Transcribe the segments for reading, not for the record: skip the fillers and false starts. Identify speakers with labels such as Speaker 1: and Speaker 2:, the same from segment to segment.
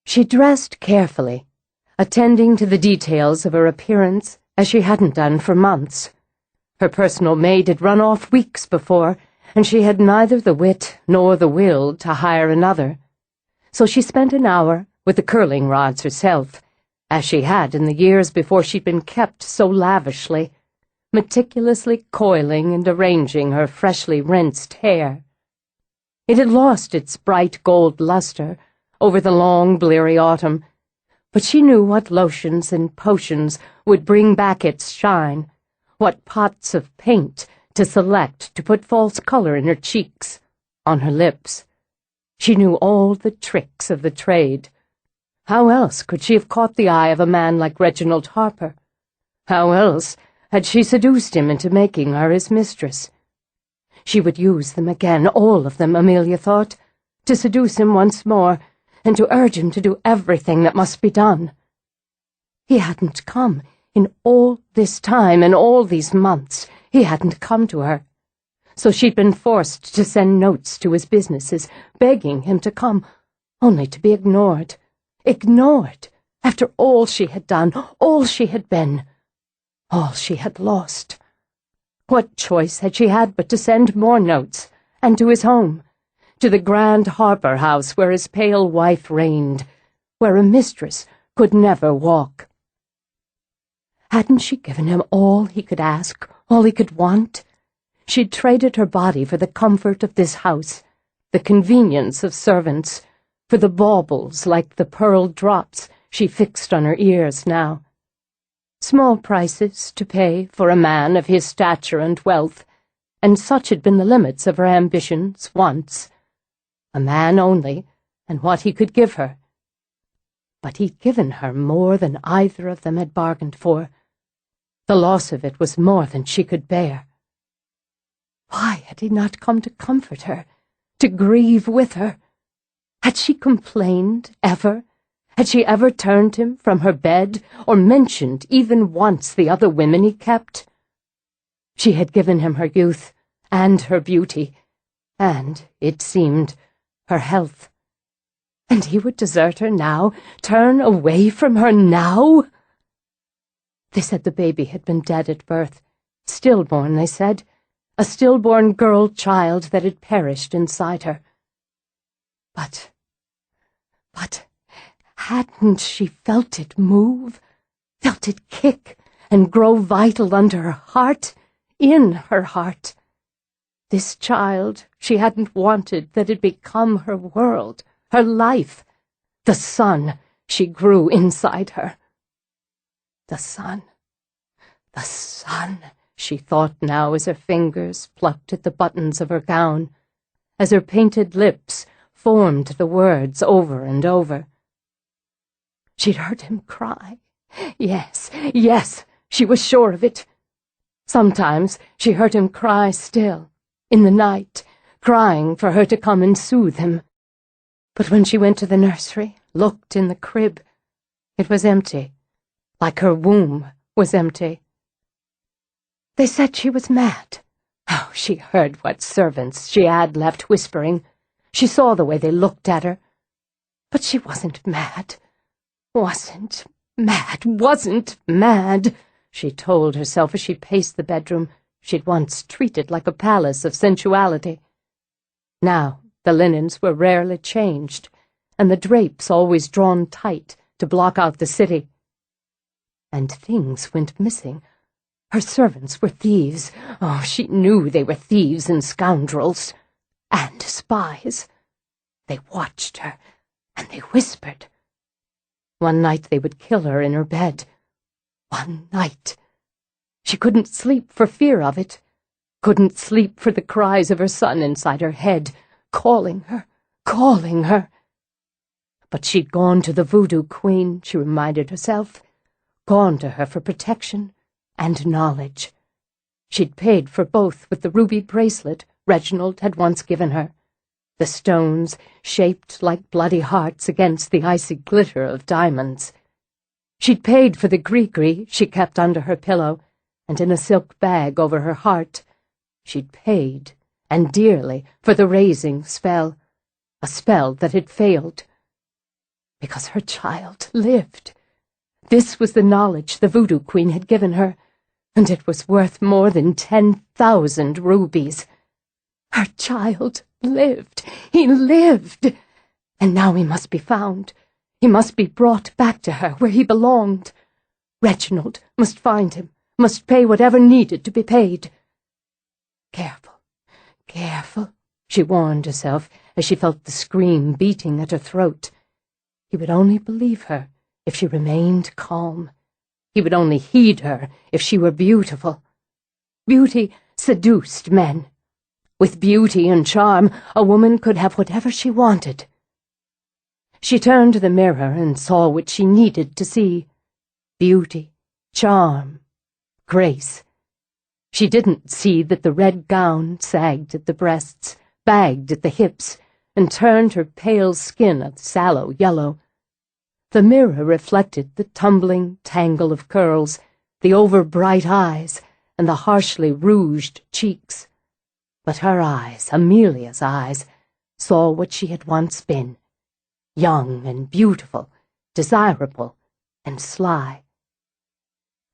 Speaker 1: She dressed carefully, attending to the details of her appearance as she hadn't done for months. Her personal maid had run off weeks before, and she had neither the wit nor the will to hire another. So she spent an hour with the curling rods herself, as she had in the years before she'd been kept so lavishly, meticulously coiling and arranging her freshly rinsed hair. It had lost its bright gold luster over the long, bleary autumn, but she knew what lotions and potions would bring back its shine, what pots of paint to select to put false color in her cheeks, on her lips. She knew all the tricks of the trade. How else could she have caught the eye of a man like Reginald Harper? How else had she seduced him into making her his mistress? She would use them again, all of them, Amelia thought, to seduce him once more, and to urge him to do everything that must be done. He hadn't come. In all this time, in all these months, he hadn't come to her. So she'd been forced to send notes to his businesses, begging him to come, only to be ignored. Ignored, after all she had done, all she had been, all she had lost. What choice had she had but to send more notes, and to his home, to the grand Harper house where his pale wife reigned, where a mistress could never walk? Hadn't she given him all he could ask, all he could want? She'd traded her body for the comfort of this house, the convenience of servants, for the baubles like the pearl drops she fixed on her ears now. Small prices to pay for a man of his stature and wealth, and such had been the limits of her ambitions once. A man only, and what he could give her. But he'd given her more than either of them had bargained for. The loss of it was more than she could bear. Why had he not come to comfort her, to grieve with her? Had she complained, ever? Had she ever turned him from her bed, or mentioned even once the other women he kept? She had given him her youth, and her beauty, and, it seemed, her health. And he would desert her now, turn away from her now? They said the baby had been dead at birth, stillborn, they said, a stillborn girl child that had perished inside her. But hadn't she felt it move, felt it kick and grow vital under her heart, in her heart? This child she hadn't wanted that had become her world, her life, the sun she grew inside her. The sun, she thought now as her fingers plucked at the buttons of her gown, as her painted lips formed the words over and over. She'd heard him cry. Yes, she was sure of it. Sometimes she heard him cry still, in the night, crying for her to come and soothe him. But when she went to the nursery, looked in the crib, it was empty, like her womb was empty. They said she was mad. Oh, she heard what servants she had left whispering. She saw the way they looked at her. But she wasn't mad. Wasn't mad, she told herself as she paced the bedroom she'd once treated like a palace of sensuality. Now the linens were rarely changed, and the drapes always drawn tight to block out the city. And things went missing. Her servants were thieves. Oh, she knew they were thieves and scoundrels. And spies. They watched her, and they whispered. One night they would kill her in her bed. One night. She couldn't sleep for fear of it. Couldn't sleep for the cries of her son inside her head, calling her. But she'd gone to the voodoo queen, she reminded herself. Gone to her for protection and knowledge. She'd paid for both with the ruby bracelet Reginald had once given her, the stones shaped like bloody hearts against the icy glitter of diamonds. She'd paid for the gree-gree she kept under her pillow and in a silk bag over her heart. She'd paid, and dearly, for the raising spell, a spell that had failed. Because her child lived. This was the knowledge the Voodoo Queen had given her, and it was worth more than 10,000 rubies. Her child lived. He lived. And now he must be found. He must be brought back to her where he belonged. Reginald must find him, must pay whatever needed to be paid. Careful, careful, she warned herself as she felt the scream beating at her throat. He would only believe her if she remained calm. He would only heed her if she were beautiful. Beauty seduced men. With beauty and charm, a woman could have whatever she wanted. She turned to the mirror and saw what she needed to see. Beauty, charm, grace. She didn't see that the red gown sagged at the breasts, bagged at the hips, and turned her pale skin a sallow yellow. The mirror reflected the tumbling tangle of curls, the over-bright eyes, and the harshly rouged cheeks. But her eyes, Amelia's eyes, saw what she had once been, young and beautiful, desirable and sly.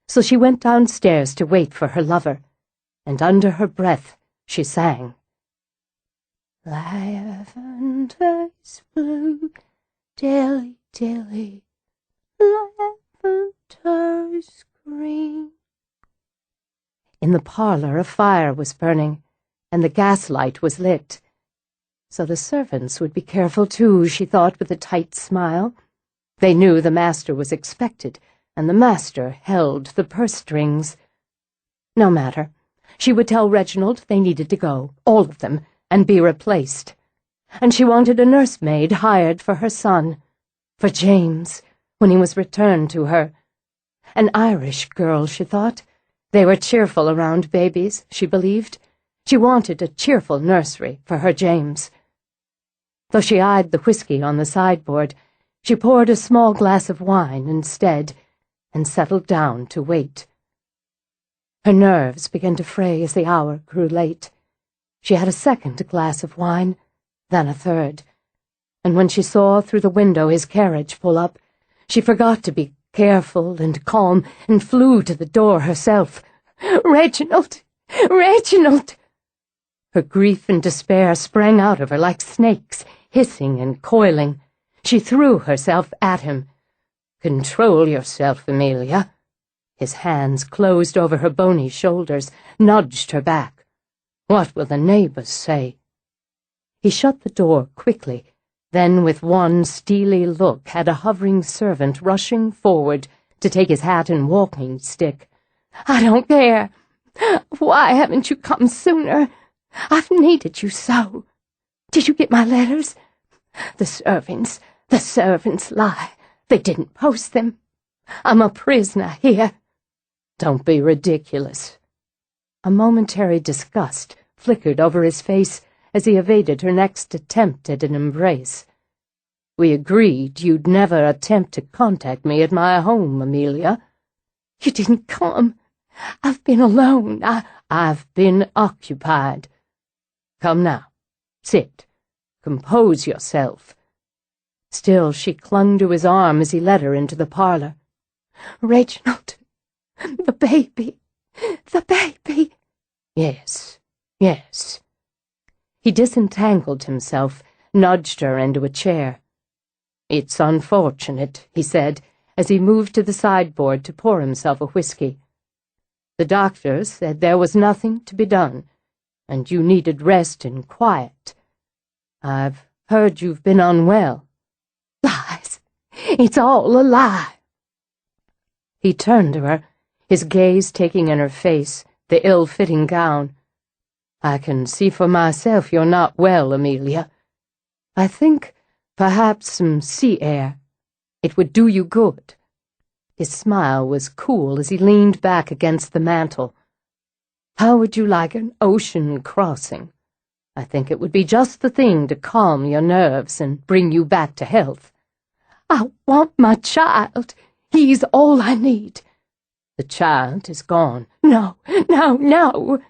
Speaker 1: So she went downstairs to wait for her lover, and under her breath she sang, "Lavender's blue, dilly dilly, lavender's green." In the parlor a fire was burning, and the gaslight was lit. So the servants would be careful too, she thought with a tight smile. They knew the master was expected, and the master held the purse strings. No matter. She would tell Reginald they needed to go, all of them, and be replaced. And she wanted a nursemaid hired for her son, for James, when he was returned to her. An Irish girl, she thought. They were cheerful around babies, she believed. She wanted a cheerful nursery for her James. Though she eyed the whiskey on the sideboard, she poured a small glass of wine instead, and settled down to wait. Her nerves began to fray as the hour grew late. She had a second glass of wine, then a third, and when she saw through the window his carriage pull up, she forgot to be careful and calm and flew to the door herself. "Reginald! Reginald!" Her grief and despair sprang out of her like snakes, hissing and coiling. She threw herself at him. "Control yourself, Amelia." His hands closed over her bony shoulders, nudged her back. "What will the neighbors say?" He shut the door quickly, then with one steely look had a hovering servant rushing forward to take his hat and walking stick. "I don't care. Why haven't you come sooner? I've needed you so. Did you get my letters? The servants lie. They didn't post them. I'm a prisoner here." "Don't be ridiculous." A momentary disgust flickered over his face as he evaded her next attempt at an embrace. "We agreed you'd never attempt to contact me at my home, Amelia." "You didn't come. I've been alone. I've been occupied. Come now. Sit. Compose yourself." Still she clung to his arm as he led her into the parlor. "Reginald, the baby, the baby." "Yes, yes." He disentangled himself, nudged her into a chair. "It's unfortunate," he said, as he moved to the sideboard to pour himself a whiskey. "The doctor said there was nothing to be done, and you needed rest and quiet. I've heard you've been unwell." "Lies! It's all a lie!" He turned to her, his gaze taking in her face, the ill-fitting gown. "I can see for myself you're not well, Amelia. I think perhaps some sea air. It would do you good." His smile was cool as he leaned back against the mantel. "How would you like an ocean crossing? I think it would be just the thing to calm your nerves and bring you back to health." "I want my child. He's all I need." "The child is gone." "No, no, no."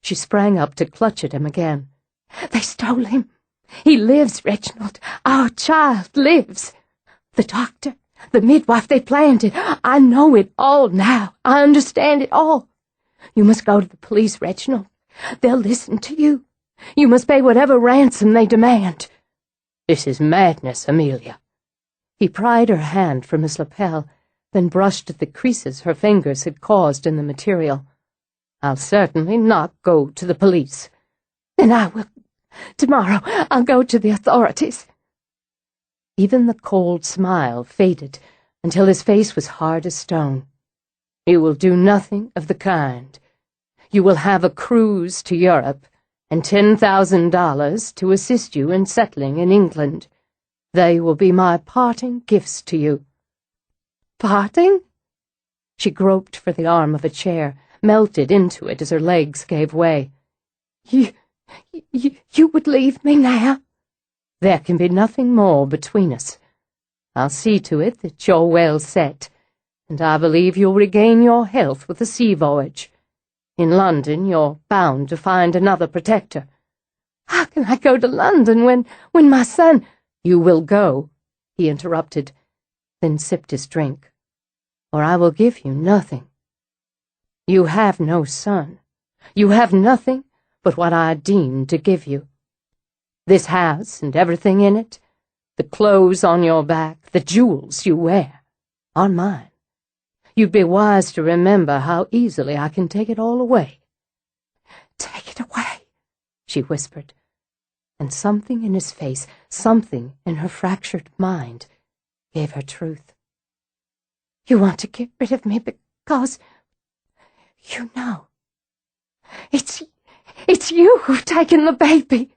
Speaker 1: She sprang up to clutch at him again. "They stole him. He lives, Reginald. Our child lives." The doctor, the midwife, they planned it. I know it all now. I understand it all. You must go to the police, Reginald. They'll listen to you. You must pay whatever ransom they demand. This is madness, Amelia. He pried her hand from his lapel, then brushed at the creases her fingers had caused in the material. I'll certainly not go to the police. Then I will. Tomorrow I'll go to the authorities. Even the cold smile faded until his face was hard as stone. You will do nothing of the kind. You will have a cruise to Europe and $10,000 to assist you in settling in England. They will be my parting gifts to you. Parting? She groped for the arm of a chair, melted into it as her legs gave way. You would leave me now? There can be nothing more between us. I'll see to it that you're well set, and I believe you'll regain your health with a sea voyage. In London, you're bound to find another protector. How can I go to London when my son— You will go, he interrupted, then sipped his drink, or I will give you nothing. You have no son. You have nothing but what I deem to give you. This house and everything in it, the clothes on your back, the jewels you wear, are mine. You'd be wise to remember how easily I can take it all away. Take it away, she whispered, and something in his face, something in her fractured mind, gave her truth. You want to get rid of me because, you know, it's you who've taken the baby.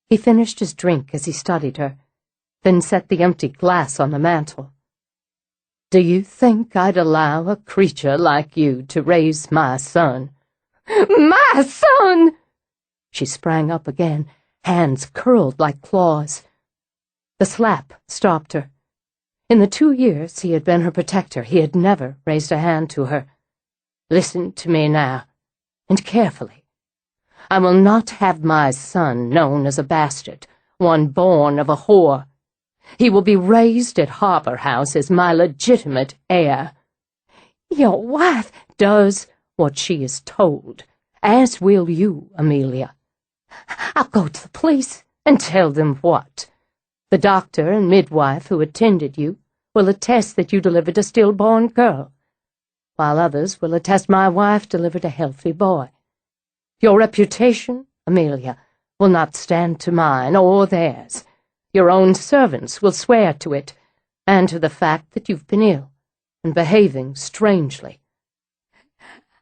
Speaker 1: He finished his drink as he studied her, then set the empty glass on the mantel. Do you think I'd allow a creature like you to raise my son? My son! She sprang up again, hands curled like claws. The slap stopped her. In the 2 years he had been her protector, he had never raised a hand to her. Listen to me now, and carefully. I will not have my son known as a bastard, one born of a whore. He will be raised at Harper House as my legitimate heir. Your wife does what she is told, as will you, Amelia. I'll go to the police and tell them what? The doctor and midwife who attended you will attest that you delivered a stillborn girl, while others will attest my wife delivered a healthy boy. Your reputation, Amelia, will not stand to mine or theirs. Your own servants will swear to it, and to the fact that you've been ill and behaving strangely.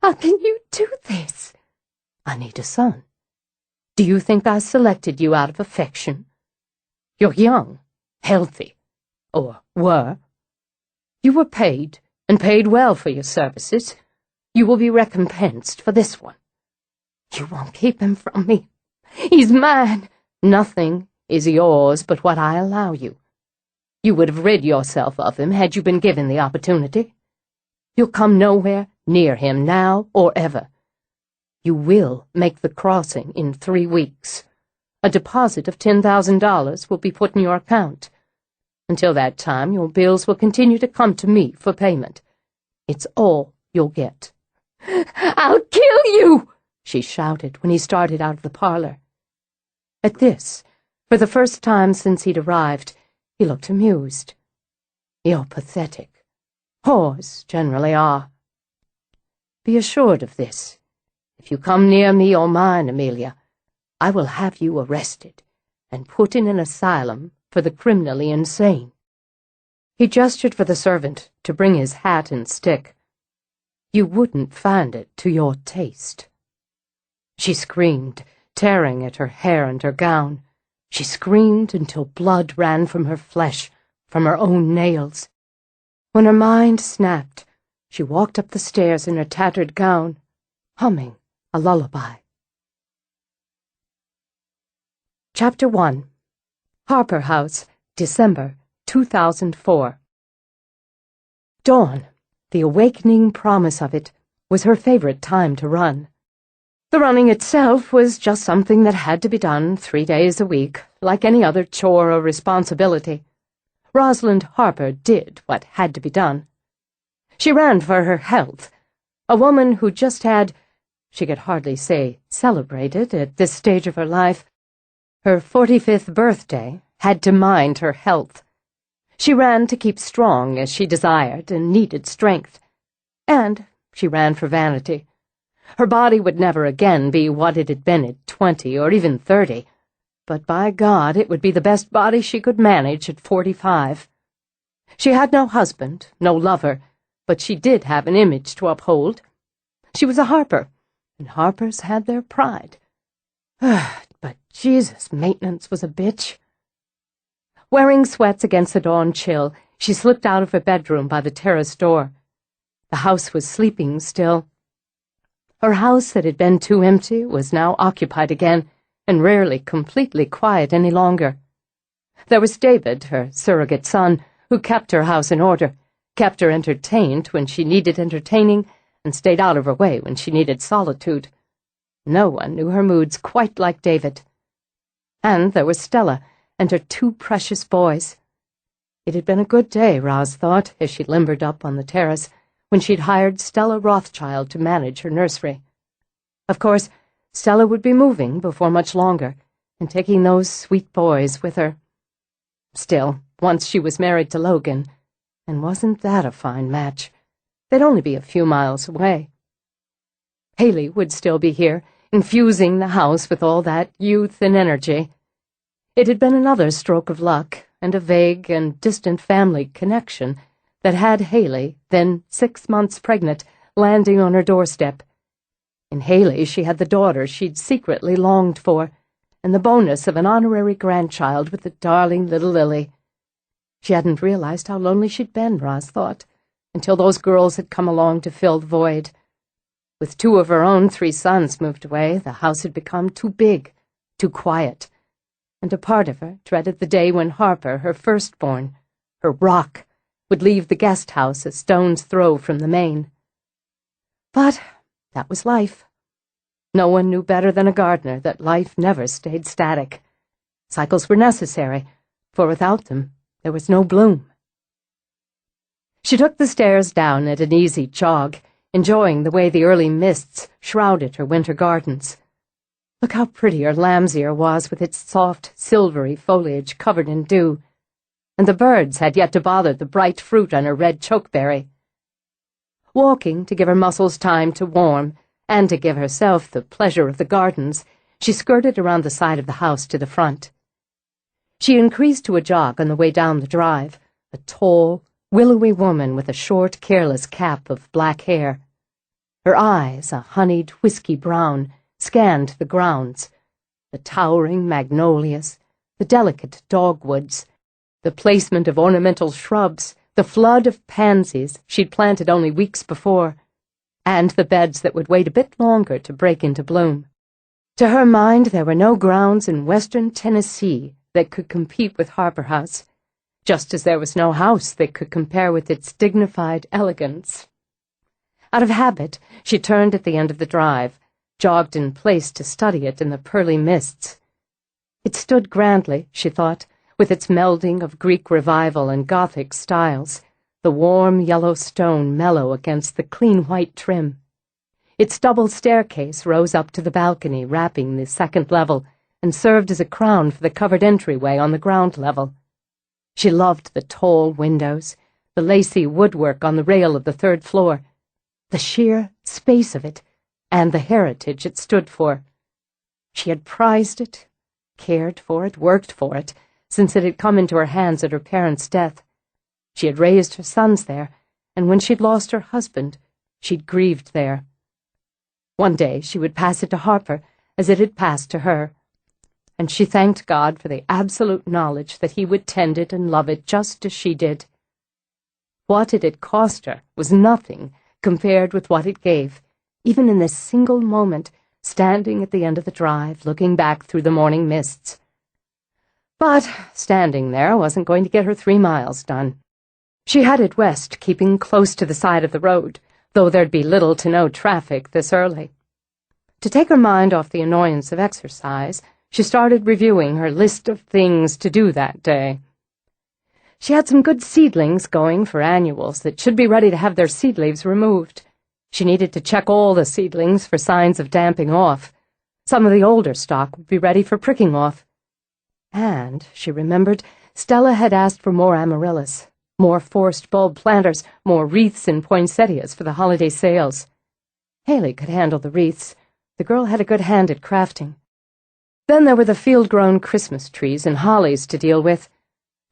Speaker 1: How can you do this? I need a son. Do you think I selected you out of affection? You're young, healthy, or were. You were paid, and paid well for your services. You will be recompensed for this one. You won't keep him from me. He's mine. Nothing is yours but what I allow you. You would have rid yourself of him had you been given the opportunity. You'll come nowhere near him now or ever. You will make the crossing in 3 weeks. A deposit of $10,000 will be put in your account. Until that time, your bills will continue to come to me for payment. It's all you'll get. I'll kill you! She shouted when he started out of the parlor. At this, for the first time since he'd arrived, he looked amused. You're pathetic. Whores generally are. Be assured of this. If you come near me or mine, Amelia, I will have you arrested and put in an asylum for the criminally insane. He gestured for the servant to bring his hat and stick. You wouldn't find it to your taste. She screamed, tearing at her hair and her gown. She screamed until blood ran from her flesh, from her own nails. When her mind snapped, she walked up the stairs in her tattered gown, humming a lullaby. Chapter 1. Harper House, December 2004. Dawn, the awakening promise of it, was her favorite time to run. The running itself was just something that had to be done 3 days a week, like any other chore or responsibility. Rosalind Harper did what had to be done. She ran for her health. A woman who just had, she could hardly say celebrated at this stage of her life, her 45th birthday, had to mind her health. She ran to keep strong as she desired and needed strength. And she ran for vanity. Her body would never again be what it had been at 20 or even 30, but by God, it would be the best body she could manage at 45. She had no husband, no lover, but she did have an image to uphold. She was a Harper, and Harpers had their pride. But Jesus, maintenance was a bitch. Wearing sweats against the dawn chill, she slipped out of her bedroom by the terrace door. The house was sleeping still. Her house that had been too empty was now occupied again, and rarely completely quiet any longer. There was David, her surrogate son, who kept her house in order, kept her entertained when she needed entertaining, and stayed out of her way when she needed solitude. No one knew her moods quite like David. And there was Stella and her 2 precious boys. It had been a good day, Roz thought, as she limbered up on the terrace, when she'd hired Stella Rothschild to manage her nursery. Of course, Stella would be moving before much longer, and taking those sweet boys with her. Still, once she was married to Logan, and wasn't that a fine match? They'd only be a few miles away. Haley would still be here, infusing the house with all that youth and energy. It had been another stroke of luck, and a vague and distant family connection that had Haley, then 6 months pregnant, landing on her doorstep. In Haley she had the daughter she'd secretly longed for, and the bonus of an honorary grandchild with the darling little Lily. She hadn't realized how lonely she'd been, Roz thought, until those girls had come along to fill the void. With 2 of her own 3 sons moved away, the house had become too big, too quiet, and a part of her dreaded the day when Harper, her firstborn, her rock, would leave the guest house a stone's throw from the main. But that was life. No one knew better than a gardener that life never stayed static. Cycles were necessary, for without them there was no bloom. She took the stairs down at an easy jog, enjoying the way the early mists shrouded her winter gardens. Look how pretty her lamb's ear was with its soft, silvery foliage covered in dew, and the birds had yet to bother the bright fruit on her red chokeberry. Walking to give her muscles time to warm, and to give herself the pleasure of the gardens, she skirted around the side of the house to the front. She increased to a jog on the way down the drive, a tall, willowy woman with a short, careless cap of black hair. Her eyes, a honeyed whiskey brown, scanned the grounds, the towering magnolias, the delicate dogwoods, the placement of ornamental shrubs, the flood of pansies she'd planted only weeks before, and the beds that would wait a bit longer to break into bloom. To her mind, there were no grounds in western Tennessee that could compete with Harper House, just as there was no house that could compare with its dignified elegance. Out of habit, she turned at the end of the drive, jogged in place to study it in the pearly mists. It stood grandly, she thought, with its melding of Greek revival and Gothic styles, the warm yellow stone mellow against the clean white trim. Its double staircase rose up to the balcony wrapping the second level and served as a crown for the covered entryway on the ground level. She loved the tall windows, the lacy woodwork on the rail of the 3rd floor, the sheer space of it, and the heritage it stood for. She had prized it, cared for it, worked for it, since it had come into her hands at her parents' death. She had raised her sons there, and when she'd lost her husband, she'd grieved there. One day she would pass it to Harper as it had passed to her, and she thanked God for the absolute knowledge that he would tend it and love it just as she did. What it had cost her was nothing compared with what it gave, even in this single moment, standing at the end of the drive, looking back through the morning mists. But standing there wasn't going to get her 3 miles done. She headed west, keeping close to the side of the road, though there'd be little to no traffic this early. To take her mind off the annoyance of exercise, she started reviewing her list of things to do that day. She had some good seedlings going for annuals that should be ready to have their seed leaves removed. She needed to check all the seedlings for signs of damping off. Some of the older stock would be ready for pricking off. And, she remembered, Stella had asked for more amaryllis, more forced bulb planters, more wreaths and poinsettias for the holiday sales. Haley could handle the wreaths. The girl had a good hand at crafting. Then there were the field-grown Christmas trees and hollies to deal with.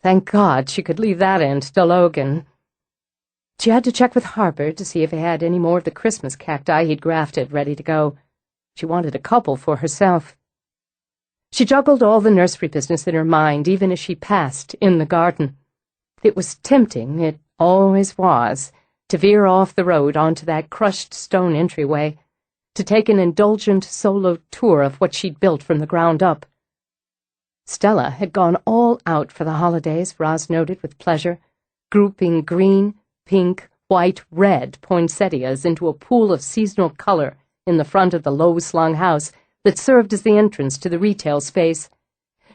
Speaker 1: Thank God she could leave that end to Logan. She had to check with Harper to see if he had any more of the Christmas cacti he'd grafted ready to go. She wanted a couple for herself. She juggled all the nursery business in her mind even as she passed in the garden. It was tempting, it always was, to veer off the road onto that crushed stone entryway, to take an indulgent solo tour of what she'd built from the ground up. Stella had gone all out for the holidays, Roz noted with pleasure, grouping green, pink, white, red poinsettias into a pool of seasonal color in the front of the low-slung house that served as the entrance to the retail space.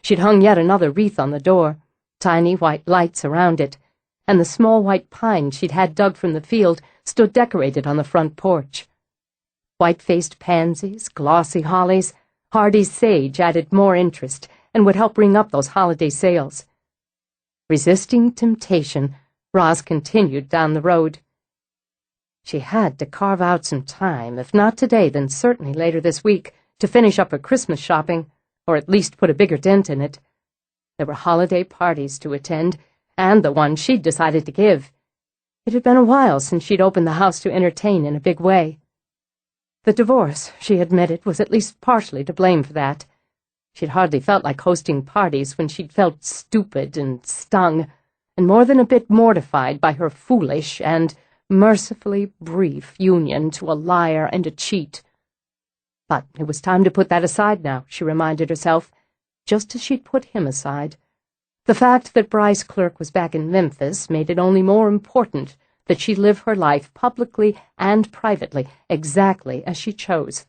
Speaker 1: She'd hung yet another wreath on the door, tiny white lights around it, and the small white pine she'd had dug from the field stood decorated on the front porch. White-faced pansies, glossy hollies, hardy sage added more interest and would help bring up those holiday sales. Resisting temptation, Roz continued down the road. She had to carve out some time, if not today, then certainly later this week, to finish up her Christmas shopping, or at least put a bigger dent in it. There were holiday parties to attend, and the one she'd decided to give. It had been a while since she'd opened the house to entertain in a big way. The divorce, she admitted, was at least partially to blame for that. She'd hardly felt like hosting parties when she'd felt stupid and stung, and more than a bit mortified by her foolish and mercifully brief union to a liar and a cheat. But it was time to put that aside now, she reminded herself, just as she'd put him aside. The fact that Bryce Clerk was back in Memphis made it only more important that she live her life publicly and privately, exactly as she chose.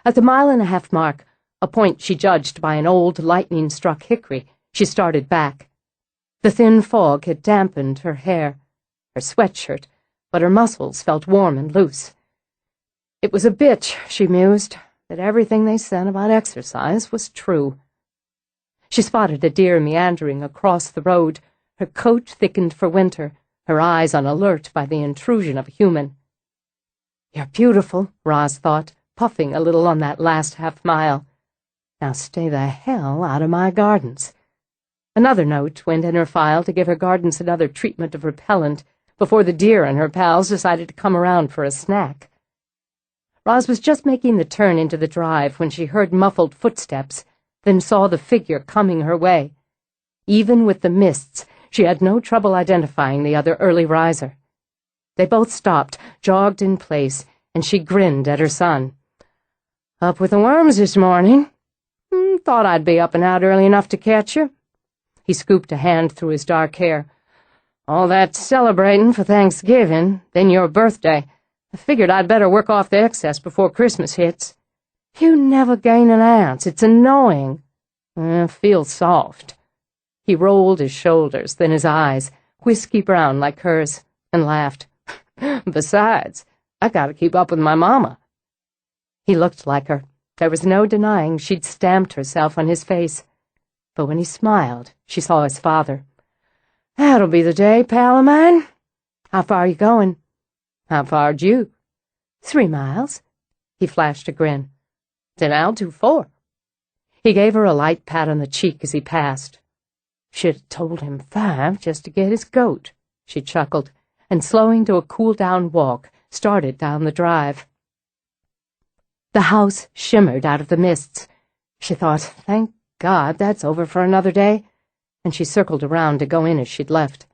Speaker 1: At the 1.5-mile mark, a point she judged by an old lightning-struck hickory, she started back. The thin fog had dampened her hair, her sweatshirt, but her muscles felt warm and loose. It was a bitch, she mused, that everything they said about exercise was true. She spotted a deer meandering across the road, her coat thickened for winter, her eyes on alert by the intrusion of a human. You're beautiful, Roz thought, puffing a little on that last half-mile. Now stay the hell out of my gardens. Another note went in her file to give her gardens another treatment of repellent before the deer and her pals decided to come around for a snack. Roz was just making the turn into the drive when she heard muffled footsteps, then saw the figure coming her way. Even with the mists, she had no trouble identifying the other early riser. They both stopped, jogged in place, and she grinned at her son. Up with the worms this morning? Thought I'd be up and out early enough to catch you. He scooped a hand through his dark hair. All that celebrating for Thanksgiving, then your birthday. I figured I'd better work off the excess before Christmas hits. You never gain an ounce. It's annoying. Feel soft. He rolled his shoulders, then his eyes, whiskey brown like hers, and laughed. Besides, I gotta keep up with my mama. He looked like her. There was no denying she'd stamped herself on his face. But when he smiled, she saw his father. That'll be the day, pal of mine. How far are you going? How far'd you? 3 miles. He flashed a grin. Then I'll do 4. He gave her a light pat on the cheek as he passed. She'd have told him 5 just to get his goat, she chuckled, and slowing to a cool-down walk, started down the drive. The house shimmered out of the mists. She thought, thank God, that's over for another day, and she circled around to go in as she'd left.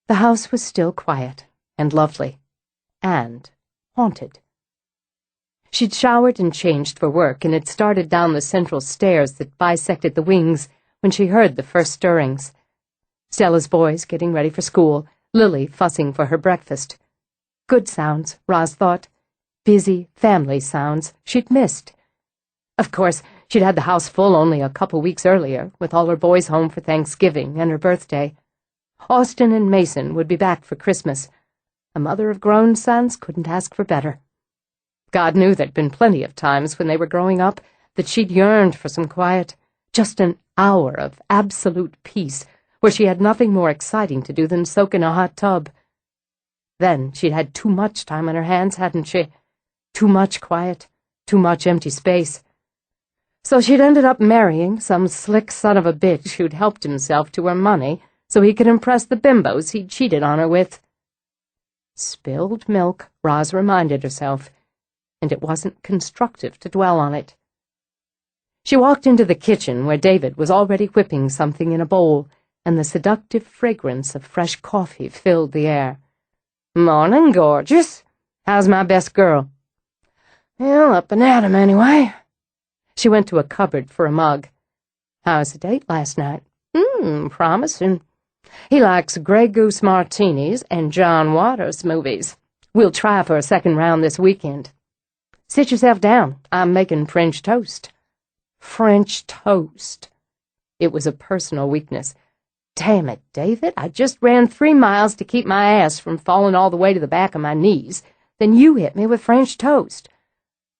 Speaker 1: The house was still quiet and lovely and haunted. She'd showered and changed for work and had started down the central stairs that bisected the wings when she heard the first stirrings. Stella's boys getting ready for school, Lily fussing for her breakfast. Good sounds, Roz thought. Busy family sounds she'd missed. Of course, She'd had the house full only a couple weeks earlier, with all her boys home for Thanksgiving and her birthday. Austin and Mason would be back for Christmas. A mother of grown sons couldn't ask for better. God knew there'd been plenty of times when they were growing up that she'd yearned for some quiet, just an hour of absolute peace, where she had nothing more exciting to do than soak in a hot tub. Then she'd had too much time on her hands, hadn't she? Too much quiet, too much empty space. So she'd ended up marrying some slick son of a bitch who'd helped himself to her money so he could impress the bimbos he'd cheated on her with. Spilled milk, Roz reminded herself, and it wasn't constructive to dwell on it. She walked into the kitchen where David was already whipping something in a bowl, and the seductive fragrance of fresh coffee filled the air. "Morning, gorgeous. How's my best girl?" "Well, up and at 'em anyway." She went to a cupboard for a mug. "How's the date last night?" Promising. He likes Grey Goose martinis and John Waters movies. We'll try for a second round this weekend. Sit yourself down. I'm making French toast." French toast. It was a personal weakness. Damn it, David, I just ran 3 miles to keep my ass from falling all the way to the back of my knees. Then you hit me with French toast.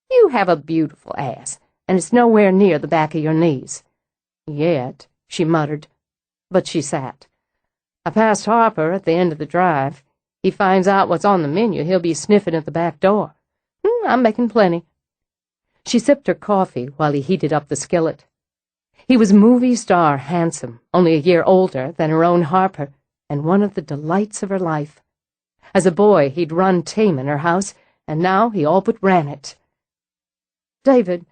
Speaker 1: You have a beautiful ass, and it's nowhere near the back of your knees. Yet, she muttered, but she sat. I passed Harper at the end of the drive. He finds out what's on the menu, he'll be sniffing at the back door. I'm making plenty. She sipped her coffee while he heated up the skillet. He was movie star handsome, only a year older than her own Harper, and one of the delights of her life. As a boy, he'd run tame in her house, and now he all but ran it. "David,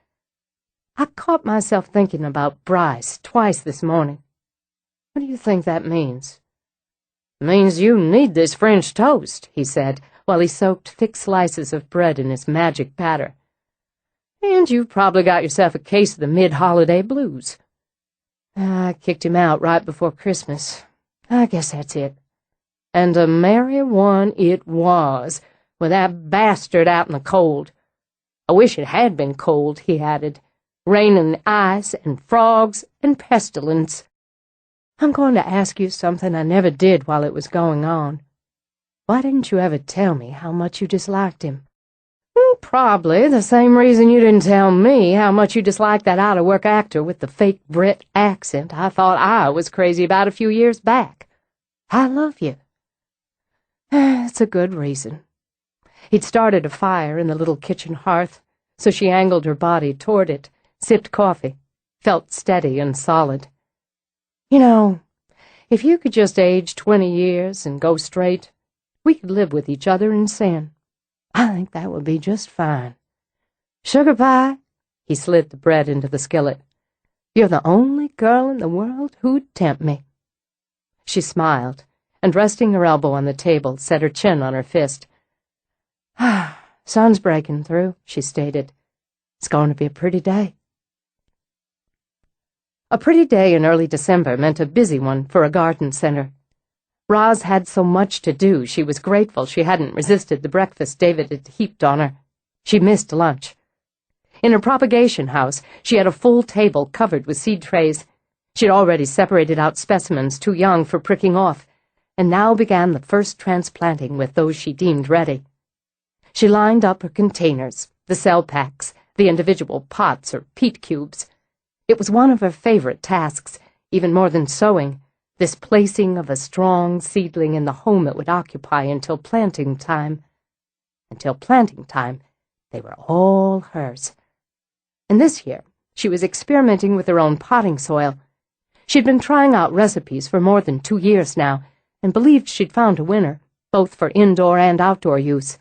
Speaker 1: I caught myself thinking about Bryce twice this morning. What do you think that means?" "Means you need this French toast," he said, while he soaked thick slices of bread in his magic batter. "And you've probably got yourself a case of the mid-holiday blues." "I kicked him out right before Christmas. I guess that's it." And a merry one it was, with that bastard out in the cold. "I wish it had been cold," he added. "Rain and ice and frogs and pestilence. I'm going to ask you something I never did while it was going on. Why didn't you ever tell me how much you disliked him?" "Probably the same reason you didn't tell me how much you disliked that out-of-work actor with the fake Brit accent I thought I was crazy about a few years back. I love you." "It's a good reason." He'd started a fire in the little kitchen hearth, so she angled her body toward it, sipped coffee, felt steady and solid. "You know, if you could just age 20 years and go straight, we could live with each other in sin. I think that would be just fine. Sugar pie?" He slid the bread into the skillet. "You're the only girl in the world who'd tempt me." She smiled, and resting her elbow on the table, set her chin on her fist. "Sun's breaking through," she stated. "It's going to be a pretty day." A pretty day in early December meant a busy one for a garden center. Roz had so much to do, she was grateful she hadn't resisted the breakfast David had heaped on her. She missed lunch. In her propagation house, she had a full table covered with seed trays. She'd already separated out specimens too young for pricking off, and now began the first transplanting with those she deemed ready. She lined up her containers, the cell packs, the individual pots or peat cubes. It was one of her favorite tasks, even more than sowing, this placing of a strong seedling in the home it would occupy until planting time. Until planting time, they were all hers. And this year, she was experimenting with her own potting soil. She'd been trying out recipes for more than 2 years now, and believed she'd found a winner, both for indoor and outdoor use.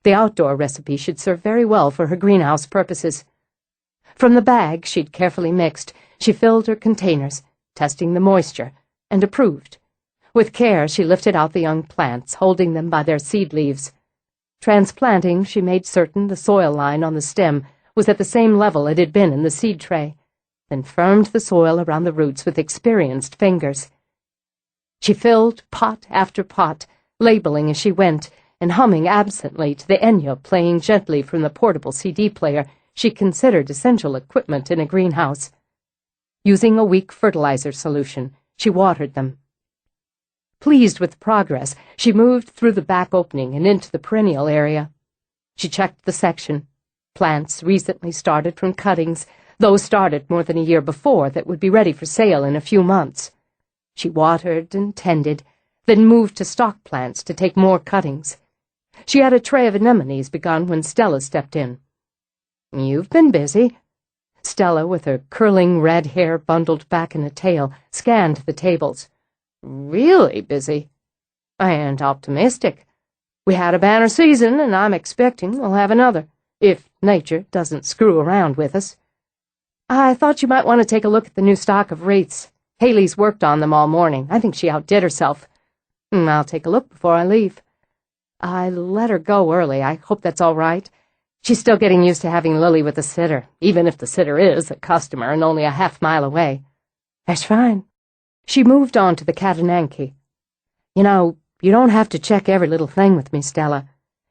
Speaker 1: The outdoor recipe should serve very well for her greenhouse purposes. From the bag she'd carefully mixed, she filled her containers, testing the moisture, and approved. With care, she lifted out the young plants, holding them by their seed leaves. Transplanting, she made certain the soil line on the stem was at the same level it had been in the seed tray, then firmed the soil around the roots with experienced fingers. She filled pot after pot, labeling as she went, and humming absently to the Enya playing gently from the portable CD player she considered essential equipment in a greenhouse. Using a weak fertilizer solution, she watered them. Pleased with progress, she moved through the back opening and into the perennial area. She checked the section. Plants recently started from cuttings, those started more than a year before that would be ready for sale in a few months. She watered and tended, then moved to stock plants to take more cuttings. She had a tray of anemones begun when Stella stepped in. "You've been busy." Stella, with her curling red hair bundled back in a tail, scanned the tables. "Really busy. And optimistic. We had a banner season, and I'm expecting we'll have another, if nature doesn't screw around with us. I thought you might want to take a look at the new stock of wreaths. Haley's worked on them all morning. I think she outdid herself. I'll take a look before I leave. I let her go early. I hope that's all right. She's still getting used to having Lily with a sitter, even if the sitter is a customer and only a half-mile away." "That's fine." She moved on to the Catananke. "You know, you don't have to check every little thing with me, Stella.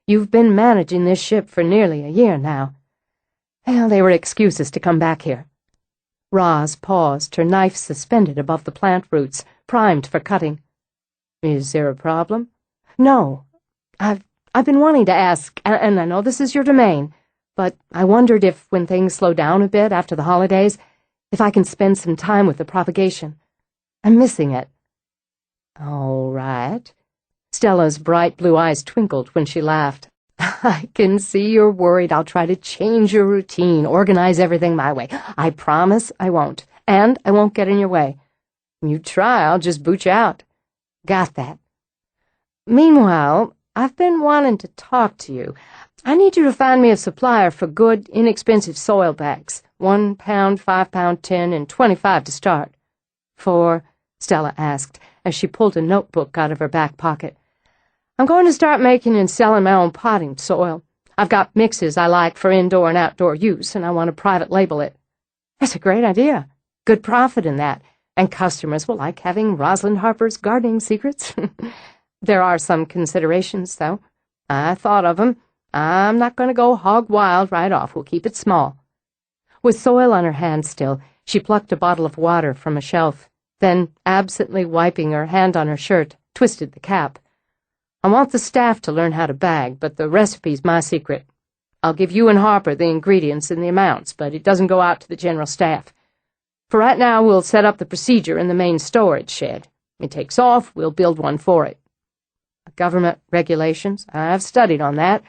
Speaker 1: You've been managing this ship for nearly a year now." Well, they were excuses to come back here. Roz paused, her knife suspended above the plant roots, primed for cutting. "Is there a problem?" "No. I've been wanting to ask, and I know this is your domain, but I wondered if, when things slow down a bit after the holidays, if I can spend some time with the propagation. I'm missing it." "All right." Stella's bright blue eyes twinkled when she laughed. "I can see you're worried I'll try to change your routine, organize everything my way. I promise I won't, and I won't get in your way. You try, I'll just boot you out. Got that. Meanwhile, I've been wanting to talk to you. I need you to find me a supplier for good, inexpensive soil bags. 1 pound, 5 pound tin, and 25 to start." "For?" Stella asked, as she pulled a notebook out of her back pocket. "I'm going to start making and selling my own potting soil. I've got mixes I like for indoor and outdoor use, and I want to private label it." "That's a great idea. Good profit in that, and customers will like having Rosalind Harper's gardening secrets." "There are some considerations, though. I thought of them. I'm not going to go hog wild right off. We'll keep it small." With soil on her hand still, she plucked a bottle of water from a shelf, then, absently wiping her hand on her shirt, twisted the cap. "I want the staff to learn how to bag, but the recipe's my secret. I'll give you and Harper the ingredients and the amounts, but it doesn't go out to the general staff. For right now, we'll set up the procedure in the main storage shed. It takes off, we'll build one for it. Government regulations, I've studied on that.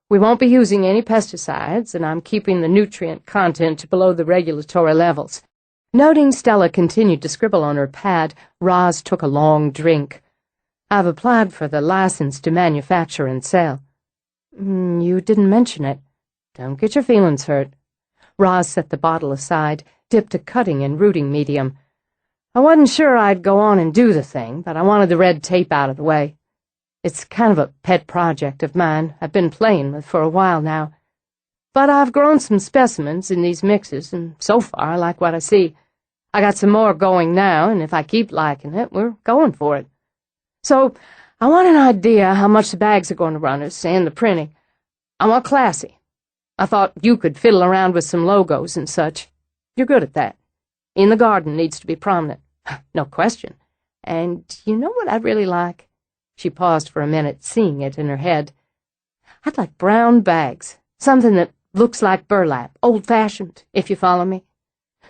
Speaker 1: We won't be using any pesticides, and I'm keeping the nutrient content below the regulatory levels." Noting Stella continued to scribble on her pad, Roz took a long drink. "I've applied for the license to manufacture and sell." "You didn't mention it." "Don't get your feelings hurt." Roz set the bottle aside, dipped a cutting and rooting medium. "I wasn't sure I'd go on and do the thing, but I wanted the red tape out of the way. It's kind of a pet project of mine I've been playing with for a while now. But I've grown some specimens in these mixes, and so far I like what I see. I got some more going now, and if I keep liking it, we're going for it. So I want an idea how much the bags are going to run us, and the printing. I want classy. I thought you could fiddle around with some logos and such. You're good at that. In the garden needs to be prominent. No question. And you know what I'd really like?" She paused for a minute, seeing it in her head. "I'd like brown bags, something that looks like burlap, old-fashioned, if you follow me.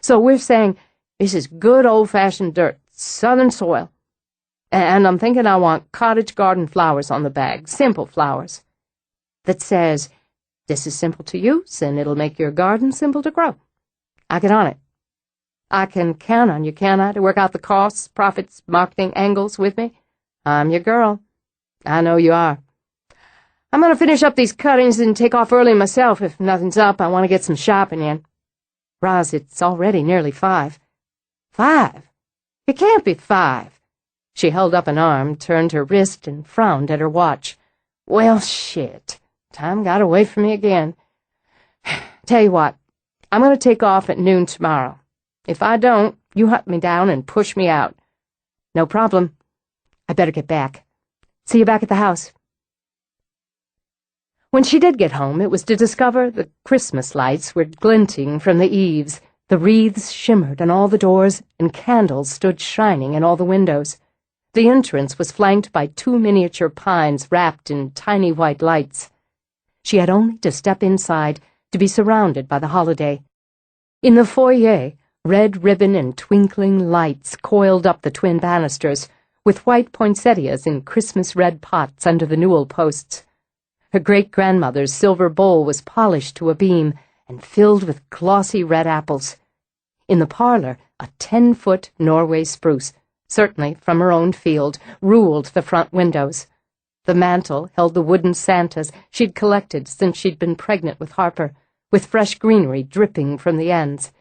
Speaker 1: So we're saying, this is good old-fashioned dirt, southern soil. And I'm thinking I want cottage garden flowers on the bag, simple flowers. That says, this is simple to use, and it'll make your garden simple to grow. I get on it. I can count on you, can't I, to work out the costs, profits, marketing angles with me? I'm your girl. I know you are. I'm going to finish up these cuttings and take off early myself. If nothing's up, I want to get some shopping in. Roz, it's already nearly 5. 5? It can't be 5. She held up an arm, turned her wrist, and frowned at her watch. Well, shit. Time got away from me again. Tell you what, I'm going to take off at noon tomorrow. If I don't, you hunt me down and push me out. No problem. I better get back. See you back at the house. When she did get home, it was to discover the Christmas lights were glinting from the eaves, the wreaths shimmered on all the doors, and candles stood shining in all the windows. The entrance was flanked by 2 miniature pines wrapped in tiny white lights. She had only to step inside to be surrounded by the holiday. In the foyer, red ribbon and twinkling lights coiled up the twin banisters, with white poinsettias in Christmas red pots under the newel posts. Her great-grandmother's silver bowl was polished to a beam and filled with glossy red apples. In the parlor, a 10-foot Norway spruce, certainly from her own field, ruled the front windows. The mantel held the wooden Santas she'd collected since she'd been pregnant with Harper, with fresh greenery dripping from the ends.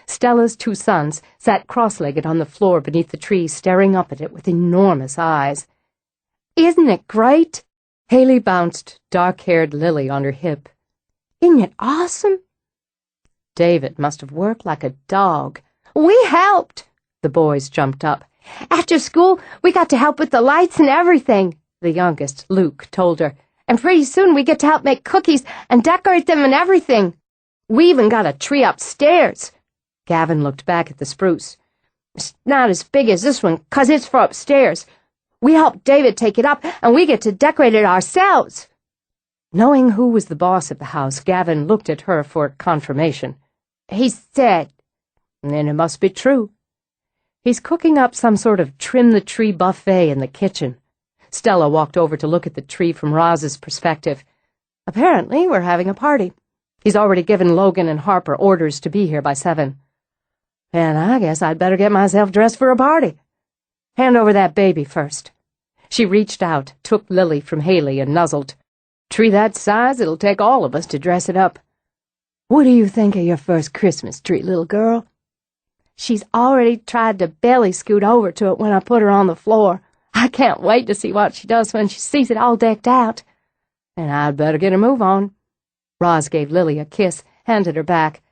Speaker 1: Stella's 2 sons sat cross-legged on the floor beneath the tree, staring up at it with enormous eyes. "Isn't it great?" Haley bounced dark-haired Lily on her hip. "Isn't it awesome?" David must have worked like a dog. "We helped!" The boys jumped up. "After school, we got to help with the lights and everything," the youngest, Luke, told her. "And pretty soon we get to help make cookies and decorate them and everything. We even got a tree upstairs." Gavin looked back at the spruce. "It's not as big as this one, 'cause it's for upstairs. We helped David take it up, and we get to decorate it ourselves." Knowing who was the boss of the house, Gavin looked at her for confirmation. "He said," "Then it must be true. He's cooking up some sort of trim-the-tree buffet in the kitchen." Stella walked over to look at the tree from Roz's perspective. "Apparently we're having a party. He's already given Logan and Harper orders to be here by 7. And I guess I'd better get myself dressed for a party. Hand over that baby first." She reached out, took Lily from Haley, and nuzzled. "Tree that size, it'll take all of us to dress it up. What do you think of your first Christmas tree, little girl?" "She's already tried to belly scoot over to it when I put her on the floor. I can't wait to see what she does when she sees it all decked out." "And I'd better get a move on." Roz gave Lily a kiss, handed her back.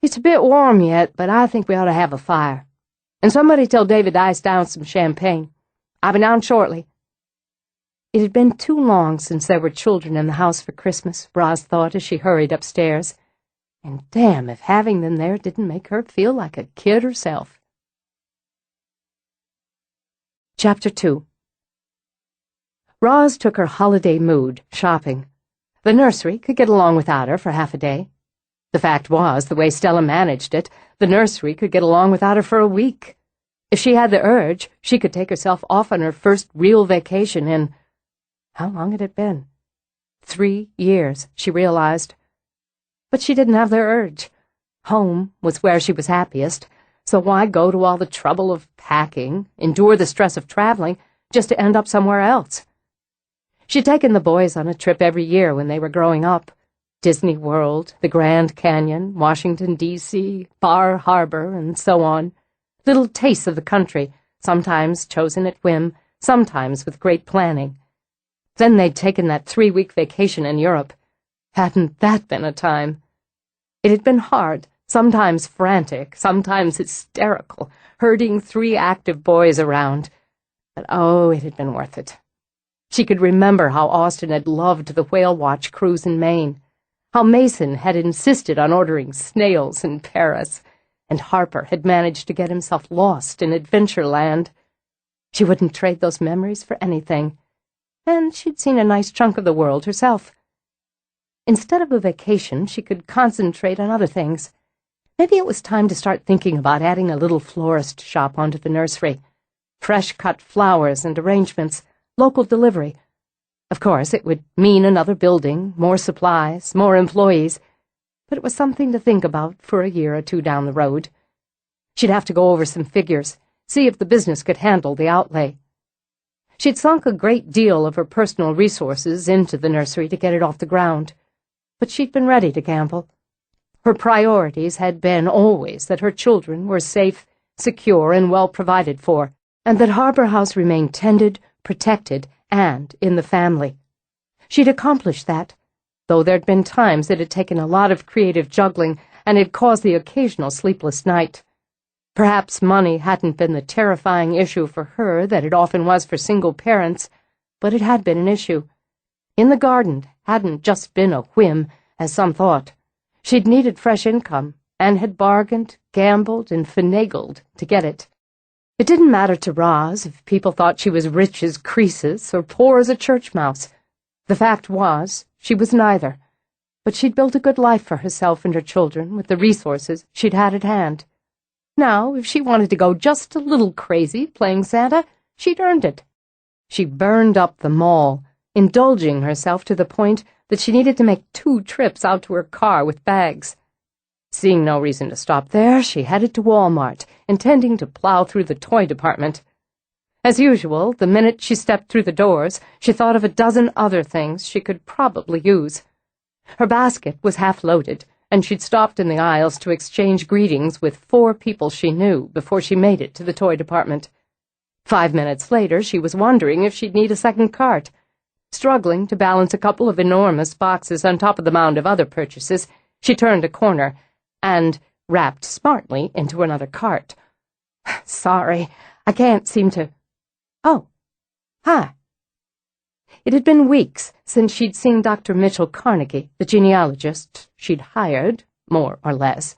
Speaker 1: "It's a bit warm yet, but I think we ought to have a fire. And somebody tell David to ice down some champagne. I'll be down shortly." It had been too long since there were children in the house for Christmas, Roz thought as she hurried upstairs. And damn if having them there didn't make her feel like a kid herself. Chapter 2. Roz took her holiday mood shopping. The nursery could get along without her for half a day. The fact was, the way Stella managed it, the nursery could get along without her for a week. If she had the urge, she could take herself off on her first real vacation in— how long had it been? 3 years, she realized. But she didn't have the urge. Home was where she was happiest, so why go to all the trouble of packing, endure the stress of traveling, just to end up somewhere else? She'd taken the boys on a trip every year when they were growing up. Disney World, the Grand Canyon, Washington, D.C., Bar Harbor, and so on. Little tastes of the country, sometimes chosen at whim, sometimes with great planning. Then they'd taken that 3-week vacation in Europe. Hadn't that been a time? It had been hard, sometimes frantic, sometimes hysterical, herding 3 active boys around. But oh, it had been worth it. She could remember how Austin had loved the whale watch cruise in Maine, how Mason had insisted on ordering snails in Paris, and Harper had managed to get himself lost in Adventureland. She wouldn't trade those memories for anything, and she'd seen a nice chunk of the world herself. Instead of a vacation, she could concentrate on other things. Maybe it was time to start thinking about adding a little florist shop onto the nursery. Fresh-cut flowers and arrangements, local delivery. Of course, it would mean another building, more supplies, more employees, but it was something to think about for a year or 2 down the road. She'd have to go over some figures, see if the business could handle the outlay. She'd sunk a great deal of her personal resources into the nursery to get it off the ground, but she'd been ready to gamble. Her priorities had been always that her children were safe, secure, and well provided for, and that Harbor House remained tended, protected, and in the family. She'd accomplished that, though there'd been times it had taken a lot of creative juggling and had caused the occasional sleepless night. Perhaps money hadn't been the terrifying issue for her that it often was for single parents, but it had been an issue. In the garden hadn't just been a whim, as some thought. She'd needed fresh income, and had bargained, gambled, and finagled to get it. It didn't matter to Roz if people thought she was rich as Croesus or poor as a church mouse. The fact was, she was neither. But she'd built a good life for herself and her children with the resources she'd had at hand. Now, if she wanted to go just a little crazy playing Santa, she'd earned it. She burned up the mall, indulging herself to the point that she needed to make 2 trips out to her car with bags. Seeing no reason to stop there, she headed to Walmart, intending to plow through the toy department. As usual, the minute she stepped through the doors, she thought of a dozen other things she could probably use. Her basket was half-loaded, and she'd stopped in the aisles to exchange greetings with 4 people she knew before she made it to the toy department. 5 minutes later, she was wondering if she'd need a second cart. Struggling to balance a couple of enormous boxes on top of the mound of other purchases, she turned a corner and wrapped smartly into another cart. "Sorry, I can't seem to—" "Oh, hi." It had been weeks since she'd seen Dr. Mitchell Carnegie, the genealogist she'd hired, more or less.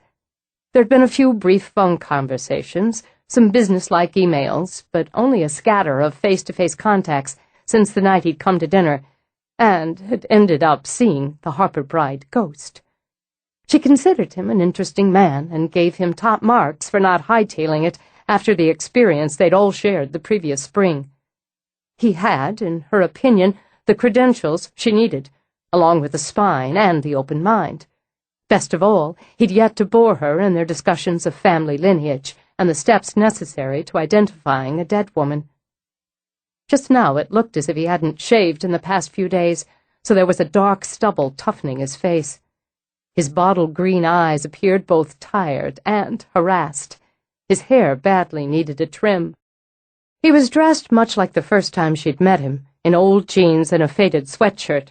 Speaker 1: There'd been a few brief phone conversations, some business-like emails, but only a scatter of face-to-face contacts since the night he'd come to dinner, and had ended up seeing the Harper bride ghost. She considered him an interesting man and gave him top marks for not hightailing it after the experience they'd all shared the previous spring. He had, in her opinion, the credentials she needed, along with the spine and the open mind. Best of all, he'd yet to bore her in their discussions of family lineage and the steps necessary to identifying a dead woman. Just now it looked as if he hadn't shaved in the past few days, so there was a dark stubble toughening his face. His bottle-green eyes appeared both tired and harassed. His hair badly needed a trim. He was dressed much like the first time she'd met him, in old jeans and a faded sweatshirt.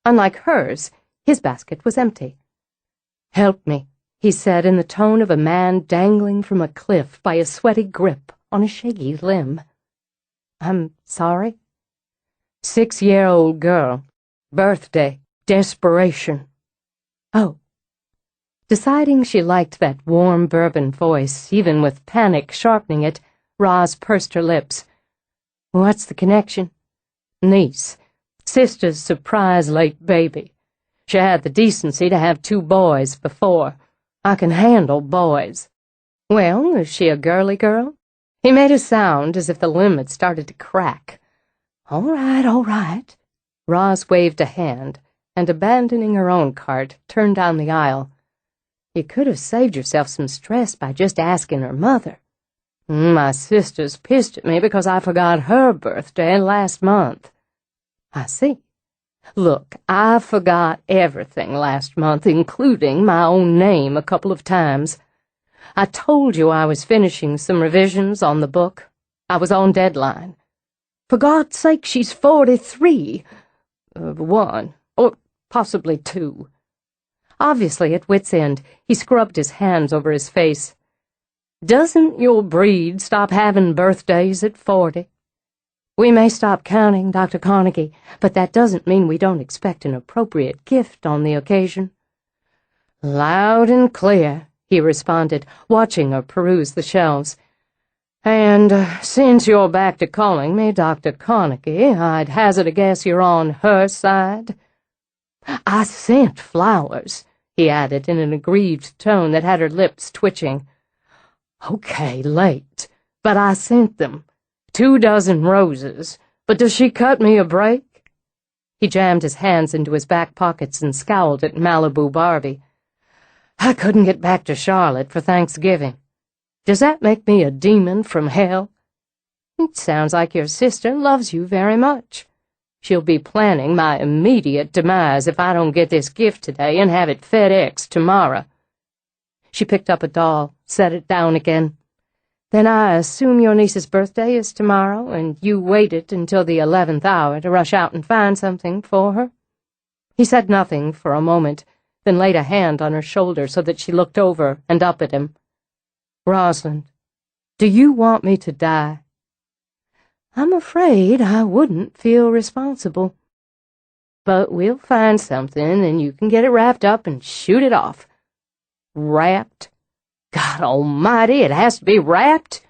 Speaker 1: Unlike hers, his basket was empty. "Help me," he said in the tone of a man dangling from a cliff by a sweaty grip on a shaggy limb. "I'm sorry?" "6-year-old girl. Birthday. Desperation." "Oh." Deciding she liked that warm bourbon voice, even with panic sharpening it, Roz pursed her lips. "What's the connection?" "Niece. Sister's surprise late baby. She had the decency to have 2 boys before. I can handle boys." "Well, is she a girly girl?" He made a sound as if the limb had started to crack. All right." Roz waved a hand, and abandoning her own cart, turned down the aisle. "You could have saved yourself some stress by just asking her mother." "My sister's pissed at me because I forgot her birthday last month." "I see. Look, I forgot everything last month, including my own name a couple of times. I told you I was finishing some revisions on the book. I was on deadline. For God's sake, she's 43. 1, or possibly 2. Obviously at wit's end, he scrubbed his hands over his face. "Doesn't your breed stop having birthdays at 40? We may stop counting, Dr. Carnegie, but that doesn't mean we don't expect an appropriate gift on the occasion." "Loud and clear," he responded, watching her peruse the shelves. "And since you're back to calling me Dr. Carnegie, I'd hazard a guess you're on her side." "I sent flowers," he added in an aggrieved tone that had her lips twitching. "Okay, late, but I sent them. 2 dozen roses, but does she cut me a break?" He jammed his hands into his back pockets and scowled at Malibu Barbie. "I couldn't get back to Charlotte for Thanksgiving. Does that make me a demon from hell?" "It sounds like your sister loves you very much. She'll be planning my immediate demise if I don't get this gift today and have it FedEx tomorrow." She picked up a doll, set it down again. "Then I assume your niece's birthday is tomorrow, and you waited until the 11th hour to rush out and find something for her?" He said nothing for a moment, then laid a hand on her shoulder so that she looked over and up at him. "Rosalind, do you want me to die?" "I'm afraid I wouldn't feel responsible." But we'll find something, and you can get it wrapped up and shoot it off. Wrapped? God almighty, it has to be wrapped?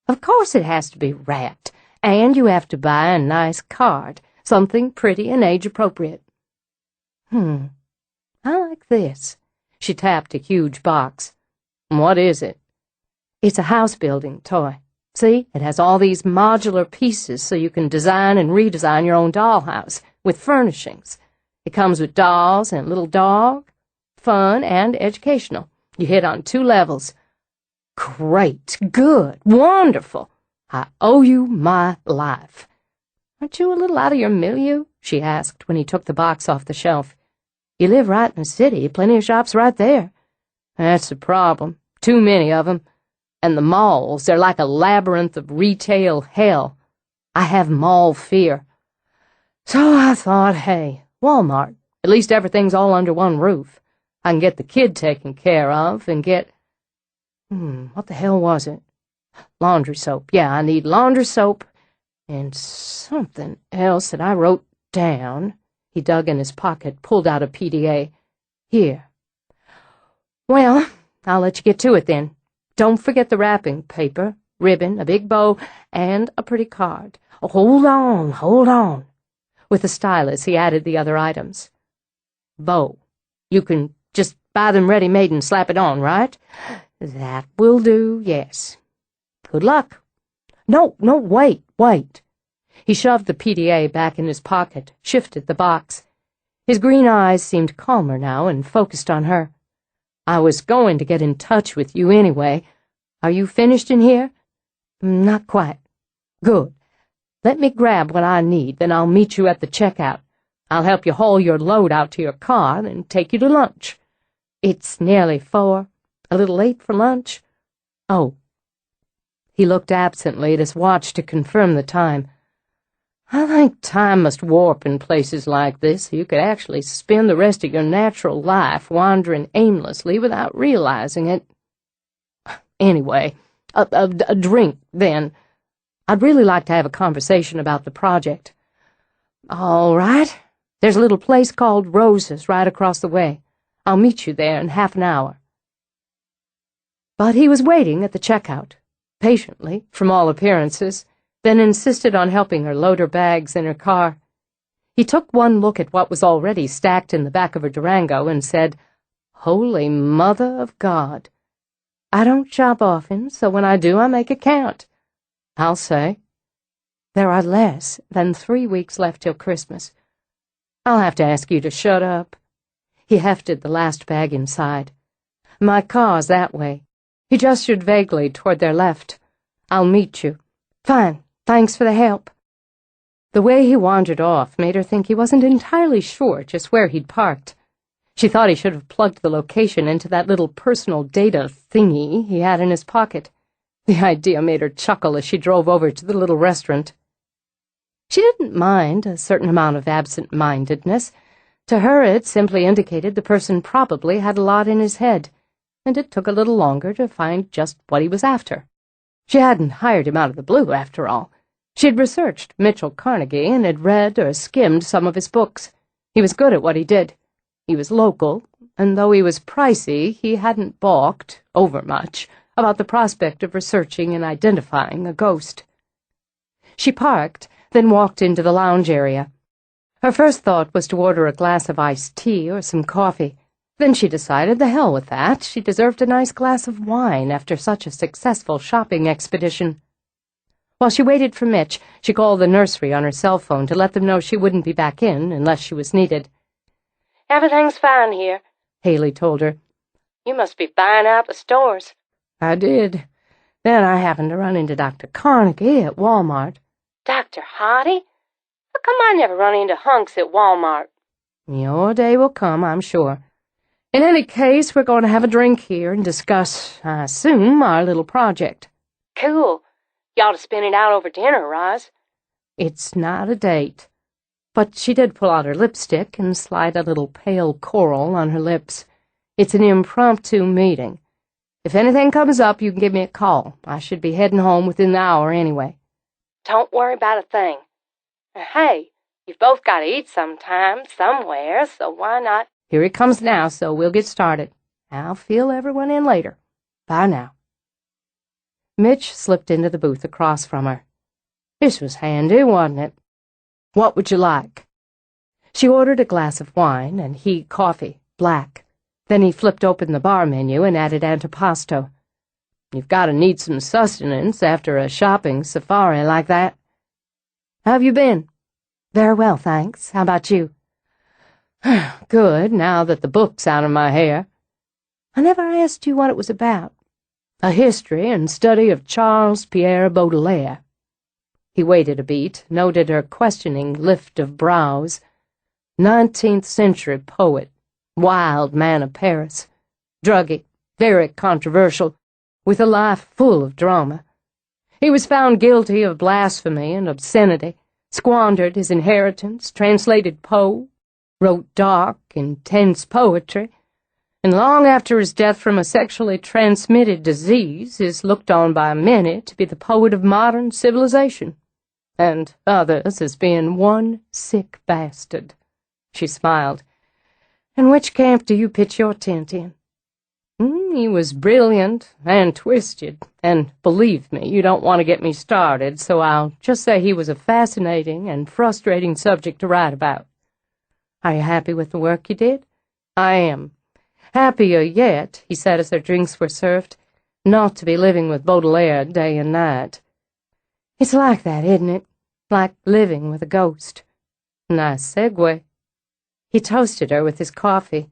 Speaker 1: Of course it has to be wrapped. And you have to buy a nice card, something pretty and age-appropriate. I like this. She tapped a huge box. What is it? It's a house-building toy. See, it has all these modular pieces so you can design and redesign your own dollhouse with furnishings. It comes with dolls and a little dog. Fun and educational. You hit on 2 levels. Great, good, wonderful. I owe you my life. Aren't you a little out of your milieu? She asked when he took the box off the shelf. You live right in the city, plenty of shops right there. That's the problem. Too many of them. And the malls, they're like a labyrinth of retail hell. I have mall fear. So I thought, hey, Walmart. At least everything's all under one roof. I can get the kid taken care of and get... what the hell was it? Laundry soap. Yeah, I need laundry soap and something else that I wrote down. He dug in his pocket, pulled out a PDA. Here. Well, I'll let you get to it then. Don't forget the wrapping paper, ribbon, a big bow, and a pretty card. Oh, hold on, hold on. With a stylus, he added the other items. Bow. You can just buy them ready-made and slap it on, right? That will do, yes. Good luck. No, wait. He shoved the PDA back in his pocket, shifted the box. His green eyes seemed calmer now and focused on her. I was going to get in touch with you anyway. Are you finished in here? Not quite. Good. Let me grab what I need, then I'll meet you at the checkout. I'll help you haul your load out to your car, then take you to lunch. It's nearly 4. A little late for lunch? Oh. He looked absently at his watch to confirm the time. I think time must warp in places like this so you could actually spend the rest of your natural life wandering aimlessly without realizing it. Anyway, a drink, then. I'd really like to have a conversation about the project. All right. There's a little place called Rose's right across the way. I'll meet you there in half an hour. But he was waiting at the checkout, patiently, from all appearances, then insisted on helping her load her bags in her car. He took one look at what was already stacked in the back of her Durango and said, Holy Mother of God. I don't shop often, so when I do, I make it count. I'll say. There are less than 3 weeks left till Christmas. I'll have to ask you to shut up. He hefted the last bag inside. My car's that way. He gestured vaguely toward their left. I'll meet you. Fine. Thanks for the help. The way he wandered off made her think he wasn't entirely sure just where he'd parked. She thought he should have plugged the location into that little personal data thingy he had in his pocket. The idea made her chuckle as she drove over to the little restaurant. She didn't mind a certain amount of absent-mindedness. To her, it simply indicated the person probably had a lot in his head, and it took a little longer to find just what he was after. She hadn't hired him out of the blue, after all. She had researched Mitchell Carnegie and had read or skimmed some of his books. He was good at what he did. He was local, and though he was pricey, he hadn't balked, overmuch, about the prospect of researching and identifying a ghost. She parked, then walked into the lounge area. Her first thought was to order a glass of iced tea or some coffee. Then she decided the hell with that. She deserved a nice glass of wine after such a successful shopping expedition. While she waited for Mitch, she called the nursery on her cell phone to let them know she wouldn't be back in unless she was needed. Everything's fine here, Haley told her. You must be buying out the stores. I did. Then I happened to run into Dr. Carnegie at Walmart. Dr. Hardy? How come I never run into hunks at Walmart? Your day will come, I'm sure. In any case, we're going to have a drink here and discuss, I assume, our little project. Cool. You ought to spin it out over dinner, Roz. It's not a date. But she did pull out her lipstick and slide a little pale coral on her lips. It's an impromptu meeting. If anything comes up, you can give me a call. I should be heading home within the hour anyway. Don't worry about a thing. Hey, You've both got to eat sometime, somewhere, so why not? Here he comes now, so we'll get started. I'll fill everyone in later. Bye now. Mitch slipped into the booth across from her. This was handy, wasn't it? What would you like? She ordered a glass of wine, and he coffee, black. Then he flipped open the bar menu and added antipasto. You've got to need some sustenance after a shopping safari like that. How have you been? Very well, thanks. How about you? Good, now that the book's out of my hair. I never asked you what it was about. A history and study of Charles Pierre Baudelaire. He waited a beat, noted her questioning lift of brows. 19th century poet, wild man of Paris, druggy, very controversial, with a life full of drama. He was found guilty of blasphemy and obscenity, squandered his inheritance, translated Poe, wrote dark, intense poetry, and long after his death from a sexually transmitted disease is looked on by many to be the poet of modern civilization, and others as being one sick bastard. She smiled. And which camp do you pitch your tent in? He was brilliant and twisted, and believe me, you don't want to get me started, so I'll just say he was a fascinating and frustrating subject to write about. Are you happy with the work you did? I am. Happier yet, he said as their drinks were served, not to be living with Baudelaire day and night. It's like that, isn't it? Like living with a ghost. Nice segue. He toasted her with his coffee.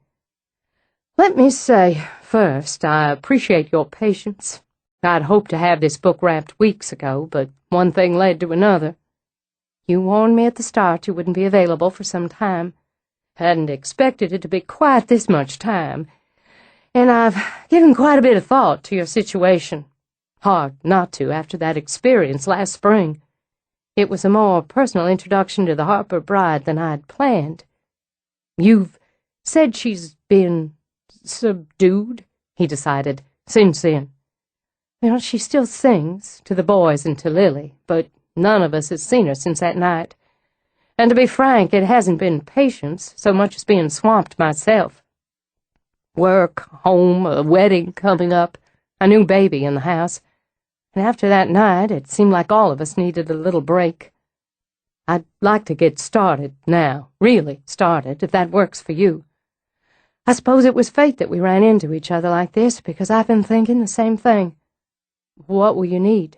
Speaker 1: Let me say, first, I appreciate your patience. I'd hoped to have this book wrapped weeks ago, but one thing led to another. You warned me at the start you wouldn't be available for some time. Hadn't expected it to be quite this much time, and I've given quite a bit of thought to your situation. Hard not to after that experience last spring. It was a more personal introduction to the Harper bride than I'd planned. You've said she's been subdued, he decided, since then. Well, she still sings, to the boys and to Lily, but none of us has seen her since that night. And to be frank, it hasn't been patience so much as being swamped myself. Work, home, a wedding coming up, a new baby in the house. And after that night, it seemed like all of us needed a little break. I'd like to get started now, really started, if that works for you. I suppose it was fate that we ran into each other like this, because I've been thinking the same thing. What will you need?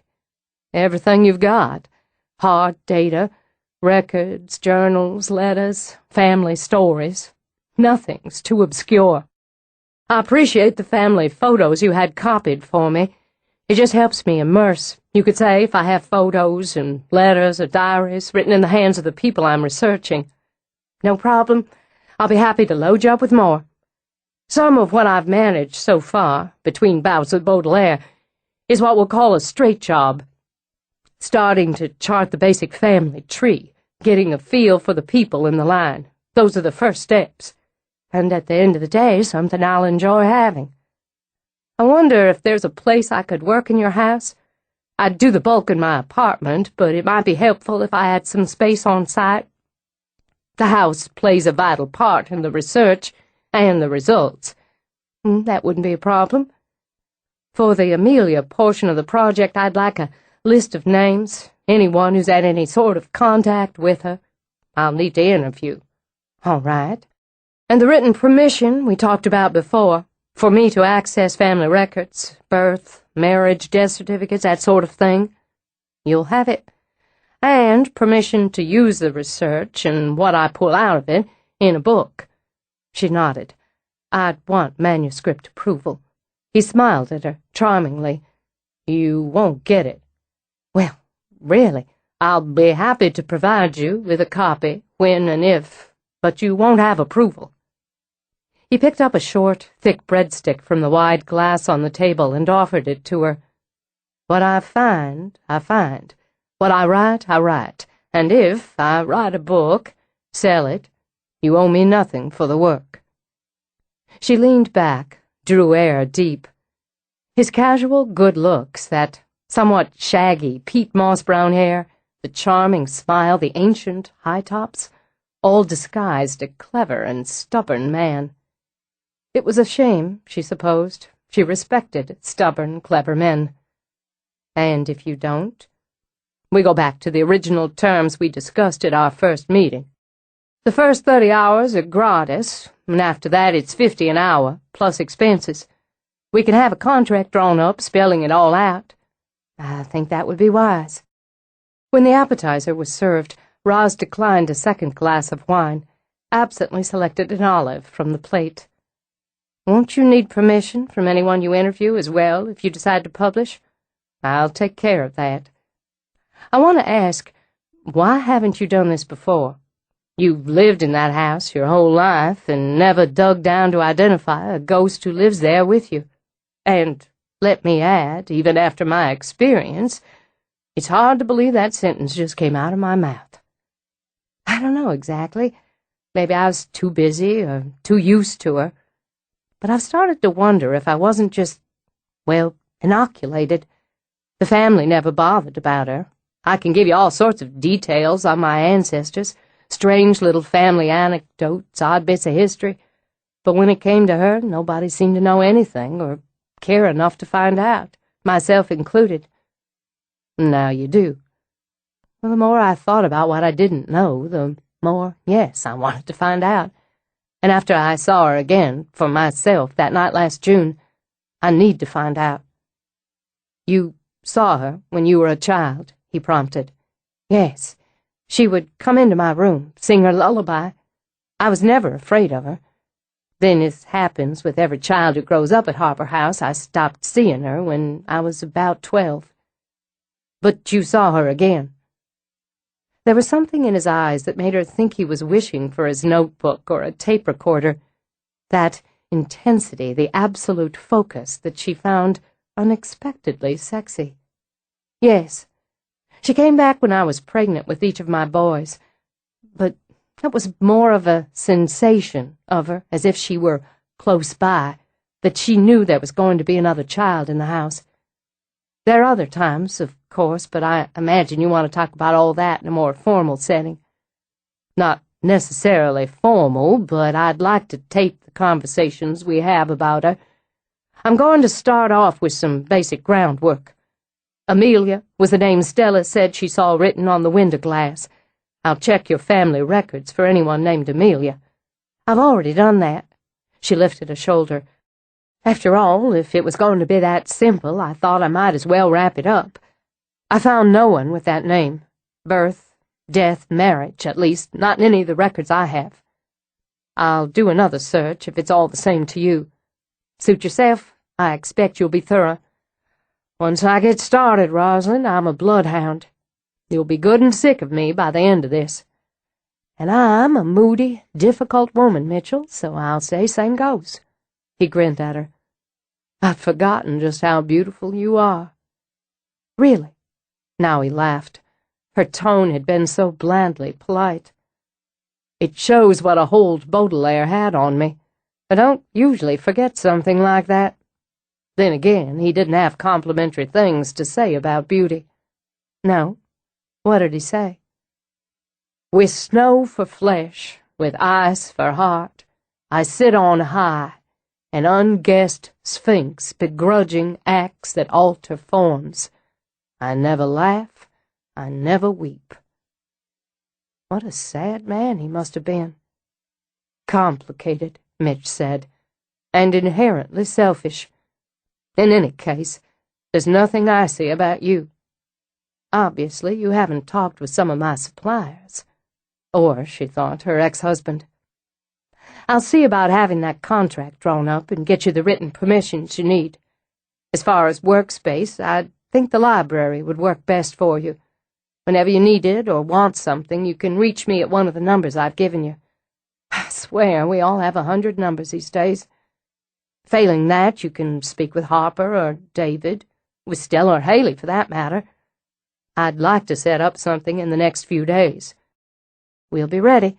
Speaker 1: Everything you've got. Hard data, records, journals, letters, family stories. Nothing's too obscure. I appreciate the family photos you had copied for me. It just helps me immerse. You could say if I have photos and letters or diaries written in the hands of the people I'm researching. No problem. I'll be happy to load you up with more. Some of what I've managed so far, between bouts with Baudelaire, is what we'll call a straight job. Starting to chart the basic family tree, getting a feel for the people in the line. Those are the first steps. And at the end of the day, something I'll enjoy having. I wonder if there's a place I could work in your house. I'd do the bulk in my apartment, but it might be helpful if I had some space on site. The house plays a vital part in the research and the results. That wouldn't be a problem. For the Amelia portion of the project, I'd like a list of names, anyone who's had any sort of contact with her. I'll need to interview. All right. And the written permission we talked about before, for me to access family records, birth, marriage, death certificates, that sort of thing. You'll have it. And permission to use the research and what I pull out of it in a book. She nodded. I'd want manuscript approval. He smiled at her, charmingly. You won't get it. Well, really, I'll be happy to provide you with a copy, when and if, but you won't have approval. He picked up a short, thick breadstick from the wide glass on the table and offered it to her. What I find, I find. What I write, and if I write a book, sell it, you owe me nothing for the work. She leaned back, drew air deep. His casual good looks, that somewhat shaggy peat moss brown hair, the charming smile, the ancient high tops, all disguised a clever and stubborn man. It was a shame, she supposed. She respected stubborn, clever men. And if you don't? We go back to the original terms we discussed at our first meeting. The first 30 hours are gratis, and after that it's $50 an hour, plus expenses. We can have a contract drawn up, spelling it all out. I think that would be wise. When the appetizer was served, Roz declined a second glass of wine, absently selected an olive from the plate. Won't you need permission from anyone you interview as well if you decide to publish? I'll take care of that. I want to ask, why haven't you done this before? You've lived in that house your whole life and never dug down to identify a ghost who lives there with you. And, let me add, even after my experience, it's hard to believe that sentence just came out of my mouth. I don't know exactly. Maybe I was too busy or too used to her. But I've started to wonder if I wasn't just, well, inoculated. The family never bothered about her. I can give you all sorts of details on my ancestors, strange little family anecdotes, odd bits of history. But when it came to her, nobody seemed to know anything or care enough to find out, myself included. Now you do. Well, the more I thought about what I didn't know, the more, yes, I wanted to find out. And after I saw her again, for myself, that night last June, I need to find out. You saw her when you were a child, he prompted. Yes. She would come into my room, sing her lullaby. I was never afraid of her. Then, as happens with every child who grows up at Harper House, I stopped seeing her when I was about 12. But you saw her again. There was something in his eyes that made her think he was wishing for his notebook or a tape recorder. That intensity, the absolute focus that she found unexpectedly sexy. Yes, she came back when I was pregnant with each of my boys, but that was more of a sensation of her, as if she were close by, that she knew there was going to be another child in the house. There are other times, of course, but I imagine you want to talk about all that in a more formal setting. Not necessarily formal, but I'd like to tape the conversations we have about her. I'm going to start off with some basic groundwork. Amelia was the name Stella said she saw written on the window glass. I'll check your family records for anyone named Amelia. I've already done that. She lifted a shoulder. After all, if it was going to be that simple, I thought I might as well wrap it up. I found no one with that name. Birth, death, marriage, at least, not in any of the records I have. I'll do another search if it's all the same to you. Suit yourself. I expect you'll be thorough. Once I get started, Rosalind, I'm a bloodhound. You'll be good and sick of me by the end of this. And I'm a moody, difficult woman, Mitchell, so I'll say same goes. He grinned at her. I've forgotten just how beautiful you are. Really? Now he laughed. Her tone had been so blandly polite. It shows what a hold Baudelaire had on me. I don't usually forget something like that. Then again, he didn't have complimentary things to say about beauty. No? What did he say? With snow for flesh, with ice for heart, I sit on high, an unguessed sphinx, begrudging acts that alter forms. I never laugh, I never weep. What a sad man he must have been. Complicated, Mitch said, and inherently selfish. In any case, there's nothing I see about you. Obviously, you haven't talked with some of my suppliers. Or, she thought, her ex-husband. I'll see about having that contract drawn up and get you the written permissions you need. As far as workspace, I think the library would work best for you. Whenever you need it or want something, you can reach me at one of the numbers I've given you. I swear, we all have 100 numbers these days. Failing that, you can speak with Harper or David, with Stella or Haley for that matter. I'd like to set up something in the next few days. We'll be ready.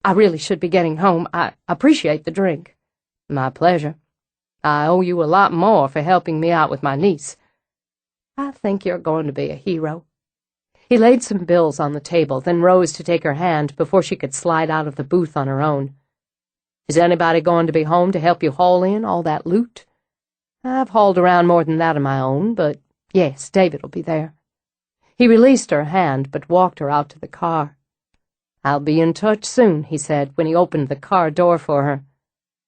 Speaker 1: I really should be getting home. I appreciate the drink. My pleasure. I owe you a lot more for helping me out with my niece. I think you're going to be a hero. He laid some bills on the table, then rose to take her hand before she could slide out of the booth on her own. "Is anybody going to be home to help you haul in all that loot?" "I've hauled around more than that on my own, but yes, David will be there." He released her hand, but walked her out to the car. "I'll be in touch soon," he said when he opened the car door for her.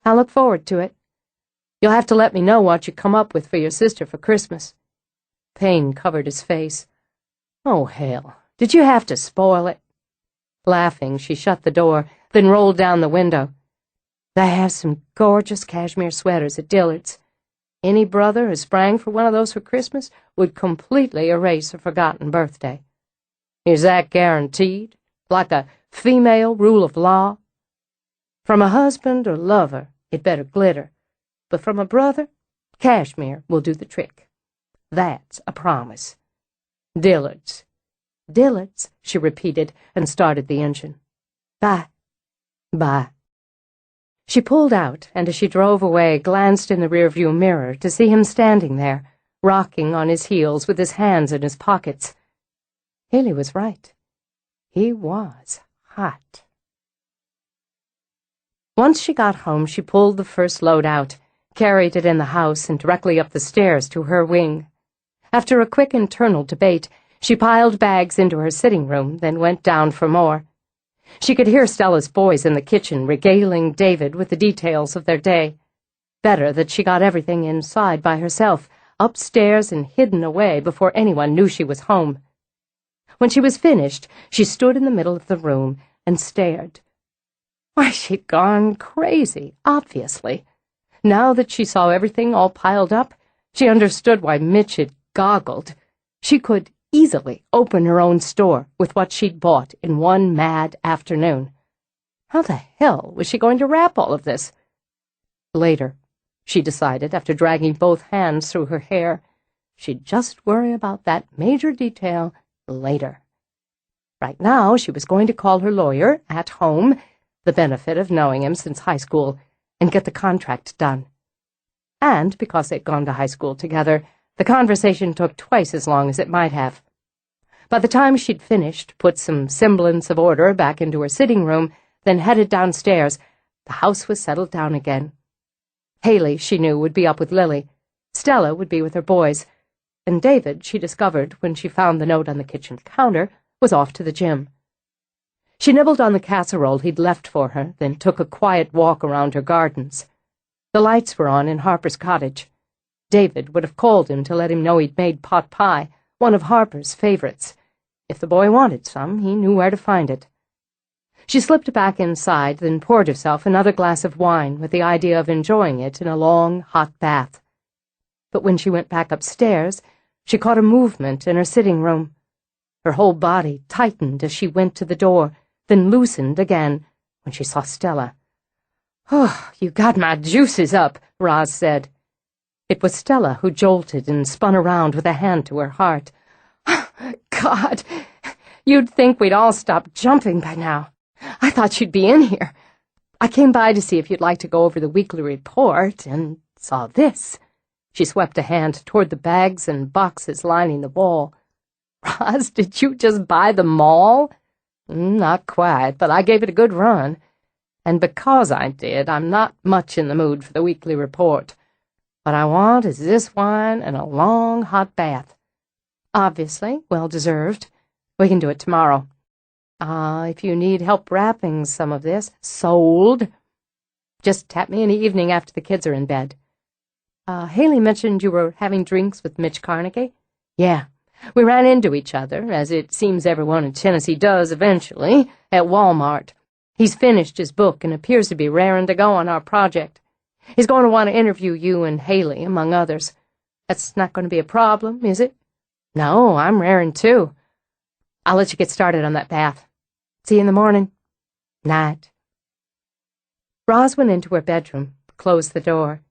Speaker 1: "I'll look forward to it. You'll have to let me know what you come up with for your sister for Christmas." Pain covered his face. "Oh, hell, did you have to spoil it?" Laughing, she shut the door, then rolled down the window. "They have some gorgeous cashmere sweaters at Dillard's. Any brother who sprang for one of those for Christmas would completely erase a forgotten birthday." "Is that guaranteed? Like a female rule of law?" "From a husband or lover, it better glitter. But from a brother, cashmere will do the trick. That's a promise." "Dillard's." "Dillard's," she repeated, and started the engine. "Bye." "Bye." She pulled out, and as she drove away, glanced in the rearview mirror to see him standing there, rocking on his heels with his hands in his pockets. Haley was right. He was hot. Once she got home, she pulled the first load out, carried it in the house, and directly up the stairs to her wing. After a quick internal debate, she piled bags into her sitting room, then went down for more. She could hear Stella's boys in the kitchen regaling David with the details of their day. Better that she got everything inside by herself, upstairs and hidden away before anyone knew she was home. When she was finished, she stood in the middle of the room and stared. Why, she'd gone crazy, obviously. Now that she saw everything all piled up, she understood why Mitch had goggled. She could easily open her own store with what she'd bought in one mad afternoon. How the hell was she going to wrap all of this? Later, she decided, after dragging both hands through her hair. She'd just worry about that major detail later. Right now, she was going to call her lawyer at home, the benefit of knowing him since high school, and get the contract done. And because they'd gone to high school together, the conversation took twice as long as it might have. By the time she'd finished, put some semblance of order back into her sitting room, then headed downstairs, the house was settled down again. Haley, she knew, would be up with Lily. Stella would be with her boys. And David, she discovered when she found the note on the kitchen counter, was off to the gym. She nibbled on the casserole he'd left for her, then took a quiet walk around her gardens. The lights were on in Harper's cottage. David would have called him to let him know he'd made pot pie, one of Harper's favorites. If the boy wanted some, he knew where to find it. She slipped back inside, then poured herself another glass of wine with the idea of enjoying it in a long, hot bath. But when she went back upstairs, she caught a movement in her sitting room. Her whole body tightened as she went to the door, then loosened again when she saw Stella. "Oh, you got my juices up," Roz said. It was Stella who jolted and spun around with a hand to her heart. "God, you'd think we'd all stop jumping by now. I thought you'd be in here. I came by to see if you'd like to go over the weekly report, and saw this." She swept a hand toward the bags and boxes lining the wall. "Roz, did you just buy them all?" "Not quite, but I gave it a good run. And because I did, I'm not much in the mood for the weekly report. What I want is this wine and a long, hot bath. Obviously, well-deserved. We can do it tomorrow. If you need help wrapping some of this, sold. Just tap me in the evening after the kids are in bed. Haley mentioned you were having drinks with Mitch Carnegie?" "Yeah. We ran into each other, as it seems everyone in Tennessee does eventually, at Walmart. He's finished his book and appears to be raring to go on our project. He's going to want to interview you and Haley, among others. That's not going to be a problem, is it?" "No, I'm raring too. I'll let you get started on that bath. See you in the morning." "Night." Roz went into her bedroom, closed the door.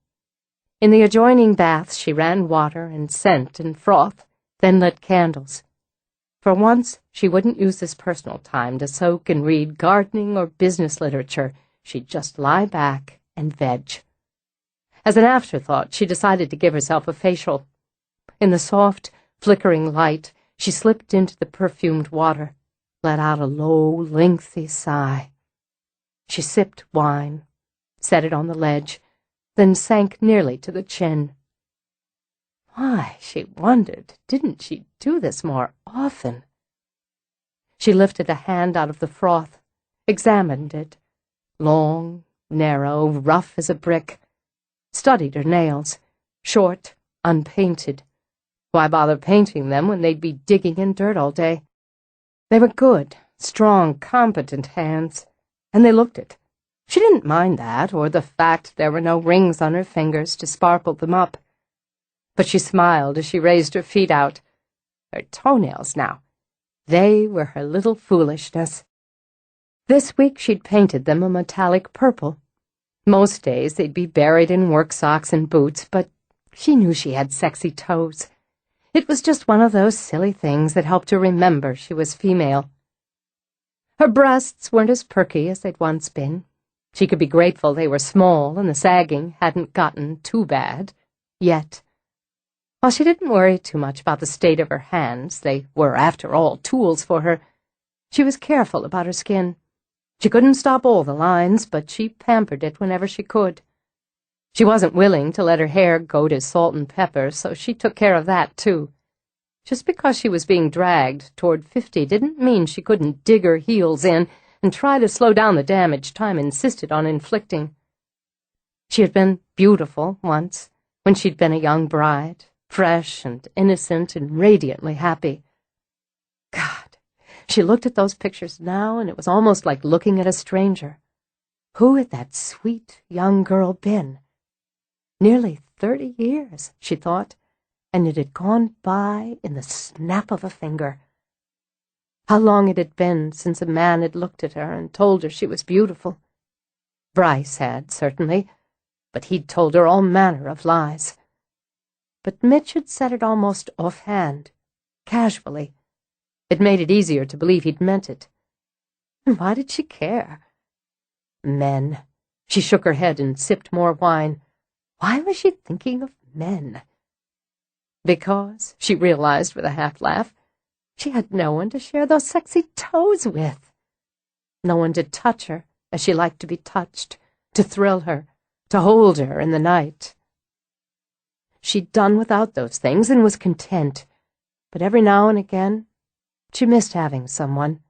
Speaker 1: In the adjoining bath, she ran water and scent and froth, then lit candles. For once, she wouldn't use this personal time to soak and read gardening or business literature. She'd just lie back and veg. As an afterthought, she decided to give herself a facial. In the soft, flickering light, She slipped into the perfumed water, let out a low, lengthy sigh. She sipped wine, set it on the ledge, then sank nearly to the chin. Why, she wondered, didn't she do this more often? She lifted a hand out of the froth, examined it, long, narrow, rough as a brick, studied her nails, short, unpainted. Why bother painting them when they'd be digging in dirt all day? They were good, strong, competent hands, and they looked it. She didn't mind that, or the fact there were no rings on her fingers to sparkle them up. But she smiled as she raised her feet out. Her toenails, now. They were her little foolishness. This week she'd painted them a metallic purple. Most days they'd be buried in work socks and boots, but she knew she had sexy toes. It was just one of those silly things that helped her remember she was female. Her breasts weren't as perky as they'd once been. She could be grateful they were small and the sagging hadn't gotten too bad, yet. While she didn't worry too much about the state of her hands, they were, after all, tools for her, she was careful about her skin. She couldn't stop all the lines, but she pampered it whenever she could. She wasn't willing to let her hair go to salt and pepper, so she took care of that, too. Just because she was being dragged toward 50 didn't mean she couldn't dig her heels in and try to slow down the damage time insisted on inflicting. She had been beautiful once, when she'd been a young bride, fresh and innocent and radiantly happy. God, she looked at those pictures now, and it was almost like looking at a stranger. Who had that sweet young girl been? Nearly 30 years, she thought, and it had gone by in the snap of a finger. How long it had been since a man had looked at her and told her she was beautiful. Bryce had, certainly, but he'd told her all manner of lies. But Mitch had said it almost offhand, casually. It made it easier to believe he'd meant it. Why did she care? Men. She shook her head and sipped more wine. Why was she thinking of men? Because, she realized with a half-laugh, she had no one to share those sexy toes with. No one to touch her as she liked to be touched, to thrill her, to hold her in the night. She'd done without those things and was content, but every now and again she missed having someone,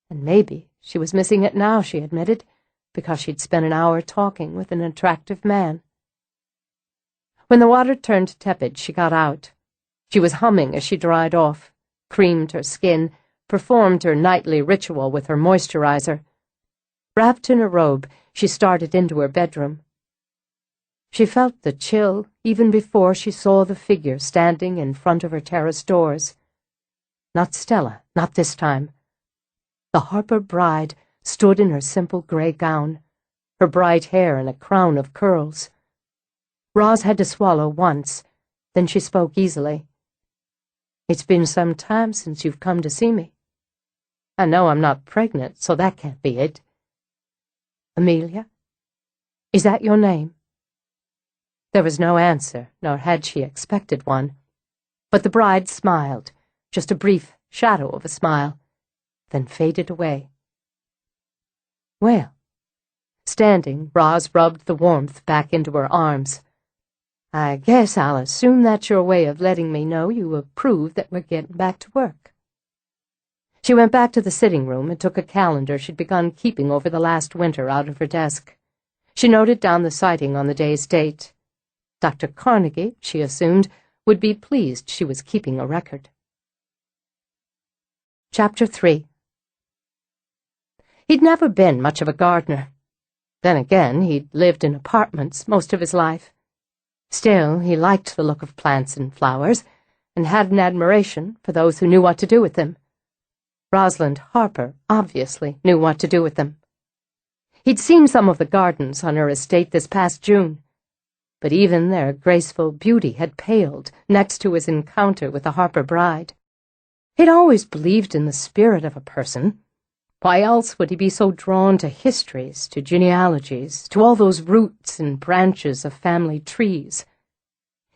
Speaker 1: and maybe she was missing it now, she admitted, because she'd spent an hour talking with an attractive man. When the water turned tepid, she got out. She was humming as she dried off, creamed her skin, performed her nightly ritual with her moisturizer. Wrapped in a robe, she started into her bedroom. She felt the chill even before she saw the figure standing in front of her terrace doors. Not Stella, not this time. The Harper bride stood in her simple gray gown, her bright hair in a crown of curls. Roz had to swallow once, then she spoke easily. "It's been some time since you've come to see me. I know I'm not pregnant, so that can't be it. Amelia? Is that your name?" There was no answer, nor had she expected one. But the bride smiled, just a brief shadow of a smile, then faded away. Well, standing, Roz rubbed the warmth back into her arms. "I guess I'll assume that's your way of letting me know you approve that we're getting back to work." She went back to the sitting room and took a calendar she'd begun keeping over the last winter out of her desk. She noted down the sighting on the day's date. Dr. Carnegie, she assumed, would be pleased she was keeping a record. Chapter 3. He'd never been much of a gardener. Then again, he'd lived in apartments most of his life. Still, he liked the look of plants and flowers, and had an admiration for those who knew what to do with them. Rosalind Harper obviously knew what to do with them. He'd seen some of the gardens on her estate this past June, but even their graceful beauty had paled next to his encounter with the Harper bride. He'd always believed in the spirit of a person. Why else would he be so drawn to histories, to genealogies, to all those roots and branches of family trees?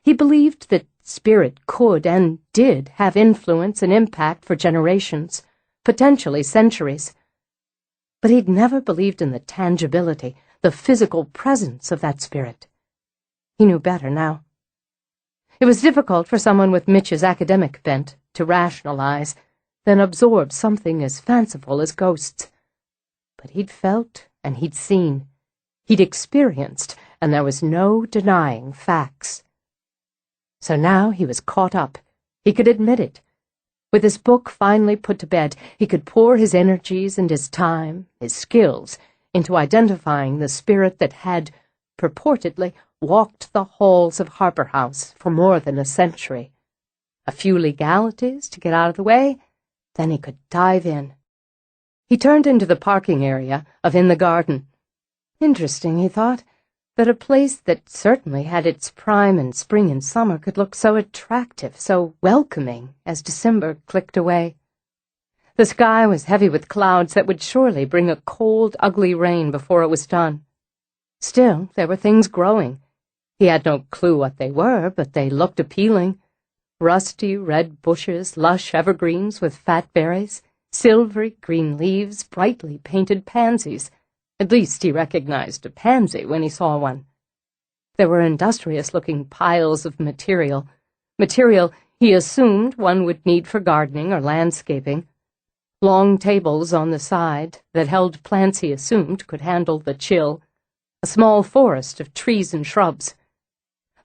Speaker 1: He believed that spirit could and did have influence and impact for generations, potentially centuries. But he'd never believed in the tangibility, the physical presence of that spirit. He knew better now. It was difficult for someone with Mitch's academic bent to rationalize, then absorb something as fanciful as ghosts. But he'd felt and he'd seen. He'd experienced, and there was no denying facts. So now he was caught up. He could admit it. With his book finally put to bed, he could pour his energies and his time, his skills, into identifying the spirit that had, purportedly, walked the halls of Harper House for more than a century. A few legalities to get out of the way, then he could dive in. He turned into the parking area of In the Garden. Interesting, he thought, that a place that certainly had its prime in spring and summer could look so attractive, so welcoming, as December clicked away. The sky was heavy with clouds that would surely bring a cold, ugly rain before it was done. Still, there were things growing. He had no clue what they were, but they looked appealing. Rusty red bushes, lush evergreens with fat berries, silvery green leaves, brightly painted pansies. At least he recognized a pansy when he saw one. There were industrious-looking piles of material he assumed one would need for gardening or landscaping. Long tables on the side that held plants he assumed could handle the chill. A small forest of trees and shrubs.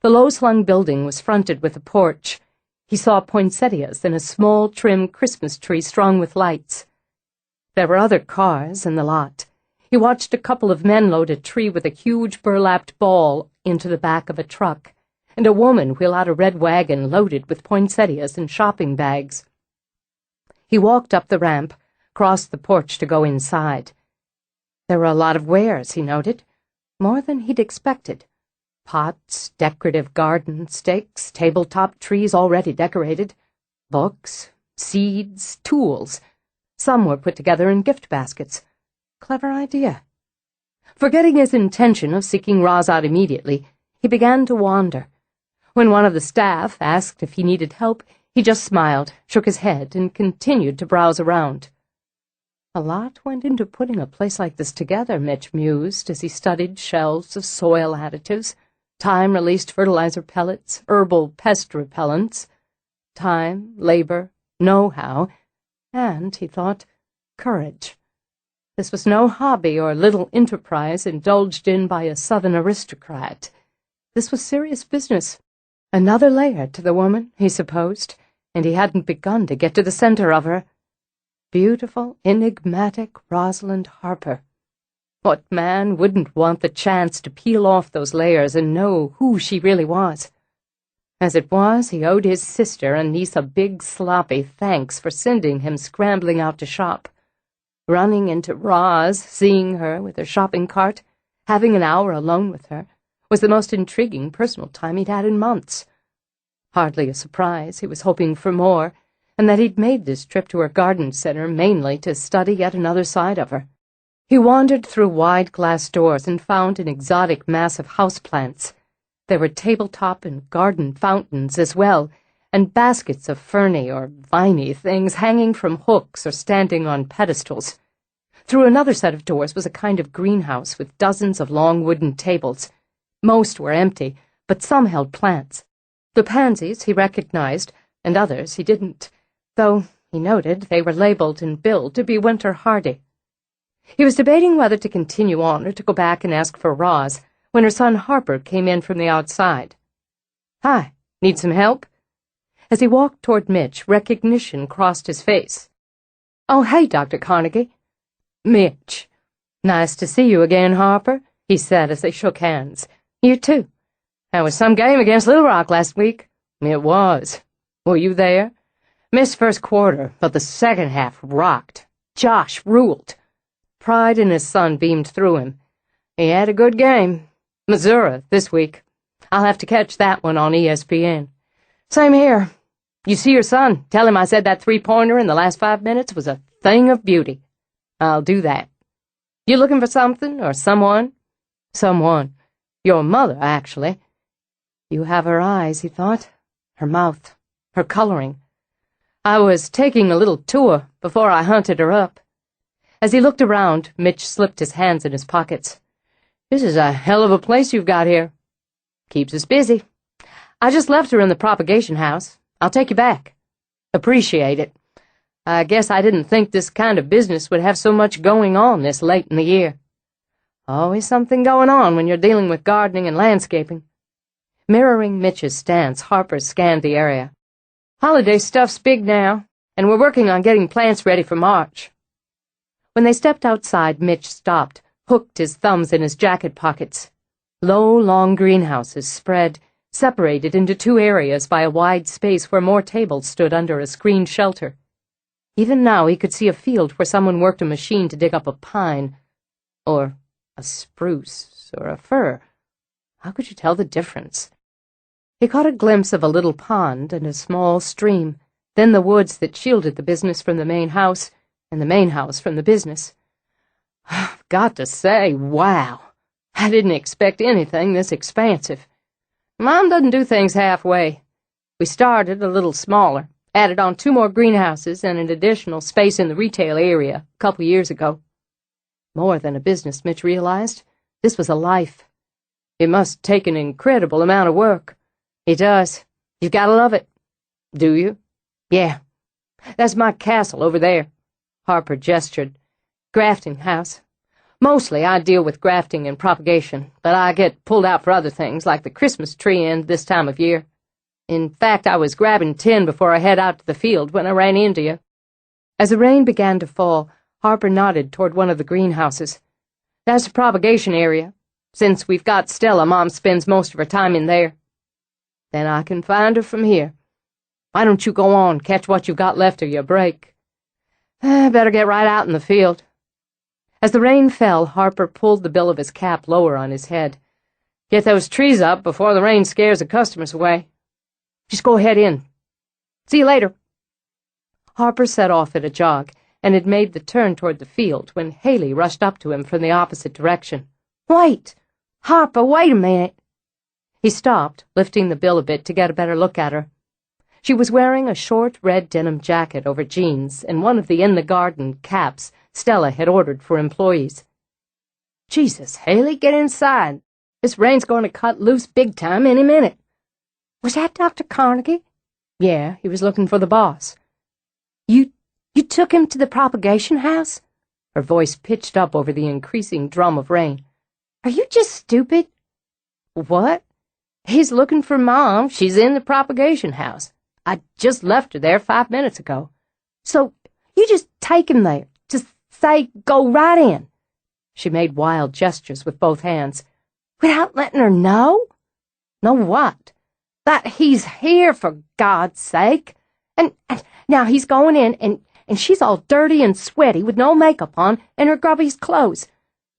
Speaker 1: The low-slung building was fronted with a porch. He saw poinsettias and a small, trim Christmas tree strung with lights. There were other cars in the lot. He watched a couple of men load a tree with a huge burlapped ball into the back of a truck, and a woman wheel out a red wagon loaded with poinsettias and shopping bags. He walked up the ramp, crossed the porch to go inside. There were a lot of wares, he noted, more than he'd expected. Pots, decorative garden stakes, tabletop trees already decorated, books, seeds, tools. Some were put together in gift baskets. Clever idea. Forgetting his intention of seeking Roz out immediately, he began to wander. When one of the staff asked if he needed help, he just smiled, shook his head, and continued to browse around. A lot went into putting a place like this together, Mitch mused as he studied shelves of soil additives, time-released fertilizer pellets, herbal pest repellents. Time, labor, know-how, and, he thought, courage. This was no hobby or little enterprise indulged in by a Southern aristocrat. This was serious business. Another layer to the woman, he supposed, and he hadn't begun to get to the center of her. Beautiful, enigmatic Rosalind Harper. What man wouldn't want the chance to peel off those layers and know who she really was? As it was, he owed his sister and niece a big, sloppy thanks for sending him scrambling out to shop. Running into Roz, seeing her with her shopping cart, having an hour alone with her, was the most intriguing personal time he'd had in months. Hardly a surprise. He was hoping for more, and that he'd made this trip to her garden center mainly to study yet another side of her. He wandered through wide glass doors and found an exotic mass of houseplants. There were tabletop and garden fountains as well, and baskets of ferny or viney things hanging from hooks or standing on pedestals. Through another set of doors was a kind of greenhouse with dozens of long wooden tables. Most were empty, but some held plants. The pansies he recognized, and others he didn't, though, he noted, they were labeled and billed to be winter hardy. He was debating whether to continue on or to go back and ask for Roz when her son Harper came in from the outside. "Hi, need some help?" As he walked toward Mitch, recognition crossed his face. "Oh, hey, Dr. Carnegie." "Mitch. Nice to see you again, Harper," he said as they shook hands. "You too. There was some game against Little Rock last week." "It was. Were you there?" "Missed first quarter, but the second half rocked. Josh ruled." Pride in his son beamed through him. "He had a good game. Missouri this week. I'll have to catch that one on ESPN. "Same here. You see your son. Tell him I said that three-pointer in the last 5 minutes was a thing of beauty." "I'll do that." "You looking for something or someone?" "Someone. Your mother, actually." You have her eyes, he thought. her mouth, her coloring. I was taking a little tour before I hunted her up. As he looked around, Mitch slipped his hands in his pockets. This is a hell of a place you've got here. Keeps us busy. I just left her in the propagation house. I'll take you back. Appreciate it. I guess I didn't think this kind of business would have so much going on this late in the year. Always something going on when you're dealing with gardening and landscaping. Mirroring Mitch's stance, Harper scanned the area. Holiday stuff's big now, and we're working on getting plants ready for March. When they stepped outside, Mitch stopped, hooked his thumbs in his jacket pockets. Low, long greenhouses spread, separated into two areas by a wide space where more tables stood under a screened shelter. Even now he could see a field where someone worked a machine to dig up a pine, or a spruce, or a fir. How could you tell the difference? He caught a glimpse of a little pond and a small stream, then the woods that shielded the business from the main house, and the main house from the business. I've got to say, wow! I didn't expect anything this expansive. Mom doesn't do things halfway. We started a little smaller, added on 2 more greenhouses and an additional space in the retail area a couple years ago. More than a business, Mitch realized. This was a life. It must take an incredible amount of work. It does. You've got to love it. Do you? Yeah. That's my castle over there. Harper gestured. Grafting house. Mostly I deal with grafting and propagation, but I get pulled out for other things like the Christmas tree end this time of year. In fact, I was grabbing tin before I head out to the field when I ran into you. As the rain began to fall, Harper nodded toward one of the greenhouses. That's the propagation area. Since we've got Stella, Mom spends most of her time in there. Then I can find her from here. Why don't you go on, catch what you've got left of your break? Better get right out in the field. As the rain fell, Harper pulled the bill of his cap lower on his head. Get those trees up before the rain scares the customers away. Just go ahead in. See you later. Harper set off at a jog and had made the turn toward the field when Haley rushed up to him from the opposite direction. Wait! Harper, wait a minute! He stopped, lifting the bill a bit to get a better look at her. She was wearing a short red denim jacket over jeans and one of the in-the-garden caps Stella had ordered for employees. Jesus, Haley, get inside. This rain's going to cut loose big time any minute. Was that Dr. Carnegie? Yeah, he was looking for the boss. You took him to the propagation house? Her voice pitched up over the increasing drum of rain. Are you just stupid? What? He's looking for Mom. She's in the propagation house. I just left her there 5 minutes ago. So you just take him there. Just say, go right in. She made wild gestures with both hands. Without letting her know? Know what? That he's here, for God's sake. And now he's going in, and she's all dirty and sweaty with no makeup on and her grubbiest clothes.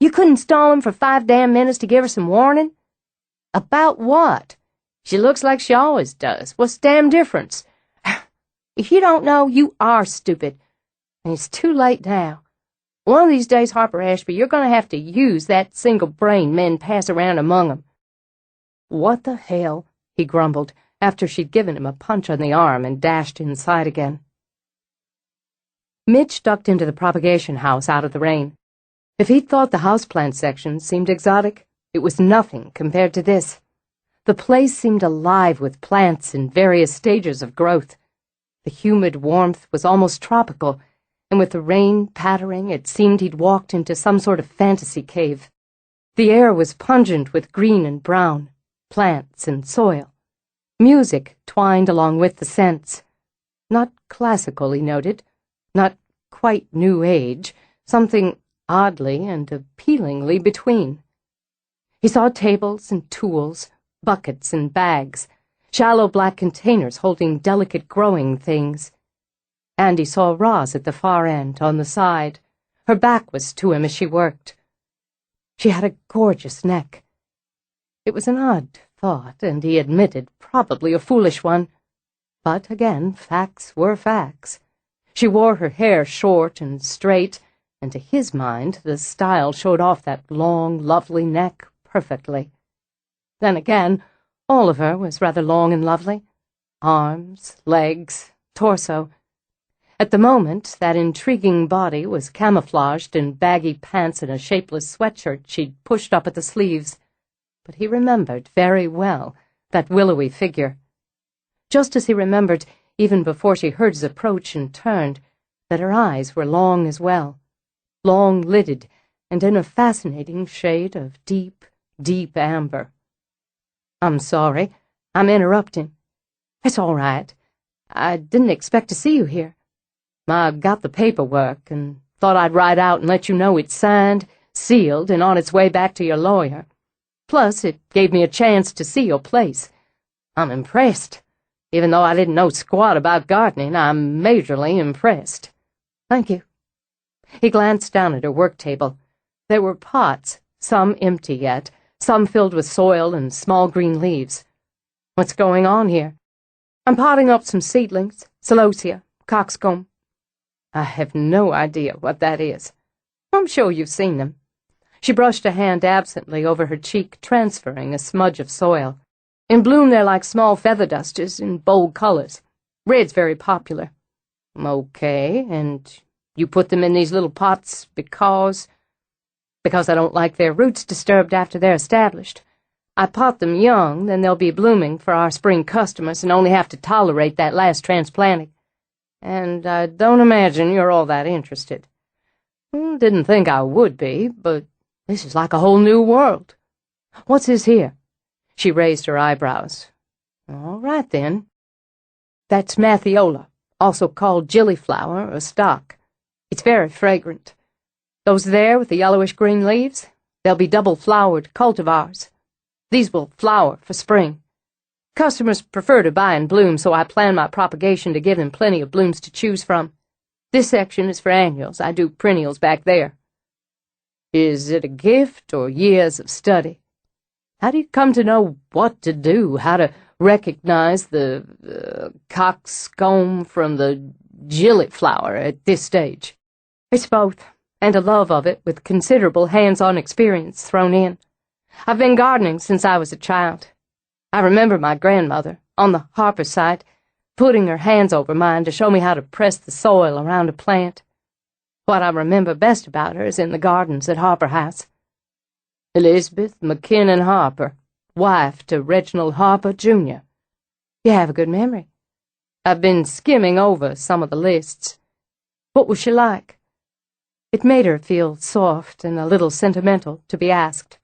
Speaker 1: You couldn't stall him for 5 damn minutes to give her some warning? About what? She looks like she always does. What's the damn difference? If you don't know, you are stupid. And it's too late now. One of these days, Harper Ashby, you're going to have to use that single brain men pass around among 'em. What the hell? He grumbled, after she'd given him a punch on the arm and dashed inside again. Mitch ducked into the propagation house out of the rain. If he'd thought the houseplant section seemed exotic, it was nothing compared to this. The place seemed alive with plants in various stages of growth. The humid warmth was almost tropical, and with the rain pattering, it seemed he'd walked into some sort of fantasy cave. The air was pungent with green and brown, plants and soil. Music twined along with the scents. Not classical, he noted. Not quite New Age. Something oddly and appealingly between. He saw tables and tools, buckets and bags, shallow black containers holding delicate growing things. And he saw Roz at the far end, on the side. Her back was to him as she worked. She had a gorgeous neck. It was an odd thought, and he admitted probably a foolish one. But again, facts were facts. She wore her hair short and straight, and to his mind the style showed off that long, lovely neck perfectly. Then again, all of her was rather long and lovely. Arms, legs, torso. At the moment, that intriguing body was camouflaged in baggy pants and a shapeless sweatshirt she'd pushed up at the sleeves. But he remembered very well that willowy figure. Just as he remembered, even before she heard his approach and turned, that her eyes were long as well, long-lidded and in a fascinating shade of deep, deep amber. "I'm sorry. I'm interrupting." "It's all right. I didn't expect to see you here. I got the paperwork and thought I'd write out and let you know it's signed, sealed, and on its way back to your lawyer. Plus, it gave me a chance to see your place. I'm impressed. Even though I didn't know squat about gardening, I'm majorly impressed." "Thank you." He glanced down at her work table. There were pots, some empty yet, some filled with soil and small green leaves. "What's going on here?" "I'm potting up some seedlings, celosia, coxcomb." "I have no idea what that is." "I'm sure you've seen them." She brushed a hand absently over her cheek, transferring a smudge of soil. "In bloom they're like small feather dusters in bold colors. Red's very popular." "Okay, and you put them in these little pots because—" "Because I don't like their roots disturbed after they're established. I pot them young, then they'll be blooming for our spring customers and only have to tolerate that last transplanting. And I don't imagine you're all that interested." "Didn't think I would be, but this is like a whole new world. What's this here?" She raised her eyebrows. "All right, then. That's Mathiola, also called gillyflower or stock. It's very fragrant. Those there with the yellowish-green leaves, they'll be double-flowered cultivars. These will flower for spring. Customers prefer to buy in bloom, so I plan my propagation to give them plenty of blooms to choose from. This section is for annuals. I do perennials back there." "Is it a gift or years of study? How do you come to know what to do, how to recognize the coxcomb from the gillyflower at this stage?" "It's both, and a love of it with considerable hands-on experience thrown in. I've been gardening since I was a child. I remember my grandmother, on the Harper side, putting her hands over mine to show me how to press the soil around a plant. What I remember best about her is in the gardens at Harper House." "Elizabeth McKinnon Harper, wife to Reginald Harper, Jr." "You have a good memory." "I've been skimming over some of the lists." "What was she like?" It made her feel soft and a little sentimental to be asked.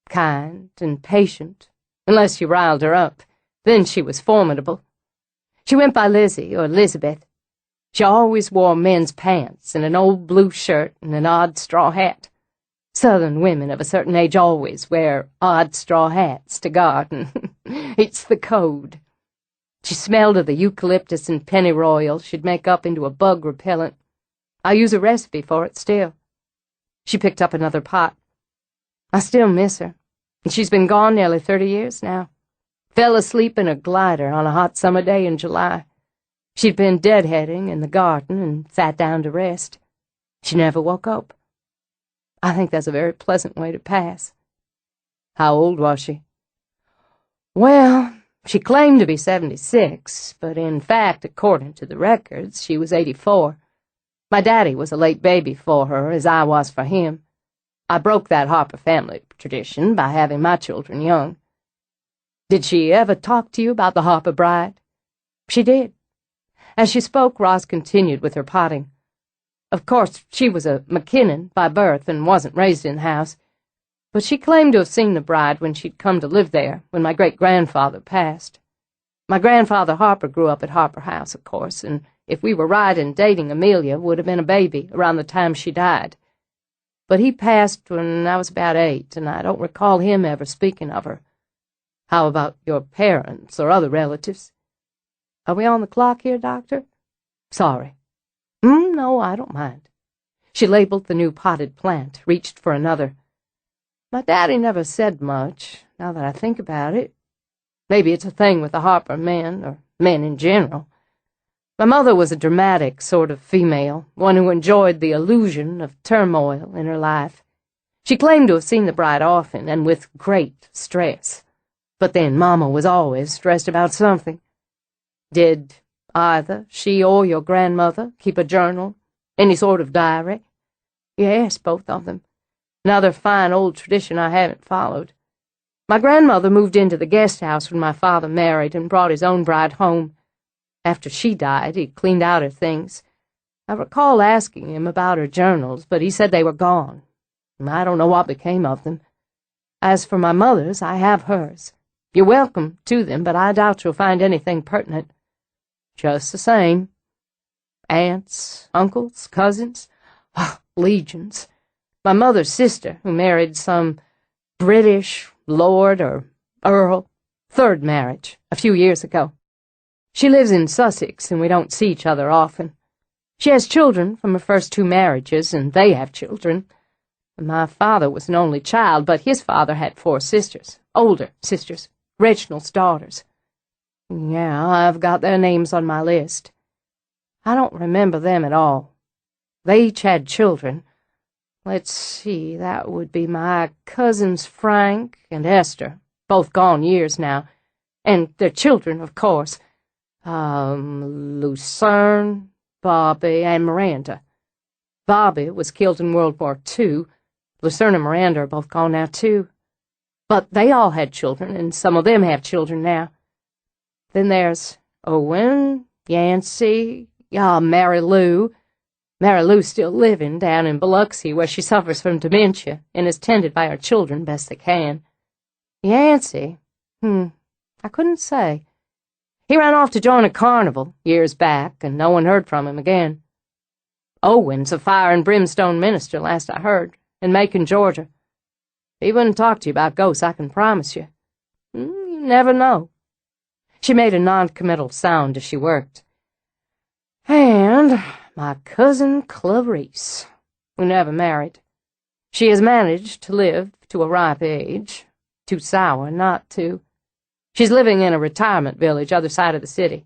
Speaker 1: "Kind and patient, unless you riled her up. Then she was formidable. She went by Lizzie or Elizabeth. She always wore men's pants and an old blue shirt and an odd straw hat. Southern women of a certain age always wear odd straw hats to garden. It's the code. She smelled of the eucalyptus and pennyroyal she'd make up into a bug repellent. I use a recipe for it still." She picked up another pot. "I still miss her, and she's been gone nearly 30 years now. Fell asleep in a glider on a hot summer day in July. She'd been deadheading in the garden and sat down to rest. She never woke up. I think that's a very pleasant way to pass." "How old was she?" "Well, she claimed to be 76, but in fact, according to the records, she was 84. My daddy was a late baby for her, as I was for him. I broke that Harper family tradition by having my children young." "Did she ever talk to you about the Harper bride?" "She did." As she spoke, Ross continued with her potting. "Of course, she was a McKinnon by birth and wasn't raised in the house, but she claimed to have seen the bride when she'd come to live there when my great-grandfather passed. My grandfather Harper grew up at Harper House, of course, and if we were right in dating, Amelia would have been a baby around the time she died. But he passed when I was about 8, and I don't recall him ever speaking of her." "How about your parents or other relatives?" "Are we on the clock here, Doctor?" "Sorry." No, I don't mind." She labeled the new potted plant, reached for another. "My daddy never said much, now that I think about it. Maybe it's a thing with the Harper men, or men in general. My mother was a dramatic sort of female, one who enjoyed the illusion of turmoil in her life. She claimed to have seen the bride often, and with great stress. But then Mama was always stressed about something. Did either she or your grandmother keep a journal, any sort of diary? Yes, both of them. Another fine old tradition I haven't followed. My grandmother moved into the guest house when my father married and brought his own bride home. After she died, he cleaned out her things. I recall asking him about her journals, but he said they were gone. I don't know what became of them. As for my mother's, I have hers. You're welcome to them, but I doubt you'll find anything pertinent. Just the same. Aunts, uncles, cousins, legions. My mother's sister, who married some British lord or earl, third marriage, a few years ago. She lives in Sussex, and we don't see each other often. She has children from her first two marriages, and they have children. My father was an only child, but his father had 4 sisters, older sisters, Reginald's daughters. Yeah, I've got their names on my list. I don't remember them at all. They each had children. Let's see, that would be my cousins Frank and Esther, both gone years now, and their children, of course. Lucerne, Bobby, and Miranda. Bobby was killed in World War II. Lucerne and Miranda are both gone now, too. But they all had children, and some of them have children now. Then there's Owen, Yancey, Mary Lou. Mary Lou's still living down in Biloxi, where she suffers from dementia and is tended by her children best they can. Yancey? I couldn't say. He ran off to join a carnival years back, and no one heard from him again. Owen's a fire and brimstone minister, last I heard, in Macon, Georgia. He wouldn't talk to you about ghosts, I can promise you. You never know. She made a non-committal sound as she worked. And my cousin Clarice, who never married. She has managed to live to a ripe age. Too sour not to. She's living in a retirement village other side of the city.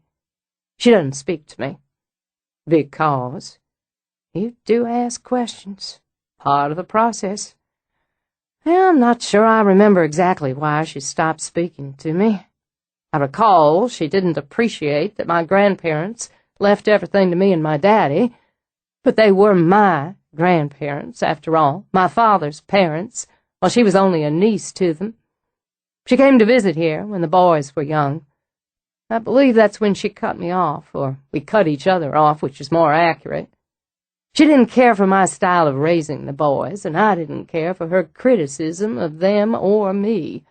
Speaker 1: She doesn't speak to me. Because you do ask questions. Part of the process. Well, I'm not sure I remember exactly why she stopped speaking to me. I recall she didn't appreciate that my grandparents left everything to me and my daddy, but they were my grandparents, after all, my father's parents, while she was only a niece to them. She came to visit here when the boys were young. I believe that's when she cut me off, or we cut each other off, which is more accurate. She didn't care for my style of raising the boys, and I didn't care for her criticism of them or me.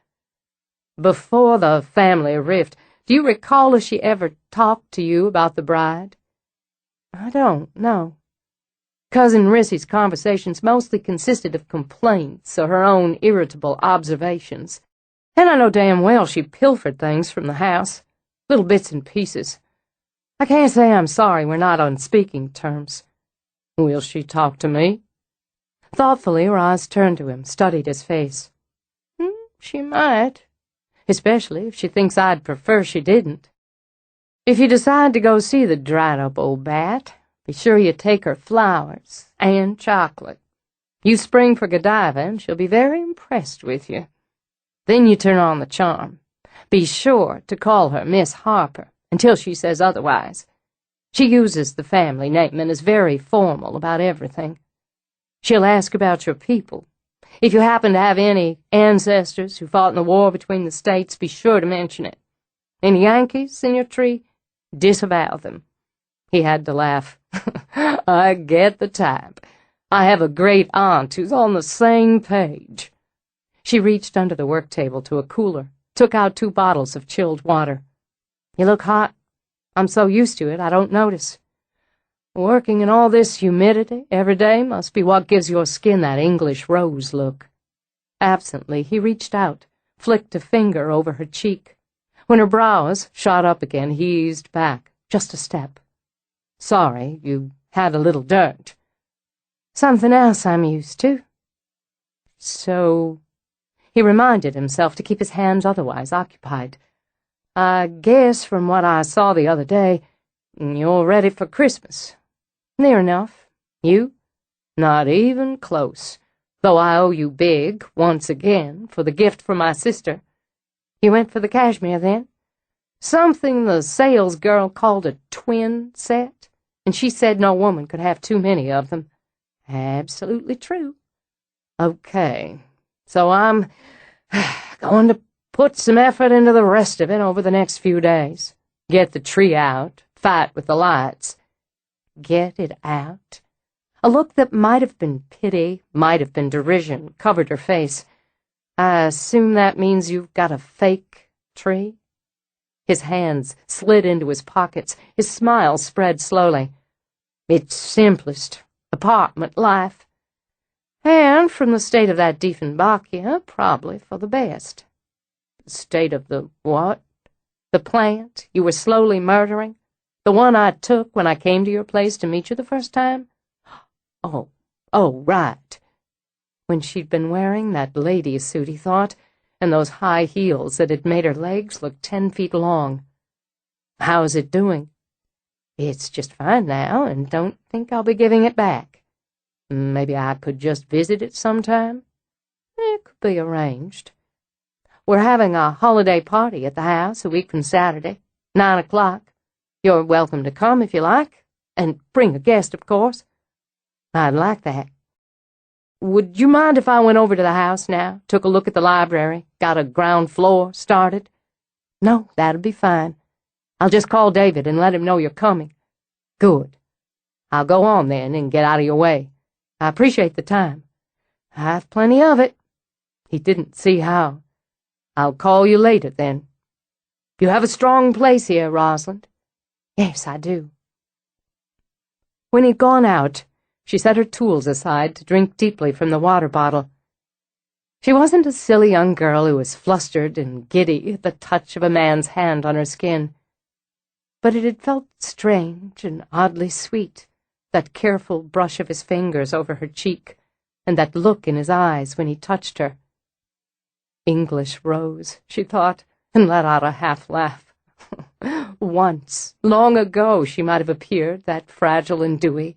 Speaker 1: Before the family rift, do you recall if she ever talked to you about the bride? I don't know. Cousin Rissy's conversations mostly consisted of complaints or her own irritable observations, and I know damn well she pilfered things from the house, little bits and pieces. I can't say I'm sorry we're not on speaking terms. Will she talk to me? Thoughtfully, her eyes turned to him, studied his face. She might. Especially if she thinks I'd prefer she didn't. If you decide to go see the dried-up old bat, be sure you take her flowers and chocolate. You spring for Godiva, and she'll be very impressed with you. Then you turn on the charm. Be sure to call her Miss Harper until she says otherwise. She uses the family name and is very formal about everything. She'll ask about your people. If you happen to have any ancestors who fought in the war between the states, be sure to mention it. Any Yankees in your tree, disavow them. He had to laugh. I get the type. I have a great aunt who's on the same page. She reached under the work table to a cooler, took out 2 bottles of chilled water. You look hot. I'm so used to it, I don't notice. Working in all this humidity every day must be what gives your skin that English rose look. Absently, he reached out, flicked a finger over her cheek. When her brows shot up again, he eased back, just a step. Sorry, you had a little dirt. Something else I'm used to. So, he reminded himself to keep his hands otherwise occupied. I guess from what I saw the other day, you're ready for Christmas. Near enough. You? Not even close, though I owe you big, once again, for the gift from my sister. You went for the cashmere, then? something the sales girl called a twin set, and she said no woman could have too many of them. Absolutely true. Okay, so I'm going to put some effort into the rest of it over the next few days. Get the tree out, fight with the lights. Get it out. A look that might have been pity, might have been derision, covered her face. I assume that means you've got a fake tree? His hands slid into his pockets. His smile spread slowly. It's simplest apartment life. And from the state of that Diefenbachia, probably for the best. The state of the what? The plant you were slowly murdering? The one I took when I came to your place to meet you the first time? Oh, right. When she'd been wearing that lady suit, he thought, and those high heels that had made her legs look 10 feet long. How's it doing? It's just fine now, and don't think I'll be giving it back. Maybe I could just visit it sometime? It could be arranged. We're having a holiday party at the house a week from Saturday, 9 o'clock. You're welcome to come if you like, and bring a guest, of course. I'd like that. Would you mind if I went over to the house now, took a look at the library, got a ground floor started? No, that'll be fine. I'll just call David and let him know you're coming. Good. I'll go on then and get out of your way. I appreciate the time. I've plenty of it. He didn't see how. I'll call you later then. You have a strong place here, Rosalind. Yes, I do. When he'd gone out, she set her tools aside to drink deeply from the water bottle. She wasn't a silly young girl who was flustered and giddy at the touch of a man's hand on her skin. But it had felt strange and oddly sweet, that careful brush of his fingers over her cheek, and that look in his eyes when he touched her. English Rose, she thought, and let out a half-laugh. Once, long ago, she might have appeared, that fragile and dewy.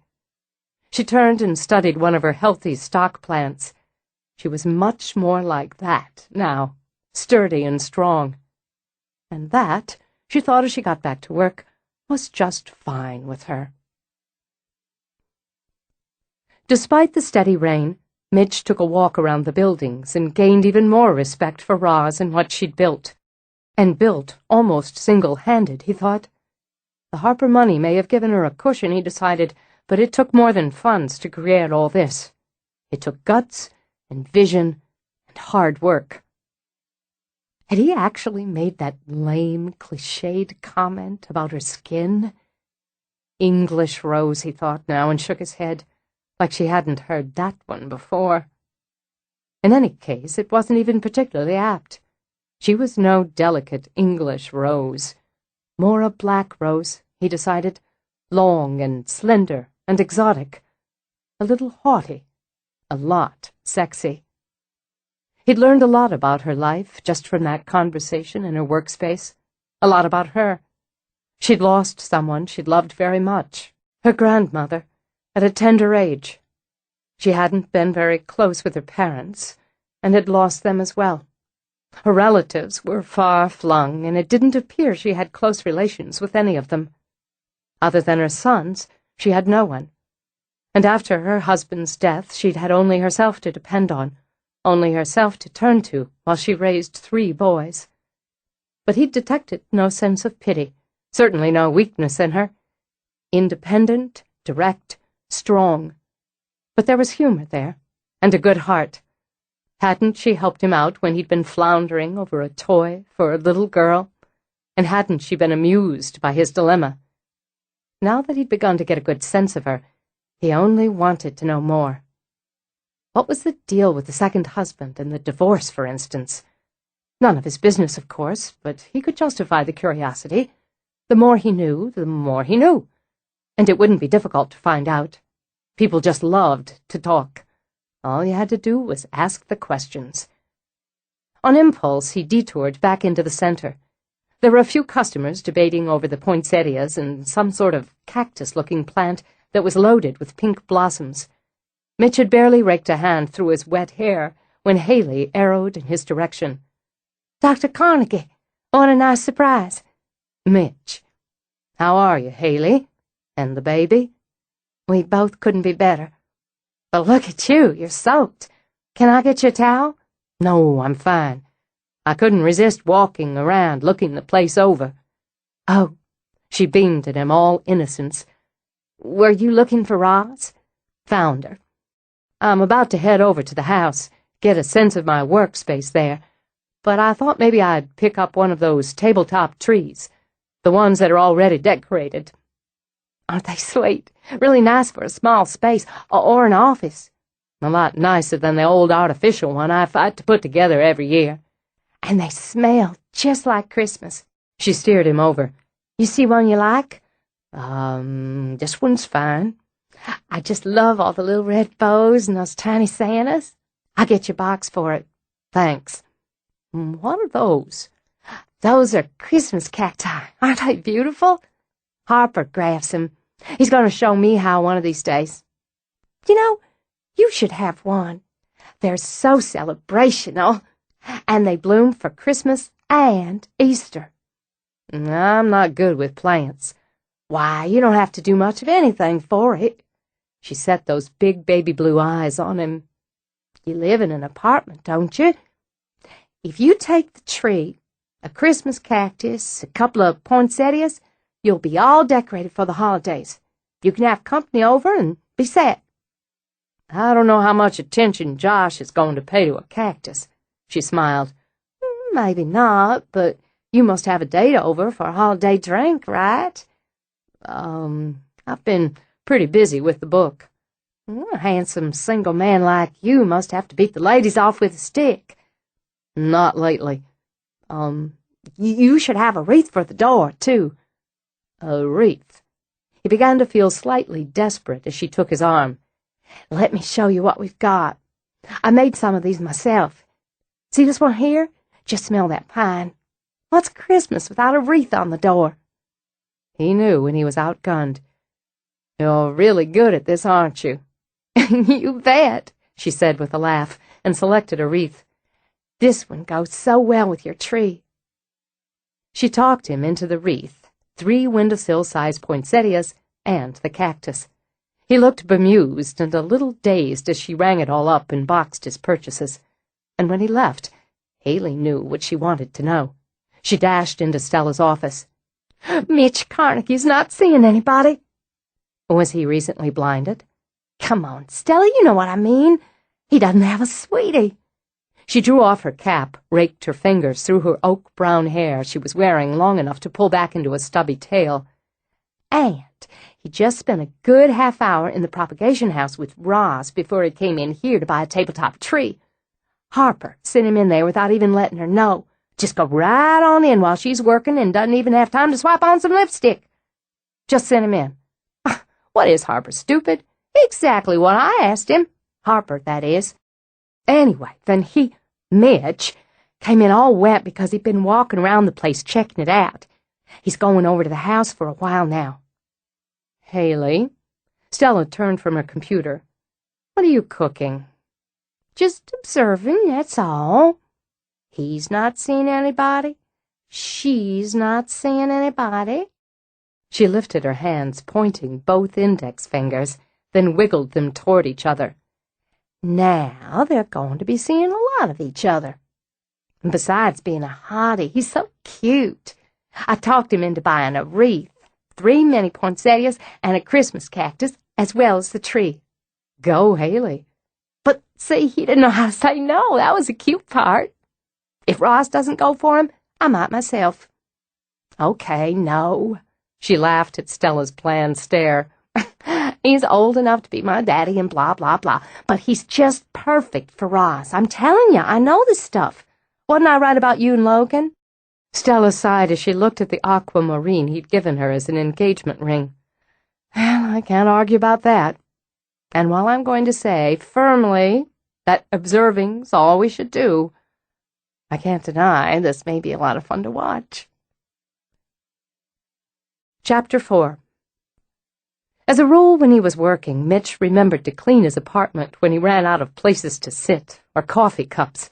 Speaker 1: She turned and studied one of her healthy stock plants. She was much more like that now, sturdy and strong. And that, she thought as she got back to work, was just fine with her. Despite the steady rain, Midge took a walk around the buildings and gained even more respect for Roz and what she'd built. And built almost single-handed, he thought. The Harper money may have given her a cushion, he decided, but it took more than funds to create all this. It took guts and vision and hard work. Had he actually made that lame, cliched comment about her skin? English Rose, he thought now, and shook his head, like she hadn't heard that one before. In any case, it wasn't even particularly apt. She was no delicate English Rose. More a black rose, he decided, long and slender and exotic, a little haughty, a lot sexy. He'd learned a lot about her life just from that conversation in her workspace, a lot about her. She'd lost someone she'd loved very much, her grandmother, at a tender age. She hadn't been very close with her parents, and had lost them as well. Her relatives were far-flung, and it didn't appear she had close relations with any of them. Other than her sons, she had no one. And after her husband's death, she'd had only herself to depend on, only herself to turn to while she raised 3 boys. But he'd detected no sense of pity, certainly no weakness in her. Independent, direct, strong. But there was humor there, and a good heart. Hadn't she helped him out when he'd been floundering over a toy for a little girl? And hadn't she been amused by his dilemma? Now that he'd begun to get a good sense of her, he only wanted to know more. What was the deal with the second husband and the divorce, for instance? None of his business, of course, but he could justify the curiosity. The more he knew, the more he knew. And it wouldn't be difficult to find out. People just loved to talk. All you had to do was ask the questions. On impulse, he detoured back into the center. There were a few customers debating over the poinsettias and some sort of cactus-looking plant that was loaded with pink blossoms. Mitch had barely raked a hand through his wet hair when Haley arrowed in his direction. "Dr. Carnegie, want a nice surprise. Mitch. How are you, Haley? And the baby?
Speaker 2: We both couldn't be better. But look at you, you're soaked. Can I get you a towel?
Speaker 1: No, I'm fine. I couldn't resist walking around, looking the place over.
Speaker 2: Oh.
Speaker 1: She beamed at him, all innocence.
Speaker 2: Were you looking for Roz?
Speaker 1: Found her. I'm about to head over to the house, get a sense of my workspace there, but I thought maybe I'd pick up one of those tabletop trees, the ones that are already decorated.
Speaker 2: Aren't they sweet? Really nice for a small space, or an office.
Speaker 1: A lot nicer than the old artificial one I fight to put together every year.
Speaker 2: And they smell just like Christmas.
Speaker 1: She steered him over.
Speaker 2: You see one you like?
Speaker 1: This one's fine.
Speaker 2: I just love all the little red bows and those tiny Santas. I'll get your box for it.
Speaker 1: Thanks. What are those?
Speaker 2: Those are Christmas cacti. Aren't they beautiful? Harper grafts them. He's going to show me how one of these days. You know, you should have one. They're so celebrational, and they bloom for Christmas and Easter.
Speaker 1: I'm not good with plants.
Speaker 2: Why, you don't have to do much of anything for it.
Speaker 1: She set those big baby blue eyes on him.
Speaker 2: You live in an apartment, don't you? If you take the tree, a Christmas cactus, a couple of poinsettias, you'll be all decorated for the holidays. You can have company over and be set.
Speaker 1: I don't know how much attention Josh is going to pay to a cactus. She smiled.
Speaker 2: Maybe not, but you must have a date over for a holiday drink, right?
Speaker 1: I've been pretty busy with the book.
Speaker 2: A handsome single man like you must have to beat the ladies off with a stick.
Speaker 1: Not lately.
Speaker 2: You should have a wreath for the door, too.
Speaker 1: A wreath? He began to feel slightly desperate as she took his arm.
Speaker 2: Let me show you what we've got. I made some of these myself. See this one here? Just smell that pine. What's Christmas without a wreath on the door?
Speaker 1: He knew when he was outgunned. You're really good at this, aren't you?
Speaker 2: You bet, she said with a laugh, and selected a wreath. This one goes so well with your tree.
Speaker 1: She talked him into the wreath, 3 windowsill-sized poinsettias, and the cactus. He looked bemused and a little dazed as she rang it all up and boxed his purchases. And when he left, Haley knew what she wanted to know. She dashed into Stella's office.
Speaker 2: Mitch Carnegie's not seeing anybody.
Speaker 1: Was he recently blinded?
Speaker 2: Come on, Stella, you know what I mean. He doesn't have a sweetie.
Speaker 1: She drew off her cap, raked her fingers through her oak-brown hair she was wearing long enough to pull back into a stubby tail.
Speaker 2: And he just spent a good half-hour in the propagation house with Roz before he came in here to buy a tabletop tree. Harper sent him in there without even letting her know. Just go right on in while she's working and doesn't even have time to swap on some lipstick. Just sent him in. What is Harper, stupid? Exactly what I asked him. Harper, that is. Anyway, then Mitch, came in all wet because he'd been walking around the place checking it out. He's going over to the house for a while now.
Speaker 1: Haley? Stella turned from her computer. What are you cooking?
Speaker 2: Just observing, that's all. He's not seeing anybody. She's not seeing anybody.
Speaker 1: She lifted her hands, pointing both index fingers, then wiggled them toward each other.
Speaker 2: Now they're going to be seeing a lot of each other. And besides being a hottie, he's so cute. I talked him into buying a wreath, 3 mini poinsettias, and a Christmas cactus, as well as the tree.
Speaker 1: Go, Haley.
Speaker 2: But see, he didn't know how to say no. That was the cute part. If Roz doesn't go for him, I might myself.
Speaker 1: Okay, no. She laughed at Stella's bland stare.
Speaker 2: He's old enough to be my daddy and blah, blah, blah. But he's just perfect for Roz. I'm telling you, I know this stuff. Wasn't I right about you and Logan?
Speaker 1: Stella sighed as she looked at the aquamarine he'd given her as an engagement ring. Well, I can't argue about that. And while I'm going to say firmly that observing's all we should do, I can't deny this may be a lot of fun to watch. Chapter 4. As a rule, when he was working, Mitch remembered to clean his apartment when he ran out of places to sit or coffee cups.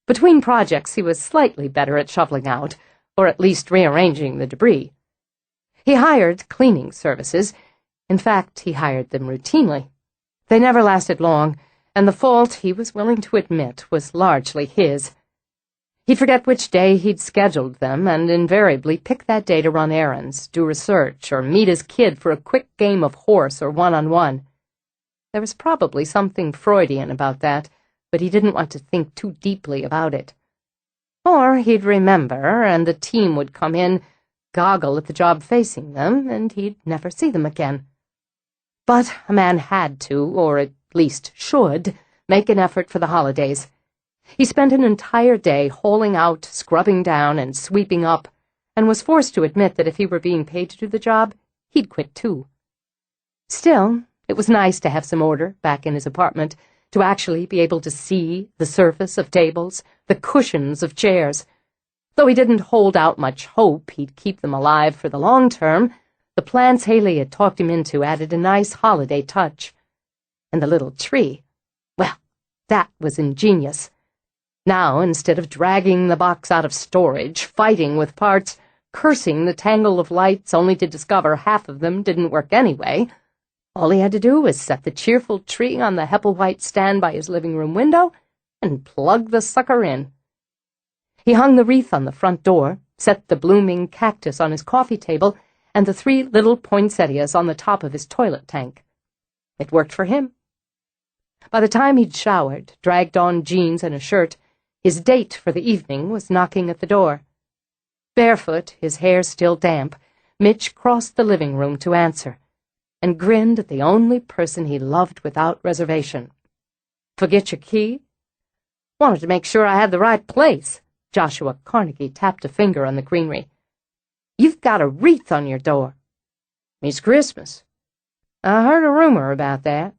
Speaker 1: Between projects, he was slightly better at shoveling out, or at least rearranging the debris. He hired cleaning services. In fact, he hired them routinely. They never lasted long, and the fault, he was willing to admit, was largely his. He'd forget which day he'd scheduled them, and invariably pick that day to run errands, do research, or meet his kid for a quick game of horse or one-on-one. There was probably something Freudian about that, but he didn't want to think too deeply about it. Or he'd remember, and the team would come in, goggle at the job facing them, and he'd never see them again. But a man had to, or at least should, make an effort for the holidays. He spent an entire day hauling out, scrubbing down, and sweeping up, and was forced to admit that if he were being paid to do the job, he'd quit too. Still, it was nice to have some order back in his apartment, to actually be able to see the surface of tables, the cushions of chairs. Though he didn't hold out much hope he'd keep them alive for the long term, the plants Haley had talked him into added a nice holiday touch. And the little tree, well, that was ingenious. Now, instead of dragging the box out of storage, fighting with parts, cursing the tangle of lights only to discover half of them didn't work anyway, all he had to do was set the cheerful tree on the Hepplewhite stand by his living room window and plug the sucker in. He hung the wreath on the front door, set the blooming cactus on his coffee table, and the 3 little poinsettias on the top of his toilet tank. It worked for him. By the time he'd showered, dragged on jeans and a shirt, his date for the evening was knocking at the door. Barefoot, his hair still damp, Mitch crossed the living room to answer, and grinned at the only person he loved without reservation. "Forget your key?" "Wanted to make sure I had the right place." Joshua Carnegie tapped a finger on the greenery. "You've got a wreath on your door." "It's Christmas." "I heard a rumor about that."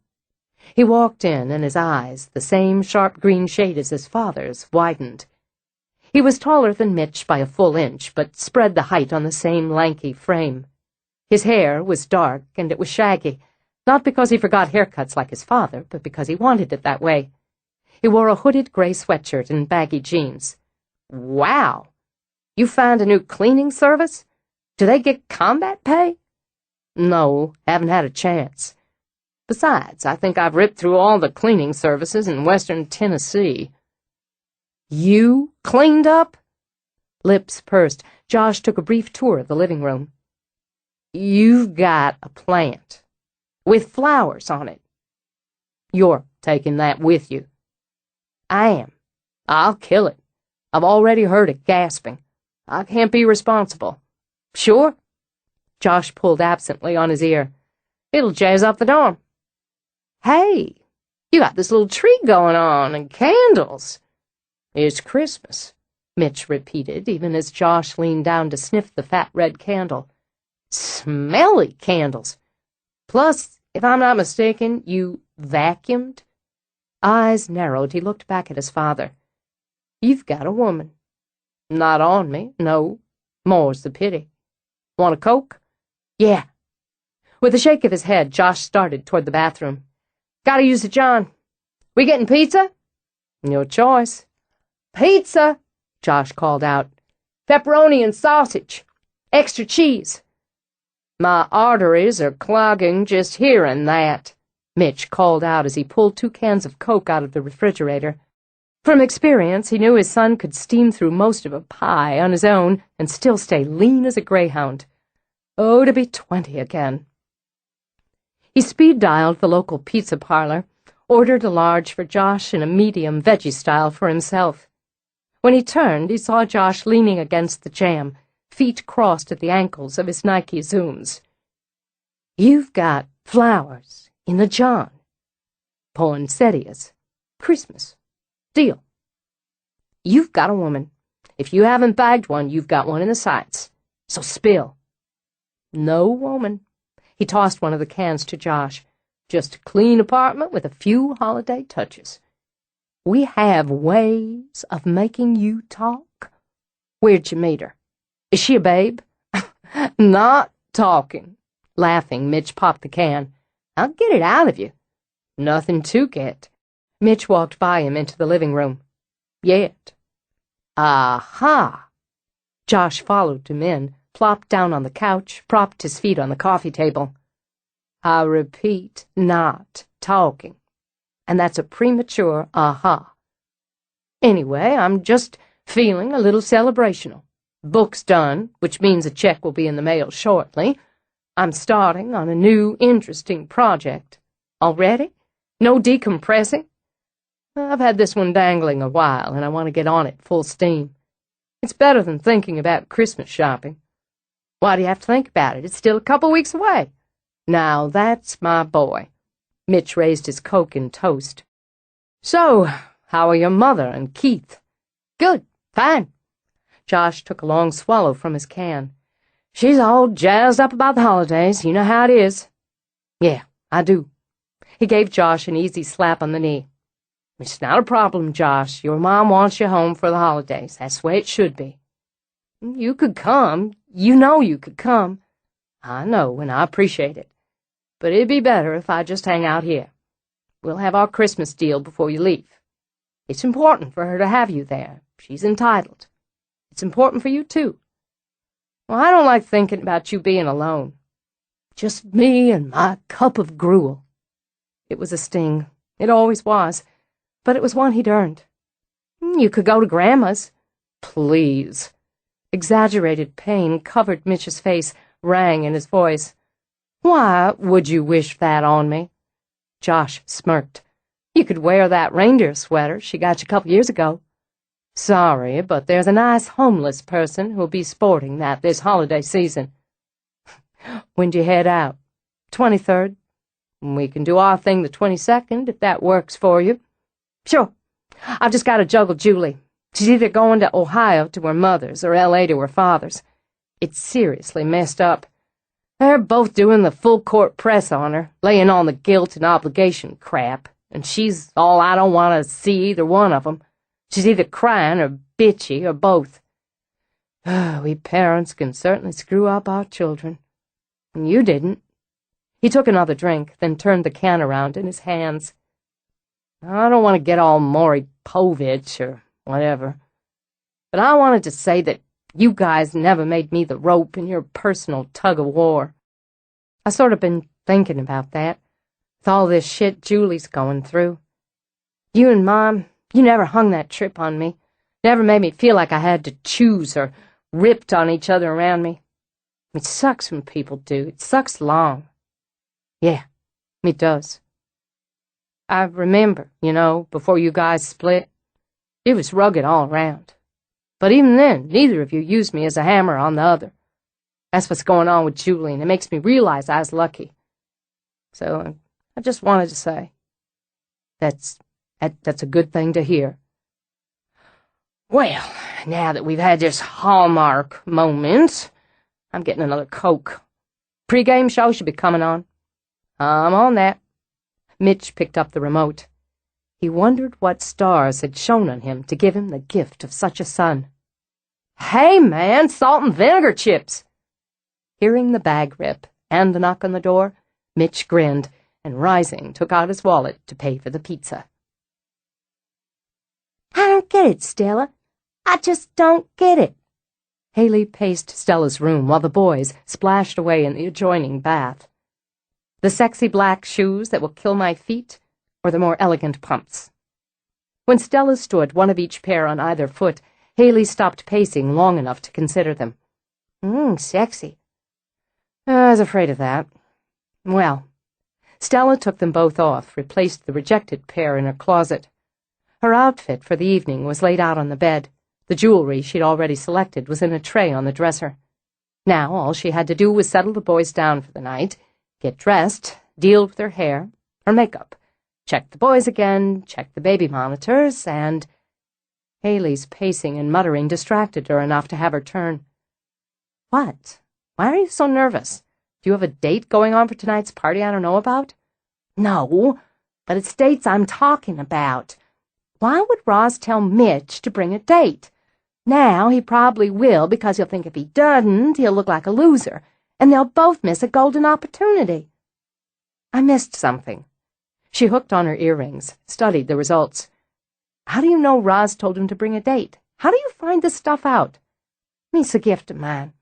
Speaker 1: He walked in, and his eyes, the same sharp green shade as his father's, widened. He was taller than Mitch by a full inch, but spread the height on the same lanky frame. His hair was dark, and it was shaggy, not because he forgot haircuts like his father, but because he wanted it that way. He wore a hooded gray sweatshirt and baggy jeans. "Wow! You found a new cleaning service? Do they get combat pay?" "No, haven't had a chance. Besides, I think I've ripped through all the cleaning services in western Tennessee." "You cleaned up?" Lips pursed, Josh took a brief tour of the living room. "You've got a plant with flowers on it. You're taking that with you." "I am. I'll kill it. I've already heard it gasping. I can't be responsible." "Sure?" Josh pulled absently on his ear. "It'll jazz up the dorm." "Hey, you got this little tree going on and candles." "It's Christmas," Mitch repeated, even as Josh leaned down to sniff the fat red candle. "Smelly candles. Plus, if I'm not mistaken, you vacuumed?" Eyes narrowed, he looked back at his father. "You've got a woman." "Not on me, no. More's the pity. Want a Coke?" "Yeah." With a shake of his head, Josh started toward the bathroom. "Gotta use it, John. We getting pizza?" "Your choice." "Pizza!" Josh called out. "Pepperoni and sausage. Extra cheese." "My arteries are clogging just hearing that," Mitch called out as he pulled 2 cans of Coke out of the refrigerator. From experience, he knew his son could steam through most of a pie on his own and still stay lean as a greyhound. Oh, to be 20 again. He speed-dialed the local pizza parlor, ordered a large for Josh and a medium veggie style for himself. When he turned, he saw Josh leaning against the jamb, feet crossed at the ankles of his Nike Zooms. "You've got flowers in the John. Poinsettias. Christmas. Deal. You've got a woman. If you haven't bagged one, you've got one in the sights. So spill." "No woman." He tossed one of the cans to Josh. "Just a clean apartment with a few holiday touches. We have ways of making you talk." "Where'd you meet her? Is she a babe?" "Not talking." Laughing, Mitch popped the can. "I'll get it out of you." "Nothing to get." Mitch walked by him into the living room. "Yet." "Aha!" Josh followed him in,
Speaker 2: plopped down on the couch, propped his feet on the coffee table. I repeat, not talking. And that's a premature aha. Anyway, I'm just feeling a little celebrational. Book's done, which means a check will be in the mail shortly. I'm starting on a new, interesting project. Already? No decompressing? I've had this one dangling a while, and I want to get on it full steam. It's better than thinking about Christmas shopping. Why do you have to think about it? It's still a couple weeks away. Now, that's my boy. Mitch raised his Coke in toast. So, how are your mother and Keith? Good, fine. Josh took a long swallow from his can. She's all jazzed up about the holidays. You know how it is. Yeah, I do. He gave Josh an easy slap on the knee. It's not a problem, Josh. Your mom wants you home for the holidays. That's the way it should be. You could come. You know you could come. I know, and I appreciate it. But it'd be better if I just hang out here. We'll have our Christmas deal before you leave. It's important for her to have you there. She's entitled. It's important for you, too. Well, I don't like thinking about you being alone. Just me and my cup of gruel. It was a sting. It always was. But it was one he'd earned. You could go to Grandma's. Please. Exaggerated pain covered Mitch's face, rang in his voice. Why would you wish that on me? Josh smirked. You could wear that reindeer sweater she got you a couple years ago. Sorry, but there's a nice homeless person who'll be sporting that this holiday season. When'd you head out? 23rd. We can do our thing the 22nd, if that works for you. Sure. I've just got to juggle Julie. She's either going to Ohio to her mother's or L.A. to her father's. It's seriously messed up. They're both doing the full-court press on her, laying on the guilt and obligation crap, and she's all I don't want to see either one of them. She's either crying or bitchy or both. We parents can certainly screw up our children. And you didn't. He took another drink, then turned the can around in his hands. I don't want to get all Maury Povich or whatever, but I wanted to say that you guys never made me the rope in your personal tug-of-war. I sort of been thinking about that, with all this shit Julie's going through. You and Mom, you never hung that trip on me, never made me feel like I had to choose or ripped on each other around me. It sucks when people do. It sucks long. Yeah, it does. I remember, before you guys split, it was rugged all around. But even then, neither of you used me as a hammer on the other. That's what's going on with Julie, and it makes me realize I was lucky. So I just wanted to say, that's a good thing to hear. Well, now that we've had this hallmark moment, I'm getting another Coke. Pre-game show should be coming on. I'm on that. Mitch picked up the remote. He wondered what stars had shone on him to give him the gift of such a son. Hey, man, salt and vinegar chips! Hearing the bag rip and the knock on the door, Mitch grinned and, rising, took out his wallet to pay for the pizza. I don't get it, Stella. I just don't get it. Haley paced Stella's room while the boys splashed away in the adjoining bath. The sexy black shoes that will kill my feet, or the more elegant pumps? When Stella stood, one of each pair on either foot, Haley stopped pacing long enough to consider them. Sexy. I was afraid of that. Well, Stella took them both off, replaced the rejected pair in her closet. Her outfit for the evening was laid out on the bed. The jewelry she'd already selected was in a tray on the dresser. Now all she had to do was settle the boys down for the night, get dressed, deal with her hair, her makeup, check the boys again, check the baby monitors, and... Haley's pacing and muttering distracted her enough to have her turn. What? Why are you so nervous? Do you have a date going on for tonight's party I don't know about? No, but it's dates I'm talking about. Why would Roz tell Mitch to bring a date? Now he probably will, because he'll think if he doesn't, he'll look like a loser, and they'll both miss a golden opportunity. I missed something. She hooked on her earrings, studied the results. How do you know Roz told him to bring a date? How do you find this stuff out? It's a gift of mine.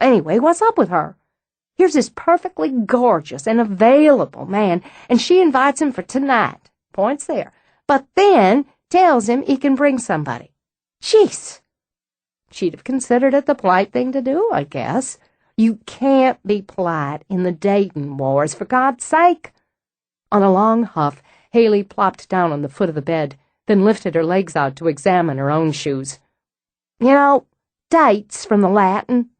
Speaker 2: Anyway, what's up with her? Here's this perfectly gorgeous and available man, and she invites him for tonight. Point's there. But then tells him he can bring somebody. Jeez. She'd have considered it the polite thing to do, I guess. You can't be polite in the dating wars, for God's sake. On a long huff, Haley plopped down on the foot of the bed, then lifted her legs out to examine her own shoes. You know, date's from the Latin,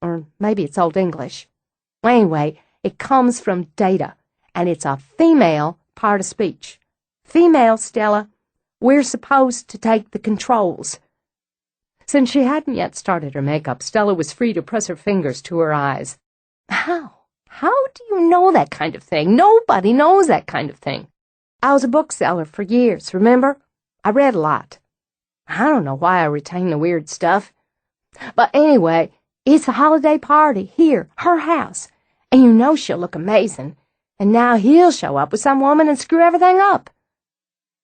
Speaker 2: or maybe it's Old English. Anyway, it comes from data, and it's a female part of speech. Female, Stella. We're supposed to take the controls. Since she hadn't yet started her makeup, Stella was free to press her fingers to her eyes. How? How do you know that kind of thing? Nobody knows that kind of thing. I was a bookseller for years, remember? I read a lot. I don't know why I retain the weird stuff. But anyway, it's a holiday party here, her house, and you know she'll look amazing. And now he'll show up with some woman and screw everything up.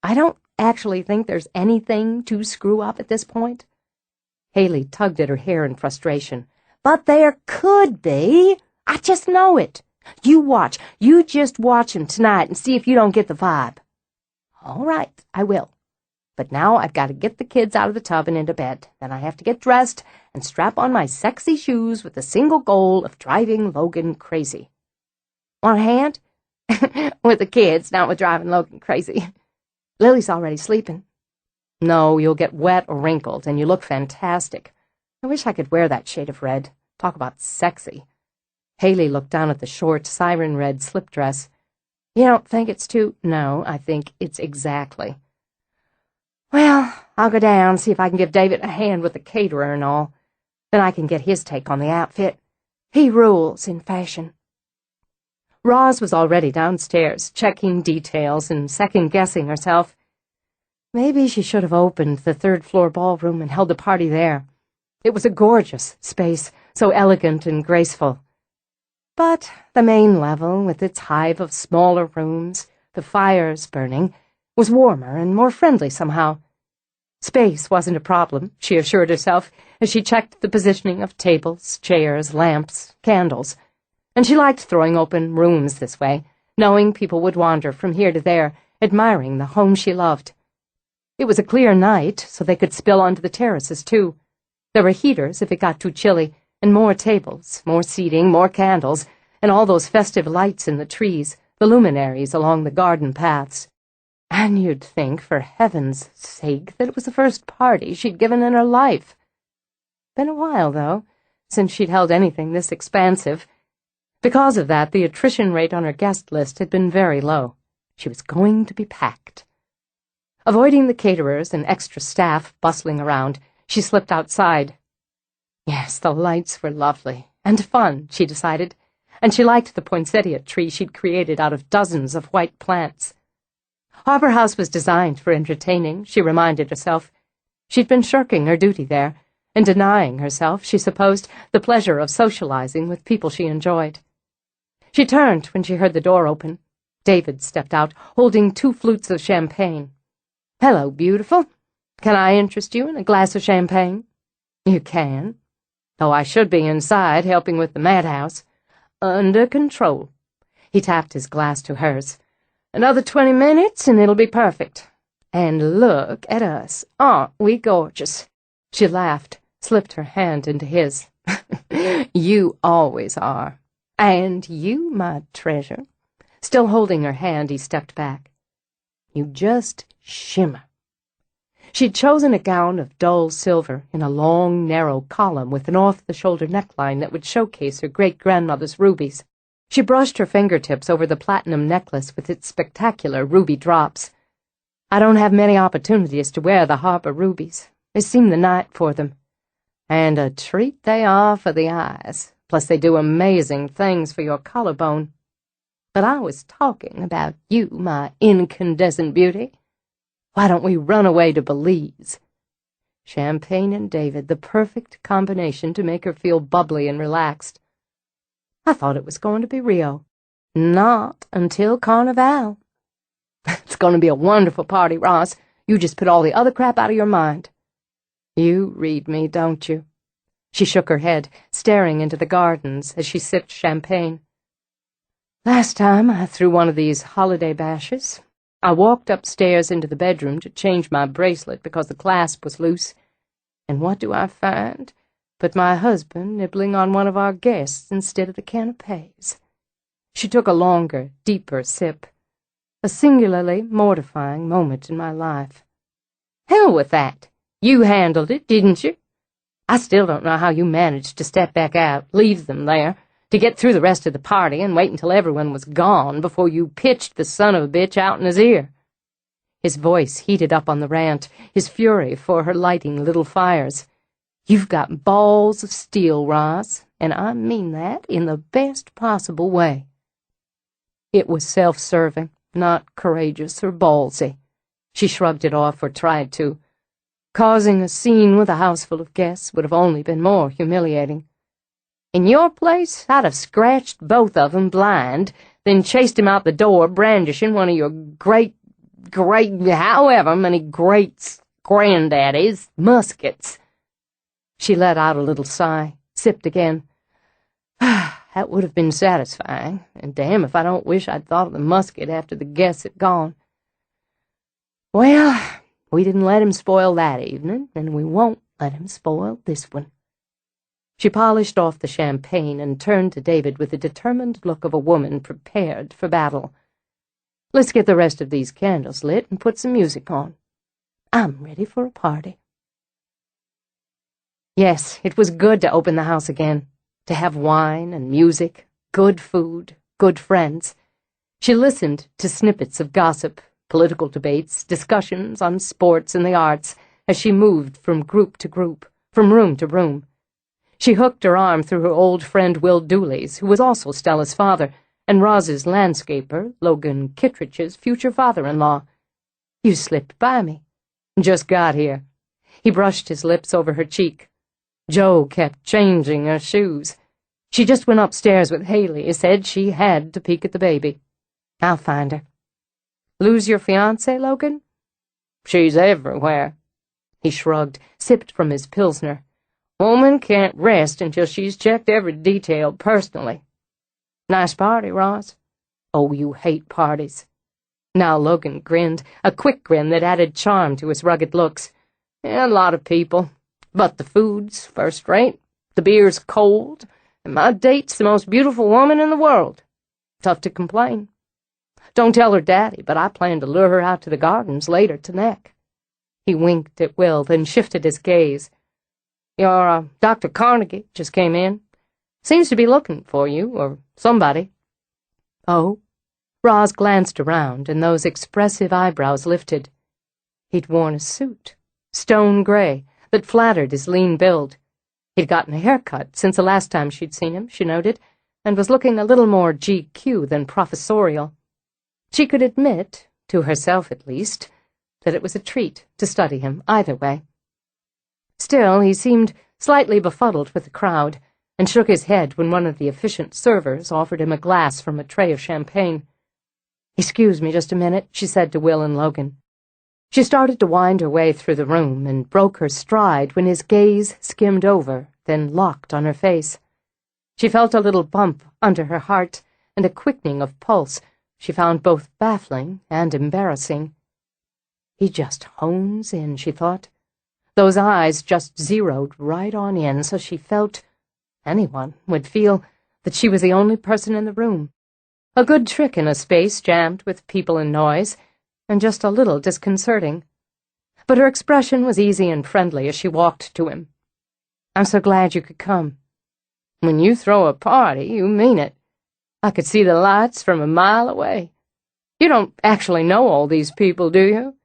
Speaker 2: I don't actually think there's anything to screw up at this point. Haley tugged at her hair in frustration. But there could be. I just know it. You watch. You just watch him tonight and see if you don't get the vibe. All right, I will. But now I've got to get the kids out of the tub and into bed. Then I have to get dressed and strap on my sexy shoes with the single goal of driving Logan crazy. Want a hand? With the kids, not with driving Logan crazy. Lily's already sleeping. No, you'll get wet or wrinkled, and you look fantastic. I wish I could wear that shade of red. Talk about sexy. Haley looked down at the short, siren-red slip dress. You don't think it's too... No, I think it's exactly. Well, I'll go down, see if I can give David a hand with the caterer and all. Then I can get his take on the outfit. He rules in fashion. Roz was already downstairs, checking details and second-guessing herself. Maybe she should have opened the third-floor ballroom and held the party there. It was a gorgeous space, so elegant and graceful. But the main level, with its hive of smaller rooms, the fires burning, was warmer and more friendly somehow. Space wasn't a problem, she assured herself, as she checked the positioning of tables, chairs, lamps, candles. And she liked throwing open rooms this way, knowing people would wander from here to there, admiring the home she loved. It was a clear night, so they could spill onto the terraces, too. There were heaters if it got too chilly, and more tables, more seating, more candles, and all those festive lights in the trees, the luminaries along the garden paths. And you'd think, for heaven's sake, that it was the first party she'd given in her life. Been a while, though, since she'd held anything this expansive. Because of that, the attrition rate on her guest list had been very low. She was going to be packed. Avoiding the caterers and extra staff bustling around, she slipped outside. Yes, the lights were lovely, and fun, she decided, and she liked the poinsettia tree she'd created out of dozens of white plants. Harbor House was designed for entertaining, she reminded herself. She'd been shirking her duty there, and denying herself, she supposed, the pleasure of socializing with people she enjoyed. She turned when she heard the door open. David stepped out, holding 2 flutes of champagne. "Hello, beautiful. Can I interest you in a glass of champagne?" "You can. Though I should be inside, helping with the madhouse." "Under control." He tapped his glass to hers. "Another 20 minutes, and it'll be perfect. And look at us. Aren't we gorgeous?" She laughed, slipped her hand into his. "You always are. And you, my treasure." Still holding her hand, he stepped back. "You just shimmer." She'd chosen a gown of dull silver in a long, narrow column with an off-the-shoulder neckline that would showcase her great-grandmother's rubies. She brushed her fingertips over the platinum necklace with its spectacular ruby drops. "I don't have many opportunities to wear the Harper rubies. They seem the night for them. And a treat they are for the eyes. Plus they do amazing things for your collarbone. But I was talking about you, my incandescent beauty. Why don't we run away to Belize? Champagne and David, the perfect combination to make her feel bubbly and relaxed. I thought it was going to be Rio. Not until Carnival." "It's going to be a wonderful party, Ross. You just put all the other crap out of your mind." "You read me, don't you?"
Speaker 1: She shook her head, staring into the gardens as she sipped champagne. Last time I threw one of these holiday bashes, I walked upstairs into the bedroom to change my bracelet because the clasp was loose, and what do I find but my husband nibbling on one of our guests instead of the canapes. She took a longer, deeper sip. A singularly mortifying moment in my life. Hell with that. You handled it, didn't you? I still don't know how you managed to step back out, leave them there, to get through the rest of the party and wait until everyone was gone before you pitched the son of a bitch out in his ear. His voice heated up on the rant, his fury for her lighting little fires. You've got balls of steel, Roz, and I mean that in the best possible way. It was self-serving, not courageous or ballsy. She shrugged it off, or tried to. Causing a scene with a house full of guests would have only been more humiliating. In your place, I'd have scratched both of 'em blind, then chased him out the door, brandishing one of your great, however many greats, granddaddies, muskets. She let out a little sigh, sipped again. That would have been satisfying, and damn if I don't wish I'd thought of the musket after the guests had gone. Well, we didn't let him spoil that evening, and we won't let him spoil this one. She polished off the champagne and turned to David with the determined look of a woman prepared for battle. Let's get the rest of these candles lit and put some music on. I'm ready for a party. Yes, it was good to open the house again, to have wine and music, good food, good friends. She listened to snippets of gossip, political debates, discussions on sports and the arts as she moved from group to group, from room to room. She hooked her arm through her old friend Will Dooley's, who was also Stella's father, and Roz's landscaper, Logan Kittredge's future father-in-law. You slipped by me. Just got here. He brushed his lips over her cheek. Jo kept changing her shoes. She just went upstairs with Haley, said she had to peek at the baby. I'll find her. Lose your fiancé, Logan? She's everywhere. He shrugged, sipped from his Pilsner. Woman can't rest until she's checked every detail personally. Nice party, Roz. Oh, you hate parties. Now Logan grinned, a quick grin that added charm to his rugged looks. Yeah, a lot of people. But the food's first rate, the beer's cold, and my date's the most beautiful woman in the world. Tough to complain. Don't tell her daddy, but I plan to lure her out to the gardens later tonight. He winked at Will, then shifted his gaze. Your Dr. Carnegie just came in. Seems to be looking for you, or somebody. Oh? Roz glanced around, and those expressive eyebrows lifted. He'd worn a suit, stone gray, that flattered his lean build. He'd gotten a haircut since the last time she'd seen him, she noted, and was looking a little more GQ than professorial. She could admit, to herself at least, that it was a treat to study him either way. Still, he seemed slightly befuddled with the crowd, and shook his head when one of the efficient servers offered him a glass from a tray of champagne. "Excuse me just a minute," she said to Will and Logan. She started to wind her way through the room and broke her stride when his gaze skimmed over, then locked on her face. She felt a little bump under her heart and a quickening of pulse she found both baffling and embarrassing. He just hones in, she thought. Those eyes just zeroed right on in, so she felt, anyone would feel, that she was the only person in the room. A good trick in a space jammed with people and noise, and just a little disconcerting. But her expression was easy and friendly as she walked to him. "I'm so glad you could come." "When you throw a party, you mean it. I could see the lights from a mile away. You don't actually know all these people, do you?"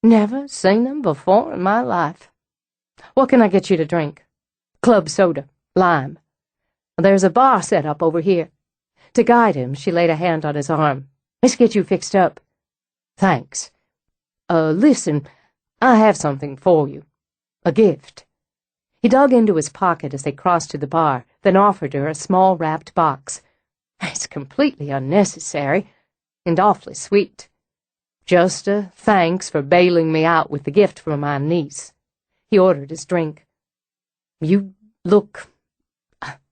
Speaker 1: "Never seen them before in my life." "What can I get you to drink?" "Club soda, lime." "There's a bar set up over here." To guide him, she laid a hand on his arm. "Let's get you fixed up." "Thanks. Listen, I have something for you. A gift." He dug into his pocket as they crossed to the bar, then offered her a small wrapped box. "It's completely unnecessary, and awfully sweet. Just a thanks for bailing me out with the gift for my niece." He ordered his drink. "You Look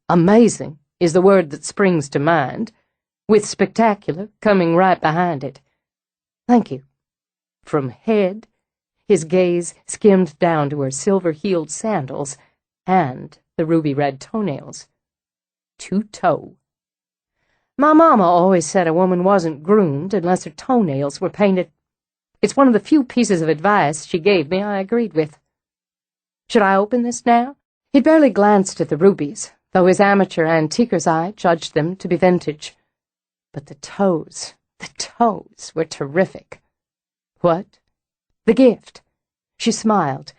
Speaker 1: amazing is the word that springs to mind, with spectacular coming right behind it. Thank you. From head, his gaze skimmed down to her silver-heeled sandals and the ruby-red toenails. To toe. My mama always said a woman wasn't groomed unless her toenails were painted. It's one of the few pieces of advice she gave me I agreed with. Should I open this now? He'd barely glanced at the rubies, though his amateur antiquer's eye judged them to be vintage. But the toes were terrific. What? The gift. She smiled.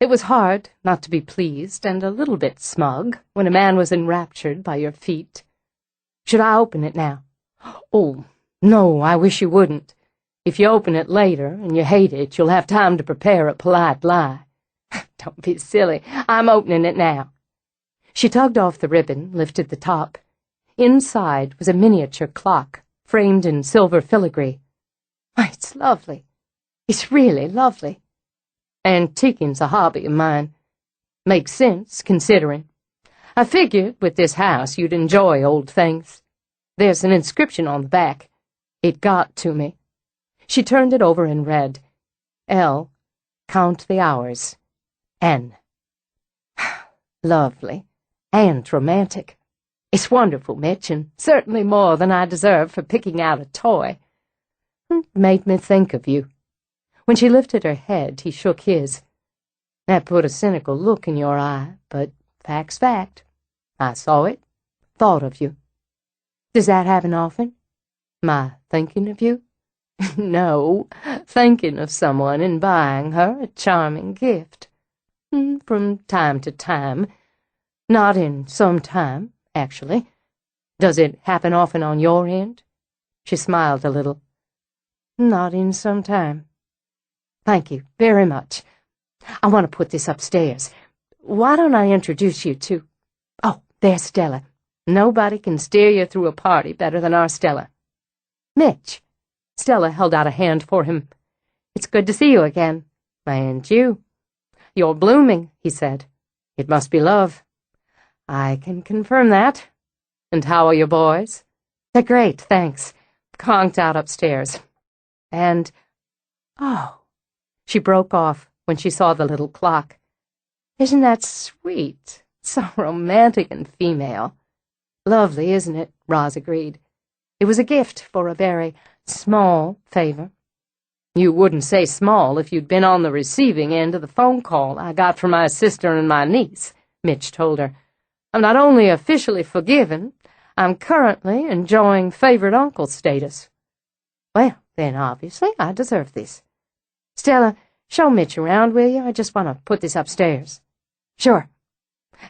Speaker 1: It was hard not to be pleased and a little bit smug when a man was enraptured by your feet. Should I open it now? Oh, no, I wish you wouldn't. If you open it later and you hate it, you'll have time to prepare a polite lie. Don't be silly. I'm opening it now. She tugged off the ribbon, lifted the top. Inside was a miniature clock, framed in silver filigree. Why, it's lovely. It's really lovely. Antiquing's a hobby of mine. Makes sense, considering. I figured with this house you'd enjoy old things. There's an inscription on the back. It got to me. She turned it over and read, L, count the hours. N. Lovely. And romantic. It's wonderful, Mitch, and certainly more than I deserve for picking out a toy. It made me think of you. When she lifted her head, he shook his. That put a cynical look in your eye, but fact's fact. I saw it, thought of you. Does that happen often? My thinking of you? No, thinking of someone and buying her a charming gift. From time to time. Not in some time, actually. Does it happen often on your end? She smiled a little. Not in some time. Thank you very much. I want to put this upstairs. Why don't I introduce you to... Oh, there's Stella. Nobody can steer you through a party better than our Stella. Mitch. Stella held out a hand for him. It's good to see you again. And you. You're blooming, he said. It must be love. I can confirm that. And how are your boys? They're great, thanks. Conked out upstairs. And, oh, she broke off when she saw the little clock. Isn't that sweet? So romantic and female. Lovely, isn't it? Roz agreed. It was a gift for a very small favor. You wouldn't say small if you'd been on the receiving end of the phone call I got from my sister and my niece, Mitch told her. I'm not only officially forgiven, I'm currently enjoying favorite uncle status. Well, then obviously I deserve this. Stella, show Mitch around, will you? I just want to put this upstairs. Sure.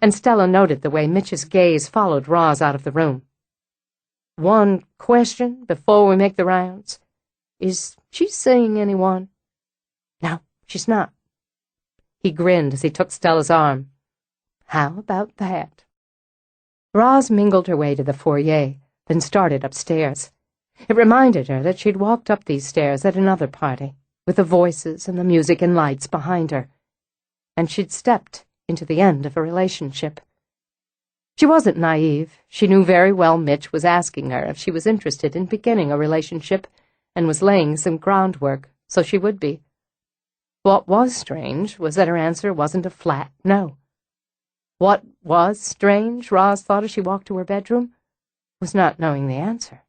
Speaker 1: And Stella noted the way Mitch's gaze followed Roz out of the room. One question before we make the rounds. Is she seeing anyone? No, she's not. He grinned as he took Stella's arm. How about that? Roz mingled her way to the foyer, then started upstairs. It reminded her that she'd walked up these stairs at another party, with the voices and the music and lights behind her, and she'd stepped into the end of a relationship. She wasn't naive. She knew very well Mitch was asking her if she was interested in beginning a relationship, and was laying some groundwork, so she would be. What was strange was that her answer wasn't a flat no. What was strange, Roz thought as she walked to her bedroom, was not knowing the answer.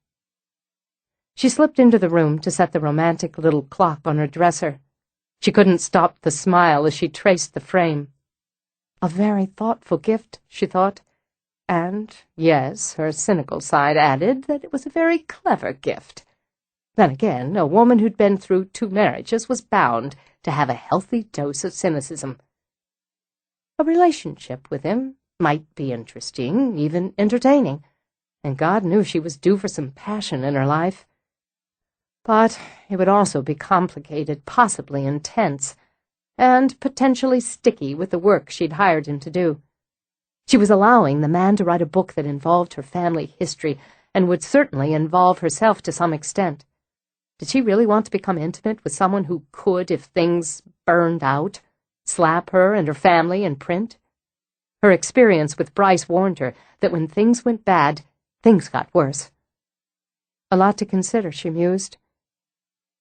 Speaker 1: She slipped into the room to set the romantic little clock on her dresser. She couldn't stop the smile as she traced the frame. A very thoughtful gift, she thought. And, yes, her cynical side added that it was a very clever gift. Then again, a woman who'd been through 2 marriages was bound to have a healthy dose of cynicism. A relationship with him might be interesting, even entertaining, and God knew she was due for some passion in her life. But it would also be complicated, possibly intense, and potentially sticky with the work she'd hired him to do. She was allowing the man to write a book that involved her family history and would certainly involve herself to some extent. Did she really want to become intimate with someone who could, if things burned out, slap her and her family in print?
Speaker 2: Her experience with Bryce warned her that when things went bad, things got worse. A lot to consider, she mused.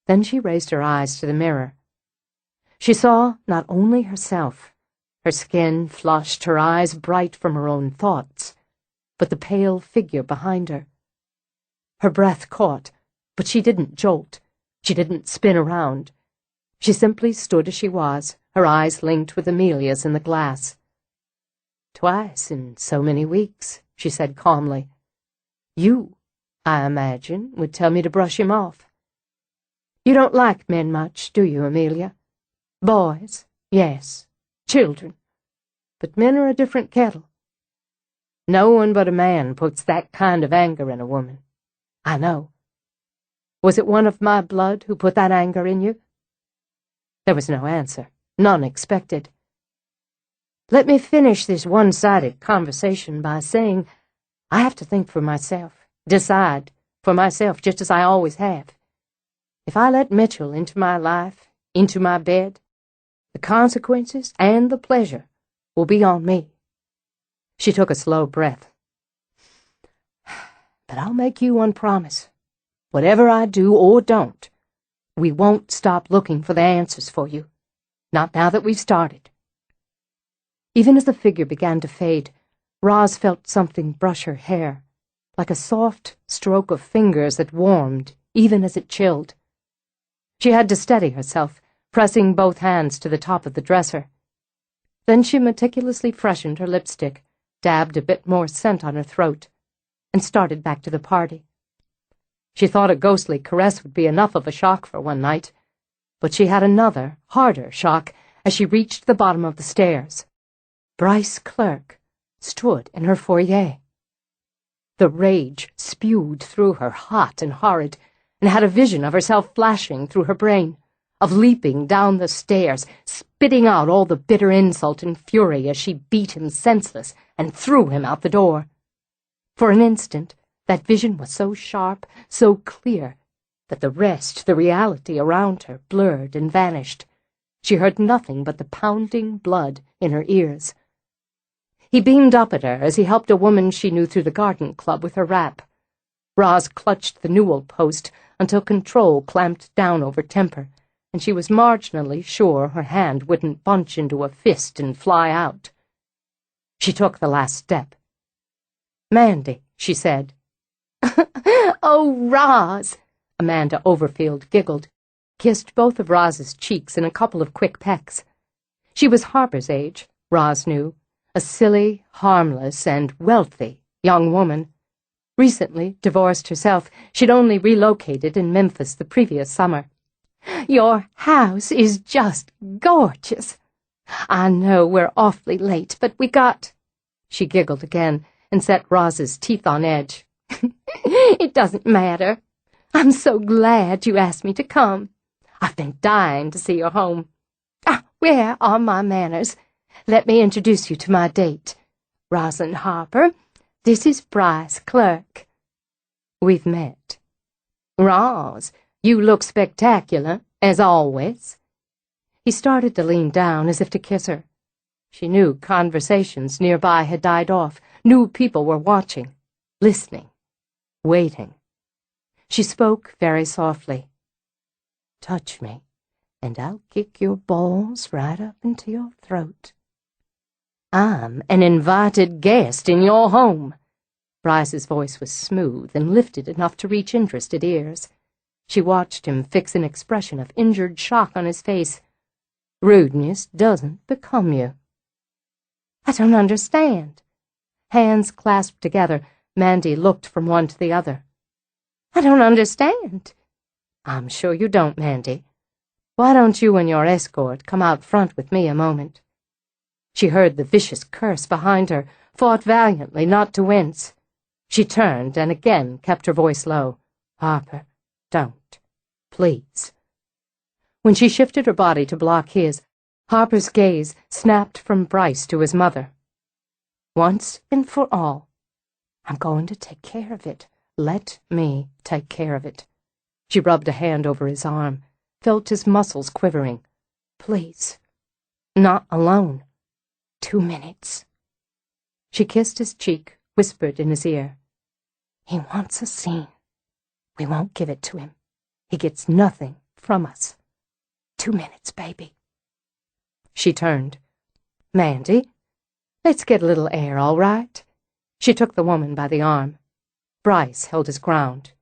Speaker 2: Then she raised her eyes to the mirror. She saw not only herself, her skin flushed, her eyes bright from her own thoughts, but the pale figure behind her. Her breath caught, but she didn't jolt. She didn't spin around. She simply stood as she was, her eyes linked with Amelia's in the glass. "Twice in so many weeks," she said calmly. "You, I imagine, would tell me to brush him off. You don't like men much, do you, Amelia? Boys, yes. Children. But men are a different kettle. No one but a man puts that kind of anger in a woman. I know. Was it one of my blood who put that anger in you?" There was no answer, none expected. "Let me finish this one-sided conversation by saying I have to think for myself, decide for myself just as I always have. If I let Mitchell into my life, into my bed, the consequences and the pleasure will be on me." She took a slow breath. "But I'll make you one promise. Whatever I do or don't, we won't stop looking for the answers for you. Not now that we've started." Even as the figure began to fade, Roz felt something brush her hair, like a soft stroke of fingers that warmed even as it chilled. She had to steady herself, pressing both hands to the top of the dresser. Then she meticulously freshened her lipstick, dabbed a bit more scent on her throat, and started back to the party. She thought a ghostly caress would be enough of a shock for one night, but she had another, harder shock as she reached the bottom of the stairs. Bryce Clerk stood in her foyer. The rage spewed through her, hot and horrid, and had a vision of herself flashing through her brain, of leaping down the stairs, spitting out all the bitter insult and fury as she beat him senseless and threw him out the door. For an instant, that vision was so sharp, so clear, that the rest, the reality around her, blurred and vanished. She heard nothing but the pounding blood in her ears. He beamed up at her as he helped a woman she knew through the garden club with her wrap. Roz clutched the newel post until control clamped down over temper, and she was marginally sure her hand wouldn't bunch into a fist and fly out. She took the last step. "Mandy," she said. "Oh, Roz!" Amanda Overfield giggled, kissed both of Roz's cheeks in a couple of quick pecks. She was Harper's age, Roz knew, a silly, harmless, and wealthy young woman. Recently divorced herself, she'd only relocated in Memphis the previous summer. "Your house is just gorgeous. I know we're awfully late, but we got—" She giggled again and set Roz's teeth on edge. "It doesn't matter. I'm so glad you asked me to come. I've been dying to see your home. Where are my manners? Let me introduce you to my date. Rosalind Harper, this is Bryce Clerk. We've met. Roz, you look spectacular, as always." He started to lean down as if to kiss her. She knew conversations nearby had died off, knew people were watching, listening, waiting. She spoke very softly. "Touch me, and I'll kick your balls right up into your throat." "I'm an invited guest in your home." Bryce's voice was smooth and lifted enough to reach interested ears. She watched him fix an expression of injured shock on his face. "Rudeness doesn't become you." "I don't understand." Hands clasped together, Mandy looked from one to the other. "I don't understand." "I'm sure you don't, Mandy. Why don't you and your escort come out front with me a moment?" She heard the vicious curse behind her, fought valiantly not to wince. She turned and again kept her voice low. "Harper, don't. Please." When she shifted her body to block his, Harper's gaze snapped from Bryce to his mother. "Once and for all, I'm going to take care of it. Let me take care of it." She rubbed a hand over his arm, felt his muscles quivering. "Please. Not alone. 2 minutes."
Speaker 1: She kissed his cheek, whispered in his ear.
Speaker 2: He wants a scene. We won't give it to him. He gets nothing from us. 2 minutes, baby.
Speaker 1: She turned. Mandy, let's get a little air, all right? She took the woman by the arm. Bryce held his ground.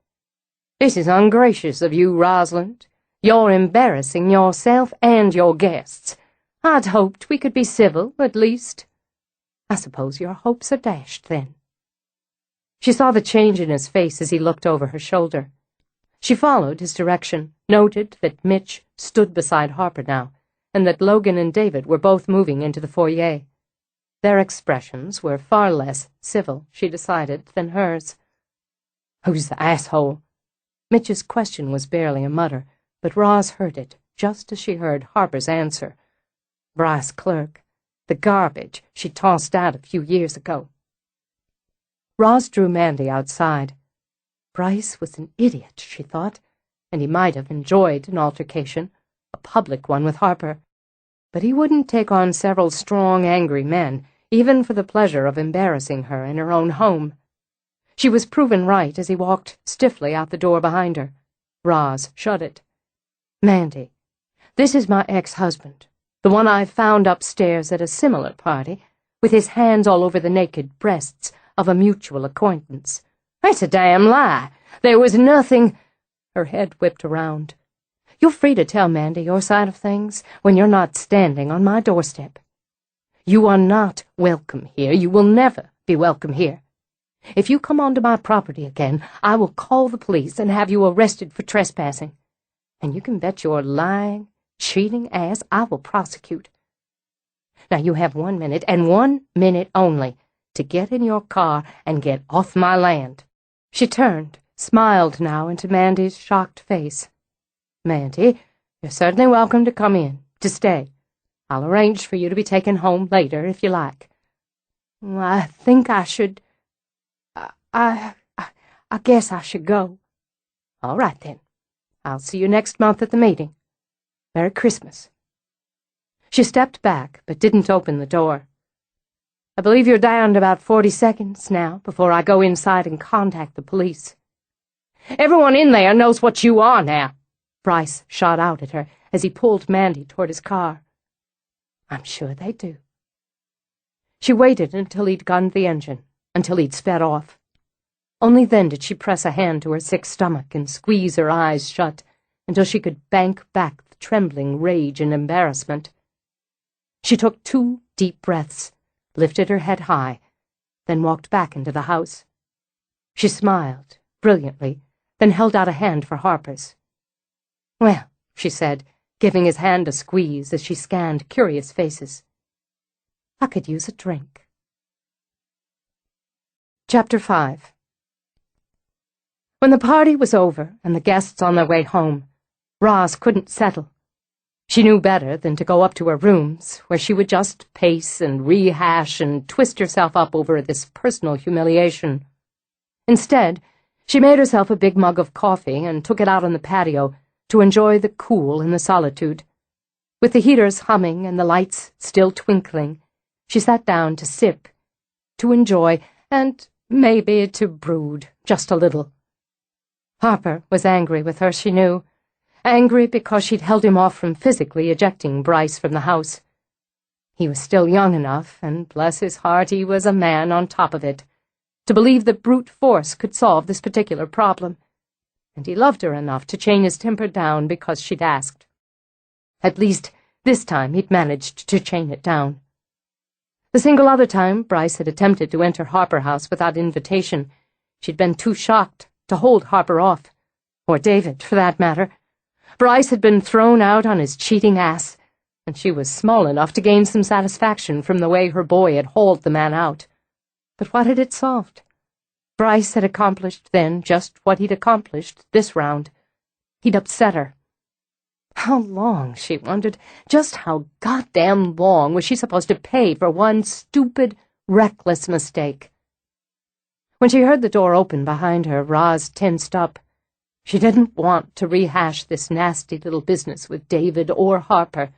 Speaker 1: This is ungracious of you, Rosalind. You're embarrassing yourself and your guests. I'd hoped we could be civil, at least. I suppose your hopes are dashed, then. She saw the change in his face as he looked over her shoulder. She followed his direction, noted that Mitch stood beside Harper now, and that Logan and David were both moving into the foyer. Their expressions were far less civil, she decided, than hers. Who's the asshole? Mitch's question was barely a mutter, but Roz heard it, just as she heard Harper's answer. Bryce Clerk, the garbage she tossed out a few years ago. Roz drew Mandy outside. Bryce was an idiot, she thought, and he might have enjoyed an altercation, a public one with Harper. But he wouldn't take on several strong, angry men, even for the pleasure of embarrassing her in her own home. She was proven right as he walked stiffly out the door behind her. Roz shut it. Mandy, this is my ex-husband, the one I found upstairs at a similar party, with his hands all over the naked breasts of a mutual acquaintance. That's a damn lie. There was nothing— Her head whipped around. You're free to tell Mandy your side of things when you're not standing on my doorstep. You are not welcome here. You will never be welcome here. If you come onto my property again, I will call the police and have you arrested for trespassing. And you can bet your lying, cheating ass I will prosecute. Now you have 1 minute, and 1 minute only, to get in your car and get off my land. She turned, smiled now into Mandy's shocked face. Mandy, you're certainly welcome to come in, to stay. I'll arrange for you to be taken home later if you like.
Speaker 2: I think I should— I guess I should go.
Speaker 1: All right, then. I'll see you next month at the meeting. Merry Christmas. She stepped back, but didn't open the door. I believe you're down to about 40 seconds now before I go inside and contact the police. Everyone in there knows what you are now, Bryce shot out at her as he pulled Mandy toward his car. I'm sure they do. She waited until he'd gunned the engine, until he'd sped off. Only then did she press a hand to her sick stomach and squeeze her eyes shut until she could bank back the trembling rage and embarrassment. She took 2 deep breaths, lifted her head high, then walked back into the house. She smiled, brilliantly, then held out a hand for Harper's. Well, she said, giving his hand a squeeze as she scanned curious faces. I could use a drink. Chapter 5. When the party was over and the guests on their way home, Roz couldn't settle. She knew better than to go up to her rooms, where she would just pace and rehash and twist herself up over this personal humiliation. Instead, she made herself a big mug of coffee and took it out on the patio to enjoy the cool and the solitude. With the heaters humming and the lights still twinkling, she sat down to sip, to enjoy, and maybe to brood just a little. Harper was angry with her, she knew. Angry because she'd held him off from physically ejecting Bryce from the house. He was still young enough, and bless his heart, he was a man on top of it, to believe that brute force could solve this particular problem. And he loved her enough to chain his temper down because she'd asked. At least, this time he'd managed to chain it down. The single other time Bryce had attempted to enter Harper House without invitation, she'd been too shocked to hold Harper off, or David, for that matter. Bryce had been thrown out on his cheating ass, and she was small enough to gain some satisfaction from the way her boy had hauled the man out. But what had it solved? Bryce had accomplished then just what he'd accomplished this round. He'd upset her. How long, she wondered, just how goddamn long was she supposed to pay for one stupid, reckless mistake? When she heard the door open behind her, Roz tensed up. She didn't want to rehash this nasty little business with David or Harper,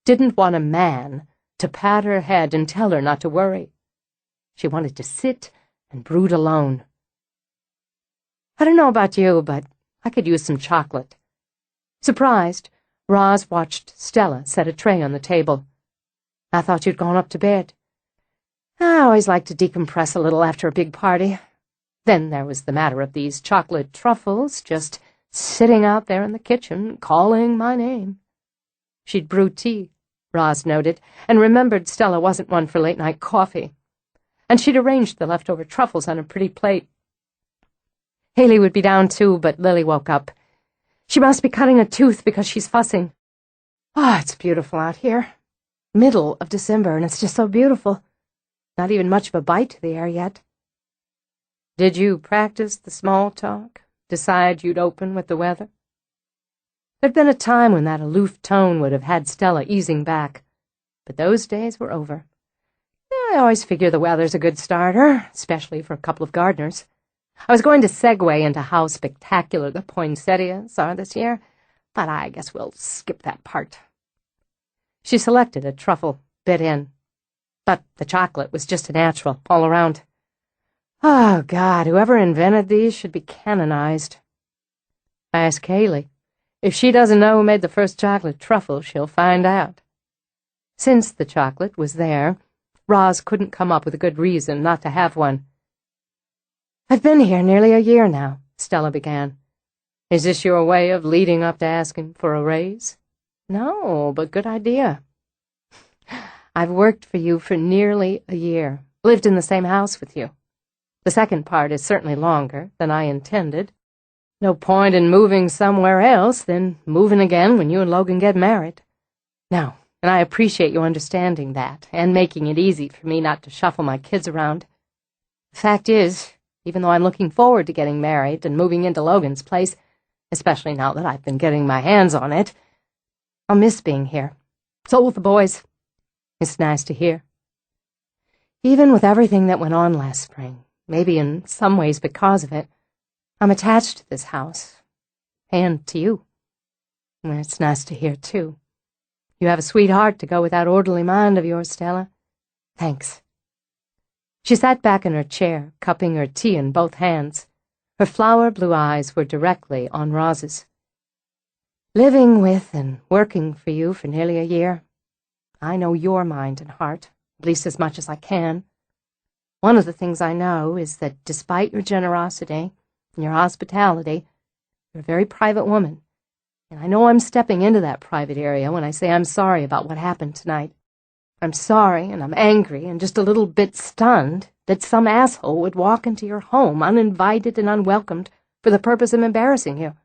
Speaker 1: didn't want a man to pat her head and tell her not to worry.
Speaker 2: She wanted to sit and brood alone. I don't know about you, but I could use some chocolate. Surprised, Roz watched Stella set a tray on the table. I thought you'd gone up to bed. I always like to decompress a little after a big party. Then there was the matter of these chocolate truffles just sitting out there in the kitchen, calling my name. She'd brewed tea, Roz noted, and remembered Stella wasn't one for late-night coffee. And she'd arranged the leftover truffles on a pretty plate. Haley would be down too, but Lily woke up. She must be cutting a tooth because she's fussing. It's beautiful out here. Middle of December, and it's just so beautiful. Not even much of a bite to the air yet. Did you practice the small talk? Decide you'd open with the weather? There'd been a time when that aloof tone would have had Stella easing back, but those days were over. I always figure the weather's a good starter, especially for a couple of gardeners. I was going to segue into how spectacular the poinsettias are this year, but I guess we'll skip that part. She selected a truffle, bit in. But the chocolate was just a natural, all around. Oh, God, whoever invented these should be canonized. Ask Haley. If she doesn't know who made the first chocolate truffle, she'll find out. Since the chocolate was there, Roz couldn't come up with a good reason not to have one. I've been here nearly a year now, Stella began. Is this your way of leading up to asking for a raise? No, but good idea. I've worked for you for nearly a year, lived in the same house with you. The second part is certainly longer than I intended. No point in moving somewhere else than moving again when you and Logan get married. No, and I appreciate you understanding that and making it easy for me not to shuffle my kids around. The fact is, even though I'm looking forward to getting married and moving into Logan's place, especially now that I've been getting my hands on it, I'll miss being here. So will the boys. It's nice to hear. Even with everything that went on last spring, maybe in some ways because of it, I'm attached to this house. And to you. And it's nice to hear, too. You have a sweet heart to go with that orderly mind of yours, Stella. Thanks. She sat back in her chair, cupping her tea in both hands. Her flower-blue eyes were directly on Roz's. Living with and working for you for nearly a year, I know your mind and heart, at least as much as I can. One of the things I know is that despite your generosity and your hospitality, you're a very private woman, and I know I'm stepping into that private area when I say I'm sorry about what happened tonight. I'm sorry, and I'm angry, and just a little bit stunned that some asshole would walk into your home uninvited and unwelcomed for the purpose of embarrassing you.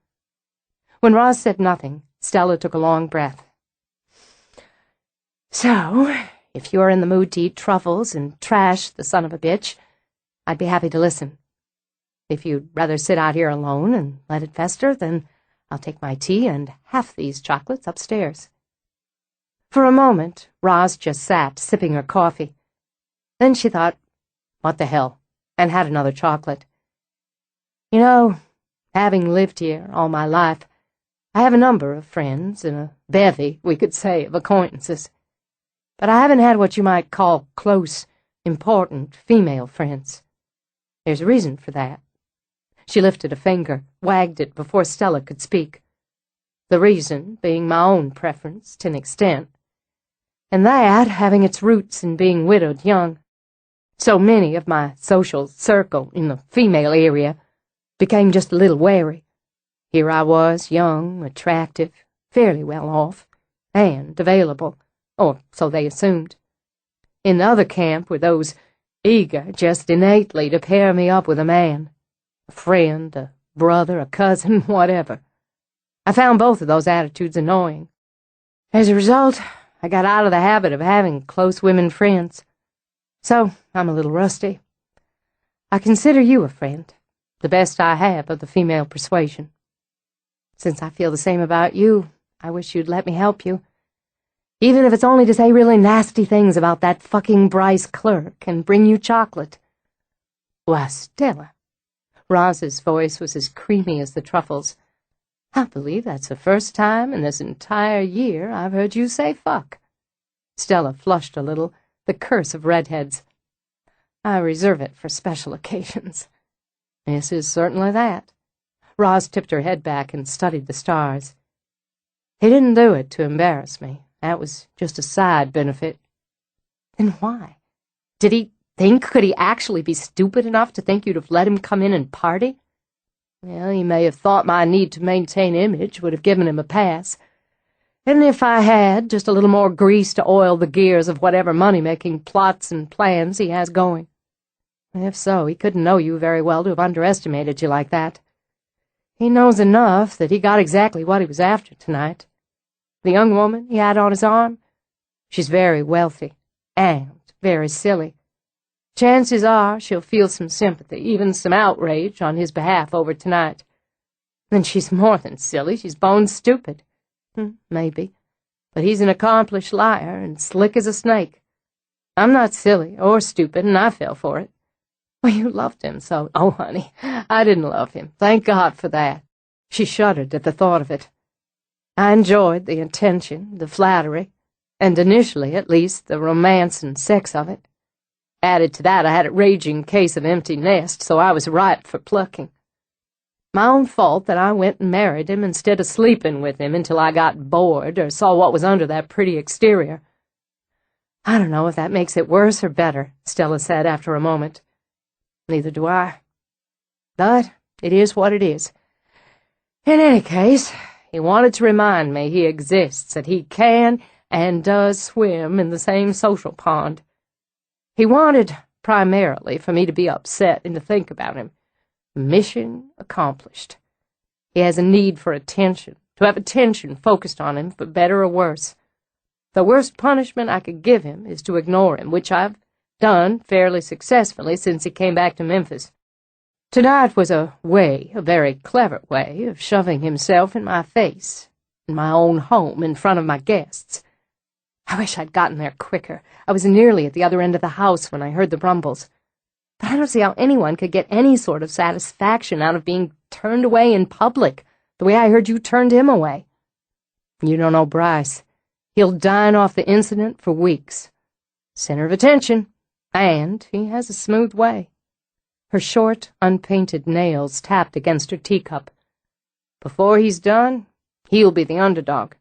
Speaker 2: When Roz said nothing, Stella took a long breath. So, if you're in the mood to eat truffles and trash the son of a bitch, I'd be happy to listen. If you'd rather sit out here alone and let it fester, then I'll take my tea and half these chocolates upstairs. For a moment, Roz just sat, sipping her coffee. Then she thought, what the hell, and had another chocolate. You know, having lived here all my life, I have a number of friends and a bevy, we could say, of acquaintances. But I haven't had what you might call close, important female friends. There's a reason for that. She lifted a finger, wagged it before Stella could speak. The reason being my own preference, to an extent. And that having its roots in being widowed young. So many of my social circle in the female area became just a little wary. Here I was, young, attractive, fairly well off, and available, or so they assumed. In the other camp were those eager just innately to pair me up with a man, a friend, a brother, a cousin, whatever. I found both of those attitudes annoying. As a result, I got out of the habit of having close women friends. So I'm a little rusty. I consider you a friend, the best I have of the female persuasion. Since I feel the same about you, I wish you'd let me help you. Even if it's only to say really nasty things about that fucking Bryce clerk and bring you chocolate. Why, Stella. Roz's voice was as creamy as the truffles. I believe that's the first time in this entire year I've heard you say fuck. Stella flushed a little, the curse of redheads. I reserve it for special occasions." "This is certainly that." Roz tipped her head back and studied the stars. "He didn't do it to embarrass me. That was just a side benefit." "Then why? Could he actually be stupid enough to think you'd have let him come in and party?" "Well, he may have thought my need to maintain image would have given him a pass. And if I had, just a little more grease to oil the gears of whatever money-making plots and plans he has going. If so, he couldn't know you very well to have underestimated you like that. He knows enough that he got exactly what he was after tonight. The young woman he had on his arm, she's very wealthy and very silly. Chances are she'll feel some sympathy, even some outrage, on his behalf over tonight. And she's more than silly, she's bone stupid. Maybe, but he's an accomplished liar and slick as a snake. I'm not silly or stupid, and I fell for it. Well, you loved him so." "Oh, honey, I didn't love him. Thank God for that." She shuddered at the thought of it. "I enjoyed the attention, the flattery, and initially, at least, the romance and sex of it. Added to that, I had a raging case of empty nest, so I was ripe for plucking. My own fault that I went and married him instead of sleeping with him until I got bored or saw what was under that pretty exterior." "I don't know if that makes it worse or better," Stella said after a moment. "Neither do I. But it is what it is. In any case, he wanted to remind me he exists, that he can and does swim in the same social pond. He wanted, primarily, for me to be upset and to think about him. Mission accomplished. He has a need for attention, to have attention focused on him, for better or worse. The worst punishment I could give him is to ignore him, which I've done fairly successfully since he came back to Memphis. Tonight was a very clever way, of shoving himself in my face, in my own home, in front of my guests. I wish I'd gotten there quicker. I was nearly at the other end of the house when I heard the rumbles. But I don't see how anyone could get any sort of satisfaction out of being turned away in public, the way I heard you turned him away. You don't know Bryce. He'll dine off the incident for weeks. Center of attention, and he has a smooth way." Her short, unpainted nails tapped against her teacup. "Before he's done, he'll be the underdog.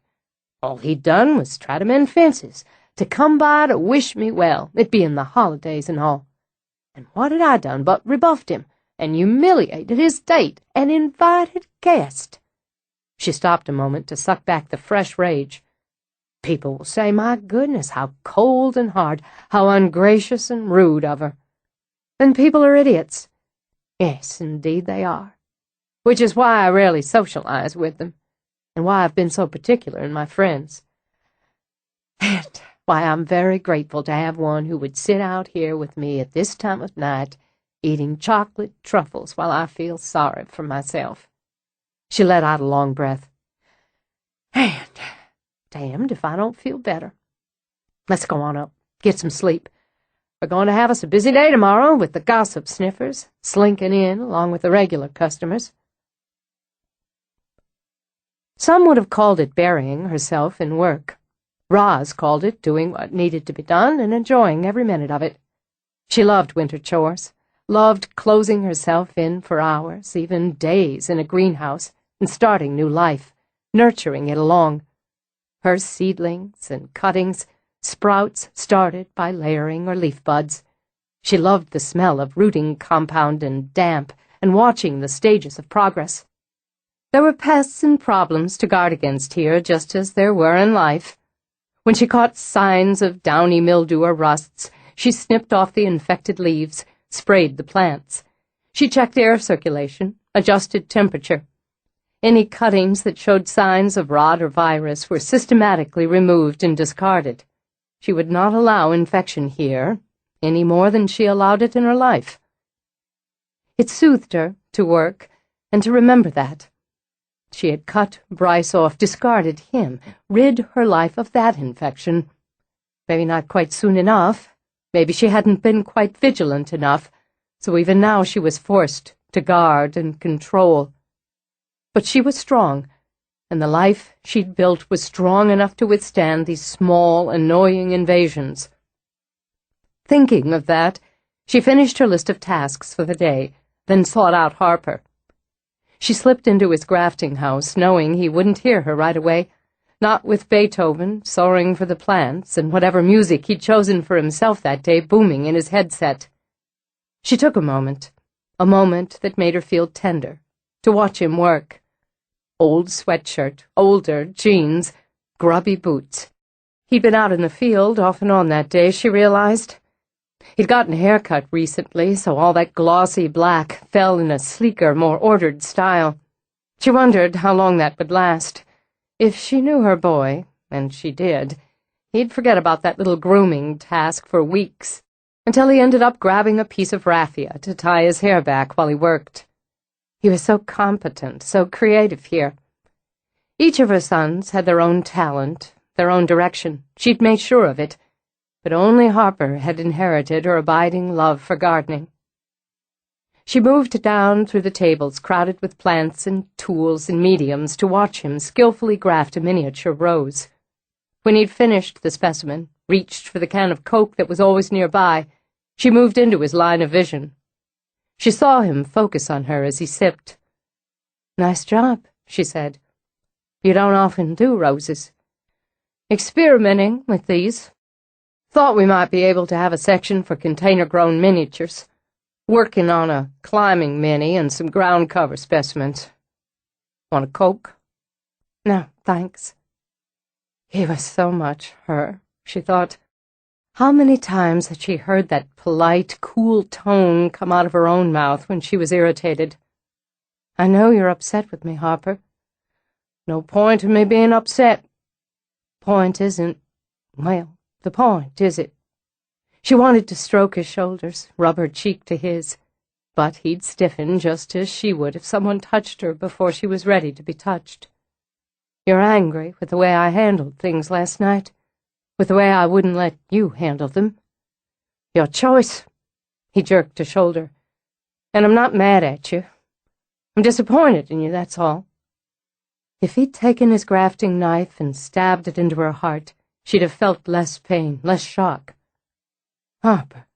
Speaker 2: All he'd done was try to mend fences, to come by to wish me well, it being the holidays and all. And what had I done but rebuffed him, and humiliated his date, and invited guest?" She stopped a moment to suck back the fresh rage. "People will say, my goodness, how cold and hard, how ungracious and rude of her. Then people are idiots. Yes, indeed they are. Which is why I rarely socialize with them, and why I've been so particular in my friends. And why I'm very grateful to have one who would sit out here with me at this time of night, eating chocolate truffles while I feel sorry for myself." She let out a long breath. "And damned if I don't feel better. Let's go on up, get some sleep. We're going to have us a busy day tomorrow with the gossip sniffers slinking in along with the regular customers." Some would have called it burying herself in work. Roz called it doing what needed to be done and enjoying every minute of it. She loved winter chores, loved closing herself in for hours, even days, in a greenhouse, and starting new life, nurturing it along. Her seedlings and cuttings, sprouts started by layering or leaf buds. She loved the smell of rooting compound and damp, and watching the stages of progress. There were pests and problems to guard against here, just as there were in life. When she caught signs of downy mildew or rusts, she snipped off the infected leaves, sprayed the plants. She checked air circulation, adjusted temperature. Any cuttings that showed signs of rot or virus were systematically removed and discarded. She would not allow infection here, any more than she allowed it in her life. It soothed her to work and to remember that. She had cut Bryce off, discarded him, rid her life of that infection. Maybe not quite soon enough. Maybe she hadn't been quite vigilant enough, so even now she was forced to guard and control. But she was strong, and the life she'd built was strong enough to withstand these small, annoying invasions. Thinking of that,
Speaker 1: She finished her list of tasks for the day, then sought out Harper. She slipped into his grafting house, knowing he wouldn't hear her right away, not with Beethoven soaring for the plants and whatever music he'd chosen for himself that day booming in his headset. She took a moment that made her feel tender, to watch him work. Old sweatshirt, older jeans, grubby boots. He'd been out in the field off and on that day, she realized. He'd gotten a haircut recently, so all that glossy black fell in a sleeker, more ordered style. She wondered how long that would last. If she knew her boy, and she did, he'd forget about that little grooming task for weeks, until he ended up grabbing a piece of raffia to tie his hair back while he worked. He was so competent, so creative here. Each of her sons had their own talent, their own direction. She'd made sure of it. But only Harper had inherited her abiding love for gardening. She moved down through the tables crowded with plants and tools and mediums to watch him skillfully graft a miniature rose. When he'd finished the specimen, reached for the can of Coke that was always nearby, she moved into his line of vision. She saw him focus on her as he sipped. "Nice job," she said. "You don't often do roses." "Experimenting with these. Thought we might be able to have a section for container-grown miniatures. Working on a climbing mini and some ground cover specimens. Want a Coke?" "No, thanks." He was so much her, she thought. How many times had she heard that polite, cool tone come out of her own mouth when she was irritated? "I know you're upset with me, Harper." "No point in me being upset." "Point isn't, well, the point, is it?" She wanted to stroke his shoulders, rub her cheek to his, but he'd stiffen just as she would if someone touched her before she was ready to be touched. "You're angry with the way I handled things last night, with the way I wouldn't let you handle them." "Your choice." He jerked a shoulder. "And I'm not mad at you. I'm disappointed in you, that's all." If he'd taken his grafting knife and stabbed it into her heart, she'd have felt less pain, less shock. "Harper,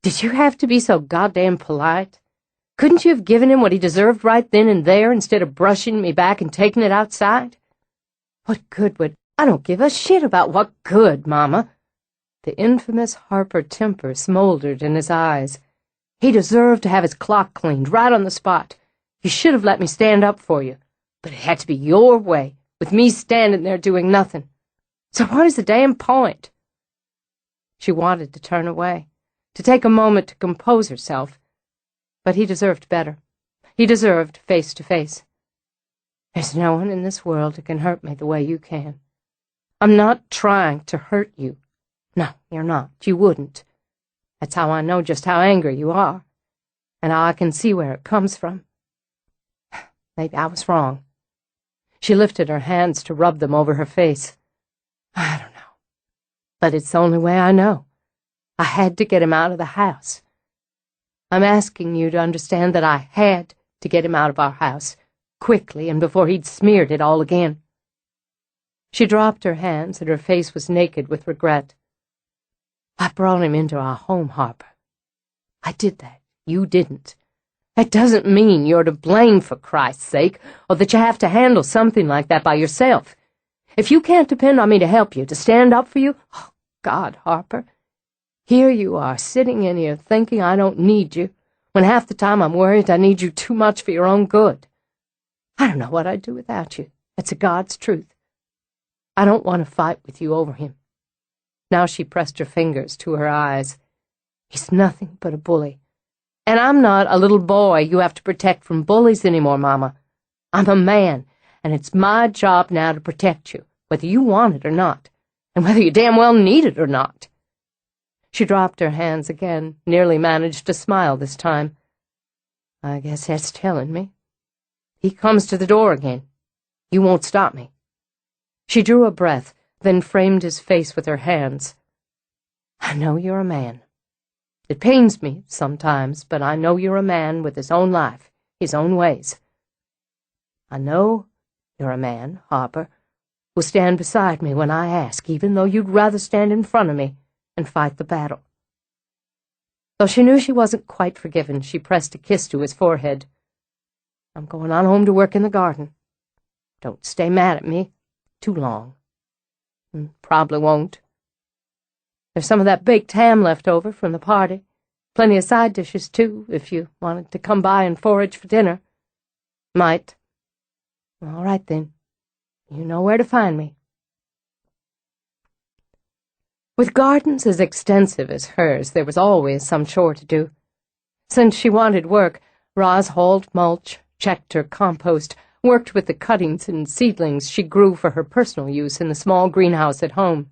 Speaker 1: did you have to be so goddamn polite? Couldn't you have given him what he deserved right then and there instead of brushing me back and taking it outside?" "What good would—" "I don't give a shit about what good, Mama." The infamous Harper temper smoldered in his eyes. "He deserved to have his clock cleaned right on the spot. You should have let me stand up for you. But it had to be your way, with me standing there doing nothing. So what is the damn point?" She wanted to turn away, to take a moment to compose herself. But he deserved better. He deserved face-to-face. "There's no one in this world who can hurt me the way you can. I'm not trying to hurt you. No, you're not. You wouldn't. That's how I know just how angry you are, and how I can see where it comes from. Maybe I was wrong." She lifted her hands to rub them over her face. "I don't know. But it's the only way I know. I had to get him out of the house. I'm asking you to understand that I had to get him out of our house, quickly and before he'd smeared it all again." She dropped her hands and her face was naked with regret. "I brought him into our home, Harper. I did that. You didn't. That doesn't mean you're to blame, for Christ's sake, or that you have to handle something like that by yourself. If you can't depend on me to help you, to stand up for you, oh, God, Harper, here you are sitting in here thinking I don't need you, when half the time I'm worried I need you too much for your own good. I don't know what I'd do without you. That's a God's truth. I don't want to fight with you over him." Now she pressed her fingers to her eyes. "He's nothing but a bully. And I'm not a little boy you have to protect from bullies anymore, Mama. I'm a man, and it's my job now to protect you, whether you want it or not, and whether you damn well need it or not." She dropped her hands again, nearly managed to smile this time. "I guess that's telling me. He comes to the door again. You won't stop me." She drew a breath, then framed his face with her hands. "I know you're a man. It pains me sometimes, but I know you're a man with his own life, his own ways. I know you're a man, Harper, who'll stand beside me when I ask, even though you'd rather stand in front of me and fight the battle." Though she knew she wasn't quite forgiven, she pressed a kiss to his forehead. "I'm going on home to work in the garden. Don't stay mad at me too long." "Probably won't. There's some of that baked ham left over from the party. Plenty of side dishes, too, if you wanted to come by and forage for dinner." "Might." "All right, then. You know where to find me." With gardens as extensive as hers, there was always some chore to do. Since she wanted work, Roz hauled mulch, checked her compost, worked with the cuttings and seedlings she grew for her personal use in the small greenhouse at home.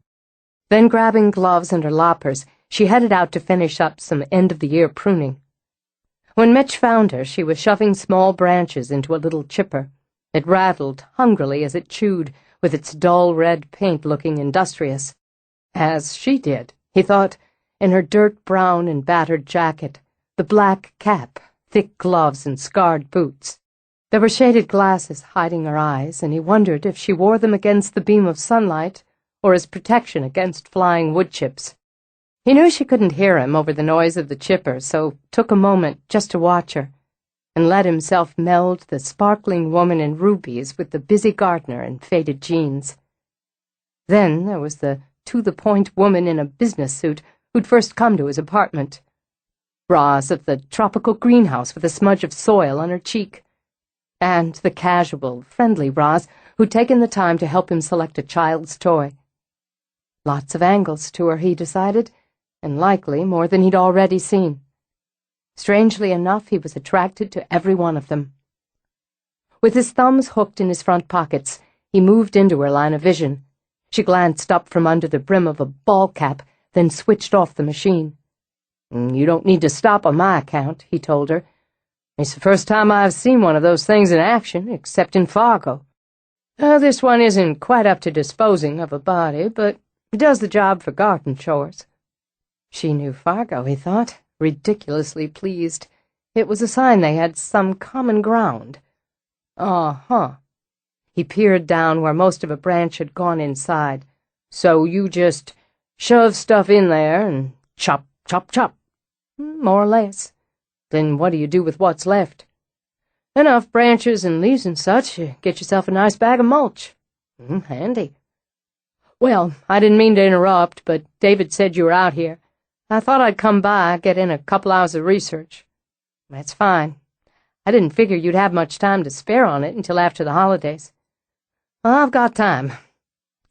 Speaker 1: Then, grabbing gloves and her loppers, she headed out to finish up some end-of-the-year pruning. When Mitch found her, she was shoving small branches into a little chipper. It rattled hungrily as it chewed, with its dull red paint looking industrious. As she did, he thought, in her dirt-brown and battered jacket, the black cap, thick gloves, and scarred boots. There were shaded glasses hiding her eyes, and he wondered if she wore them against the beam of sunlight or as protection against flying wood chips. He knew she couldn't hear him over the noise of the chipper, so took a moment just to watch her, and let himself meld the sparkling woman in rubies with the busy gardener in faded jeans. Then there was the to-the-point woman in a business suit who'd first come to his apartment. Roz of the tropical greenhouse with a smudge of soil on her cheek. And the casual, friendly Roz who'd taken the time to help him select a child's toy. Lots of angles to her, he decided, and likely more than he'd already seen. Strangely enough, he was attracted to every one of them. With his thumbs hooked in his front pockets, he moved into her line of vision. She glanced up from under the brim of a ball cap, then switched off the machine. "You don't need to stop on my account," he told her. "It's the first time I've seen one of those things in action, except in Fargo. This one isn't quite up to disposing of a body, but it does the job for garden chores." She knew Fargo, he thought, ridiculously pleased. It was a sign they had some common ground. Uh-huh. He peered down where most of a branch had gone inside. "So you just shove stuff in there and chop, chop, chop?" "More or less." "Then what do you do with what's left?" "Enough branches and leaves and such. You get yourself a nice bag of mulch." "Handy." "Well, I didn't mean to interrupt, but David said you were out here. I thought I'd come by, get in a couple hours of research." "That's fine. I didn't figure you'd have much time to spare on it until after the holidays." "Well, I've got time.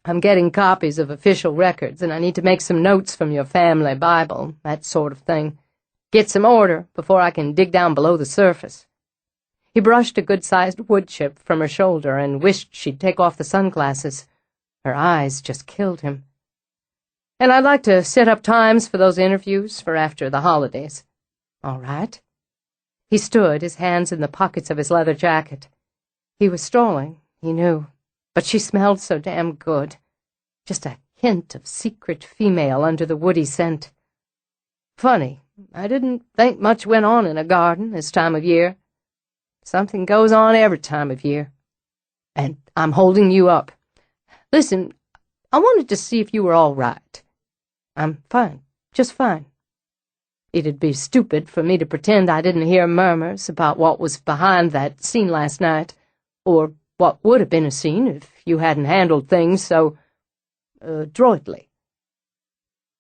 Speaker 1: I'm getting copies of official records, and I need to make some notes from your family Bible, that sort of thing. Get some order before I can dig down below the surface." He brushed a good-sized wood chip from her shoulder and wished she'd take off the sunglasses. Her eyes just killed him. "And I'd like to set up times for those interviews for after the holidays." "All right." He stood, his hands in the pockets of his leather jacket. He was stalling, he knew, but she smelled so damn good. Just a hint of secret female under the woody scent. "Funny, I didn't think much went on in a garden this time of year." "Something goes on every time of year. And I'm holding you up. Listen, I wanted to see if you were all right." "I'm fine, just fine." "It'd be stupid for me to pretend I didn't hear murmurs about what was behind that scene last night, or what would have been a scene if you hadn't handled things so, adroitly."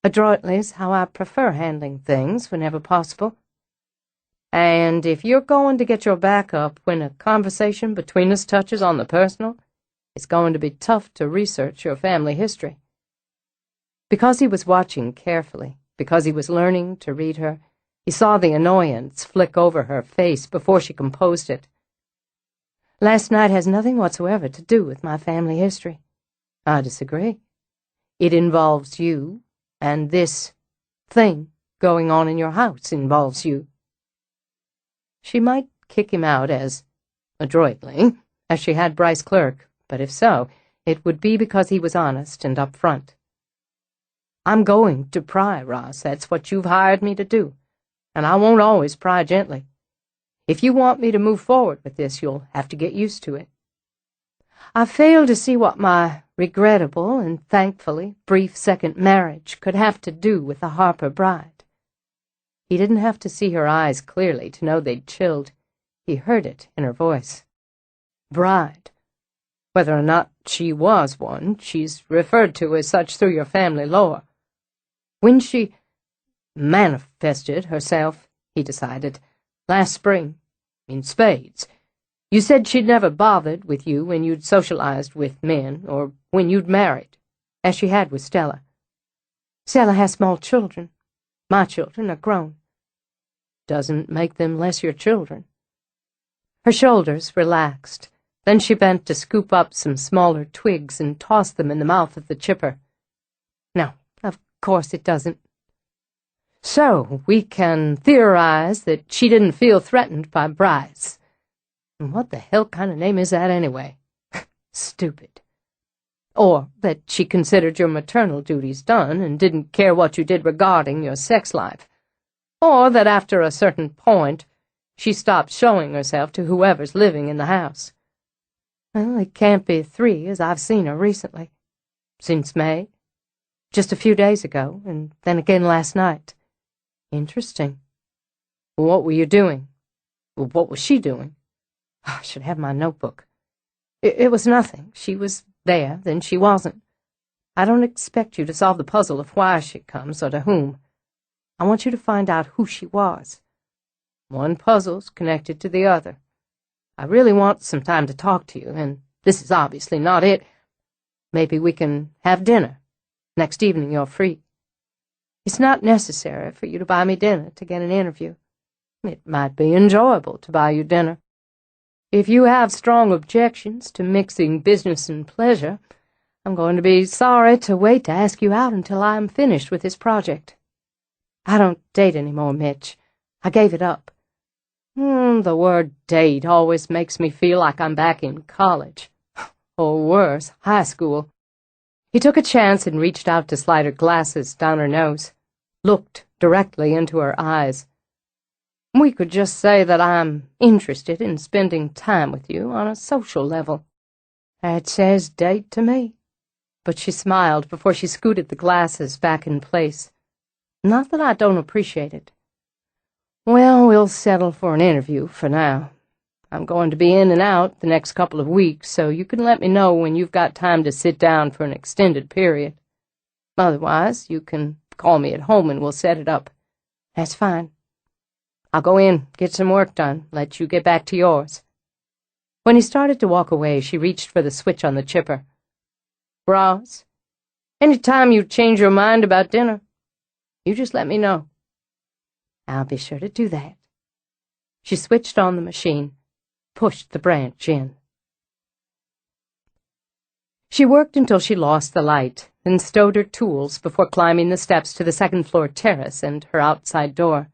Speaker 1: "Adroitly's how I prefer handling things whenever possible." "And if you're going to get your back up when a conversation between us touches on the personal, it's going to be tough to research your family history." Because he was watching carefully, because he was learning to read her, he saw the annoyance flick over her face before she composed it. "Last night has nothing whatsoever to do with my family history." "I disagree. It involves you, and this thing going on in your house involves you." She might kick him out as adroitly as she had Bryce Clerk, but if so, it would be because he was honest and up front. "I'm going to pry, Ross. That's what you've hired me to do, and I won't always pry gently. If you want me to move forward with this, you'll have to get used to it. I fail to see what my regrettable and thankfully brief second marriage could have to do with the Harper bride." He didn't have to see her eyes clearly to know they'd chilled. He heard it in her voice. Bride. Whether or not she was one, she's referred to as such through your family lore. When she manifested herself, he decided, last spring, in spades, you said she'd never bothered with you when you'd socialized with men, or when you'd married, as she had with Stella.
Speaker 2: Stella has small children. My children are grown.
Speaker 1: Doesn't make them less your children. Her shoulders relaxed. Then she bent to scoop up some smaller twigs and toss them in the mouth of the chipper.
Speaker 2: No, of course it doesn't.
Speaker 1: So we can theorize that she didn't feel threatened by Bryce. And what the hell kind of name is that anyway? Stupid. Or that she considered your maternal duties done and didn't care what you did regarding your sex life. Or that after a certain point, she stopped showing herself to whoever's living in the house.
Speaker 2: Well, it can't be 3, as I've seen her recently.
Speaker 1: Since May?
Speaker 2: Just a few days ago, and then again last night.
Speaker 1: Interesting. What were you doing? What was she doing?
Speaker 2: I should have my notebook. It was nothing. She was there, then she wasn't. I don't expect you to solve the puzzle of why she comes or to whom. I want you to find out who she was.
Speaker 1: One puzzle's connected to the other. I really want some time to talk to you, and this is obviously not it. Maybe we can have dinner. Next evening you're free.
Speaker 2: It's not necessary for you to buy me dinner to get an interview.
Speaker 1: It might be enjoyable to buy you dinner. If you have strong objections to mixing business and pleasure, I'm going to be sorry to wait to ask you out until I'm finished with this project.
Speaker 2: I don't date anymore, Mitch. I gave it up.
Speaker 1: The word date always makes me feel like I'm back in college. Or worse, high school. He took a chance and reached out to slide her glasses down her nose, looked directly into her eyes. We could just say that I'm interested in spending time with you on a social level.
Speaker 2: That says date to me.
Speaker 1: But she smiled before she scooted the glasses back in place. Not that I don't appreciate it. Well, we'll settle for an interview for now. I'm going to be in and out the next couple of weeks, so you can let me know when you've got time to sit down for an extended period. Otherwise, you can call me at home and we'll set it up.
Speaker 2: That's fine.
Speaker 1: I'll go in, get some work done, let you get back to yours. When he started to walk away, she reached for the switch on the chipper. Ross, any time you change your mind about dinner, you just let me know.
Speaker 2: I'll be sure to do that.
Speaker 1: She switched on the machine, pushed the branch in. She worked until she lost the light, then stowed her tools before climbing the steps to the second-floor terrace and her outside door.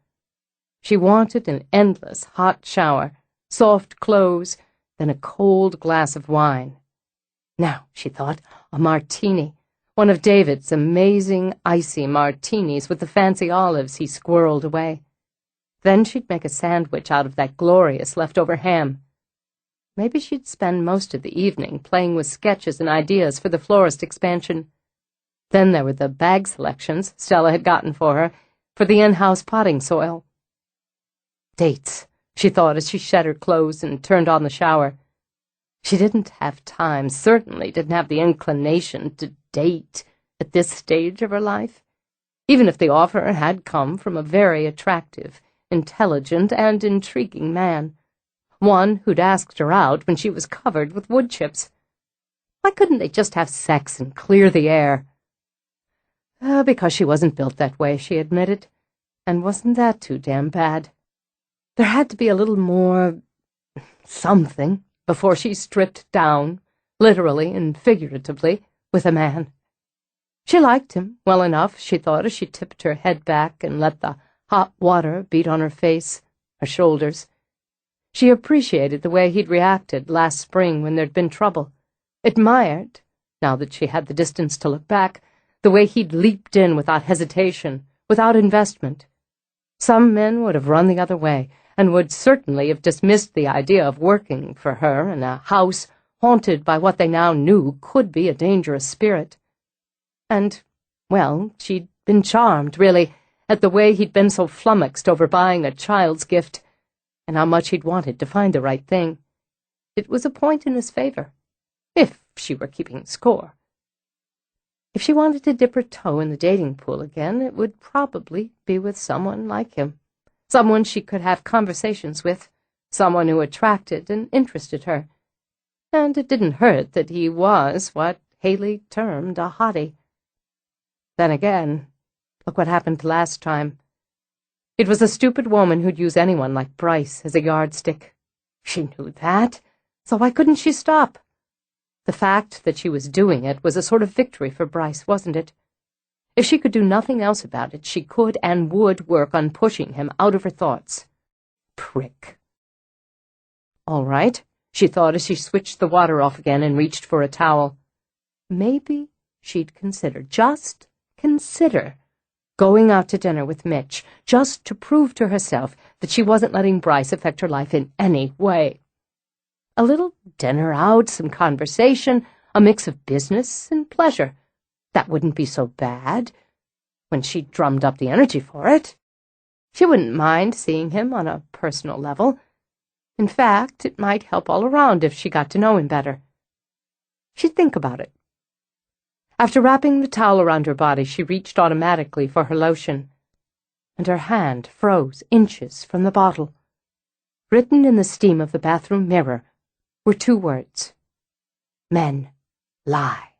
Speaker 1: She wanted an endless hot shower, soft clothes, then a cold glass of wine. Now, she thought, a martini, one of David's amazing icy martinis with the fancy olives he squirreled away. Then she'd make a sandwich out of that glorious leftover ham. Maybe she'd spend most of the evening playing with sketches and ideas for the florist expansion. Then there were the bag selections Stella had gotten for her for the in-house potting soil. Dates, she thought as she shed her clothes and turned on the shower. She didn't have time, certainly didn't have the inclination to date at this stage of her life, even if the offer had come from a very attractive, intelligent, and intriguing man, one who'd asked her out when she was covered with wood chips. Why couldn't they just have sex and clear the air? Because she wasn't built that way, she admitted, and wasn't that too damn bad? There had to be a little more something before she stripped down, literally and figuratively, with a man. She liked him well enough, she thought, as she tipped her head back and let the hot water beat on her face, her shoulders. She appreciated the way he'd reacted last spring when there'd been trouble, admired, now that she had the distance to look back, the way he'd leaped in without hesitation, without investment. Some men would have run the other way, and would certainly have dismissed the idea of working for her in a house haunted by what they now knew could be a dangerous spirit. And, well, she'd been charmed, really, at the way he'd been so flummoxed over buying a child's gift, and how much he'd wanted to find the right thing. It was a point in his favor, if she were keeping score. If she wanted to dip her toe in the dating pool again, it would probably be with someone like him, someone she could have conversations with, someone who attracted and interested her. And it didn't hurt that he was what Haley termed a hottie. Then again, look what happened last time. It was a stupid woman who'd use anyone like Bryce as a yardstick. She knew that, so why couldn't she stop? The fact that she was doing it was a sort of victory for Bryce, wasn't it? If she could do nothing else about it, she could and would work on pushing him out of her thoughts. Prick. All right, she thought as she switched the water off again and reached for a towel. Maybe she'd just consider, going out to dinner with Mitch, just to prove to herself that she wasn't letting Bryce affect her life in any way. A little dinner out, some conversation, a mix of business and pleasure. That wouldn't be so bad, when she drummed up the energy for it. She wouldn't mind seeing him on a personal level. In fact, it might help all around if she got to know him better. She'd think about it. After wrapping the towel around her body, she reached automatically for her lotion, and her hand froze inches from the bottle. Written in the steam of the bathroom mirror were 2 words: Men lie.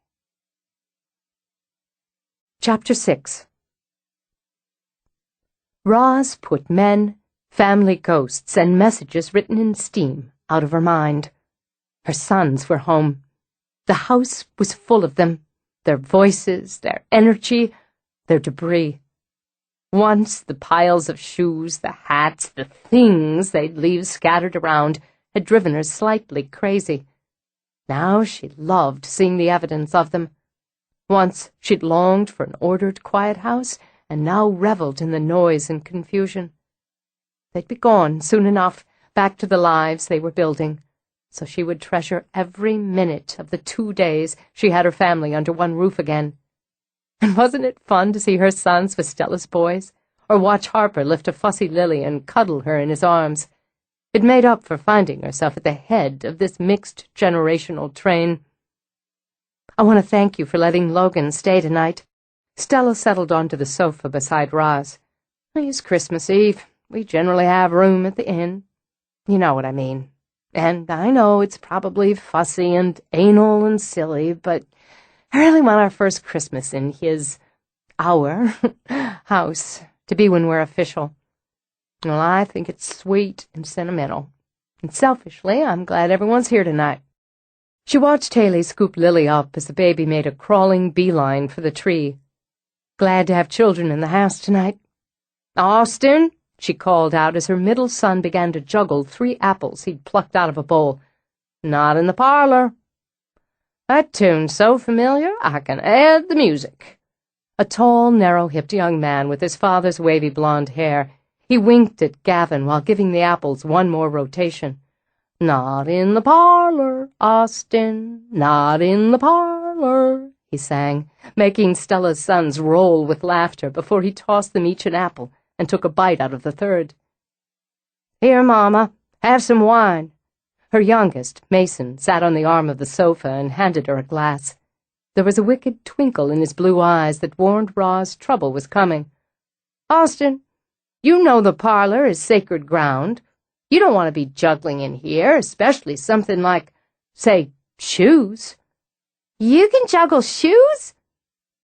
Speaker 1: Chapter 6. Roz put men, family ghosts, and messages written in steam out of her mind. Her sons were home. The house was full of them, their voices, their energy, their debris. Once the piles of shoes, the hats, the things they'd leave scattered around had driven her slightly crazy. Now she loved seeing the evidence of them. Once she'd longed for an ordered, quiet house, and now reveled in the noise and confusion. They'd be gone soon enough, back to the lives they were building, so she would treasure every minute of the 2 days she had her family under one roof again. And wasn't it fun to see her sons with Stella's boys, or watch Harper lift a fussy Lily and cuddle her in his arms? It made up for finding herself at the head of this mixed generational train. I want to thank you for letting Logan stay tonight. Stella settled onto the sofa beside Roz. It's Christmas Eve. We generally have room at the inn. You know what I mean. And I know it's probably fussy and anal and silly, but I really want our first Christmas in our house to be when we're official. Well, I think it's sweet and sentimental. And selfishly, I'm glad everyone's here tonight. She watched Haley scoop Lily up as the baby made a crawling beeline for the tree. Glad to have children in the house tonight. Austin, she called out as her middle son began to juggle 3 apples he'd plucked out of a bowl. Not in the parlor. That tune's so familiar, I can add the music. A tall, narrow-hipped young man with his father's wavy blonde hair. He winked at Gavin while giving the apples one more rotation. Not in the parlor, Austin, not in the parlor, he sang, making Stella's sons roll with laughter before he tossed them each an apple and took a bite out of the third. Here, Mama, have some wine. Her youngest, Mason, sat on the arm of the sofa and handed her a glass. There was a wicked twinkle in his blue eyes that warned Roz trouble was coming. Austin, you know the parlor is sacred ground. You don't want to be juggling in here, especially something like, say, shoes. You can juggle shoes?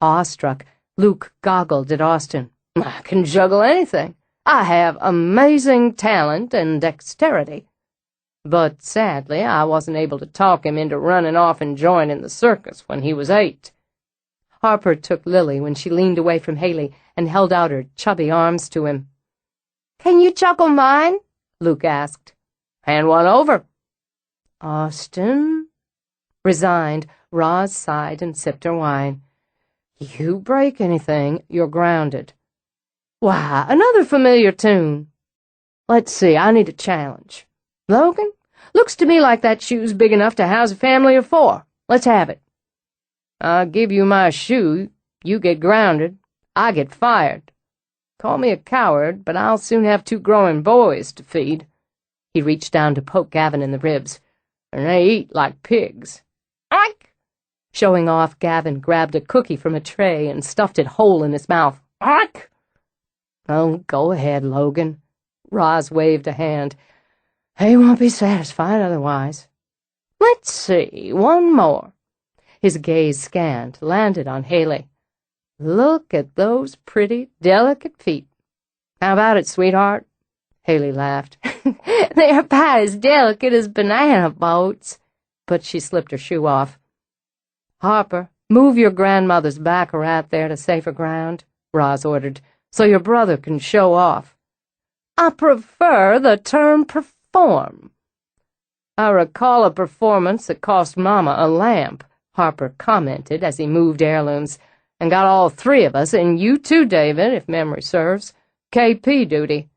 Speaker 1: Awestruck, Luke goggled at Austin. I can juggle anything. I have amazing talent and dexterity. But sadly, I wasn't able to talk him into running off and joining the circus when he was 8. Harper took Lily when she leaned away from Haley and held out her chubby arms to him. Can you juggle mine? Luke asked. Hand one over. Austin? Resigned, Roz sighed and sipped her wine. You break anything, you're grounded. Why, another familiar tune. Let's see, I need a challenge. Logan, looks to me like that shoe's big enough to house a family of 4. Let's have it. I'll give you my shoe, you get grounded, I get fired.
Speaker 2: Call me a coward, but I'll soon have 2 growing boys to feed." He reached down to poke Gavin in the ribs. "And they eat like pigs." "Oink!" Showing off, Gavin grabbed a cookie from a tray and stuffed it whole in his mouth. "Oink!" "Oh, go ahead, Logan." Roz waved a hand. "He won't be satisfied otherwise." "Let's see, one more." His gaze scanned, landed on Haley. "Look at those pretty, delicate feet. How about it, sweetheart?" Haley laughed. "They're about as delicate as banana boats." But she slipped her shoe off. "Harper, move your grandmother's back right there to safer ground," Roz ordered, "so your brother can show off." "I prefer the term perform." "I recall a performance that cost Mama a lamp," Harper commented as he moved heirlooms, "and got all 3 of us, and you too, David, if memory serves, KP duty."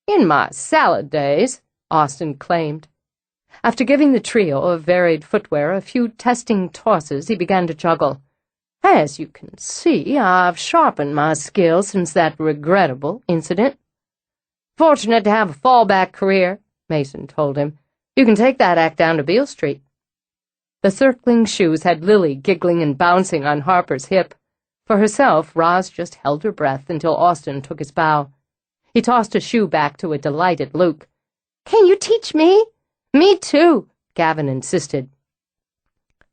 Speaker 2: "In my salad days," Austin claimed. After giving the trio of varied footwear a few testing tosses, he began to juggle. "As you can see, I've sharpened my skills since that regrettable incident." "Fortunate to have a fallback career," Mason told him. "You can take that act down to Beale Street." The circling shoes had Lily giggling and bouncing on Harper's hip. For herself, Roz just held her breath until Austin took his bow. He tossed a shoe back to a delighted Luke. "Can you teach me?" "Me too," Gavin insisted.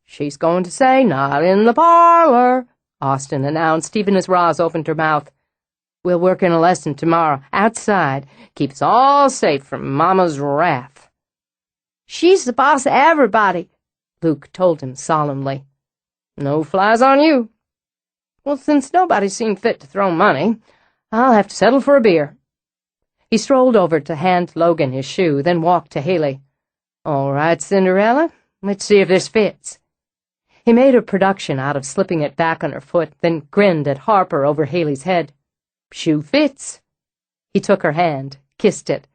Speaker 2: "She's going to say, 'Not in the parlor,'" Austin announced, even as Roz opened her mouth. "We'll work in a lesson tomorrow, outside. Keep us all safe from Mama's wrath." "She's the boss of everybody," Luke told him solemnly. "No flies on you." "Well, since nobody seemed fit to throw money, I'll have to settle for a beer." He strolled over to hand Logan his shoe, then walked to Haley. "All right, Cinderella, let's see if this fits." He made a production out of slipping it back on her foot, then grinned at Harper over Haley's head. "Shoe fits." He took her hand, kissed it.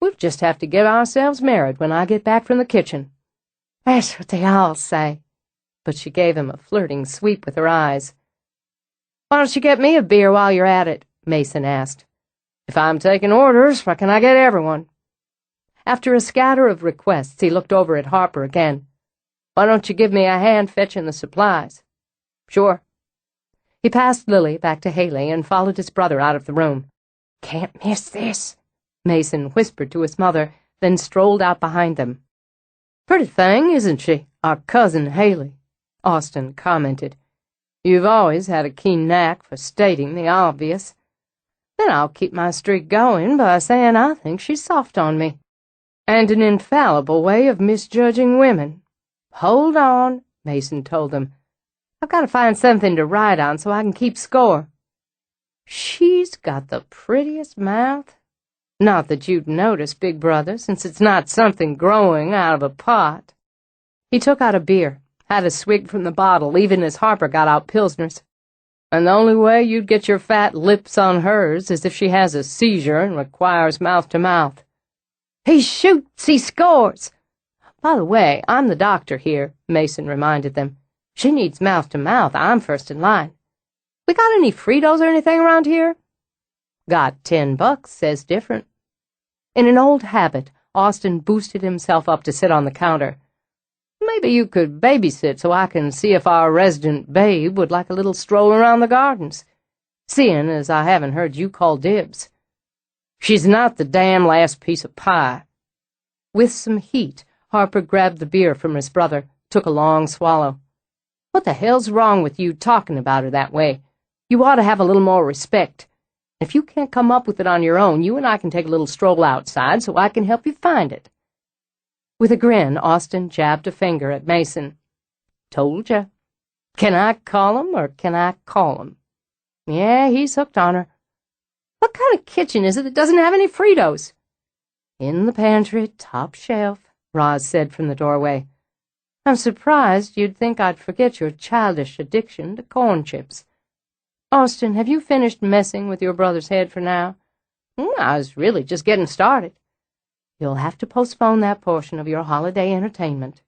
Speaker 2: "We'll just have to get ourselves married when I get back from the kitchen." "That's what they all say." But she gave him a flirting sweep with her eyes. "Why don't you get me a beer while you're at it?" Mason asked. "If I'm taking orders, why can I get everyone?" After a scatter of requests, he looked over at Harper again. "Why don't you give me a hand fetching the supplies?" "Sure." He passed Lily back to Haley and followed his brother out of the room. "Can't miss this," Mason whispered to his mother, then strolled out behind them. "Pretty thing, isn't she, our cousin Haley?" Austin commented. "You've always had a keen knack for stating the obvious. Then I'll keep my streak going by saying I think she's soft on me. And an infallible way of misjudging women." "Hold on," Mason told them. "I've got to find something to write on so I can keep score." "She's got the prettiest mouth. Not that you'd notice, big brother, since it's not something growing out of a pot." He took out a beer, had a swig from the bottle, even as Harper got out Pilsners. "And the only way you'd get your fat lips on hers is if she has a seizure and requires mouth-to-mouth." "He shoots, he scores." "By the way, I'm the doctor here," Mason reminded them. "She needs mouth-to-mouth. I'm first in line. We got any Fritos or anything around here?" "Got $10, says different." In an old habit, Austin boosted himself up to sit on the counter. "Maybe you could babysit so I can see if our resident babe would like a little stroll around the gardens, seeing as I haven't heard you call dibs." "She's not the damn last piece of pie." With some heat, Harper grabbed the beer from his brother, took a long swallow. "What the hell's wrong with you talking about her that way? You ought to have a little more respect. If you can't come up with it on your own, you and I can take a little stroll outside so I can help you find it." With a grin, Austin jabbed a finger at Mason. "Told ya. Can I call him or can I call him?" "Yeah, he's hooked on her." "What kind of kitchen is it that doesn't have any Fritos?" "In the pantry, top shelf," Roz said from the doorway. "I'm surprised you'd think I'd forget your childish addiction to corn chips. Austin, have you finished messing with your brother's head for now?" "I was really just getting started." "You'll have to postpone that portion of your holiday entertainment."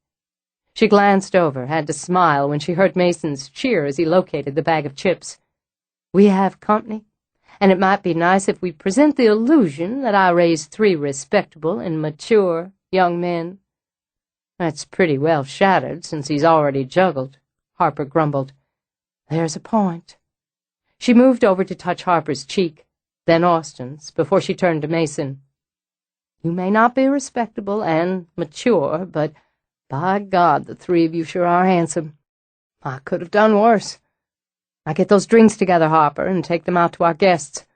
Speaker 2: She glanced over, had to smile when she heard Mason's cheer as he located the bag of chips. "We have company. and it might be nice if we present the illusion that I raised 3 respectable and mature young men." "That's pretty well shattered since he's already juggled," Harper grumbled. "There's a point." She moved over to touch Harper's cheek, then Austin's, before she turned to Mason. "You may not be respectable and mature, but by God, the 3 of you sure are handsome. I could have done worse. Now get those drinks together, Harper, and take them out to our guests.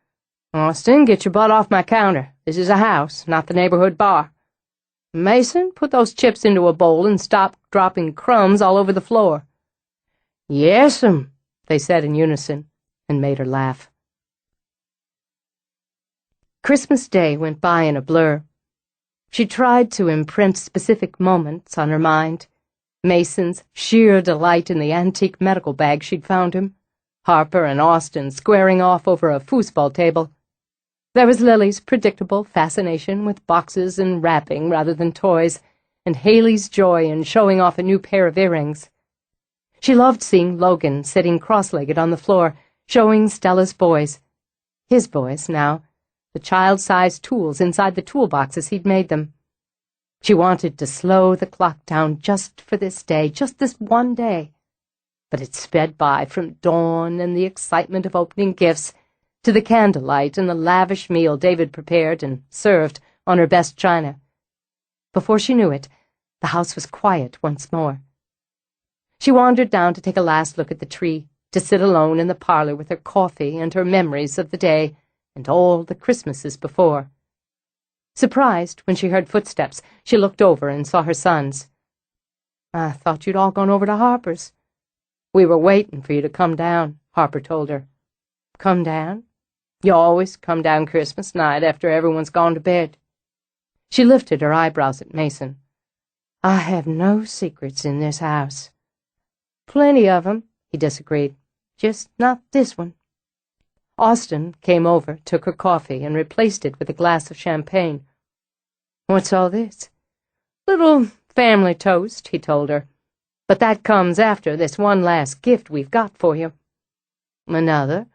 Speaker 2: Austin, get your butt off my counter. This is a house, not the neighborhood bar. Mason, put those chips into a bowl and stop dropping crumbs all over the floor." "Yes'm," they said in unison, and made her laugh. Christmas Day went by in a blur. She tried to imprint specific moments on her mind. Mason's sheer delight in the antique medical bag she'd found him. Harper and Austin squaring off over a foosball table. There was Lily's predictable fascination with boxes and wrapping rather than toys, and Haley's joy in showing off a new pair of earrings. She loved seeing Logan sitting cross-legged on the floor, showing Stella's boys. His boys, now. The child-sized tools inside the toolboxes he'd made them. She wanted to slow the clock down just for this day, just this one day. But it sped by from dawn and the excitement of opening gifts to the candlelight and the lavish meal David prepared and served on her best china. Before she knew it, the house was quiet once more. She wandered down to take a last look at the tree, to sit alone in the parlor with her coffee and her memories of the day and all the Christmases before. Surprised when she heard footsteps, she looked over and saw her sons. "I thought you'd all gone over to Harper's." "We were waiting for you to come down," Harper told her. "Come down? You always come down Christmas night after everyone's gone to bed." She lifted her eyebrows at Mason. "I have no secrets in this house." "Plenty of 'em," he disagreed. "Just not this one." Austin came over, took her coffee, and replaced it with a glass of champagne. "What's all this?" "Little family toast," he told her. "But that comes after this one last gift we've got for you." "Another?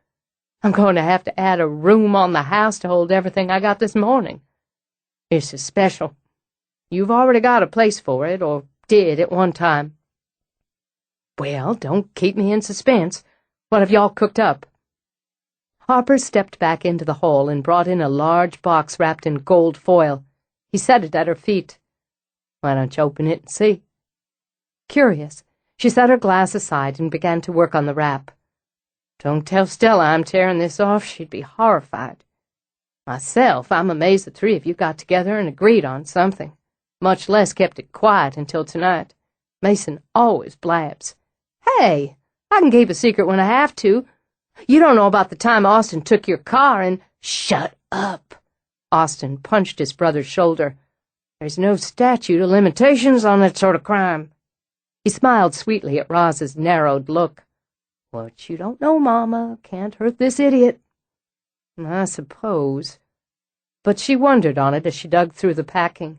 Speaker 2: I'm going to have to add a room on the house to hold everything I got this morning. This is special. You've already got a place for it, or did at one time." "Well, don't keep me in suspense. What have y'all cooked up?" Harper stepped back into the hall and brought in a large box wrapped in gold foil. He set it at her feet. "Why don't you open it and see?" Curious, she set her glass aside and began to work on the wrap. "Don't tell Stella I'm tearing this off. She'd be horrified. Myself, I'm amazed the 3 of you got together and agreed on something, much less kept it quiet until tonight. Mason always blabs. Hey, I can keep a secret when I have to. You don't know about the time Austin took your car and—" "Shut up!" Austin punched his brother's shoulder. "There's no statute of limitations on that sort of crime." He smiled sweetly at Roz's narrowed look. "What you don't know, Mama, can't hurt this idiot." "I suppose." But she wondered on it as she dug through the packing,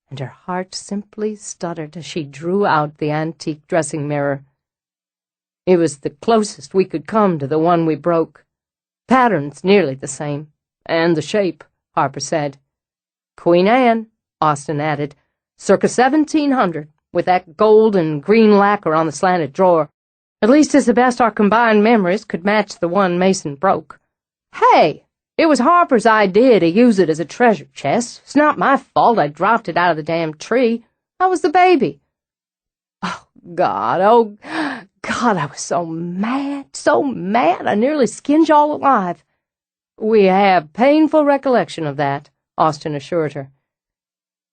Speaker 2: and her heart simply stuttered as she drew out the antique dressing mirror. It was the closest we could come to the one we broke. Pattern's nearly the same, and the shape, Harper said. "Queen Anne," Austin added, "circa 1700, with that gold and green lacquer on the slanted drawer. At least it's the best our combined memories could match the one Mason broke. Hey, it was Harper's idea to use it as a treasure chest. It's not my fault I dropped it out of the damn tree. I was the baby." Oh, God, I was so mad, I nearly skinned y'all alive." "We have painful recollection of that," Austin assured her.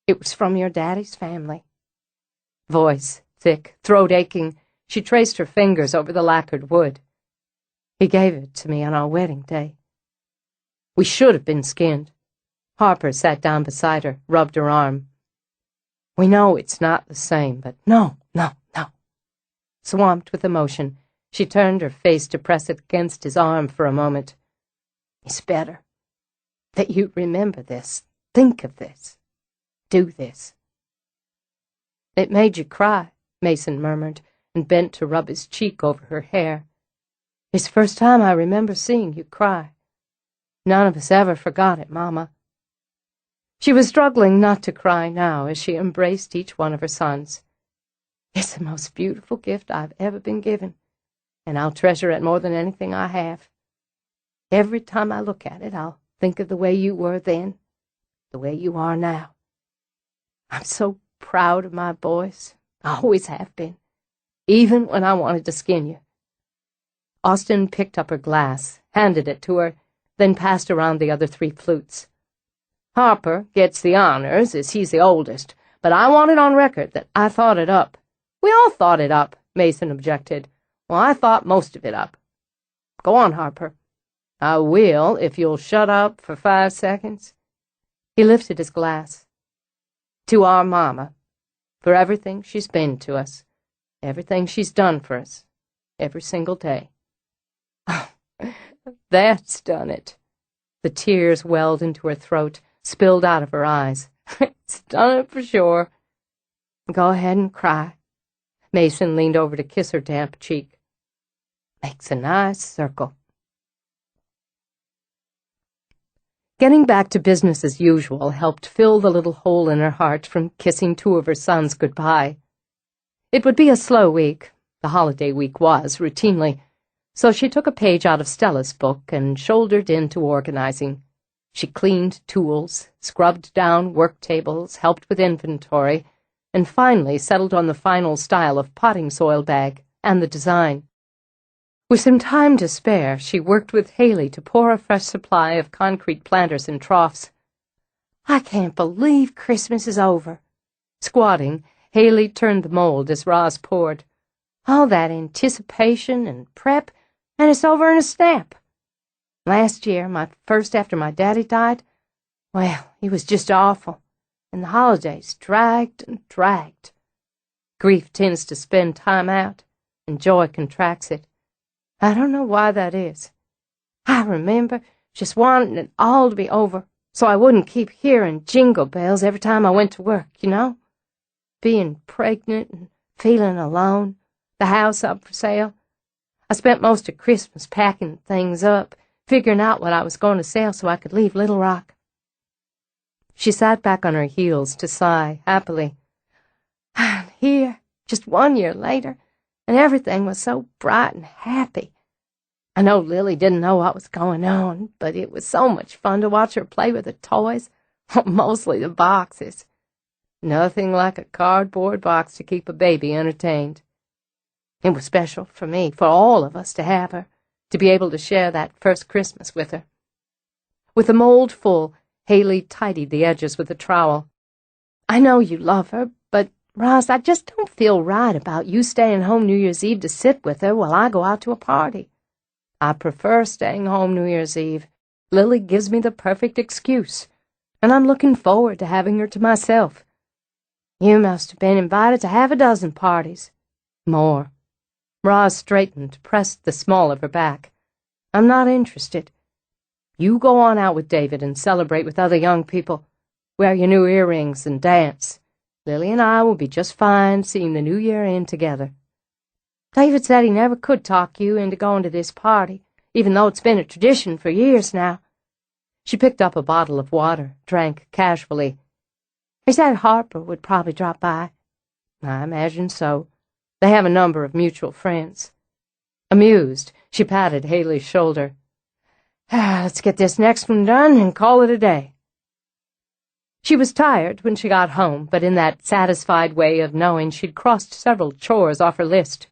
Speaker 2: "It was from your daddy's family." Voice thick, throat aching, she traced her fingers over the lacquered wood. "He gave it to me on our wedding day." "We should have been skinned." Harper sat down beside her, rubbed her arm. "We know it's not the same, but no. Swamped with emotion, she turned her face to press it against his arm for a moment. "It's better that you remember this, think of this, do this." "It made you cry," Mason murmured, and bent to rub his cheek over her hair. "It's the first time I remember seeing you cry." None of us ever forgot it, Mama." She was struggling not to cry now as she embraced each one of her sons. "It's the most beautiful gift I've ever been given, and I'll treasure it more than anything I have. Every time I look at it, I'll think of the way you were then, the way you are now. I'm so proud of my boys. I always have been, even when I wanted to skin you." Austen picked up her glass, handed it to her, then passed around the other 3 flutes. "Harper gets the honors, as he's the oldest, but I want it on record that I thought it up." "We all thought it up," Mason objected. "Well, I thought most of it up. Go on, Harper." "I will, if you'll shut up for 5 seconds. He lifted his glass. "To our Mama, for everything she's been to us, everything she's done for us, every single day." "Oh, that's done it." The tears welled into her throat, spilled out of her eyes. "It's done it for sure." "Go ahead and cry." Mason leaned over to kiss her damp cheek. "Makes a nice circle." Getting back to business as usual helped fill the little hole in her heart from kissing 2 of her sons goodbye. It would be a slow week. The holiday week was, routinely. So she took a page out of Stella's book and shouldered into organizing. She cleaned tools, scrubbed down work tables, helped with inventory, and finally settled on the final style of potting soil bag and the design. With some time to spare, she worked with Haley to pour a fresh supply of concrete planters and troughs. "I can't believe Christmas is over." Squatting, Haley turned the mold as Roz poured. "All that anticipation and prep, and it's over in a snap. Last year, my first after my daddy died, well, he was just awful, and the holidays dragged and dragged. Grief tends to spend time out, and joy contracts it. I don't know why that is. I remember just wanting it all to be over so I wouldn't keep hearing jingle bells every time I went to work, you know? Being pregnant and feeling alone, the house up for sale. I spent most of Christmas packing things up, figuring out what I was going to sell so I could leave Little Rock." She sat back on her heels to sigh happily. "And here, just 1 year later, and everything was so bright and happy. I know Lily didn't know what was going on, but it was so much fun to watch her play with the toys, mostly the boxes. Nothing like a cardboard box to keep a baby entertained. It was special for me, for all of us to have her, to be able to share that first Christmas with her." With the mold full, Haley tidied the edges with a trowel. "I know you love her, but, Roz, I just don't feel right about you staying home New Year's Eve to sit with her while I go out to a party. I prefer staying home New Year's Eve. Lily gives me the perfect excuse, and I'm looking forward to having her to myself. You must have been invited to half a dozen parties." "More." Roz straightened, pressed the small of her back. "I'm not interested. You go on out with David and celebrate with other young people. Wear your new earrings and dance. Lily and I will be just fine seeing the new year in together. David said he never could talk you into going to this party, even though it's been a tradition for years now." She picked up a bottle of water, drank casually. "He said Harper would probably drop by." "I imagine so. They have a number of mutual friends." Amused, she patted Haley's shoulder. "Let's get this next one done and call it a day." She was tired when she got home, but in that satisfied way of knowing she'd crossed several chores off her list.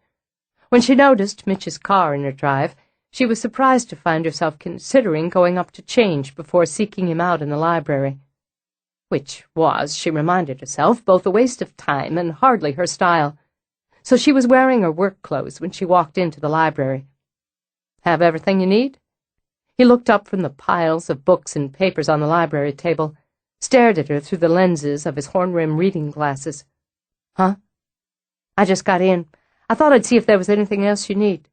Speaker 2: When she noticed Mitch's car in her drive, she was surprised to find herself considering going up to change before seeking him out in the library. Which was, she reminded herself, both a waste of time and hardly her style. So she was wearing her work clothes when she walked into the library. "Have everything you need?" He looked up from the piles of books and papers on the library table, stared at her through the lenses of his horn-rimmed reading glasses. "Huh? I just got in. I thought I'd see if there was anything else you need."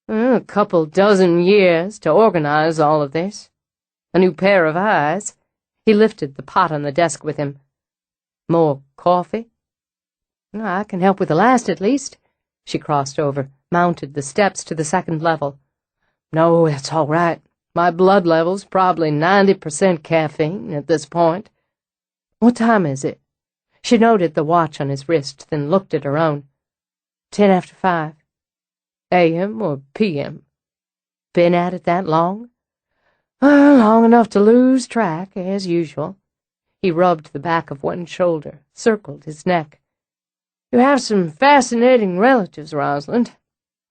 Speaker 2: "A couple dozen years to organize all of this. A new pair of eyes." He lifted the pot on the desk with him. "More coffee?" "I can help with the last, at least." She crossed over, mounted the steps to the second level. "No, that's all right.
Speaker 1: My blood level's probably 90% caffeine at this point. What time is it? She noted the watch on his wrist, then looked at her own. 5:10. A.M. or P.M.? Been at it that long? Long enough to lose track, as usual. He rubbed the back of one shoulder, circled his neck. You have some fascinating relatives, Rosalind.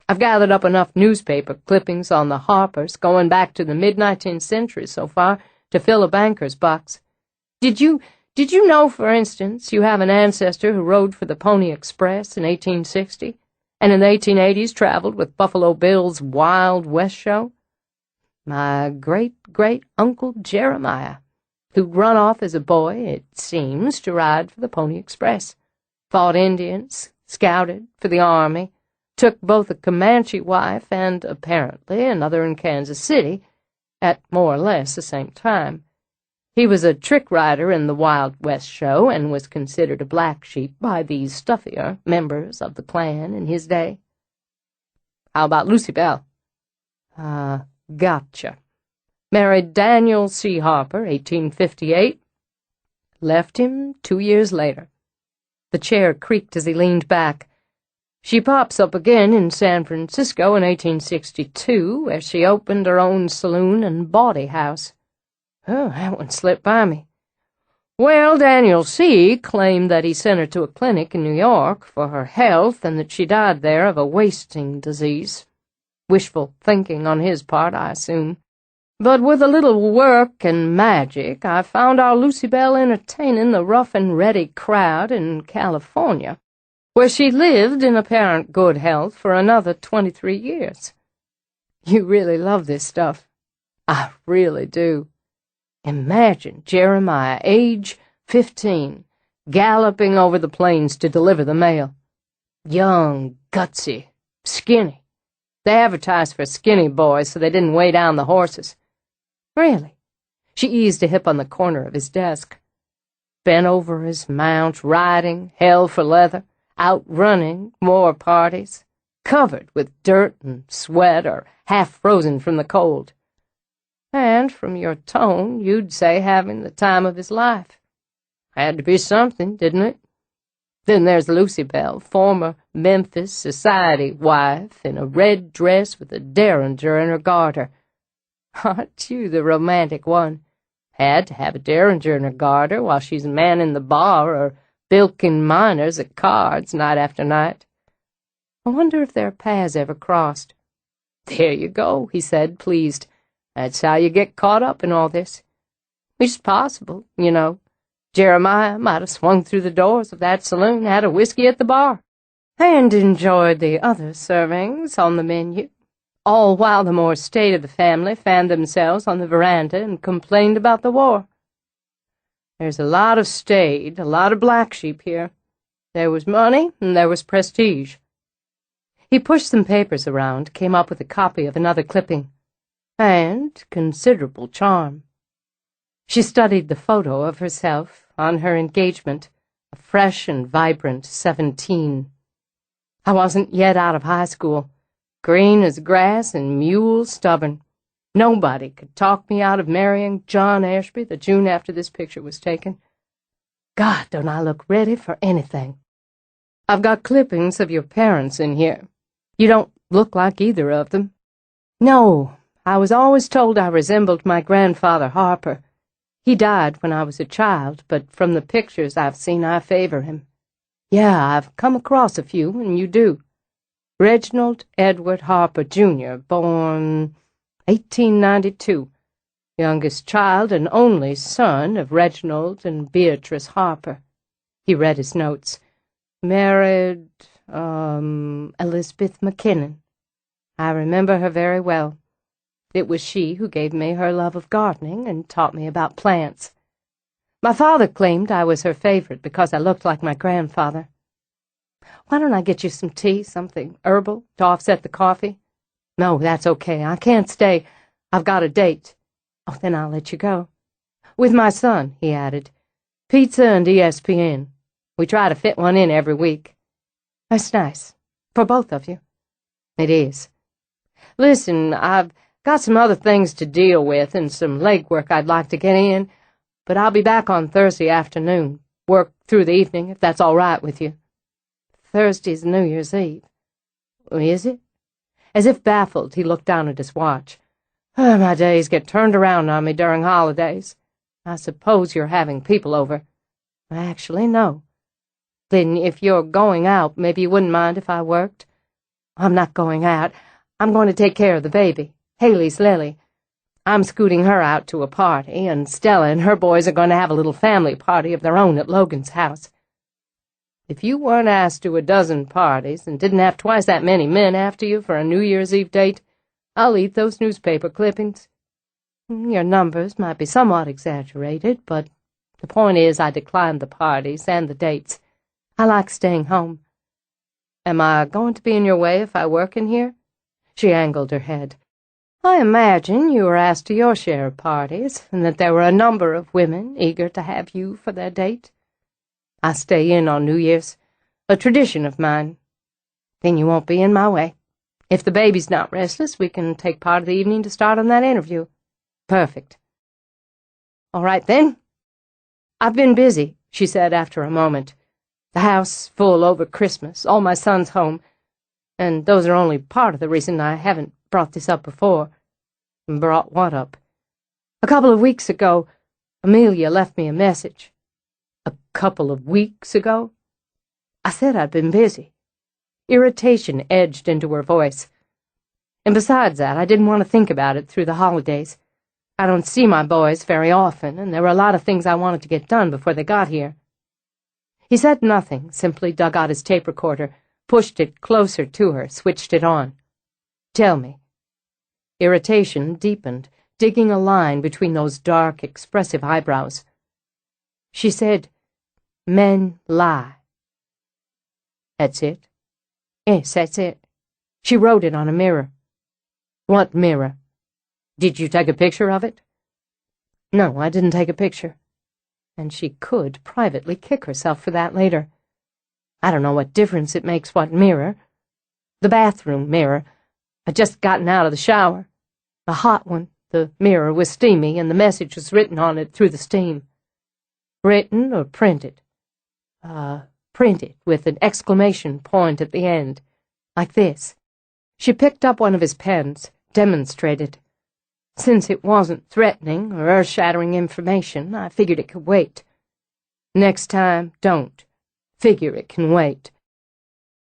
Speaker 1: I've gathered up enough newspaper clippings on the Harpers going back to the mid-19th century so far to fill a banker's box. Did you know, for instance, you have an ancestor who rode for the Pony Express in 1860, and in the 1880s traveled with Buffalo Bill's Wild West show? My great-great-uncle Jeremiah, who'd run off as a boy, it seems, to ride for the Pony Express, fought Indians, scouted for the Army, took both a Comanche wife and, apparently, another in Kansas City, at more or less the same time. He was a trick rider in the Wild West show and was considered a black sheep by these stuffier members of the clan in his day. How about Lucy Bell? Gotcha. Married Daniel C. Harper, 1858. Left him 2 years later. The chair creaked as he leaned back. She pops up again in San Francisco in 1862, where she opened her own saloon and bawdy house. Oh, that one slipped by me. Well, Daniel C. claimed that he sent her to a clinic in New York for her health and that she died there of a wasting disease. Wishful thinking on his part, I assume. But with a little work and magic, I found our Lucy Bell entertaining the rough-and-ready crowd in California, where she lived in apparent good health for another 23 years. You really love this stuff. I really do. Imagine Jeremiah, age 15, galloping over the plains to deliver the mail. Young, gutsy, skinny. They advertised for skinny boys so they didn't weigh down the horses. Really? She eased a hip on the corner of his desk. Bent over his mount, riding, hell for leather, out running, war parties, covered with dirt and sweat or half frozen from the cold. And from your tone, you'd say having the time of his life. Had to be something, didn't it? Then there's Lucy Bell, former Memphis society wife, in a red dress with a derringer in her garter. Aren't you the romantic one? Had to have a derringer in her garter while she's manning the bar or bilking miners at cards night after night. I wonder if their paths ever crossed. There you go, he said, pleased. That's how you get caught up in all this. It's possible, you know. Jeremiah might have swung through the doors of that saloon, had a whiskey at the bar, and enjoyed the other servings on the menu, all while the more staid of the family fanned themselves on the veranda and complained about the war. There's a lot of staid, a lot of black sheep here. There was money, and there was prestige. He pushed some papers around, came up with a copy of another clipping, and considerable charm. She studied the photo of herself on her engagement, a fresh and vibrant 17. I wasn't yet out of high school, green as grass and mule stubborn. Nobody could talk me out of marrying John Ashby the June after this picture was taken. God, don't I look ready for anything. I've got clippings of your parents in here. You don't look like either of them. No, I was always told I resembled my grandfather Harper. He died when I was a child, but from the pictures I've seen, I favor him. Yeah, I've come across a few, and you do. Reginald Edward Harper, Jr., born 1892, youngest child and only son of Reginald and Beatrice Harper. He read his notes. Married, Elizabeth McKinnon. I remember her very well. It was she who gave me her love of gardening and taught me about plants. My father claimed I was her favorite because I looked like my grandfather. Why don't I get you some tea, something herbal, to offset the coffee? No, that's okay. I can't stay. I've got a date. Oh, then I'll let you go. With my son, he added. Pizza and ESPN. We try to fit one in every week. That's nice. For both of you. It is. Listen, I've
Speaker 2: Got some other things to deal with and some legwork I'd like to get in, but I'll be back on Thursday afternoon. Work through the evening, if that's all right with you. Thursday's New Year's Eve. Is it? As if baffled, he looked down at his watch. My days get turned around on me during holidays. I suppose you're having people over. Actually, no. Then if you're going out, maybe you wouldn't mind if I worked? I'm not going out. I'm going to take care of the baby. Haley's Lily. I'm scooting her out to a party, and Stella and her boys are going to have a little family party of their own at Logan's house. If you weren't asked to a dozen parties and didn't have twice that many men after you for a New Year's Eve date, I'll eat those newspaper clippings. Your numbers might be somewhat exaggerated, but the point is I declined the parties and the dates. I like staying home. Am I going to be in your way if I work in here? She angled her head. I imagine you were asked to your share of parties, and that there were a number of women eager to have you for their date. I stay in on New Year's, a tradition of mine. Then you won't be in my way. If the baby's not restless, we can take part of the evening to start on that interview. Perfect. All right, then. I've been busy, she said after a moment. The house full over Christmas, all my sons home, and those are only part of the reason I haven't brought this up before. Brought what up? A couple of weeks ago, Amelia left me a message. A couple of weeks ago? I said I'd been busy. Irritation edged into her voice. And besides that, I didn't want to think about it through the holidays. I don't see my boys very often, and there were a lot of things I wanted to get done before they got here. He said nothing, simply dug out his tape recorder, pushed it closer to her, switched it on. Tell me. Irritation deepened, digging a line between those dark, expressive eyebrows. She said, Men lie. That's it? Yes, that's it. She wrote it on a mirror. What mirror? Did you take a picture of it? No, I didn't take a picture. And she could privately kick herself for that later. I don't know what difference it makes what mirror. The bathroom mirror. I'd just gotten out of the shower. A hot one. The mirror was steamy, and the message was written on it through the steam. Written or printed? Printed, with an exclamation point at the end. Like this. She picked up one of his pens, demonstrated. Since it wasn't threatening or earth-shattering information, I figured it could wait. Next time, don't. Figure it can wait.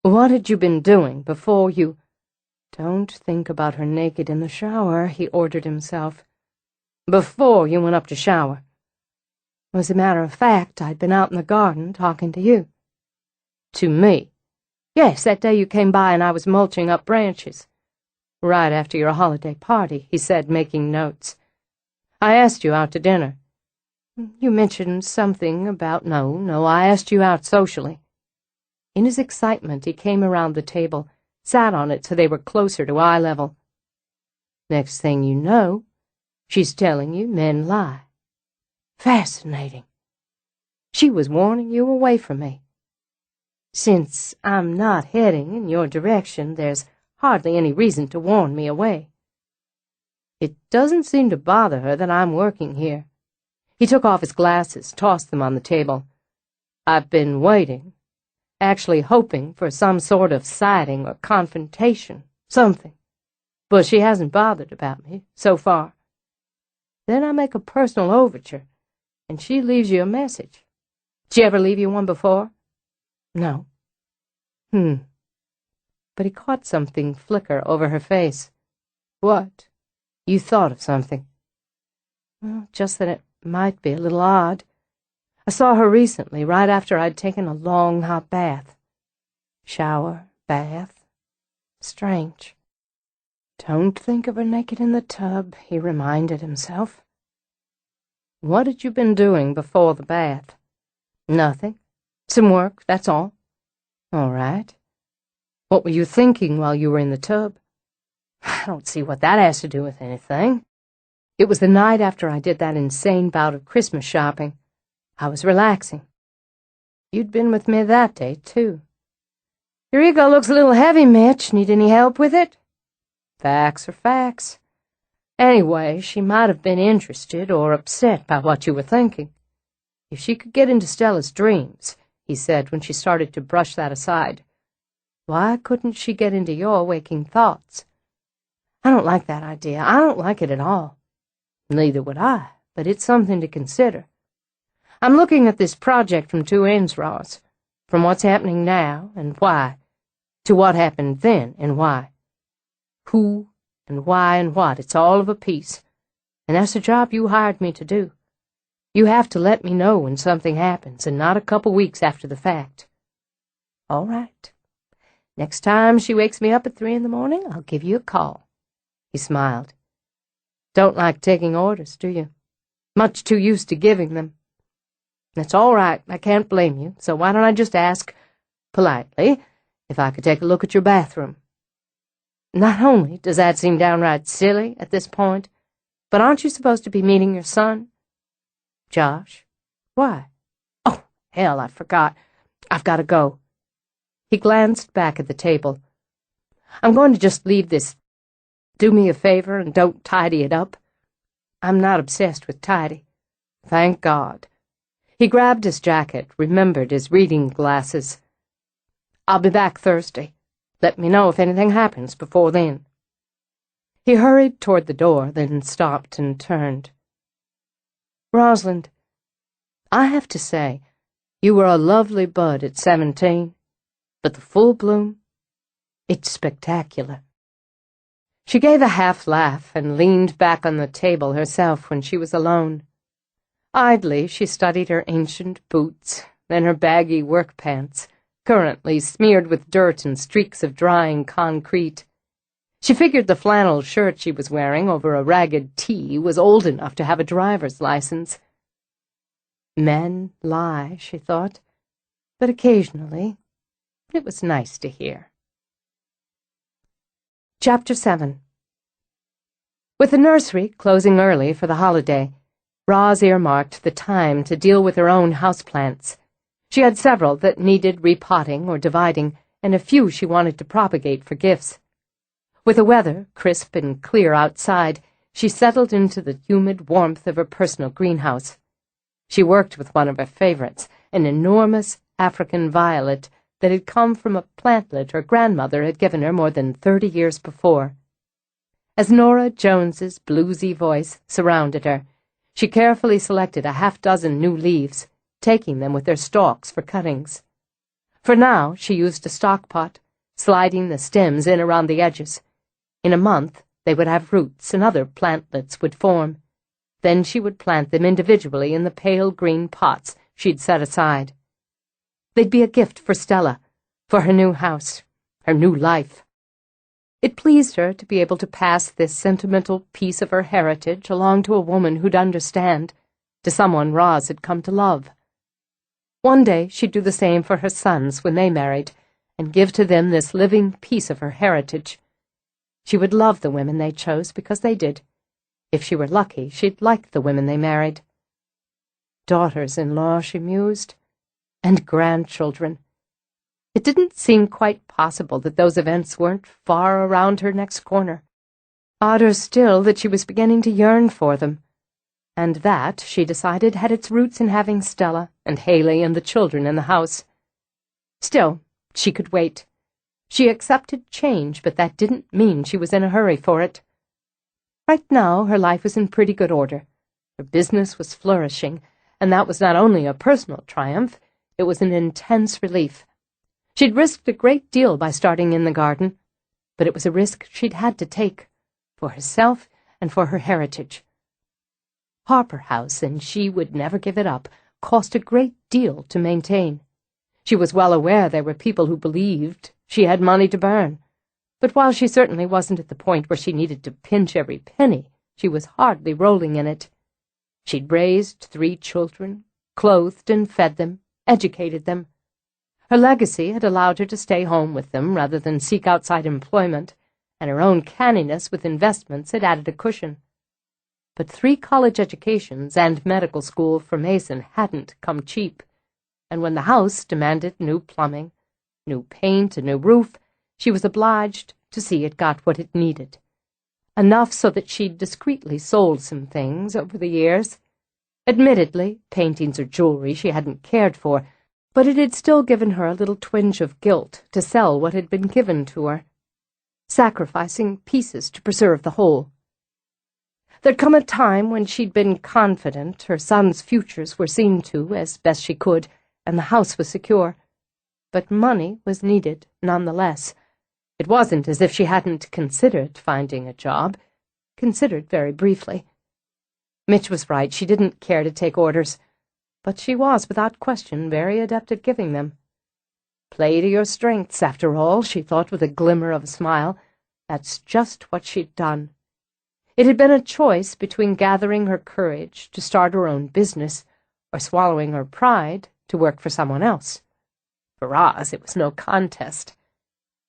Speaker 2: What had you been doing before you— Don't think about her naked in the shower, he ordered himself. Before you went up to shower. As a matter of fact, I'd been out in the garden talking to you. To me? Yes, that day you came by and I was mulching up branches. Right after your holiday party, he said, making notes. I asked you out to dinner. You mentioned something about— No, I asked you out socially. In his excitement, he came around the table, sat on it so they were closer to eye level. Next thing you know, she's telling you men lie. Fascinating. She was warning you away from me. Since I'm not heading in your direction, there's hardly any reason to warn me away. It doesn't seem to bother her that I'm working here. He took off his glasses, tossed them on the table. I've been waiting, actually hoping for some sort of sighting or confrontation, something. But she hasn't bothered about me, so far. Then I make a personal overture, and she leaves you a message. Did she ever leave you one before? No. But he caught something flicker over her face. What? You thought of something. Well, just that it might be a little odd. I saw her recently, right after I'd taken a long, hot bath. Shower, bath. Strange. Don't think of her naked in the tub, he reminded himself. What had you been doing before the bath? Nothing. Some work, that's all. All right. What were you thinking while you were in the tub? I don't see what that has to do with anything. It was the night after I did that insane bout of Christmas shopping. I was relaxing. You'd been with me that day, too. Your ego looks a little heavy, Mitch. Need any help with it? Facts are facts. Anyway, she might have been interested or upset by what you were thinking. If she could get into Stella's dreams, he said when she started to brush that aside, why couldn't she get into your waking thoughts? I don't like that idea. I don't like it at all. Neither would I, but it's something to consider. I'm looking at this project from two ends, Ross. From what's happening now and why, to what happened then and why. Who and why and what, it's all of a piece. And that's the job you hired me to do. You have to let me know when something happens, and not a couple weeks after the fact. All right. Next time she wakes me up at 3 in the morning, I'll give you a call. He smiled. Don't like taking orders, do you? Much too used to giving them. That's all right, I can't blame you, so why don't I just ask, politely, if I could take a look at your bathroom? Not only does that seem downright silly at this point, but aren't you supposed to be meeting your son? Josh? Why? Oh, hell, I forgot. I've got to go. He glanced back at the table. I'm going to just leave this. Do me a favor and don't tidy it up. I'm not obsessed with tidy. Thank God. He grabbed his jacket, remembered his reading glasses. I'll be back Thursday. Let me know if anything happens before then. He hurried toward the door, then stopped and turned. Rosalind, I have to say, you were a lovely bud at 17, but the full bloom, it's spectacular. She gave a half-laugh and leaned back on the table herself when she was alone. Idly, she studied her ancient boots, then her baggy work pants, currently smeared with dirt and streaks of drying concrete. She figured the flannel shirt she was wearing over a ragged tee was old enough to have a driver's license. Men lie, she thought, but occasionally it was nice to hear. Chapter 7. With the nursery closing early for the holiday, Roz earmarked the time to deal with her own houseplants. She had several that needed repotting or dividing, and a few she wanted to propagate for gifts. With the weather crisp and clear outside, she settled into the humid warmth of her personal greenhouse. She worked with one of her favorites, an enormous African violet that had come from a plantlet her grandmother had given her more than 30 years before. As Nora Jones's bluesy voice surrounded her, she carefully selected a half-dozen new leaves, taking them with their stalks for cuttings. For now, she used a stock pot, sliding the stems in around the edges. In a month, they would have roots and other plantlets would form. Then she would plant them individually in the pale green pots she'd set aside. They'd be a gift for Stella, for her new house, her new life. It pleased her to be able to pass this sentimental piece of her heritage along to a woman who'd understand, to someone Roz had come to love. One day she'd do the same for her sons when they married, and give to them this living piece of her heritage. She would love the women they chose because they did. If she were lucky, she'd like the women they married. Daughters-in-law, she mused, and grandchildren. It didn't seem quite possible that those events weren't far around her next corner. Odder still that she was beginning to yearn for them, and that, she decided, had its roots in having Stella and Haley and the children in the house. Still, she could wait. She accepted change, but that didn't mean she was in a hurry for it. Right now, her life was in pretty good order. Her business was flourishing, and that was not only a personal triumph, it was an intense relief. She'd risked a great deal by starting in the garden, but it was a risk she'd had to take, for herself and for her heritage. Harper House, and she would never give it up, cost a great deal to maintain. She was well aware there were people who believed she had money to burn, but while she certainly wasn't at the point where she needed to pinch every penny, she was hardly rolling in it. She'd raised 3 children, clothed and fed them, educated them. Her legacy had allowed her to stay home with them rather than seek outside employment, and her own canniness with investments had added a cushion. But 3 college educations and medical school for Mason hadn't come cheap, and when the house demanded new plumbing, new paint, and new roof, she was obliged to see it got what it needed.
Speaker 1: enough so that she'd discreetly sold some things over the years. Admittedly, paintings or jewelry she hadn't cared for, but it had still given her a little twinge of guilt to sell what had been given to her, sacrificing pieces to preserve the whole. There'd come a time when she'd been confident her son's futures were seen to as best she could, and the house was secure. But money was needed nonetheless. It wasn't as if she hadn't considered finding a job, considered very briefly. Mitch was right, she didn't care to take orders, but she was, without question, very adept at giving them. Play to your strengths, after all, she thought with a glimmer of a smile. That's just what she'd done. It had been a choice between gathering her courage to start her own business or swallowing her pride to work for someone else. For Roz, it was no contest.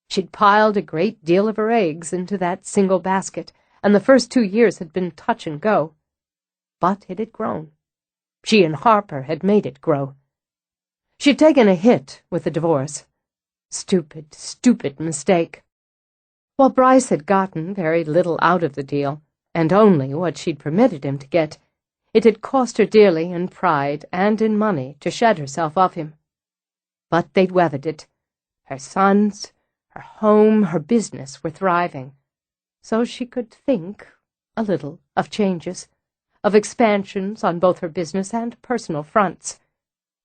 Speaker 1: She'd piled a great deal of her eggs into that single basket, and the first 2 years had been touch and go. But it had grown. She and Harper had made it grow. She'd taken a hit with the divorce. Stupid, stupid mistake. While Bryce had gotten very little out of the deal, and only what she'd permitted him to get, it had cost her dearly in pride and in money to shed herself of him. But they'd weathered it. Her sons, her home, her business were thriving, so she could think a little of changes, of expansions on both her business and personal fronts,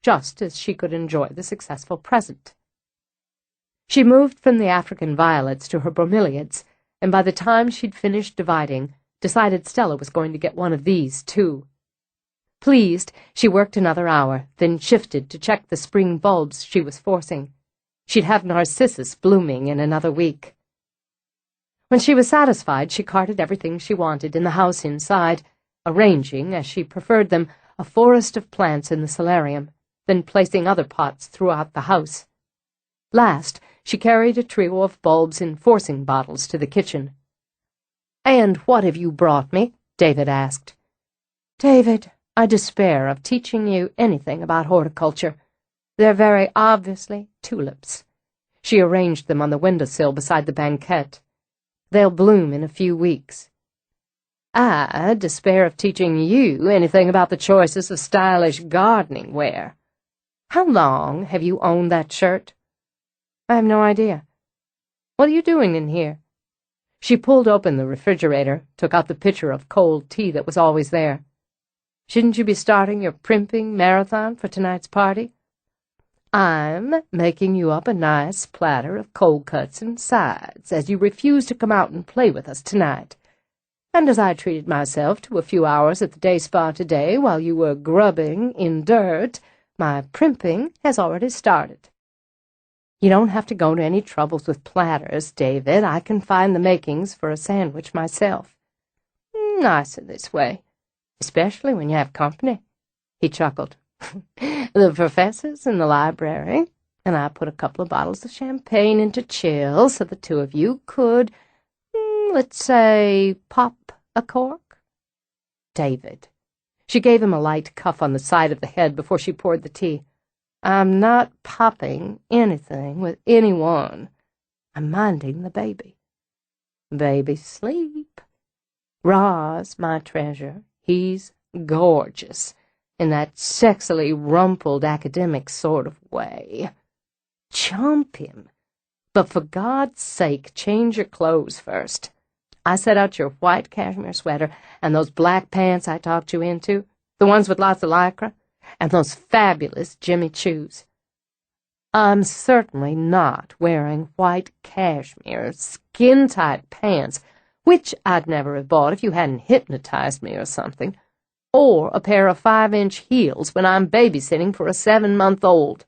Speaker 1: just as she could enjoy the successful present. She moved from the African violets to her bromeliads, and by the time she'd finished dividing, decided Stella was going to get one of these, too. Pleased, she worked another hour, then shifted to check the spring bulbs she was forcing. She'd have narcissus blooming in another week. When she was satisfied, she carted everything she wanted in the house inside, arranging, as she preferred them, a forest of plants in the solarium, then placing other pots throughout the house. Last, she carried a trio of bulbs in forcing bottles to the kitchen. "And what have you brought me?" David asked. "David, I despair of teaching you anything about horticulture. They're very obviously tulips." She arranged them on the windowsill beside the banquette. "They'll bloom in a few weeks." "I despair of teaching you anything about the choices of stylish gardening wear. How long have you owned that shirt?" "I have no idea." "What are you doing in here?" She pulled open the refrigerator, took out the pitcher of cold tea that was always there. "Shouldn't you be starting your primping marathon for tonight's party?" "I'm making you up a nice platter of cold cuts and sides, as you refuse to come out and play with us tonight. And as I treated myself to a few hours at the day spa today while you were grubbing in dirt, my primping has already started." "You don't have to go to any troubles with platters, David. I can find the makings for a sandwich myself." "Nicer this way, especially when you have company." He chuckled. "The professor's in the library, and I put a couple of bottles of champagne into chill so the two of you could, let's say, pop a cork." "David." She gave him a light cuff on the side of the head before she poured the tea. "I'm not popping anything with anyone. I'm minding the baby." "Baby, sleep. Roz, my treasure, he's gorgeous, in that sexily rumpled academic sort of way. Chump him. But for God's sake, change your clothes first. I set out your white cashmere sweater and those black pants I talked you into, the ones with lots of lycra, and those fabulous Jimmy Choos. I'm certainly not wearing white cashmere, skin-tight pants, which I'd never have bought if you hadn't hypnotized me or something, or a pair of 5-inch heels when I'm babysitting for a 7-month-old.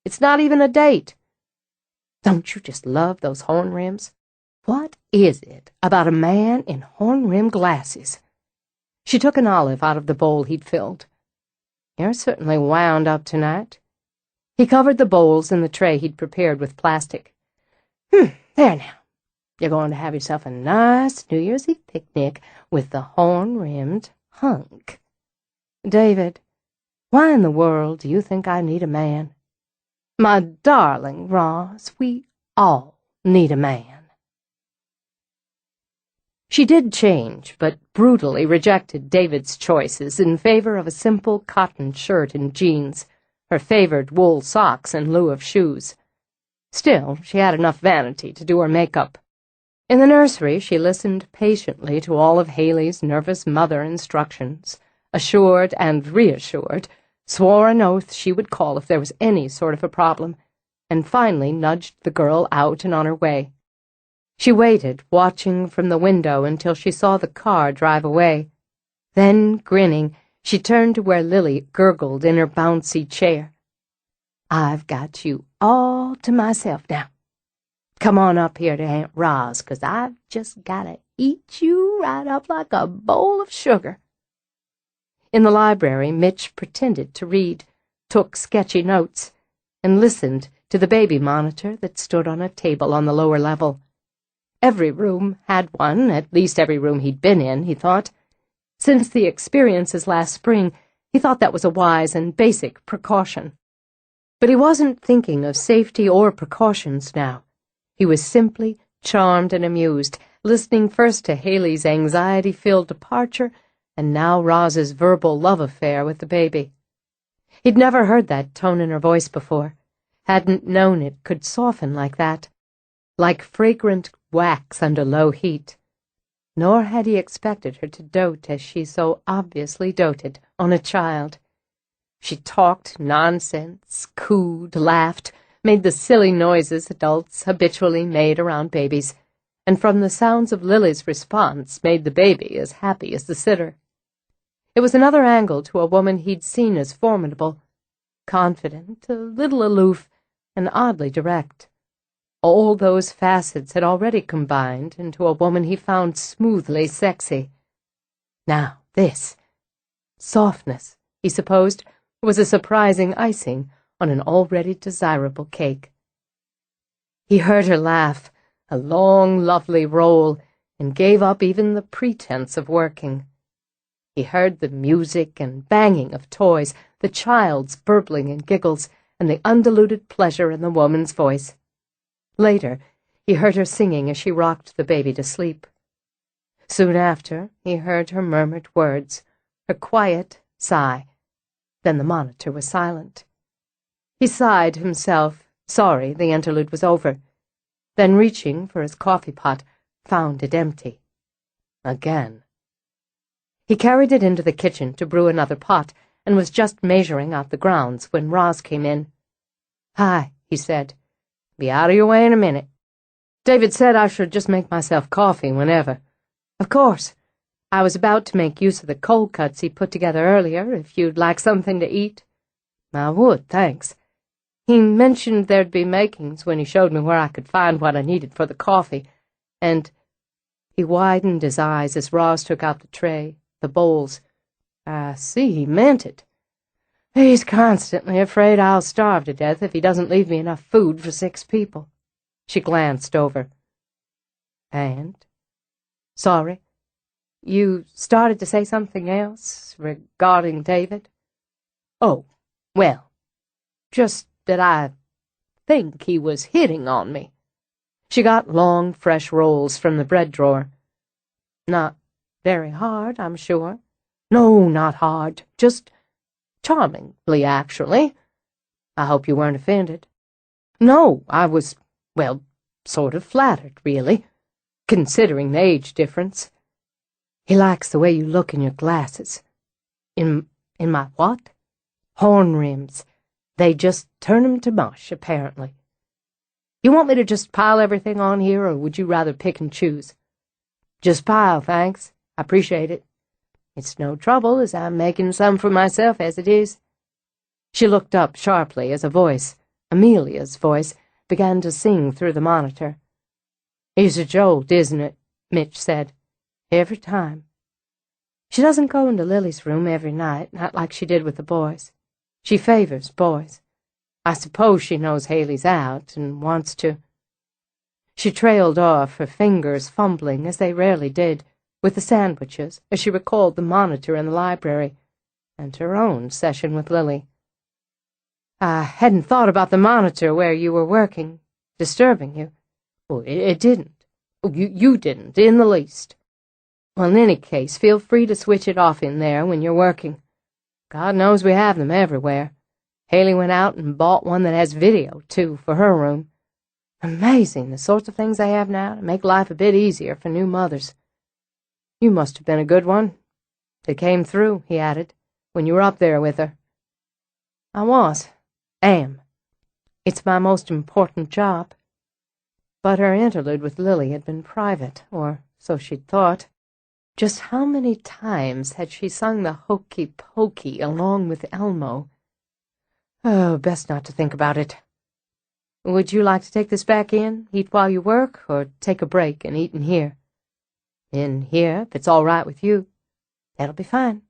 Speaker 1: It's not even a date. Don't you just love those horn rims? What is it about a man in horn-rimmed glasses?" She took an olive out of the bowl he'd filled. "You're certainly wound up tonight." He covered the bowls and the tray he'd prepared with plastic. There now. You're going to have yourself a nice New Year's Eve picnic with the horn-rimmed hunk. David, why in the world do you think I need a man? My darling Roz, we all need a man.
Speaker 2: She did change, but brutally rejected David's choices in favor of a simple cotton shirt and jeans, her favored wool socks in lieu of shoes. Still, she had enough vanity to do her makeup. In the nursery, she listened patiently to all of Haley's nervous mother instructions, assured and reassured, swore an oath she would call if there was any sort of a problem, and finally nudged the girl out and on her way. She waited, watching from the window until she saw the car drive away. Then, grinning, she turned to where Lily gurgled in her bouncy chair. "I've got you all to myself now. Come on up here to Aunt Roz, 'cause I've just gotta eat you right up like a bowl of sugar." In the library, Mitch pretended to read, took sketchy notes, and listened to the baby monitor that stood on a table on the lower level. Every room had one, at least every room he'd been in, he thought. Since the experiences last spring, he thought that was a wise and basic precaution. But he wasn't thinking of safety or precautions now. He was simply charmed and amused, listening first to Haley's anxiety-filled departure and now Roz's verbal love affair with the baby. He'd never heard that tone in her voice before, hadn't known it could soften like that, like fragrant wax under low heat. Nor had he expected her to dote as she so obviously doted on a child. She talked nonsense, cooed, laughed, made the silly noises adults habitually made around babies, and from the sounds of Lily's response made the baby as happy as the sitter. It was another angle to a woman he'd seen as formidable, confident, a little aloof, and oddly direct. All those facets had already combined into a woman he found smoothly sexy. Now this softness, he supposed, was a surprising icing on an already desirable cake. He heard her laugh, a long, lovely roll, and gave up even the pretense of working. He heard the music and banging of toys, the child's burbling and giggles, and the undiluted pleasure in the woman's voice. Later, he heard her singing as she rocked the baby to sleep. Soon after, he heard her murmured words, her quiet sigh. Then the monitor was silent. He sighed himself, sorry the interlude was over. Then, reaching for his coffee pot, found it empty. Again. He carried it into the kitchen to brew another pot, and was just measuring out the grounds when Roz came in. "Hi," he said. "Be out of your way in a minute. David said I should just make myself coffee whenever." "Of course. I was about to make use of the cold cuts he put together earlier, if you'd like something to eat." "I would, thanks. He mentioned there'd be makings when he showed me where I could find what I needed for the coffee, and—" He widened his eyes as Roz took out the tray, the bowls. "I see he meant it. He's constantly afraid I'll starve to death if he doesn't leave me enough food for 6 people. She glanced over. "And? Sorry? You started to say something else regarding David?" "Oh, well, just that I think he was hitting on me." She got long, fresh rolls from the bread drawer. "Not very hard, I'm sure." "No, not hard. Just charmingly, actually. I hope you weren't offended." "No, I was, well, sort of flattered, really, considering the age difference. He likes the way you look in your glasses." In my what?" "Horn rims. They just turn 'em to mush, apparently. You want me to just pile everything on here, or would you rather pick and choose?" "Just pile, thanks. I appreciate it. It's no trouble, as I'm making some for myself as it is." She looked up sharply as a voice, Amelia's voice, began to sing through the monitor. "It's a jolt, isn't it?" Mitch said. "Every time. She doesn't go into Lily's room every night, not like she did with the boys. She favors boys. I suppose she knows Haley's out and wants to—" She trailed off, her fingers fumbling, as they rarely did, with the sandwiches, as she recalled the monitor in the library, and her own session with Lily. "I hadn't thought about the monitor where you were working, disturbing you." "Well, it didn't. You didn't, in the least." Well, in any case, feel free to switch it off in there when you're working. God knows we have them everywhere. Haley went out and bought one that has video, too, for her room. Amazing, the sorts of things they have now to make life a bit easier for new mothers. You must have been a good one. It came through, he added, when you were up there with her. I was. Am. It's my most important job. But her interlude with Lily had been private, or so she'd thought. Just how many times had she sung the Hokey Pokey along with Elmo? Oh, best not to think about it. Would you like to take this back in, eat while you work, or take a break and eat in here? In here, if it's all right with you. That'll be fine.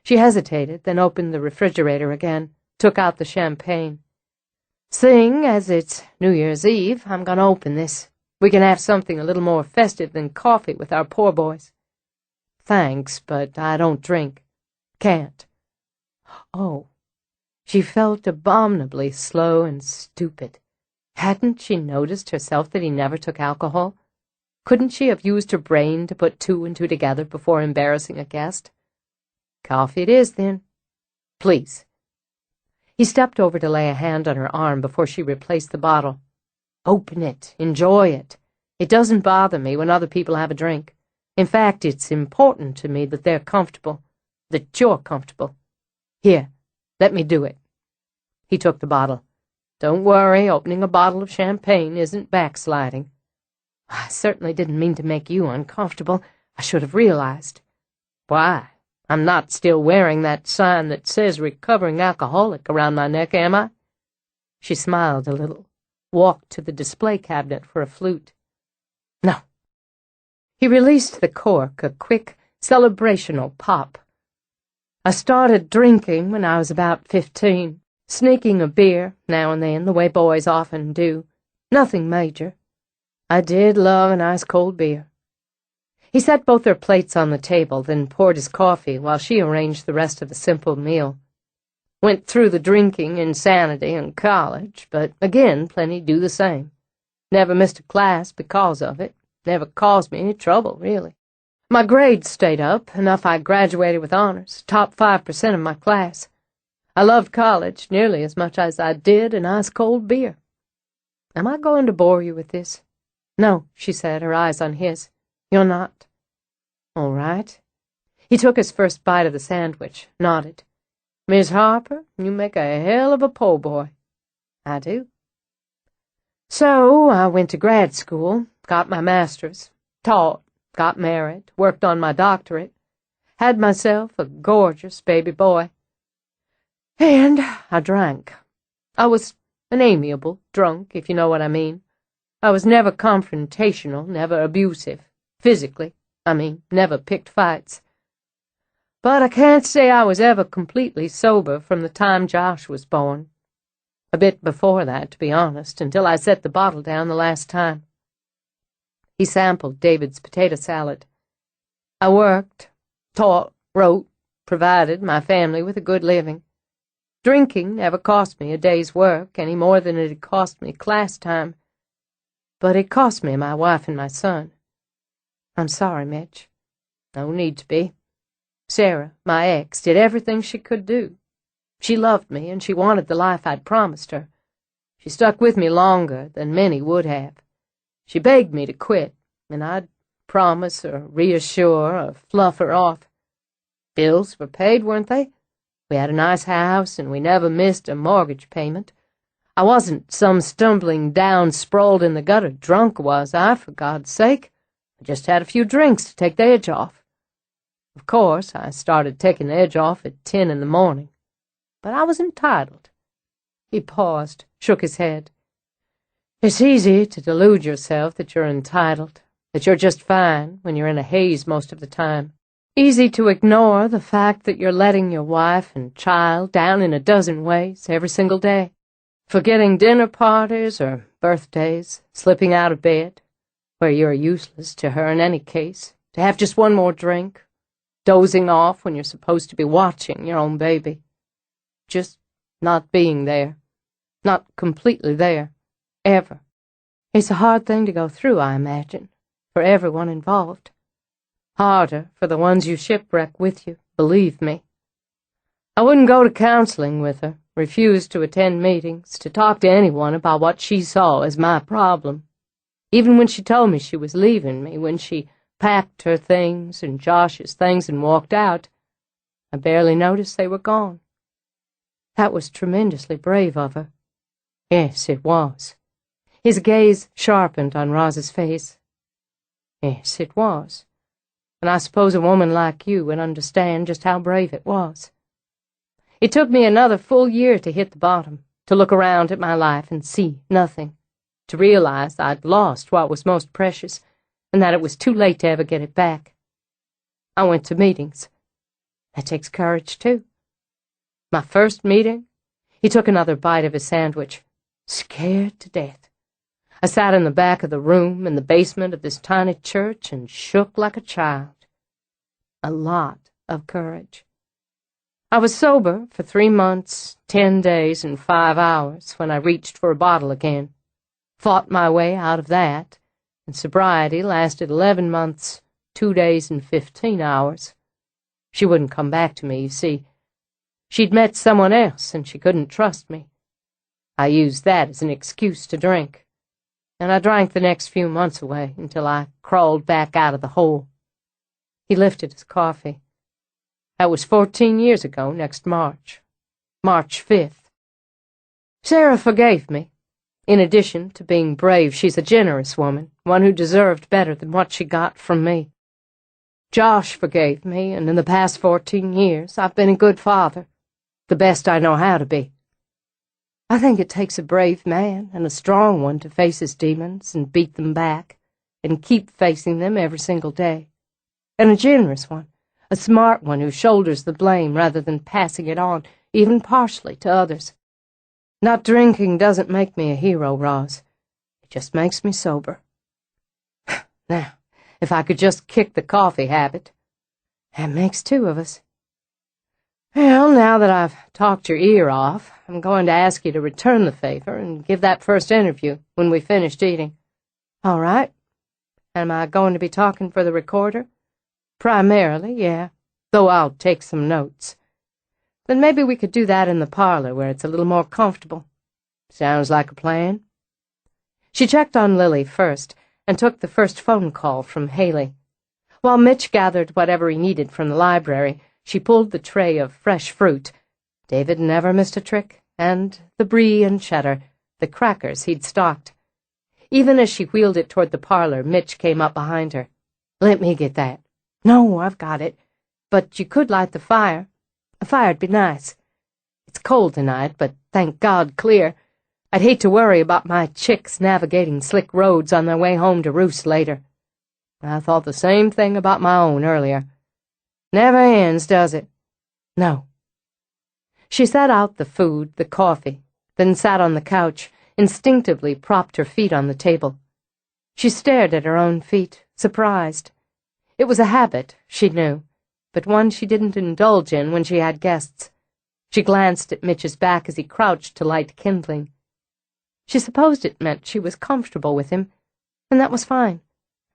Speaker 2: She hesitated, then opened the refrigerator again, took out the champagne. Seeing as it's New Year's Eve, I'm going to open this. We can have something a little more festive than coffee with our poor boys. Thanks, but I don't drink. Can't. Oh. She felt abominably slow and stupid. Hadn't she noticed herself that he never took alcohol? Couldn't she have used her brain to put two and two together before embarrassing a guest? Coffee it is, then. Please. He stepped over to lay a hand on her arm before she replaced the bottle. Open it. Enjoy it. It doesn't bother me when other people have a drink. In fact, it's important to me that they're comfortable, that you're comfortable. Here, let me do it. He took the bottle. Don't worry, opening a bottle of champagne isn't backsliding. I certainly didn't mean to make you uncomfortable. I should have realized. Why? I'm not still wearing that sign that says recovering alcoholic around my neck, am I? She smiled a little, walked to the display cabinet for a flute. No. He released the cork, a quick, celebrational pop. I started drinking when I was about 15, sneaking a beer now and then, the way boys often do. Nothing major. I did love an ice-cold beer. He set both their plates on the table, then poured his coffee while she arranged the rest of the simple meal. Went through the drinking insanity in college, but again plenty do the same. Never missed a class because of it. Never caused me any trouble, really. My grades stayed up, enough I graduated with honors, top 5% of my class. I loved college nearly as much as I did an ice-cold beer. Am I going to bore you with this? No, she said, her eyes on his. You're not. All right. He took his first bite of the sandwich, nodded. Miss Harper, you make a hell of a po' boy. I do. So I went to grad school, got my master's, taught, got married, worked on my doctorate, had myself a gorgeous baby boy. And I drank. I was an amiable drunk, if you know what I mean. I was never confrontational, never abusive. Physically, never picked fights. But I can't say I was ever completely sober from the time Josh was born. A bit before that, to be honest, until I set the bottle down the last time. He sampled David's potato salad. I worked, taught, wrote, provided my family with a good living. Drinking never cost me a day's work any more than it had cost me class time. But it cost me my wife and my son. I'm sorry, Mitch. No need to be. Sarah, my ex, did everything she could do. She loved me, and she wanted the life I'd promised her. She stuck with me longer than many would have. She begged me to quit, and I'd promise or reassure or fluff her off. Bills were paid, weren't they? We had a nice house, and we never missed a mortgage payment. I wasn't some stumbling down, sprawled in the gutter drunk, was I, for God's sake? I just had a few drinks to take the edge off. Of course, I started taking the edge off at 10 in the morning. But I was entitled. He paused, shook his head. It's easy to delude yourself that you're entitled, that you're just fine when you're in a haze most of the time. Easy to ignore the fact that you're letting your wife and child down in a dozen ways every single day. Forgetting dinner parties or birthdays, slipping out of bed, where you're useless to her in any case, to have just one more drink, dozing off when you're supposed to be watching your own baby. Just not being there, not completely there, ever. It's a hard thing to go through, I imagine, for everyone involved.
Speaker 1: Harder for the ones you shipwreck with you, believe me. I wouldn't go to counseling with her, refused to attend meetings, to talk to anyone about what she saw as my problem. Even when she told me she was leaving me, when she packed her things and Josh's things and walked out, I barely noticed they were gone. That was tremendously brave of her. Yes, it was. His gaze sharpened on Roz's face. Yes, it was. And I suppose a woman like you would understand just how brave it was. It took me another full year to hit the bottom, to look around at my life and see nothing, to realize I'd lost what was most precious, and that it was too late to ever get it back. I went to meetings. That takes courage, too. My first meeting, he took another bite of his sandwich, scared to death. I sat in the back of the room in the basement of this tiny church and shook like a child. A lot of courage. I was sober for 3 months, 10 days, and 5 hours when I reached for a bottle again. Fought my way out of that, and sobriety lasted 11 months, 2 days, and 15 hours. She wouldn't come back to me, you see. She'd met someone else, and she couldn't trust me. I used that as an excuse to drink, and I drank the next few months away until I crawled back out of the hole. He lifted his coffee. That was 14 years ago next March. March 5th. Sarah forgave me. In addition to being brave, she's a generous woman, one who deserved better than what she got from me. Josh forgave me, and in the past 14 years, I've been a good father, the best I know how to be. I think it takes a brave man and a strong one to face his demons and beat them back, and keep facing them every single day. And a generous one, a smart one who shoulders the blame rather than passing it on, even partially, to others. Not drinking doesn't make me a hero, Roz. It just makes me sober. Now, if I could just kick the coffee habit. That makes 2 of us. Well, now that I've talked your ear off, I'm going to ask you to return the favor and give that first interview when we finished eating. All right? Am I going to be talking for the recorder? Primarily, yeah, though I'll take some notes. Then maybe we could do that in the parlor where it's a little more comfortable. Sounds like a plan. She checked on Lily first and took the first phone call from Haley. While Mitch gathered whatever he needed from the library, she pulled the tray of fresh fruit. David never missed a trick, and the brie and cheddar, the crackers he'd stocked. Even as she wheeled it toward the parlor, Mitch came up behind her. Let me get that. No, I've got it. But you could light the fire. A fire'd be nice. It's cold tonight, but thank God clear. I'd hate to worry about my chicks navigating slick roads on their way home to roost later. I thought the same thing about my own earlier. Never ends, does it? No. She set out the food, the coffee, then sat on the couch, instinctively propped her feet on the table. She stared at her own feet, surprised. It was a habit, she knew, but one she didn't indulge in when she had guests. She glanced at Mitch's back as he crouched to light kindling. She supposed it meant she was comfortable with him, and that was fine.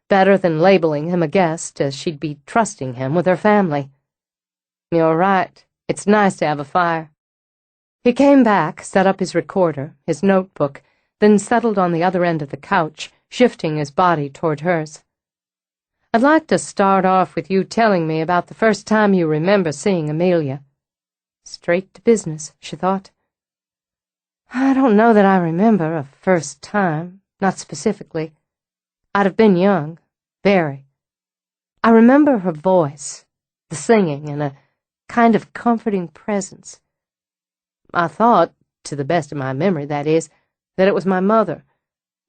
Speaker 1: Better than labeling him a guest, as she'd be trusting him with her family. You're right. It's nice to have a fire. He came back, set up his recorder, his notebook, then settled on the other end of the couch, shifting his body toward hers. I'd like to start off with you telling me about the first time you remember seeing Amelia. Straight to business, she thought. I don't know that I remember a first time, not specifically. I'd have been young, very. I remember her voice, the singing, and a kind of comforting presence. I thought, to the best of my memory, that is, that it was my mother.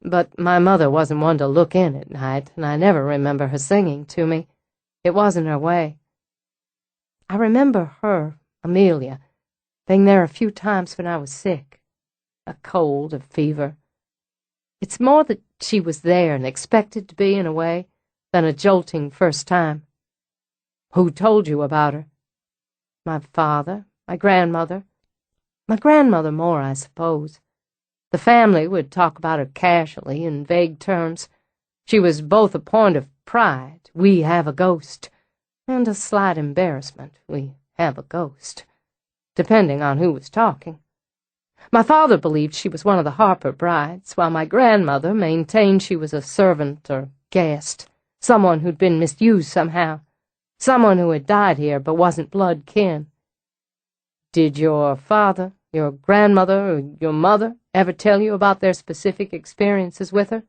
Speaker 1: But my mother wasn't one to look in at night, and I never remember her singing to me. It wasn't her way. I remember her, Amelia, being there a few times when I was sick. A cold, a fever. It's more that she was there and expected to be in a way than a jolting first time. Who told you about her? My father, my grandmother. My grandmother more, I suppose. The family would talk about her casually in vague terms. She was both a point of pride, we have a ghost, and a slight embarrassment, we have a ghost, depending on who was talking. My father believed she was one of the Harper brides, while my grandmother maintained she was a servant or guest, someone who'd been misused somehow, someone who had died here but wasn't blood kin. Did your father, your grandmother, or your mother ever tell you about their specific experiences with her?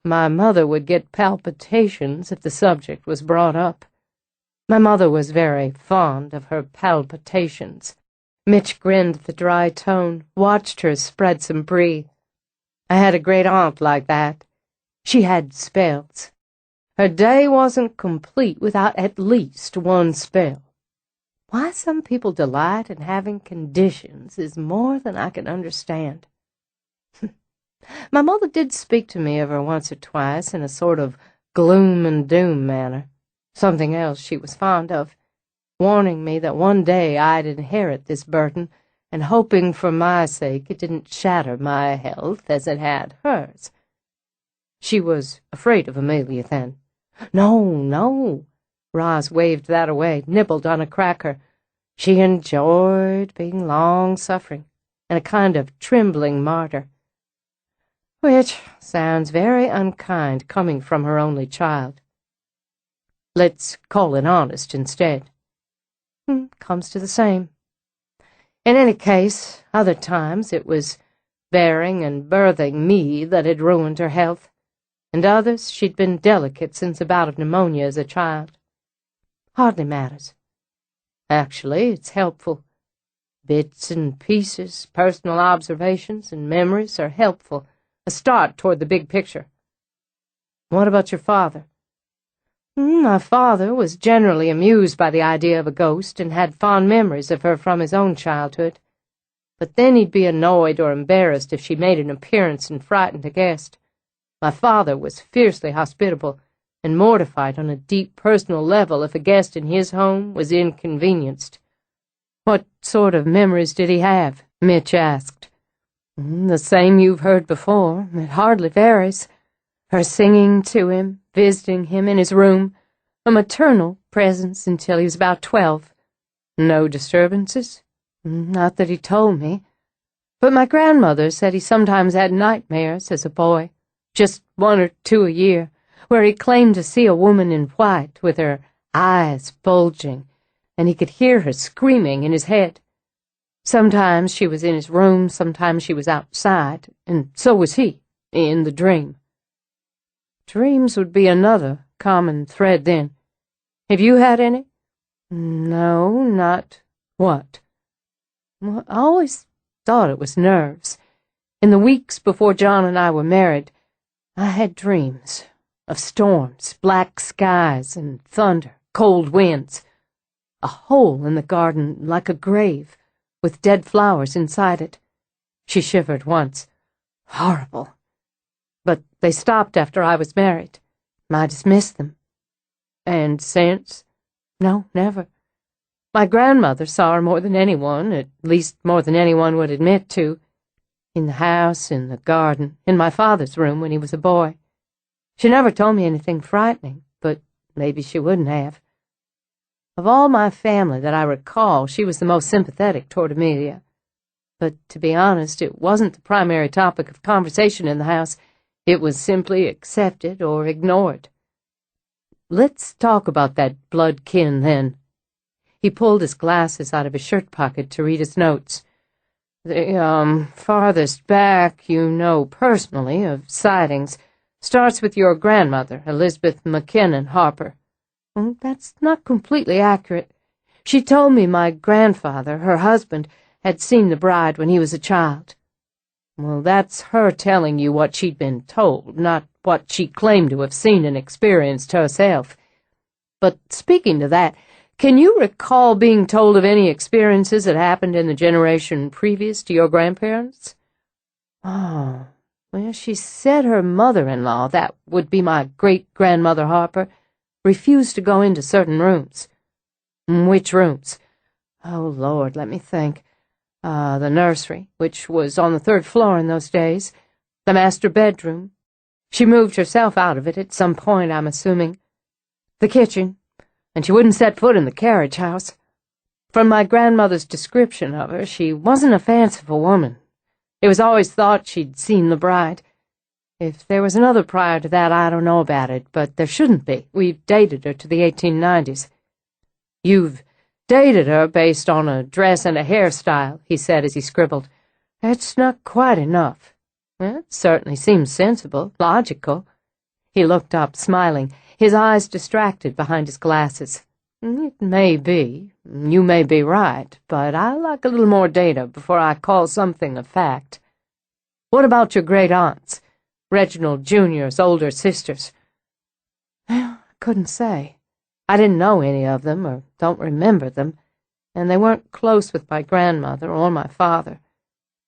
Speaker 1: My mother would get palpitations if the subject was brought up. My mother was very fond of her palpitations. Mitch grinned at the dry tone, watched her spread some brie. I had a great aunt like that. She had spells. Her day wasn't complete without at least one spell. Why some people delight in having conditions is more than I can understand. My mother did speak to me of her once or twice in a sort of gloom and doom manner, something else she was fond of, warning me that one day I'd inherit this burden, and hoping for my sake it didn't shatter my health as it had hers. She was afraid of Amelia, then. No. Roz waved that away, nibbled on a cracker. She enjoyed being long-suffering, and a kind of trembling martyr. Which sounds very unkind coming from her only child. Let's call it honest instead. Comes to the same. In any case, other times it was bearing and birthing me that had ruined her health, and others she'd been delicate since a bout of pneumonia as a child. Hardly matters. Actually, it's helpful. Bits and pieces, personal observations, and memories are helpful, a start toward the big picture. What about your father? My father was generally amused by the idea of a ghost and had fond memories of her from his own childhood. But then he'd be annoyed or embarrassed if she made an appearance and frightened a guest. My father was fiercely hospitable and mortified on a deep personal level if a guest in his home was inconvenienced. What sort of memories did he have? Mitch asked. The same you've heard before. It hardly varies. Her singing to him, visiting him in his room, a maternal presence until he was about 12. No disturbances? Not that he told me. But my grandmother said he sometimes had nightmares as a boy, just 1 or 2 a year, where he claimed to see a woman in white with her eyes bulging, and he could hear her screaming in his head. Sometimes she was in his room, sometimes she was outside, and so was he, in the dream. Dreams would be another common thread then. Have you had any? No, not what? Well, I always thought it was nerves. In the weeks before John and I were married, I had dreams of storms, black skies, and thunder, cold winds. A hole in the garden like a grave, with dead flowers inside it. She shivered once. Horrible. But they stopped after I was married. I dismissed them. And since? No, never. My grandmother saw her more than anyone, at least more than anyone would admit to. In the house, in the garden, in my father's room when he was a boy. She never told me anything frightening, but maybe she wouldn't have. Of all my family that I recall, she was the most sympathetic toward Amelia. But to be honest, it wasn't the primary topic of conversation in the house. It was simply accepted or ignored. Let's talk about that blood kin, then. He pulled his glasses out of his shirt pocket to read his notes. The, farthest back you know personally of sightings starts with your grandmother, Elizabeth McKinnon Harper. Well, that's not completely accurate. She told me my grandfather, her husband, had seen the bride when he was a child. Well, that's her telling you what she'd been told, not what she claimed to have seen and experienced herself. But speaking to that, can you recall being told of any experiences that happened in the generation previous to your grandparents? Oh, well, she said her mother-in-law, that would be my great-grandmother Harper, refused to go into certain rooms. Which rooms? Oh, Lord, let me think. The nursery, which was on the 3rd floor in those days, the master bedroom, She moved herself out of it at some point, I'm assuming. The kitchen, and she wouldn't set foot in the carriage house. From my grandmother's description of her, she wasn't a fanciful woman. It was always thought she'd seen the bride. If there was another prior to that, I don't know about it, but there shouldn't be. We've dated her to the 1890s. You've dated her based on a dress and a hairstyle, he said as he scribbled. That's not quite enough. Well, it certainly seems sensible, logical. He looked up, smiling, his eyes distracted behind his glasses. It may be. You may be right, but I like a little more data before I call something a fact. What about your great-aunts, Reginald Jr.'s older sisters? Well, I couldn't say. I didn't know any of them, or don't remember them, and they weren't close with my grandmother or my father.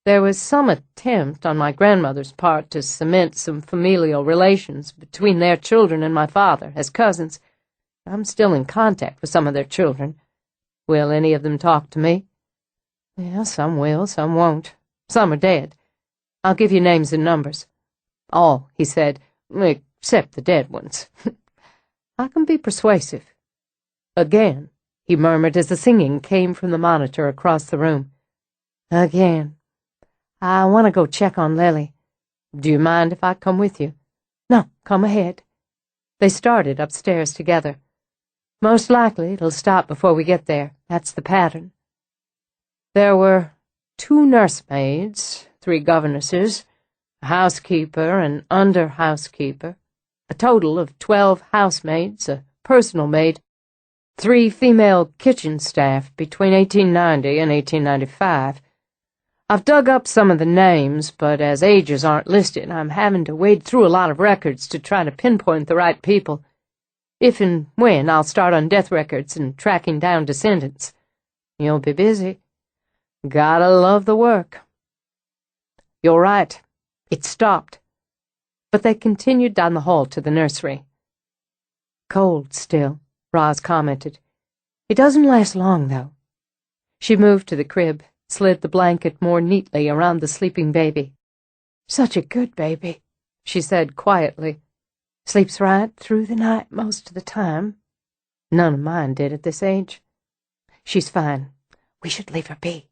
Speaker 1: There was some attempt on my grandmother's part to cement some familial relations between their children and my father as cousins. I'm still in contact with some of their children. Will any of them talk to me? Yeah, some will, some won't. Some are dead. I'll give you names and numbers. All, he said, except the dead ones. I can be persuasive. Again, he murmured as the singing came from the monitor across the room. Again. I want to go check on Lily. Do you mind if I come with you? No, come ahead. They started upstairs together. Most likely it'll stop before we get there. That's the pattern. There were 2 nursemaids, 3 governesses, a housekeeper and under-housekeeper, a total of 12 housemaids, a personal maid, 3 female kitchen staff between 1890 and 1895. I've dug up some of the names, but as ages aren't listed, I'm having to wade through a lot of records to try to pinpoint the right people. If and when I'll start on death records and tracking down descendants. You'll be busy. Gotta love the work. You're right. It stopped. But they continued down the hall to the nursery. Cold still, Roz commented. It doesn't last long, though. She moved to the crib, slid the blanket more neatly around the sleeping baby. Such a good baby, she said quietly. Sleeps right through the night most of the time. None of mine did at this age. She's fine. We should leave her be.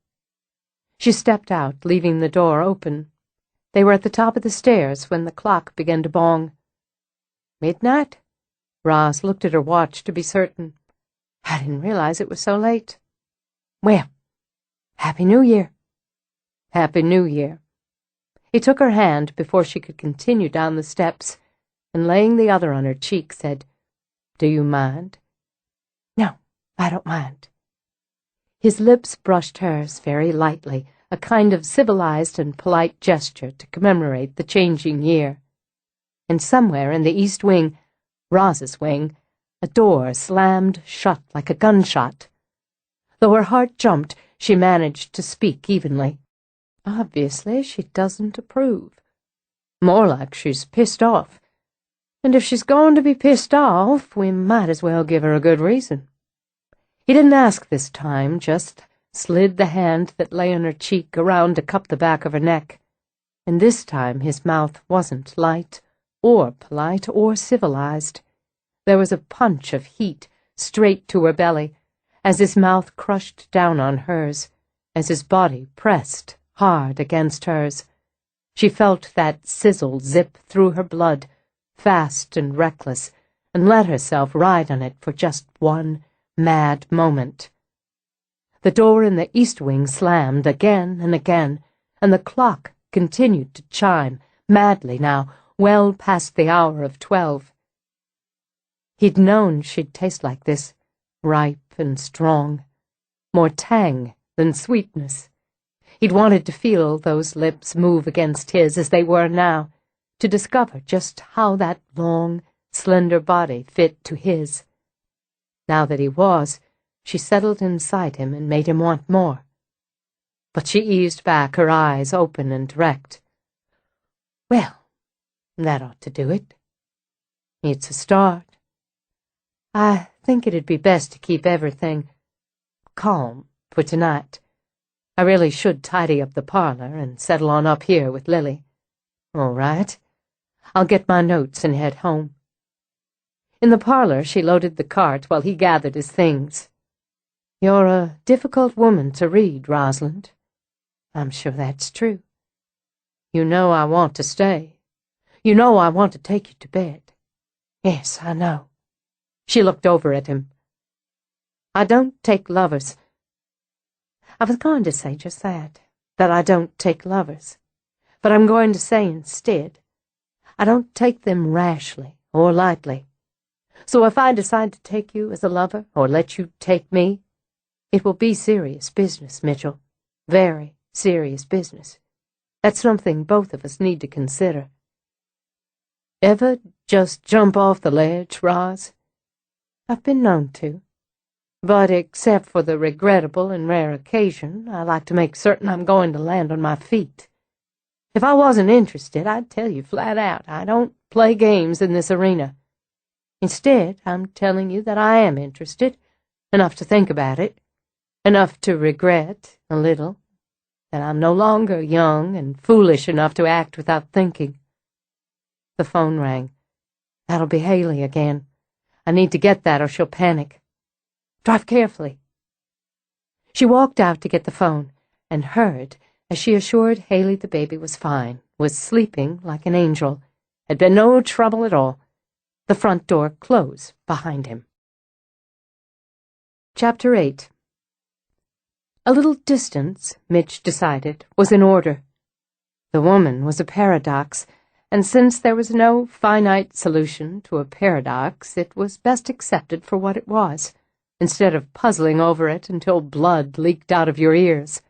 Speaker 1: She stepped out, leaving the door open. They were at the top of the stairs when the clock began to bong. Midnight? Roz looked at her watch to be certain. I didn't realize it was so late. Well, Happy New Year. Happy New Year. He took her hand before she could continue down the steps, and laying the other on her cheek, said, Do you mind? No, I don't mind. His lips brushed hers very lightly, a kind of civilized and polite gesture to commemorate the changing year. And somewhere in the east wing, Roz's wing, a door slammed shut like a gunshot. Though her heart jumped, she managed to speak evenly. Obviously, she doesn't approve. More like she's pissed off. And if she's going to be pissed off, we might as well give her a good reason. He didn't ask this time, just slid the hand that lay on her cheek around to cup the back of her neck. And this time his mouth wasn't light, or polite, or civilized. There was a punch of heat straight to her belly, as his mouth crushed down on hers, as his body pressed hard against hers. She felt that sizzle zip through her blood, fast and reckless, and let herself ride on it for just one mad moment. The door in the east wing slammed again and again, and the clock continued to chime, madly now, well past the hour of 12. He'd known she'd taste like this, ripe and strong, more tang than sweetness. He'd wanted to feel those lips move against his as they were now, to discover just how that long, slender body fit to his. Now that he was, she settled inside him and made him want more. But she eased back, her eyes open and direct. Well, that ought to do it. It's a start. I think it'd be best to keep everything calm for tonight. I really should tidy up the parlor and settle on up here with Lily. All right. I'll get my notes and head home." In the parlor, she loaded the cart while he gathered his things. "You're a difficult woman to read, Rosalind." "I'm sure that's true." "You know I want to stay. You know I want to take you to bed." "Yes, I know." She looked over at him. "I don't take lovers." "I was going to say just that I don't take lovers. But I'm going to say instead, I don't take them rashly or lightly. So if I decide to take you as a lover or let you take me, it will be serious business, Mitchell. Very serious business. That's something both of us need to consider." "Ever just jump off the ledge, Roz?" "I've been known to. But except for the regrettable and rare occasion, I like to make certain I'm going to land on my feet. If I wasn't interested, I'd tell you flat out I don't play games in this arena. Instead, I'm telling you that I am interested, enough to think about it, enough to regret, a little, that I'm no longer young and foolish enough to act without thinking." The phone rang. "That'll be Haley again. I need to get that or she'll panic. Drive carefully." She walked out to get the phone and heard as she assured Haley the baby was fine, was sleeping like an angel, had been no trouble at all, the front door close behind him. Chapter 8. A little distance, Mitch decided, was in order. The woman was a paradox, and since there was no finite solution to a paradox, it was best accepted for what it was, instead of puzzling over it until blood leaked out of your ears.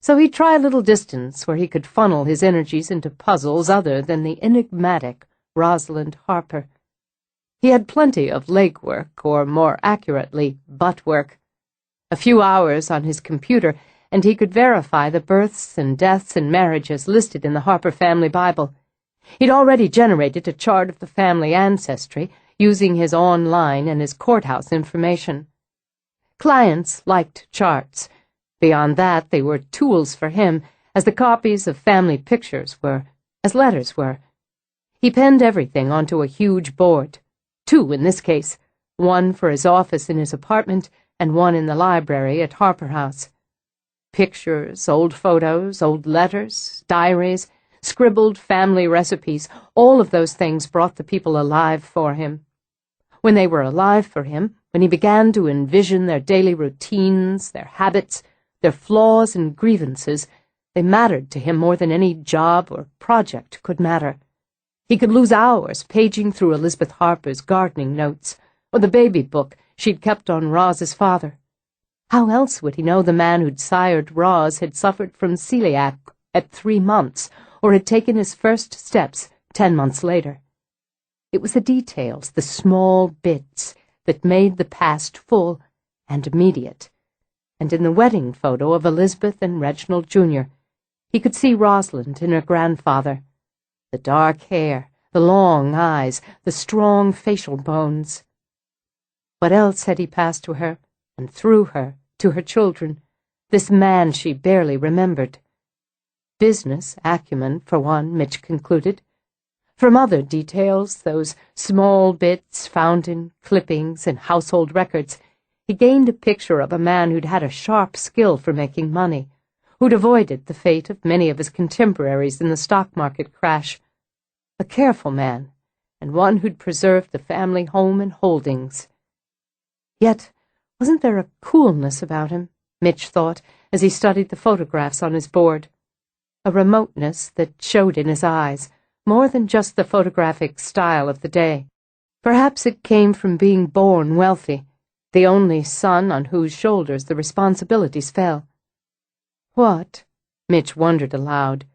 Speaker 1: So he'd try a little distance where he could funnel his energies into puzzles other than the enigmatic Rosalind Harper. He had plenty of legwork, or more accurately, butt work. A few hours on his computer, and he could verify the births and deaths and marriages listed in the Harper family Bible. He'd already generated a chart of the family ancestry using his online and his courthouse information. Clients liked charts. Beyond that, they were tools for him, as the copies of family pictures were, as letters were. He penned everything onto a huge board, 2 in this case, one for his office in his apartment and one in the library at Harper House. Pictures, old photos, old letters, diaries, scribbled family recipes, all of those things brought the people alive for him. When they were alive for him, when he began to envision their daily routines, their habits, their flaws and grievances, they mattered to him more than any job or project could matter. He could lose hours paging through Elizabeth Harper's gardening notes, or the baby book she'd kept on Roz's father. How else would he know the man who'd sired Roz had suffered from celiac at 3 months, or had taken his first steps 10 months later? It was the details, the small bits, that made the past full and immediate. And in the wedding photo of Elizabeth and Reginald Jr., he could see Rosalind and her grandfather. The dark hair, the long eyes, the strong facial bones. What else had he passed to her, and through her, to her children, this man she barely remembered? Business acumen, for one, Mitch concluded. From other details, those small bits found in clippings and household records, he gained a picture of a man who'd had a sharp skill for making money, who'd avoided the fate of many of his contemporaries in the stock market crash. A careful man, and one who'd preserved the family home and holdings. Yet, wasn't there a coolness about him, Mitch thought, as he studied the photographs on his board? A remoteness that showed in his eyes, more than just the photographic style of the day. Perhaps it came from being born wealthy, the only son on whose shoulders the responsibilities fell. What, Mitch wondered aloud,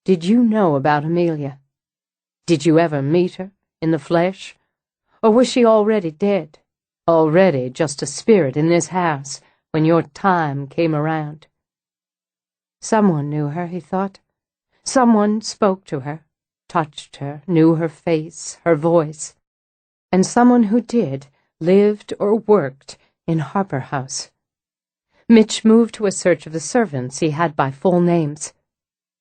Speaker 1: did you know about Amelia? Did you ever meet her, in the flesh? Or was she already dead, already just a spirit in this house when your time came around? Someone knew her, he thought. Someone spoke to her, touched her, knew her face, her voice. And someone who did, lived or worked in Harper House. Mitch moved to a search of the servants he had by full names.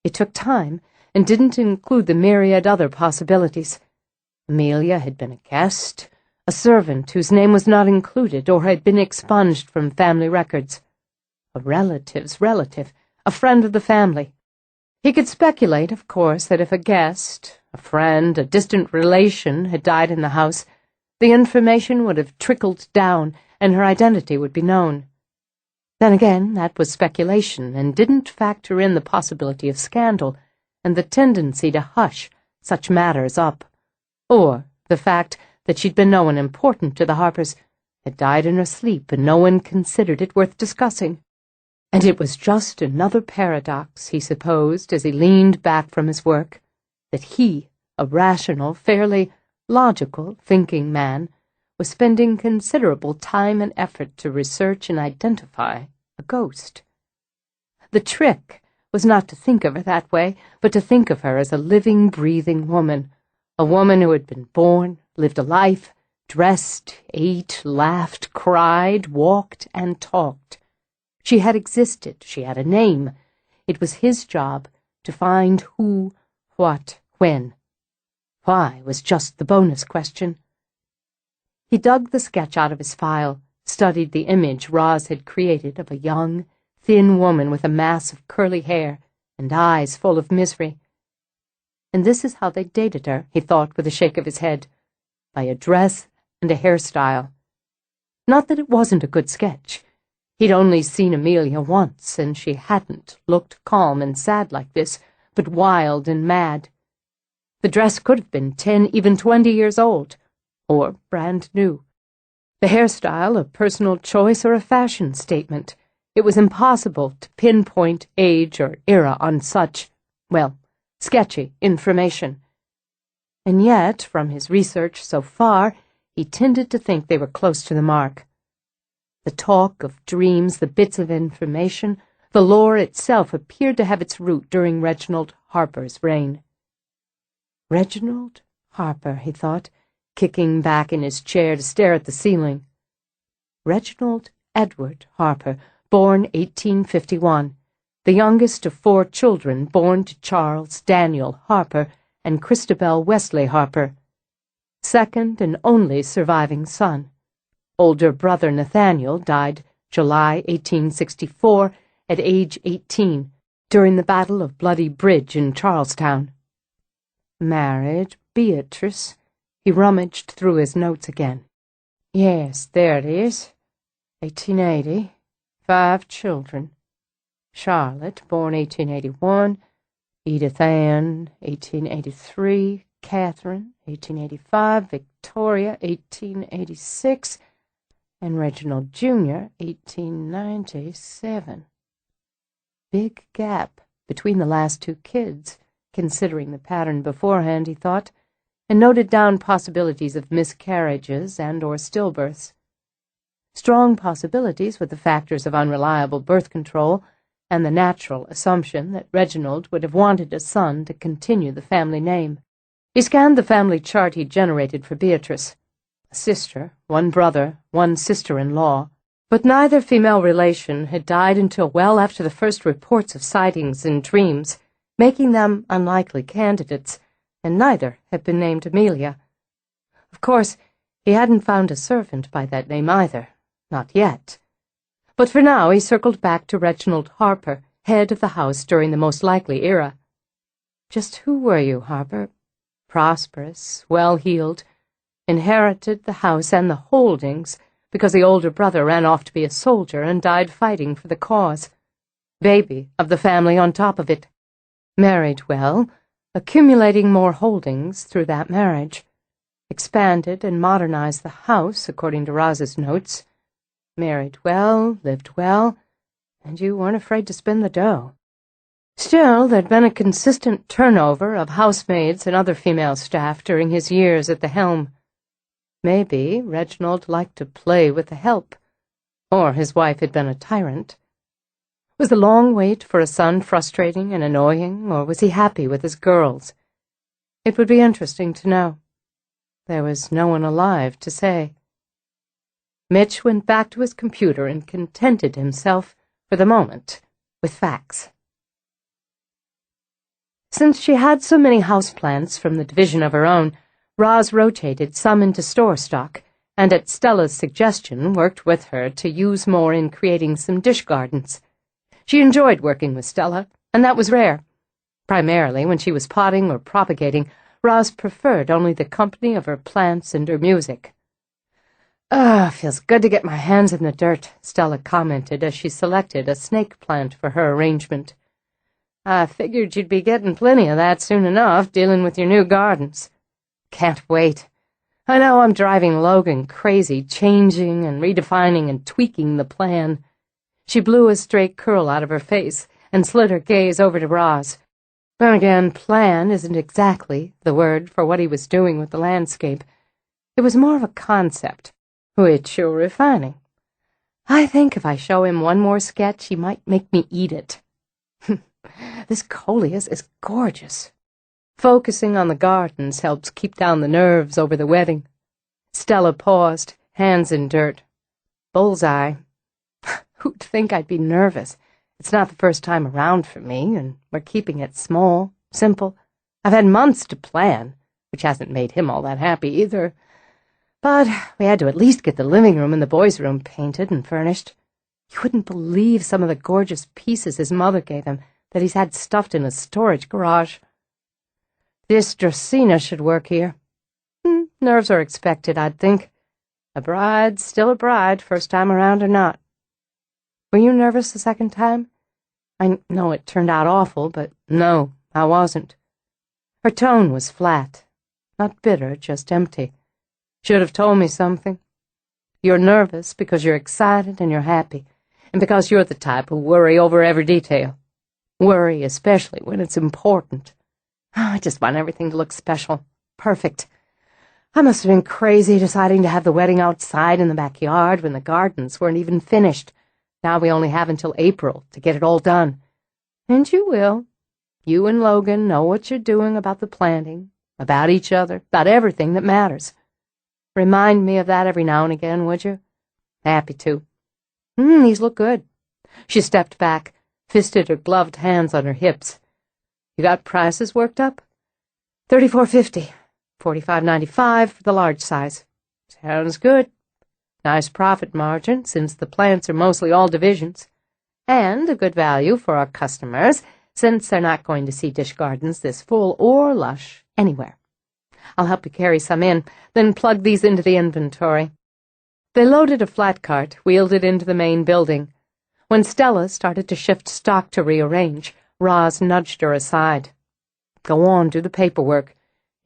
Speaker 1: It took time, and didn't include the myriad other possibilities. Amelia had been a guest, a servant whose name was not included or had been expunged from family records, a relative's relative, a friend of the family. He could speculate, of course, that if a guest, a friend, a distant relation had died in the house, the information would have trickled down and her identity would be known. Then again, that was speculation and didn't factor in the possibility of scandal and the tendency to hush such matters up, or the fact that she'd been no one important to the Harpers, had died in her sleep and no one considered it worth discussing. And it was just another paradox, he supposed, as he leaned back from his work, that he, a rational, fairly logical, thinking man, was spending considerable time and effort to research and identify a ghost. The trick was not to think of her that way, but to think of her as a living, breathing woman, a woman who had been born, lived a life, dressed, ate, laughed, cried, walked, and talked. She had existed, she had a name. It was his job to find who, what, when. Why was just the bonus question. He dug the sketch out of his file, studied the image Roz had created of a young, thin woman with a mass of curly hair and eyes full of misery. And this is how they dated her, he thought with a shake of his head, by a dress and a hairstyle. Not that it wasn't a good sketch. He'd only seen Amelia once, and she hadn't looked calm and sad like this, but wild and mad. The dress could have been 10, even 20 years old, or brand new. The hairstyle a personal choice or a fashion statement. It was impossible to pinpoint age or era on such, well, sketchy information. And yet, from his research so far, he tended to think they were close to the mark. The talk of dreams, the bits of information, the lore itself appeared to have its root during Reginald Harper's reign. Reginald Harper, he thought, kicking back in his chair to stare at the ceiling. Reginald Edward Harper, born 1851, the youngest of 4 children born to Charles Daniel Harper and Christabel Wesley Harper, second and only surviving son. Older brother Nathaniel died July 1864 at age 18 during the Battle of Bloody Bridge in Charlestown. Married Beatrice. He rummaged through his notes again. Yes, there it is. 1880. 5 children. Charlotte, born 1881. Edith Ann, 1883. Catherine, 1885. Victoria, 1886. And Reginald Jr., 1897. Big gap between the last 2 kids, considering the pattern beforehand, he thought, and noted down possibilities of miscarriages and or stillbirths. Strong possibilities with the factors of unreliable birth control and the natural assumption that Reginald would have wanted a son to continue the family name. He scanned the family chart he'd generated for Beatrice. A sister, 1 brother, 1 sister-in-law, but neither female relation had died until well after the first reports of sightings and dreams, making them unlikely candidates, and neither had been named Amelia. Of course, he hadn't found a servant by that name either, not yet. But for now he circled back to Reginald Harper, head of the house during the most likely era. Just who were you, Harper? Prosperous, well-heeled, inherited the house and the holdings because the older brother ran off to be a soldier and died fighting for the cause. Baby of the family on top of it. Married well, accumulating more holdings through that marriage. Expanded and modernized the house, according to Roz's notes. Married well, lived well, and you weren't afraid to spend the dough. Still, there'd been a consistent turnover of housemaids and other female staff during his years at the helm. Maybe Reginald liked to play with the help, or his wife had been a tyrant. Was the long wait for a son frustrating and annoying, or was he happy with his girls? It would be interesting to know. There was no one alive to say. Mitch went back to his computer and contented himself, for the moment, with facts. Since she had so many houseplants from the division of her own, Roz rotated some into store stock, and at Stella's suggestion worked with her to use more in creating some dish gardens. She enjoyed working with Stella, and that was rare. Primarily, when she was potting or propagating, Roz preferred only the company of her plants and her music. Feels good to get my hands in the dirt," Stella commented as she selected a snake plant for her arrangement. "I figured you'd be getting plenty of that soon enough, dealing with your new gardens. Can't wait. I know I'm driving Logan crazy, changing and redefining and tweaking the plan." She blew a straight curl out of her face and slid her gaze over to Roz. Then again, plan isn't exactly the word for what he was doing with the landscape. It was more of a concept, which you're refining. I think if I show him one more sketch, he might make me eat it. This coleus is gorgeous. Focusing on the gardens helps keep down the nerves over the wedding. Stella paused, hands in dirt. Bullseye. Who'd think I'd be nervous? It's not the first time around for me, and we're keeping it small, simple. I've had months to plan, which hasn't made him all that happy either. But we had to at least get the living room and the boys' room painted and furnished. You wouldn't believe some of the gorgeous pieces his mother gave him that he's had stuffed in a storage garage. This Dracena should work here. Nerves are expected, I'd think. A bride's still a bride, first time around or not. Were you nervous the second time? I know it turned out awful, but no, I wasn't. Her tone was flat. Not bitter, just empty. Should have told me something. You're nervous because you're excited and you're happy, and because you're the type who worry over every detail. Worry especially when it's important. I just want everything to look special. Perfect. I must have been crazy deciding to have the wedding outside in the backyard when the gardens weren't even finished. Now we only have until April to get it all done. And you will. You and Logan know what you're doing about the planting, about each other, about everything that matters. Remind me of that every now and again, would you? Happy to. These look good. She stepped back, fisted her gloved hands on her hips. You got prices worked up? $34.50, $45.95 for the large size. Sounds good. Nice profit margin, since the plants are mostly all divisions. And a good value for our customers, since they're not going to see dish gardens this full or lush anywhere. I'll help you carry some in, then plug these into the inventory. They loaded a flat cart, wheeled it into the main building. When Stella started to shift stock to rearrange, Roz nudged her aside. Go on, do the paperwork.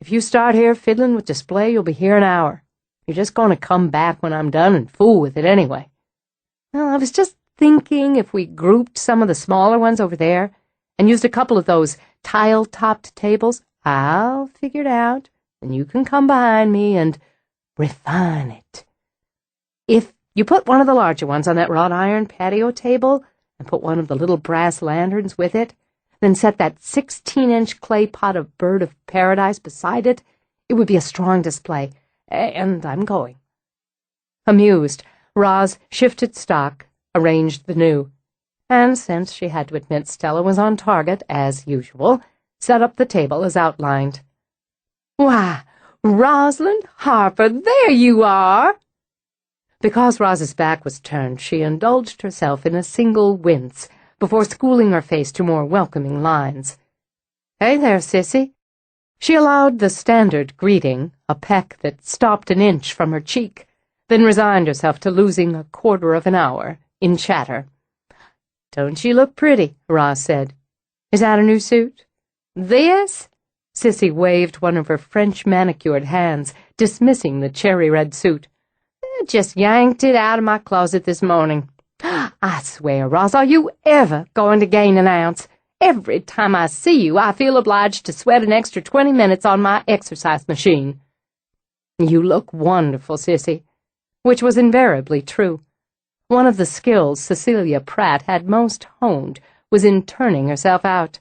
Speaker 1: If you start here fiddling with display, you'll be here an hour. You're just going to come back when I'm done and fool with it anyway. Well, I was just thinking if we grouped some of the smaller ones over there and used a couple of those tile-topped tables, I'll figure it out, and you can come behind me and refine it. If you put one of the larger ones on that wrought iron patio table and put one of the little brass lanterns with it, then set that 16-inch clay pot of bird of paradise beside it, it would be a strong display. And I'm going. Amused, Roz shifted stock, arranged the new, and since she had to admit Stella was on target, as usual, set up the table as outlined. Why, Rosalind Harper, there you are! Because Roz's back was turned, she indulged herself in a single wince before schooling her face to more welcoming lines. Hey there, sissy. She allowed the standard greeting, a peck that stopped an inch from her cheek, then resigned herself to losing a quarter of an hour in chatter. Don't she look pretty? Roz said. Is that a new suit? This? Sissy waved one of her French manicured hands, dismissing the cherry-red suit. Just yanked it out of my closet this morning. I swear, Roz, are you ever going to gain an ounce? Every time I see you, I feel obliged to sweat an extra 20 minutes on my exercise machine. You look wonderful, Sissy, which was invariably true. One of the skills Cecilia Pratt had most honed was in turning herself out.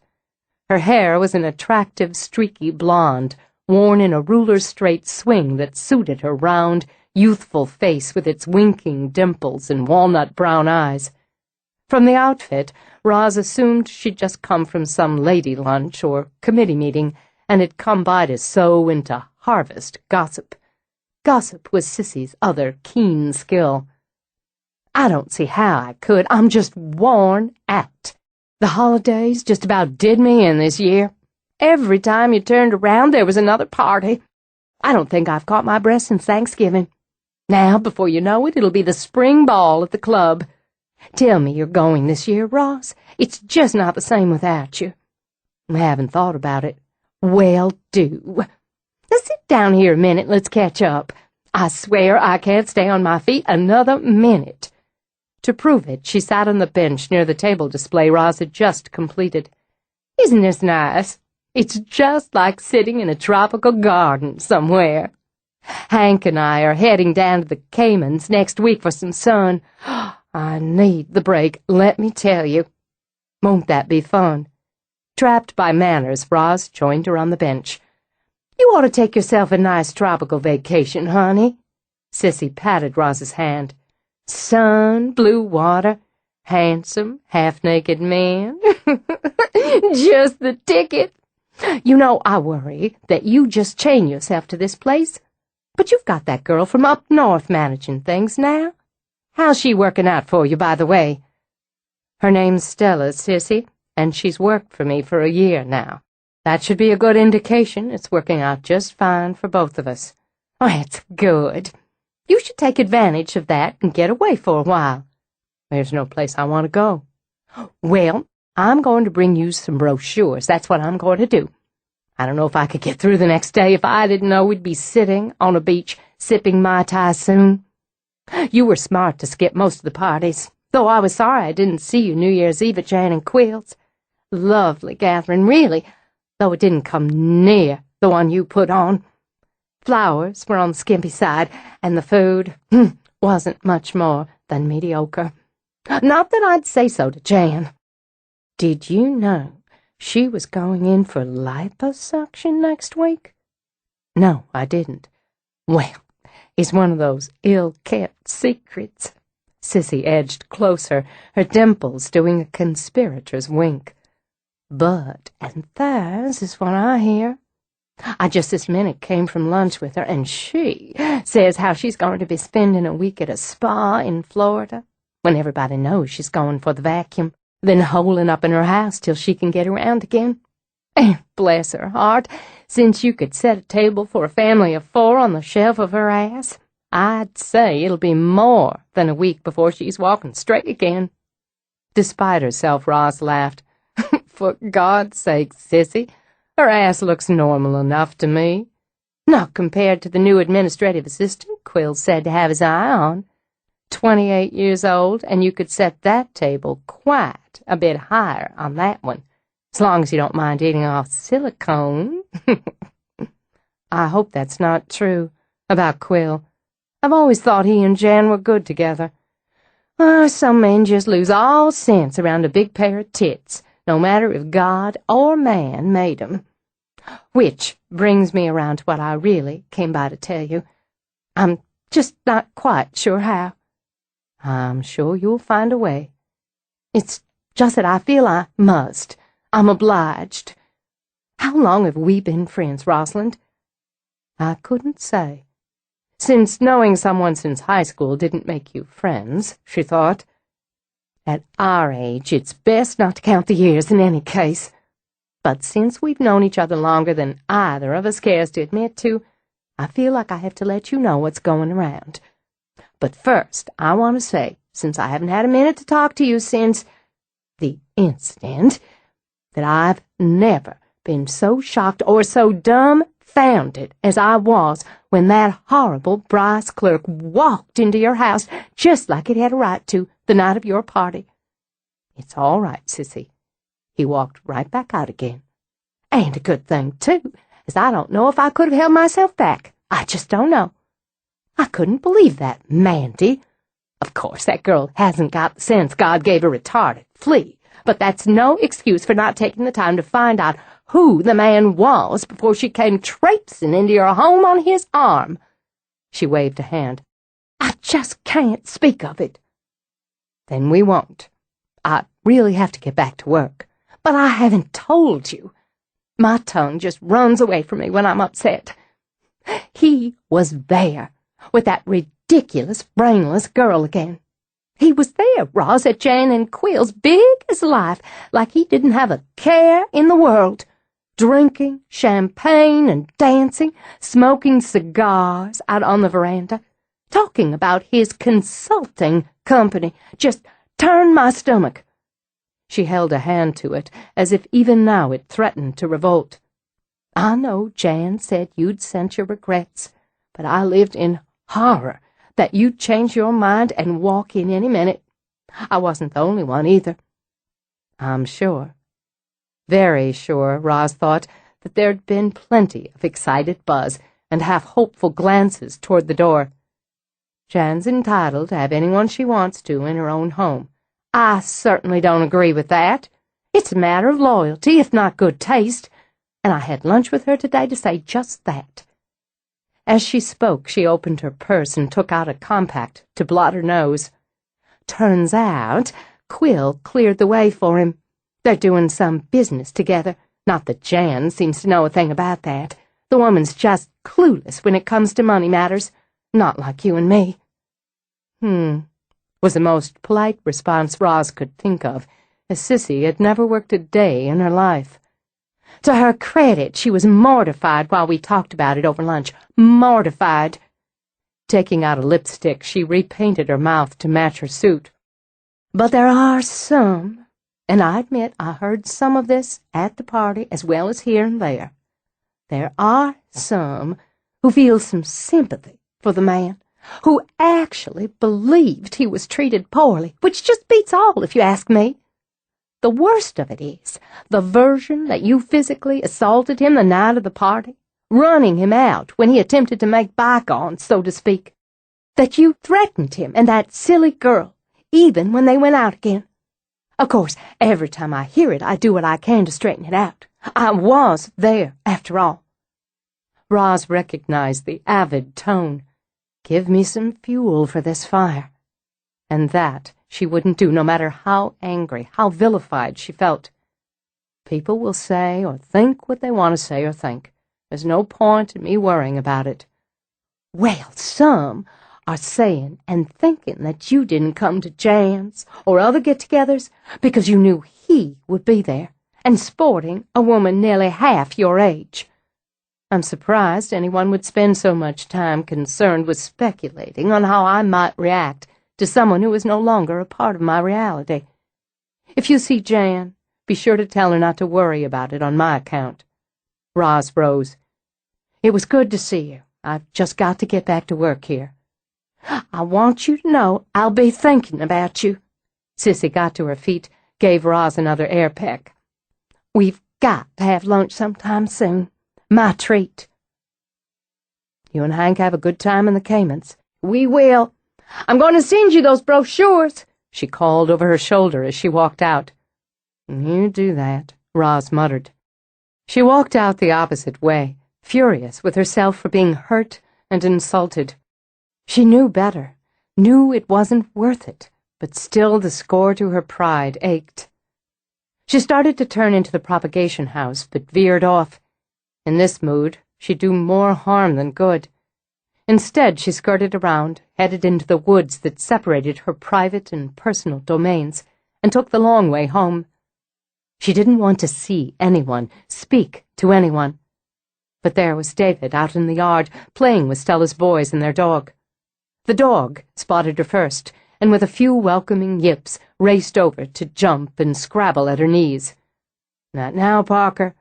Speaker 1: Her hair was an attractive, streaky blonde, worn in a ruler-straight swing that suited her round, youthful face with its winking dimples and walnut-brown eyes. From the outfit, Roz assumed she'd just come from some lady lunch or committee meeting and had come by to sow into harvest gossip. Gossip was Sissy's other keen skill. I don't see how I could. I'm just worn out. The holidays just about did me in this year. Every time you turned around, there was another party. I don't think I've caught my breath since Thanksgiving. Now, before you know it, it'll be the spring ball at the club. Tell me you're going this year, Ross. It's just not the same without you. I haven't thought about it. Well, do. Let's sit down here a minute and let's catch up. I swear I can't stay on my feet another minute. To prove it, she sat on the bench near the table display Roz had just completed. Isn't this nice? It's just like sitting in a tropical garden somewhere. Hank and I are heading down to the Caymans next week for some sun. I need the break, let me tell you. Won't that be fun? Trapped by manners, Roz joined her on the bench. You ought to take yourself a nice tropical vacation, honey. Sissy patted Roz's hand. Sun, blue water, handsome, half-naked men. Just the ticket. You know, I worry that you just chain yourself to this place. But you've got that girl from up north managing things now. How's she working out for you, by the way? Her name's Stella, Sissy, and she's worked for me for a year now. That should be a good indication it's working out just fine for both of us. Oh, it's good. You should take advantage of that and get away for a while. There's no place I want to go. Well, I'm going to bring you some brochures. That's what I'm going to do. I don't know if I could get through the next day if I didn't know we'd be sitting on a beach sipping Mai Tai soon. You were smart to skip most of the parties, though I was sorry I didn't see you New Year's Eve at Jan and Quill's. Lovely gathering, really, though it didn't come near the one you put on. Flowers were on the skimpy side, and the food wasn't much more than mediocre. Not that I'd say so to Jan. Did you know she was going in for liposuction next week? No, I didn't. Well, it's one of those ill-kept secrets. Sissy edged closer, her dimples doing a conspirator's wink. But, and theirs is what I hear. I just this minute came from lunch with her, and she says how she's going to be spending a week at a spa in Florida, when everybody knows she's going for the vacuum, then holing up in her house till she can get around again. And bless her heart, since you could set a table for a family of 4 on the shelf of her ass, I'd say it'll be more than a week before she's walking straight again. Despite herself, Roz laughed. For God's sake, Sissy, her ass looks normal enough to me. Not compared to the new administrative assistant Quill said to have his eye on. 28 years old, and you could set that table quite a bit higher on that one, as long as you don't mind eating off silicone. I hope that's not true about Quill. I've always thought he and Jan were good together. Some men just lose all sense around a big pair of tits, no matter if God or man made 'em. Which brings me around to what I really came by to tell you. I'm just not quite sure how. I'm sure you'll find a way. It's just that I feel I must. I'm obliged. How long have we been friends, Rosalind? I couldn't say. Since knowing someone since high school didn't make you friends, she thought. At our age, it's best not to count the years in any case. But since we've known each other longer than either of us cares to admit to, I feel like I have to let you know what's going around. But first, I want to say, since I haven't had a minute to talk to you since the incident, that I've never been so shocked or so dumbfounded as I was when that horrible Bryce clerk walked into your house just like it had a right to the night of your party. It's all right, Sissy. He walked right back out again. And a good thing, too, as I don't know if I could have held myself back. I just don't know. I couldn't believe that, Mandy. Of course, that girl hasn't got the sense God gave a retarded flea, but that's no excuse for not taking the time to find out who the man was before she came traipsing into your home on his arm. She waved a hand. I just can't speak of it. Then we won't.
Speaker 2: I really have to get back to work. But I haven't told you. My tongue just runs away from me when I'm upset. He was there with that ridiculous, brainless girl again. He was there, Roz, at Jan and Quill's, big as life, like he didn't have a care in the world. Drinking champagne and dancing, smoking cigars out on the veranda, talking about his consulting company. Just turned my stomach. She held a hand to it, as if even now it threatened to revolt. I know Jan said you'd sent your regrets, but I lived in horror that you'd change your mind and walk in any minute. I wasn't the only one, either. I'm sure, very sure, Roz thought, that there'd been plenty of excited buzz and half-hopeful glances toward the door. Jan's entitled to have anyone she wants to in her own home. I certainly don't agree with that. It's a matter of loyalty, if not good taste, and I had lunch with her today to say just that. As she spoke, she opened her purse and took out a compact to blot her nose. Turns out, Quill cleared the way for him. They're doing some business together. Not that Jan seems to know a thing about that. The woman's just clueless when it comes to money matters. Not like you and me. Was the most polite response Roz could think of, as Sissy had never worked a day in her life. To her credit, she was mortified while we talked about it over lunch. Mortified. Taking out a lipstick, she repainted her mouth to match her suit. But there are some, and I admit I heard some of this at the party as well as here and there. There are some who feel some sympathy for the man, who actually believed he was treated poorly, which just beats all, if you ask me. The worst of it is the version that you physically assaulted him the night of the party, running him out when he attempted to make bygones, so to speak. That you threatened him and that silly girl, even when they went out again. Of course, every time I hear it, I do what I can to straighten it out. I was there, after all. Roz recognized the avid tone. Give me some fuel for this fire. And that she wouldn't do, no matter how angry, how vilified she felt. People will say or think what they want to say or think. There's no point in me worrying about it. Well, some are saying and thinking that you didn't come to Jan's or other get-togethers because you knew he would be there, and sporting a woman nearly half your age. I'm surprised anyone would spend so much time concerned with speculating on how I might react to someone who is no longer a part of my reality. If you see Jan, be sure to tell her not to worry about it on my account. Roz rose. It was good to see you. I've just got to get back to work here. I want you to know I'll be thinking about you. Sissy got to her feet, gave Roz another air peck. We've got to have lunch sometime soon. My treat. You and Hank have a good time in the Caymans. We will. I'm going to send you those brochures, she called over her shoulder as she walked out. You do that, Roz muttered. She walked out the opposite way, furious with herself for being hurt and insulted. She knew better, knew it wasn't worth it, but still the score to her pride ached. She started to turn into the propagation house, but veered off. In this mood, she'd do more harm than good. Instead, she skirted around, headed into the woods that separated her private and personal domains, and took the long way home. She didn't want to see anyone, speak to anyone. But there was David out in the yard, playing with Stella's boys and their dog. The dog spotted her first, and with a few welcoming yips, raced over to jump and scrabble at her knees. Not now, Parker.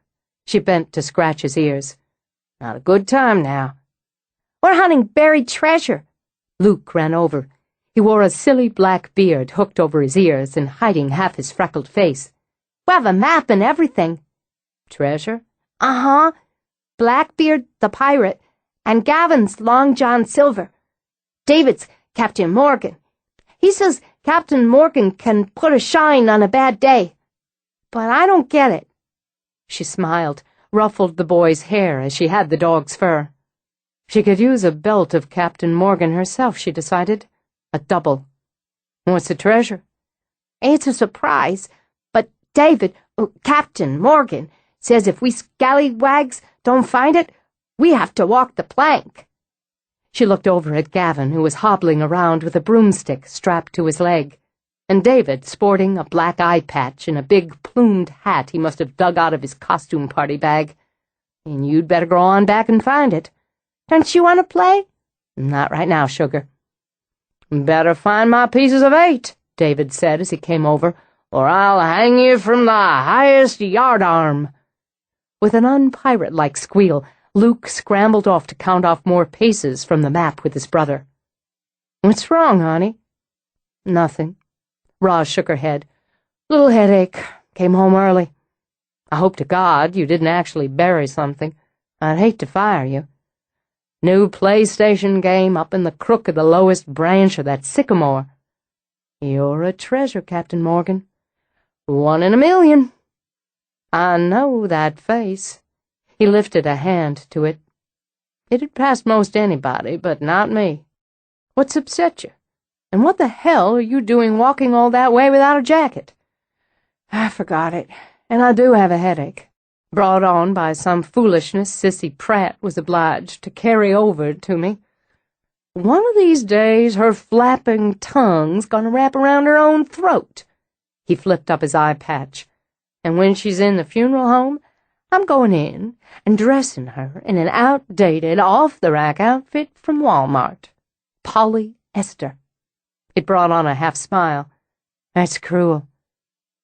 Speaker 2: She bent to scratch his ears. Not a good time now. We're hunting buried treasure. Luke ran over. He wore a silly black beard hooked over his ears and hiding half his freckled face. We have a map and everything. Treasure? Uh-huh. Blackbeard the pirate, and Gavin's Long John Silver. David's Captain Morgan. He says Captain Morgan can put a shine on a bad day. But I don't get it. She smiled, ruffled the boy's hair as she had the dog's fur. She could use a belt of Captain Morgan herself, she decided. A double. What's the treasure? It's a surprise, but Captain Morgan, says if we scallywags don't find it, we have to walk the plank."
Speaker 1: She looked over at Gavin, who was hobbling around with a broomstick strapped to his leg, and David sporting a black eye patch and a big plumed hat he must have dug out of his costume party bag. "And you'd better go on back and find it."
Speaker 2: "Don't you want to play?"
Speaker 1: "Not right now, sugar." "Better find my pieces of 8, David said as he came over, "or I'll hang you from the highest yardarm." With an un-pirate-like squeal, Luke scrambled off to count off more paces from the map with his brother. "What's wrong, honey?" "Nothing." Roz shook her head. "Little headache. Came home early. I hope to God you didn't actually bury something. I'd hate to fire you. New PlayStation game up in the crook of the lowest branch of that sycamore. You're a treasure, Captain Morgan. 1 in a million. I know that face." He lifted a hand to it. "It'd pass most anybody, but not me. What's upset you? And what the hell are you doing walking all that way without a jacket?" "I forgot it, and I do have a headache. Brought on by some foolishness Sissy Pratt was obliged to carry over to me. One of these days her flapping tongue's gonna wrap around her own throat." He flipped up his eye patch. "And when she's in the funeral home, I'm going in and dressing her in an outdated, off-the-rack outfit from Walmart. Polyester." It brought on a half-smile. "That's cruel.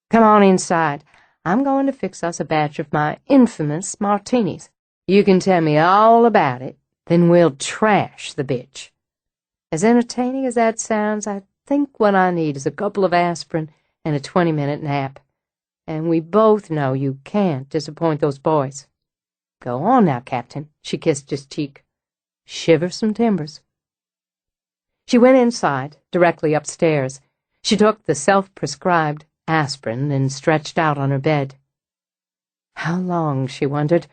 Speaker 1: Come on inside. I'm going to fix us a batch of my infamous martinis. You can tell me all about it, then we'll trash the bitch. As entertaining as that sounds, I think what I need is a couple of aspirin and a 20-minute nap. And we both know you can't disappoint those boys. Go on now, Captain." She kissed his cheek. "Shiver some timbers." She went inside, directly upstairs. She took the self-prescribed aspirin and stretched out on her bed. How long, she wondered,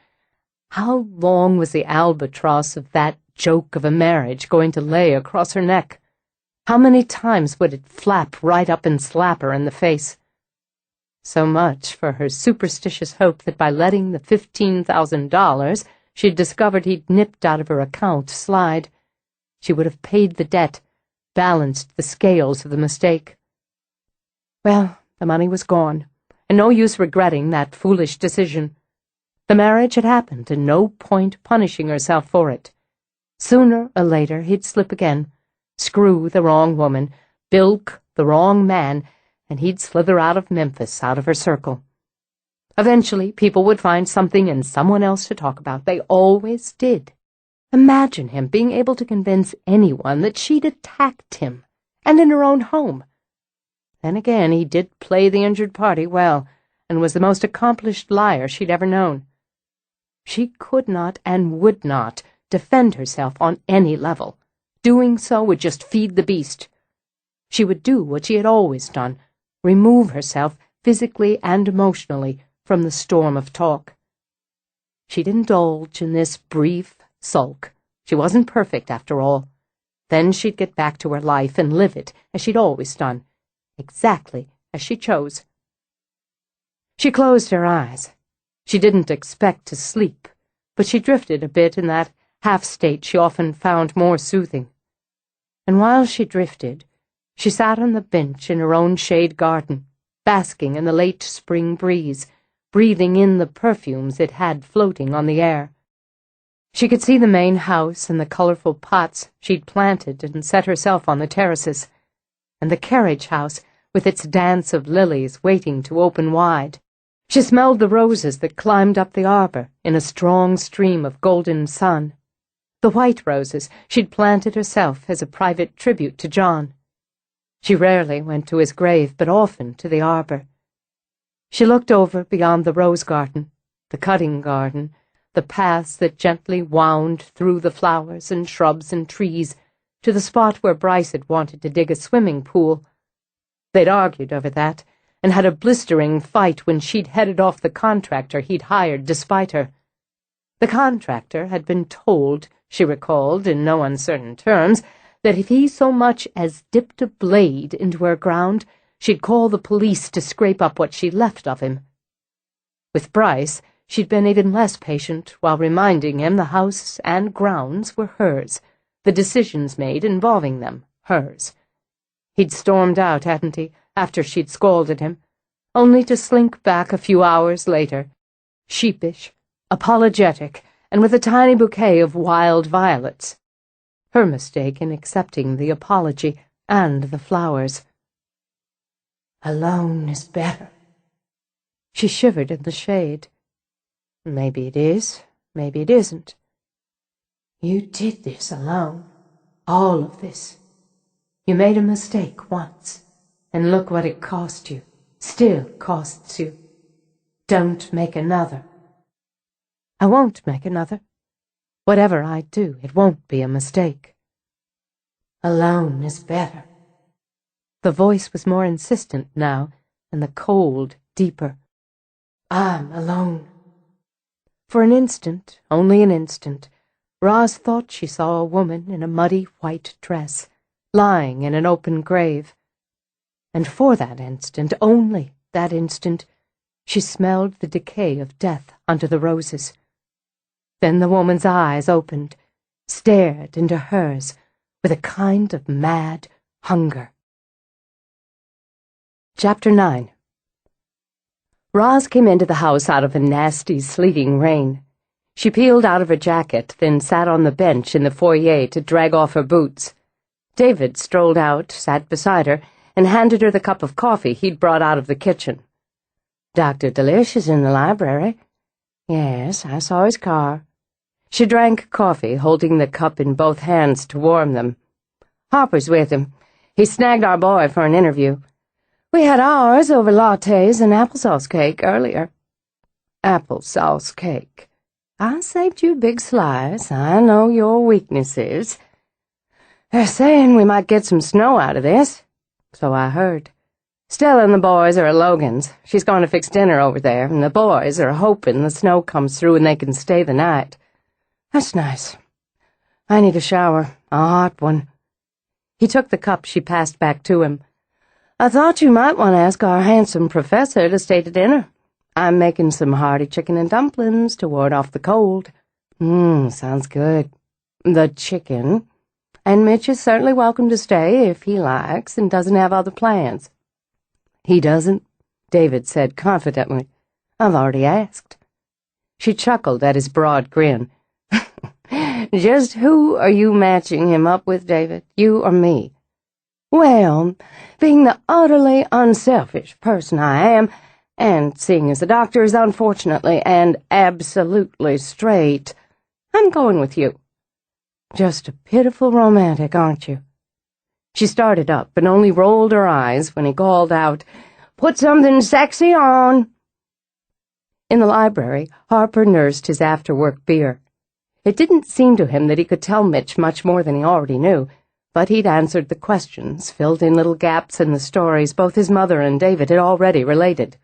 Speaker 1: how long was the albatross of that joke of a marriage going to lay across her neck? How many times would it flap right up and slap her in the face? So much for her superstitious hope that by letting the $15,000 she'd discovered he'd nipped out of her account slide, she would have paid the debt, balanced the scales of the mistake. Well, the money was gone, and no use regretting that foolish decision. The marriage had happened, and no point punishing herself for it. Sooner or later he'd slip again, screw the wrong woman, bilk the wrong man, and he'd slither out of Memphis, out of her circle. Eventually, people would find something in someone else to talk about. They always did. Imagine him being able to convince anyone that she'd attacked him, and in her own home. Then again, he did play the injured party well, and was the most accomplished liar she'd ever known. She could not and would not defend herself on any level. Doing so would just feed the beast. She would do what she had always done, remove herself physically and emotionally from the storm of talk. She'd indulge in this brief sulk. She wasn't perfect, after all. Then she'd get back to her life and live it as she'd always done, exactly as she chose. She closed her eyes. She didn't expect to sleep, but she drifted a bit in that half-state she often found more soothing. And while she drifted, she sat on the bench in her own shade garden, basking in the late spring breeze, breathing in the perfumes it had floating on the air. She could see the main house and the colorful pots she'd planted and set herself on the terraces, and the carriage house with its dance of lilies waiting to open wide. She smelled the roses that climbed up the arbor in a strong stream of golden sun, the white roses she'd planted herself as a private tribute to John. She rarely went to his grave, but often to the arbor. She looked over beyond the rose garden, the cutting garden, the paths that gently wound through the flowers and shrubs and trees, to the spot where Bryce had wanted to dig a swimming pool. They'd argued over that, and had a blistering fight when she'd headed off the contractor he'd hired despite her. The contractor had been told, she recalled in no uncertain terms, that if he so much as dipped a blade into her ground, she'd call the police to scrape up what she left of him. With Bryce, she'd been even less patient while reminding him the house and grounds were hers, the decisions made involving them hers. He'd stormed out, hadn't he, after she'd scolded him, only to slink back a few hours later, sheepish, apologetic, and with a tiny bouquet of wild violets. Her mistake in accepting the apology and the flowers. Alone is better. She shivered in the shade. Maybe it is, maybe it isn't. You did this alone, all of this. You made a mistake once, and look what it cost you, still costs you. Don't make another. I won't make another. Whatever I do, it won't be a mistake. Alone is better. The voice was more insistent now, and the cold deeper. I'm alone. For an instant, only an instant, Roz thought she saw a woman in a muddy white dress, lying in an open grave. And for that instant, only that instant, she smelled the decay of death under the roses. Then the woman's eyes opened, stared into hers with a kind of mad hunger. Chapter 9. Roz came into the house out of a nasty, sleeting rain. She peeled out of her jacket, then sat on the bench in the foyer to drag off her boots. David strolled out, sat beside her, and handed her the cup of coffee he'd brought out of the kitchen. Dr. Delish is in the library. Yes, I saw his car. She drank coffee, holding the cup in both hands to warm them. Harper's with him. He snagged our boy for an interview. We had ours over lattes and applesauce cake earlier. Applesauce cake. I saved you a big slice. I know your weaknesses. They're saying we might get some snow out of this. So I heard. Stella and the boys are at Logan's. She's going to fix dinner over there, and the boys are hoping the snow comes through and they can stay the night. That's nice. I need a shower, a hot one. He took the cup she passed back to him. I thought you might want to ask our handsome professor to stay to dinner. I'm making some hearty chicken and dumplings to ward off the cold. Sounds good. The chicken. And Mitch is certainly welcome to stay if he likes and doesn't have other plans. He doesn't, David said confidently. I've already asked. She chuckled at his broad grin. Just who are you matching him up with, David? You or me? Well, being the utterly unselfish person I am, and seeing as the doctor is unfortunately and absolutely straight, I'm going with you. Just a pitiful romantic, aren't you? She started up and only rolled her eyes when he called out, Put something sexy on! In the library, Harper nursed his after-work beer. It didn't seem to him that he could tell Mitch much more than he already knew, but he'd answered the questions, filled in little gaps in the stories both his mother and David had already related.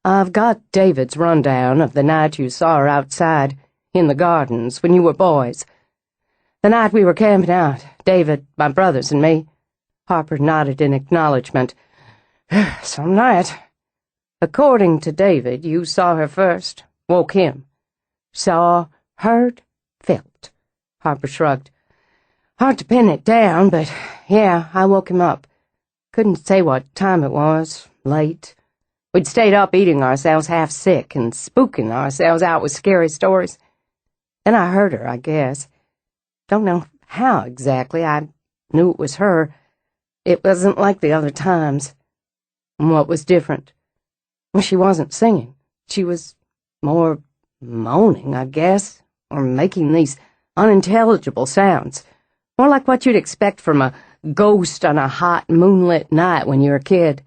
Speaker 1: I've got David's rundown of the night you saw her outside, in the gardens, when you were boys. The night we were camping out, David, my brothers, and me. Harper nodded in acknowledgement. Some night. According to David, you saw her first, woke him. Saw, heard, felt. Harper shrugged. Hard to pin it down, but yeah, I woke him up. Couldn't say what time it was, late. We'd stayed up eating ourselves half sick and spooking ourselves out with scary stories. Then I heard her, I guess. Don't know how exactly. I knew it was her. It wasn't like the other times. What was different? Well, she wasn't singing. She was more moaning, I guess, or making these unintelligible sounds. More like what you'd expect from a ghost on a hot moonlit night when you're a kid.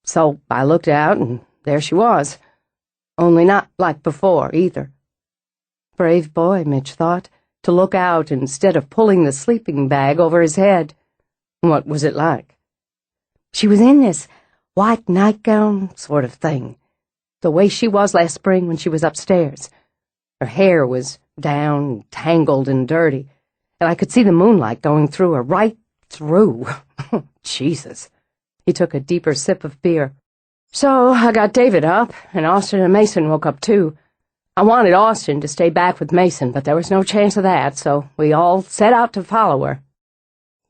Speaker 1: So I looked out, and there she was. Only not like before, either. Brave boy, Mitch thought, to look out instead of pulling the sleeping bag over his head. What was it like? She was in this white nightgown sort of thing, the way she was last spring when she was upstairs. Her hair was down, tangled and dirty, and I could see the moonlight going through her, right through. Jesus. He took a deeper sip of beer. "So I got David up, and Austin and Mason woke up too. I wanted Austin to stay back with Mason, but there was no chance of that, so we all set out to follow her."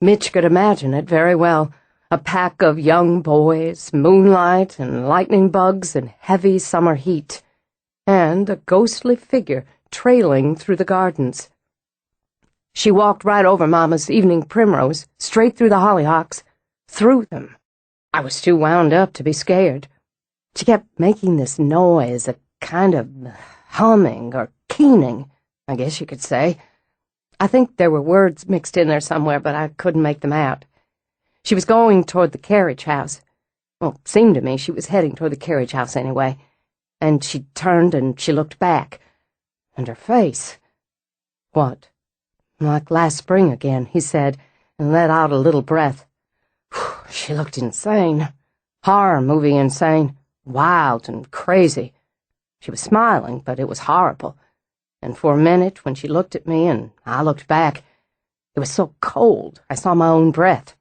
Speaker 1: Mitch could imagine it very well. A pack of young boys, moonlight and lightning bugs and heavy summer heat, and a ghostly figure trailing through the gardens. She walked right over Mama's evening primrose, straight through the hollyhocks, through them. I was too wound up to be scared. She kept making this noise, a kind of humming or keening, I guess you could say. I think there were words mixed in there somewhere, but I couldn't make them out. She was going toward the carriage house. Well, it seemed to me she was heading toward the carriage house anyway. And she turned and she looked back. And her face. "What?" "Like last spring again," he said, and let out a little breath. She looked insane. Horror movie insane. Wild and crazy. She was smiling, but it was horrible. And for a minute, when she looked at me and I looked back, it was so cold I saw my own breath.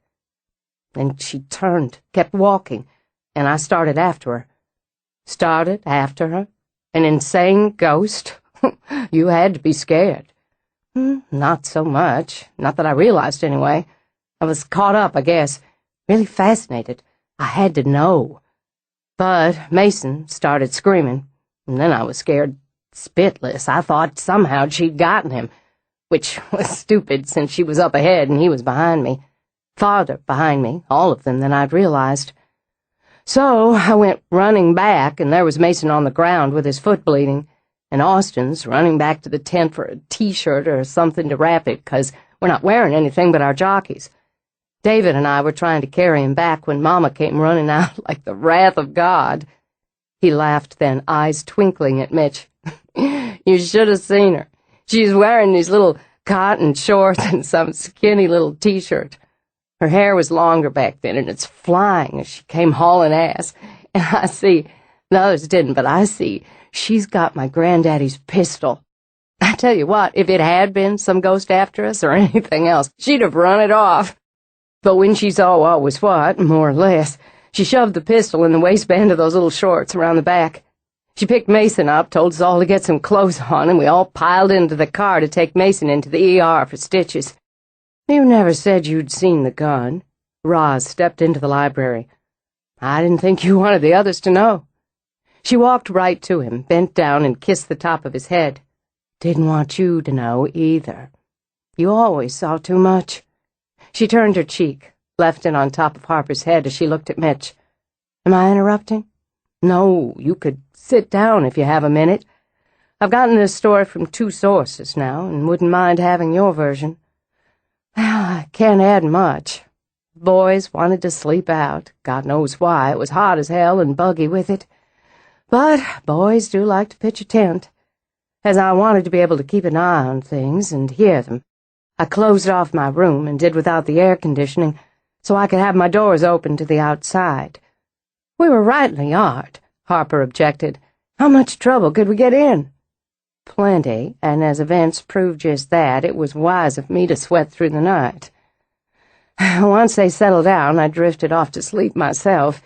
Speaker 1: Then she turned, kept walking, and I started after her. Started after her? An insane ghost? You had to be scared. Not so much. Not that I realized, anyway. I was caught up, I guess. Really fascinated. I had to know. But Mason started screaming, and then I was scared spitless. I thought somehow she'd gotten him, which was stupid since she was up ahead and he was behind me. Farther behind me, all of them, than I'd realized. So I went running back, and there was Mason on the ground with his foot bleeding, and Austin's running back to the tent for a T-shirt or something to wrap it, 'cause we're not wearing anything but our jockeys. David and I were trying to carry him back when Mama came running out like the wrath of God. He laughed then, eyes twinkling at Mitch. "You should have seen her. She's wearing these little cotton shorts and some skinny little T-shirt. Her hair was longer back then, and it's flying as she came hauling ass. And I see, the others didn't, but I see, she's got my granddaddy's pistol. I tell you what, if it had been some ghost after us or anything else, she'd have run it off. But when she saw what was what, more or less, she shoved the pistol in the waistband of those little shorts around the back. She picked Mason up, told us all to get some clothes on, and we all piled into the car to take Mason into the ER for stitches. You never said you'd seen the gun." Roz stepped into the library. "I didn't think you wanted the others to know." She walked right to him, bent down and kissed the top of his head. "Didn't want you to know, either. You always saw too much." She turned her cheek, left it on top of Harper's head as she looked at Mitch. "Am I interrupting?" "No, you could sit down if you have a minute. I've gotten this story from 2 sources now, and wouldn't mind having your version." "Well, I can't add much. Boys wanted to sleep out. God knows why. It was hot as hell and buggy with it. But boys do like to pitch a tent. As I wanted to be able to keep an eye on things and hear them, I closed off my room and did without the air conditioning so I could have my doors open to the outside. We were right in the yard," Harper objected. "How much trouble could we get in?" "Plenty, and as events proved just that, it was wise of me to sweat through the night. Once they settled down, I drifted off to sleep myself.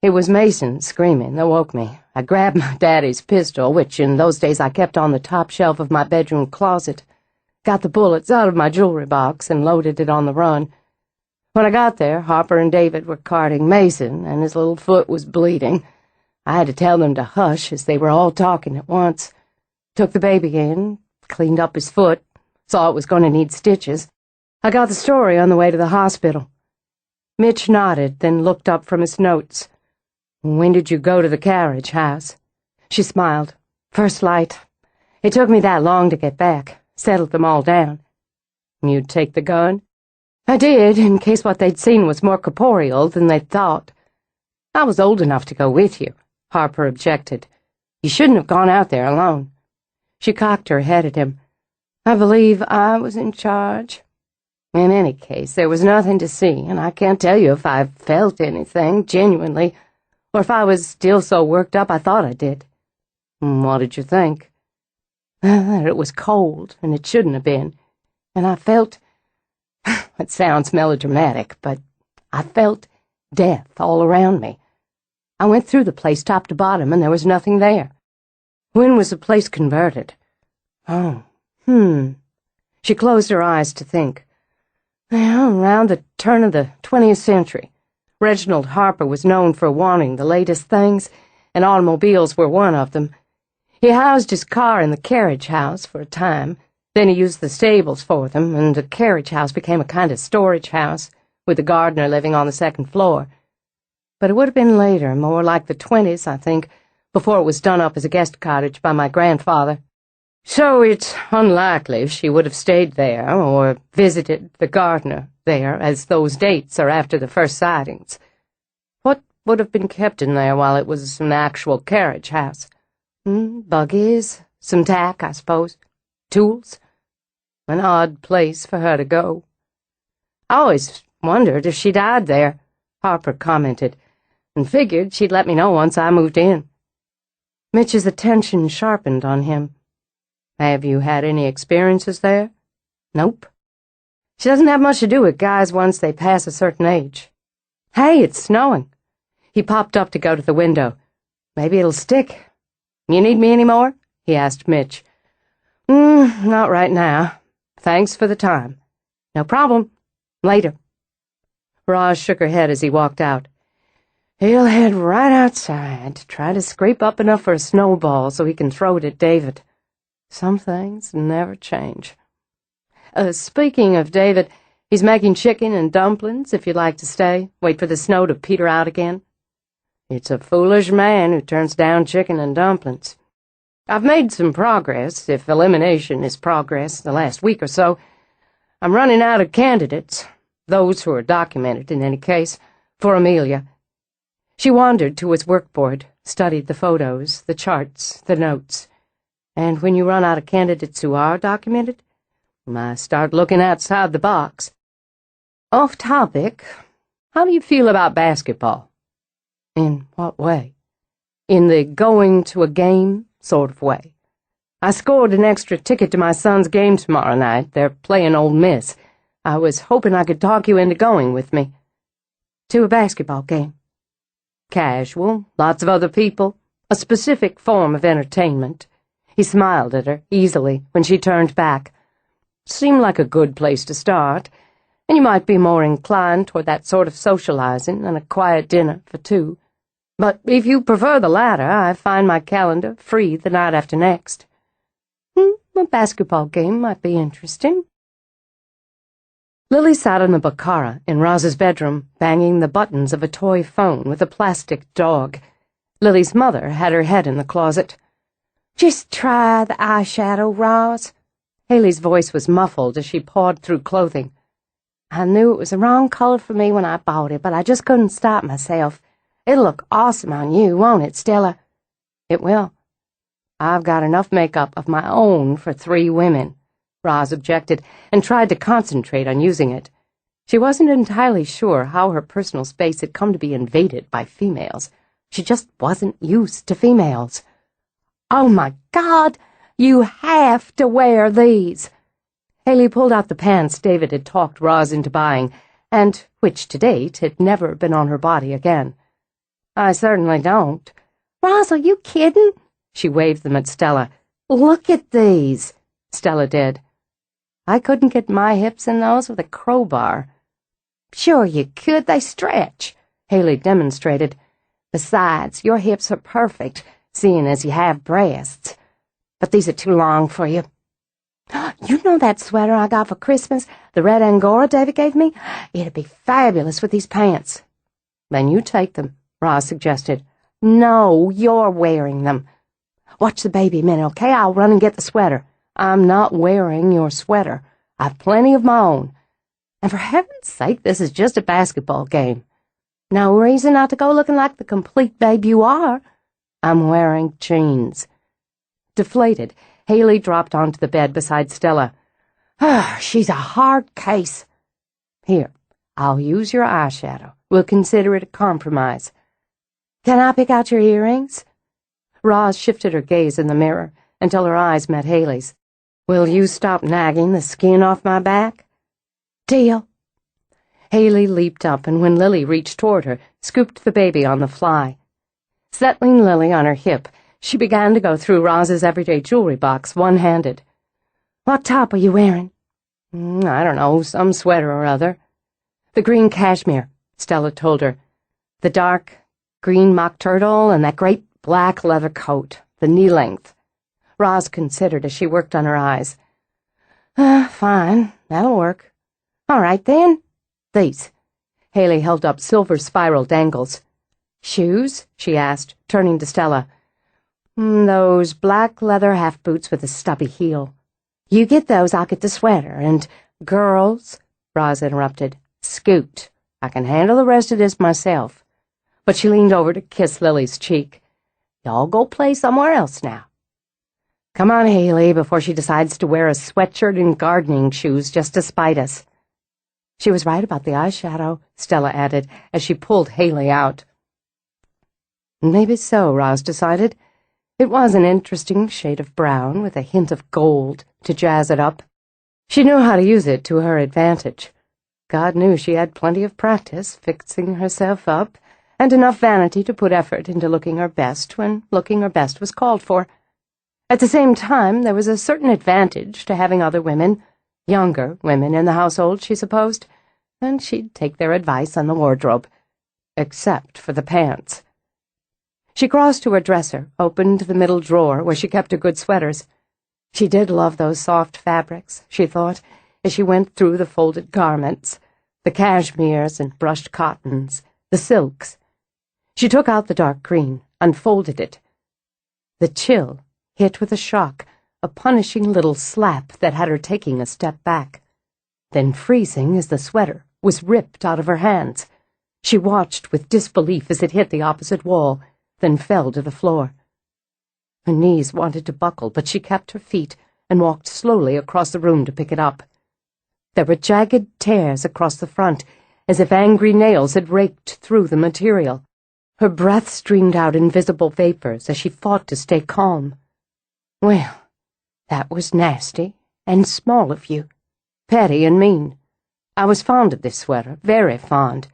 Speaker 1: It was Mason screaming that woke me. I grabbed my daddy's pistol, which in those days I kept on the top shelf of my bedroom closet, got the bullets out of my jewelry box, and loaded it on the run. When I got there, Harper and David were carting Mason, and his little foot was bleeding. I had to tell them to hush as they were all talking at once. Took the baby in, cleaned up his foot, saw it was going to need stitches. I got the story on the way to the hospital." Mitch nodded, then looked up from his notes. "When did you go to the carriage house?" She smiled. "First light. It took me that long to get back. Settled them all down." "You'd take the gun?" "I did, in case what they'd seen was more corporeal than they'd thought." "I was old enough to go with you," Harper objected. "You shouldn't have gone out there alone." She cocked her head at him. "I believe I was in charge. In any case, there was nothing to see, and I can't tell you if I felt anything, genuinely, or if I was still so worked up I thought I did." "What did you think?" "That it was cold, and it shouldn't have been, and I felt—it sounds melodramatic, but I felt death all around me. I went through the place top to bottom, and there was nothing there. When was the place converted? Oh, She closed her eyes to think. Well, around the turn of the 20th century. Reginald Harper was known for wanting the latest things, and automobiles were one of them. He housed his car in the carriage house for a time. Then he used the stables for them, and the carriage house became a kind of storage house, with the gardener living on the second floor. But it would have been later, more like the 20s, I think, before it was done up as a guest cottage by my grandfather. So it's unlikely she would have stayed there or visited the gardener there, as those dates are after the first sightings. What would have been kept in there while it was an actual carriage house? Buggies, some tack, I suppose. Tools. An odd place for her to go. I always wondered if she died there, Harper commented, and figured she'd let me know once I moved in. Mitch's attention sharpened on him. Have you had any experiences there? Nope. She doesn't have much to do with guys once they pass a certain age. Hey, it's snowing. He popped up to go to the window. Maybe it'll stick. You need me any more? He asked Mitch. Not right now. Thanks for the time. No problem. Later. Roz shook her head as he walked out. He'll head right outside to try to scrape up enough for a snowball so he can throw it at David. Some things never change. Speaking of David, he's making chicken and dumplings if you'd like to stay. Wait for the snow to peter out again. It's a foolish man who turns down chicken and dumplings. I've made some progress, if elimination is progress, the last week or so. I'm running out of candidates, those who are documented in any case, for Amelia. She wandered to his workboard, studied the photos, the charts, the notes. And when you run out of candidates who are documented, I start looking outside the box. Off topic, how do you feel about basketball? In what way? In the going to a game sort of way. I scored an extra ticket to my son's game tomorrow night. They're playing Ole Miss. I was hoping I could talk you into going with me. To a basketball game. Casual, lots of other people, a specific form of entertainment. He smiled at her, easily, when she turned back. Seemed like a good place to start, and you might be more inclined toward that sort of socializing than a quiet dinner for two. But if you prefer the latter, I find my calendar free the night after next. A basketball game might be interesting. Lily sat on the baccara in Roz's bedroom, banging the buttons of a toy phone with a plastic dog. Lily's mother had her head in the closet. Just try the eyeshadow, Roz. Haley's voice was muffled as she pawed through clothing. I knew it was the wrong color for me when I bought it, but I just couldn't stop myself. It'll look awesome on you, won't it, Stella? It will. I've got enough makeup of my own for 3 women, Roz objected, and tried to concentrate on using it. She wasn't entirely sure how her personal space had come to be invaded by females. She just wasn't used to females. Oh, my God! You have to wear these! Haley pulled out the pants David had talked Roz into buying, and which, to date, had never been on her body again. I certainly don't. Roz, are you kidding? She waved them at Stella. Look at these. Stella did. I couldn't get my hips in those with a crowbar. Sure you could. They stretch, Haley demonstrated. Besides, your hips are perfect, seeing as you have breasts. But these are too long for you. You know that sweater I got for Christmas, the red Angora David gave me? It'd be fabulous with these pants. Then you take them, Roz suggested. No, you're wearing them. Watch the baby a minute, okay? I'll run and get the sweater. I'm not wearing your sweater. I've plenty of my own. And for heaven's sake, this is just a basketball game. No reason not to go looking like the complete babe you are. I'm wearing jeans. Deflated, Haley dropped onto the bed beside Stella. She's a hard case. Here, I'll use your eyeshadow. We'll consider it a compromise. Can I pick out your earrings? Roz shifted her gaze in the mirror until her eyes met Haley's. Will you stop nagging the skin off my back? Deal. Haley leaped up, and when Lily reached toward her, scooped the baby on the fly. Settling Lily on her hip, she began to go through Roz's everyday jewelry box one-handed. "What top are you wearing?" "I don't know, some sweater or other." "The green cashmere," Stella told her. "The dark green mock turtle and that great black leather coat, the knee-length." Roz considered as she worked on her eyes. Fine, that'll work." "All right, then. These." Haley held up silver spiral dangles. "Shoes?" she asked, turning to Stella. "Those black leather half boots with a stubby heel." "You get those, I'll get the sweater, and—" "Girls," Roz interrupted, "scoot. I can handle the rest of this myself." But she leaned over to kiss Lily's cheek. "Y'all go play somewhere else now." "Come on, Haley, before she decides to wear a sweatshirt and gardening shoes just to spite us." "She was right about the eyeshadow," Stella added, as she pulled Haley out. Maybe so, Roz decided. It was an interesting shade of brown with a hint of gold to jazz it up. She knew how to use it to her advantage. God knew she had plenty of practice fixing herself up, and enough vanity to put effort into looking her best when looking her best was called for. At the same time, there was a certain advantage to having other women, younger women in the household, she supposed, and she'd take their advice on the wardrobe, except for the pants. She crossed to her dresser, opened the middle drawer where she kept her good sweaters. She did love those soft fabrics, she thought, as she went through the folded garments, the cashmeres and brushed cottons, the silks. She took out the dark green, unfolded it. The chill hit with a shock, a punishing little slap that had her taking a step back, then freezing as the sweater was ripped out of her hands. She watched with disbelief as it hit the opposite wall, then fell to the floor. Her knees wanted to buckle, but she kept her feet and walked slowly across the room to pick it up. There were jagged tears across the front, as if angry nails had raked through the material. Her breath streamed out in visible vapors as she fought to stay calm. "Well, that was nasty and small of you. Petty and mean. I was fond of this sweater, very fond.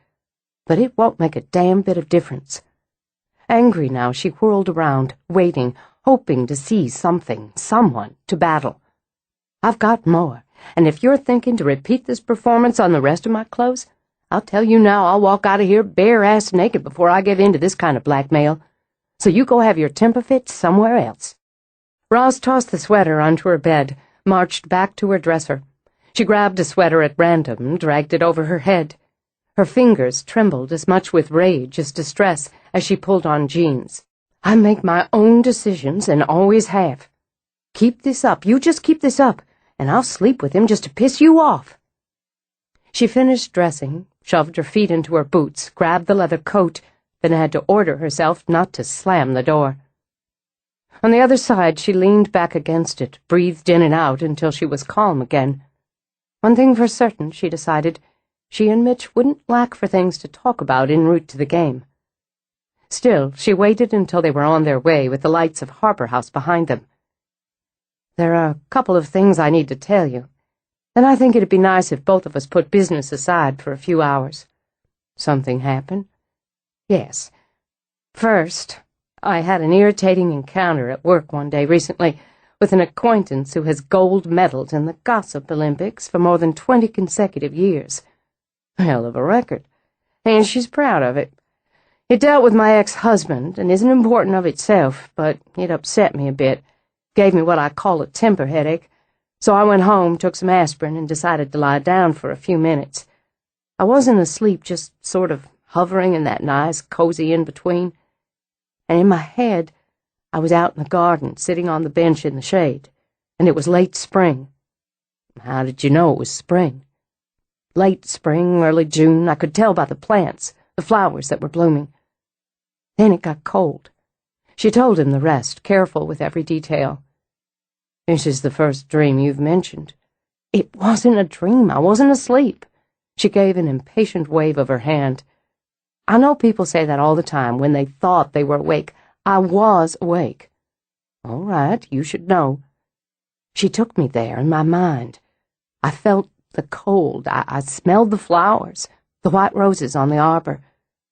Speaker 1: But it won't make a damn bit of difference." Angry now, she whirled around, waiting, hoping to see something, someone, to battle. "I've got more, and if you're thinking to repeat this performance on the rest of my clothes, I'll tell you now I'll walk out of here bare-ass naked before I give in to this kind of blackmail. So you go have your temper fit somewhere else." Roz tossed the sweater onto her bed, marched back to her dresser. She grabbed a sweater at random, dragged it over her head. Her fingers trembled as much with rage as distress as she pulled on jeans. "I make my own decisions and always have. Keep this up, you just keep this up, and I'll sleep with him just to piss you off." She finished dressing, shoved her feet into her boots, grabbed the leather coat, then had to order herself not to slam the door. On the other side, she leaned back against it, breathed in and out until she was calm again. One thing for certain, she decided, she and Mitch wouldn't lack for things to talk about en route to the game. Still, she waited until they were on their way with the lights of Harper House behind them. "There are a couple of things I need to tell you, and I think it'd be nice if both of us put business aside for a few hours." "Something happened?" "Yes. First, I had an irritating encounter at work one day recently with an acquaintance who has gold medaled in the Gossip Olympics for more than 20 consecutive years. Hell of a record, and she's proud of it. It dealt with my ex-husband and isn't important of itself, but it upset me a bit, gave me what I call a temper headache, so I went home, took some aspirin, and decided to lie down for a few minutes. I wasn't asleep, just sort of hovering in that nice, cozy in-between, and in my head I was out in the garden, sitting on the bench in the shade, and it was late spring." "How did you know it was spring?" "Late spring, early June. I could tell by the plants, the flowers that were blooming. Then it got cold." She told him the rest, careful with every detail. "This is the first dream you've mentioned." "It wasn't a dream. I wasn't asleep." She gave an impatient wave of her hand. "I know people say that all the time when they thought they were awake. I was awake." "All right, you should know." "She took me there in my mind. I felt the cold. I smelled the flowers. the white roses on the arbor.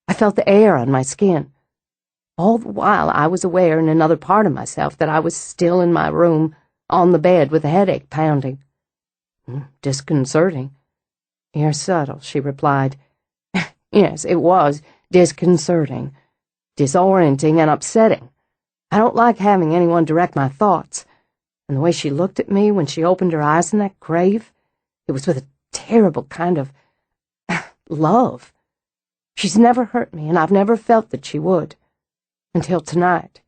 Speaker 1: I felt the air on my skin. All the while I was aware in another part of myself that I was still in my room, on the bed with a headache pounding. Disconcerting. You're subtle, she replied. Yes, it was disconcerting, disorienting, and upsetting. I don't like having anyone direct my thoughts. And the way she looked at me when she opened her eyes in that grave, it was with a terrible kind of love. She's never hurt me, and I've never felt that she would. Until tonight.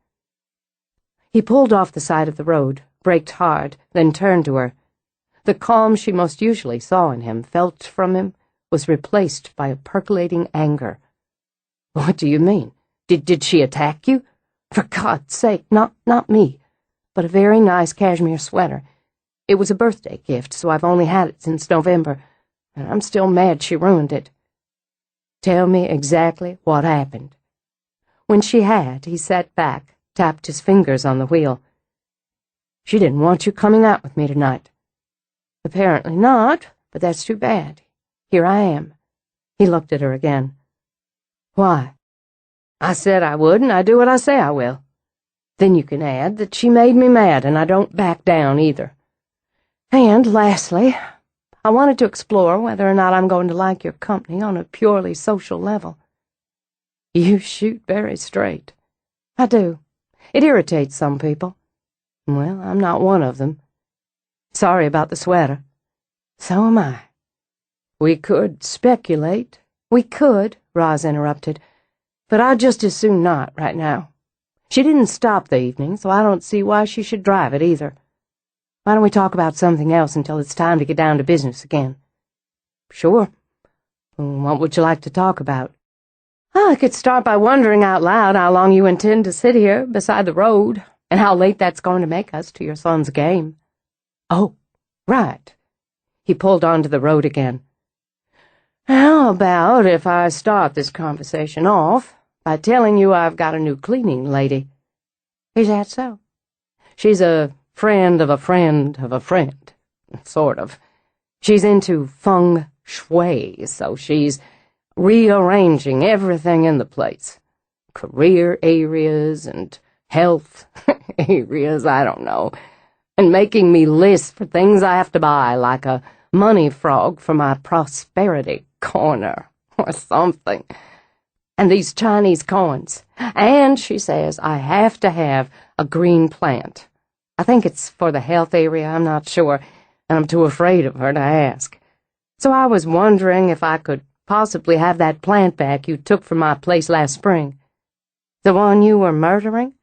Speaker 1: He pulled off the side of the road, braked hard, then turned to her. The calm she most usually saw in him, felt from him, was replaced by a percolating anger. What do you mean? Did she attack you? For God's sake, not me, but a very nice cashmere sweater. It was a birthday gift, so I've only had it since November, and I'm still mad she ruined it. Tell me exactly what happened. When she had, he sat back, tapped his fingers on the wheel. She didn't want you coming out with me tonight. Apparently not, but that's too bad. Here I am. He looked at her again. Why? I said I would, and I do what I say I will. Then you can add that she made me mad, and I don't back down either. And, lastly, I wanted to explore whether or not I'm going to like your company on a purely social level. You shoot very straight. I do. It irritates some people. Well, I'm not one of them. Sorry about the sweater. So am I. We could speculate. We could, Roz interrupted. But I'd just as soon not right now. She didn't stop the evening, so I don't see why she should drive it either. Why don't we talk about something else until it's time to get down to business again? Sure. What would you like to talk about? I could start by wondering out loud how long you intend to sit here beside the road, and how late that's going to make us to your son's game. Oh, right. He pulled onto the road again. How about if I start this conversation off by telling you I've got a new cleaning lady? Is that so? She's a friend of a friend of a friend, sort of. She's into feng shui, so she's rearranging everything in the place. Career areas and health areas, I don't know. And making me lists for things I have to buy, like a money frog for my prosperity corner or something. And these Chinese coins. And she says I have to have a green plant. I think it's for the health area, I'm not sure, and I'm too afraid of her to ask. So I was wondering if I could possibly have that plant back you took from my place last spring. The one you were murdering?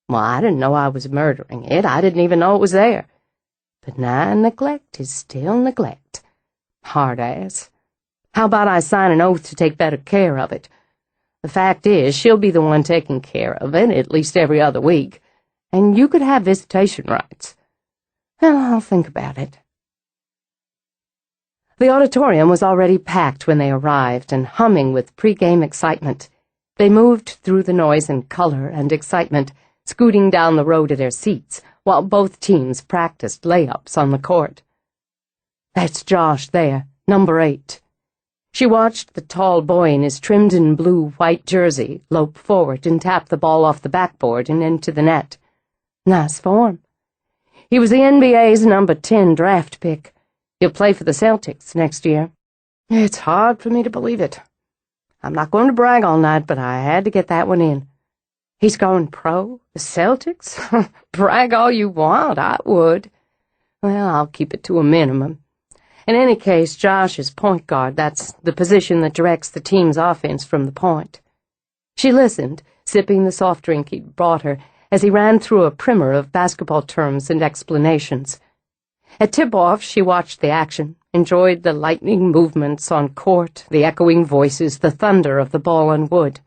Speaker 1: Well, I didn't know I was murdering it. I didn't even know it was there. But now neglect is still neglect. Hard ass. How about I sign an oath to take better care of it? The fact is, she'll be the one taking care of it, at least every other week, and you could have visitation rights. Well, I'll think about it. The auditorium was already packed when they arrived and humming with pre-game excitement. They moved through the noise and color and excitement, scooting down the road to their seats, while both teams practiced layups on the court. That's Josh there, number 8. She watched the tall boy in his trimmed-in-blue white jersey lope forward and tap the ball off the backboard and into the net. Nice form. He was the NBA's number 10 draft pick. He'll play for the Celtics next year. It's hard for me to believe it. I'm not going to brag all night, but I had to get that one in. He's going pro? The Celtics? Brag all you want, I would. Well, I'll keep it to a minimum. In any case, Josh is point guard. That's the position that directs the team's offense from the point. She listened, sipping the soft drink he'd brought her, as he ran through a primer of basketball terms and explanations. At tip-off, she watched the action, enjoyed the lightning movements on court, the echoing voices, the thunder of the ball on wood.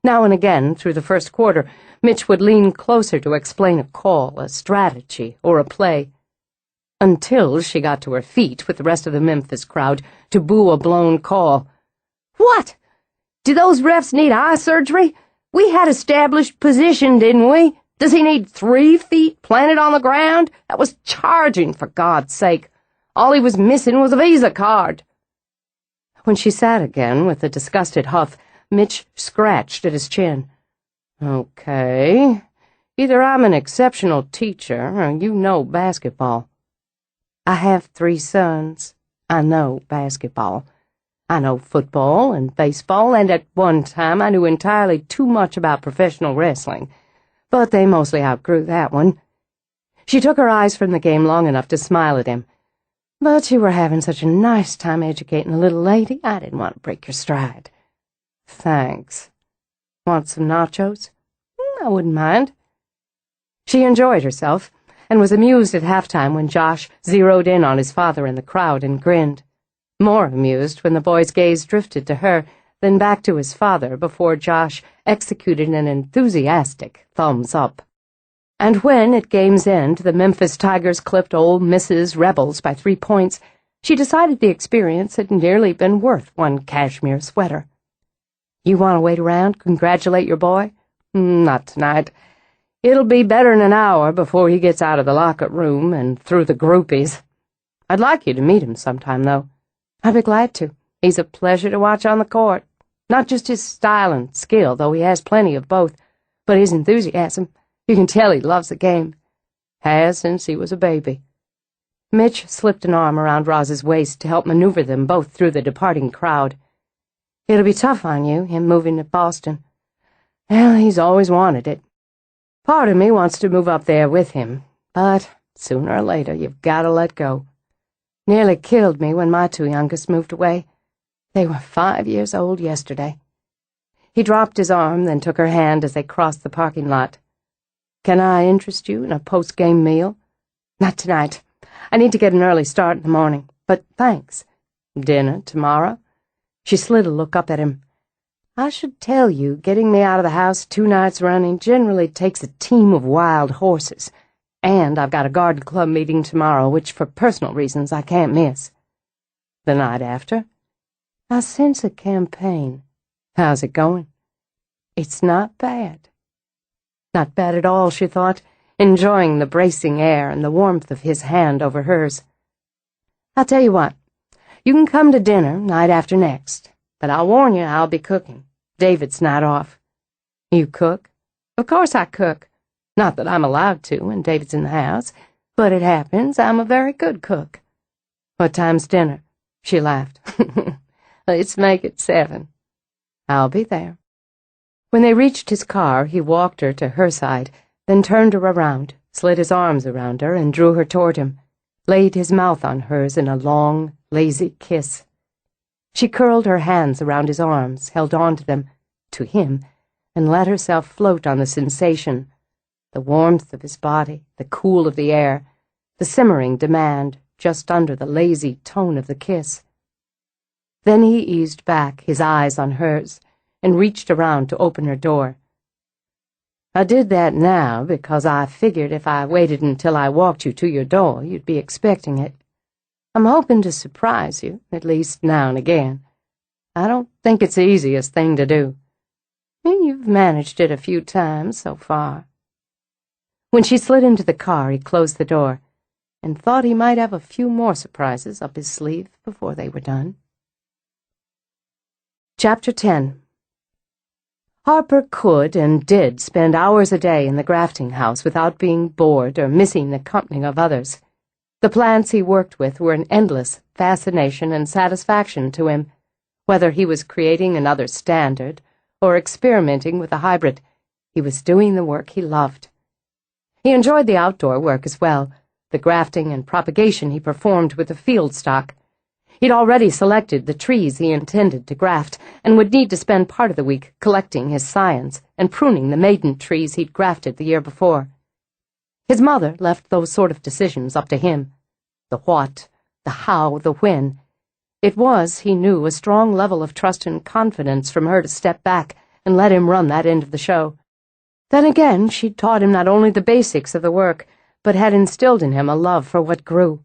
Speaker 1: Now and again, through the first quarter, Mitch would lean closer to explain a call, a strategy, or a play. Until she got to her feet with the rest of the Memphis crowd to boo a blown call. What? Do those refs need eye surgery? We had established position, didn't we? Does he need 3 feet planted on the ground? That was charging, for God's sake. All he was missing was a Visa card. When she sat again with a disgusted huff, Mitch scratched at his chin. Okay, either I'm an exceptional teacher or you know basketball. I have 3 sons. I know basketball. I know football and baseball, and at one time I knew entirely too much about professional wrestling. But they mostly outgrew that one. She took her eyes from the game long enough to smile at him. But you were having such a nice time educating the little lady, I didn't want to break your stride. Thanks. Want some nachos? I wouldn't mind. She enjoyed herself, and was amused at halftime when Josh zeroed in on his father in the crowd and grinned. More amused when the boy's gaze drifted to her, then back to his father before Josh executed an enthusiastic thumbs up. And when, at game's end, the Memphis Tigers clipped Ole Miss's Rebels by 3 points, she decided the experience had nearly been worth one cashmere sweater. You want to wait around, congratulate your boy? Not tonight. It'll be better than an hour before he gets out of the locker room and through the groupies. I'd like you to meet him sometime, though. I'd be glad to. He's a pleasure to watch on the court. Not just his style and skill, though he has plenty of both, but his enthusiasm. You can tell he loves the game. Has since he was a baby. Mitch slipped an arm around Roz's waist to help maneuver them both through the departing crowd. It'll be tough on you, him moving to Boston. Well, he's always wanted it. Part of me wants to move up there with him, but sooner or later you've got to let go. Nearly killed me when my 2 youngest moved away. They were 5 years old yesterday. He dropped his arm, then took her hand as they crossed the parking lot. Can I interest you in a post-game meal? Not tonight. I need to get an early start in the morning, but thanks. Dinner tomorrow? She slid a look up at him. I should tell you, getting me out of the house 2 nights running generally takes a team of wild horses. And I've got a garden club meeting tomorrow, which for personal reasons I can't miss. The night after? I sense a campaign. How's it going? It's not bad. Not bad at all, she thought, enjoying the bracing air and the warmth of his hand over hers. I'll tell you what, you can come to dinner night after next, but I'll warn you I'll be cooking. David's not off. You cook? Of course I cook. Not that I'm allowed to when David's in the house, but it happens I'm a very good cook. What time's dinner? She laughed. Let's make it 7. I'll be there. When they reached his car, he walked her to her side, then turned her around, slid his arms around her, and drew her toward him, laid his mouth on hers in a long, lazy kiss. She curled her hands around his arms, held on to them, to him, and let herself float on the sensation, the warmth of his body, the cool of the air, the simmering demand just under the lazy tone of the kiss. Then he eased back, his eyes on hers, and reached around to open her door. I did that now because I figured if I waited until I walked you to your door, you'd be expecting it. I'm hoping to surprise you, at least now and again. I don't think it's the easiest thing to do. You've managed it a few times so far. When she slid into the car, he closed the door, and thought he might have a few more surprises up his sleeve before they were done. Chapter 10. Harper could and did spend hours a day in the grafting house without being bored or missing the company of others. The plants he worked with were an endless fascination and satisfaction to him, whether he was creating another standard or experimenting with a hybrid. He was doing the work he loved. He enjoyed the outdoor work as well, the grafting and propagation he performed with the field stock. He'd already selected the trees he intended to graft, and would need to spend part of the week collecting his scions and pruning the maiden trees he'd grafted the year before. His mother left those sort of decisions up to him. The what, the how, the when. It was, he knew, a strong level of trust and confidence from her to step back and let him run that end of the show. Then again, she'd taught him not only the basics of the work, but had instilled in him a love for what grew.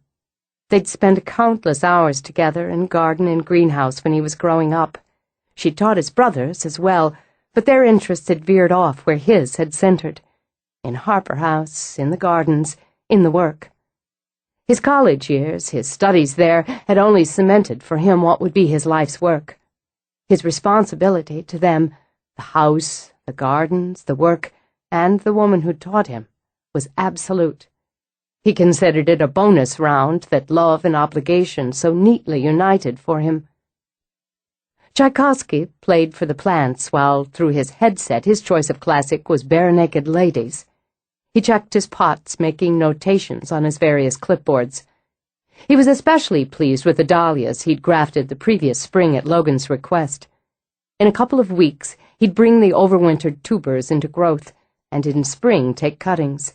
Speaker 1: They'd spent countless hours together in garden and greenhouse when he was growing up. She'd taught his brothers as well, but their interests had veered off where his had centered. In Harper House, in the gardens, in the work. His college years, his studies there, had only cemented for him what would be his life's work. His responsibility to them, the house, the gardens, the work, and the woman who taught him, was absolute. He considered it a bonus round that love and obligation so neatly united for him. Tchaikovsky played for the plants while, through his headset, his choice of classic was bare-naked ladies. He checked his pots, making notations on his various clipboards. He was especially pleased with the dahlias he'd grafted the previous spring at Logan's request. In a couple of weeks, he'd bring the overwintered tubers into growth, and in spring take cuttings.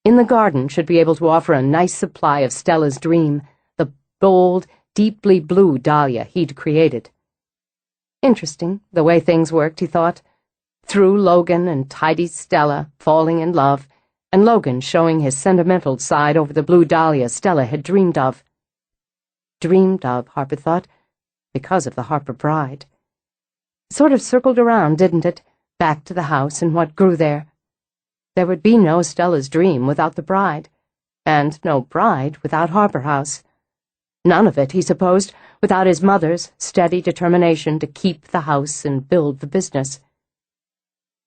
Speaker 1: In the garden should be able to offer a nice supply of Stella's dream, the bold, deeply blue dahlia he'd created. Interesting, the way things worked, he thought. Through Logan and tidy Stella falling in love, and Logan showing his sentimental side over the blue dahlia Stella had dreamed of. Dreamed of, Harper thought, because of the Harper bride. Sort of circled around, didn't it, back to the house and what grew there. There would be no Stella's dream without the bride, and no bride without Harper House. None of it, he supposed, without his mother's steady determination to keep the house and build the business.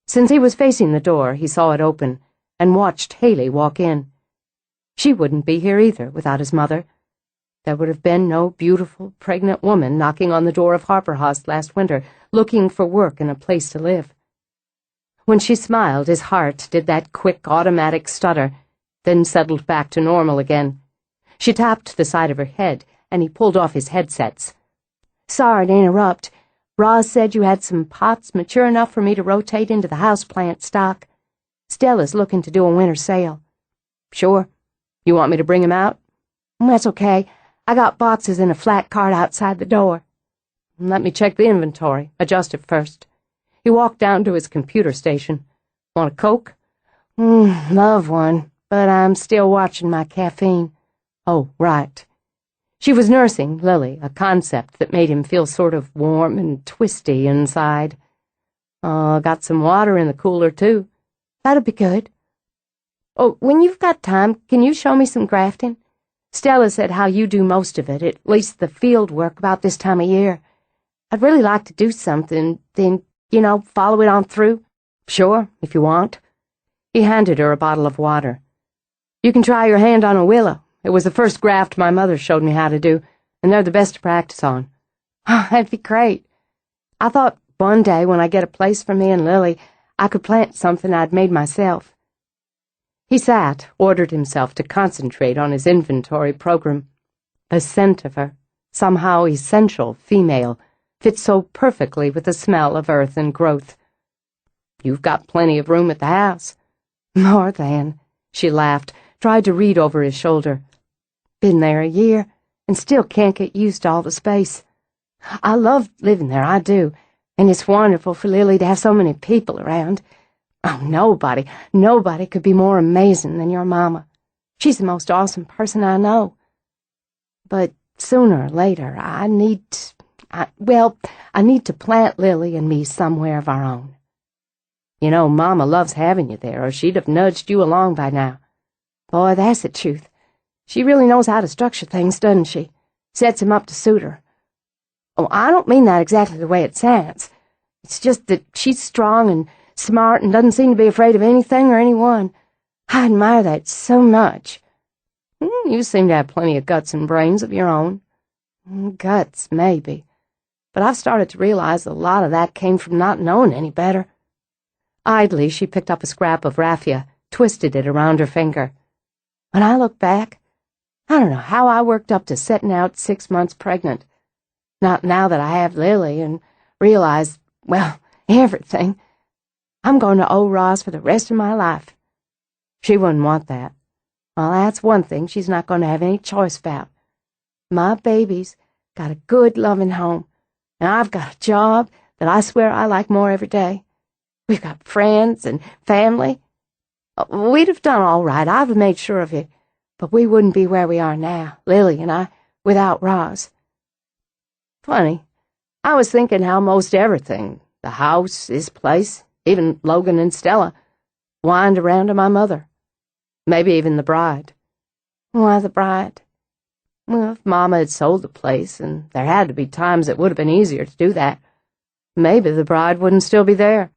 Speaker 1: Since he was facing the door, he saw it open, and watched Haley walk in. She wouldn't be here either without his mother. There would have been no beautiful, pregnant woman knocking on the door of Harper House last winter, looking for work and a place to live. When she smiled, his heart did that quick, automatic stutter, then settled back to normal again. She tapped the side of her head, and he pulled off his headsets. "Sorry to interrupt. Roz said you had some pots mature enough for me to rotate into the houseplant stock. Stella's looking to do a winter sale." "Sure. You want me to bring 'em out?" "That's okay. I got boxes in a flat cart outside the door." "Let me check the inventory. Adjust it first." He walked down to his computer station. "Want a Coke?" Love one, but I'm still watching my caffeine." "Oh, right." She was nursing Lily, a concept that made him feel sort of warm and twisty inside. Got some water in the cooler, too." "That'd be good." "Oh, when you've got time, can you show me some grafting? Stella said how you do most of it, at least the field work about this time of year. I'd really like to do something, then, follow it on through." "Sure, if you want." He handed her a bottle of water. "You can try your hand on a willow. It was the first graft my mother showed me how to do, and they're the best to practice on." "Oh, that'd be great. I thought one day when I get a place for me and Lily, I could plant something I'd made myself." He sat, ordered himself to concentrate on his inventory program. The scent of her, somehow essential female, fit so perfectly with the smell of earth and growth. "You've got plenty of room at the house." "More than," she laughed, tried to read over his shoulder. "Been there a year, and still can't get used to all the space. I love living there, I do, and it's wonderful for Lily to have so many people around. Oh, nobody could be more amazing than your mama. She's the most awesome person I know. But sooner or later, I need to plant Lily and me somewhere of our own. You know, Mama loves having you there, or she'd have nudged you along by now. Boy, that's the truth. She really knows how to structure things, doesn't she? Sets him up to suit her. Oh, I don't mean that exactly the way it sounds. It's just that she's strong and smart and doesn't seem to be afraid of anything or anyone. I admire that so much." "You seem to have plenty of guts and brains of your own." "Guts, maybe. But I've started to realize a lot of that came from not knowing any better." Idly, she picked up a scrap of raffia, twisted it around her finger. "When I look back, I don't know how I worked up to setting out 6 months pregnant. Not now that I have Lily and realize, everything. I'm going to owe Roz for the rest of my life." "She wouldn't want that." "Well, that's one thing she's not going to have any choice about. My baby's got a good, loving home, and I've got a job that I swear I like more every day. We've got friends and family. We'd have done all right, I've made sure of it, but we wouldn't be where we are now, Lily and I, without Roz." "Funny. I was thinking how most everything, the house, his place, even Logan and Stella, wind around to my mother. Maybe even the bride."
Speaker 2: Why the bride?
Speaker 1: Well, if Mama had sold the place, and there had to be times it would have been easier to do that, maybe the bride wouldn't still be there.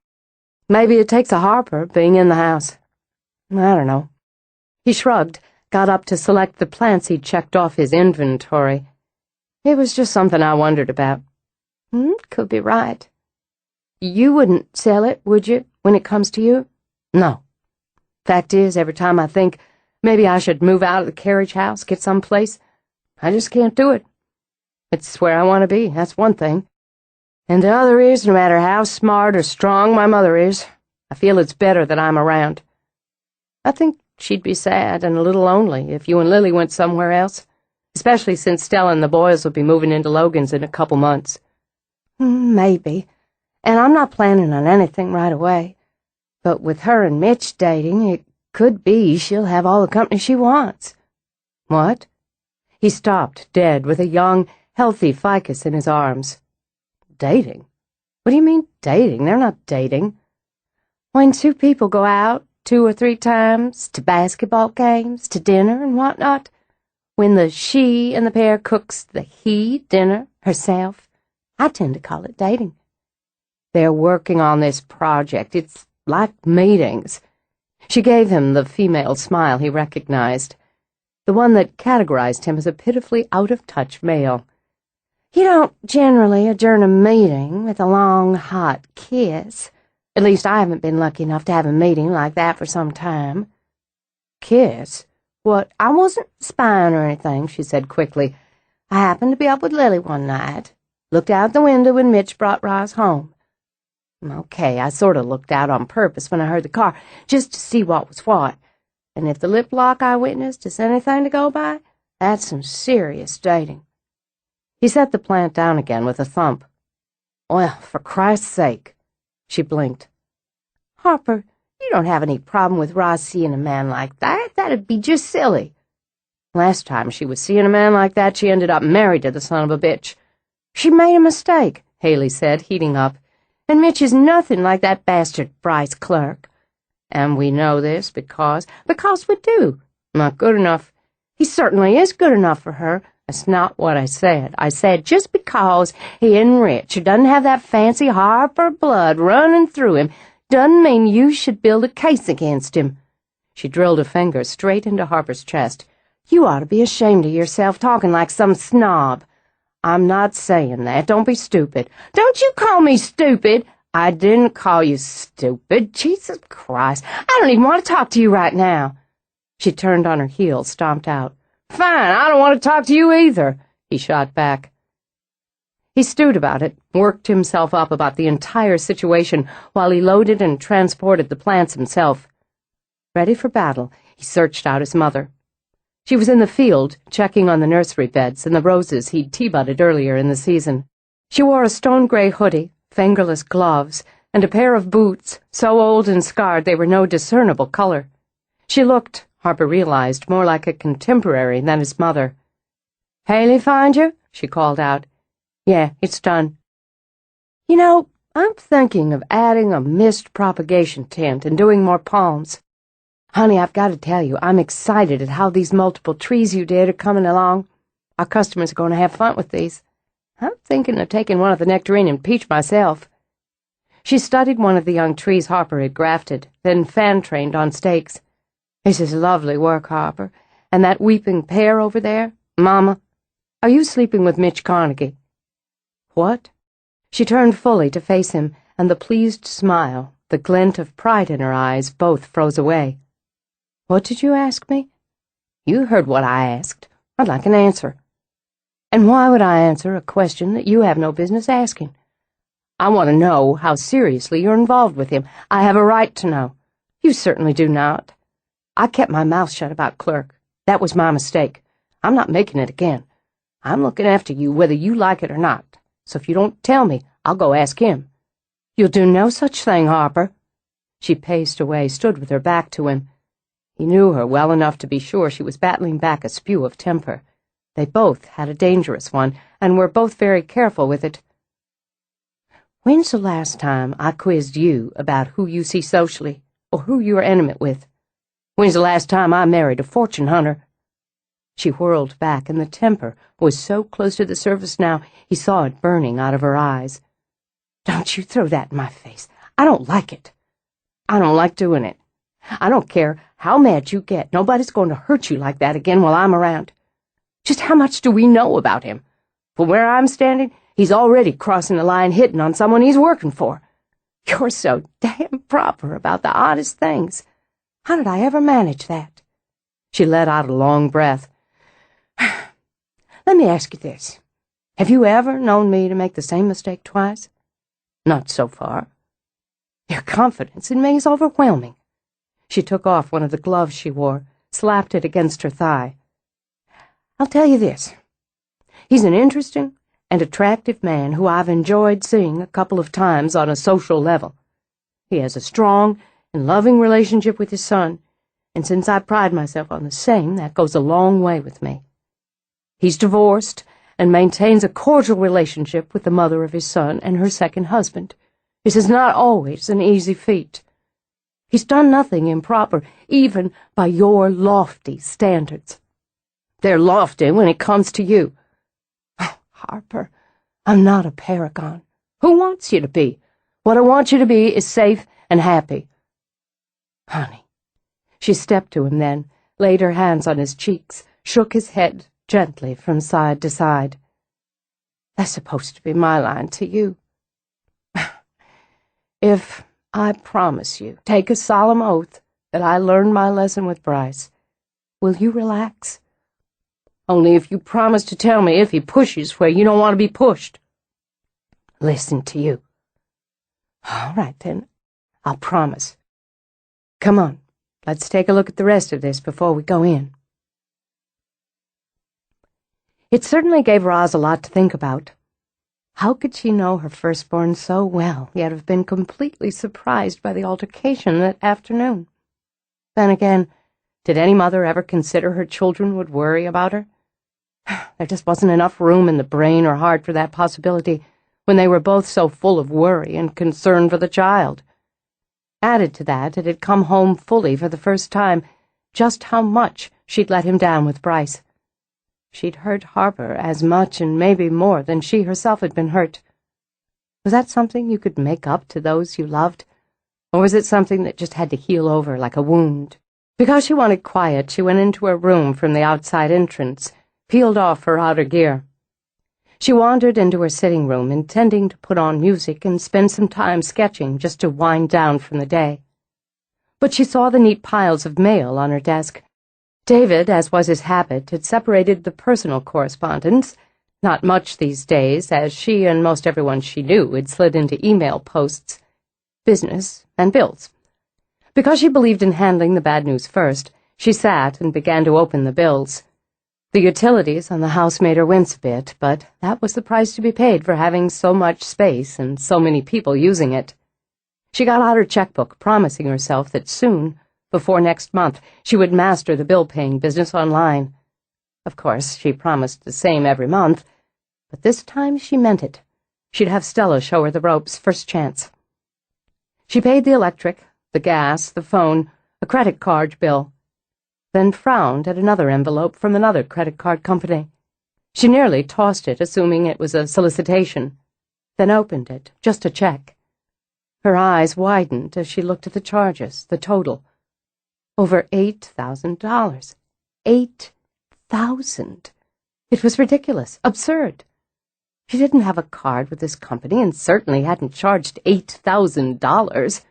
Speaker 1: Maybe it takes a Harper being in the house. I don't know. He shrugged, got up to select the plants he'd checked off his inventory. It was just something I wondered about.
Speaker 2: Could be right. You wouldn't sell it, would you, when it comes to you?
Speaker 1: No. Fact is, every time I think maybe I should move out of the carriage house, get someplace, I just can't do it. It's where I want to be, that's one thing. And the other is, no matter how smart or strong my mother is, I feel it's better that I'm around. I think she'd be sad and a little lonely if you and Lily went somewhere else, especially since Stella and the boys will be moving into Logan's in a couple months.
Speaker 2: Maybe. And I'm not planning on anything right away. But with her and Mitch dating, it could be she'll have all the company she wants.
Speaker 1: What? He stopped, dead, with a young, healthy ficus in his arms. Dating? What do you mean, dating? They're not dating.
Speaker 2: When two people go out 2 or 3 times, to basketball games, to dinner and whatnot, when the she in the pair cooks the he dinner herself, I tend to call it dating.
Speaker 1: They're working on this project. It's like meetings. She gave him the female smile he recognized, the one that categorized him as a pitifully out-of-touch male.
Speaker 2: You don't generally adjourn a meeting with a long, hot kiss. At least I haven't been lucky enough to have a meeting like that for some time.
Speaker 1: Kiss?
Speaker 2: What? I wasn't spying or anything, she said quickly. I happened to be up with Lily one night. Looked out the window when Mitch brought Roz home.
Speaker 1: Okay, I sort of looked out on purpose when I heard the car, just to see what was what.
Speaker 2: And if the lip lock I witnessed is anything to go by, that's some serious dating.
Speaker 1: He set the plant down again with a thump. Well, for Christ's sake. She blinked.
Speaker 2: Harper, you don't have any problem with Roz seeing a man like that. That'd be just silly.
Speaker 1: Last time she was seeing a man like that, she ended up married to the son of a bitch.
Speaker 2: She made a mistake, Haley said, heating up. And Mitch is nothing like that bastard Bryce Clerk.
Speaker 1: And we know this because we do. Not good enough.
Speaker 2: He certainly is good enough for her.
Speaker 1: That's not what I said.
Speaker 2: I said just because he isn't rich or doesn't have that fancy Harper blood running through him doesn't mean you should build a case against him.
Speaker 1: She drilled a finger straight into Harper's chest.
Speaker 2: You ought to be ashamed of yourself talking like some snob.
Speaker 1: I'm not saying that. Don't be stupid.
Speaker 2: Don't you call me stupid.
Speaker 1: I didn't call you stupid.
Speaker 2: Jesus Christ. I don't even want to talk to you right now.
Speaker 1: She turned on her heel, stomped out. Fine, I don't want to talk to you either, he shot back. He stewed about it, worked himself up about the entire situation while he loaded and transported the plants himself. Ready for battle, he searched out his mother. She was in the field, checking on the nursery beds and the roses he'd tea-budded earlier in the season. She wore a stone-gray hoodie, fingerless gloves, and a pair of boots, so old and scarred they were no discernible color. She looked, Harper realized, more like a contemporary than his mother.
Speaker 2: Haley find you?
Speaker 1: She called out. Yeah, it's done.
Speaker 2: You know, I'm thinking of adding a mist propagation tent and doing more palms.
Speaker 1: Honey, I've got to tell you, I'm excited at how these multiple trees you did are coming along. Our customers are going to have fun with these. I'm thinking of taking one of the nectarine and peach myself. She studied one of the young trees Harper had grafted, then fan-trained on stakes. This is lovely work, Harper. And that weeping pear over there, Mama, are you sleeping with Mitch Carnegie? What? She turned fully to face him, and the pleased smile, the glint of pride in her eyes, both froze away. What did you ask me? You heard what I asked. I'd like an answer. And why would I answer a question that you have no business asking? I want to know how seriously you're involved with him. I have a right to know. You certainly do not. I kept my mouth shut about Clerk. That was my mistake. I'm not making it again. I'm looking after you whether you like it or not. So if you don't tell me, I'll go ask him. You'll do no such thing, Harper. She paced away, stood with her back to him. He knew her well enough to be sure she was battling back a spew of temper. They both had a dangerous one, and were both very careful with it. When's the last time I quizzed you about who you see socially, or who you are intimate with? When's the last time I married a fortune hunter? She whirled back, and the temper was so close to the surface now he saw it burning out of her eyes. "Don't you throw that in my face. I don't like it. I don't like doing it. I don't care how mad you get. Nobody's going to hurt you like that again while I'm around. Just how much do we know about him? From where I'm standing, he's already crossing the line, hitting on someone he's working for. You're so damn proper about the oddest things. How did I ever manage that?" She let out a long breath. "Let me ask you this. Have you ever known me to make the same mistake twice?" "Not so far." "Your confidence in me is overwhelming." She took off one of the gloves she wore, slapped it against her thigh. "I'll tell you this. He's an interesting and attractive man who I've enjoyed seeing a couple of times on a social level. He has a strong and loving relationship with his son, and since I pride myself on the same, that goes a long way with me. He's divorced and maintains a cordial relationship with the mother of his son and her second husband. This is not always an easy feat. He's done nothing improper, even by your lofty standards. They're lofty when it comes to you. Oh, Harper, I'm not a paragon. Who wants you to be? What I want you to be is safe and happy." "Honey." She stepped to him then, laid her hands on his cheeks, shook his head gently from side to side. "That's supposed to be my line to you. If I promise you, take a solemn oath, that I learned my lesson with Bryce, will you relax? Only if you promise to tell me if he pushes where you don't want to be pushed." "Listen to you." "All right, then. I'll promise. Come on, let's take a look at the rest of this before we go in." It certainly gave Roz a lot to think about. How could she know her firstborn so well, yet have been completely surprised by the altercation that afternoon? Then again, did any mother ever consider her children would worry about her? There just wasn't enough room in the brain or heart for that possibility when they were both so full of worry and concern for the child. Added to that, it had come home fully for the first time just how much she'd let him down with Bryce. She'd hurt Harper as much and maybe more than she herself had been hurt. Was that something you could make up to those you loved? Or was it something that just had to heal over like a wound? Because she wanted quiet, she went into her room from the outside entrance, peeled off her outer gear. She wandered into her sitting room, intending to put on music and spend some time sketching just to wind down from the day. But she saw the neat piles of mail on her desk. David, as was his habit, had separated the personal correspondence, not much these days, as she and most everyone she knew had slid into email posts, business, and bills. Because she believed in handling the bad news first, she sat and began to open the bills. The utilities on the house made her wince a bit, but that was the price to be paid for having so much space and so many people using it. She got out her checkbook, promising herself that soon, before next month, she would master the bill-paying business online. Of course, she promised the same every month, but this time she meant it. She'd have Stella show her the ropes first chance. She paid the electric, the gas, the phone, a credit card bill, then frowned at another envelope from another credit card company. She nearly tossed it, assuming it was a solicitation, then opened it, just to check. Her eyes widened as she looked at the charges, the total. Over $8,000. $8,000. It was ridiculous, absurd. She didn't have a card with this company and certainly hadn't charged $8,000.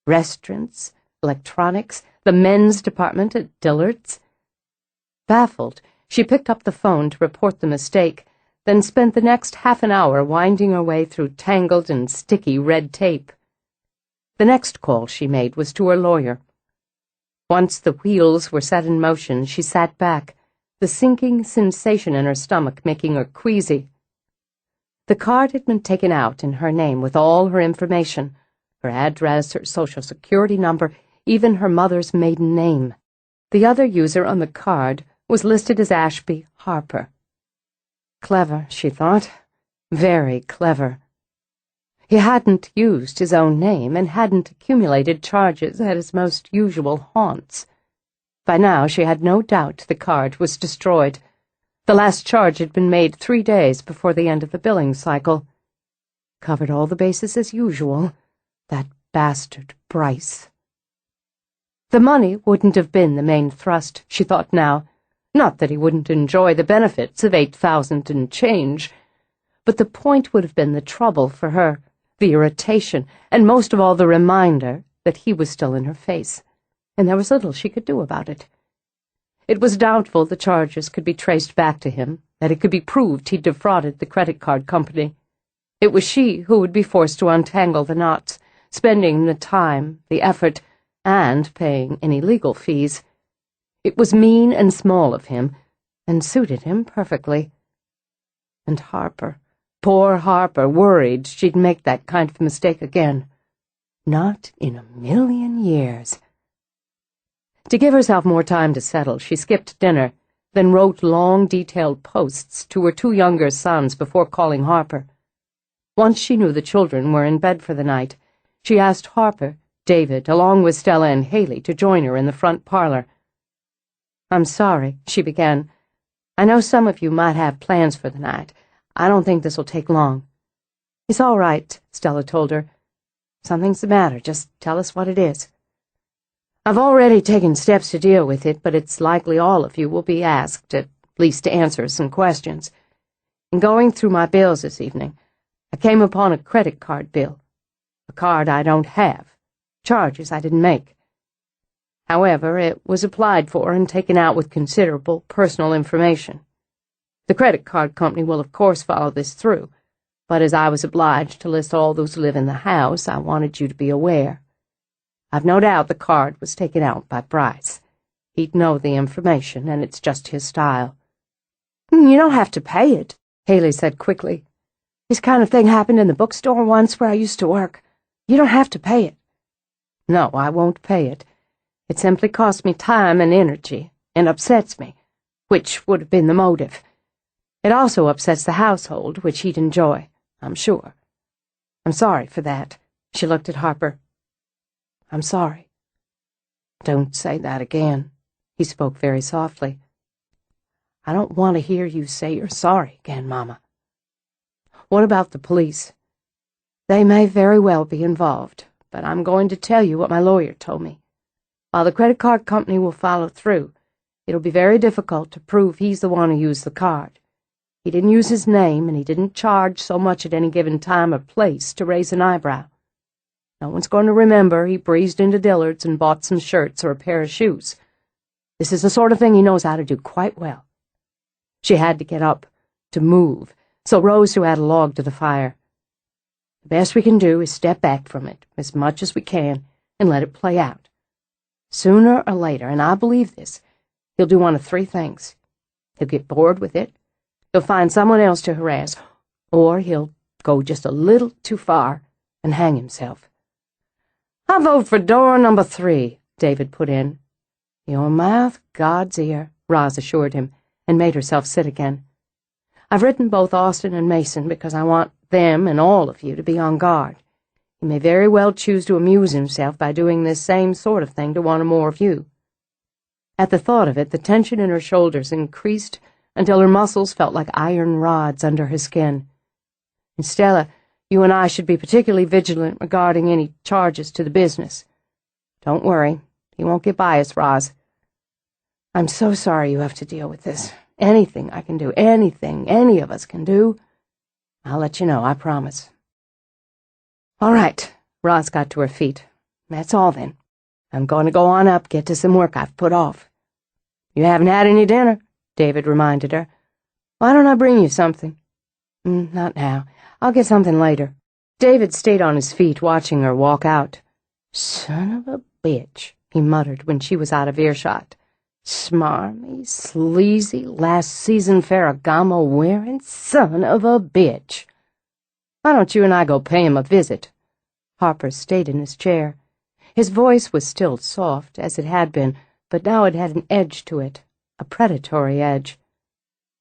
Speaker 1: Restaurants, electronics, the men's department at Dillard's. Baffled, she picked up the phone to report the mistake, then spent the next half an hour winding her way through tangled and sticky red tape. The next call she made was to her lawyer. Once the wheels were set in motion, she sat back, the sinking sensation in her stomach making her queasy. The card had been taken out in her name with all her information, her address, her social security number, even her mother's maiden name. The other user on the card was listed as Ashby Harper. Clever, she thought. Very clever. He hadn't used his own name and hadn't accumulated charges at his most usual haunts. By now she had no doubt the card was destroyed. The last charge had been made 3 days before the end of the billing cycle. Covered all the bases as usual. That bastard Bryce. The money wouldn't have been the main thrust, she thought now. Not that he wouldn't enjoy the benefits of 8,000 and change, but the point would have been the trouble for her, the irritation, and most of all the reminder that he was still in her face, and there was little she could do about it. It was doubtful the charges could be traced back to him, that it could be proved he'd defrauded the credit card company. It was she who would be forced to untangle the knots, spending the time, the effort, and paying any legal fees. It was mean and small of him, and suited him perfectly. And Harper, poor Harper, worried she'd make that kind of mistake again. Not in a million years. To give herself more time to settle, she skipped dinner, then wrote long, detailed posts to her 2 younger sons before calling Harper. Once she knew the children were in bed for the night, she asked Harper, David, along with Stella and Haley, to join her in the front parlor. "I'm sorry," she began. "I know some of you might have plans for the night. I don't think this will take long." "It's all right," Stella told her. "Something's the matter. Just tell us what it is." "I've already taken steps to deal with it, but it's likely all of you will be asked, at least to answer some questions. In going through my bills this evening, I came upon a credit card bill. A card I don't have. Charges I didn't make. However, it was applied for and taken out with considerable personal information. The credit card company will of course follow this through, but as I was obliged to list all those who live in the house, I wanted you to be aware. I've no doubt the card was taken out by Bryce. He'd know the information, and it's just his style." "You don't have to pay it," Haley said quickly. "This kind of thing happened in the bookstore once where I used to work. You don't have to pay it." "No, I won't pay it. It simply costs me time and energy, and upsets me, which would have been the motive. It also upsets the household, which he'd enjoy, I'm sure. I'm sorry for that." She looked at Harper. "I'm sorry." "Don't say that again." He spoke very softly. "I don't want to hear you say you're sorry again, Mama." "What about the police?" "They may very well be involved, but I'm going to tell you what my lawyer told me. While the credit card company will follow through, it'll be very difficult to prove he's the one who used the card. He didn't use his name, and he didn't charge so much at any given time or place to raise an eyebrow. No one's going to remember he breezed into Dillard's and bought some shirts or a pair of shoes. This is the sort of thing he knows how to do quite well." She had to get up, to move, so rose to add a log to the fire. "The best we can do is step back from it, as much as we can, and let it play out. Sooner or later, and I believe this, he'll do one of 3 things. He'll get bored with it, he'll find someone else to harass, or he'll go just a little too far and hang himself." "I vote for door number 3, David put in. "Your mouth, God's ear," Roz assured him, and made herself sit again. "I've written both Austin and Mason because I want them and all of you to be on guard. He may very well choose to amuse himself by doing this same sort of thing to one or more of you." At the thought of it, the tension in her shoulders increased until her muscles felt like iron rods under her skin. "And Stella, you and I should be particularly vigilant regarding any charges to the business. Don't worry, he won't get by us, Roz. I'm so sorry you have to deal with this. Anything I can do, anything any of us can do, I'll let you know, I promise." "All right," Roz got to her feet. "That's all then. I'm going to go on up, get to some work I've put off." "You haven't had any dinner," David reminded her. "Why don't I bring you something?" Not now. I'll get something later." David stayed on his feet, watching her walk out. "Son of a bitch," he muttered when she was out of earshot. "Smarmy, sleazy, last-season Ferragamo-wearing son of a bitch. Why don't you and I go pay him a visit?" Harper stayed in his chair. His voice was still soft, as it had been, but now it had an edge to it, a predatory edge.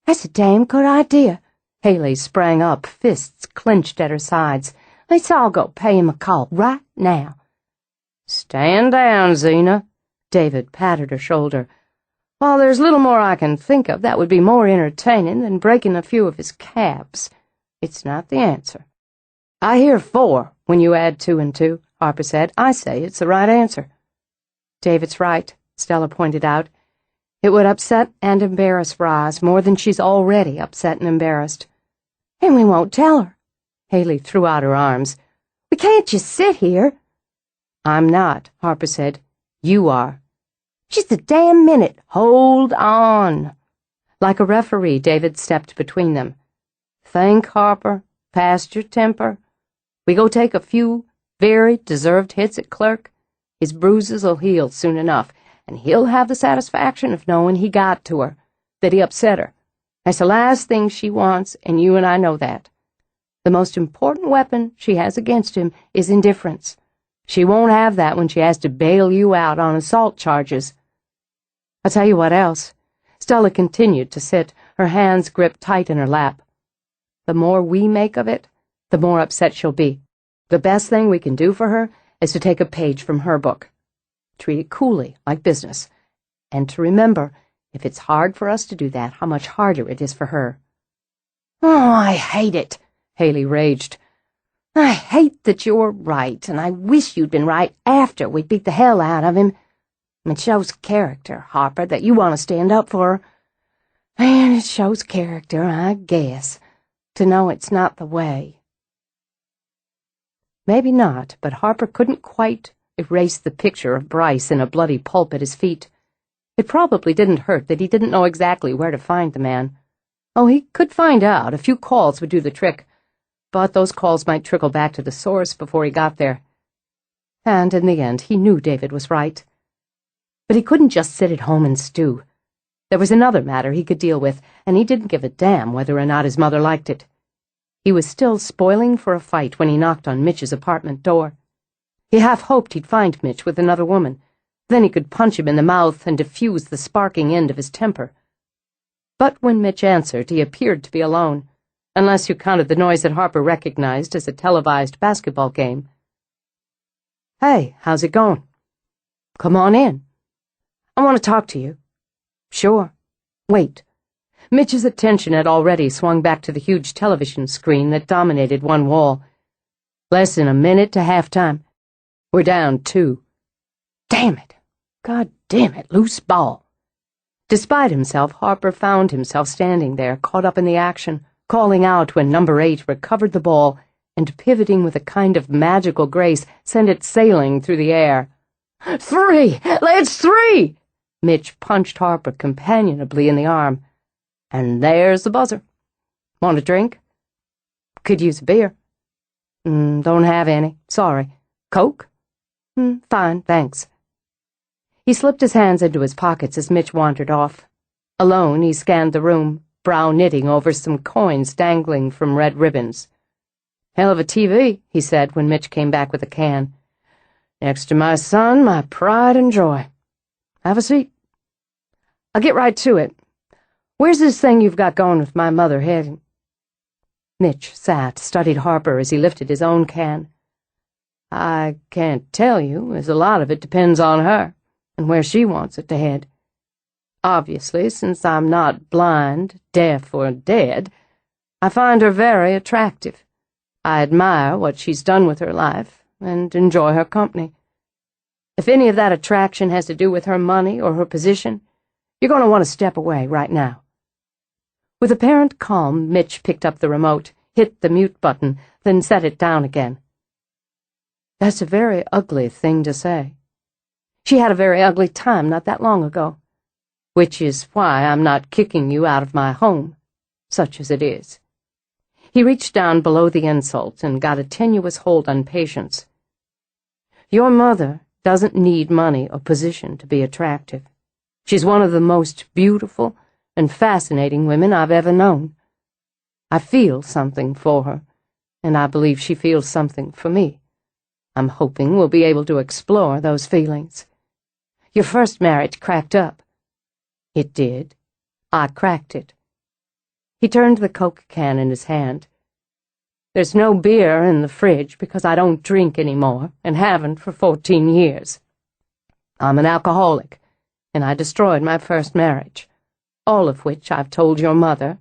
Speaker 1: "That's a damn good idea." Haley sprang up, fists clenched at her sides. "Let's all go pay him a call right now." "Stand down, Zena." David patted her shoulder. While there's little more I can think of that would be more entertaining than breaking a few of his cabs, it's not the answer. I hear 4 when you add 2 and 2, Harper said. I say it's the right answer. David's right, Stella pointed out. It would upset and embarrass Roz more than she's already upset and embarrassed. And we won't tell her. Haley threw out her arms. We can't just sit here. I'm not, Harper said. You are. Just a damn minute. Hold on. Like a referee, David stepped between them. Think, Harper. Past your temper. We go take a few very deserved hits at Clerk. His bruises'll heal soon enough, and he'll have the satisfaction of knowing he got to her, that he upset her. That's the last thing she wants, and you and I know that. The most important weapon she has against him is indifference. She won't have that when she has to bail you out on assault charges. I'll tell you what else. Stella continued to sit, her hands gripped tight in her lap. The more we make of it, the more upset she'll be. The best thing we can do for her is to take a page from her book. Treat it coolly, like business. And to remember, if it's hard for us to do that, how much harder it is for her. Oh, I hate it, Haley raged. I hate that you're right, and I wish you'd been right after we beat the hell out of him. It shows character, Harper, that you want to stand up for her. And it shows character, I guess, to know it's not the way. Maybe not, but Harper couldn't quite erase the picture of Bryce in a bloody pulp at his feet. It probably didn't hurt that he didn't know exactly where to find the man. Oh, he could find out. A few calls would do the trick. But those calls might trickle back to the source before he got there. And in the end, he knew David was right. But he couldn't just sit at home and stew. There was another matter he could deal with, and he didn't give a damn whether or not his mother liked it. He was still spoiling for a fight when he knocked on Mitch's apartment door. He half hoped he'd find Mitch with another woman. Then he could punch him in the mouth and diffuse the sparking end of his temper. But when Mitch answered, he appeared to be alone, unless you counted the noise that Harper recognized as a televised basketball game. Hey, how's it going? Come on in. I want to talk to you. Sure. Wait. Mitch's attention had already swung back to the huge television screen that dominated one wall. Less than a minute to halftime. We're down 2. Damn it. God damn it, loose ball. Despite himself, Harper found himself standing there, caught up in the action, calling out when number 8 recovered the ball and pivoting with a kind of magical grace sent it sailing through the air. 3! Let's 3! Mitch punched Harper companionably in the arm. And there's the buzzer. Want a drink? Could use a beer. Don't have any. Sorry. Coke? Fine, thanks. He slipped his hands into his pockets as Mitch wandered off. Alone, he scanned the room, brow knitting over some coins dangling from red ribbons. Hell of a TV, he said when Mitch came back with a can. Next to my son, my pride and joy. Have a seat. I'll get right to it. Where's this thing you've got going with my mother heading? Mitch sat, studied Harper as he lifted his own can. I can't tell you, as a lot of it depends on her, and where she wants it to head. Obviously, since I'm not blind, deaf, or dead, I find her very attractive. I admire what she's done with her life, and enjoy her company. If any of that attraction has to do with her money or her position, you're going to want to step away right now. With apparent calm, Mitch picked up the remote, hit the mute button, then set it down again. That's a very ugly thing to say. She had a very ugly time not that long ago, which is why I'm not kicking you out of my home, such as it is. He reached down below the insult and got a tenuous hold on patience. Your mother doesn't need money or position to be attractive. She's one of the most beautiful and fascinating women I've ever known. I feel something for her, and I believe she feels something for me. I'm hoping we'll be able to explore those feelings. Your first marriage cracked up. It did. I cracked it. He turned the Coke can in his hand. There's no beer in the fridge because I don't drink anymore and haven't for 14 years. I'm an alcoholic. and I destroyed my first marriage, all of which I've told your mother,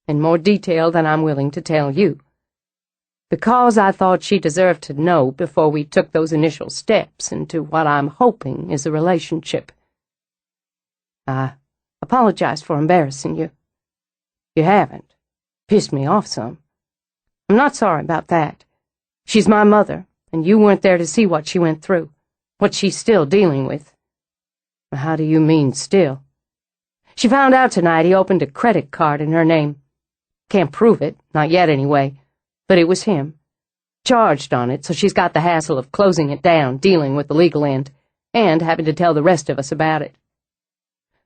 Speaker 1: in more detail than I'm willing to tell you, because I thought she deserved to know before we took those initial steps into what I'm hoping is a relationship. I apologize for embarrassing you. You haven't. Pissed me off some. I'm not sorry about that. She's my mother, and you weren't there to see what she went through, what she's still dealing with. How do you mean, still? She found out tonight he opened a credit card in her name. Can't prove it, not yet anyway, but it was him. Charged on it, so she's got the hassle of closing it down, dealing with the legal end, and having to tell the rest of us about it.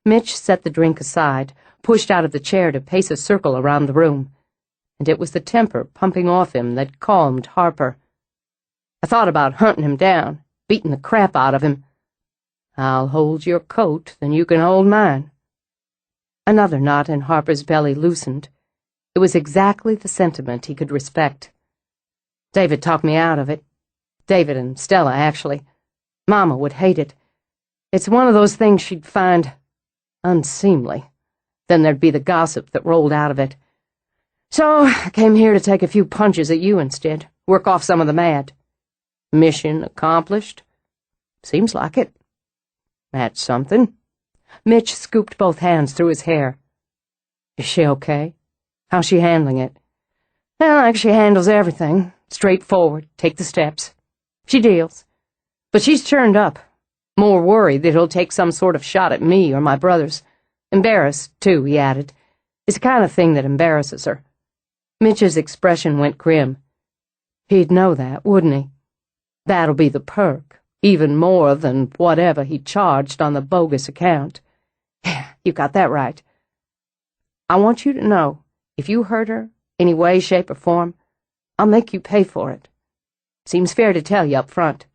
Speaker 1: Mitch set the drink aside, pushed out of the chair to pace a circle around the room, and it was the temper pumping off him that calmed Harper. I thought about hunting him down, beating the crap out of him. I'll hold your coat, then you can hold mine. Another knot in Harper's belly loosened. It was exactly the sentiment he could respect. David talked me out of it. David and Stella, actually. Mama would hate it. It's one of those things she'd find unseemly. Then there'd be the gossip that rolled out of it. So I came here to take a few punches at you instead, work off some of the mad. Mission accomplished? Seems like it. That's something. Mitch scooped both hands through his hair. Is she okay? How's she handling it? Well, like she handles everything. Straightforward, take the steps. She deals. But she's turned up. More worried that he'll take some sort of shot at me or my brothers. Embarrassed, too, he added. It's the kind of thing that embarrasses her. Mitch's expression went grim. He'd know that, wouldn't he? That'll be the perk, even more than whatever he charged on the bogus account. Yeah, you got that right. I want you to know, if you hurt her, any way, shape, or form, I'll make you pay for it. Seems fair to tell you up front.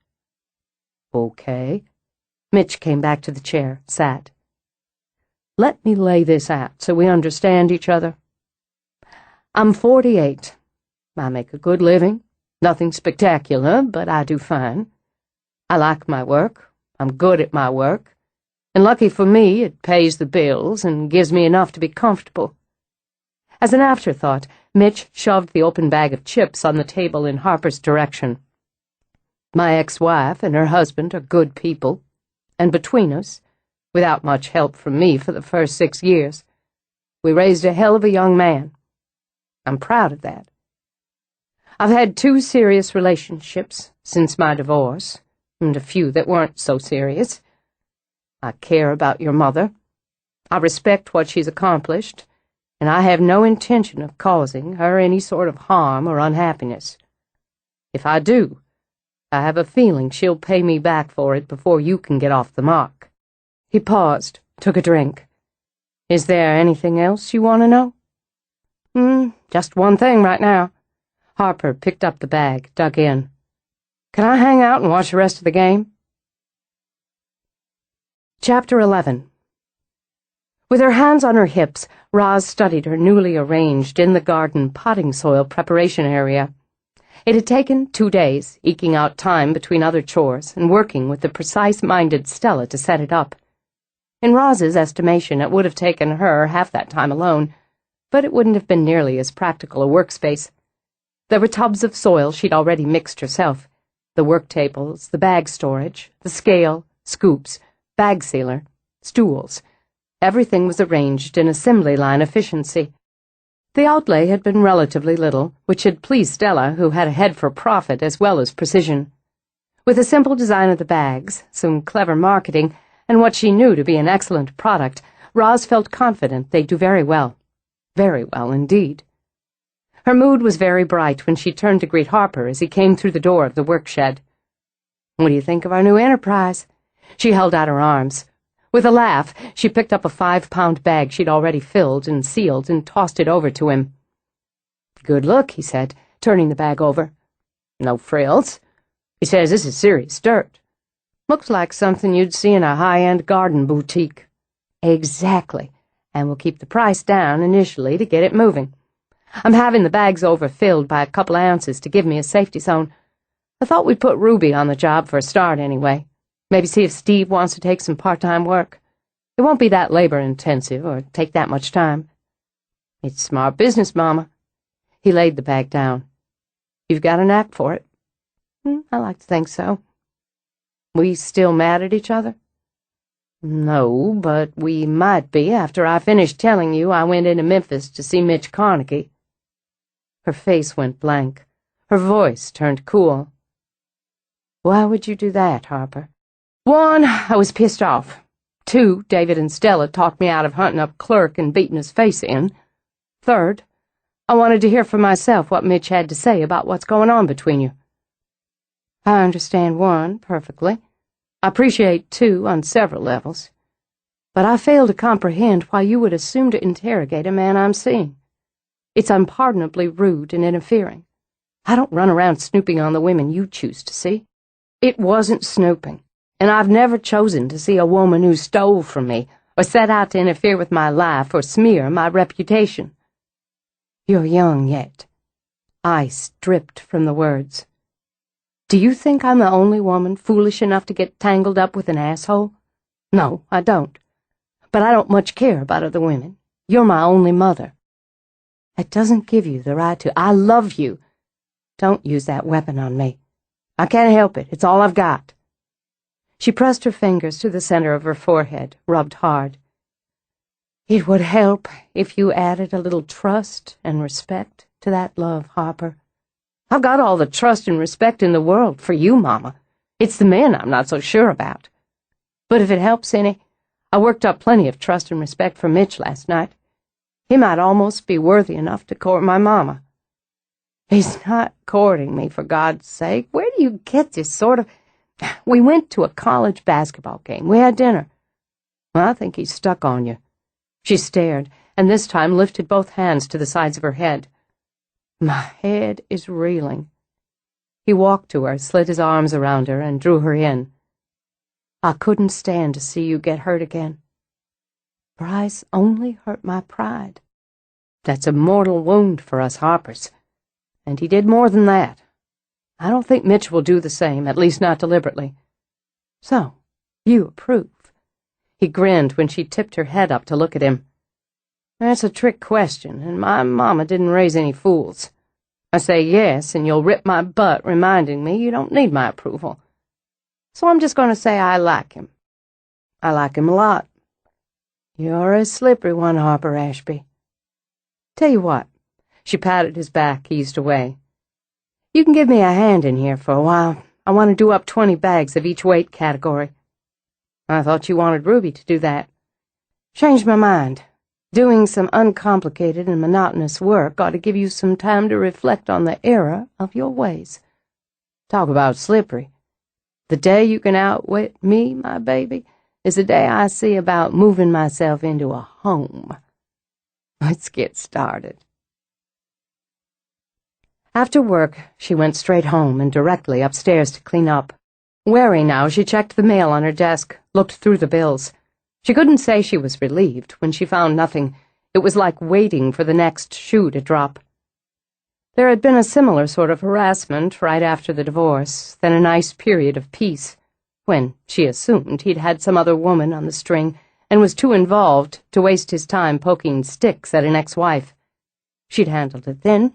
Speaker 1: Okay. Mitch came back to the chair, sat. Let me lay this out so we understand each other. I'm 48. I make a good living. Nothing spectacular, but I do fine. I like my work. I'm good at my work. And lucky for me, it pays the bills and gives me enough to be comfortable. As an afterthought, Mitch shoved the open bag of chips on the table in Harper's direction. My ex-wife and her husband are good people, and between us, without much help from me for the first 6 years, we raised a hell of a young man. I'm proud of that. I've had 2 serious relationships since my divorce, and a few that weren't so serious. I care about your mother. I respect what she's accomplished, and I have no intention of causing her any sort of harm or unhappiness. If I do, I have a feeling she'll pay me back for it before you can get off the mark. He paused, took a drink. Is there anything else you want to know? Just one thing right now. Harper picked up the bag, dug in. Can I hang out and watch the rest of the game? Chapter 11. With her hands on her hips, Roz studied her newly arranged in-the-garden potting soil preparation area. It had taken 2 days, eking out time between other chores and working with the precise-minded Stella to set it up. In Roz's estimation, it would have taken her half that time alone, but it wouldn't have been nearly as practical a workspace. There were tubs of soil she'd already mixed herself, the work tables, the bag storage, the scale, scoops, bag sealer, stools. Everything was arranged in assembly line efficiency. The outlay had been relatively little, which had pleased Stella, who had a head for profit as well as precision. With a simple design of the bags, some clever marketing, and what she knew to be an excellent product, Roz felt confident they'd do very well. Very well indeed. Her mood was very bright when she turned to greet Harper as he came through the door of the work-shed. What do you think of our new enterprise? She held out her arms. With a laugh, she picked up a 5-pound bag she'd already filled and sealed and tossed it over to him. Good look, he said, turning the bag over. No frills. He says this is serious dirt. Looks like something you'd see in a high-end garden boutique. Exactly, and we'll keep the price down initially to get it moving. I'm having the bags overfilled by a couple ounces to give me a safety zone. I thought we'd put Ruby on the job for a start anyway. Maybe see if Steve wants to take some part-time work. It won't be that labor-intensive or take that much time. It's smart business, Mama. He laid the bag down. You've got a knack for it. I like to think so. We still mad at each other? No, but we might be after I finished telling you I went into Memphis to see Mitch Carnegie. Her face went blank. Her voice turned cool. Why would you do that, Harper? 1, I was pissed off. 2, David and Stella talked me out of hunting up Clerk and beating his face in. 3rd, I wanted to hear for myself what Mitch had to say about what's going on between you. I understand 1 perfectly. I appreciate 2 on several levels. But I fail to comprehend why you would assume to interrogate a man I'm seeing. It's unpardonably rude and interfering. I don't run around snooping on the women you choose to see. It wasn't snooping, and I've never chosen to see a woman who stole from me or set out to interfere with my life or smear my reputation. You're young yet. Ice dripped from the words. Do you think I'm the only woman foolish enough to get tangled up with an asshole? No, I don't. But I don't much care about other women. You're my only mother. That doesn't give you the right to. I love you. Don't use that weapon on me. I can't help it. It's all I've got. She pressed her fingers to the center of her forehead, rubbed hard. It would help if you added a little trust and respect to that love, Harper. I've got all the trust and respect in the world for you, Mama. It's the men I'm not so sure about. But if it helps any, I worked up plenty of trust and respect for Mitch last night. He might almost be worthy enough to court my Mama. He's not courting me, for God's sake. Where do you get this sort of... We went to a college basketball game. We had dinner. Well, I think he's stuck on you. She stared, and this time lifted both hands to the sides of her head. My head is reeling. He walked to her, slid his arms around her, and drew her in. I couldn't stand to see you get hurt again. Bryce only hurt my pride. That's a mortal wound for us Harpers. And he did more than that. I don't think Mitch will do the same, at least not deliberately. So, you approve? He grinned when she tipped her head up to look at him. That's a trick question, and my Mama didn't raise any fools. I say yes, and you'll rip my butt reminding me you don't need my approval. So I'm just going to say I like him. I like him a lot. You're a slippery one, Harper Ashby. Tell you what. She patted his back, eased away. You can give me a hand in here for a while. I want to do up 20 bags of each weight category. I thought you wanted Ruby to do that. Changed my mind. Doing some uncomplicated and monotonous work ought to give you some time to reflect on the error of your ways. Talk about slippery. The day you can outwit me, my baby, is the day I see about moving myself into a home. Let's get started. After work, she went straight home and directly upstairs to clean up. Wary now, she checked the mail on her desk, looked through the bills. She couldn't say she was relieved when she found nothing. It was like waiting for the next shoe to drop. There had been a similar sort of harassment right after the divorce, then a nice period of peace, when she assumed he'd had some other woman on the string and was too involved to waste his time poking sticks at an ex-wife. She'd handled it then.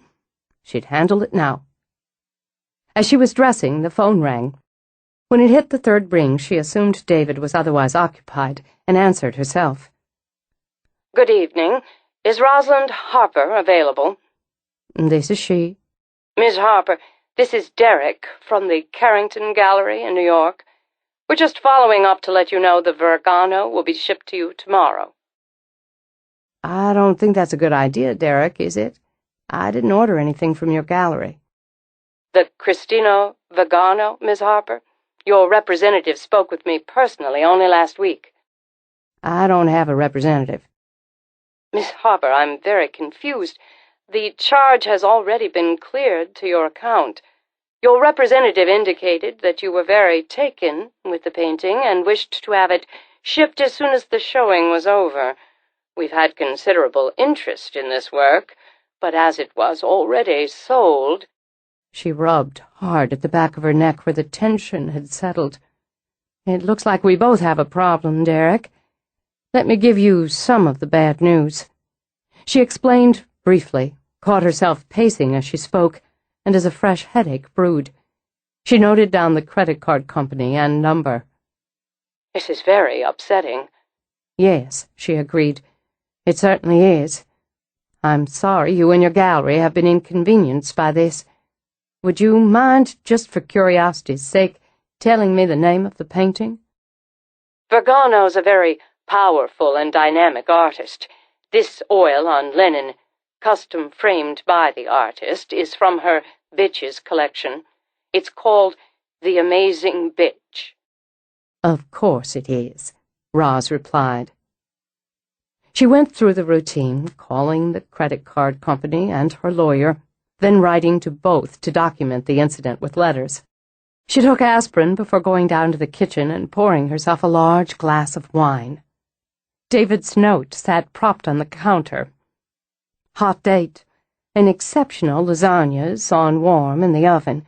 Speaker 1: She'd handle it now. As she was dressing, the phone rang. When it hit the third ring, she assumed David was otherwise occupied and answered herself. Good evening. Is Rosalind Harper available? This is she. Miss Harper, this is Derek from the Carrington Gallery in New York. We're just following up to let you know the Vergano will be shipped to you tomorrow. I don't think that's a good idea, Derek, is it? I didn't order anything from your gallery. The Cristino Vergano, Miss Harper? Your representative spoke with me personally only last week. I don't have a representative. Miss Harper, I'm very confused. The charge has already been cleared to your account. Your representative indicated that you were very taken with the painting and wished to have it shipped as soon as the showing was over. We've had considerable interest in this work, but as it was already sold... She rubbed hard at the back of her neck where the tension had settled. It looks like we both have a problem, Derek. Let me give you some of the bad news." She explained briefly, caught herself pacing as she spoke, and as a fresh headache brewed. She noted down the credit card company and number. "This is very upsetting." "Yes," she agreed. "It certainly is. I'm sorry you and your gallery have been inconvenienced by this. Would you mind, just for curiosity's sake, telling me the name of the painting?" "Vergano's a very powerful and dynamic artist. This oil on linen, custom framed by the artist, is from her Bitches collection. It's called The Amazing Bitch." "Of course it is," Roz replied. She went through the routine, calling the credit card company and her lawyer, then writing to both to document the incident with letters. She took aspirin before going down to the kitchen and pouring herself a large glass of wine. David's note sat propped on the counter. Hot date. An exceptional lasagnas on warm in the oven.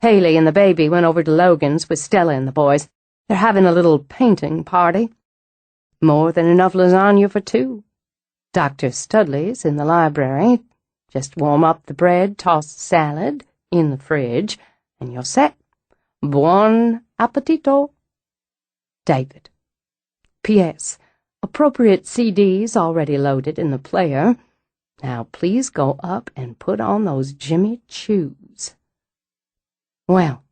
Speaker 1: Haley and the baby went over to Logan's with Stella and the boys. They're having a little painting party. More than enough lasagna for two. Dr. Studley's in the library. Just warm up the bread, toss salad in the fridge, and you're set. Buon appetito. David. P.S. Appropriate CDs already loaded in the player. Now please go up and put on those Jimmy Choos. Well,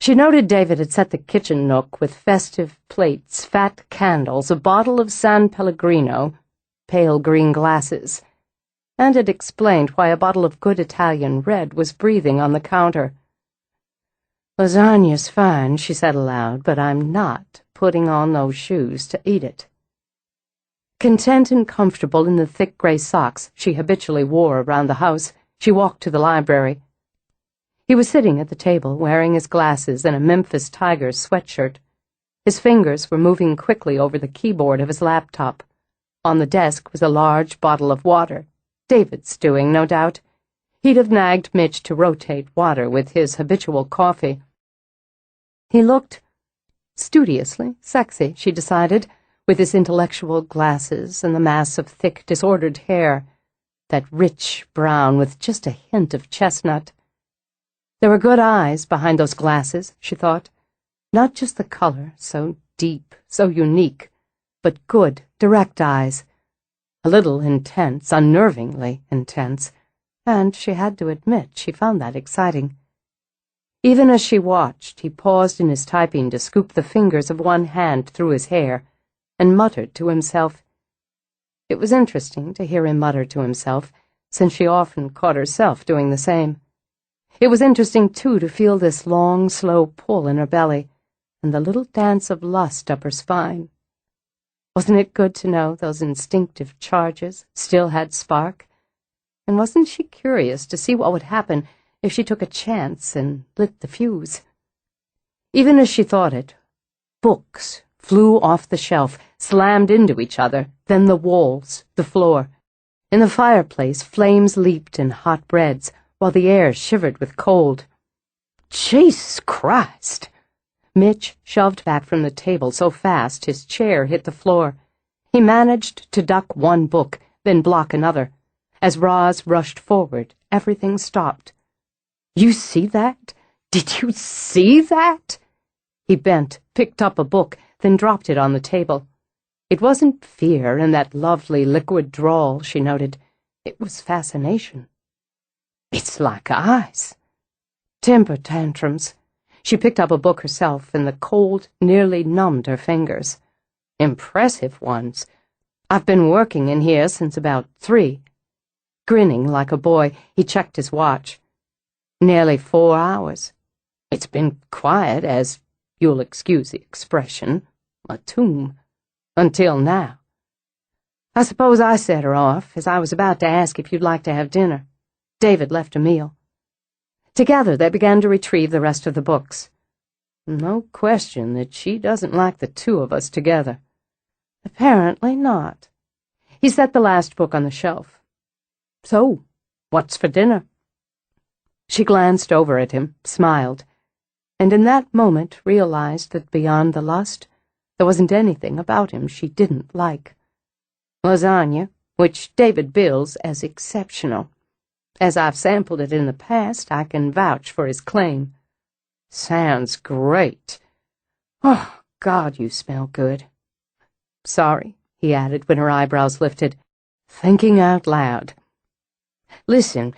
Speaker 1: she noted David had set the kitchen nook with festive plates, fat candles, a bottle of San Pellegrino, pale green glasses, and had explained why a bottle of good Italian red was breathing on the counter. "Lasagna's fine," she said aloud, "but I'm not putting on those shoes to eat it." Content and comfortable in the thick gray socks she habitually wore around the house, she walked to the library. He was sitting at the table, wearing his glasses and a Memphis Tigers sweatshirt. His fingers were moving quickly over the keyboard of his laptop. On the desk was a large bottle of water. David's doing, no doubt. He'd have nagged Mitch to rotate water with his habitual coffee. He looked studiously sexy, she decided, with his intellectual glasses and the mass of thick, disordered hair, that rich brown with just a hint of chestnut. There were good eyes behind those glasses, she thought. Not just the color, so deep, so unique, but good, direct eyes. A little intense, unnervingly intense, and she had to admit she found that exciting. Even as she watched, he paused in his typing to scoop the fingers of one hand through his hair, and muttered to himself. It was interesting to hear him mutter to himself, since she often caught herself doing the same. It was interesting, too, to feel this long, slow pull in her belly, and the little dance of lust up her spine. Wasn't it good to know those instinctive charges still had spark? And wasn't she curious to see what would happen if she took a chance and lit the fuse? Even as she thought it, books flew off the shelf, slammed into each other, then the walls, the floor. In the fireplace, flames leaped in hot breads, while the air shivered with cold. Jesus Christ! Mitch shoved back from the table so fast his chair hit the floor. He managed to duck one book, then block another. As Roz rushed forward, everything stopped. "You see that? Did you see that?" He bent, picked up a book, then dropped it on the table. It wasn't fear in that lovely liquid drawl, she noted. It was fascination. "It's like ice." Temper tantrums. She picked up a book herself, and the cold nearly numbed her fingers. Impressive ones. I've been working in here since about 3. Grinning like a boy, he checked his watch. Nearly 4 hours. It's been quiet, as you'll excuse the expression, a tomb, until now. I suppose I set her off, as I was about to ask if you'd like to have dinner. David left a meal. Together they began to retrieve the rest of the books. No question that she doesn't like the two of us together. Apparently not. He set the last book on the shelf. "So, what's for dinner?" She glanced over at him, smiled, and in that moment realized that beyond the lust, There wasn't anything about him she didn't like. Lasagna, which David bills as exceptional. As I've sampled it in the past, I can vouch for his claim. Sounds great. Oh, God, you smell good. Sorry, he added when her eyebrows lifted, thinking out loud. Listen,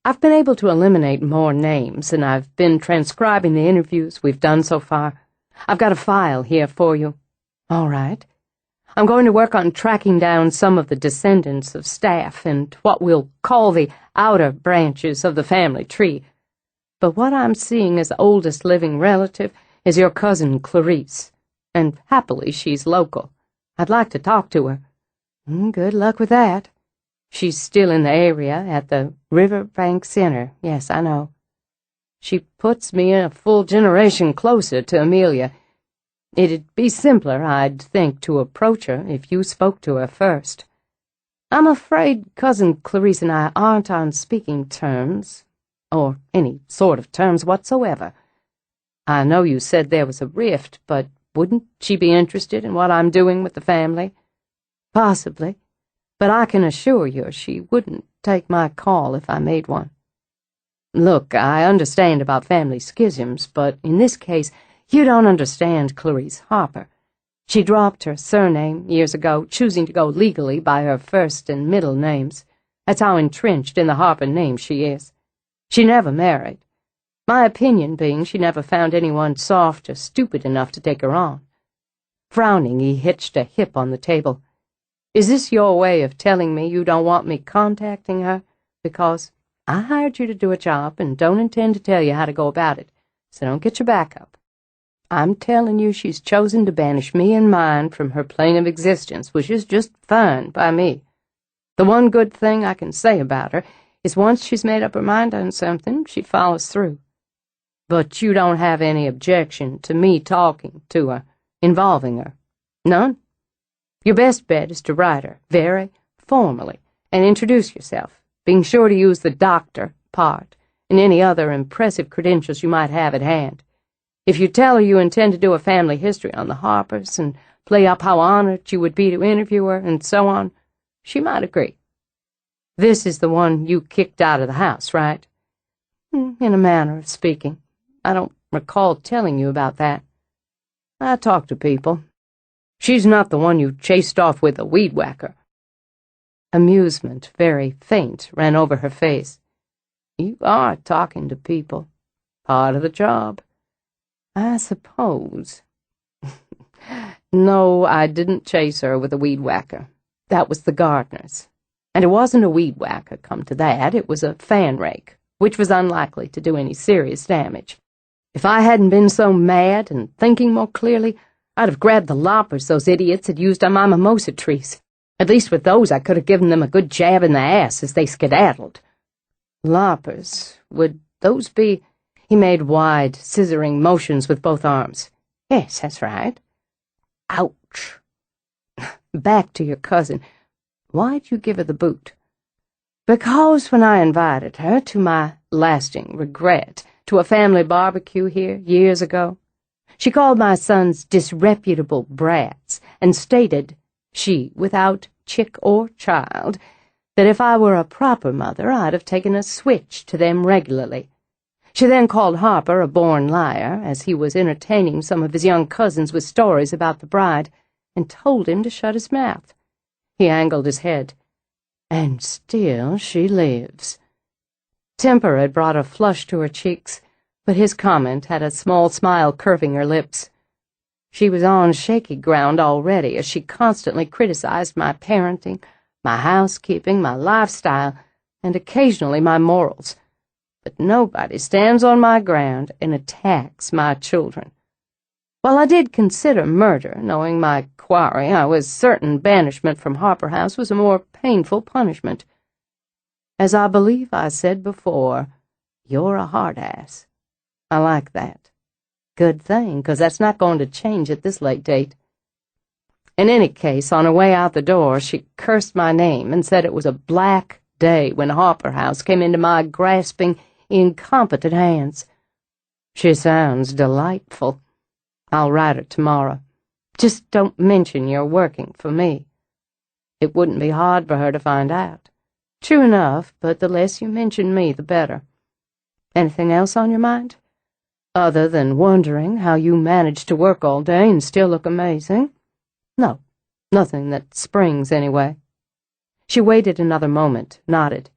Speaker 1: I've been able to eliminate more names, and I've been transcribing the interviews we've done so far. I've got a file here for you. All right. I'm going to work on tracking down some of the descendants of staff and what we'll call the outer branches of the family tree. But what I'm seeing as the oldest living relative is your cousin Clarice, and happily she's local. I'd like to talk to her. Good luck with that. She's still in the area at the Riverbank Center. Yes, I know. She puts me a full generation closer to Amelia. It'd be simpler, I'd think, to approach her if you spoke to her first. I'm afraid Cousin Clarice and I aren't on speaking terms, or any sort of terms whatsoever. I know you said there was a rift, but wouldn't she be interested in what I'm doing with the family? Possibly, but I can assure you she wouldn't take my call if I made one. Look, I understand about family schisms, but in this case, you don't understand Clarice Harper. She dropped her surname years ago, choosing to go legally by her first and middle names. That's how entrenched in the Harper name she is. She never married. My opinion being she never found anyone soft or stupid enough to take her on. Frowning, he hitched a hip on the table. Is this your way of telling me you don't want me contacting her? Because I hired you to do a job and don't intend to tell you how to go about it, so don't get your back up. I'm telling you she's chosen to banish me and mine from her plane of existence, which is just fine by me. The one good thing I can say about her is once she's made up her mind on something, she follows through. But you don't have any objection to me talking to her, involving her? None? Your best bet is to write her, very formally, and introduce yourself, being sure to use the doctor part and any other impressive credentials you might have at hand. If you tell her you intend to do a family history on the Harpers and play up how honored you would be to interview her and so on, she might agree. This is the one you kicked out of the house, right? In a manner of speaking. I don't recall telling you about that. I talk to people. She's not the one you chased off with a weed whacker. Amusement, very faint, ran over her face. You are talking to people. Part of the job. I suppose. No, I didn't chase her with a weed whacker. That was the gardener's. And it wasn't a weed whacker, come to that. It was a fan rake, which was unlikely to do any serious damage. If I hadn't been so mad and thinking more clearly, I'd have grabbed the loppers those idiots had used on my mimosa trees. At least with those I could have given them a good jab in the ass as they skedaddled. Loppers, would those be— He made wide, scissoring motions with both arms. Yes, that's right. Ouch. Back to your cousin. Why'd you give her the boot? Because when I invited her, to my lasting regret, to a family barbecue here years ago, she called my sons disreputable brats and stated, she, without chick or child, that if I were a proper mother I'd have taken a switch to them regularly. She then called Harper a born liar, as he was entertaining some of his young cousins with stories about the bride, and told him to shut his mouth. He angled his head. And still she lives. Temper had brought a flush to her cheeks, but his comment had a small smile curving her lips. She was on shaky ground already, as she constantly criticized my parenting, my housekeeping, my lifestyle, and occasionally my morals. But nobody stands on my ground and attacks my children. While I did consider murder, knowing my quarry, I was certain banishment from Harper House was a more painful punishment. As I believe I said before, you're a hard ass. I like that. Good thing, 'cause that's not going to change at this late date. In any case, on her way out the door, she cursed my name and said it was a black day when Harper House came into my grasping, incompetent hands. She sounds delightful. I'll write her tomorrow. Just don't mention you're working for me. It wouldn't be hard for her to find out. True enough, but the less you mention me, the better. Anything else on your mind? Other than wondering how you manage to work all day and still look amazing? No, nothing that springs anyway. She waited another moment, nodded.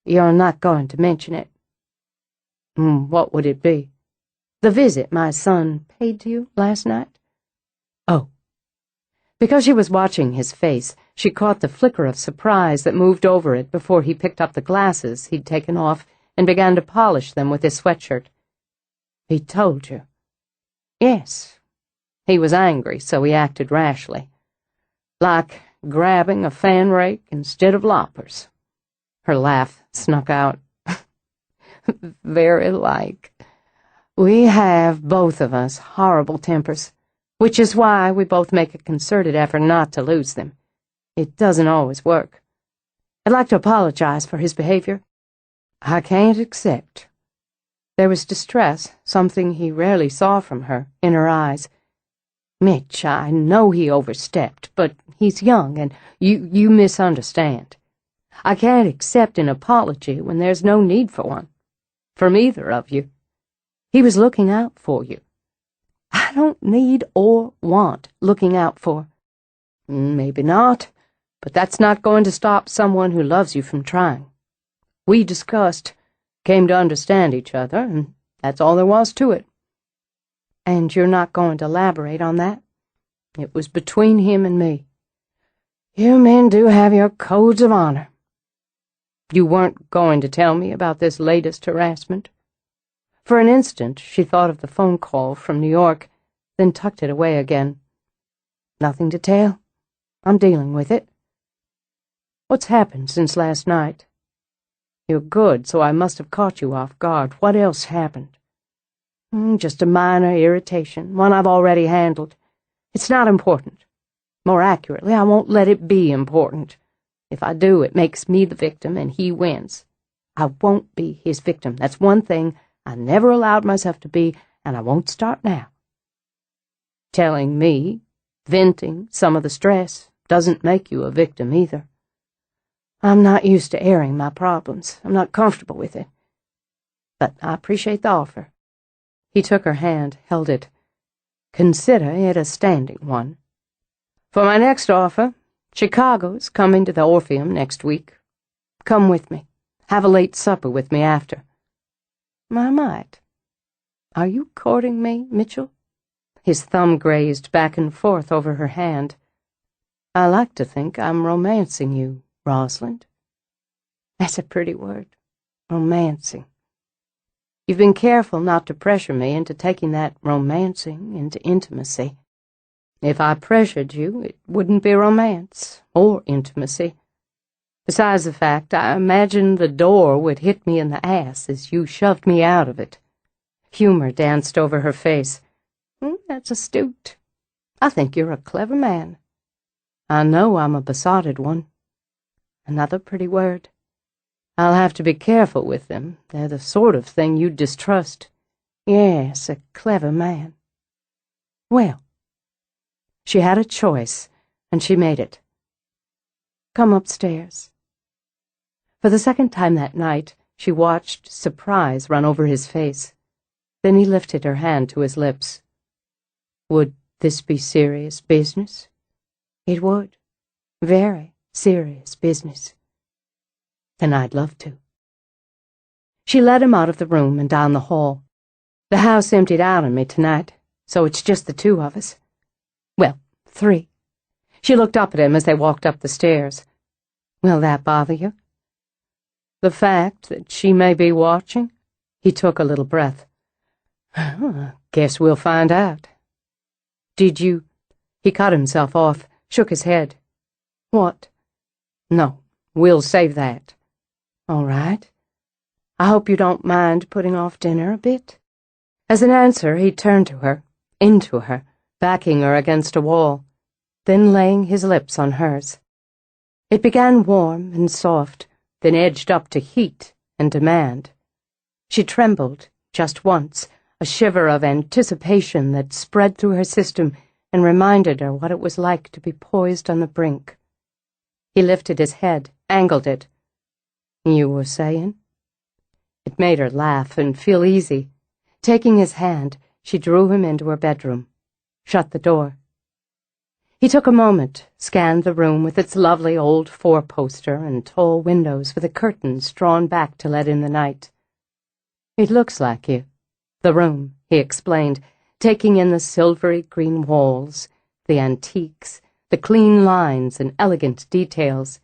Speaker 1: You're not going to mention it. What would it be? The visit my son paid to you last night? Oh. Because she was watching his face, she caught the flicker of surprise that moved over it before he picked up the glasses he'd taken off and began to polish them with his sweatshirt. He told you? Yes. He was angry, so he acted rashly. Like grabbing a fan rake instead of loppers. Her laugh snuck out. Very like. We have, both of us, horrible tempers, which is why we both make a concerted effort not to lose them. It doesn't always work. I'd like to apologize for his behavior. I can't accept. There was distress, something he rarely saw from her, in her eyes. Mitch, I know he overstepped, but he's young, and you misunderstand. I can't accept an apology when there's no need for one. From either of you. He was looking out for you. I don't need or want looking out for. Maybe not, but that's not going to stop someone who loves you from trying. We discussed, came to understand each other, and that's all there was to it. And you're not going to elaborate on that? It was between him and me. You men do have your codes of honor. You weren't going to tell me about this latest harassment? For an instant, she thought of the phone call from New York, then tucked it away again. Nothing to tell. I'm dealing with it. What's happened since last night? You're good, so I must have caught you off guard. What else happened? Just a minor irritation, one I've already handled. It's not important. More accurately, I won't let it be important. If I do, it makes me the victim and he wins. I won't be his victim. That's one thing I never allowed myself to be, and I won't start now. Telling me, venting some of the stress, doesn't make you a victim either. I'm not used to airing my problems. I'm not comfortable with it. But I appreciate the offer. He took her hand, held it. Consider it a standing one. For my next offer, Chicago's coming to the Orpheum next week. Come with me. Have a late supper with me after. I might. Are you courting me, Mitchell? His thumb grazed back and forth over her hand. I like to think I'm romancing you, Rosalind. That's a pretty word. Romancing. You've been careful not to pressure me into taking that romancing into intimacy. If I pressured you, it wouldn't be romance or intimacy. Besides the fact, I imagined the door would hit me in the ass as you shoved me out of it. Humor danced over her face. That's astute. I think you're a clever man. I know I'm a besotted one. Another pretty word. I'll have to be careful with them. They're the sort of thing you'd distrust. Yes, a clever man. Well, she had a choice, and she made it. Come upstairs. For the second time that night, she watched surprise run over his face. Then he lifted her hand to his lips. Would this be serious business? It would. Very serious business. Then I'd love to. She led him out of the room and down the hall. The house emptied out on me tonight, so it's just the two of us. Well, three. She looked up at him as they walked up the stairs. Will that bother you? The fact that she may be watching? He took a little breath. Guess we'll find out. Did you? He cut himself off, shook his head. What? No, we'll save that. All right. I hope you don't mind putting off dinner a bit. As an answer, he turned to her, into her, backing her against a wall, then laying his lips on hers. It began warm and soft, then edged up to heat and demand. She trembled, just once, a shiver of anticipation that spread through her system, and reminded her what it was like to be poised on the brink. He lifted his head, angled it. "You were saying?" It made her laugh and feel easy. Taking his hand, she drew him into her bedroom, shut the door. He took a moment, scanned the room with its lovely old four-poster and tall windows with the curtains drawn back to let in the night. "It looks like you, the room," he explained, taking in the silvery green walls, the antiques, the clean lines and elegant details.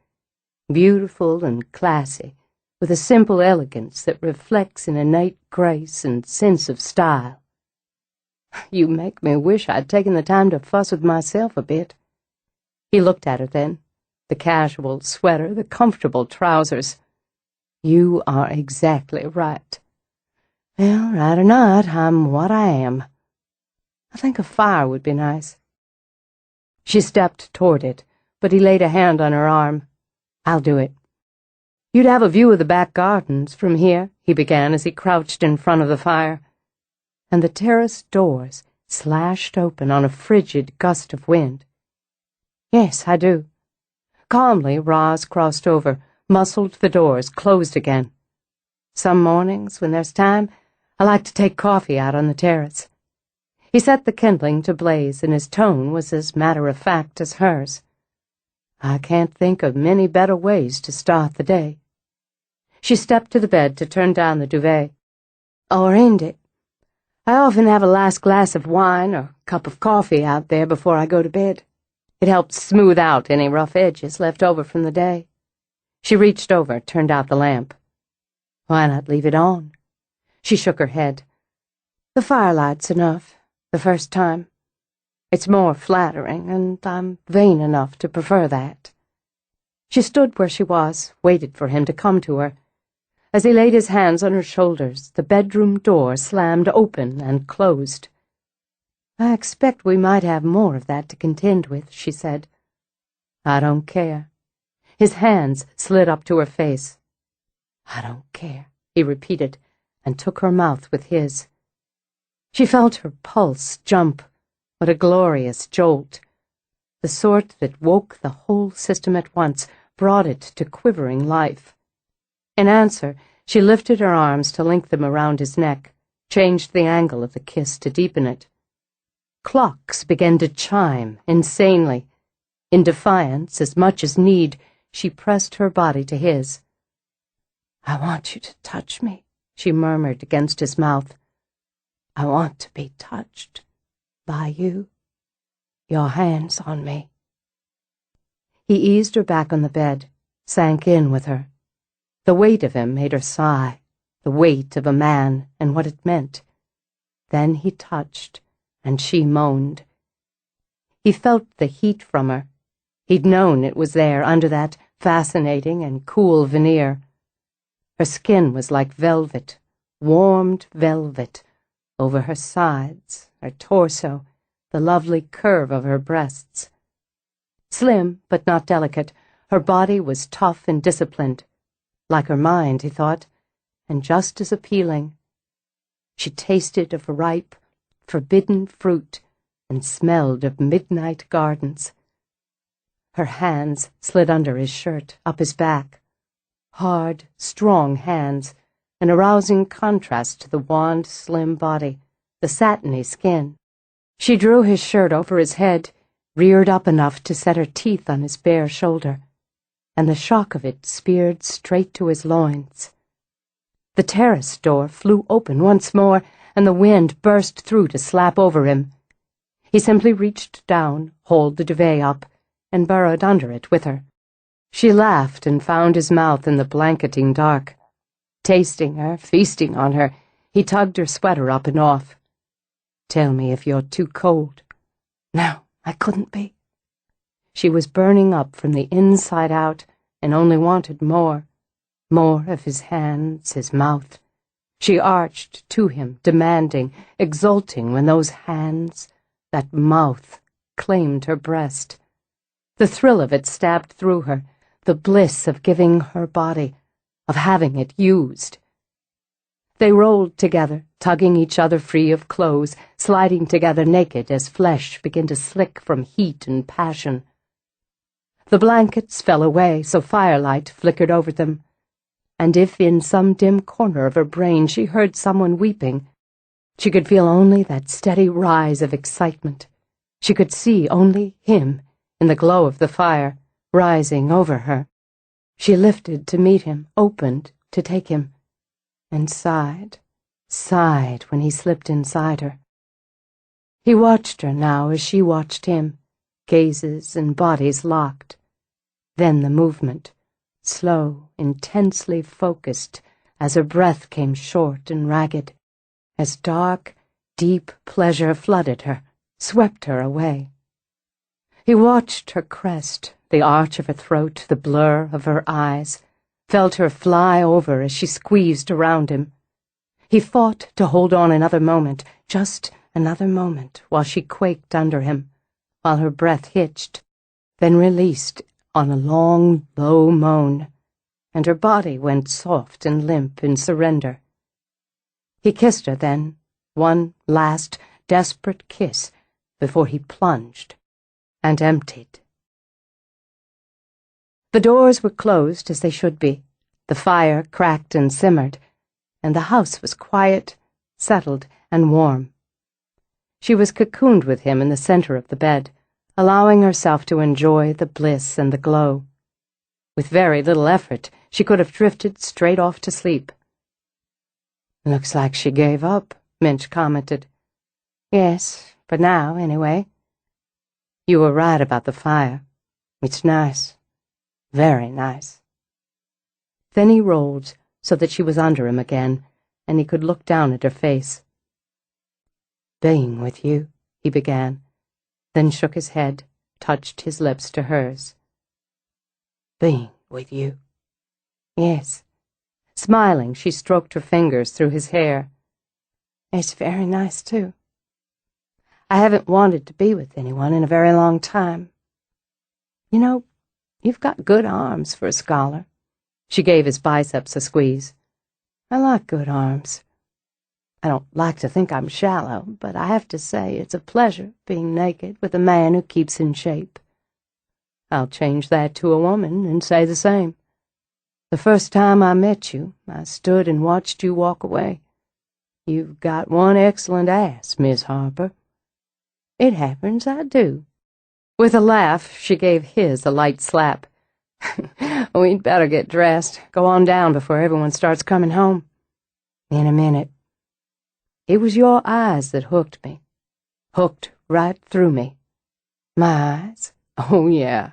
Speaker 1: Beautiful and classy, with a simple elegance that reflects an innate grace and sense of style. "You make me wish I'd taken the time to fuss with myself a bit." He looked at her then, the casual sweater, the comfortable trousers. "You are exactly right. Well, right or not, I'm what I am. I think a fire would be nice." She stepped toward it, but he laid a hand on her arm. "I'll do it." "You'd have a view of the back gardens from here," he began as he crouched in front of the fire. And the terrace doors slashed open on a frigid gust of wind. "Yes, I do." Calmly, Roz crossed over, muscled the doors, closed again. "Some mornings, when there's time, I like to take coffee out on the terrace." He set the kindling to blaze, and his tone was as matter-of-fact as hers. "I can't think of many better ways to start the day." She stepped to the bed to turn down the duvet. "Or end it. I often have a last glass of wine or cup of coffee out there before I go to bed. It helps smooth out any rough edges left over from the day." She reached over, turned out the lamp. "Why not leave it on?" She shook her head. "The firelight's enough, the first time. It's more flattering, and I'm vain enough to prefer that." She stood where she was, waited for him to come to her. As he laid his hands on her shoulders, the bedroom door slammed open and closed. "I expect we might have more of that to contend with," she said. "I don't care." His hands slid up to her face. "I don't care," he repeated, and took her mouth with his. She felt her pulse jump. What a glorious jolt. The sort that woke the whole system at once, brought it to quivering life. In answer, she lifted her arms to link them around his neck, changed the angle of the kiss to deepen it. Clocks began to chime insanely. In defiance, as much as need, she pressed her body to his. "I want you to touch me," she murmured against his mouth. "I want to be touched by you. Your hands on me." He eased her back on the bed, sank in with her. The weight of him made her sigh, the weight of a man and what it meant. Then he touched, and she moaned. He felt the heat from her. He'd known it was there under that fascinating and cool veneer. Her skin was like velvet, warmed velvet, over her sides, her torso, the lovely curve of her breasts. Slim, but not delicate, her body was tough and disciplined. Like her mind, he thought, and just as appealing. She tasted of ripe, forbidden fruit and smelled of midnight gardens. Her hands slid under his shirt, up his back. Hard, strong hands, an arousing contrast to the wan, slim body, the satiny skin. She drew his shirt over his head, reared up enough to set her teeth on his bare shoulder, and the shock of it speared straight to his loins. The terrace door flew open once more, and the wind burst through to slap over him. He simply reached down, hauled the duvet up, and burrowed under it with her. She laughed and found his mouth in the blanketing dark. Tasting her, feasting on her, he tugged her sweater up and off. "Tell me if you're too cold." "No, I couldn't be." She was burning up from the inside out and only wanted more of his hands, his mouth. She arched to him, demanding, exulting when those hands, that mouth, claimed her breast. The thrill of it stabbed through her, the bliss of giving her body, of having it used. They rolled together, tugging each other free of clothes, sliding together naked as flesh began to slick from heat and passion. The blankets fell away so firelight flickered over them, and if in some dim corner of her brain she heard someone weeping, she could feel only that steady rise of excitement. She could see only him in the glow of the fire, rising over her. She lifted to meet him, opened to take him, and sighed when he slipped inside her. He watched her now as she watched him, gazes and bodies locked. Then the movement, slow, intensely focused, as her breath came short and ragged, as dark, deep pleasure flooded her, swept her away. He watched her crest, the arch of her throat, the blur of her eyes, felt her fly over as she squeezed around him. He fought to hold on another moment, just another moment, while she quaked under him, while her breath hitched, then released on a long, low moan, and her body went soft and limp in surrender. He kissed her then, one last, desperate kiss, before he plunged and emptied. The doors were closed as they should be. The fire cracked and simmered, and the house was quiet, settled, and warm. She was cocooned with him in the center of the bed, allowing herself to enjoy the bliss and the glow. With very little effort, she could have drifted straight off to sleep. "Looks like she gave up," Minch commented. "Yes, for now, anyway." "You were right about the fire. It's nice. Very nice." Then he rolled so that she was under him again, and he could look down at her face. "Being with you," he began, then shook his head, touched his lips to hers. "Being with you." "Yes." Smiling, she stroked her fingers through his hair. "It's very nice, too. I haven't wanted to be with anyone in a very long time. You know, you've got good arms for a scholar." She gave his biceps a squeeze. "I like good arms. I don't like to think I'm shallow, but I have to say it's a pleasure being naked with a man who keeps in shape. I'll change that to a woman and say the same. The first time I met you, I stood and watched you walk away. You've got one excellent ass, Miss Harper." "It happens I do." With a laugh, she gave his a light slap. "We'd better get dressed. Go on down before everyone starts coming home." "In a minute." "It was your eyes that hooked me. Hooked right through me." "My eyes?" "Oh, yeah.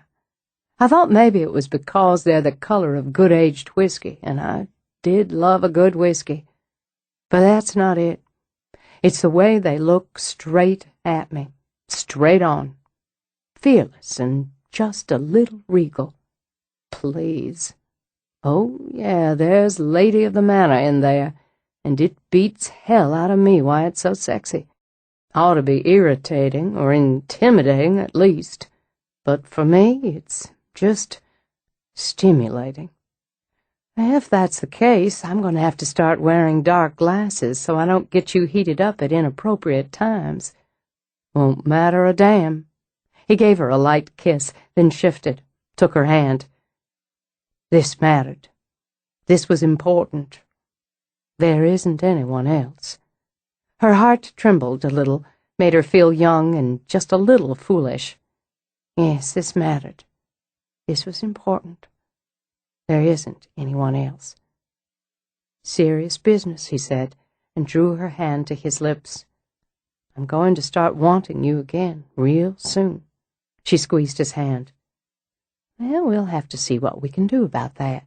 Speaker 1: I thought maybe it was because they're the color of good-aged whiskey, and I did love a good whiskey. But that's not it. It's the way they look straight at me, straight on, fearless and just a little regal. Please. Oh, yeah, there's Lady of the Manor in there, and it beats hell out of me why it's so sexy. Ought to be irritating, or intimidating at least, but for me it's just stimulating. If that's the case, I'm going to have to start wearing dark glasses so I don't get you heated up at inappropriate times." "Won't matter a damn." He gave her a light kiss, then shifted, took her hand. This mattered. This was important. There isn't anyone else. Her heart trembled a little, made her feel young and just a little foolish. Yes, this mattered. This was important. There isn't anyone else. "Serious business," he said, and drew her hand to his lips. "I'm going to start wanting you again, real soon." She squeezed his hand. "Well, we'll have to see what we can do about that."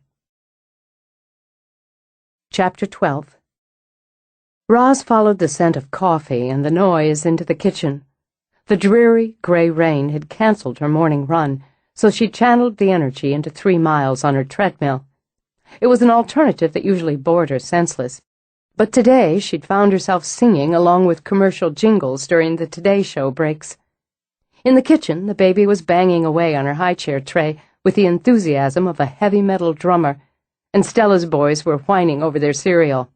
Speaker 1: Chapter 12. Roz followed the scent of coffee and the noise into the kitchen. The dreary, gray rain had canceled her morning run, so she channeled the energy into 3 miles on her treadmill. It was an alternative that usually bored her senseless, but today she'd found herself singing along with commercial jingles during the Today Show breaks. In the kitchen, the baby was banging away on her high-chair tray with the enthusiasm of a heavy metal drummer, and Stella's boys were whining over their cereal.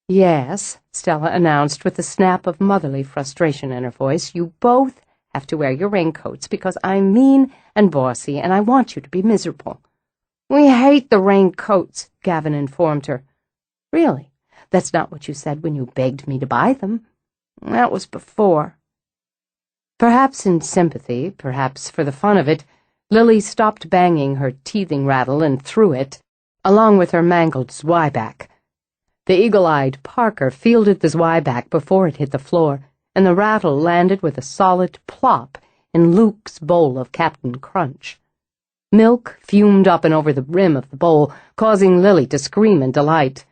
Speaker 1: Yes, Stella announced with a snap of motherly frustration in her voice, you both have to wear your raincoats because I'm mean and bossy and I want you to be miserable. We hate the raincoats, Gavin informed her. Really? That's not what you said when you begged me to buy them. That was before. Perhaps in sympathy, perhaps for the fun of it, Lily stopped banging her teething rattle and threw it, along with her mangled zwieback. The eagle-eyed Parker fielded the zwieback before it hit the floor, and the rattle landed with a solid plop in Luke's bowl of Captain Crunch. Milk fumed up and over the rim of the bowl, causing Lily to scream in delight.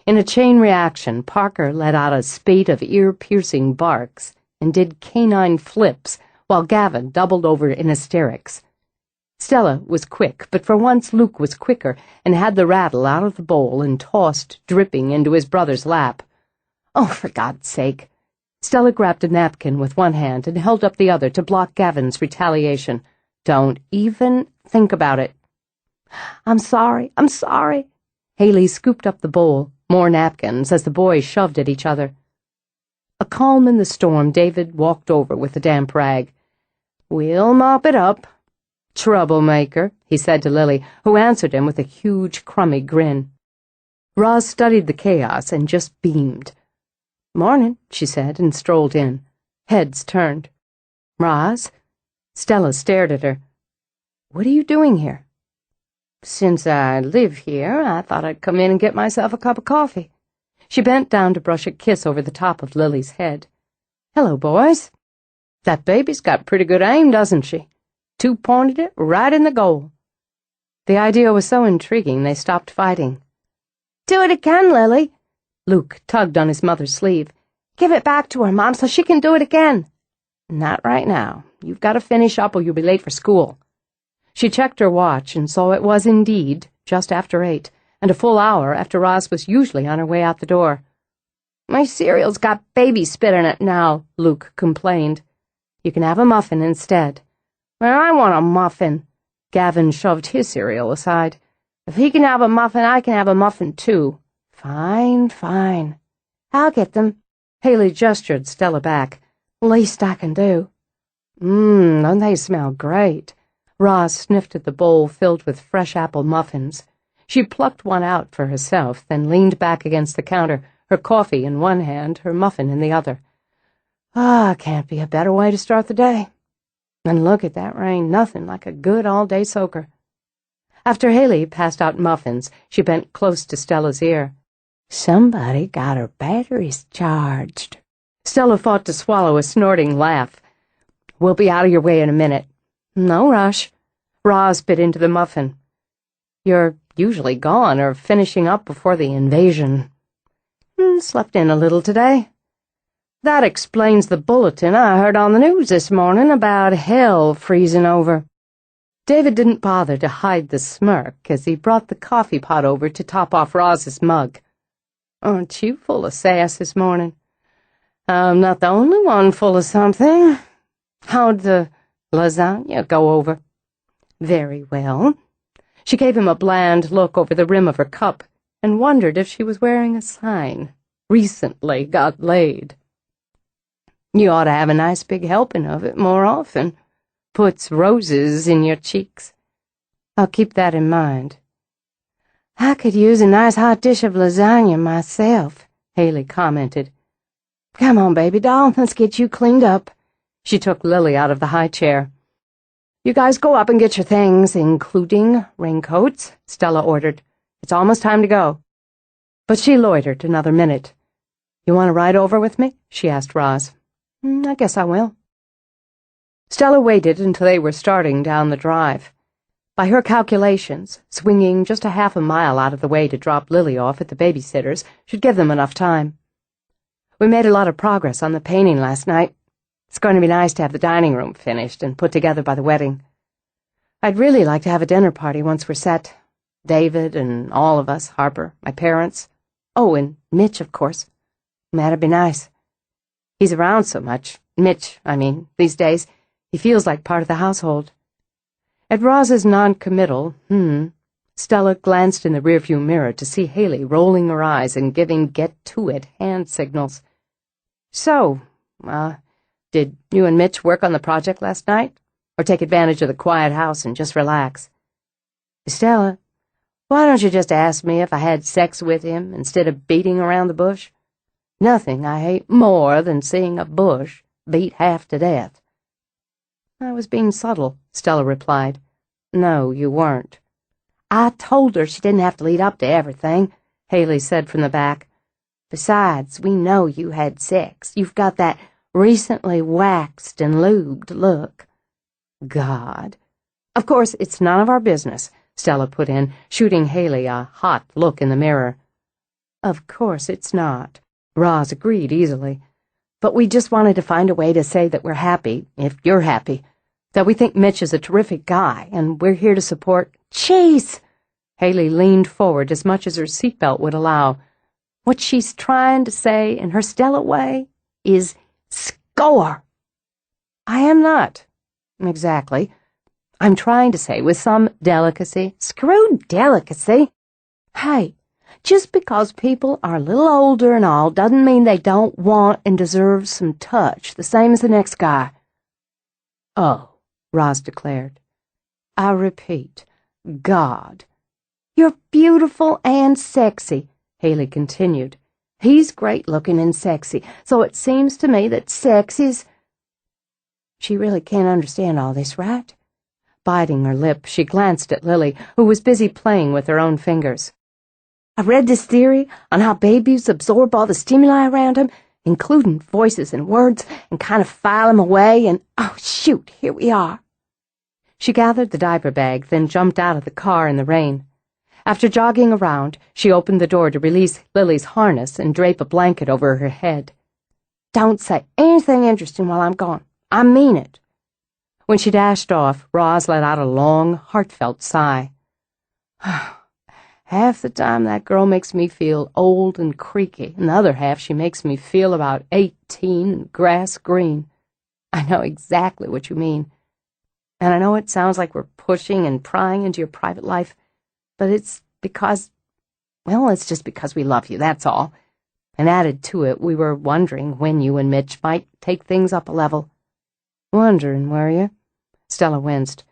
Speaker 1: In a chain reaction, Parker let out a spate of ear-piercing barks and did canine flips, while Gavin doubled over in hysterics. Stella was quick, but for once Luke was quicker and had the rattle out of the bowl and tossed, dripping, into his brother's lap. Oh, for God's sake! Stella grabbed a napkin with one hand and held up the other to block Gavin's retaliation. Don't even think about it. I'm sorry. Haley scooped up the bowl, more napkins, as the boys shoved at each other. A calm in the storm, David walked over with a damp rag. We'll mop it up. Troublemaker, he said to Lily, who answered him with a huge, crummy grin. Roz studied the chaos and just beamed. Morning, she said, and strolled in. Heads turned. Roz? Stella stared at her. What are you doing here? Since I live here, I thought I'd come in and get myself a cup of coffee. She bent down to brush a kiss over the top of Lily's head. Hello, boys. That baby's got pretty good aim, doesn't she? Two-pointed it right in the goal. The idea was so intriguing they stopped fighting. Do it again, Lily. Luke tugged on his mother's sleeve. Give it back to her, Mom, so she can do it again. Not right now. You've got to finish up or you'll be late for school. She checked her watch and saw it was indeed just after 8, and a full hour after Roz was usually on her way out the door. My cereal's got baby spit in it now, Luke complained. You can have a muffin instead. Well, I want a muffin. Gavin shoved his cereal aside. If he can have a muffin, I can have a muffin too. Fine. I'll get them. Haley gestured Stella back. Least I can do. Don't they smell great? Roz sniffed at the bowl filled with fresh apple muffins. She plucked one out for herself, then leaned back against the counter, her coffee in one hand, her muffin in the other. Can't be a better way to start the day. And look at that rain, nothing like a good all-day soaker. After Haley passed out muffins, she bent close to Stella's ear. Somebody got her batteries charged. Stella fought to swallow a snorting laugh. We'll be out of your way in a minute. No rush. Roz bit into the muffin. You're usually gone or finishing up before the invasion. Slept in a little today. That explains the bulletin I heard on the news this morning about hell freezing over. David didn't bother to hide the smirk as he brought the coffee pot over to top off Roz's mug. Aren't you full of sass this morning? I'm not the only one full of something. How'd the lasagna go over? Very well. She gave him a bland look over the rim of her cup and wondered if she was wearing a sign. Recently got laid. You ought to have a nice big helping of it more often. Puts roses in your cheeks. I'll keep that in mind. I could use a nice hot dish of lasagna myself, Haley commented. Come on, baby doll, let's get you cleaned up. She took Lily out of the high chair. You guys go up and get your things, including raincoats, Stella ordered. It's almost time to go. But she loitered another minute. You want to ride over with me? She asked Roz. I guess I will. Stella waited until they were starting down the drive. By her calculations, swinging just a half a mile out of the way to drop Lily off at the babysitter's should give them enough time. We made a lot of progress on the painting last night. It's going to be nice to have the dining room finished and put together by the wedding. I'd really like to have a dinner party once we're set. David and all of us, Harper, my parents. Oh, and Mitch, of course. That'd be nice. He's around so much. Mitch, I mean, these days. He feels like part of the household. At Roz's non-committal, Stella glanced in the rearview mirror to see Haley rolling her eyes and giving get-to-it hand signals. "So, did you and Mitch work on the project last night? Or take advantage of the quiet house and just relax?" "Stella, why don't you just ask me if I had sex with him instead of beating around the bush? Nothing I hate more than seeing a bush beat half to death." "I was being subtle," Stella replied. "No, you weren't." "I told her she didn't have to lead up to everything," Haley said from the back. "Besides, we know you had sex. You've got that recently waxed and lubed look." "God." "Of course, it's none of our business," Stella put in, shooting Haley a hot look in the mirror. "Of course it's not," Roz agreed easily. "But we just wanted to find a way to say that we're happy, if you're happy, that we think Mitch is a terrific guy, and we're here to support—" "Jeez!" Haley leaned forward as much as her seatbelt would allow. "What she's trying to say in her Stella way is score." "I am not." "Exactly. I'm trying to say with some delicacy—" "Screw delicacy. Hey, just because people are a little older and all doesn't mean they don't want and deserve some touch, the same as the next guy." "Oh," Roz declared. "I repeat, God." "You're beautiful and sexy," Haley continued. "He's great-looking and sexy, so it seems to me that sex is—" "She really can't understand all this, right?" Biting her lip, she glanced at Lily, who was busy playing with her own fingers. "I read this theory on how babies absorb all the stimuli around them, including voices and words, and kind of file them away, and, oh, shoot, here we are." She gathered the diaper bag, then jumped out of the car in the rain. After jogging around, she opened the door to release Lily's harness and drape a blanket over her head. "Don't say anything interesting while I'm gone. I mean it." When she dashed off, Roz let out a long, heartfelt sigh. "Half the time that girl makes me feel old and creaky, and the other half she makes me feel about 18 and grass green. I know exactly what you mean. And I know it sounds like we're pushing and prying into your private life, but it's because, well, it's just because we love you, that's all. And added to it, we were wondering when you and Mitch might take things up a level." "Wondering, were you?" Stella winced.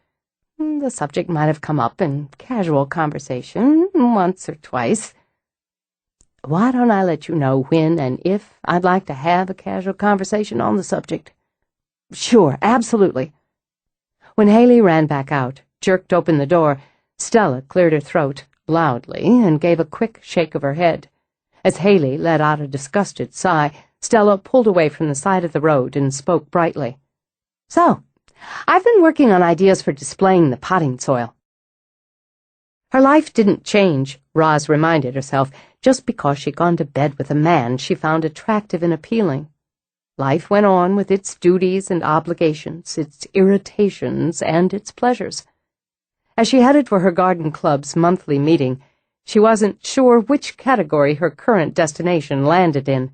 Speaker 1: "The subject might have come up in casual conversation once or twice." "Why don't I let you know when and if I'd like to have a casual conversation on the subject?" "Sure, absolutely." When Haley ran back out, jerked open the door, Stella cleared her throat loudly and gave a quick shake of her head. As Haley let out a disgusted sigh, Stella pulled away from the side of the road and spoke brightly. "So, I've been working on ideas for displaying the potting soil." Her life didn't change, Roz reminded herself, just because she'd gone to bed with a man she found attractive and appealing. Life went on with its duties and obligations, its irritations and its pleasures. As she headed for her garden club's monthly meeting, she wasn't sure which category her current destination landed in.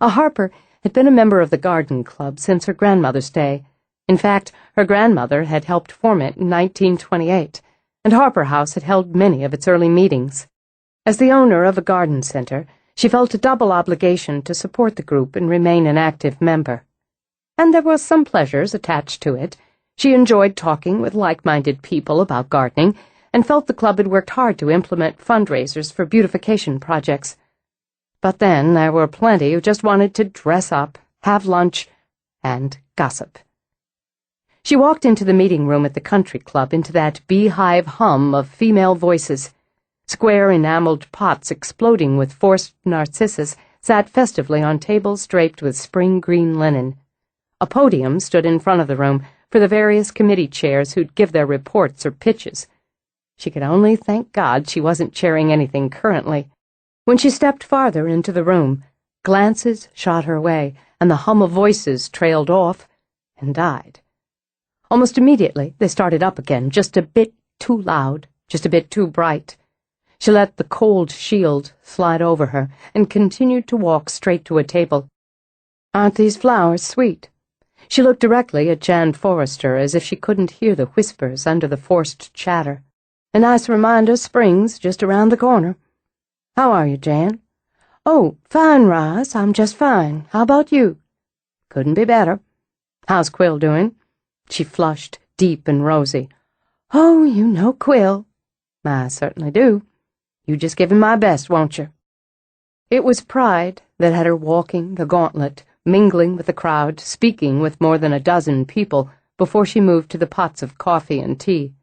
Speaker 1: Harper had been a member of the garden club since her grandmother's day. In fact, her grandmother had helped form it in 1928, and Harper House had held many of its early meetings. As the owner of a garden center, she felt a double obligation to support the group and remain an active member. And there were some pleasures attached to it. She enjoyed talking with like-minded people about gardening, and felt the club had worked hard to implement fundraisers for beautification projects. But then there were plenty who just wanted to dress up, have lunch, and gossip. She walked into the meeting room at the country club, into that beehive hum of female voices. Square enameled pots exploding with forced narcissus sat festively on tables draped with spring green linen. A podium stood in front of the room for the various committee chairs who'd give their reports or pitches. She could only thank God she wasn't chairing anything currently. When she stepped farther into the room, glances shot her way, and the hum of voices trailed off and died. Almost immediately, they started up again, just a bit too loud, just a bit too bright. She let the cold shield slide over her and continued to walk straight to a table. "Aren't these flowers sweet?" She looked directly at Jan Forrester as if she couldn't hear the whispers under the forced chatter. A nice reminder spring's just around the corner. How are you, Jan? Oh, fine, Roz. I'm just fine. How about you? Couldn't be better. How's Quill doing? She flushed, deep and rosy. Oh, you know Quill. I certainly do. You just give him my best, won't you? It was pride that had her walking the gauntlet, mingling with the crowd, speaking with more than a dozen people before she moved to the pots of coffee and tea.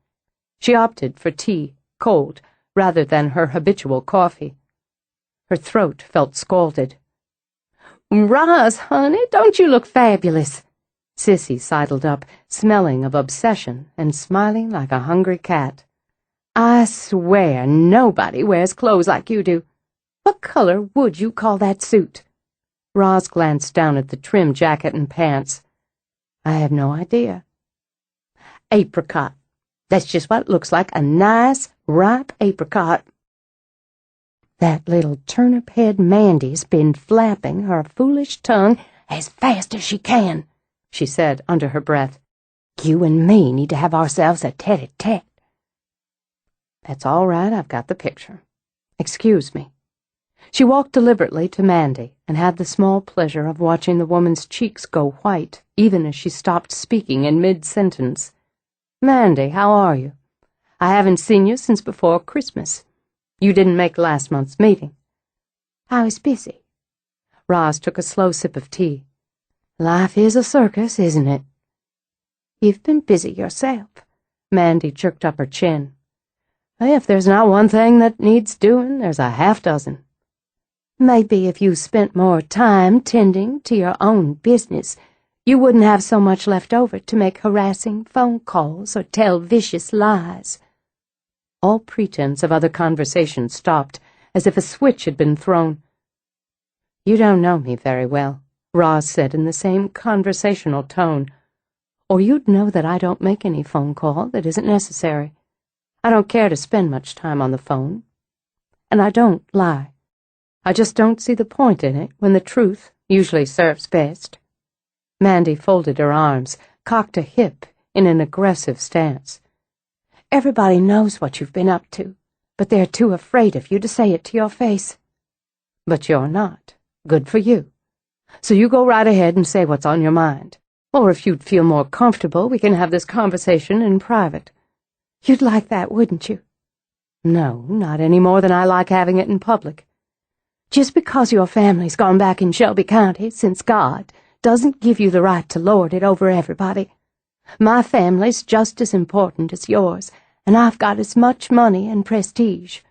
Speaker 1: She opted for tea, cold, rather than her habitual coffee. Her throat felt scalded. Roz, honey, don't you look fabulous? Sissy sidled up, smelling of obsession and smiling like a hungry cat. I swear nobody wears clothes like you do. What color would you call that suit? Roz glanced down at the trim jacket and pants. I have no idea. Apricot. That's just what it looks like, a nice, ripe apricot. That little turnip-head Mandy's been flapping her foolish tongue as fast as she can, she said under her breath. You and me need to have ourselves a tete-a-tete. That's all right, I've got the picture. Excuse me. She walked deliberately to Mandy and had the small pleasure of watching the woman's cheeks go white, even as she stopped speaking in mid-sentence. Mandy, how are you? I haven't seen you since before Christmas. You didn't make last month's meeting. I was busy. Roz took a slow sip of tea. Life is a circus, isn't it? You've been busy yourself. Mandy jerked up her chin. If there's not one thing that needs doing, there's a half-dozen. Maybe if you spent more time tending to your own business, you wouldn't have so much left over to make harassing phone calls or tell vicious lies. All pretense of other conversation stopped, as if a switch had been thrown. You don't know me very well, Roz said in the same conversational tone, or you'd know that I don't make any phone call that isn't necessary. I don't care to spend much time on the phone. And I don't lie. I just don't see the point in it when the truth usually serves best. Mandy folded her arms, cocked a hip in an aggressive stance. Everybody knows what you've been up to, but they're too afraid of you to say it to your face. But you're not. Good for you. So you go right ahead and say what's on your mind. Or if you'd feel more comfortable, we can have this conversation in private. You'd like that, wouldn't you? No, not any more than I like having it in public. Just because your family's gone back in Shelby County since God doesn't give you the right to lord it over everybody. My family's just as important as yours, and I've got as much money and prestige.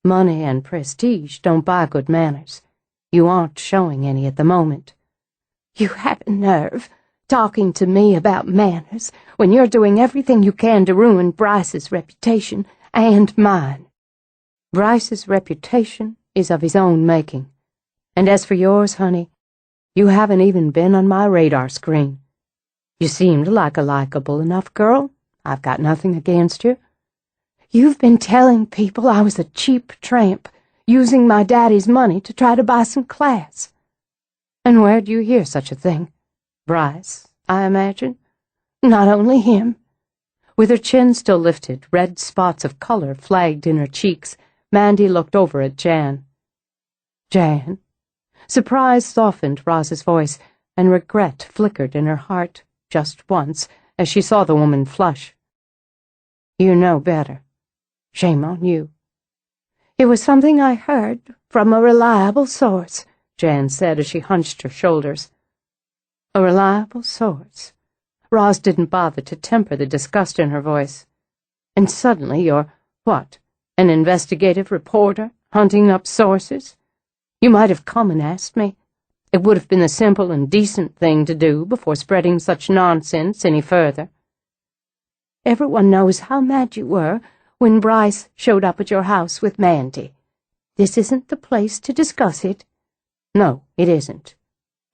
Speaker 1: Money and prestige don't buy good manners. You aren't showing any at the moment. You have a nerve, talking to me about manners when you're doing everything you can to ruin Bryce's reputation and mine. Bryce's reputation is of his own making. And as for yours, honey, you haven't even been on my radar screen. You seemed like a likable enough girl. I've got nothing against you. You've been telling people I was a cheap tramp, using my daddy's money to try to buy some class. And where'd you hear such a thing? Bryce, I imagine. Not only him. With her chin still lifted, red spots of color flagged in her cheeks, Mandy looked over at Jan. Jan? Surprise softened Roz's voice, and regret flickered in her heart just once as she saw the woman flush. You know better. Shame on you. It was something I heard from a reliable source, Jan said as she hunched her shoulders. A reliable source. Roz didn't bother to temper the disgust in her voice. And suddenly you're, what, an investigative reporter hunting up sources? You might have come and asked me. It would have been the simple and decent thing to do before spreading such nonsense any further. Everyone knows how mad you were when Bryce showed up at your house with Mandy. This isn't the place to discuss it. No, it isn't.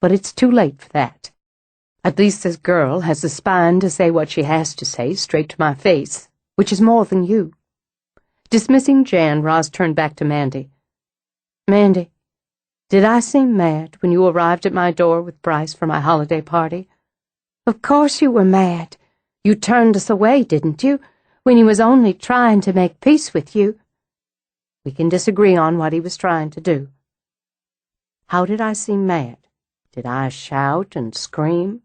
Speaker 1: But it's too late for that. At least this girl has the spine to say what she has to say straight to my face, which is more than you. Dismissing Jan, Roz turned back to Mandy. Mandy, did I seem mad when you arrived at my door with Bryce for my holiday party? Of course you were mad. You turned us away, didn't you?
Speaker 2: when he was only trying to make peace with you. We can disagree on what he was trying to do. How did I seem mad? Did I shout and scream?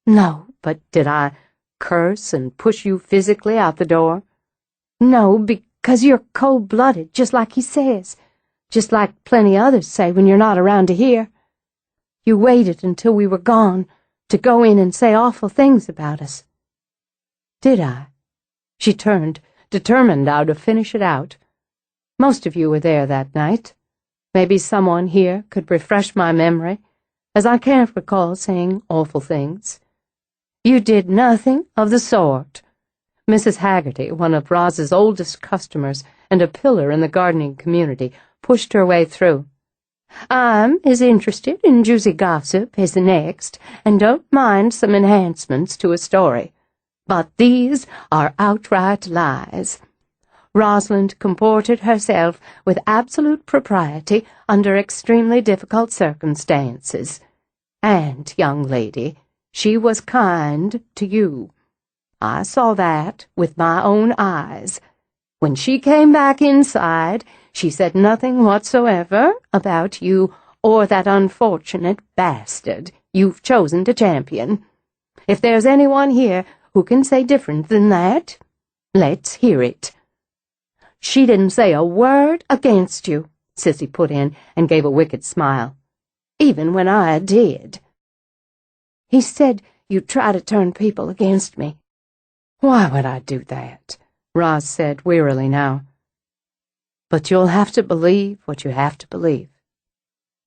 Speaker 2: No, but did I curse and push you physically out the door? No, because you're cold-blooded, just like he says, just like plenty others say when you're not around to hear. You waited until we were gone to go in and say awful things about us. Did I? She turned, determined now to finish it out. Most of you were there that night. Maybe someone here could refresh my memory, as I can't recall saying awful things. You did nothing of the sort. Mrs. Haggerty, one of Roz's oldest customers and a pillar in the gardening community, pushed her way through. I'm as interested in juicy gossip as the next, and don't mind some enhancements to a story. But these are outright lies. Rosalind comported herself with absolute propriety under extremely difficult circumstances. And, young lady, she was kind to you. I saw that with my own eyes. When she came back inside, she said nothing whatsoever about you or that unfortunate bastard you've chosen to champion. If there's anyone here who can say different than that, let's hear it. She didn't say a word against you, Sissy put in and gave a wicked smile. Even when I did. He said you'd try to turn people against me. Why would I do that? Roz said wearily now. But you'll have to believe what you have to believe.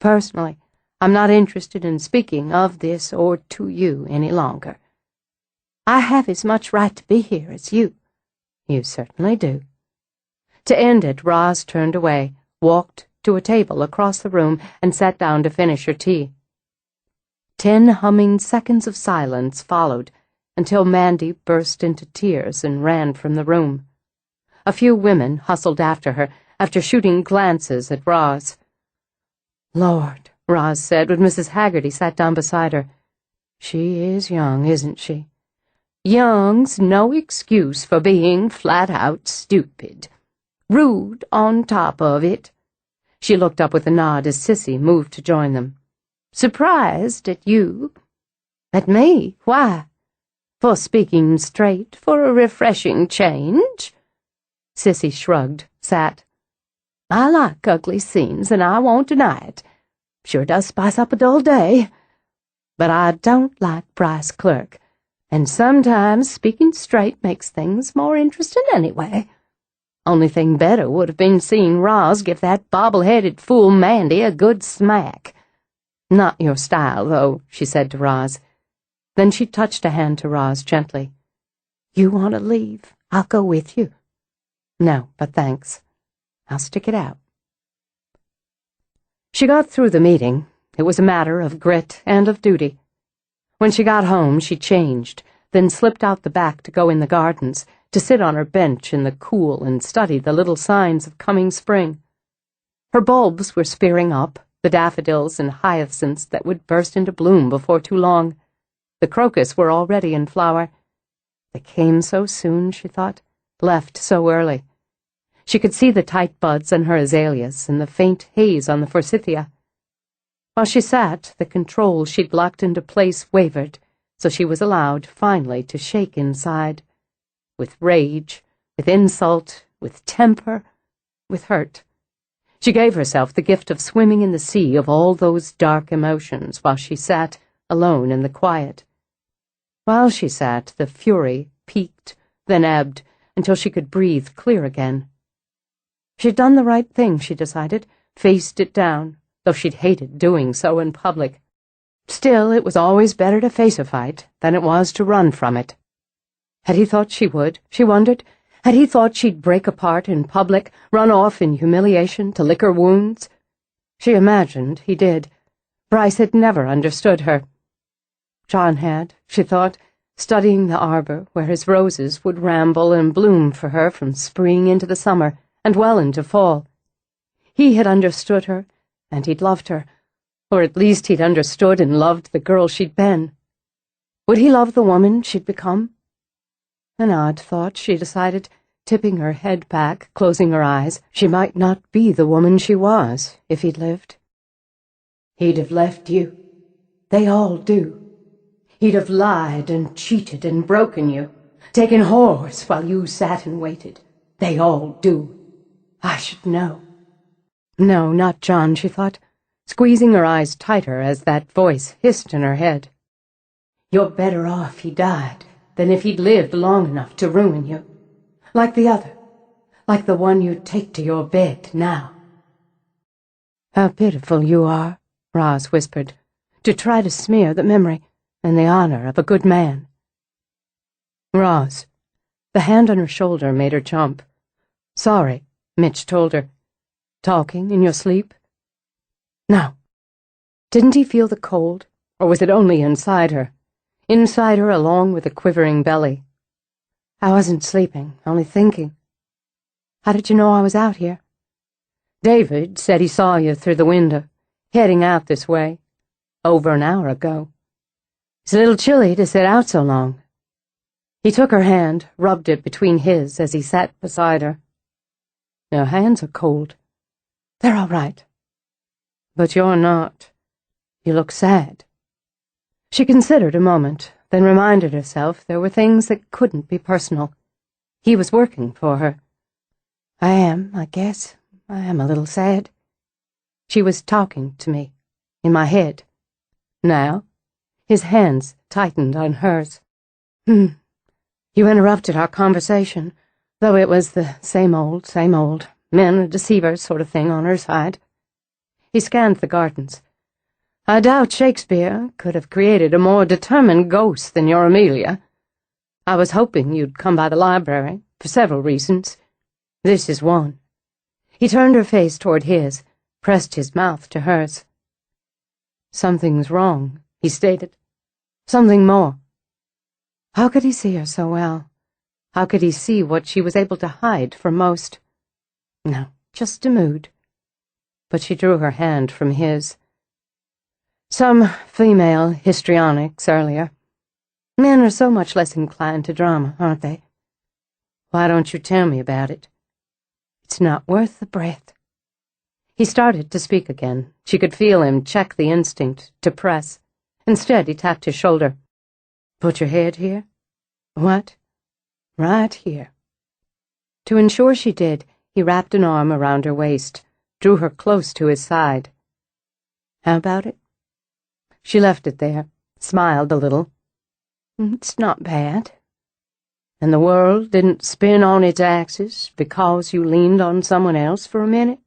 Speaker 2: Personally, I'm not interested in speaking of this or to you any longer. I have as much right to be here as you. You certainly do. To end it, Roz turned away, walked to a table across the room, and sat down to finish her tea. 10 humming seconds of silence followed, until Mandy burst into tears and ran from the room. A few women hustled after her, after shooting glances at Roz. Lord, Roz said when Mrs. Haggerty sat down beside her. She is young, isn't she? Young's no excuse for being flat-out stupid. Rude on top of it. She looked up with a nod as Sissy moved to join them. Surprised at you? At me? Why? For speaking straight, for a refreshing change? Sissy shrugged, sat. I like ugly scenes, and I won't deny it. Sure does spice up a dull day. But I don't like Bryce Clerk, and sometimes speaking straight makes things more interesting anyway. Only thing better would have been seeing Roz give that bobble-headed fool Mandy a good smack. Not your style, though, she said to Roz. Then she touched a hand to Roz gently. You want to leave? I'll go with you. No, but thanks. I'll stick it out. She got through the meeting. It was a matter of grit and of duty. When she got home, she changed, then slipped out the back to go in the gardens, to sit on her bench in the cool and study the little signs of coming spring. Her bulbs were spearing up, the daffodils and hyacinths that would burst into bloom before too long. The crocus were already in flower. They came so soon, she thought, left so early. She could see the tight buds on her azaleas and the faint haze on the forsythia. While she sat, the control she'd locked into place wavered, so she was allowed, finally, to shake inside. With rage, with insult, with temper, with hurt. She gave herself the gift of swimming in the sea of all those dark emotions while she sat, alone in the quiet. While she sat, the fury peaked, then ebbed, until she could breathe clear again. She'd done the right thing, she decided, faced it down, though she'd hated doing so in public. Still, it was always better to face a fight than it was to run from it. Had he thought she would, she wondered? Had he thought she'd break apart in public, run off in humiliation to lick her wounds? She imagined he did. Bryce had never understood her. John had, she thought, studying the arbor where his roses would ramble and bloom for her from spring into the summer and well into fall. He had understood her, and he'd loved her, or at least he'd understood and loved the girl she'd been. Would he love the woman she'd become?
Speaker 1: An odd thought, she decided, tipping her head back, closing her eyes. She might not be the woman she was, if he'd lived. He'd have left you. They all do. He'd have lied and cheated and broken you, taken whores while you sat and waited. They all do. I should know. No, not John, she thought, squeezing her eyes tighter as that voice hissed in her head. You're better off he died than if he'd lived long enough to ruin you. Like the other. Like the one you take to your bed now. How pitiful you are, Roz whispered, to try to smear the memory and the honor of a good man. Roz. The hand on her shoulder made her jump. Sorry, Mitch told her. Talking in your sleep? No. Didn't he feel the cold, or was it only inside her? Inside her along with a quivering belly. I wasn't sleeping, only thinking. How did you know I was out here? David said he saw you through the window, heading out this way, over an hour ago. It's a little chilly to sit out so long. He took her hand, rubbed it between his as he sat beside her. Your hands are cold. They're all right. But you're not. You look sad. She considered a moment, then reminded herself there were things that couldn't be personal. He was working for her. I guess. I am a little sad. She was talking to me, in my head. Now, his hands tightened on hers. You interrupted our conversation, though it was the same old, men are deceivers sort of thing on her side. He scanned the gardens. I doubt Shakespeare could have created a more determined ghost than your Amelia. I was hoping you'd come by the library, for several reasons. This is one. He turned her face toward his, pressed his mouth to hers. Something's wrong, he stated. Something more. How could he see her so well? How could he see what she was able to hide from most? No, just a mood. But she drew her hand from his. Some female histrionics earlier. Men are so much less inclined to drama, aren't they? Why don't you tell me about it? It's not worth the breath. He started to speak again. She could feel him check the instinct to press. Instead, he tapped his shoulder. Put your head here? What? Right here. To ensure she did, he wrapped an arm around her waist, drew her close to his side. How about it? She left it there, smiled a little. It's not bad. And the world didn't spin on its axis because you leaned on someone else for a minute?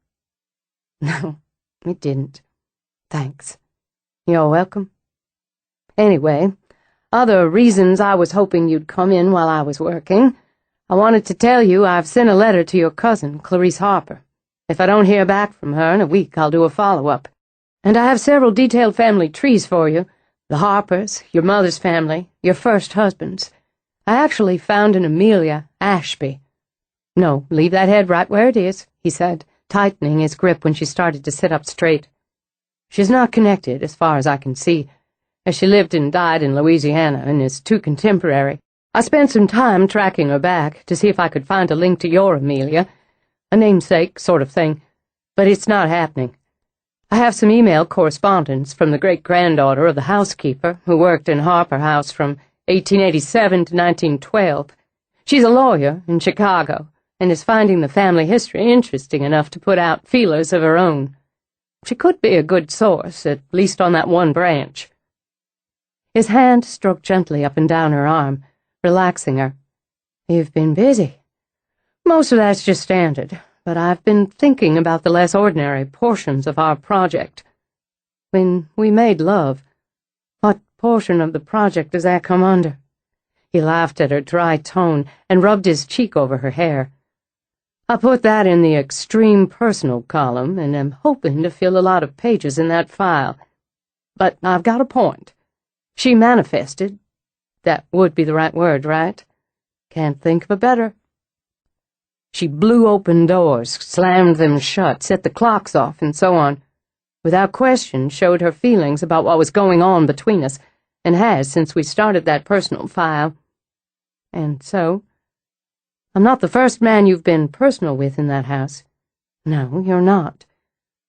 Speaker 1: No, it didn't. Thanks. You're welcome. Anyway, other reasons I was hoping you'd come in while I was working. I wanted to tell you I've sent a letter to your cousin, Clarice Harper. If I don't hear back from her in a week, I'll do a follow-up. And I have several detailed family trees for you. The Harpers, your mother's family, your first husband's. I actually found an Amelia Ashby. No, leave that head right where it is, he said, tightening his grip when she started to sit up straight. She's not connected, as far as I can see, as she lived and died in Louisiana and is too contemporary. I spent some time tracking her back to see if I could find a link to your Amelia, a namesake sort of thing, but it's not happening. I have some email correspondence from the great-granddaughter of the housekeeper who worked in Harper House from 1887 to 1912. She's a lawyer in Chicago and is finding the family history interesting enough to put out feelers of her own. She could be a good source, at least on that one branch. His hand stroked gently up and down her arm, relaxing her. You've been busy. Most of that's just standard, but I've been thinking about the less ordinary portions of our project. When we made love, what portion of the project does that come under? He laughed at her dry tone and rubbed his cheek over her hair. I put that in the extreme personal column and am hoping to fill a lot of pages in that file. But I've got a point. She manifested. That would be the right word, right? Can't think of a better. She blew open doors, slammed them shut, set the clocks off, and so on. Without question, showed her feelings about what was going on between us, and has since we started that personal file. And so, I'm not the first man you've been personal with in that house. No, you're not.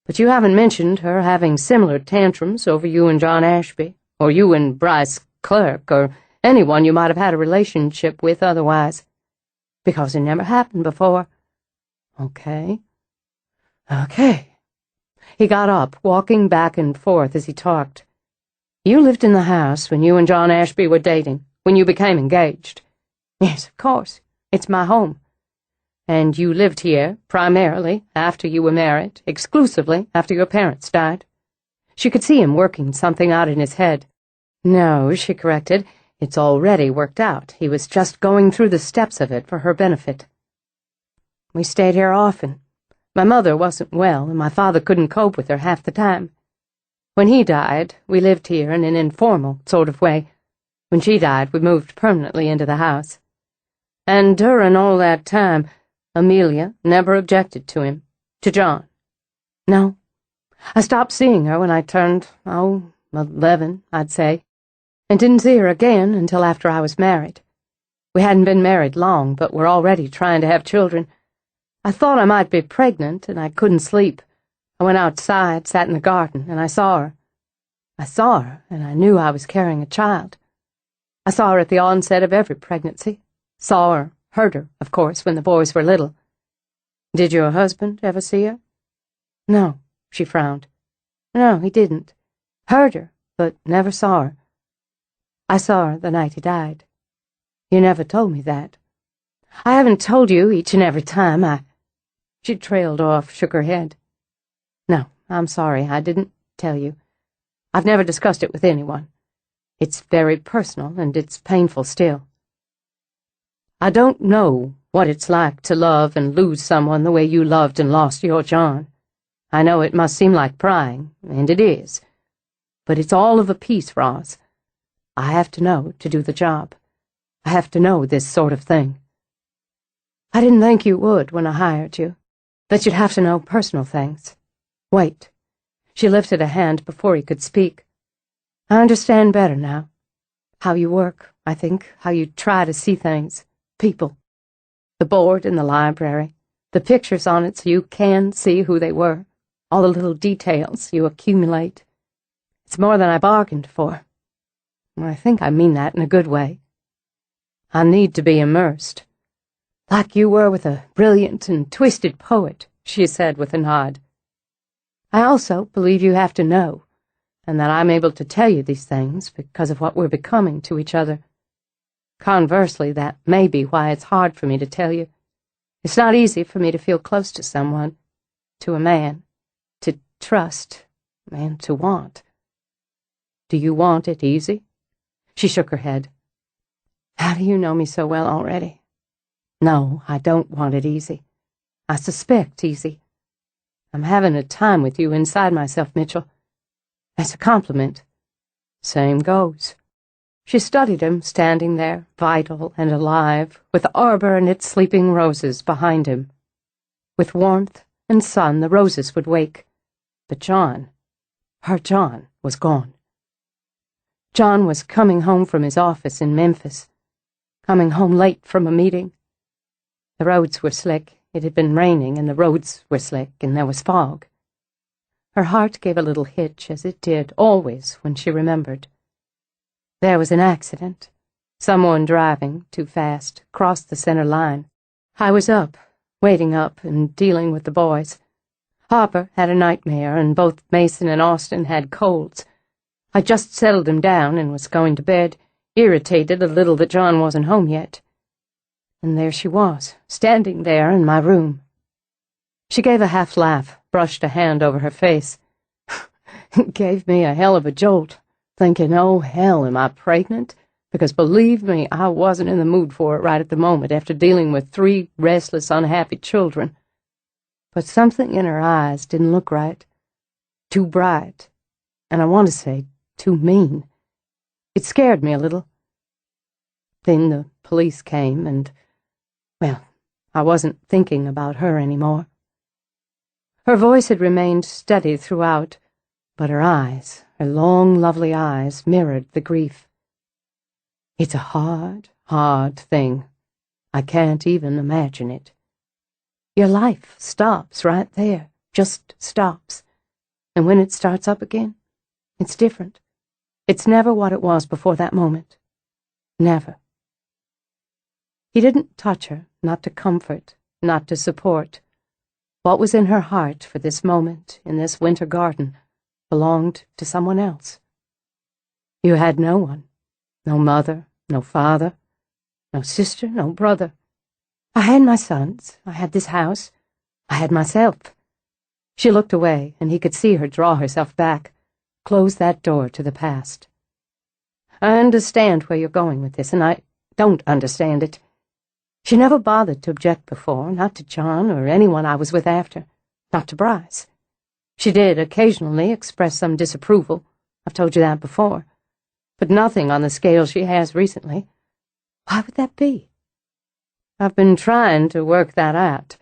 Speaker 1: But you haven't mentioned her having similar tantrums over you and John Ashby, or you and Bryce Clerk, or anyone you might have had a relationship with otherwise. Because it never happened before. Okay. He got up, walking back and forth as he talked. You lived in the house when you and John Ashby were dating, when you became engaged. Yes, of course. It's my home. And you lived here, primarily, after you were married, exclusively after your parents died. She could see him working something out in his head. No, she corrected, it's already worked out. He was just going through the steps of it for her benefit. We stayed here often. My mother wasn't well, and my father couldn't cope with her half the time. When he died, we lived here in an informal sort of way. When she died, we moved permanently into the house. And during all that time, Amelia never objected to him, to John. No. I stopped seeing her when I turned, 11, I'd say, and didn't see her again until after I was married. We hadn't been married long, but were already trying to have children. I thought I might be pregnant, and I couldn't sleep. I went outside, sat in the garden, and I saw her. I saw her, and I knew I was carrying a child. I saw her at the onset of every pregnancy. Saw her, heard her, of course, when the boys were little. Did your husband ever see her? No, she frowned. No, he didn't. Heard her, but never saw her. I saw her the night he died. You never told me that. I haven't told you each and every time She trailed off, shook her head. No, I'm sorry, I didn't tell you. I've never discussed it with anyone. It's very personal, and it's painful still. I don't know what it's like to love and lose someone the way you loved and lost your John. I know it must seem like prying, and it is. But it's all of a piece, Roz. I have to know to do the job. I have to know this sort of thing. I didn't think you would when I hired you, that you'd have to know personal things. Wait. She lifted a hand before he could speak. I understand better now. How you work, I think, how you try to see things. People. The board in the library, the pictures on it so you can see who they were, all the little details you accumulate. It's more than I bargained for. I think I mean that in a good way. I need to be immersed. Like you were with a brilliant and twisted poet, she said with a nod. I also believe you have to know, and that I'm able to tell you these things because of what we're becoming to each other. Conversely, that may be why it's hard for me to tell you. It's not easy for me to feel close to someone, to a man, to trust, and to want. Do you want it easy? She shook her head. How do you know me so well already? No, I don't want it easy. I suspect easy. I'm having a time with you inside myself, Mitchell. That's a compliment. Same goes. She studied him, standing there, vital and alive, with the arbor and its sleeping roses behind him. With warmth and sun, the roses would wake. But John, her John, was gone. John was coming home from his office in Memphis, coming home late from a meeting. The roads were slick. It had been raining, and the roads were slick, and there was fog. Her heart gave a little hitch, as it did always when she remembered. There was an accident. Someone driving too fast, crossed the center line. I was up, waiting up, and dealing with the boys. Harper had a nightmare, and both Mason and Austin had colds. I just settled him down and was going to bed, irritated a little that John wasn't home yet. And there she was, standing there in my room. She gave a half laugh, brushed a hand over her face. It gave me a hell of a jolt. Thinking, oh, hell, am I pregnant? Because believe me, I wasn't in the mood for it right at the moment after dealing with 3 restless, unhappy children. But something in her eyes didn't look right. Too bright. And I want to say, too mean. It scared me a little. Then the police came and, well, I wasn't thinking about her anymore. Her voice had remained steady throughout, but her eyes, her long, lovely eyes, mirrored the grief. It's a hard hard thing. I can't even imagine it. Your life stops right there, just stops. And when it starts up again, it's different. It's never what it was before that moment. Never. He didn't touch her, not to comfort, not to support. What was in her heart for this moment, in this winter garden, belonged to someone else. You had no one. No mother, no father, no sister, no brother. I had my sons, I had this house, I had myself. She looked away, and he could see her draw herself back, close that door to the past. I understand where you're going with this, and I don't understand it. She never bothered to object before, not to John or anyone I was with after, not to Bryce. She did occasionally express some disapproval, I've told you that before, but nothing on the scale she has recently. Why would that be? I've been trying to work that out.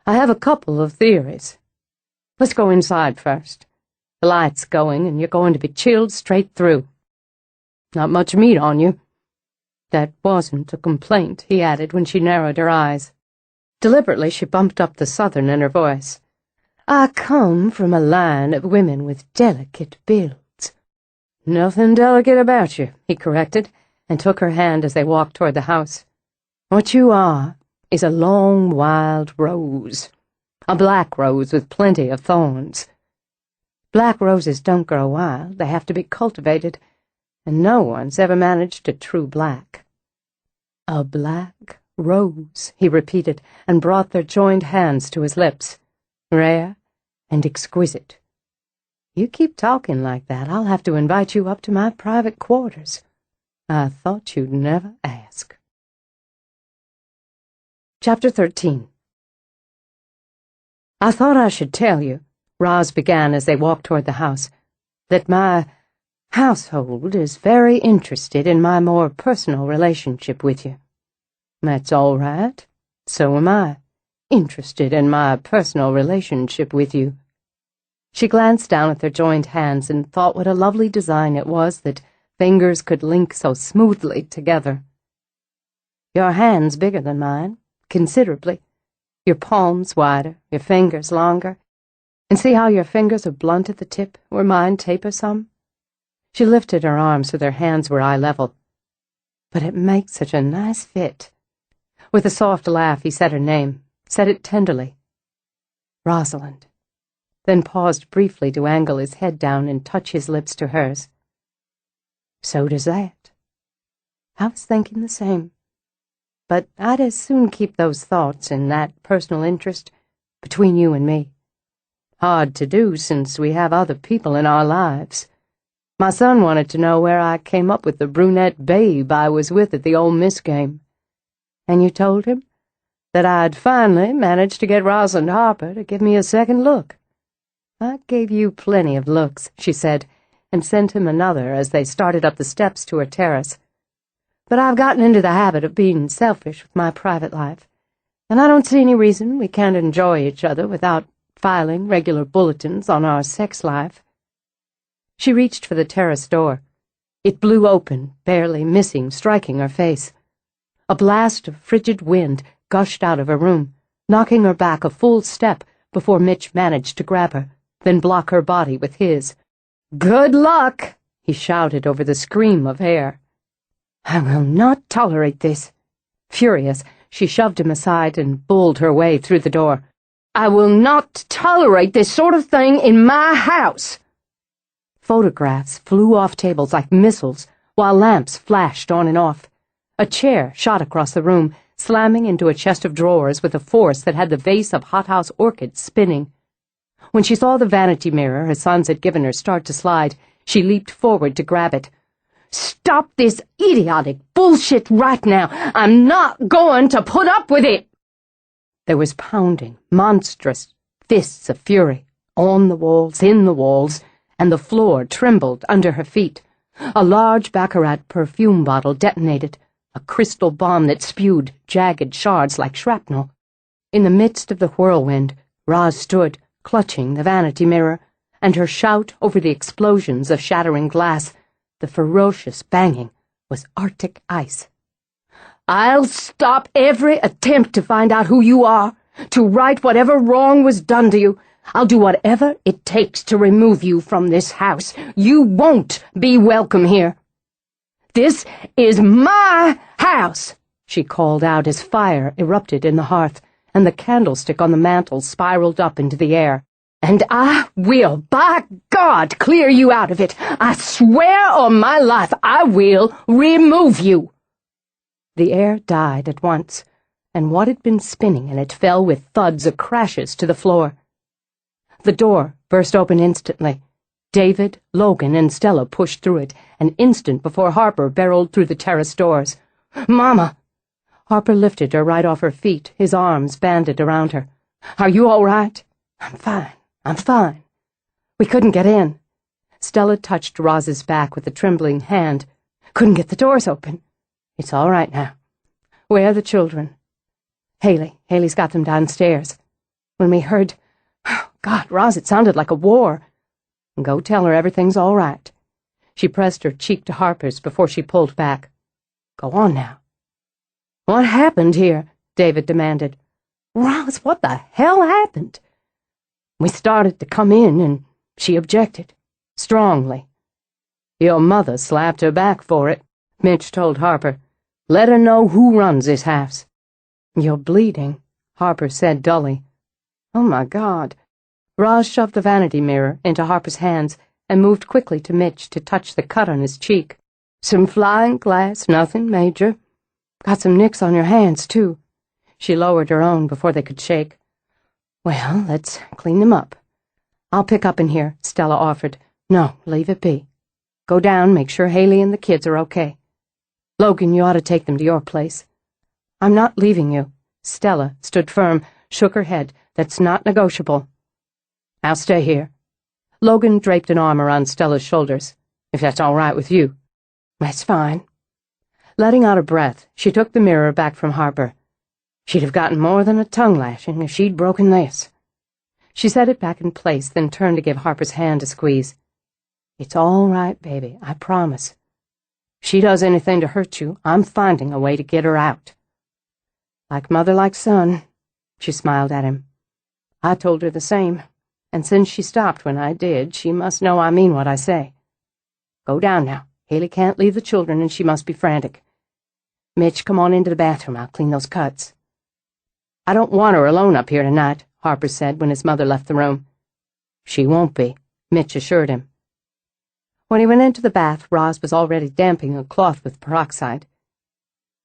Speaker 1: I have a couple of theories. Let's go inside first. The light's going, and you're going to be chilled straight through. Not much meat on you. That wasn't a complaint, he added when she narrowed her eyes. Deliberately, she bumped up the southern in her voice. I come from a line of women with delicate builds. Nothing delicate about you, he corrected, and took her hand as they walked toward the house. What you are is a long, wild rose. A black rose with plenty of thorns. Black roses don't grow wild, they have to be cultivated, and no one's ever managed a true black. A black rose, he repeated, and brought their joined hands to his lips. Rare and exquisite. You keep talking like that, I'll have to invite you up to my private quarters. I thought you'd never ask. Chapter 13. I thought I should tell you, Roz began as they walked toward the house, that my household is very interested in my more personal relationship with you. That's all right. So am I, interested in my personal relationship with you. She glanced down at their joined hands and thought what a lovely design it was that fingers could link so smoothly together. Your hand's bigger than mine, considerably. Your palms wider, your fingers longer. And see how your fingers are blunt at the tip, where mine taper some? She lifted her arms so their hands were eye-level. But it makes such a nice fit. With a soft laugh, he said her name, said it tenderly. Rosalind. Then paused briefly to angle his head down and touch his lips to hers. So does that. I was thinking the same. But I'd as soon keep those thoughts and that personal interest between you and me. Hard to do since we have other people in our lives. My son wanted to know where I came up with the brunette babe I was with at the Ole Miss game. And you told him that I'd finally managed to get Rosalind Harper to give me a second look. I gave you plenty of looks, she said, and sent him another as they started up the steps to her terrace. But I've gotten into the habit of being selfish with my private life, and I don't see any reason we can't enjoy each other without filing regular bulletins on our sex life. She reached for the terrace door. It blew open, barely missing, striking her face. A blast of frigid wind gushed out of her room, knocking her back a full step before Mitch managed to grab her, then block her body with his. "Good luck!" he shouted over the scream of air. I will not tolerate this. Furious, she shoved him aside and bulled her way through the door. I will not tolerate this sort of thing in my house. Photographs flew off tables like missiles, while lamps flashed on and off. A chair shot across the room, slamming into a chest of drawers with a force that had the vase of hothouse orchids spinning. When she saw the vanity mirror her sons had given her start to slide, she leaped forward to grab it. Stop this idiotic bullshit right now. I'm not going to put up with it. There was pounding, monstrous fists of fury, on the walls, in the walls, and the floor trembled under her feet. A large baccarat perfume bottle detonated, a crystal bomb that spewed jagged shards like shrapnel. In the midst of the whirlwind, Roz stood, clutching the vanity mirror, and her shout over the explosions of shattering glass, the ferocious banging, was Arctic ice. I'll stop every attempt to find out who you are, to right whatever wrong was done to you. I'll do whatever it takes to remove you from this house. You won't be welcome here. This is my house, she called out as fire erupted in the hearth, and the candlestick on the mantel spiraled up into the air. And I will, by God, clear you out of it. I swear on my life I will remove you. The air died at once, and what had been spinning in it fell with thuds of crashes to the floor. The door burst open instantly. David, Logan, and Stella pushed through it, an instant before Harper barreled through the terrace doors. "Mama!" Harper lifted her right off her feet, his arms banded around her. "Are you all right?" "I'm fine. We couldn't get in." Stella touched Roz's back with a trembling hand. "Couldn't get the doors open." "It's all right now." "Where are the children?" Haley's got them downstairs. When we heard... Oh, God, Roz, it sounded like a war. Go tell her everything's all right. She pressed her cheek to Harper's before she pulled back. "Go on now." "What happened here?" David demanded. "Roz, what the hell happened?" "We started to come in, and she objected. Strongly." "Your mother slapped her back for it," Mitch told Harper. "Let her know who runs this house." "You're bleeding," Harper said dully. "Oh, my God." Roz shoved the vanity mirror into Harper's hands and moved quickly to Mitch to touch the cut on his cheek. "Some flying glass, nothing major. Got some nicks on your hands, too." She lowered her own before they could shake. "Well, let's clean them up." "I'll pick up in here," Stella offered. "No, leave it be. Go down, make sure Haley and the kids are okay. Logan, you ought to take them to your place." "I'm not leaving you." Stella stood firm, shook her head. "That's not negotiable." "I'll stay here." Logan draped an arm around Stella's shoulders. "If that's all right with you." "That's fine." Letting out a breath, she took the mirror back from Harper. She'd have gotten more than a tongue lashing if she'd broken this. She set it back in place, then turned to give Harper's hand a squeeze. "It's all right, baby, I promise. If she does anything to hurt you, I'm finding a way to get her out." "Like mother, like son," she smiled at him. "I told her the same, and since she stopped when I did, she must know I mean what I say. Go down now. Haley can't leave the children, and she must be frantic. Mitch, come on into the bathroom. I'll clean those cuts." "I don't want her alone up here tonight," Harper said when his mother left the room. "She won't be," Mitch assured him. When he went into the bath, Roz was already damping a cloth with peroxide.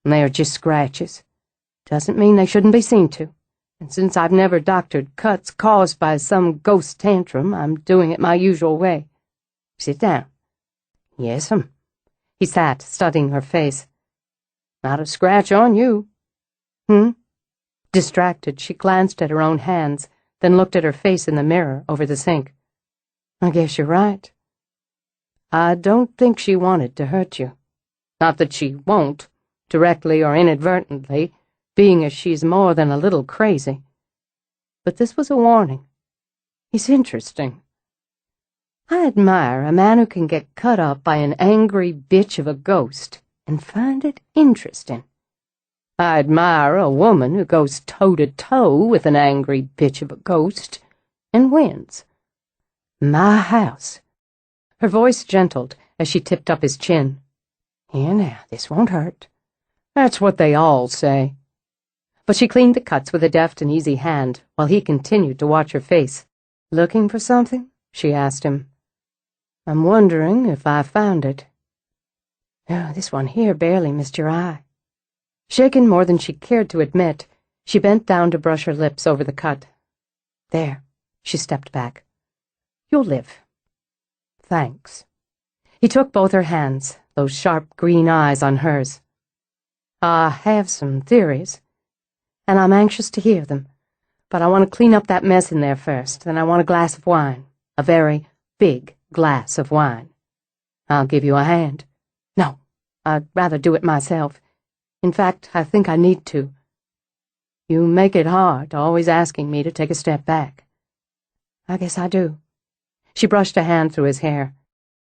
Speaker 1: "They are just scratches. Doesn't mean they shouldn't be seen to. And since I've never doctored cuts caused by some ghost tantrum, I'm doing it my usual way. Sit down." "Yes'm." He sat, studying her face. "Not a scratch on you." Distracted, she glanced at her own hands, then looked at her face in the mirror over the sink. "I guess you're right." "I don't think she wanted to hurt you. Not that she won't, directly or inadvertently, being as she's more than a little crazy. But this was a warning. He's interesting. I admire a man who can get cut up by an angry bitch of a ghost and find it interesting. I admire a woman who goes toe-to-toe with an angry bitch of a ghost and wins. My house." Her voice gentled as she tipped up his chin. "Here now, this won't hurt." "That's what they all say." But she cleaned the cuts with a deft and easy hand while he continued to watch her face. "Looking for something?" she asked him. "I'm wondering if I found it." "Oh, this one here barely missed your eye." Shaken more than she cared to admit, she bent down to brush her lips over the cut. "There." She stepped back. "You'll live." "Thanks." He took both her hands, those sharp green eyes on hers. "I have some theories, and I'm anxious to hear them, but I want to clean up that mess in there first, then I want a glass of wine, a very big glass of wine. I'll give you a hand." "No, I'd rather do it myself. In fact, I think I need to." "You make it hard, always asking me to take a step back." "I guess I do." She brushed a hand through his hair.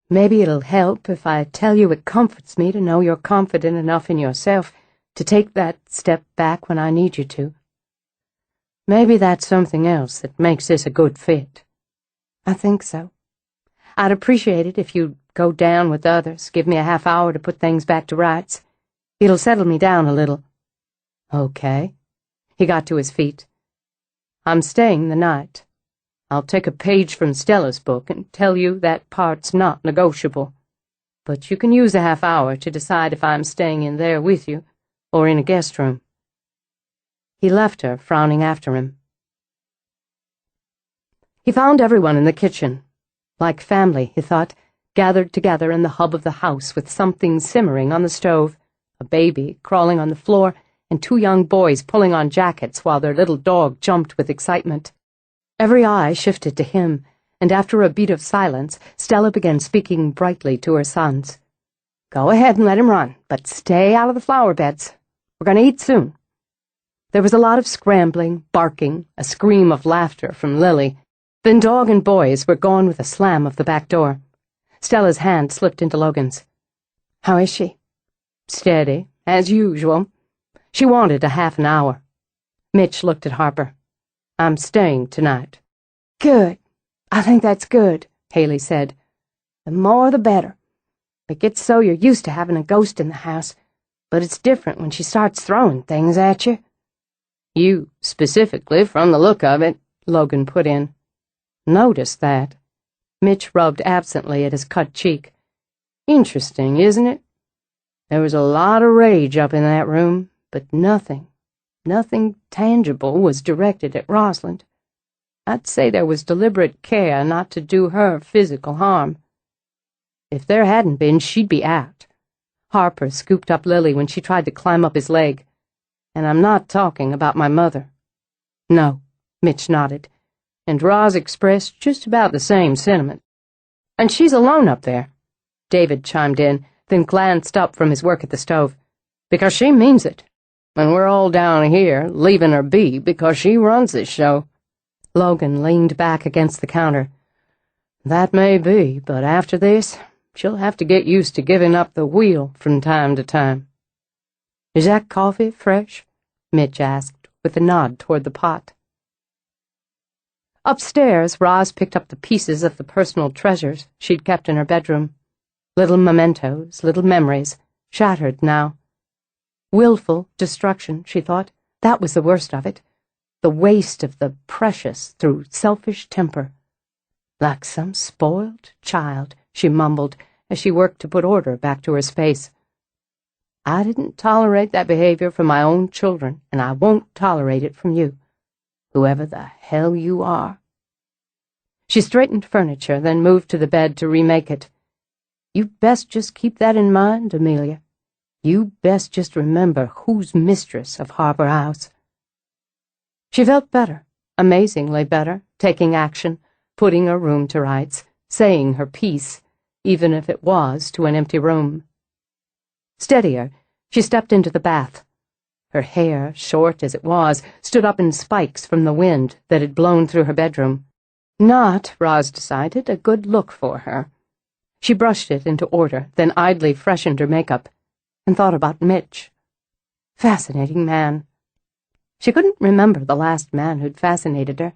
Speaker 1: "Maybe it'll help if I tell you it comforts me to know you're confident enough in yourself to take that step back when I need you to. Maybe that's something else that makes this a good fit.
Speaker 2: I think so. I'd appreciate it if you'd go down with the others, give me a half hour to put things back to rights. It'll settle me down a little.
Speaker 1: Okay.
Speaker 2: He got to his feet.
Speaker 1: I'm staying the night. I'll take a page from Stella's book and tell you that part's not negotiable. But you can use a half hour to decide if I'm staying in there with you or in a guest room. He left her, frowning after him. He found everyone in the kitchen. Like family, he thought, gathered together in the hub of the house with something simmering on the stove, a baby crawling on the floor, and 2 young boys pulling on jackets while their little dog jumped with excitement. Every eye shifted to him, and after a beat of silence, Stella began speaking brightly to her sons.
Speaker 2: Go ahead and let him run, but stay out of the flower beds. We're going to eat soon.
Speaker 1: There was a lot of scrambling, barking, a scream of laughter from Lily. Then dog and boys were gone with a slam of the back door. Stella's hand slipped into Logan's.
Speaker 2: How is she?
Speaker 1: Steady, as usual. She wanted a half an hour. Mitch looked at Harper. I'm staying tonight.
Speaker 2: Good. I think that's good, Haley said. The more the better. It gets so you're used to having a ghost in the house, but it's different when she starts throwing things at you.
Speaker 1: You, specifically, from the look of it, Logan put in. Noticed that. Mitch rubbed absently at his cut cheek. Interesting, isn't it? There was a lot of rage up in that room, but nothing tangible was directed at Rosalind. I'd say there was deliberate care not to do her physical harm. If there hadn't been, she'd be out. Harper scooped up Lily when she tried to climb up his leg. And I'm not talking about my mother. No, Mitch nodded, and Roz expressed just about the same sentiment. And she's alone up there, David chimed in, then glanced up from his work at the stove. Because she means it. And we're all down here, leaving her be because she runs this show. Logan leaned back against the counter. That may be, but after this, she'll have to get used to giving up the wheel from time to time. Is that coffee fresh? Mitch asked, with a nod toward the pot. Upstairs, Roz picked up the pieces of the personal treasures she'd kept in her bedroom. Little mementos, little memories, shattered now. Willful destruction, she thought. That was the worst of it. The waste of the precious through selfish temper. Like some spoiled child, she mumbled as she worked to put order back to her space. I didn't tolerate that behavior from my own children, and I won't tolerate it from you, whoever the hell you are. She straightened furniture, then moved to the bed to remake it. You'd best just keep that in mind, Amelia. You best just remember who's mistress of Harper House. She felt better, amazingly better, taking action, putting her room to rights, saying her piece, even if it was to an empty room. Steadier, she stepped into the bath. Her hair, short as it was, stood up in spikes from the wind that had blown through her bedroom. Not, Roz decided, a good look for her. She brushed it into order, then idly freshened her makeup, and thought about Mitch. Fascinating man. She couldn't remember the last man who'd fascinated her.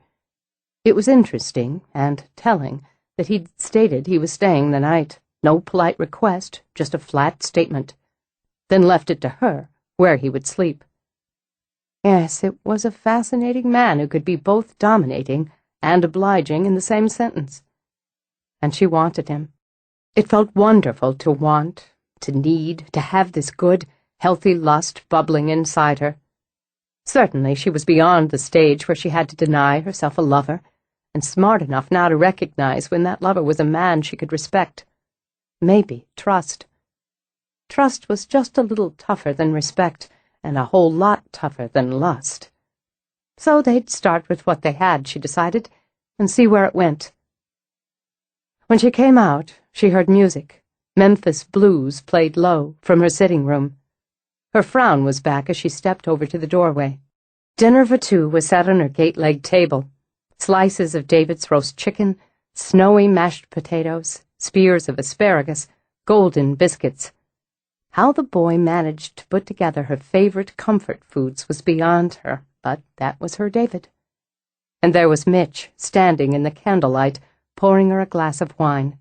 Speaker 1: It was interesting and telling that he'd stated he was staying the night. No polite request, just a flat statement. Then left it to her where he would sleep. Yes, it was a fascinating man who could be both dominating and obliging in the same sentence. And she wanted him. It felt wonderful to want, to need, to have this good, healthy lust bubbling inside her. Certainly she was beyond the stage where she had to deny herself a lover, and smart enough now to recognize when that lover was a man she could respect. Maybe trust. Trust was just a little tougher than respect, and a whole lot tougher than lust. So they'd start with what they had, she decided, and see where it went. When she came out, she heard music. Memphis blues played low from her sitting room. Her frown was back as she stepped over to the doorway. Dinner for two was set on her gate-legged table. Slices of David's roast chicken, snowy mashed potatoes, spears of asparagus, golden biscuits. How the boy managed to put together her favorite comfort foods was beyond her, but that was her David. And there was Mitch, standing in the candlelight, pouring her a glass of wine.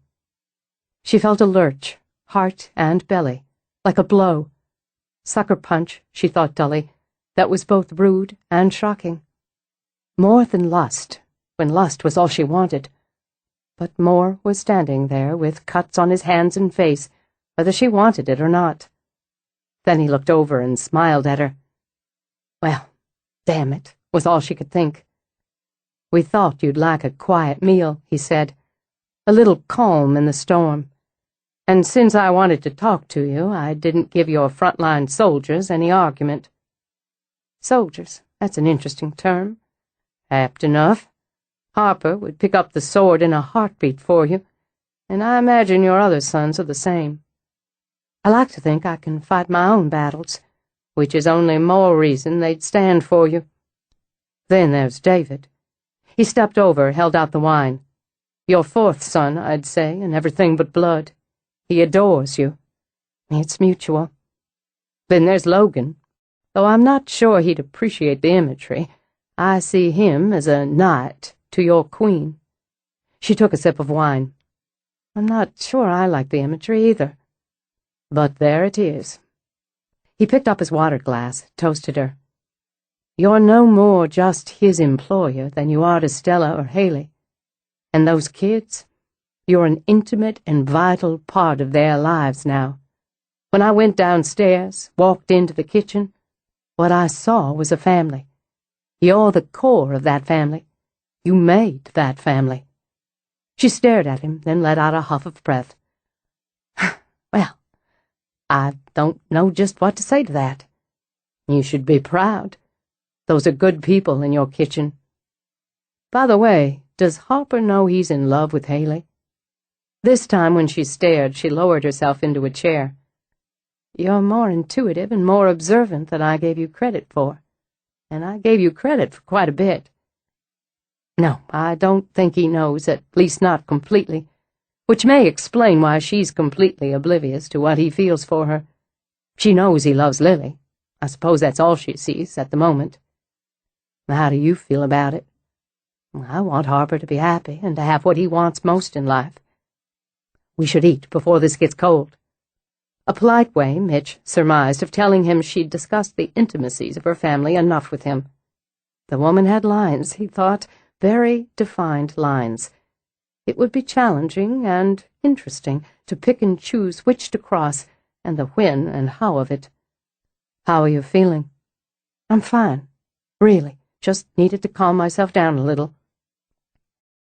Speaker 1: She felt a lurch, heart and belly, like a blow. Sucker punch, she thought dully, that was both rude and shocking. More than lust, when lust was all she wanted. But Moore was standing there with cuts on his hands and face, whether she wanted it or not. Then he looked over and smiled at her. Well, damn it, was all she could think. We thought you'd like a quiet meal, he said, a little calm in the storm. And since I wanted to talk to you, I didn't give your frontline soldiers any argument. Soldiers, that's an interesting term. Apt enough. Harper would pick up the sword in a heartbeat for you, and I imagine your other sons are the same. I like to think I can fight my own battles, which is only more reason they'd stand for you. Then there's David. He stepped over, held out the wine. Your fourth son, I'd say, and everything but blood. He adores you. It's mutual. Then there's Logan. Though I'm not sure he'd appreciate the imagery, I see him as a knight to your queen. She took a sip of wine. I'm not sure I like the imagery either. But there it is. He picked up his water glass, toasted her. You're no more just his employer than you are to Stella or Haley. And those kids, you're an intimate and vital part of their lives now. When I went downstairs, walked into the kitchen, what I saw was a family. You're the core of that family. You made that family. She stared at him, then let out a huff of breath. Well, I don't know just what to say to that. You should be proud. Those are good people in your kitchen. By the way, does Harper know he's in love with Haley? This time when she stared, she lowered herself into a chair. You're more intuitive and more observant than I gave you credit for. And I gave you credit for quite a bit. No, I don't think he knows, at least not completely, which may explain why she's completely oblivious to what he feels for her. She knows he loves Lily. I suppose that's all she sees at the moment. How do you feel about it? I want Harper to be happy and to have what he wants most in life. We should eat before this gets cold. A polite way, Mitch surmised, of telling him she'd discussed the intimacies of her family enough with him. The woman had lines, he thought, very defined lines. It would be challenging and interesting to pick and choose which to cross, and the when and how of it. How are you feeling? I'm fine, really. Just needed to calm myself down a little.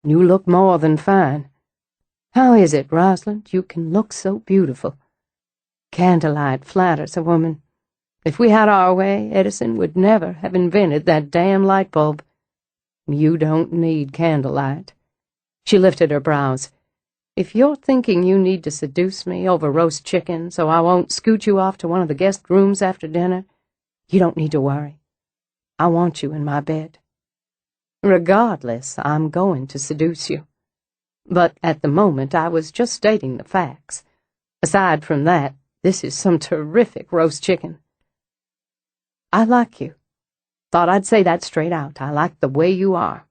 Speaker 1: You look more than fine. How is it, Rosalind, you can look so beautiful? Candlelight flatters a woman. If we had our way, Edison would never have invented that damn light bulb. You don't need candlelight. She lifted her brows. If you're thinking you need to seduce me over roast chicken so I won't scoot you off to one of the guest rooms after dinner, you don't need to worry. I want you in my bed. Regardless, I'm going to seduce you. But at the moment, I was just stating the facts. Aside from that, this is some terrific roast chicken. I like you. Thought I'd say that straight out. I like the way you are.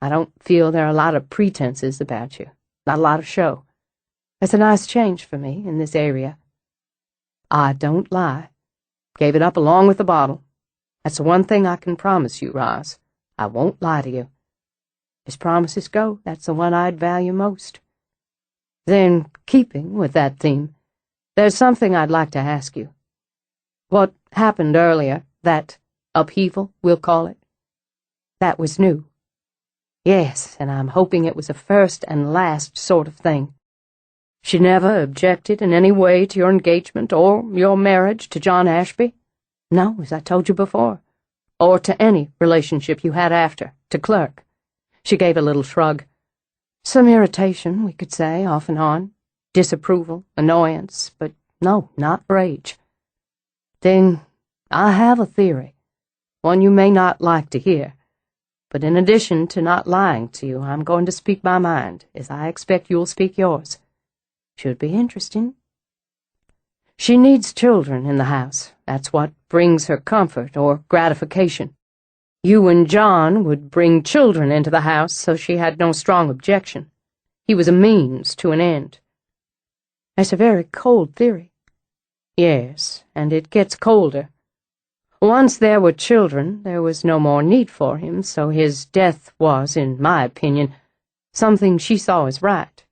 Speaker 1: I don't feel there are a lot of pretenses about you. Not a lot of show. It's a nice change for me in this area. I don't lie. Gave it up along with the bottle. That's the one thing I can promise you, Roz. I won't lie to you. As promises go, that's the one I'd value most. Then, keeping with that theme, there's something I'd like to ask you. What happened earlier, that upheaval, we'll call it, that was new. Yes, and I'm hoping it was a first and last sort of thing. She never objected in any way to your engagement or your marriage to John Ashby? No, as I told you before. Or to any relationship you had after, to Clerk. She gave a little shrug. Some irritation, we could say, off and on. Disapproval, annoyance, but no, not rage. Then I have a theory, one you may not like to hear. But in addition to not lying to you, I'm going to speak my mind, as I expect you'll speak yours. Should be interesting. She needs children in the house. That's what brings her comfort or gratification. You and John would bring children into the house, so she had no strong objection. He was a means to an end. That's a very cold theory. Yes, and it gets colder. Once there were children, there was no more need for him, so his death was, in my opinion, something she saw as right,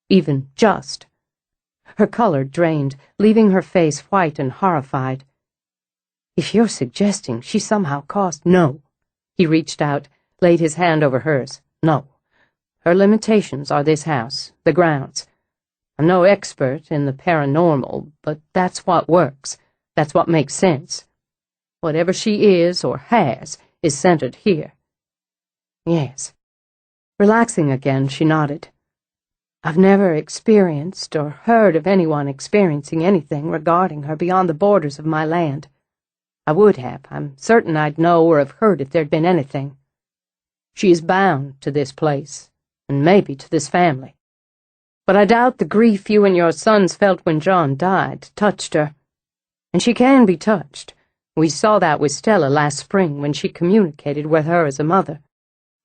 Speaker 1: even just. Her color drained, leaving her face white and horrified. If you're suggesting she somehow caused— No. He reached out, laid his hand over hers. No. Her limitations are this house, the grounds. I'm no expert in the paranormal, but that's what works. That's what makes sense. Whatever she is or has is centered here. Yes. Relaxing again, she nodded. I've never experienced or heard of anyone experiencing anything regarding her beyond the borders of my land. I would have. I'm certain I'd know or have heard if there'd been anything. She is bound to this place, and maybe to this family. But I doubt the grief you and your sons felt when John died touched her. And she can be touched. We saw that with Stella last spring when she communicated with her as a mother.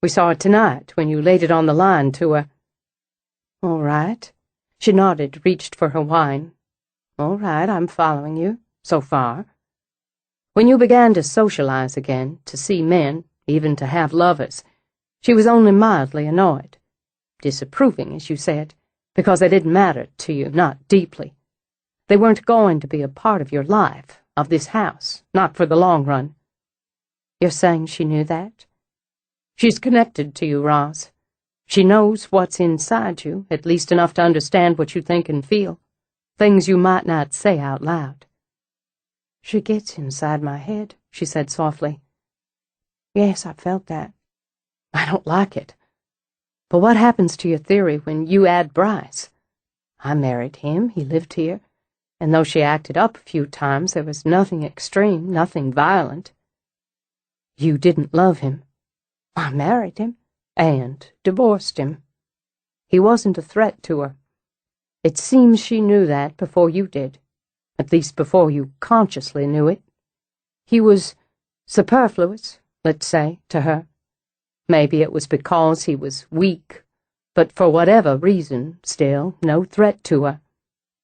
Speaker 1: We saw it tonight when you laid it on the line to her. All right. She nodded, reached for her wine. All right, I'm following you, so far. When you began to socialize again, to see men, even to have lovers, she was only mildly annoyed. Disapproving, as you said, because they didn't matter to you, not deeply. They weren't going to be a part of your life, of this house, not for the long run. You're saying she knew that? She's connected to you, Roz. She knows what's inside you, at least enough to understand what you think and feel, things you might not say out loud. She gets inside my head, she said softly. Yes, I felt that. I don't like it. But what happens to your theory when you add Bryce? I married him, he lived here, and though she acted up a few times, there was nothing extreme, nothing violent. You didn't love him. I married him, and divorced him. He wasn't a threat to her. It seems she knew that before you did, at least before you consciously knew it. He was superfluous, let's say, to her. Maybe it was because he was weak, but for whatever reason, still no threat to her.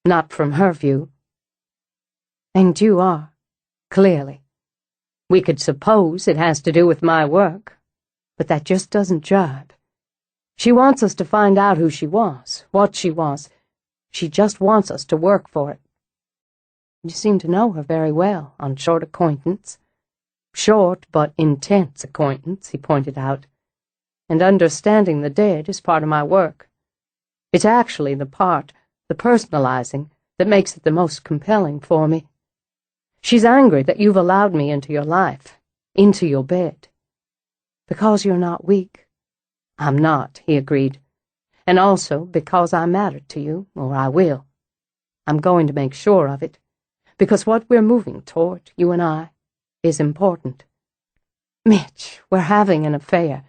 Speaker 1: Not from her view. And you are, clearly. We could suppose it has to do with my work, but that just doesn't jibe. She wants us to find out who she was, what she was. She just wants us to work for it. You seem to know her very well, on short acquaintance. Short but intense acquaintance, he pointed out. And understanding the dead is part of my work. It's actually the personalizing, that makes it the most compelling for me. She's angry that you've allowed me into your life, into your bed. Because you're not weak. I'm not, he agreed. And also because I matter to you, or I will. I'm going to make sure of it, because what we're moving toward, you and I, is important. Mitch, we're having an affair,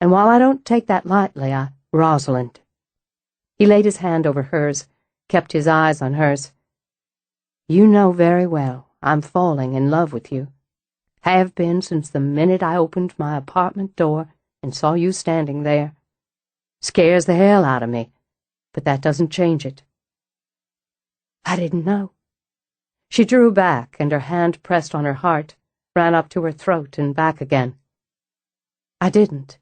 Speaker 1: and while I don't take that lightly, Rosalind. He laid his hand over hers, kept his eyes on hers. You know very well I'm falling in love with you. Have been since the minute I opened my apartment door and saw you standing there. Scares the hell out of me, but that doesn't change it. I didn't know. She drew back, and her hand pressed on her heart, ran up to her throat and back again. I didn't,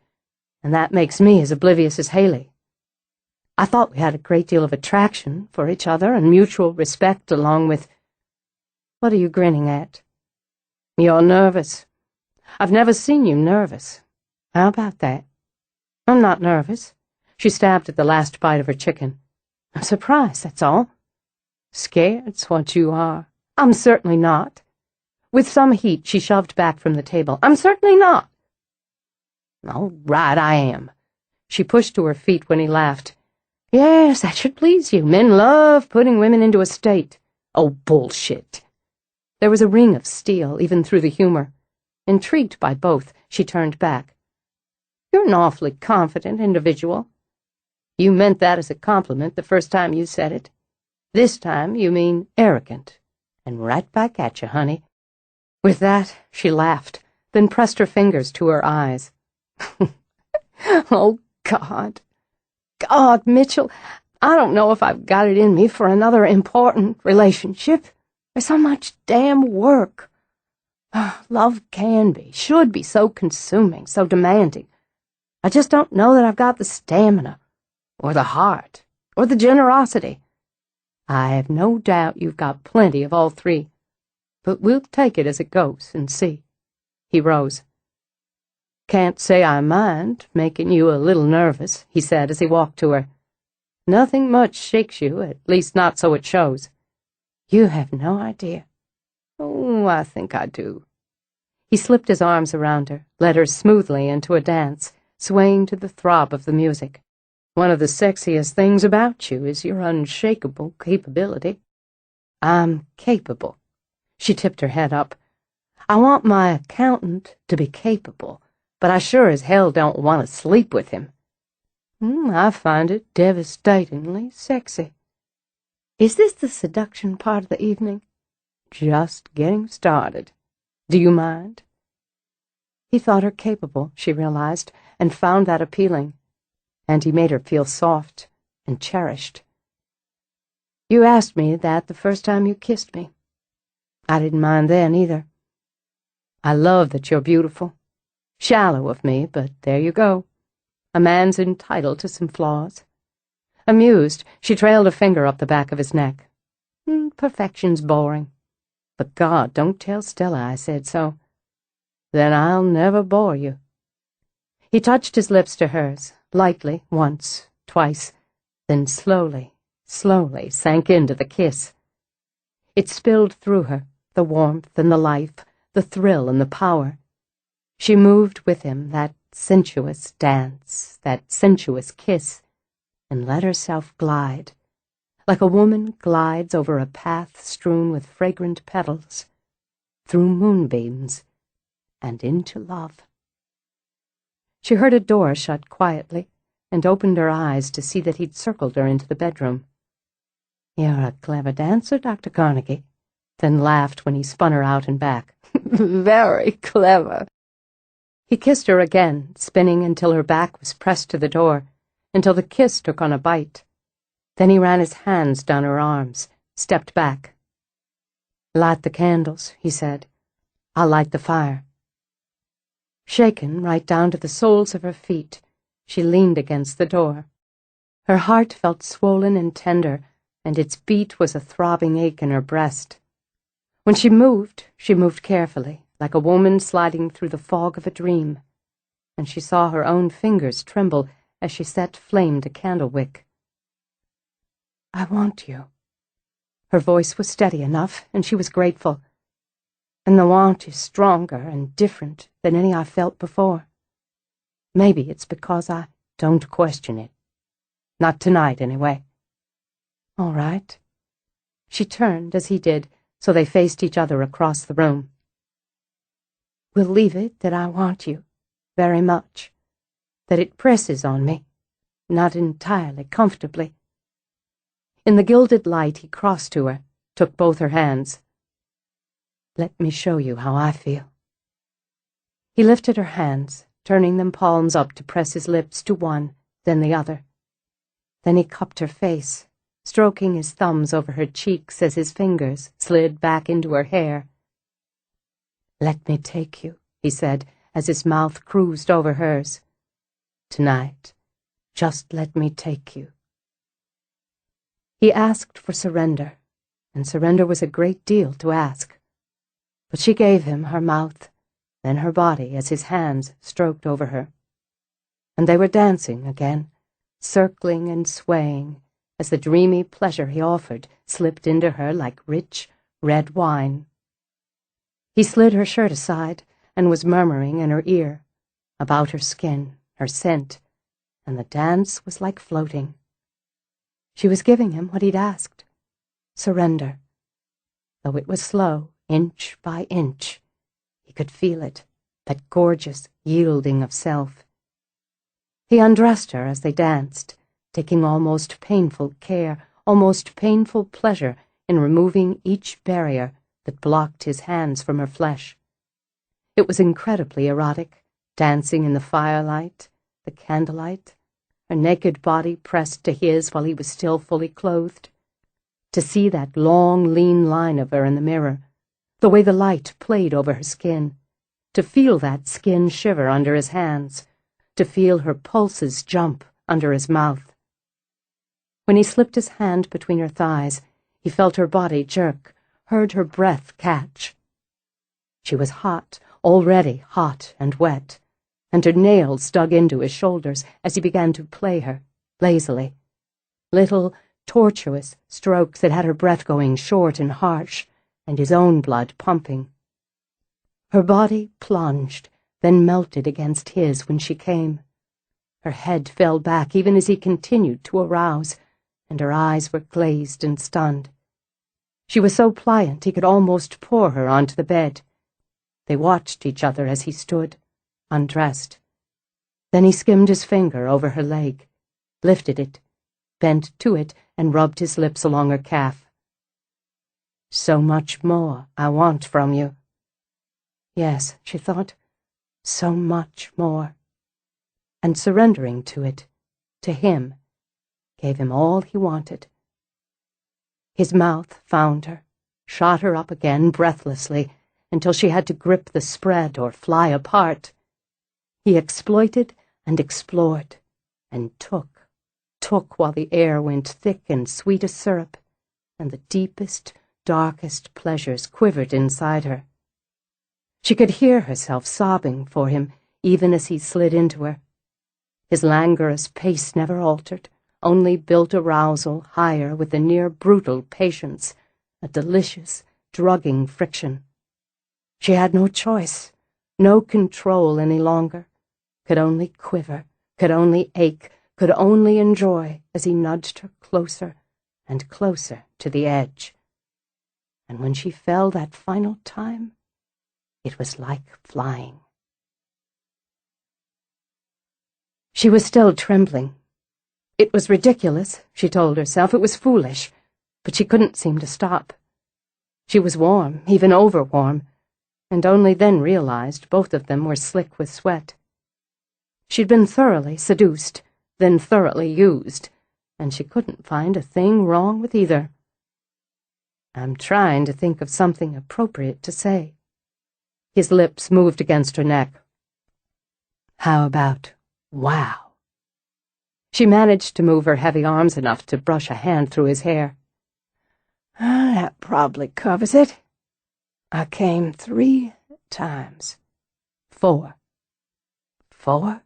Speaker 1: and that makes me as oblivious as Haley. I thought we had a great deal of attraction for each other and mutual respect along with— What are you grinning at? You're nervous. I've never seen you nervous. How about that? I'm not nervous. She stabbed at the last bite of her chicken. I'm surprised, that's all. Scared's what you are. I'm certainly not. With some heat, she shoved back from the table. I'm certainly not. All right, I am. She pushed to her feet when he laughed. Yes, that should please you. Men love putting women into a state. Oh, bullshit. There was a ring of steel, even through the humor. Intrigued by both, she turned back. You're an awfully confident individual. You meant that as a compliment the first time you said it. This time you mean arrogant, And right back at you, honey." With that, she laughed, then pressed her fingers to her eyes. "Oh, God. God, Mitchell, I don't know if I've got it in me for another important relationship. There's so much damn work. Love should be so consuming, so demanding. I just don't know that I've got the stamina, or the heart, or the generosity. I have no doubt you've got plenty of all three, but we'll take it as it goes and see." He rose. "Can't say I mind making you a little nervous," he said as he walked to her. "Nothing much shakes you, at least not so it shows. You have no idea." "Oh, I think I do." He slipped his arms around her, led her smoothly into a dance, swaying to the throb of the music. "One of the sexiest things about you is your unshakable capability." "I'm capable." She tipped her head up. "I want my accountant to be capable, but I sure as hell don't want to sleep with him. I find it devastatingly sexy." "Is this the seduction part of the evening?" "Just getting started. Do you mind?" He thought her capable, she realized, and found that appealing. And he made her feel soft and cherished. "You asked me that the first time you kissed me. I didn't mind then either. I love that you're beautiful. Shallow of me, but there you go. A man's entitled to some flaws." Amused, she trailed a finger up the back of his neck. "Perfection's boring. But God, don't tell Stella I said so. Then I'll never bore you." He touched his lips to hers, lightly, once, twice, then slowly, slowly sank into the kiss. It spilled through her, the warmth and the life, the thrill and the power. She moved with him, that sensuous dance, that sensuous kiss, and let herself glide, like a woman glides over a path strewn with fragrant petals, through moonbeams, and into love. She heard a door shut quietly, and opened her eyes to see that he'd circled her into the bedroom. "You're a clever dancer, Dr. Carnegie," then laughed when he spun her out and back. "Very clever." He kissed her again, spinning until her back was pressed to the door, until the kiss took on a bite. Then he ran his hands down her arms, stepped back. "Light the candles," he said. "I'll light the fire." Shaken right down to the soles of her feet, she leaned against the door. Her heart felt swollen and tender, and its beat was a throbbing ache in her breast. When she moved carefully, like a woman sliding through the fog of a dream, and she saw her own fingers tremble as she set flame to candle wick. "I want you." Her voice was steady enough, and she was grateful. "And the want is stronger and different than any I've felt before. Maybe it's because I don't question it. Not tonight, anyway." "All right." She turned as he did, so they faced each other across the room. "We'll leave it that I want you, very much. That it presses on me, not entirely comfortably." In the gilded light he crossed to her, took both her hands. "Let me show you how I feel." He lifted her hands, turning them palms up to press his lips to one, then the other. Then he cupped her face, stroking his thumbs over her cheeks as his fingers slid back into her hair. "Let me take you," he said, as his mouth cruised over hers. "Tonight, just let me take you." He asked for surrender, and surrender was a great deal to ask. But she gave him her mouth, then her body as his hands stroked over her. And they were dancing again, circling and swaying, as the dreamy pleasure he offered slipped into her like rich, red wine. He slid her shirt aside and was murmuring in her ear, about her skin, her scent, and the dance was like floating. She was giving him what he'd asked, surrender. Though it was slow, inch by inch, he could feel it, that gorgeous yielding of self. He undressed her as they danced, taking almost painful care, almost painful pleasure in removing each barrier that blocked his hands from her flesh. It was incredibly erotic, dancing in the firelight, the candlelight, her naked body pressed to his while he was still fully clothed. To see that long, lean line of her in the mirror, the way the light played over her skin, to feel that skin shiver under his hands, to feel her pulses jump under his mouth. When he slipped his hand between her thighs, he felt her body jerk, heard her breath catch. She was hot, already hot and wet, and her nails dug into his shoulders as he began to play her, lazily. Little, tortuous strokes that had her breath going short and harsh, and his own blood pumping. Her body plunged, then melted against his when she came. Her head fell back even as he continued to arouse, and her eyes were glazed and stunned. She was so pliant he could almost pour her onto the bed. They watched each other as he stood, undressed. Then he skimmed his finger over her leg, lifted it, bent to it, and rubbed his lips along her calf. "So much more I want from you." Yes, she thought, so much more. And surrendering to it, to him, gave him all he wanted. His mouth found her, shot her up again breathlessly, until she had to grip the spread or fly apart. He exploited and explored, and took while the air went thick and sweet as syrup, and the deepest, darkest pleasures quivered inside her. She could hear herself sobbing for him even as he slid into her. His languorous pace never altered, only built arousal higher with a near brutal patience, a delicious, drugging friction. She had no choice, no control any longer, could only quiver, could only ache, could only enjoy as he nudged her closer and closer to the edge. And when she fell that final time, it was like flying. She was still trembling. It was ridiculous, she told herself. It was foolish, but she couldn't seem to stop. She was warm, even over-warm, and only then realized both of them were slick with sweat. She'd been thoroughly seduced, then thoroughly used, and she couldn't find a thing wrong with either. "I'm trying to think of something appropriate to say." His lips moved against her neck. "How about, wow?" She managed to move her heavy arms enough to brush a hand through his hair. "That probably covers it. I came 3 times. 4. 4?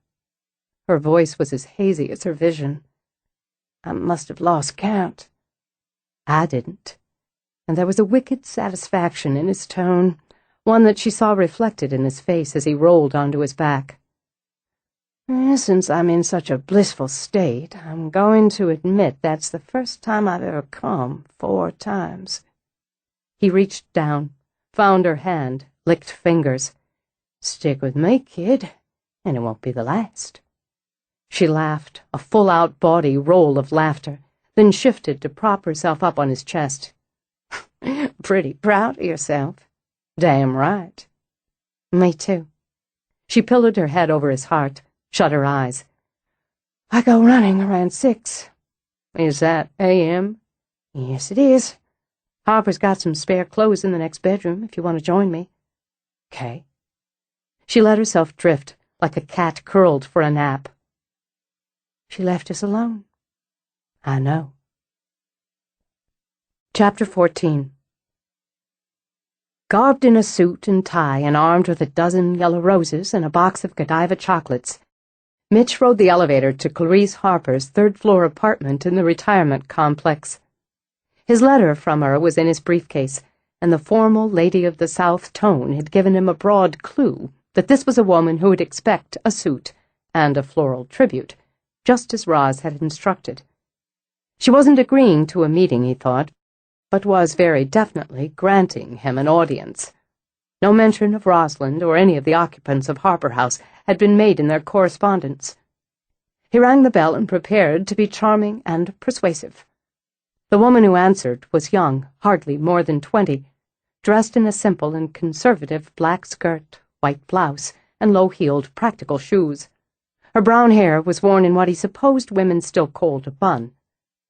Speaker 1: Her voice was as hazy as her vision. "I must have lost count." "I didn't." And there was a wicked satisfaction in his tone, one that she saw reflected in his face as he rolled onto his back. "Since I'm in such a blissful state, I'm going to admit that's the first time I've ever come 4 times. He reached down, found her hand, licked fingers. "Stick with me, kid, and it won't be the last." She laughed, a full-out body roll of laughter, then shifted to prop herself up on his chest. "Pretty proud of yourself." "Damn right." "Me too." She pillowed her head over his heart, shut her eyes. "I go running around 6. "Is that a.m.? "Yes, it is. Harper's got some spare clothes in the next bedroom if you want to join me." "'Kay." She let herself drift like a cat curled for a nap. "She left us alone." "I know." Chapter 14. Garbed in a suit and tie and armed with a dozen yellow roses and a box of Godiva chocolates, Mitch rode the elevator to Clarice Harper's third-floor apartment in the retirement complex. His letter from her was in his briefcase, and the formal Lady of the South tone had given him a broad clue that this was a woman who would expect a suit and a floral tribute, just as Roz had instructed. She wasn't agreeing to a meeting, he thought, but was very definitely granting him an audience. No mention of Rosalind or any of the occupants of Harper House had been made in their correspondence. He rang the bell and prepared to be charming and persuasive. The woman who answered was young, hardly more than 20, dressed in a simple and conservative black skirt, white blouse, and low-heeled practical shoes. Her brown hair was worn in what he supposed women still called a bun,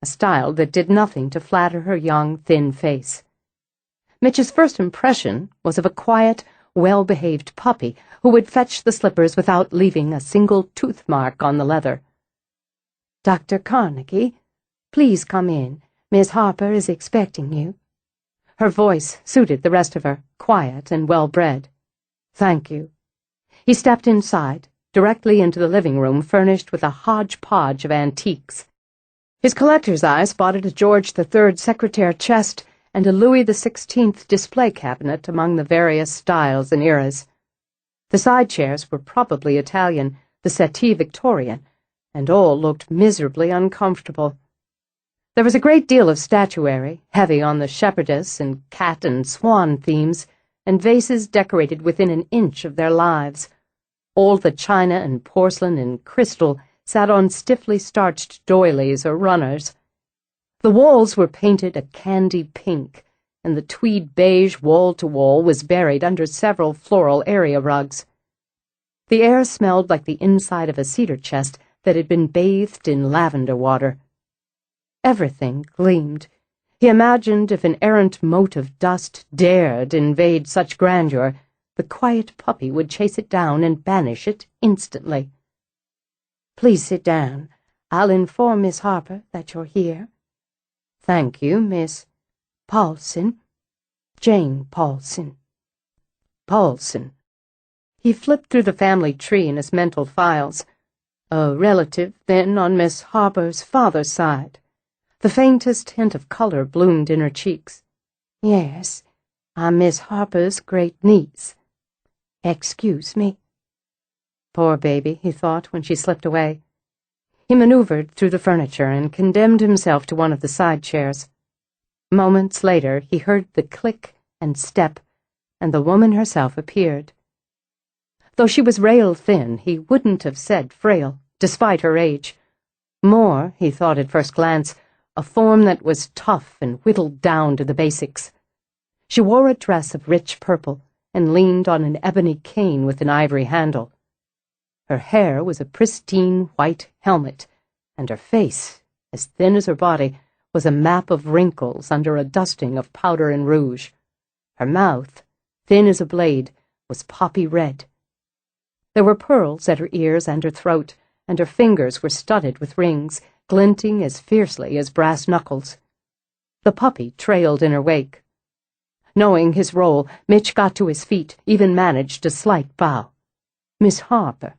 Speaker 1: a style that did nothing to flatter her young, thin face. Mitch's first impression was of a quiet, well-behaved puppy who would fetch the slippers without leaving a single tooth mark on the leather. "Dr. Carnegie, please come in. Miss Harper is expecting you." Her voice suited the rest of her, quiet and well-bred. "Thank you." He stepped inside, directly into the living room furnished with a hodgepodge of antiques. His collector's eye spotted a George III secretaire chest and a Louis XVI display cabinet among the various styles and eras. The side chairs were probably Italian, the settee Victorian, and all looked miserably uncomfortable. There was a great deal of statuary, heavy on the shepherdess and cat and swan themes, and vases decorated within an inch of their lives. All the china and porcelain and crystal sat on stiffly starched doilies or runners. The walls were painted a candy pink, and the tweed beige wall-to-wall was buried under several floral area rugs. The air smelled like the inside of a cedar chest that had been bathed in lavender water. Everything gleamed. He imagined if an errant mote of dust dared invade such grandeur, the quiet puppy would chase it down and banish it instantly. "Please sit down. I'll inform Miss Harper that you're here." "Thank you, Miss Paulson. Jane Paulson." Paulson. He flipped through the family tree in his mental files. A relative, then, on Miss Harper's father's side. The faintest hint of color bloomed in her cheeks. "Yes, I'm Miss Harper's great-niece. Excuse me." Poor baby, he thought when she slipped away. He maneuvered through the furniture and condemned himself to one of the side chairs. Moments later, he heard the click and step, and the woman herself appeared. Though she was rail-thin, he wouldn't have said frail, despite her age. More, he thought at first glance, a form that was tough and whittled down to the basics. She wore a dress of rich purple and leaned on an ebony cane with an ivory handle. Her hair was a pristine white helmet, and her face, as thin as her body, was a map of wrinkles under a dusting of powder and rouge. Her mouth, thin as a blade, was poppy red. There were pearls at her ears and her throat, and her fingers were studded with rings, glinting as fiercely as brass knuckles. The puppy trailed in her wake. Knowing his role, Mitch got to his feet, even managed a slight bow. "Miss Harper,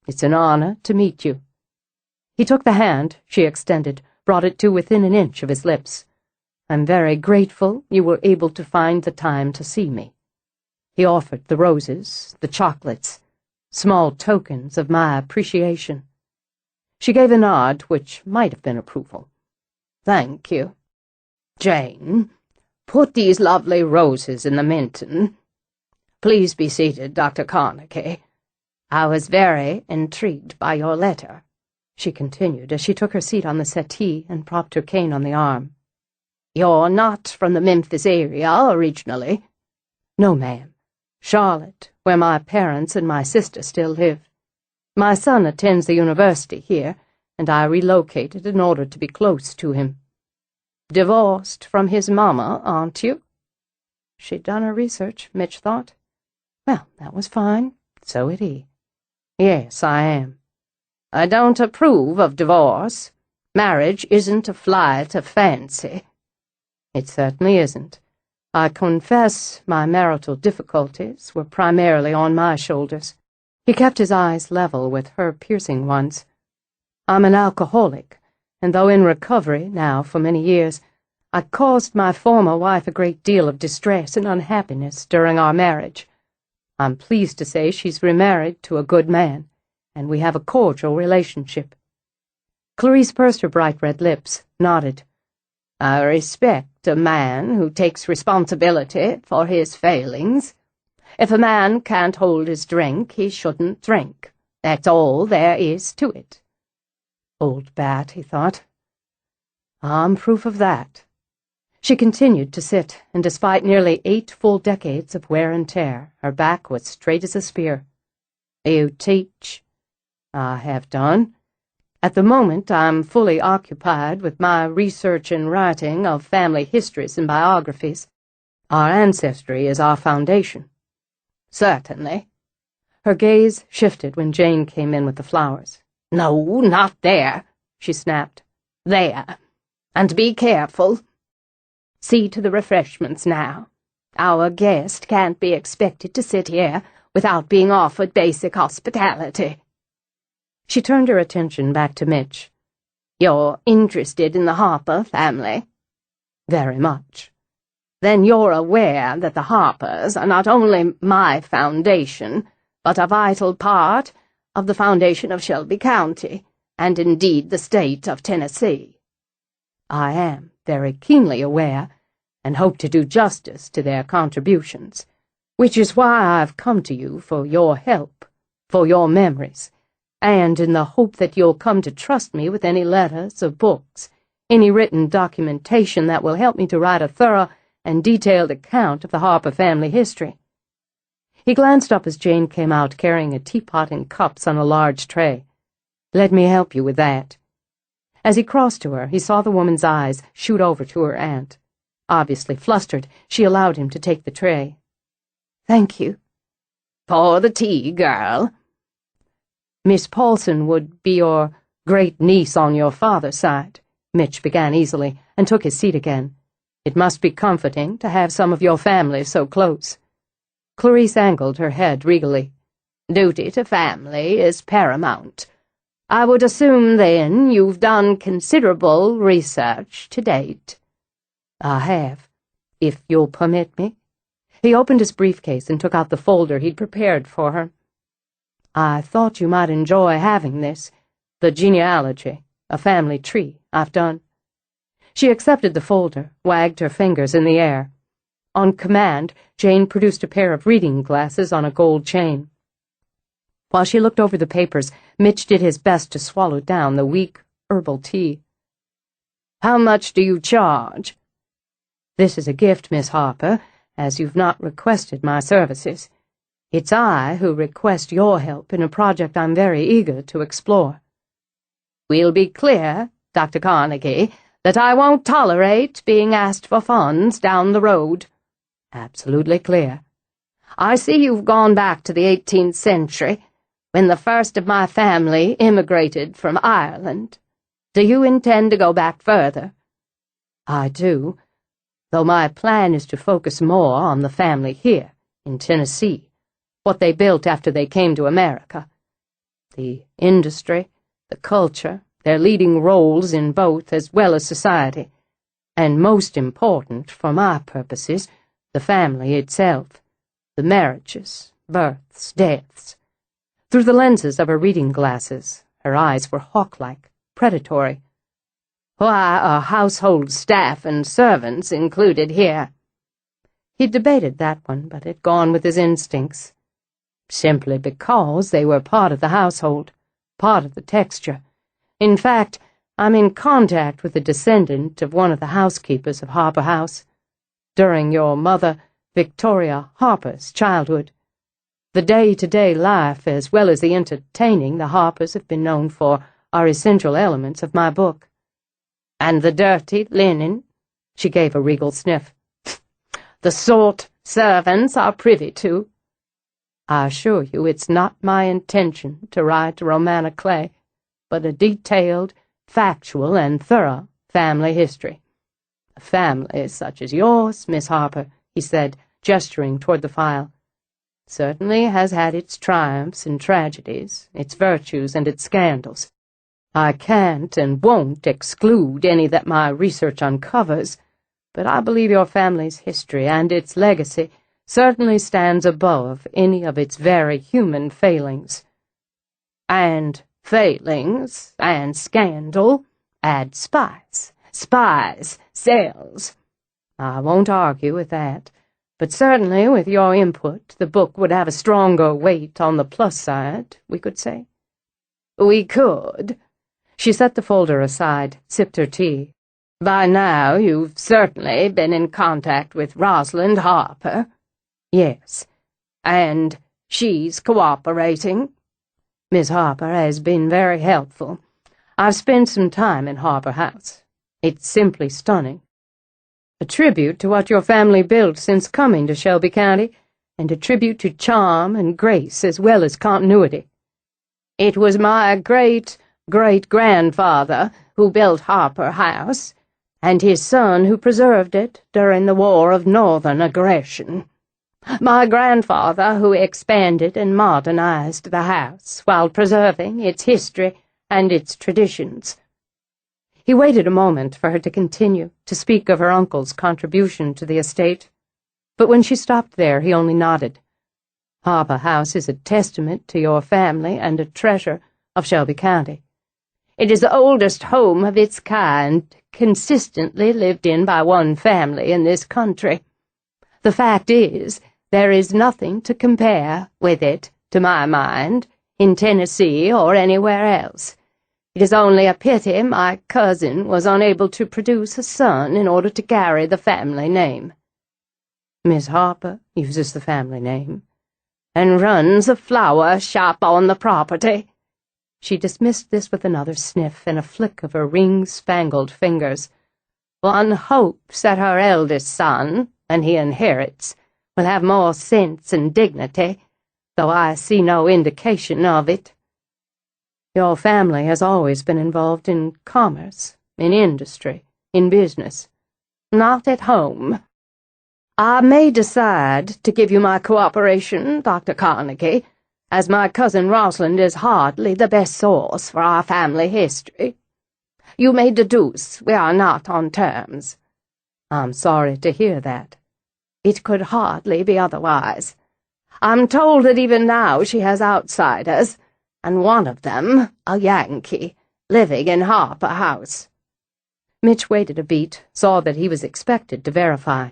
Speaker 1: it's an honor to meet you." He took the hand she extended, brought it to within an inch of his lips. "I'm very grateful you were able to find the time to see me." He offered the roses, the chocolates, small tokens of my appreciation. She gave a nod which might have been approval. "Thank you. Jane, put these lovely roses in the Minton. Please be seated, Dr. Carnegie. I was very intrigued by your letter," she continued as she took her seat on the settee and propped her cane on the arm. "You're not from the Memphis area originally?" "No, ma'am. Charlotte, where my parents and my sister still live. My son attends the university here, and I relocated in order to be close to him." "Divorced from his mama, aren't you?" She'd done her research, Mitch thought. Well, that was fine. So had he. "Yes, I am." "I don't approve of divorce. Marriage isn't a flight of fancy." "It certainly isn't. I confess my marital difficulties were primarily on my shoulders." He kept his eyes level with her piercing ones. "I'm an alcoholic, and though in recovery now for many years, I caused my former wife a great deal of distress and unhappiness during our marriage. I'm pleased to say she's remarried to a good man, and we have a cordial relationship." Clarice pursed her bright red lips, nodded. "I respect a man who takes responsibility for his failings. If a man can't hold his drink, he shouldn't drink. That's all there is to it." Old bat, he thought. "I'm proof of that." She continued to sit, and despite nearly 8 full decades of wear and tear, her back was straight as a spear. "You teach?" "I have done. At the moment, I'm fully occupied with my research and writing of family histories and biographies. Our ancestry is our foundation." "Certainly." Her gaze shifted when Jane came in with the flowers. "No, not there," she snapped. "There. And be careful. See to the refreshments now. Our guest can't be expected to sit here without being offered basic hospitality." She turned her attention back to Mitch. "You're interested in the Harper family?" "Very much." "Then you're aware that the Harpers are not only my foundation, but a vital part of the foundation of Shelby County, and indeed the state of Tennessee." "I am very keenly aware, and hope to do justice to their contributions, which is why I've come to you for your help, for your memories, and in the hope that you'll come to trust me with any letters or books, any written documentation that will help me to write a thorough and detailed account of the Harper family history." He glanced up as Jane came out carrying a teapot and cups on a large tray. "Let me help you with that." As he crossed to her, he saw the woman's eyes shoot over to her aunt. Obviously flustered, she allowed him to take the tray. "Thank you." "Pour the tea, girl." "Miss Paulson would be your great-niece on your father's side," Mitch began easily, and took his seat again. "It must be comforting to have some of your family so close." Clarice angled her head regally. "Duty to family is paramount. I would assume, then, you've done considerable research to date." "I have, if you'll permit me." He opened his briefcase and took out the folder he'd prepared for her. "I thought you might enjoy having this. The genealogy, a family tree, I've done." She accepted the folder, wagged her fingers in the air. On command, Jane produced a pair of reading glasses on a gold chain. While she looked over the papers, Mitch did his best to swallow down the weak herbal tea. "How much do you charge?" "This is a gift, Miss Harper, as you've not requested my services. It's I who request your help in a project I'm very eager to explore." "We'll be clear, Dr. Carnegie, that I won't tolerate being asked for funds down the road." "Absolutely clear." "I see you've gone back to the 18th century, when the first of my family immigrated from Ireland. Do you intend to go back further?" "I do, though my plan is to focus more on the family here, in Tennessee, what they built after they came to America. The industry, the culture, their leading roles in both as well as society, and most important for my purposes, the family itself, the marriages, births, deaths." Through the lenses of her reading glasses, her eyes were hawk-like, predatory. "Why are household staff and servants included here?" He'd debated that one, but had gone with his instincts. "Simply because they were part of the household, part of the texture. In fact, I'm in contact with a descendant of one of the housekeepers of Harper House, during your mother, Victoria Harper's childhood. The day-to-day life, as well as the entertaining the Harpers have been known for, are essential elements of my book." "And the dirty linen?" She gave a regal sniff. "The sort servants are privy to." "I assure you it's not my intention to write a roman à clef, but a detailed, factual, and thorough family history." "A family such as yours, Miss Harper," he said, gesturing toward the file, "certainly has had its triumphs and tragedies, its virtues and its scandals. I can't and won't exclude any that my research uncovers, but I believe your family's history and its legacy certainly stands above any of its very human failings." "And failings and scandal add spice. Spies sells." "I won't argue with that. But certainly with your input, the book would have a stronger weight on the plus side, we could say." "We could." She set the folder aside, sipped her tea. By now you've certainly been in contact with Rosalind Harper. Yes, and she's cooperating. Miss Harper has been very helpful. I've spent some time in Harper House. It's simply stunning. A tribute to what your family built since coming to Shelby County, and a tribute to charm and grace as well as continuity. It was my great-great-grandfather who built Harper House, and his son who preserved it during the War of Northern Aggression. My grandfather who expanded and modernized the house while preserving its history and its traditions. He waited a moment for her to continue to speak of her uncle's contribution to the estate, but when she stopped there he only nodded. Harper House is a testament to your family and a treasure of Shelby County. It is the oldest home of its kind, consistently lived in by one family in this country. The fact is, there is nothing to compare with it, to my mind, in Tennessee or anywhere else. It is only a pity my cousin was unable to produce a son in order to carry the family name. Miss Harper uses the family name, and runs a flower shop on the property. She dismissed this with another sniff and a flick of her ring-spangled fingers. One hopes that her eldest son, when he inherits, will have more sense and dignity, though I see no indication of it. Your family has always been involved in commerce, in industry, in business. Not at home. I may decide to give you my cooperation, Dr. Carnegie, as my cousin Rosalind is hardly the best source for our family history. You may deduce we are not on terms. I'm sorry to hear that. It could hardly be otherwise. I'm told that even now she has outsiders, and one of them, a Yankee, living in Harper House. Mitch waited a beat, saw that he was expected to verify.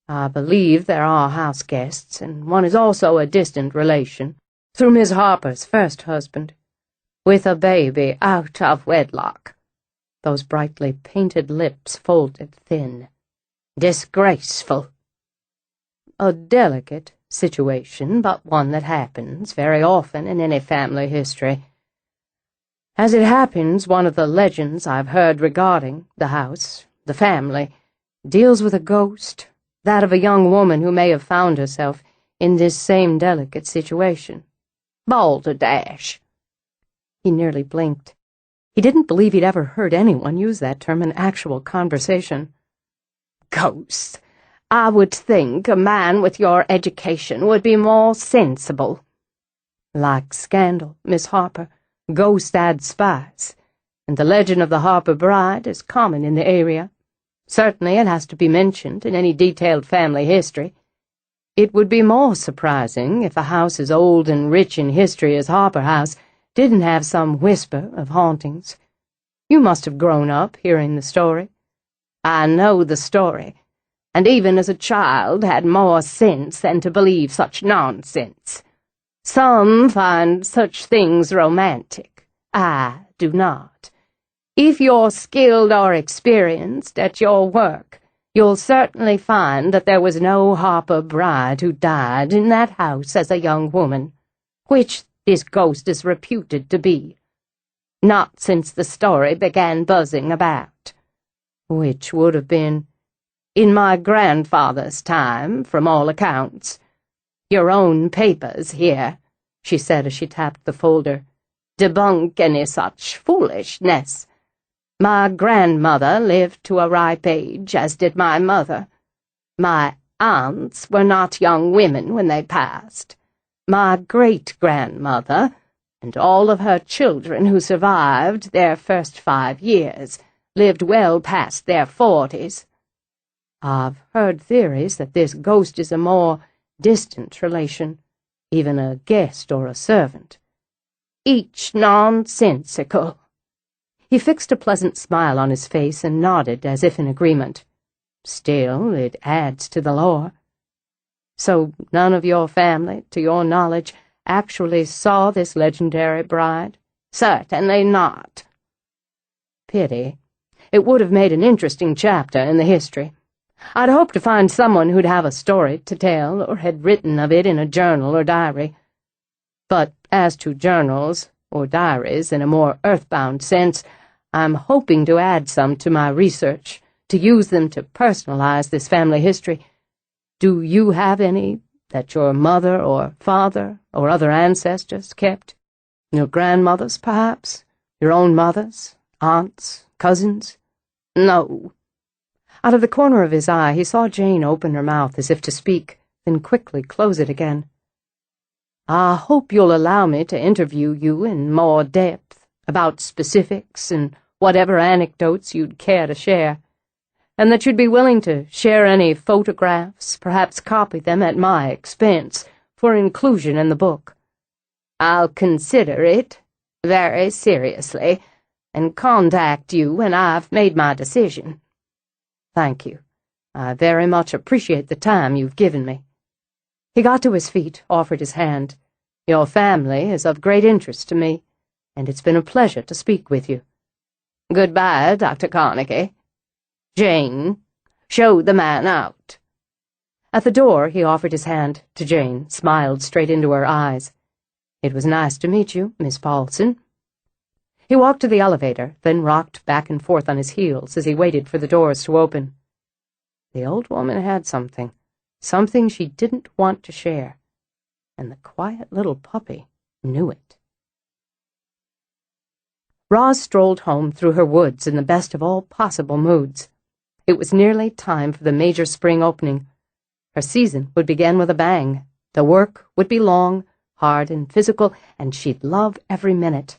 Speaker 1: I believe there are house guests, and one is also a distant relation, through Miss Harper's first husband, with a baby out of wedlock. Those brightly painted lips folded thin. Disgraceful. A delicate situation, but one that happens very often in any family history. As it happens, one of the legends I've heard regarding the house, the family, deals with a ghost, that of a young woman who may have found herself in this same delicate situation. Balderdash. He nearly blinked. He didn't believe he'd ever heard anyone use that term in actual conversation. Ghosts. I would think a man with your education would be more sensible. Like scandal, Miss Harper, ghosts add spice, and the legend of the Harper bride is common in the area. Certainly it has to be mentioned in any detailed family history. It would be more surprising if a house as old and rich in history as Harper House didn't have some whisper of hauntings. You must have grown up hearing the story. I know the story, and even as a child had more sense than to believe such nonsense. Some find such things romantic. I do not. If you're skilled or experienced at your work, you'll certainly find that there was no Harper bride who died in that house as a young woman, which this ghost is reputed to be. Not since the story began buzzing about, which would have been in my grandfather's time, from all accounts. Your own papers here, she said as she tapped the folder, debunk any such foolishness. My grandmother lived to a ripe age, as did my mother. My aunts were not young women when they passed. My great-grandmother, and all of her children who survived their first 5 years, lived well past their 40s. I've heard theories that this ghost is a more distant relation, even a guest or a servant. Each nonsensical. He fixed a pleasant smile on his face and nodded as if in agreement. Still, it adds to the lore. So none of your family, to your knowledge, actually saw this legendary bride? Certainly not. Pity. It would have made an interesting chapter in the history. I'd hoped to find someone who'd have a story to tell or had written of it in a journal or diary. But as to journals or diaries in a more earthbound sense, I'm hoping to add some to my research, to use them to personalize this family history. Do you have any that your mother or father or other ancestors kept? Your grandmothers, perhaps? Your own mothers? Aunts? Cousins? No. Out of the corner of his eye, he saw Jane open her mouth as if to speak, then quickly close it again. I hope you'll allow me to interview you in more depth about specifics and whatever anecdotes you'd care to share, and that you'd be willing to share any photographs, perhaps copy them at my expense, for inclusion in the book. I'll consider it very seriously and contact you when I've made my decision. Thank you. I very much appreciate the time you've given me. He got to his feet, offered his hand. Your family is of great interest to me, and it's been a pleasure to speak with you. Goodbye, Dr. Carnegie. Jane, show the man out. At the door, he offered his hand to Jane, smiled straight into her eyes. It was nice to meet you, Miss Paulson. He walked to the elevator, then rocked back and forth on his heels as he waited for the doors to open. The old woman had something she didn't want to share, and the quiet little puppy knew it. Roz strolled home through her woods in the best of all possible moods. It was nearly time for the major spring opening. Her season would begin with a bang. The work would be long, hard and physical, and she'd love every minute.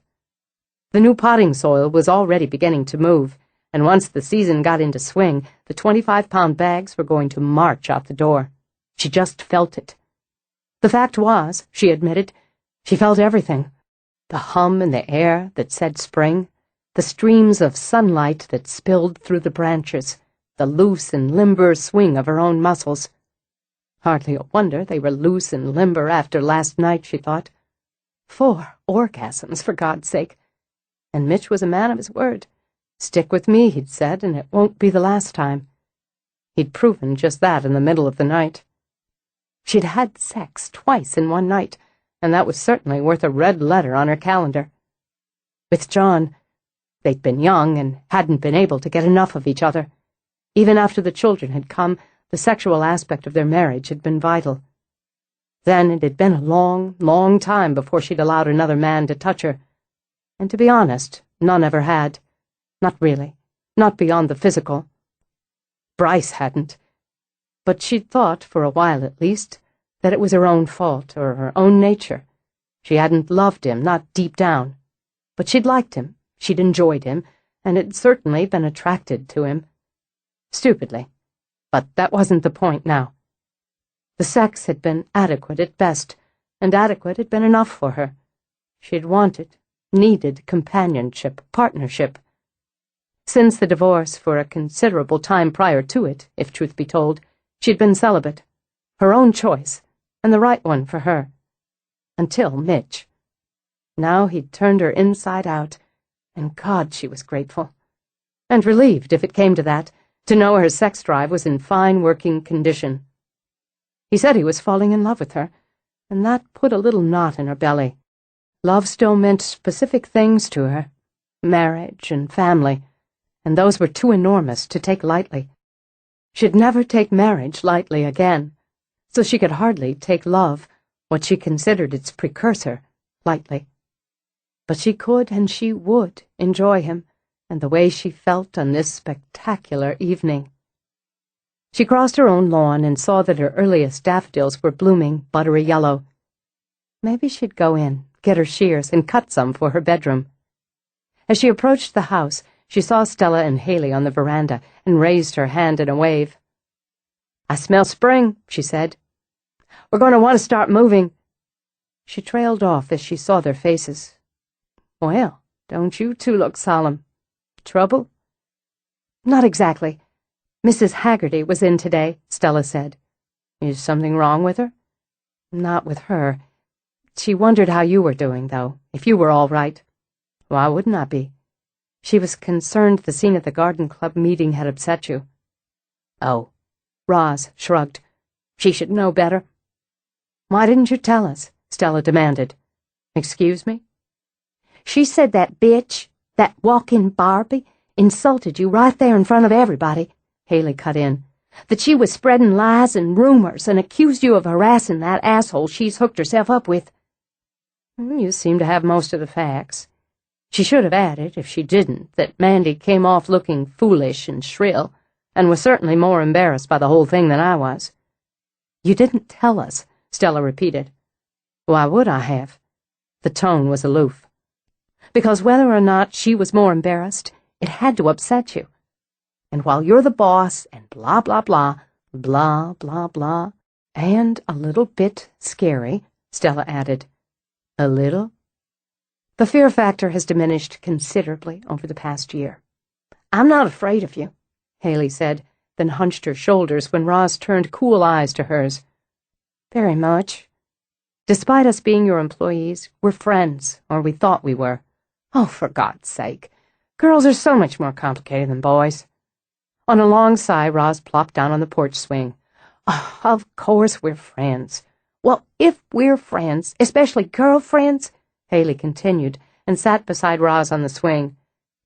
Speaker 1: The new potting soil was already beginning to move, and once the season got into swing, the 25-pound bags were going to march out the door. She just felt it. The fact was, she admitted, she felt everything. The hum in the air that said spring, the streams of sunlight that spilled through the branches, the loose and limber swing of her own muscles. Hardly a wonder they were loose and limber after last night, she thought. 4 orgasms, for God's sake. And Mitch was a man of his word. Stick with me, he'd said, and it won't be the last time. He'd proven just that in the middle of the night. She'd had sex twice in one night, and that was certainly worth a red letter on her calendar. With John, they'd been young and hadn't been able to get enough of each other. Even after the children had come, the sexual aspect of their marriage had been vital. Then it had been a long, long time before she'd allowed another man to touch her. And to be honest, none ever had. Not really. Not beyond the physical. Bryce hadn't. But she'd thought, for a while at least, that it was her own fault, or her own nature. She hadn't loved him, not deep down. But she'd liked him, she'd enjoyed him, and had certainly been attracted to him. Stupidly. But that wasn't the point now. The sex had been adequate at best, and adequate had been enough for her. She'd wanted, needed companionship, partnership. Since the divorce, for a considerable time prior to it, if truth be told, she'd been celibate. Her own choice, and the right one for her. Until Mitch. Now he'd turned her inside out, and God, she was grateful. And relieved, if it came to that, to know her sex drive was in fine working condition. He said he was falling in love with her, and that put a little knot in her belly. Love still meant specific things to her. Marriage and family, and those were too enormous to take lightly. She'd never take marriage lightly again, so she could hardly take love, what she considered its precursor, lightly. But she could and she would enjoy him, and the way she felt on this spectacular evening. She crossed her own lawn and saw that her earliest daffodils were blooming buttery yellow. Maybe she'd go in, get her shears, and cut some for her bedroom. As she approached the house, she saw Stella and Haley on the veranda and raised her hand in a wave. "I smell spring," she said. "We're going to want to start moving." She trailed off as she saw their faces. "Well, don't you two look solemn. Trouble?" "Not exactly. Mrs. Haggerty was in today," Stella said. "Is something wrong with her?" "Not with her. She wondered how you were doing, though, if you were all right." "Why wouldn't I be?" She was concerned the scene at the garden club meeting had upset you.
Speaker 2: Oh.
Speaker 1: Roz shrugged.
Speaker 2: She should know better.
Speaker 1: Why didn't you tell us? Stella demanded. Excuse me?
Speaker 2: She said that bitch, that walk-in Barbie, insulted you right there in front of everybody, Haley cut in. That she was spreading lies and rumors and accused you of harassing that asshole she's hooked herself up with.
Speaker 1: You seem to have most of the facts. She should have added, if she didn't, that Mandy came off looking foolish and shrill, and was certainly more embarrassed by the whole thing than I was.
Speaker 2: You didn't tell us, Stella repeated.
Speaker 1: Why would I have? The tone was aloof.
Speaker 2: Because whether or not she was more embarrassed, it had to upset you. And while you're the boss and blah, blah, blah, blah, blah, blah,
Speaker 1: and a little bit scary, Stella added.
Speaker 2: A little?
Speaker 1: The fear factor has diminished considerably over the past year.
Speaker 2: I'm not afraid of you,
Speaker 1: Haley said, then hunched her shoulders when Roz turned cool eyes to hers.
Speaker 2: Very much.
Speaker 1: Despite us being your employees, we're friends, or we thought we were.
Speaker 2: Oh, for God's sake.
Speaker 1: Girls are so much more complicated than boys. On a long sigh, Roz plopped down on the porch swing.
Speaker 2: Oh, of course we're friends. Well, if we're friends, especially girlfriends,
Speaker 1: Haley continued, and sat beside Roz on the swing.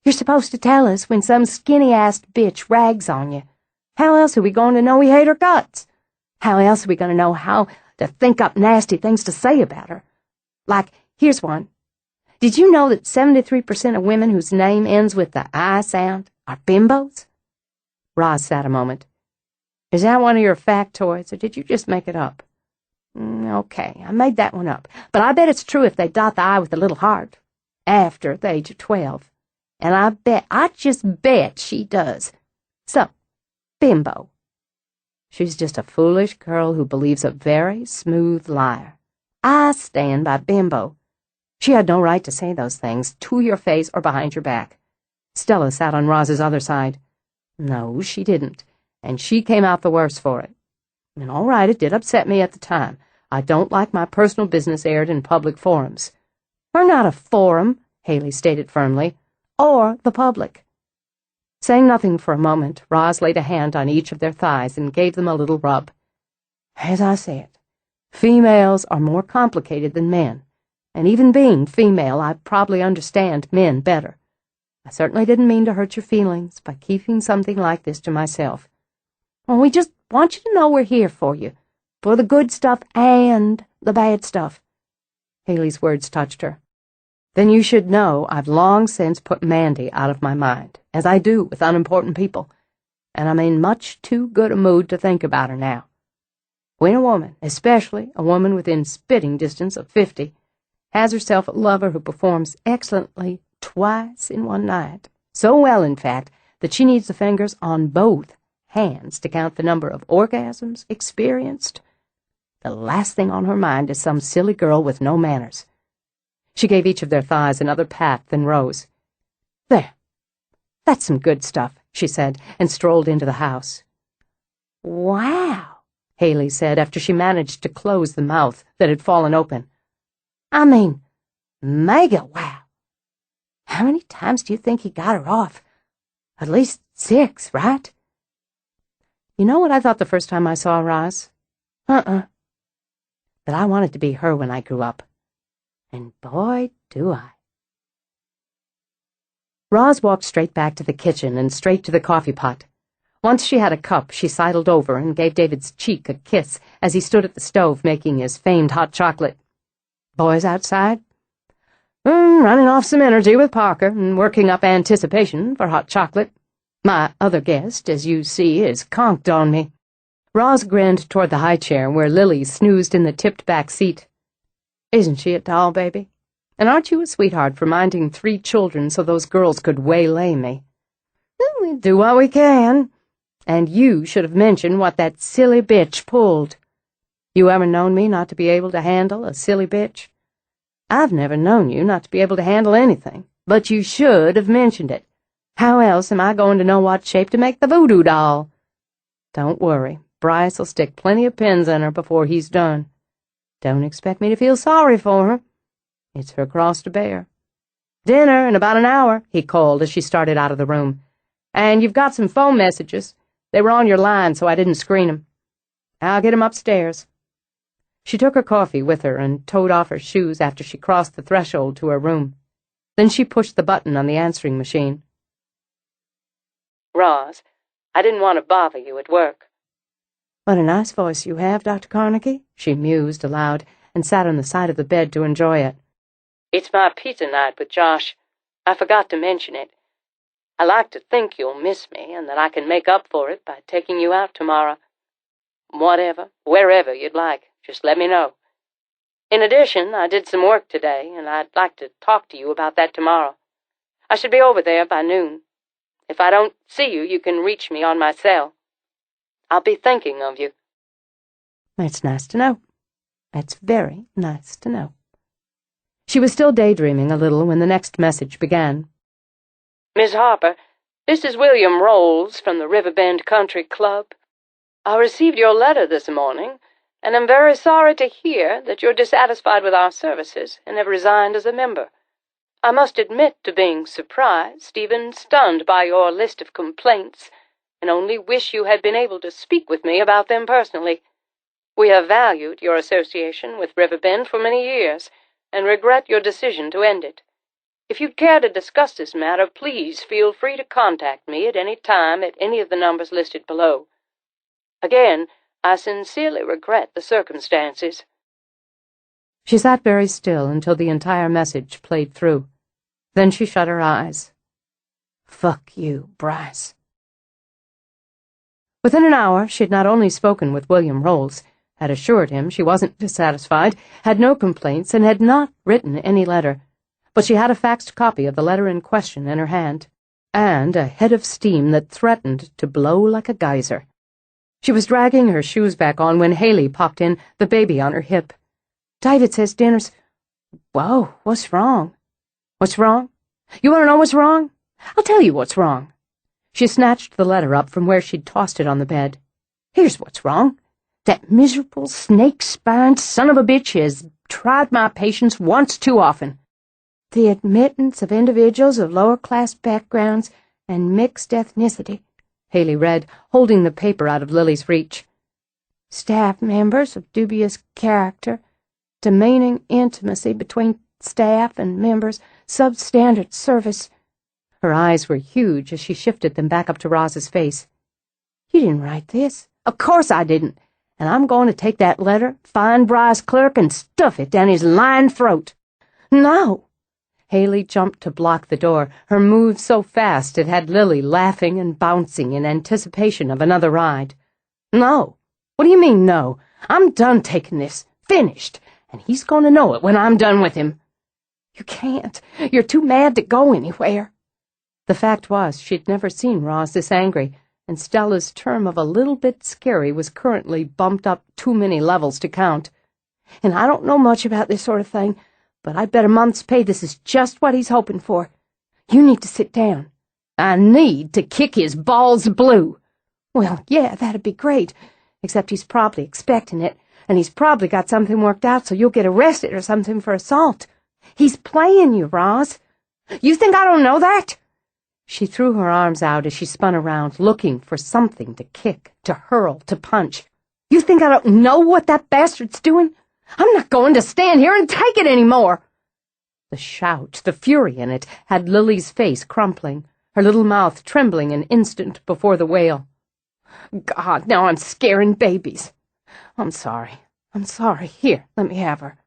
Speaker 2: You're supposed to tell us when some skinny-ass bitch rags on you. How else are we going to know we hate her guts? How else are we going to know how to think up nasty things to say about her? Like, here's one. Did you know that 73% of women whose name ends with the I sound are bimbos?
Speaker 1: Roz sat a moment. Is that one of your factoids, or did you just make it up?
Speaker 2: Okay, I made that one up. But I bet it's true if they dot the I with a little heart. After the age of 12. And I just bet she does. So, bimbo.
Speaker 1: She's just a foolish girl who believes a very smooth liar.
Speaker 2: I stand by bimbo.
Speaker 1: She had no right to say those things, to your face or behind your back. Stella sat on Roz's other side. No, she didn't, and she came out the worse for it. And all right, it did upset me at the time. I don't like my personal business aired in public forums.
Speaker 2: We're not a forum, Haley stated firmly, or the public.
Speaker 1: Saying nothing for a moment, Roz laid a hand on each of their thighs and gave them a little rub. As I said, females are more complicated than men, and even being female, I probably understand men better. I certainly didn't mean to hurt your feelings by keeping something like this to myself.
Speaker 2: Well, we just want you to know we're here for you, for the good stuff and the bad stuff.
Speaker 1: Haley's words touched her. Then you should know I've long since put Mandy out of my mind, as I do with unimportant people, and I'm in much too good a mood to think about her now. When a woman, especially a woman within spitting distance of 50, has herself a lover who performs excellently twice in one night, so well, in fact, that she needs the fingers on both hands to count the number of orgasms experienced, the last thing on her mind is some silly girl with no manners. She gave each of their thighs another pat, then rose. There, that's some good stuff, she said, and strolled into the house.
Speaker 2: Wow,
Speaker 1: Haley said after she managed to close the mouth that had fallen open.
Speaker 2: I mean, mega wow. How many times do you think he got her off? At least 6, right?
Speaker 1: You know what I thought the first time I saw Roz? That I wanted to be her when I grew up. And boy, do I. Roz walked straight back to the kitchen and straight to the coffee pot. Once she had a cup, she sidled over and gave David's cheek a kiss as he stood at the stove making his famed hot chocolate. Boys outside? Running off some energy with Parker and working up anticipation for hot chocolate. My other guest, as you see, is conked on me. Roz grinned toward the high chair where Lily snoozed in the tipped back seat. Isn't she a doll, baby? And aren't you a sweetheart for minding 3 children so those girls could waylay me? We do what we can. And you should have mentioned what that silly bitch pulled. You ever known me not to be able to handle a silly bitch? I've never known you not to be able to handle anything, but you should have mentioned it. How else am I going to know what shape to make the voodoo doll? Don't worry, Bryce will stick plenty of pins in her before he's done. Don't expect me to feel sorry for her. It's her cross to bear.
Speaker 2: "Dinner in about an hour," he called as she started out of the room. "And you've got some phone messages. They were on your line, so I didn't screen 'em. I'll get 'em upstairs." She took her coffee with her and toed off her shoes after she crossed the threshold to her room. Then she pushed the button on the answering machine. "Roz, I didn't want to bother you at work." "What a nice voice you have, Dr. Carnegie," she mused aloud and sat on the side of the bed to enjoy it. "It's my pizza night with Josh. I forgot to mention it. I like to think you'll miss me and that I can make up for it by taking you out tomorrow. Whatever, wherever you'd like, just let me know. In addition, I did some work today, and I'd like to talk to you about that tomorrow. I should be over there by noon. If I don't see you, you can reach me on my cell. I'll be thinking of you." "That's nice to know. That's very nice to know." She was still daydreaming a little when the next message began. "Miss Harper, this is William Rolls from the Riverbend Country Club. I received your letter this morning, and am very sorry to hear that you're dissatisfied with our services and have resigned as a member. I must admit to being surprised, even stunned by your list of complaints, and only wish you had been able to speak with me about them personally. We have valued your association with Riverbend for many years, and regret your decision to end it. If you'd care to discuss this matter, please feel free to contact me at any time at any of the numbers listed below. Again, I sincerely regret the circumstances." She sat very still until the entire message played through. Then she shut her eyes. "Fuck you, Bryce." Within an hour, she had not only spoken with William Rolls, had assured him she wasn't dissatisfied, had no complaints, and had not written any letter, but she had a faxed copy of the letter in question in her hand, and a head of steam that threatened to blow like a geyser. She was dragging her shoes back on when Haley popped in, the baby on her hip. "David says dinner's—" "Whoa, what's wrong?" "What's wrong? You want to know what's wrong? I'll tell you what's wrong." She snatched the letter up from where she'd tossed it on the bed. "Here's what's wrong. That miserable, snake-spined son of a bitch has tried my patience once too often. The admittance of individuals of lower-class backgrounds and mixed ethnicity," Haley read, holding the paper out of Lily's reach. "Staff members of dubious character, demeaning intimacy between staff and members, substandard service." Her eyes were huge as she shifted them back up to Roz's face. "You didn't write this." "Of course I didn't. And I'm going to take that letter, find Bryce Clerk, and stuff it down his lying throat." "No." Haley jumped to block the door, her move so fast it had Lily laughing and bouncing in anticipation of another ride. "No. What do you mean, no? I'm done taking this. Finished. And he's going to know it when I'm done with him." "You can't. You're too mad to go anywhere." The fact was, she'd never seen Roz this angry, and Stella's term of a little bit scary was currently bumped up too many levels to count. "And I don't know much about this sort of thing, but I bet a month's pay this is just what he's hoping for. You need to sit down." "I need to kick his balls blue." "Well, yeah, that'd be great, except he's probably expecting it, and he's probably got something worked out so you'll get arrested or something for assault. He's playing you, Roz. You think I don't know that?" She threw her arms out as she spun around, looking for something to kick, to hurl, to punch. "You think I don't know what that bastard's doing? I'm not going to stand here and take it anymore." The shout, the fury in it, had Lily's face crumpling, her little mouth trembling an instant before the wail. "God, now I'm scaring babies. I'm sorry. Here, let me have her."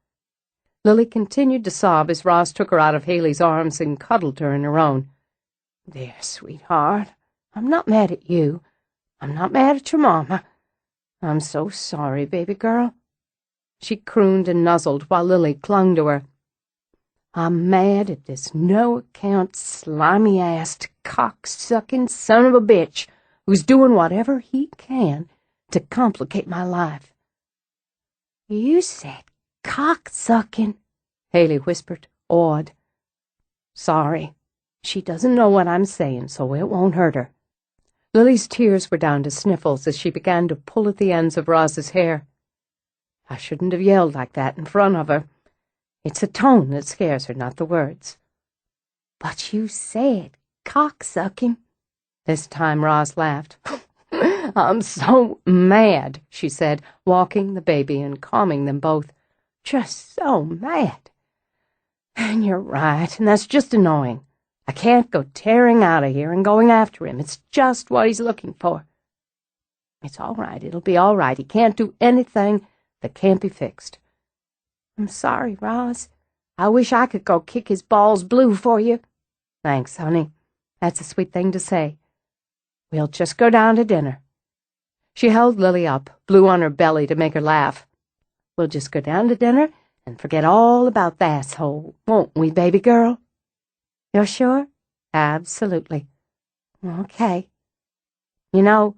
Speaker 2: Lily continued to sob as Roz took her out of Haley's arms and cuddled her in her own. "There, sweetheart. I'm not mad at you. I'm not mad at your mama. I'm so sorry, baby girl." She crooned and nuzzled while Lily clung to her. "I'm mad at this no-account, slimy-assed, cock-sucking son of a bitch who's doing whatever he can to complicate my life." "You said cock-sucking," Haley whispered, awed. "Sorry. She doesn't know what I'm saying, so it won't hurt her." Lily's tears were down to sniffles as she began to pull at the ends of Roz's hair. "I shouldn't have yelled like that in front of her. It's the tone that scares her, not the words." But you said cocksucking.
Speaker 1: This time Roz laughed. I'm so mad, she said, walking the baby and calming them both. Just so mad. And you're right, and that's just annoying. I can't go tearing out of here and going after him. It's just what he's looking for. It's all right. It'll be all right. He can't do anything that can't be fixed.
Speaker 2: I'm sorry, Roz. I wish I could go kick his balls blue for you.
Speaker 1: Thanks, honey. That's a sweet thing to say. We'll just go down to dinner. She held Lily up, blew on her belly to make her laugh. We'll just go down to dinner and forget all about the asshole, won't we, baby girl?
Speaker 2: You're sure?
Speaker 1: Absolutely.
Speaker 2: Okay. You know,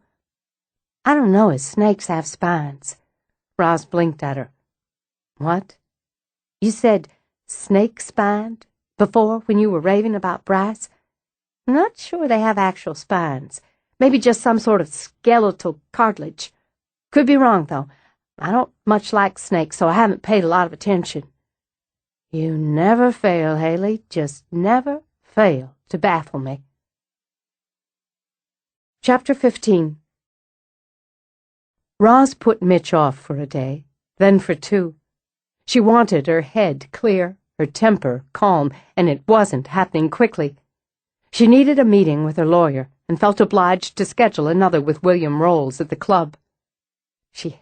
Speaker 2: I don't know if snakes have spines.
Speaker 1: Roz blinked at her. What?
Speaker 2: You said snake-spined before when you were raving about Bryce. I'm not sure they have actual spines. Maybe just some sort of skeletal cartilage. Could be wrong, though. I don't much like snakes, so I haven't paid a lot of attention.
Speaker 1: You never fail, Haley. Just never fail to baffle me. Chapter 15. Roz put Mitch off for a day, then for 2. She wanted her head clear, her temper calm, and it wasn't happening quickly. She needed a meeting with her lawyer and felt obliged to schedule another with William Rolls at the club. She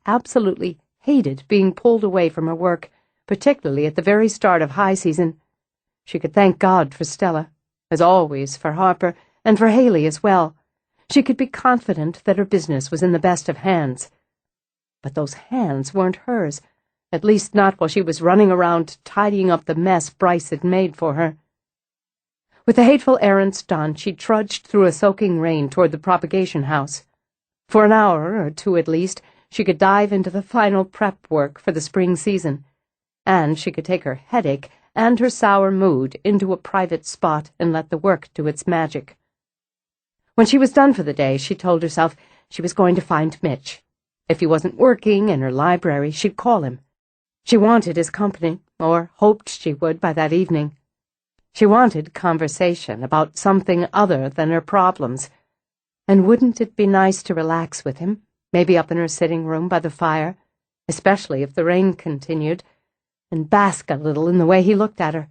Speaker 1: absolutely hated being pulled away from her work, particularly at the very start of high season. She could thank God for Stella, as always for Harper, and for Haley as well. She could be confident that her business was in the best of hands. But those hands weren't hers, at least not while she was running around tidying up the mess Bryce had made for her. With the hateful errands done, she trudged through a soaking rain toward the propagation house. For an hour or 2 at least, she could dive into the final prep work for the spring season, and she could take her headache and her sour mood into a private spot and let the work do its magic. When she was done for the day, she told herself she was going to find Mitch. If he wasn't working in her library, she'd call him. She wanted his company, or hoped she would by that evening. She wanted conversation about something other than her problems. And wouldn't it be nice to relax with him, maybe up in her sitting room by the fire, especially if the rain continued, and bask a little in the way he looked at her?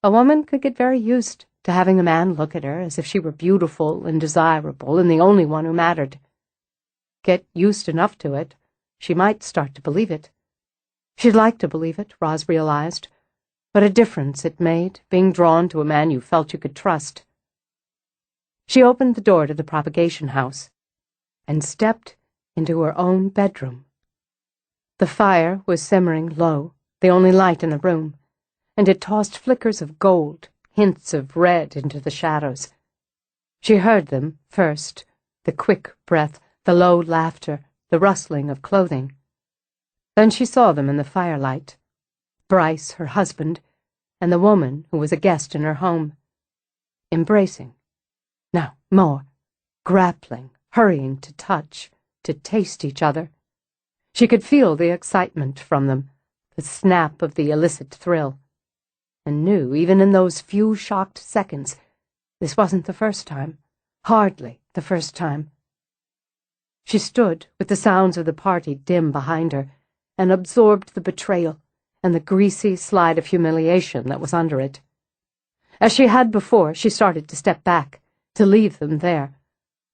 Speaker 1: A woman could get very used to having a man look at her as if she were beautiful and desirable and the only one who mattered. Get used enough to it, she might start to believe it. She'd like to believe it, Roz realized. What a difference it made, being drawn to a man you felt you could trust. She opened the door to the propagation house and stepped into her own bedroom. The fire was simmering low, the only light in the room, and it tossed flickers of gold, hints of red into the shadows. She heard them first, the quick breath, the low laughter, the rustling of clothing. Then she saw them in the firelight. Bryce, her husband, and the woman who was a guest in her home. Embracing. No, more. Grappling, hurrying to touch, to taste each other. She could feel the excitement from them, the snap of the illicit thrill, and knew, even in those few shocked seconds, this wasn't the first time, hardly the first time. She stood with the sounds of the party dim behind her, and absorbed the betrayal and the greasy slide of humiliation that was under it. As she had before, she started to step back, to leave them there,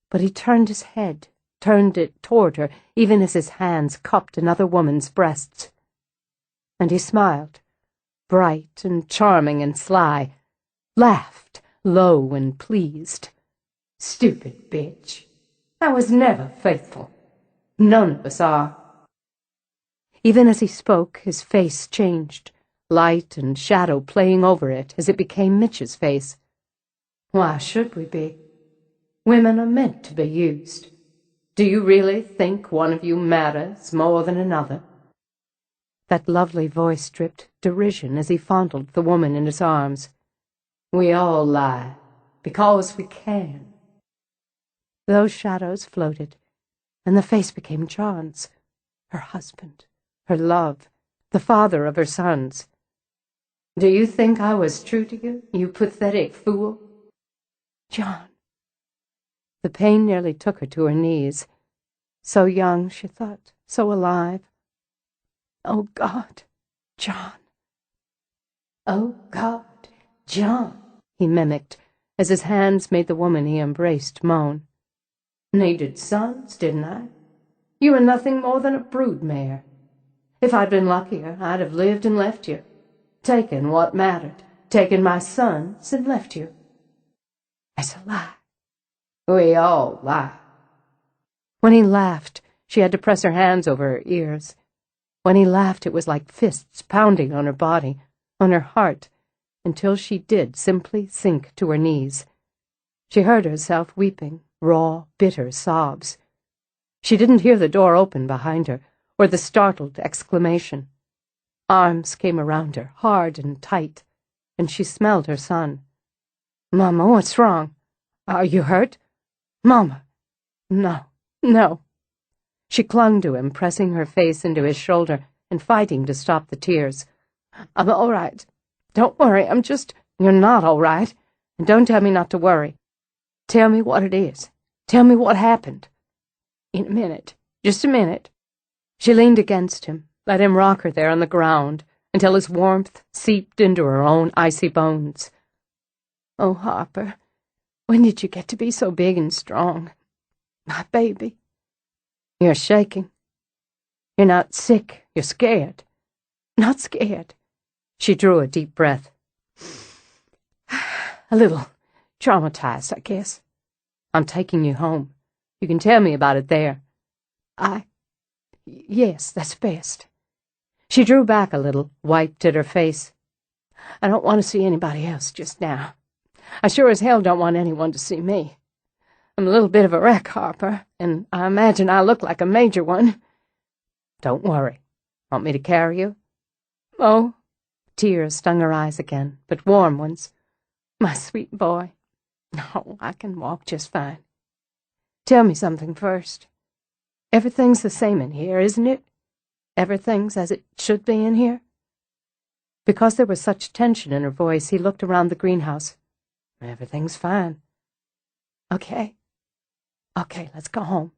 Speaker 1: but he turned his head, turned it toward her, even as his hands cupped another woman's breasts. And he smiled, bright and charming and sly, laughed, low and pleased. Stupid bitch. I was never faithful. None of us are. Even as he spoke, his face changed, light and shadow playing over it as it became Mitch's face. Why should we be? Women are meant to be used. Do you really think one of you matters more than another? That lovely voice dripped derision as he fondled the woman in his arms. We all lie, because we can. Those shadows floated, and the face became John's, her husband, her love, the father of her sons. Do you think I was true to you, you pathetic fool?
Speaker 2: John. The pain nearly took her to her knees. So young, she thought, so alive. Oh, God, John.
Speaker 1: Oh, God, John,
Speaker 2: he mimicked, as his hands made the woman he embraced moan.
Speaker 1: Needed sons, didn't I? You were nothing more than a broodmare. If I'd been luckier, I'd have lived and left you. Taken what mattered, taken my sons and left you.
Speaker 2: That's a lie.
Speaker 1: We all lie.
Speaker 2: When he laughed, she had to press her hands over her ears. When he laughed, it was like fists pounding on her body, on her heart, until she did simply sink to her knees. She heard herself weeping, raw, bitter sobs. She didn't hear the door open behind her, or the startled exclamation. Arms came around her, hard and tight, and she smelled her son. "Mama, what's wrong? Are you hurt? Mama!" "No, no." She clung to him, pressing her face into his shoulder and fighting to stop the tears. "I'm all right. Don't worry, I'm just—" "You're not all right, and don't tell me not to worry. Tell me what it is. Tell me what happened." "In a minute. Just a minute." She leaned against him, let him rock her there on the ground until his warmth seeped into her own icy bones. "Oh, Harper, when did you get to be so big and strong? My baby." "You're shaking. You're not sick. You're scared." "Not scared." She drew a deep breath. "A little traumatized, I guess." "I'm taking you home. You can tell me about it there." Yes, that's best." She drew back a little, wiped at her face. "I don't want to see anybody else just now. I sure as hell don't want anyone to see me. I'm a little bit of a wreck, Harper, and I imagine I look like a major one." "Don't worry. Want me to carry you?" "Oh." Tears stung her eyes again, but warm ones. "My sweet boy. No, I can walk just fine. Tell me something first. Everything's the same in here, isn't it? Everything's as it should be in here?" Because there was such tension in her voice, he looked around the greenhouse. "Everything's fine." Okay, let's go home."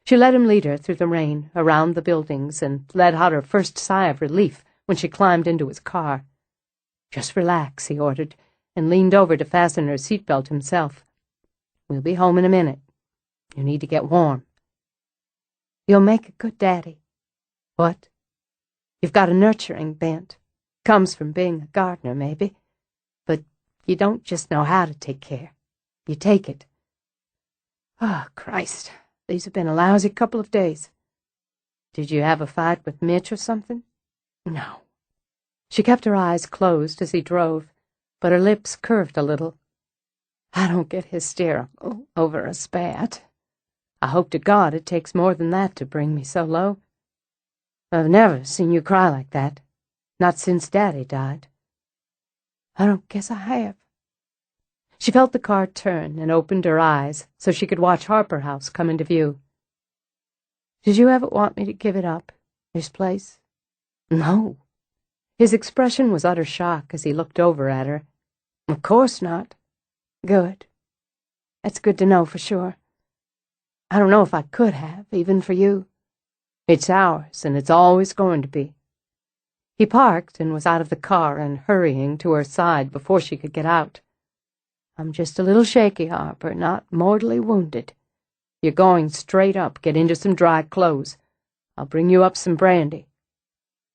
Speaker 2: She let him lead her through the rain, around the buildings, and let out her first sigh of relief when she climbed into his car. "Just relax," he ordered, and leaned over to fasten her seatbelt himself. "We'll be home in a minute. You need to get warm." "You'll make a good daddy." "What?" "You've got a nurturing bent. Comes from being a gardener, maybe. But you don't just know how to take care. You take it." "Oh, Christ, these have been a lousy couple of days." "Did you have a fight with Mitch or something?" "No." She kept her eyes closed as he drove, but her lips curved a little. "I don't get hysterical over a spat. I hope to God it takes more than that to bring me so low. I've never seen you cry like that. Not since Daddy died." "I don't guess I have." She felt the car turn and opened her eyes so she could watch Harper House come into view. "Did you ever want me to give it up, this place?" "No." His expression was utter shock as he looked over at her. "Of course not." "Good. That's good to know for sure. I don't know if I could have, even for you." "It's ours, and it's always going to be." He parked and was out of the car and hurrying to her side before she could get out. "I'm just a little shaky, Harper, not mortally wounded. You're going straight up. Get into some dry clothes. I'll bring you up some brandy."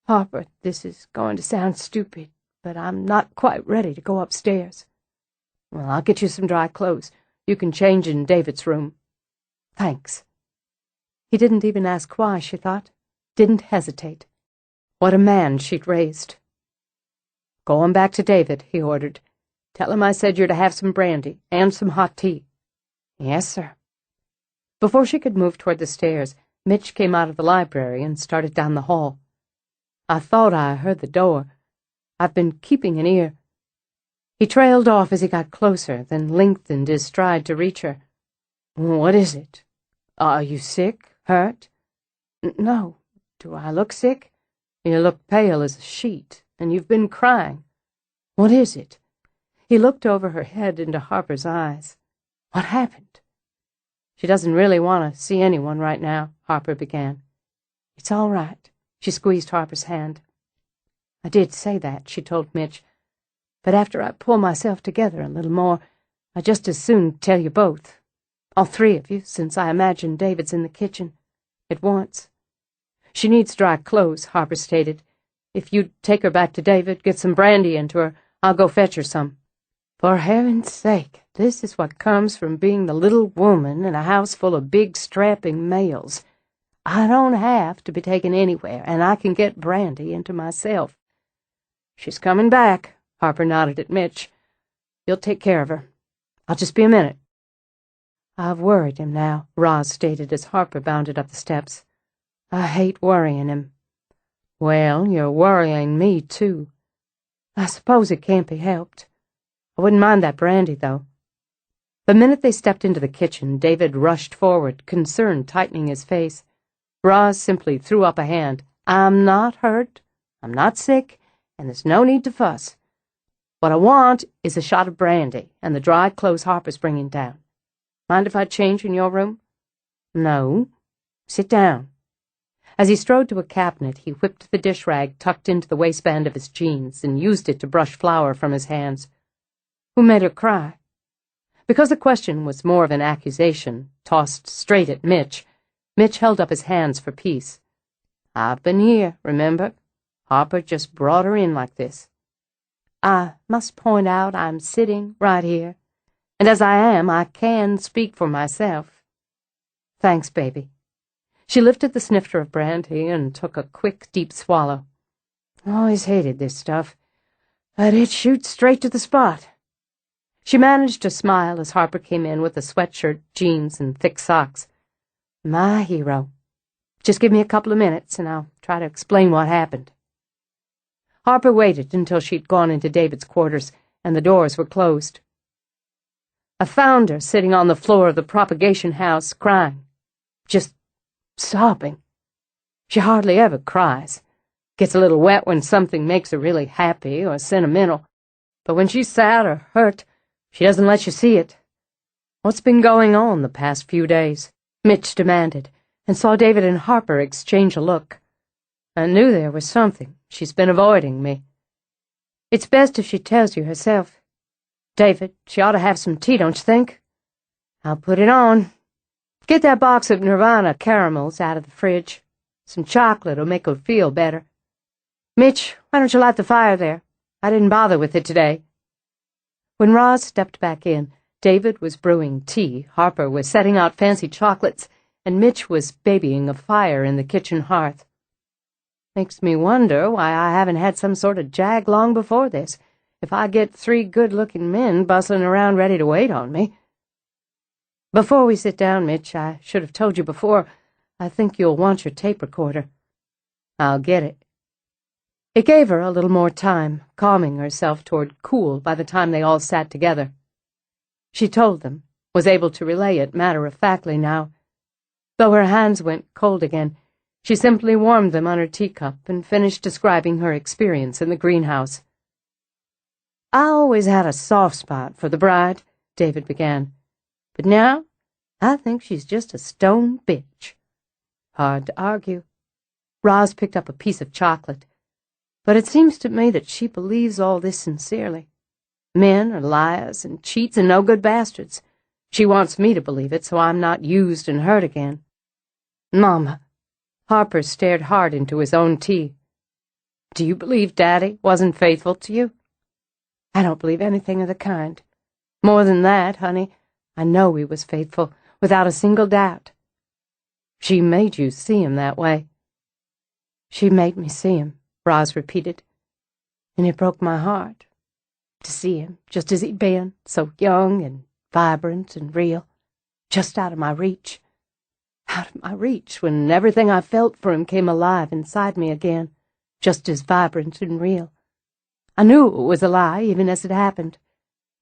Speaker 2: "Harper, this is going to sound stupid, but I'm not quite ready to go upstairs." "Well, I'll get you some dry clothes. You can change in David's room." "Thanks." He didn't even ask why, she thought. Didn't hesitate. What a man she'd raised. "Go on back to David," he ordered. "Tell him I said you're to have some brandy and some hot tea." "Yes, sir." Before she could move toward the stairs, Mitch came out of the library and started down the hall. "I thought I heard the door. I've been keeping an ear." He trailed off as he got closer, then lengthened his stride to reach her. "What is it? Are you sick? Hurt?" "No. Do I look sick?" "You look pale as a sheet.
Speaker 1: and you've been crying. What is it?" He looked over her head into Harper's eyes. "What happened?" "She doesn't really want to see anyone right now," Harper began. "It's all right." She squeezed Harper's hand. "I did say that," she told Mitch. "But after I pull myself together a little more, I just as soon tell you both. All three of you, since I imagine David's in the kitchen. At once." "She needs dry clothes," Harper stated. "If you'd take her back to David, get some brandy into her, I'll go fetch her some." For heaven's sake, this is what comes from being the little woman in a house full of big, strapping males. I don't have to be taken anywhere, and I can get brandy into myself. "She's coming back," Harper nodded at Mitch. "You'll take care of her. I'll just be a minute." "I've worried him now," Roz stated as Harper bounded up the steps. "I hate worrying him." "Well, you're worrying me, too." "I suppose it can't be helped. I wouldn't mind that brandy, though." The minute they stepped into the kitchen, David rushed forward, concern tightening his face. Roz simply threw up a hand. "I'm not hurt, I'm not sick, and there's no need to fuss. What I want is a shot of brandy and the dry clothes Harper's bringing down. Mind if I change in your room?" "No. Sit down." As he strode to a cabinet, he whipped the dish rag tucked into the waistband of his jeans and used it to brush flour from his hands. "Who made her cry?" Because the question was more of an accusation, tossed straight at Mitch, Mitch held up his hands for peace. "I've been here, remember? Harper just brought her in like this." "I must point out I'm sitting right here, and as I am, I can speak for myself." "Thanks, baby." She lifted the snifter of brandy and took a quick, deep swallow. "Always hated this stuff, but it shoots straight to the spot." She managed to smile as Harper came in with a sweatshirt, jeans, and thick socks. "My hero. Just give me a couple of minutes, and I'll try to explain what happened." Harper waited until she'd gone into David's quarters, and the doors were closed. "I found her sitting on the floor of the propagation house, crying. Just sobbing. She hardly ever cries. Gets a little wet when something makes her really happy or sentimental. But when she's sad or hurt, she doesn't let you see it." "What's been going on the past few days?" Mitch demanded, and saw David and Harper exchange a look. "I knew there was something. She's been avoiding me." "It's best if she tells you herself. David, she ought to have some tea, don't you think?" "I'll put it on. Get that box of Nirvana caramels out of the fridge. Some chocolate'll make her feel better. Mitch, why don't you light the fire there? I didn't bother with it today." When Roz stepped back in, David was brewing tea, Harper was setting out fancy chocolates, and Mitch was babying a fire in the kitchen hearth. "Makes me wonder why I haven't had some sort of jag long before this, if I get 3 good-looking men bustling around ready to wait on me. Before we sit down, Mitch, I should have told you before, I think you'll want your tape recorder." "I'll get it." It gave her a little more time, calming herself toward cool by the time they all sat together. She told them, was able to relay it matter-of-factly now. Though her hands went cold again, she simply warmed them on her teacup and finished describing her experience in the greenhouse. "I always had a soft spot for the bride," David began, "but now I think she's just a stone bitch." "Hard to argue." Roz picked up a piece of chocolate. "But it seems to me that she believes all this sincerely. Men are liars and cheats and no-good bastards. She wants me to believe it so I'm not used and hurt again." "Mama." Harper stared hard into his own tea. "Do you believe Daddy wasn't faithful to you?" "I don't believe anything of the kind. More than that, honey, I know he was faithful, without a single doubt." "She made you see him that way." "She made me see him," Roz repeated, "and it broke my heart to see him just as he'd been, so young and vibrant and real, just out of my reach. Out of my reach when everything I felt for him came alive inside me again, just as vibrant and real. I knew it was a lie even as it happened,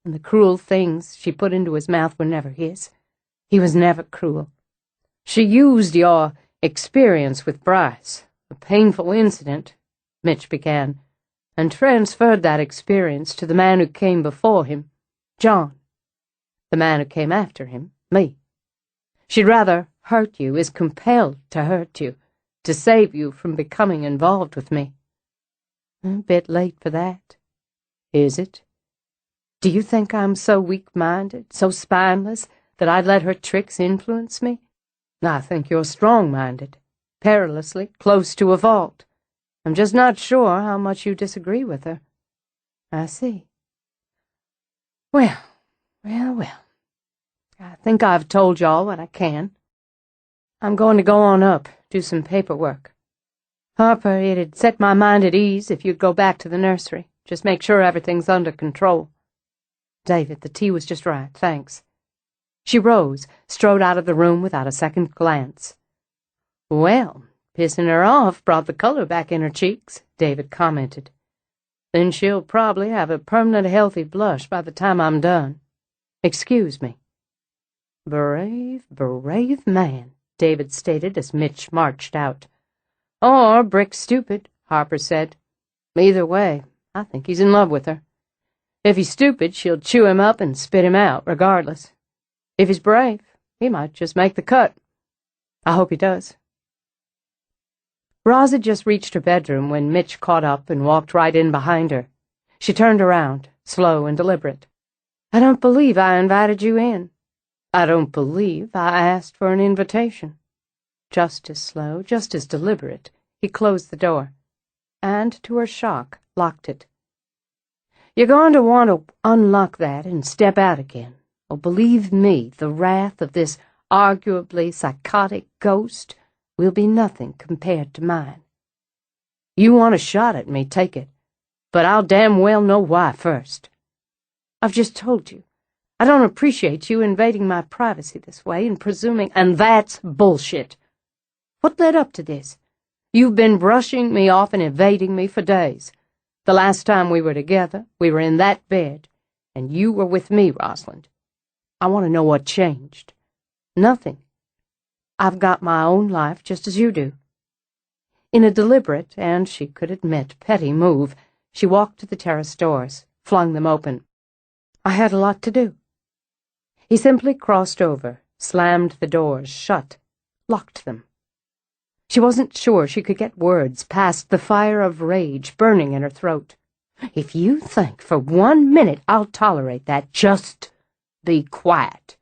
Speaker 1: and the cruel things she put into his mouth were never his. He was never cruel. She used your experience with Bryce, a painful incident," Mitch began, and transferred that experience to the man who came before him, John. The man who came after him, me. She'd rather hurt you, is compelled to hurt you, to save you from becoming involved with me. A bit late for that. Is it? Do you think I'm so weak-minded, so spineless, that I'd let her tricks influence me? I think you're strong-minded, perilously close to a fault. I'm just not sure how much you disagree with her. I see. Well. I think I've told y'all what I can. I'm going to go on up, do some paperwork. Harper, it'd set my mind at ease if you'd go back to the nursery. Just make sure everything's under control. David, the tea was just right, thanks. She rose, strode out of the room without a second glance. Well, pissing her off brought the color back in her cheeks, David commented. Then she'll probably have a permanent healthy blush by the time I'm done. Excuse me. Brave man, David stated as Mitch marched out. Or brick stupid, Harper said. Either way, I think he's in love with her. If he's stupid, she'll chew him up and spit him out, regardless. If he's brave, he might just make the cut. I hope he does. Roz had just reached her bedroom when Mitch caught up and walked right in behind her. She turned around, slow and deliberate. I don't believe I invited you in. I don't believe I asked for an invitation. Just as slow, just as deliberate, he closed the door, and, to her shock, locked it. You're going to want to unlock that and step out again. Oh, believe me, the wrath of this arguably psychotic ghost will be nothing compared to mine. You want a shot at me, take it, but I'll damn well know why first. I've just told you. I don't appreciate you invading my privacy this way and presuming, and that's bullshit. What led up to this? You've been brushing me off and evading me for days. The last time we were together, we were in that bed, and you were with me, Rosalind. I want to know what changed. Nothing. I've got my own life just as you do. In a deliberate, and she could admit, petty move, she walked to the terrace doors, flung them open. I had a lot to do. He simply crossed over, slammed the doors shut, locked them. She wasn't sure she could get words past the fire of rage burning in her throat. If you think for 1 minute I'll tolerate that, just be quiet.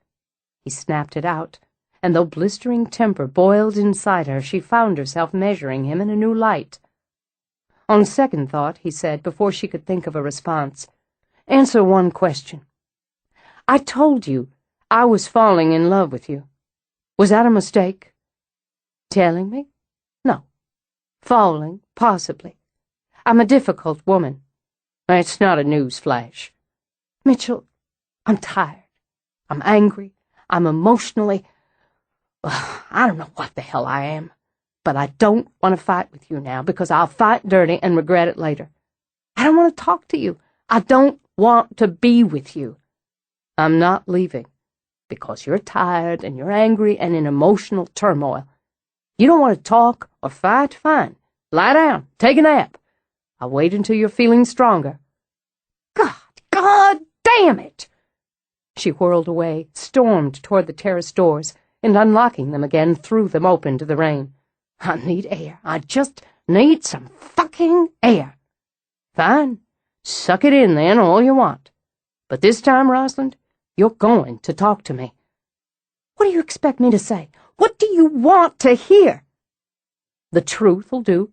Speaker 1: He snapped it out, and though blistering temper boiled inside her, she found herself measuring him in a new light. On second thought, he said, before she could think of a response, answer one question. I told you I was falling in love with you. Was that a mistake? Telling me? No. Falling, possibly. I'm a difficult woman. It's not a news flash. Mitchell, I'm tired. I'm angry. I'm emotionally... I don't know what the hell I am. But I don't want to fight with you now because I'll fight dirty and regret it later. I don't want to talk to you. I don't want to be with you. I'm not leaving because you're tired and you're angry and in emotional turmoil. You don't want to talk or fight? Fine. Lie down. Take a nap. I'll wait until you're feeling stronger. God damn it! She whirled away, stormed toward the terrace doors, and unlocking them again threw them open to the rain. I need air. I just need some fucking air. Fine. Suck it in then all you want. But this time, Rosalind, you're going to talk to me. What do you expect me to say? What do you want to hear? The truth'll do.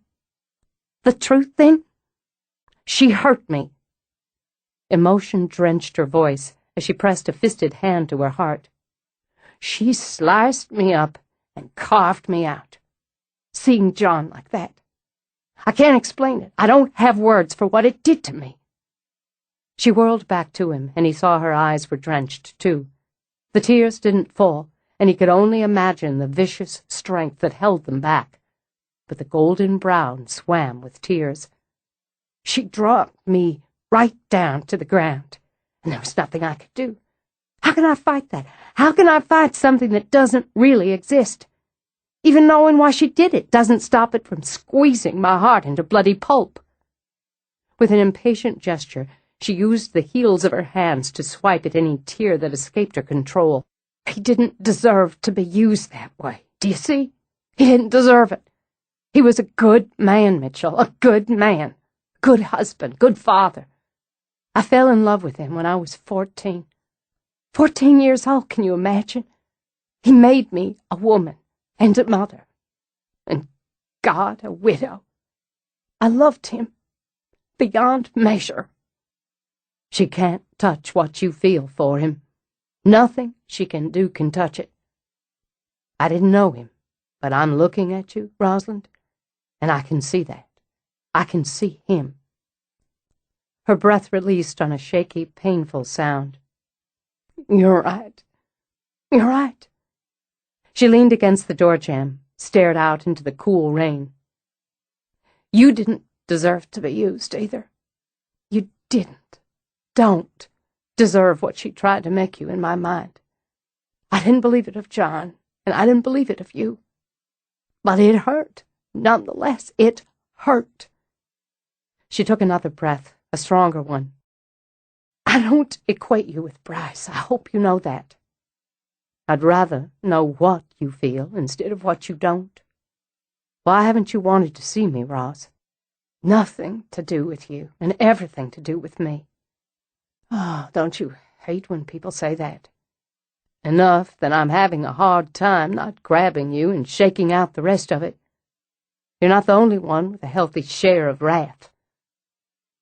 Speaker 1: The truth, then? She hurt me. Emotion drenched her voice as she pressed a fisted hand to her heart. She sliced me up and carved me out. Seeing John like that. I can't explain it. I don't have words for what it did to me. She whirled back to him, and he saw her eyes were drenched, too. The tears didn't fall, and he could only imagine the vicious strength that held them back. But the golden brown swam with tears. She dropped me right down to the ground, and there was nothing I could do. How can I fight that? How can I fight something that doesn't really exist? Even knowing why she did it doesn't stop it from squeezing my heart into bloody pulp. With an impatient gesture, she used the heels of her hands to swipe at any tear that escaped her control. He didn't deserve to be used that way. Do you see? He didn't deserve it. He was a good man, Mitchell, a good man. Good husband, good father. I fell in love with him when I was 14. 14 years old, can you imagine? He made me a woman and a mother. And God, a widow. I loved him beyond measure. She can't touch what you feel for him. Nothing she can do can touch it. I didn't know him, but I'm looking at you, Rosalind, and I can see that. I can see him. Her breath released on a shaky, painful sound. You're right. You're right. She leaned against the door jamb, stared out into the cool rain. You didn't deserve to be used, either. You don't deserve what she tried to make you in my mind. I didn't believe it of John, and I didn't believe it of you. But it hurt. Nonetheless, it hurt. She took another breath, a stronger one. I don't equate you with Bryce. I hope you know that. I'd rather know what you feel instead of what you don't. Why haven't you wanted to see me, Roz? Nothing to do with you, and everything to do with me. Oh, don't you hate when people say that? Enough that I'm having a hard time not grabbing you and shaking out the rest of it. You're not the only one with a healthy share of wrath.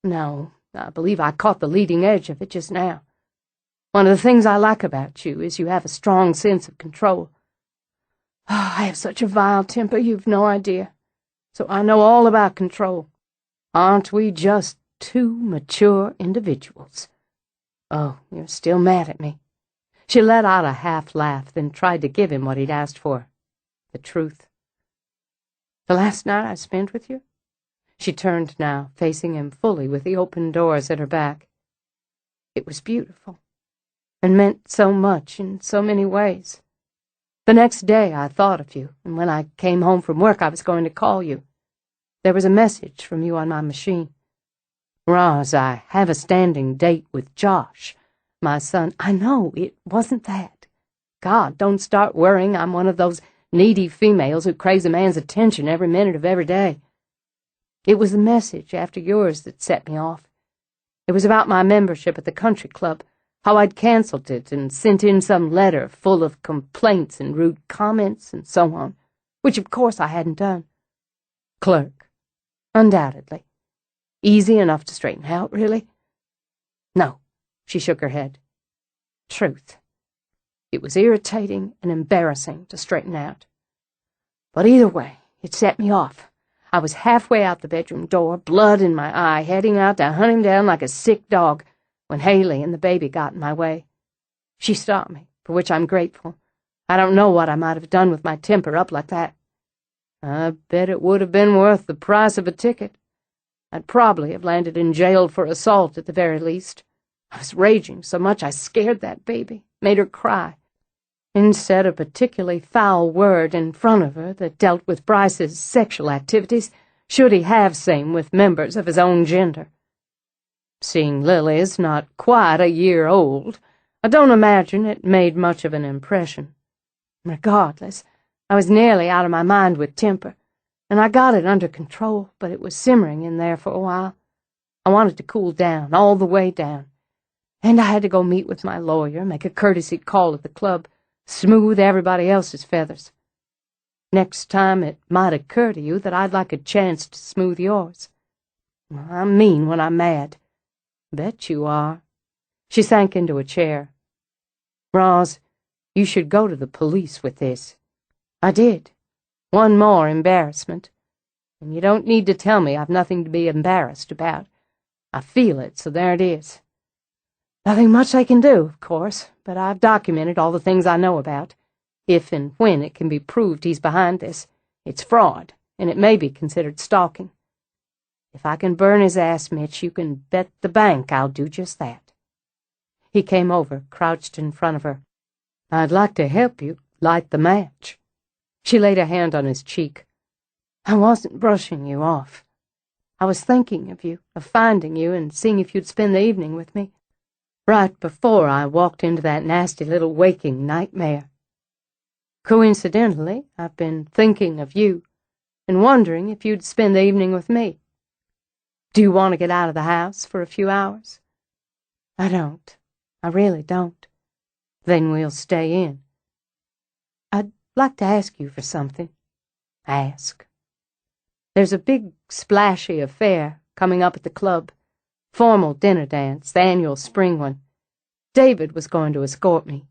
Speaker 1: No, I believe I caught the leading edge of it just now. One of the things I like about you is you have a strong sense of control. Oh, I have such a vile temper, you've no idea. So I know all about control. Aren't we just two mature individuals? Oh, you're still mad at me. She let out a half-laugh, then tried to give him what he'd asked for. The truth. The last night I spent with you? She turned now, facing him fully with the open doors at her back. It was beautiful, and meant so much in so many ways. The next day I thought of you, and when I came home from work I was going to call you. There was a message from you on my machine. Roz, I have a standing date with Josh, my son. I know, it wasn't that. God, don't start worrying. I'm one of those needy females who craves a man's attention every minute of every day. It was the message after yours that set me off. It was about my membership at the country club, how I'd canceled it and sent in some letter full of complaints and rude comments and so on, which of course I hadn't done. Clerk. Undoubtedly. Easy enough to straighten out, really? No, she shook her head. Truth. It was irritating and embarrassing to straighten out. But either way, it set me off. I was halfway out the bedroom door, blood in my eye, heading out to hunt him down like a sick dog, when Haley and the baby got in my way. She stopped me, for which I'm grateful. I don't know what I might have done with my temper up like that. I bet it would have been worth the price of a ticket. I'd probably have landed in jail for assault at the very least. I was raging so much I scared that baby, made her cry, and said a particularly foul word in front of her that dealt with Bryce's sexual activities, should he have same with members of his own gender. Seeing Lily's not quite a year old, I don't imagine it made much of an impression. Regardless, I was nearly out of my mind with temper, and I got it under control, but it was simmering in there for a while. I wanted to cool down, all the way down, and I had to go meet with my lawyer, make a courtesy call at the club, smooth everybody else's feathers. Next time it might occur to you that I'd like a chance to smooth yours. I'm mean when I'm mad. Bet you are. She sank into a chair. Roz, you should go to the police with this. I did. One more embarrassment. And you don't need to tell me I've nothing to be embarrassed about. I feel it, so there it is. Nothing much I can do, of course, but I've documented all the things I know about. If and when it can be proved he's behind this, it's fraud, and it may be considered stalking. If I can burn his ass, Mitch, you can bet the bank I'll do just that. He came over, crouched in front of her. I'd like to help you light the match. She laid a hand on his cheek. I wasn't brushing you off. I was thinking of you, of finding you and seeing if you'd spend the evening with me, right before I walked into that nasty little waking nightmare. Coincidentally, I've been thinking of you and wondering if you'd spend the evening with me. Do you want to get out of the house for a few hours? I don't. I really don't. Then we'll stay in. I'd like to ask you for something. Ask. There's a big, splashy affair coming up at the club. Formal dinner dance, the annual spring one. David was going to escort me.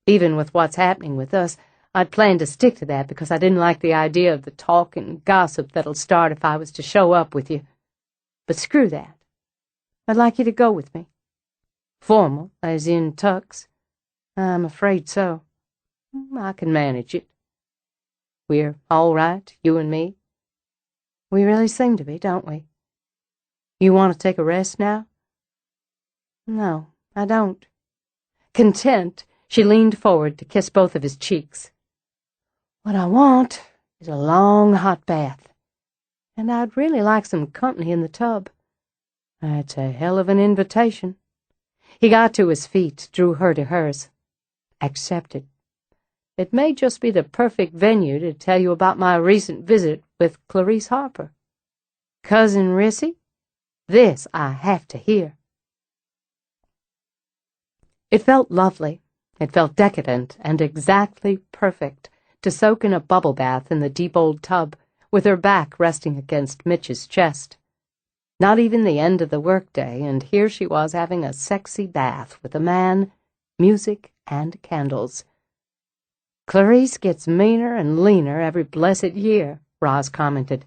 Speaker 1: Even with what's happening with us, I'd planned to stick to that because I didn't like the idea of the talk and gossip that'll start if I was to show up with you. But screw that. I'd like you to go with me. Formal, as in tux? I'm afraid so. I can manage it. We're all right, you and me? We really seem to be, don't we? You want to take a rest now? No, I don't. Content, she leaned forward to kiss both of his cheeks. What I want is a long hot bath, and I'd really like some company in the tub. That's a hell of an invitation. He got to his feet, drew her to hers. Accepted. It may just be the perfect venue to tell you about my recent visit with Clarice Harper. Cousin Rissy? This I have to hear. It felt lovely. It felt decadent and exactly perfect to soak in a bubble bath in the deep old tub, with her back resting against Mitch's chest. Not even the end of the workday, and here she was having a sexy bath with a man, music, and candles. Clarice gets meaner and leaner every blessed year, Roz commented.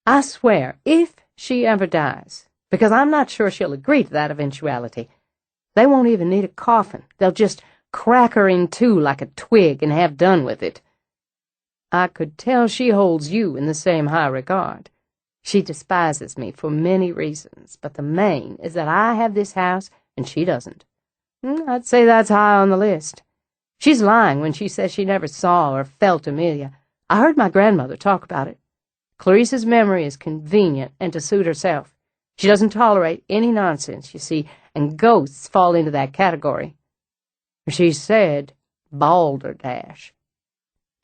Speaker 1: I swear, if she ever dies, because I'm not sure she'll agree to that eventuality, they won't even need a coffin. They'll just crack her in two like a twig and have done with it. I could tell she holds you in the same high regard. She despises me for many reasons, but the main is that I have this house and she doesn't. I'd say that's high on the list. She's lying when she says she never saw or felt Amelia. I heard my grandmother talk about it. Clarice's memory is convenient and to suit herself. She doesn't tolerate any nonsense, you see, and ghosts fall into that category. She said balderdash.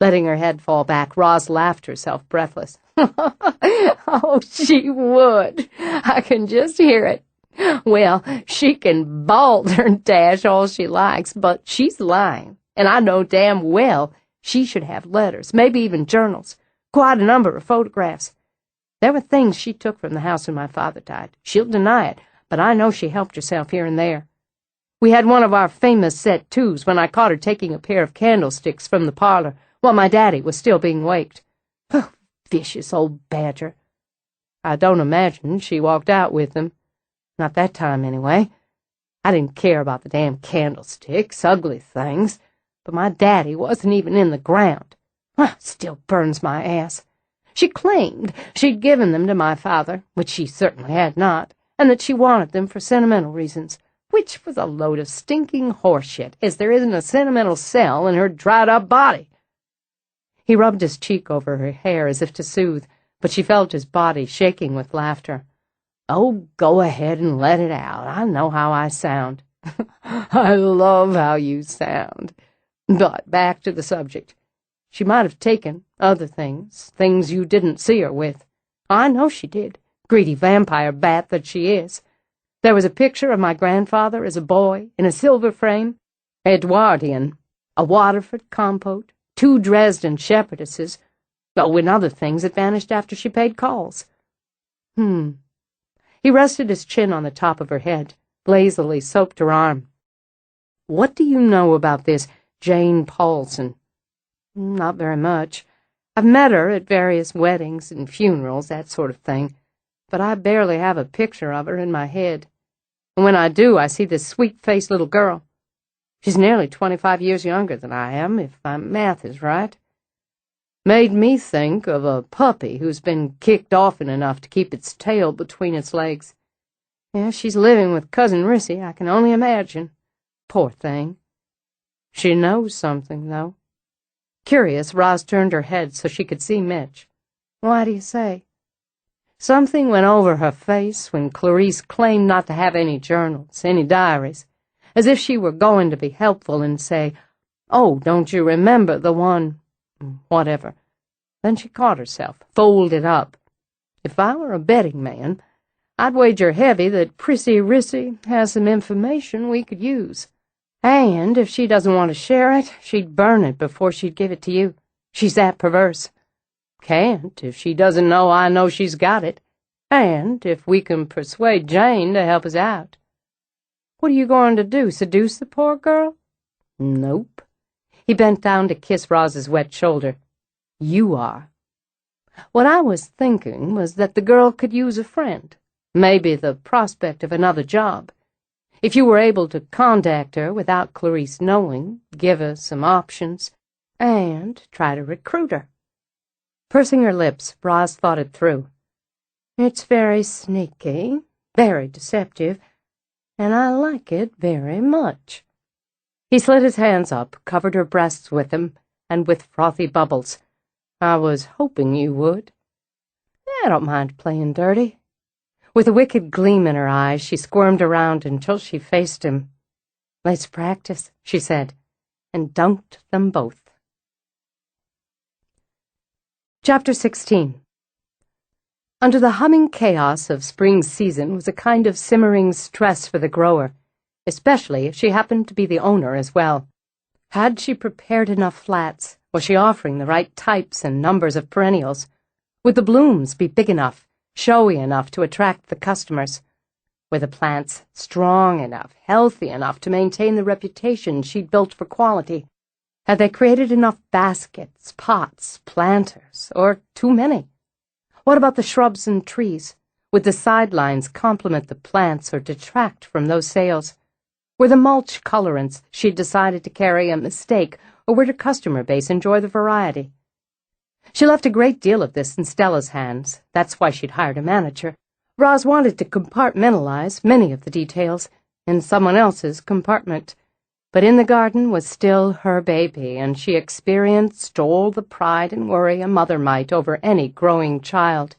Speaker 1: Letting her head fall back, Roz laughed herself breathless. Oh, she would. I can just hear it. Well, she can balderdash all she likes, but she's lying, and I know damn well she should have letters, maybe even journals, quite a number of photographs. There were things she took from the house when my father died. She'll deny it, but I know she helped herself here and there. We had one of our famous set twos when I caught her taking a pair of candlesticks from the parlor while my daddy was still being waked. Oh, vicious old badger. I don't imagine she walked out with them. Not that time, anyway. I didn't care about the damn candlesticks, ugly things, but my daddy wasn't even in the ground. Still burns my ass. She claimed she'd given them to my father, which she certainly had not, and that she wanted them for sentimental reasons, which was a load of stinking horseshit, as there isn't a sentimental cell in her dried-up body. He rubbed his cheek over her hair as if to soothe, but she felt his body shaking with laughter. Oh, go ahead and let it out. I know how I sound. I love how you sound. But back to the subject. She might have taken other things you didn't see her with. I know she did, greedy vampire bat that she is. There was a picture of my grandfather as a boy in a silver frame, Edwardian, a Waterford compote, 2 Dresden shepherdesses, and other things that vanished after she paid calls. He rested his chin on the top of her head, lazily soaped her arm. What do you know about this Jane Paulson? Not very much. I've met her at various weddings and funerals, that sort of thing, but I barely have a picture of her in my head. And when I do, I see this sweet-faced little girl. She's nearly 25 years younger than I am, if my math is right. Made me think of a puppy who's been kicked often enough to keep its tail between its legs. Yeah, she's living with Cousin Rissy, I can only imagine. Poor thing. She knows something, though. Curious, Roz turned her head so she could see Mitch. Why do you say? Something went over her face when Clarice claimed not to have any journals, any diaries, as if she were going to be helpful and say, "Oh, don't you remember the one—" whatever. Then she caught herself, folded up. If I were a betting man, I'd wager heavy that Prissy Rissy has some information we could use. And if she doesn't want to share it, she'd burn it before she'd give it to you. She's that perverse. Can't if she doesn't know I know she's got it, and if we can persuade Jane to help us out. What are you going to do, seduce the poor girl? Nope. He bent down to kiss Roz's wet shoulder. You are. What I was thinking was that the girl could use a friend, maybe the prospect of another job. If you were able to contact her without Clarice knowing, give her some options, and try to recruit her. Pursing her lips, Roz thought it through. It's very sneaky, very deceptive, and I like it very much. He slid his hands up, covered her breasts with them, and with frothy bubbles. I was hoping you would. I don't mind playing dirty. With a wicked gleam in her eyes, she squirmed around until she faced him. Let's practice, she said, and dunked them both. Chapter 16. Under the humming chaos of spring season was a kind of simmering stress for the grower, especially if she happened to be the owner as well. Had she prepared enough flats? Was she offering the right types and numbers of perennials? Would the blooms be big enough, showy enough to attract the customers? Were the plants strong enough, healthy enough to maintain the reputation she'd built for quality? Had they created enough baskets, pots, planters, or too many? What about the shrubs and trees? Would the sidelines complement the plants or detract from those sales? Were the mulch colorants she'd decided to carry a mistake, or would her customer base enjoy the variety? She left a great deal of this in Stella's hands. That's why she'd hired a manager. Roz wanted to compartmentalize many of the details in someone else's compartment. But in the garden was still her baby, and she experienced all the pride and worry a mother might over any growing child.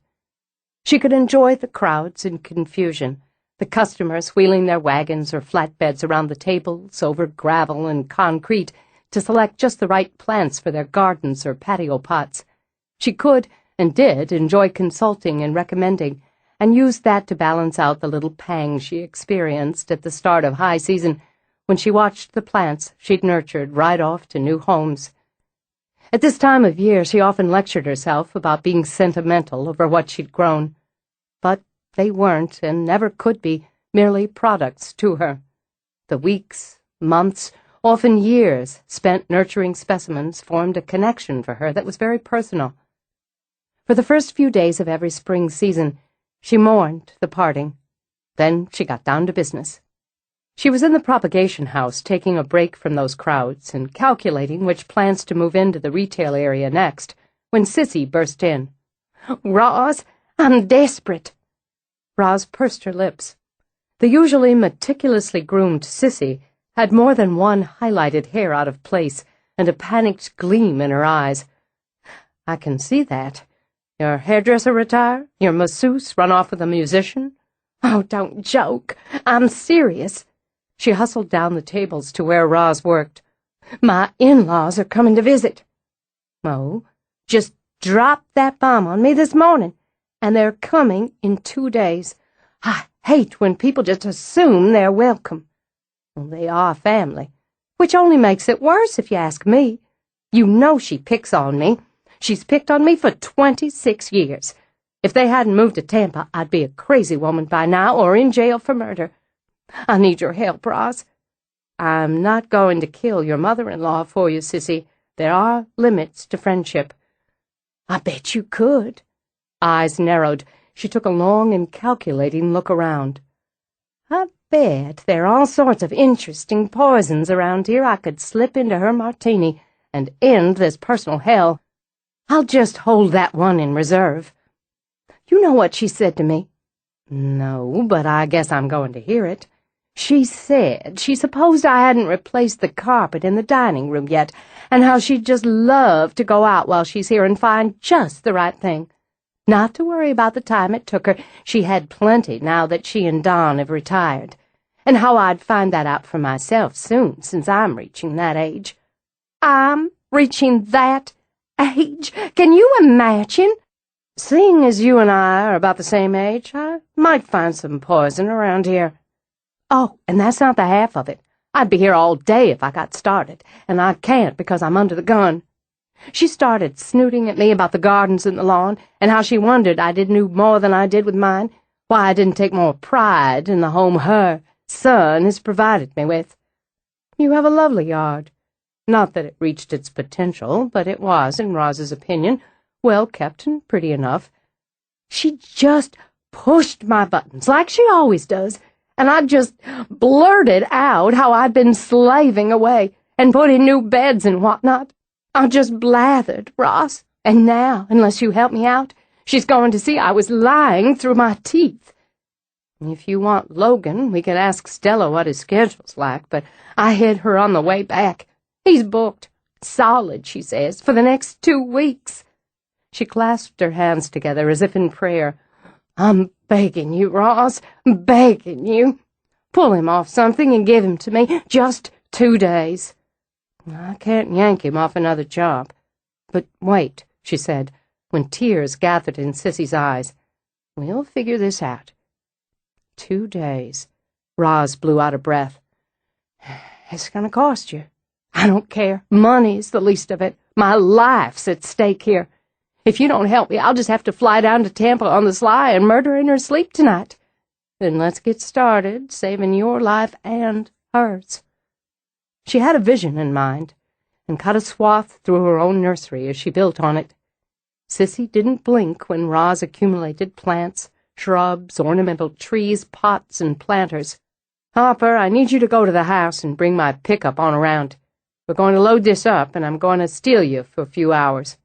Speaker 1: She could enjoy the crowds and confusion, the customers wheeling their wagons or flatbeds around the tables over gravel and concrete to select just the right plants for their gardens or patio pots. She could, and did, enjoy consulting and recommending, and used that to balance out the little pang she experienced at the start of high season, when she watched the plants she'd nurtured ride off to new homes. At this time of year, she often lectured herself about being sentimental over what she'd grown. But they weren't, and never could be, merely products to her. The weeks, months, often years spent nurturing specimens formed a connection for her that was very personal. For the first few days of every spring season, she mourned the parting. Then she got down to business. She was in the propagation house taking a break from those crowds and calculating which plants to move into the retail area next, when Sissy burst in. "Roz, I'm desperate." Roz pursed her lips. The usually meticulously groomed Sissy had more than one highlighted hair out of place and a panicked gleam in her eyes. "I can see that. Your hairdresser retire? Your masseuse run off with a musician?" "Oh, don't joke. I'm serious." She hustled down the tables to where Roz worked. "My in-laws are coming to visit." "Oh?" "Just dropped that bomb on me this morning, and they're coming in 2 days. I hate when people just assume they're welcome." "Well, they are family, which only makes it worse if you ask me. You know she picks on me. She's picked on me for 26 years. If they hadn't moved to Tampa, I'd be a crazy woman by now or in jail for murder. I need your help, Roz." "I'm not going to kill your mother-in-law for you, Sissy. There are limits to friendship." "I bet you could." Eyes narrowed. She took a long and calculating look around. "I bet there are all sorts of interesting poisons around here I could slip into her martini and end this personal hell. I'll just hold that one in reserve." "You know what she said to me?" "No, but I guess I'm going to hear it." "She said she supposed I hadn't replaced the carpet in the dining room yet, and how she'd just love to go out while she's here and find just the right thing.
Speaker 2: Not to worry about the time it took her. She had plenty now that she and Don have retired. And how I'd find that out for myself soon, since I'm reaching that age. I'm reaching that age? Can you imagine? Seeing as you and I are about the same age, I might find some poison around here. Oh, and that's not the half of it. I'd be here all day if I got started, and I can't because I'm under the gun. She started snooting at me about the gardens and the lawn, and how she wondered I didn't do more than I did with mine, why I didn't take more pride in the home her son has provided me with. You have a lovely yard. Not that it reached its potential, but it was, in Roz's opinion, well kept and pretty enough. She just pushed my buttons, like she always does, and I just blurted out how I'd been slaving away and put in new beds and whatnot. I just blathered, Roz, and now, unless you help me out, she's going to see I was lying through my teeth. If you want Logan, we could ask Stella what his schedule's like, but I hit her on the way back. He's booked. Solid, she says, for the next 2 weeks. She clasped her hands together as if in prayer. I'm begging you, Roz, begging you. Pull him off something and give him to me. Just 2 days. I can't yank him off another job. But wait, she said, when tears gathered in Sissy's eyes. We'll figure this out. 2 days. Roz blew out a breath. It's going to cost you. I don't care. Money's the least of it. My life's at stake here. If you don't help me, I'll just have to fly down to Tampa on the sly and murder in her sleep tonight. Then let's get started, saving your life and hers. She had a vision in mind, and cut a swath through her own nursery as she built on it. Sissy didn't blink when Roz accumulated plants, shrubs, ornamental trees, pots, and planters. Harper, I need you to go to the house and bring my pickup on around. We're going to load this up, and I'm going to steal you for a few hours.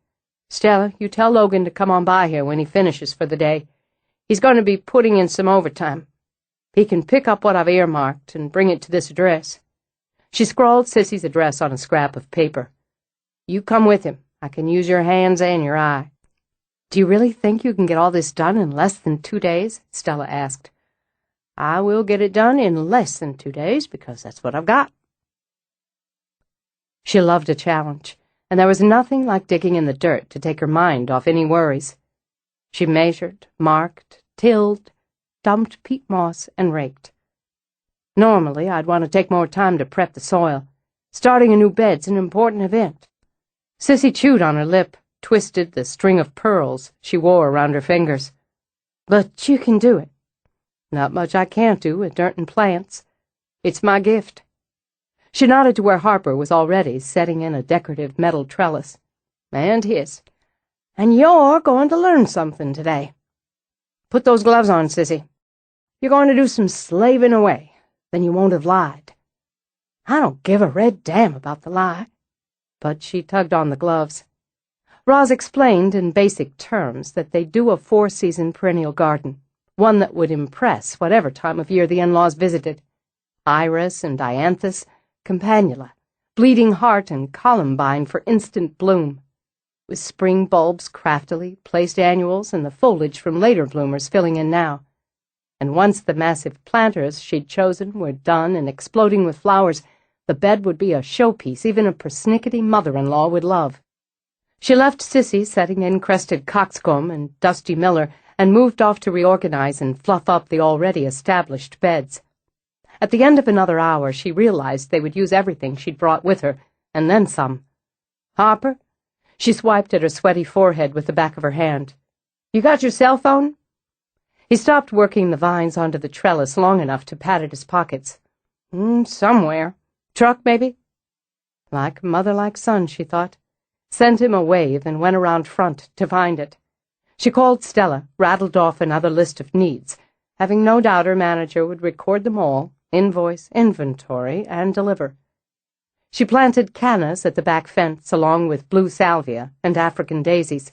Speaker 2: Stella, you tell Logan to come on by here when he finishes for the day. He's going to be putting in some overtime. He can pick up what I've earmarked and bring it to this address. She scrawled Sissy's address on a scrap of paper. You come with him. I can use your hands and your eye. Do you really think you can get all this done in less than 2 days? Stella asked. I will get it done in less than 2 days because that's what I've got. She loved a challenge, and there was nothing like digging in the dirt to take her mind off any worries. She measured, marked, tilled, dumped peat moss, and raked. Normally, I'd want to take more time to prep the soil. Starting a new bed's an important event. Sissy chewed on her lip, twisted the string of pearls she wore around her fingers. But you can do it. Not much I can't do with dirt and plants. It's my gift. She nodded to where Harper was already setting in a decorative metal trellis. And his. And you're going to learn something today. Put those gloves on, Sissy. You're going to do some slaving away. Then you won't have lied. I don't give a red damn about the lie. But she tugged on the gloves. Roz explained in basic terms that they do a 4-season perennial garden, one that would impress whatever time of year the in-laws visited. Iris and dianthus, campanula, bleeding heart, and columbine for instant bloom, with spring bulbs craftily placed annuals and the foliage from later bloomers filling in now. And once the massive planters she'd chosen were done and exploding with flowers, the bed would be a showpiece even a persnickety mother-in-law would love. She left Sissy setting in crested coxcomb and Dusty Miller and moved off to reorganize and fluff up the already established beds. At the end of another hour, she realized they would use everything she'd brought with her, and then some. Harper? She swiped at her sweaty forehead with the back of her hand. You got your cell phone? He stopped working the vines onto the trellis long enough to pat at his pockets. Somewhere. Truck, maybe? Like mother, like son, she thought. Sent him a wave and went around front to find it. She called Stella, rattled off another list of needs, having no doubt her manager would record them all, invoice, inventory, and deliver. She planted cannas at the back fence along with blue salvia and African daisies,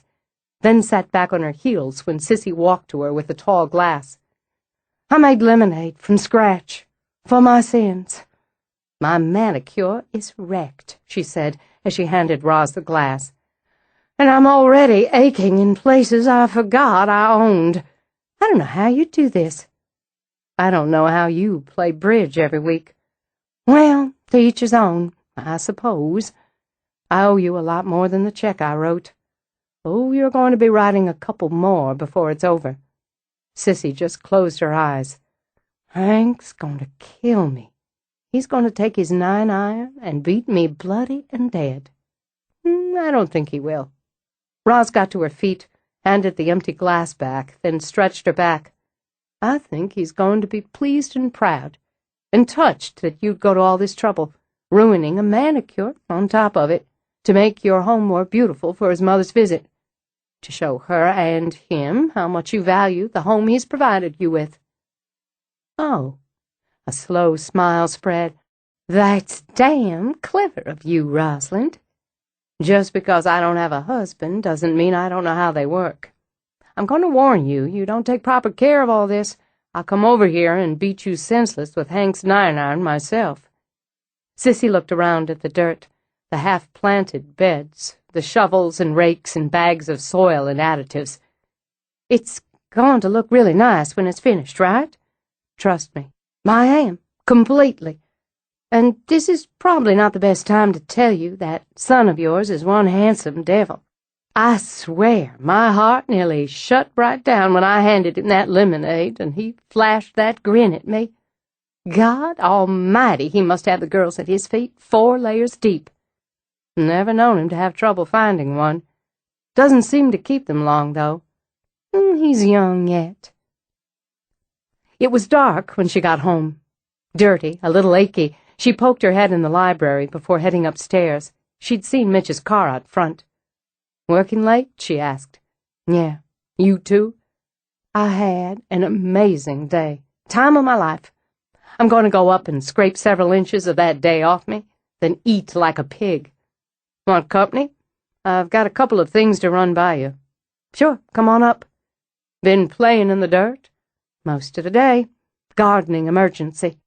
Speaker 2: then sat back on her heels when Sissy walked to her with a tall glass. I made lemonade from scratch, for my sins. My manicure is wrecked, she said as she handed Roz the glass.
Speaker 1: and I'm already aching in places I forgot I owned. I don't know how you do this. I don't know how you play bridge every week. Well, to each his own, I suppose. I owe you a lot more than the check I wrote. Oh, you're going to be writing a couple more before it's over. Sissy just closed her eyes. Hank's going to kill me. He's going to take his 9-iron and beat me bloody and dead. I don't think he will. Roz got to her feet, handed the empty glass back, then stretched her back. I think he's going to be pleased and proud, and touched that you'd go to all this trouble, ruining a manicure on top of it, to make your home more beautiful for his mother's visit, to show her and him how much you value the home he's provided you with. Oh, a slow smile spread. That's damn clever of you, Rosalind. Just because I don't have a husband doesn't mean I don't know how they work. I'm going to warn you, you don't take proper care of all this, I'll come over here and beat you senseless with Hank's 9-iron myself. Sissy looked around at the dirt, the half-planted beds, the shovels and rakes and bags of soil and additives. It's going to look really nice when it's finished, right? Trust me, I am, completely. And this is probably not the best time to tell you that son of yours is one handsome devil. I swear my heart nearly shut right down when I handed him that lemonade and he flashed that grin at me. God almighty, he must have the girls at his feet 4 layers deep. Never known him to have trouble finding one. Doesn't seem to keep them long, though. He's young yet. It was dark when she got home. Dirty, a little achy, she poked her head in the library before heading upstairs. She'd seen Mitch's car out front. Working late? She asked. Yeah. You too? I had an amazing day. Time of my life. I'm going to go up and scrape several inches of that day off me, then eat like a pig. Want company? I've got a couple of things to run by you. Sure, come on up. Been playing in the dirt? Most of the day. Gardening emergency.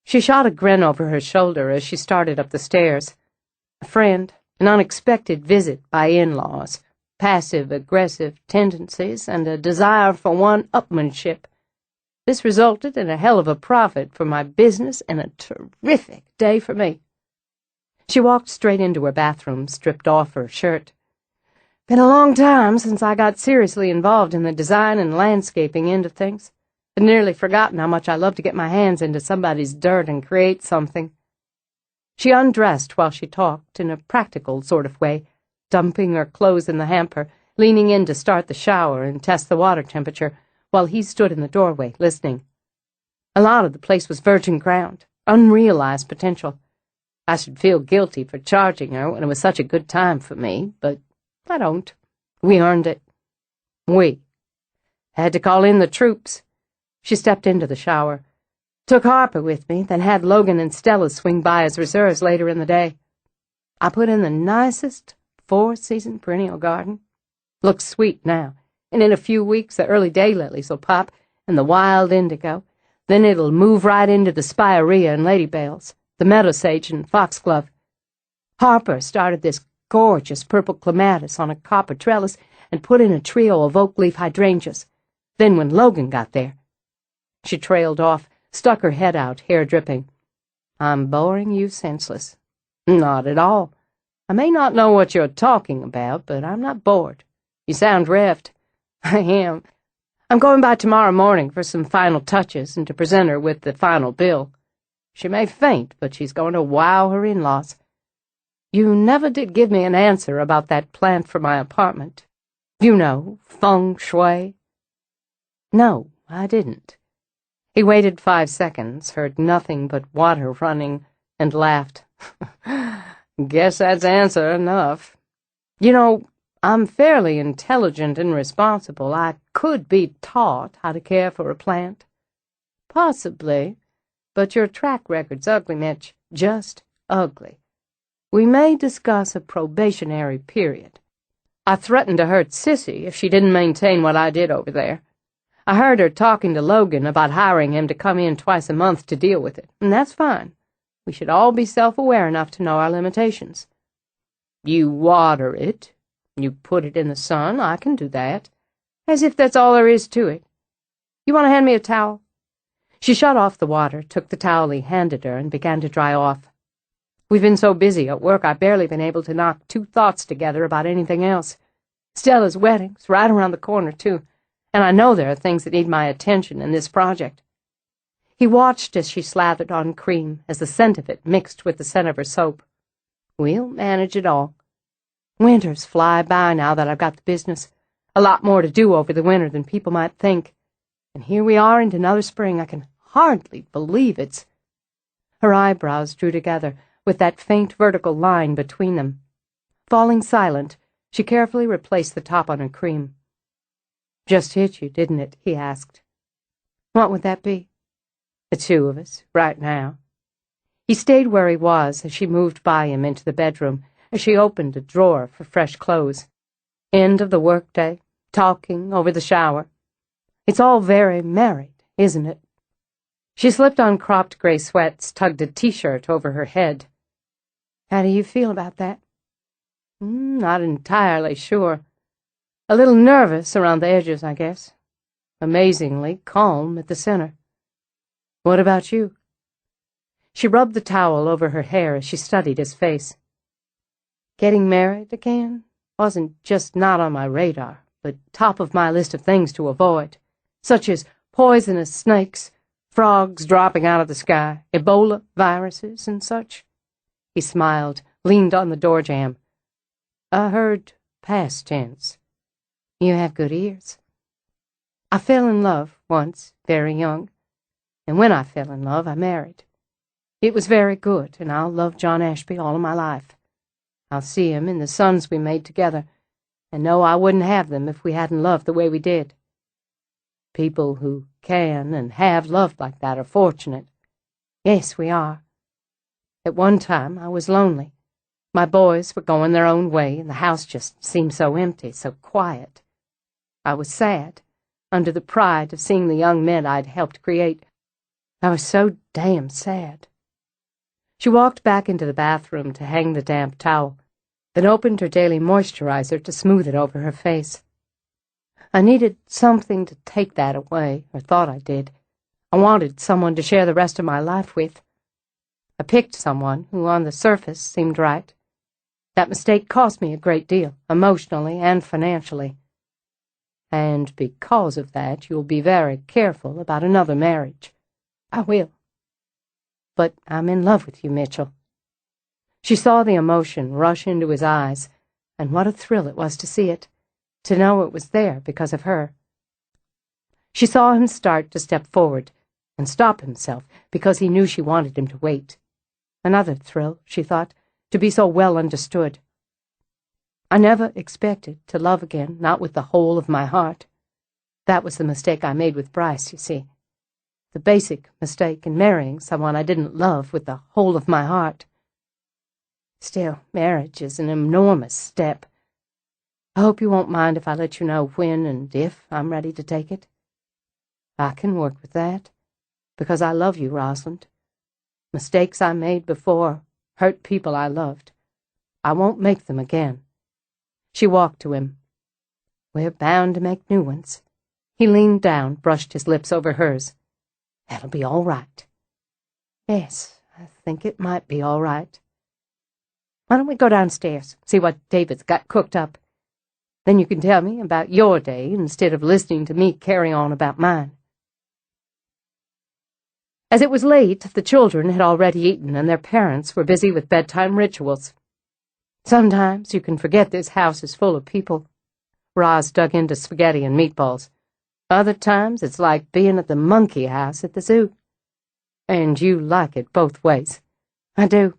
Speaker 1: She shot a grin over her shoulder as she started up the stairs. A friend, an unexpected visit by in-laws, passive-aggressive tendencies, and a desire for one-upmanship. This resulted in a hell of a profit for my business and a terrific day for me. She walked straight into her bathroom, stripped off her shirt. Been a long time since I got seriously involved in the design and landscaping end of things. I'd nearly forgotten how much I love to get my hands into somebody's dirt and create something. She undressed while she talked in a practical sort of way, dumping her clothes in the hamper, leaning in to start the shower and test the water temperature, while he stood in the doorway, listening. A lot of the place was virgin ground, unrealized potential. I should feel guilty for charging her when it was such a good time for me, but I don't. We earned it. We. Had to call in the troops. She stepped into the shower. Took Harper with me, then had Logan and Stella swing by as reserves later in the day. I put in the nicest 4-season perennial garden. Looks sweet now, and in a few weeks the early daylilies will pop, and the wild indigo. Then it'll move right into the spirea and ladybells, the meadow sage and foxglove. Harper started this gorgeous purple clematis on a copper trellis and put in a trio of oak-leaf hydrangeas. Then when Logan got there, she trailed off, stuck her head out, hair dripping. I'm boring you senseless. Not at all. I may not know what you're talking about, but I'm not bored. You sound revved. I am. I'm going by tomorrow morning for some final touches and to present her with the final bill. She may faint, but she's going to wow her in-laws. You never did give me an answer about that plant for my apartment. You know, feng shui. No, I didn't. He waited 5 seconds, heard nothing but water running, and laughed. Guess that's answer enough. You know, I'm fairly intelligent and responsible. I could be taught how to care for a plant. Possibly, but your track record's ugly, Mitch. Just ugly. We may discuss a probationary period. I threatened to hurt Sissy if she didn't maintain what I did over there. I heard her talking to Logan about hiring him to come in twice a month to deal with it, and that's fine. We should all be self-aware enough to know our limitations. You water it. You put it in the sun, I can do that. As if that's all there is to it. You want to hand me a towel?" She shut off the water, took the towel he handed her, and began to dry off. "We've been so busy at work, I've barely been able to knock two thoughts together about anything else. Stella's wedding's right around the corner, too, and I know there are things that need my attention in this project." He watched as she slathered on cream, as the scent of it mixed with the scent of her soap. "We'll manage it all. Winters fly by now that I've got the business. A lot more to do over the winter than people might think. And here we are into another spring. I can hardly believe it's—" Her eyebrows drew together, with that faint vertical line between them. Falling silent, she carefully replaced the top on her cream. "Just hit you, didn't it?" he asked. "What would that be?" "The two of us, right now." He stayed where he was as she moved by him into the bedroom, as she opened a drawer for fresh clothes. End of the workday, talking over the shower. It's all very married, isn't it? She slipped on cropped gray sweats, tugged a T-shirt over her head. "How do you feel about that?" "Not entirely sure. A little nervous around the edges, I guess. Amazingly calm at the center. What about you?" She rubbed the towel over her hair as she studied his face. "Getting married again wasn't just not on my radar, but top of my list of things to avoid, such as poisonous snakes, frogs dropping out of the sky, Ebola viruses, and such." He smiled, leaned on the door jamb. "I heard past tense. You have good ears. I fell in love once, very young, and when I fell in love, I married. It was very good, and I'll love John Ashby all of my life. I'll see him in the sons we made together, and know I wouldn't have them if we hadn't loved the way we did. People who can and have loved like that are fortunate. Yes, we are. At one time, I was lonely. My boys were going their own way, and the house just seemed so empty, so quiet. I was sad, under the pride of seeing the young men I'd helped create. I was so damn sad." She walked back into the bathroom to hang the damp towel, then opened her daily moisturizer to smooth it over her face. I needed something to take that away, or thought I did. I wanted someone to share the rest of my life with. I picked someone who on the surface seemed right. That mistake cost me a great deal, emotionally and financially. And because of that, you'll be very careful about another marriage. I will. But I'm in love with you, Mitchell." She saw the emotion rush into his eyes, and what a thrill it was to see it, to know it was there because of her. She saw him start to step forward and stop himself because he knew she wanted him to wait. Another thrill, she thought, to be so well understood. "I never expected to love again, not with the whole of my heart. That was the mistake I made with Bryce, you see. The basic mistake in marrying someone I didn't love with the whole of my heart. Still, marriage is an enormous step. I hope you won't mind if I let you know when and if I'm ready to take it. I can work with that, because I love you, Rosalind. Mistakes I made before hurt people I loved. I won't make them again." She walked to him. "We're bound to make new ones." He leaned down, brushed his lips over hers. "That'll be all right." "Yes, I think it might be all right. Why don't we go downstairs, see what David's got cooked up? Then you can tell me about your day instead of listening to me carry on about mine." As it was late, the children had already eaten, and their parents were busy with bedtime rituals. "Sometimes you can forget this house is full of people." Roz dug into spaghetti and meatballs. "Other times it's like being at the monkey house at the zoo. And you like it both ways." "I do.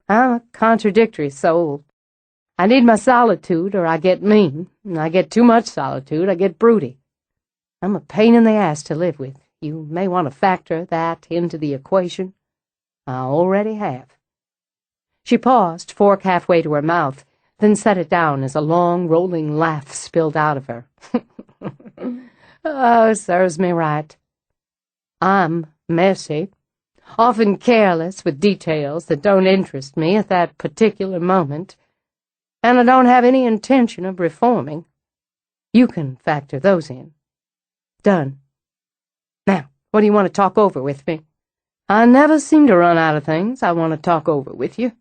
Speaker 1: I'm a contradictory soul. I need my solitude or I get mean, and I get too much solitude, I get broody. I'm a pain in the ass to live with. You may want to factor that into the equation. I already have." She paused, fork halfway to her mouth, then set it down as a long, rolling laugh spilled out of her. "Oh, serves me right. I'm messy, often careless with details that don't interest me at that particular moment. and I don't have any intention of reforming. You can factor those in. Done. Now, what do you want to talk over with me? I never seem to run out of things I want to talk over with you.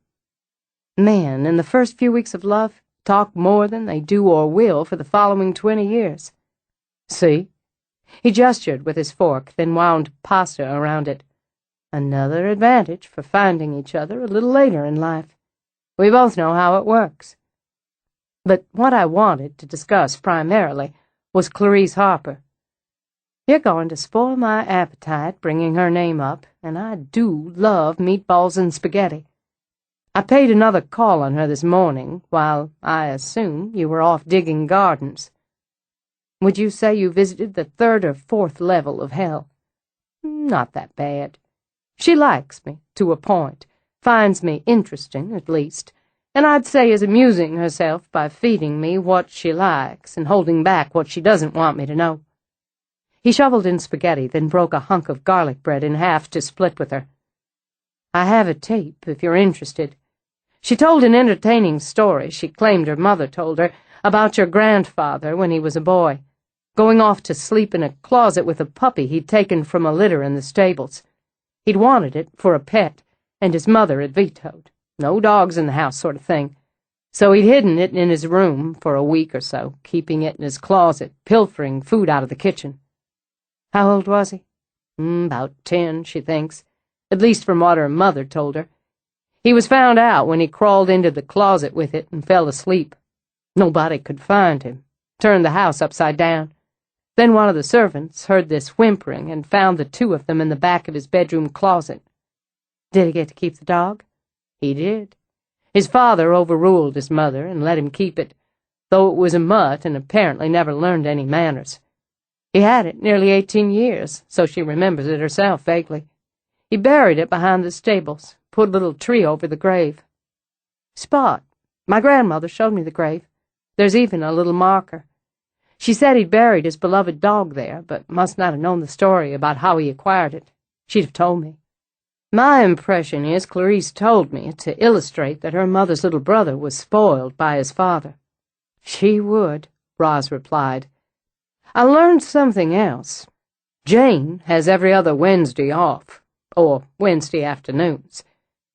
Speaker 1: Men, in the first few weeks of love, talk more than they do or will for the following 20 years. See? He gestured with his fork, then wound pasta around it. Another advantage for finding each other a little later in life. We both know how it works. But what I wanted to discuss primarily was Clarice Harper. You're going to spoil my appetite bringing her name up, and I do love meatballs and spaghetti. I paid another call on her this morning, while I assume you were off digging gardens. Would you say you visited the 3rd or 4th level of hell? Not that bad. She likes me, to a point, finds me interesting, at least, and I'd say is amusing herself by feeding me what she likes and holding back what she doesn't want me to know. He shoveled in spaghetti, then broke a hunk of garlic bread in half to split with her. I have a tape, if you're interested. She told an entertaining story she claimed her mother told her about your grandfather when he was a boy, going off to sleep in a closet with a puppy he'd taken from a litter in the stables. He'd wanted it for a pet, and his mother had vetoed. No dogs in the house sort of thing. So he'd hidden it in his room for a week or so, keeping it in his closet, pilfering food out of the kitchen. How old was he? About 10, she thinks, at least from what her mother told her. He was found out when he crawled into the closet with it and fell asleep. Nobody could find him. Turned the house upside down. Then one of the servants heard this whimpering and found the 2 of them in the back of his bedroom closet. Did he get to keep the dog? He did. His father overruled his mother and let him keep it, though it was a mutt and apparently never learned any manners. He had it nearly 18 years, so she remembers it herself vaguely. He buried it behind the stables, put a little tree over the grave. Spot. My grandmother showed me the grave. There's even a little marker. She said he'd buried his beloved dog there, but must not have known the story about how he acquired it. She'd have told me. My impression is Clarice told me to illustrate that her mother's little brother was spoiled by his father. She would, Roz replied. I learned something else. Jane has every other Wednesday off, or Wednesday afternoons.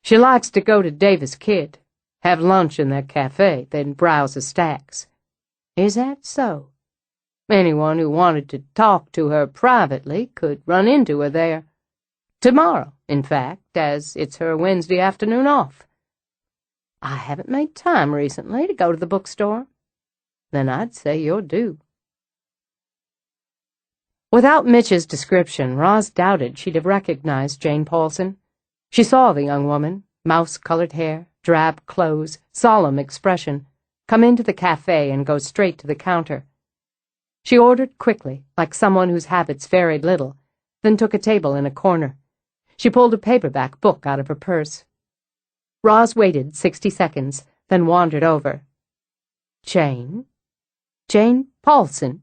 Speaker 1: She likes to go to Davis Kid, have lunch in their cafe, then browse the stacks. Is that so? Anyone who wanted to talk to her privately could run into her there. Tomorrow, in fact, as it's her Wednesday afternoon off. I haven't made time recently to go to the bookstore. Then I'd say you're due. Without Mitch's description, Roz doubted she'd have recognized Jane Paulson. She saw the young woman, mouse-colored hair, drab clothes, solemn expression, come into the cafe and go straight to the counter. She ordered quickly, like someone whose habits varied little, then took a table in a corner. She pulled a paperback book out of her purse. Roz waited 60 seconds, then wandered over. Jane? Jane Paulson?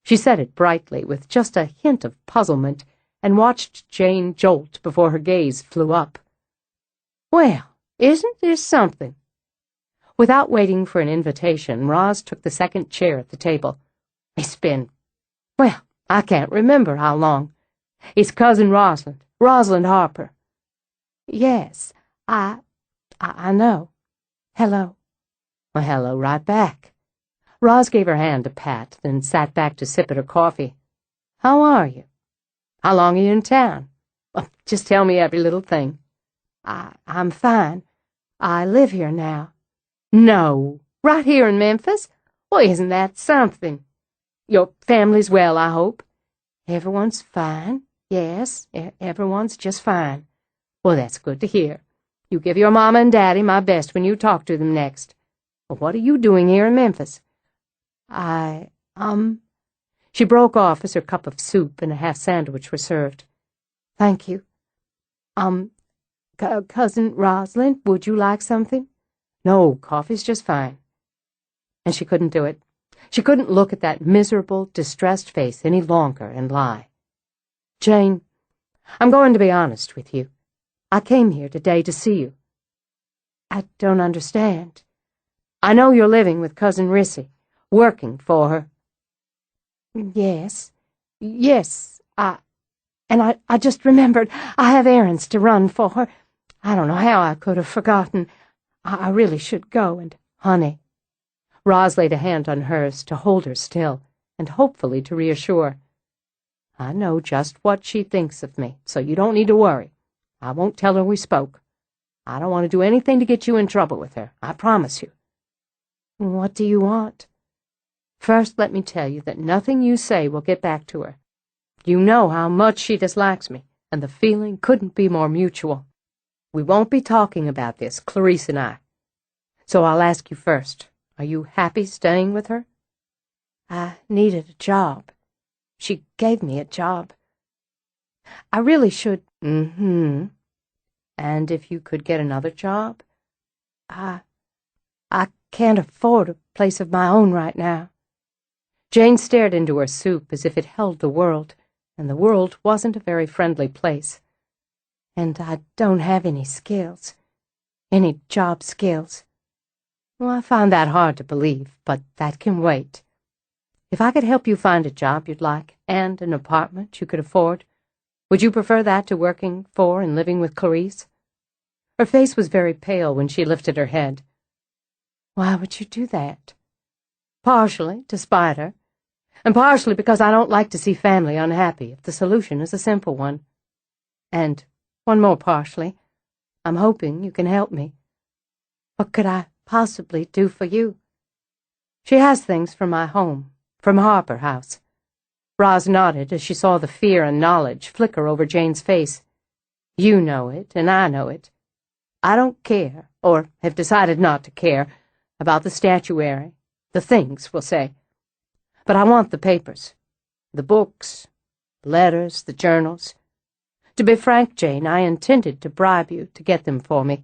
Speaker 1: She said it brightly, with just a hint of puzzlement, and watched Jane jolt before her gaze flew up. Well, isn't this something? Without waiting for an invitation, Roz took the second chair at the table. It's been, well, I can't remember how long. It's Cousin Rosalind Harper. Yes, I know. Hello. Well, hello right back. Roz gave her hand a pat, then sat back to sip at her coffee. How are you? How long are you in town? Oh, just tell me every little thing. I'm fine. I live here now. No, right here in Memphis? Well, isn't that something? Your family's well, I hope? Everyone's fine. Yes, everyone's just fine. Well, that's good to hear. You give your mama and daddy my best when you talk to them next. Well, what are you doing here in Memphis? She broke off as her cup of soup and a half sandwich were served. Thank you. Cousin Rosalind, would you like something? No, coffee's just fine. And she couldn't do it. She couldn't look at that miserable, distressed face any longer and lie. Jane, I'm going to be honest with you. I came here today to see you. I don't understand. I know you're living with Cousin Rissy, working for her.
Speaker 2: Yes, I just remembered I have errands to run for her. I don't know how I could have forgotten. I really should go and,
Speaker 1: Honey. Roz laid a hand on hers to hold her still, and hopefully to reassure. I know just what she thinks of me, so you don't need to worry. I won't tell her we spoke. I don't want to do anything to get you in trouble with her, I promise you.
Speaker 2: What do you want?
Speaker 1: First, let me tell you that nothing you say will get back to her. You know how much she dislikes me, and the feeling couldn't be more mutual. We won't be talking about this, Clarice and I. So I'll ask you first, are you happy staying with her?
Speaker 2: I needed a job. She gave me a job. I really should.
Speaker 1: And if you could get another job?
Speaker 2: I can't afford a place of my own right now.
Speaker 1: Jane stared into her soup as if it held the world, and the world wasn't a very friendly place.
Speaker 2: And I don't have any skills. Any job skills.
Speaker 1: Well, I find that hard to believe, but that can wait. If I could help you find a job you'd like, and an apartment you could afford, would you prefer that to working for and living with Clarice? Her face was very pale when she lifted her head.
Speaker 2: Why would you do that?
Speaker 1: Partially to spite her, and partially because I don't like to see family unhappy if the solution is a simple one. And one more partially, I'm hoping you can help me.
Speaker 2: What could I possibly do for you?
Speaker 1: She has things from my home, from Harper House. Roz nodded as she saw the fear and knowledge flicker over Jane's face. You know it, and I know it. I don't care, or have decided not to care, about the statuary, the things, we'll say. But I want the papers, the books, the letters, the journals. To be frank, Jane, I intended to bribe you to get them for me.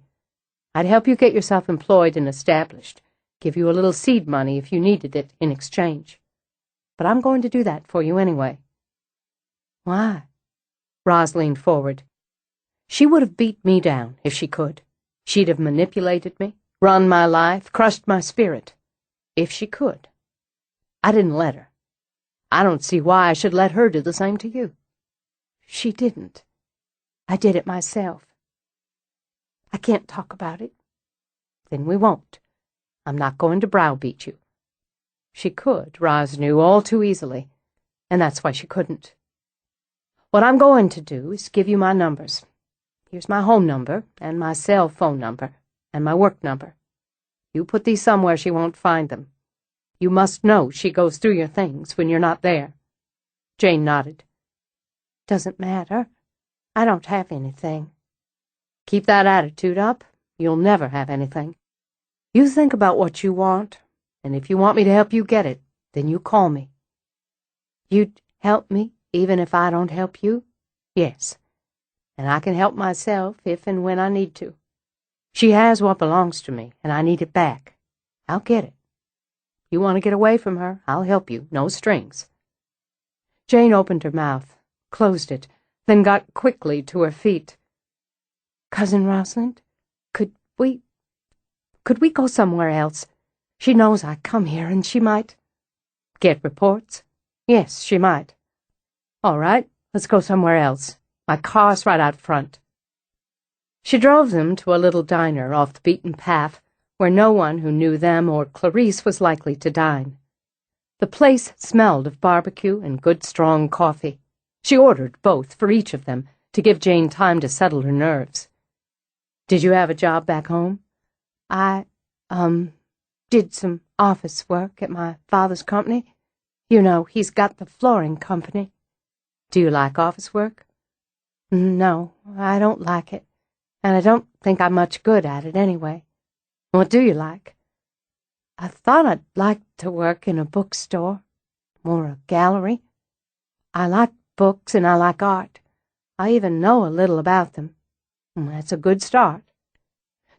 Speaker 1: I'd help you get yourself employed and established, give you a little seed money if you needed it in exchange. But I'm going to do that for you anyway.
Speaker 2: Why?
Speaker 1: Roz leaned forward. She would have beat me down if she could. She'd have manipulated me, run my life, crushed my spirit. If she could. I didn't let her. I don't see why I should let her do the same to you.
Speaker 2: She didn't. I did it myself. I can't talk about it.
Speaker 1: Then we won't. I'm not going to browbeat you. She could, Roz knew all too easily, and that's why she couldn't. What I'm going to do is give you my numbers. Here's my home number, and my cell phone number, and my work number. You put these somewhere she won't find them. You must know she goes through your things when you're not there. Jane nodded.
Speaker 2: Doesn't matter. I don't have anything.
Speaker 1: Keep that attitude up. You'll never have anything. You think about what you want, and if you want me to help you get it, then you call me.
Speaker 2: You'd help me even if I don't help you?
Speaker 1: Yes, and I can help myself if and when I need to. She has what belongs to me, and I need it back. I'll get it. You want to get away from her, I'll help you, no strings. Jane opened her mouth, closed it, then got quickly to her feet.
Speaker 2: Cousin Rosalind, could we go somewhere else? She knows I come here, and she might.
Speaker 1: Get reports? Yes, she might. All right, let's go somewhere else. My car's right out front. She drove them to a little diner off the beaten path, where no one who knew them or Clarice was likely to dine. The place smelled of barbecue and good strong coffee. She ordered both for each of them to give Jane time to settle her nerves. Did you have a job back home?
Speaker 2: I, did some office work at my father's company. You know, he's got the flooring company.
Speaker 1: Do you like office work?
Speaker 2: No, I don't like it, and I don't think I'm much good at it anyway.
Speaker 1: What do you like?
Speaker 2: I thought I'd like to work in a bookstore, or a gallery. I like books and I like art. I even know a little about them.
Speaker 1: That's a good start.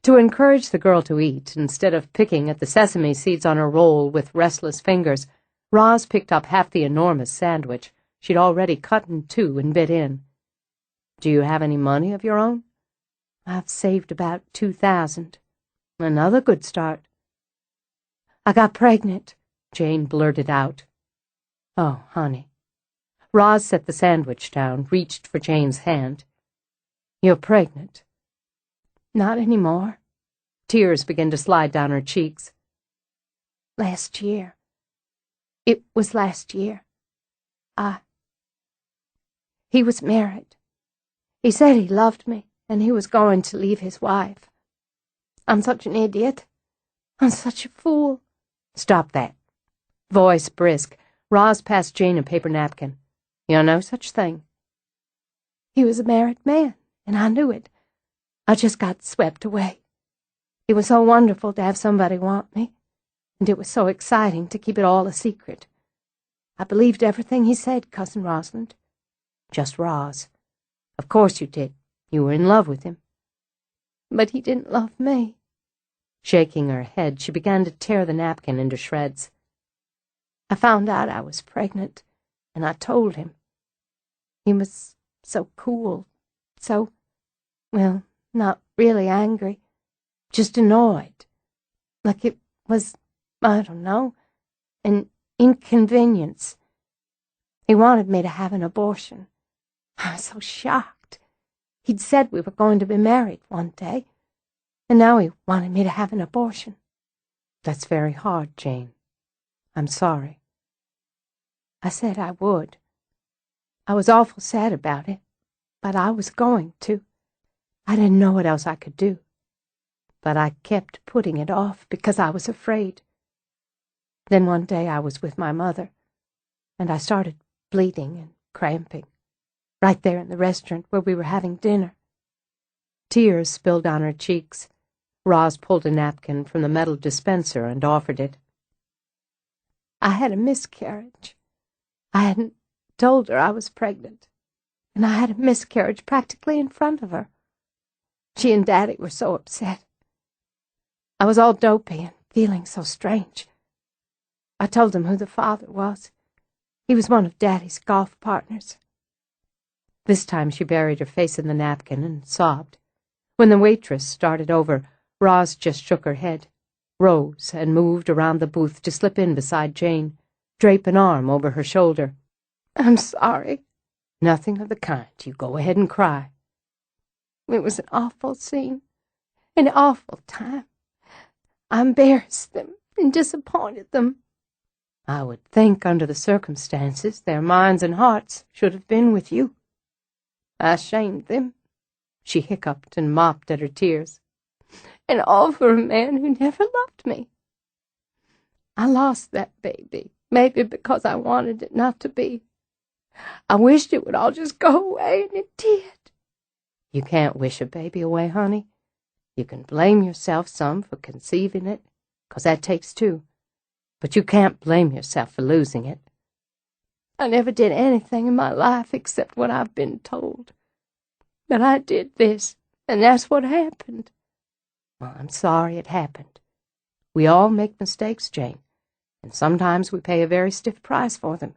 Speaker 1: To encourage the girl to eat, instead of picking at the sesame seeds on her roll with restless fingers, Roz picked up half the enormous sandwich she'd already cut in two and bit in. Do you have any money of your own?
Speaker 2: I've saved about $2,000.
Speaker 1: Another good start. I got pregnant," Jane blurted out. "Oh, honey." Roz set the sandwich down, reached for Jane's hand. "You're pregnant?"
Speaker 2: "Not anymore."
Speaker 1: Tears began to slide down her cheeks.
Speaker 2: "Last year. It was last year. He was married. He said he loved me, and he was going to leave his wife. I'm such an idiot. I'm such a fool."
Speaker 1: "Stop that." Voice brisk, Roz passed Jane a paper napkin. "You're no such thing."
Speaker 2: "He was a married man, and I knew it. I just got swept away. It was so wonderful to have somebody want me, and it was so exciting to keep it all a secret. I believed everything he said, Cousin Rosalind."
Speaker 1: "Just Roz. Of course you did. You were in love with him."
Speaker 2: "But he didn't love me."
Speaker 1: Shaking her head, she began to tear the napkin into shreds.
Speaker 2: "I found out I was pregnant, and I told him. He was so cool, well, not really angry, just annoyed. Like it was, I don't know, an inconvenience. He wanted me to have an abortion. I was so shocked. He'd said we were going to be married one day, and now he wanted me to have an abortion."
Speaker 1: "That's very hard, Jane. I'm sorry."
Speaker 2: I said I would. I was awful sad about it, but I was going to. I didn't know what else I could do. But I kept putting it off because I was afraid. Then one day I was with my mother, and I started bleeding and cramping, right there in the restaurant where we were having dinner.
Speaker 1: Tears spilled down her cheeks. Roz pulled a napkin from the metal dispenser and offered it.
Speaker 2: "I had a miscarriage. I hadn't told her I was pregnant, and I had a miscarriage practically in front of her. She and Daddy were so upset. I was all dopey and feeling so strange. I told them who the father was. He was one of Daddy's golf partners."
Speaker 1: This time she buried her face in the napkin and sobbed. When the waitress started over, Roz just shook her head, rose, and moved around the booth to slip in beside Jane, drape an arm over her shoulder.
Speaker 2: "I'm sorry."
Speaker 1: "Nothing of the kind. You go ahead and cry."
Speaker 2: "It was an awful scene, an awful time. I embarrassed them and disappointed them."
Speaker 1: "I would think, under the circumstances, their minds and hearts should have been with you."
Speaker 2: "I shamed them."
Speaker 1: She hiccuped and mopped at her tears.
Speaker 2: "And all for a man who never loved me. I lost that baby, maybe because I wanted it not to be. I wished it would all just go away, and it did."
Speaker 1: "You can't wish a baby away, honey. You can blame yourself some for conceiving it, 'cause that takes two. But you can't blame yourself for losing it."
Speaker 2: "I never did anything in my life except what I've been told. But I did this, and that's what happened."
Speaker 1: "Well, I'm sorry it happened. We all make mistakes, Jane, and sometimes we pay a very stiff price for them.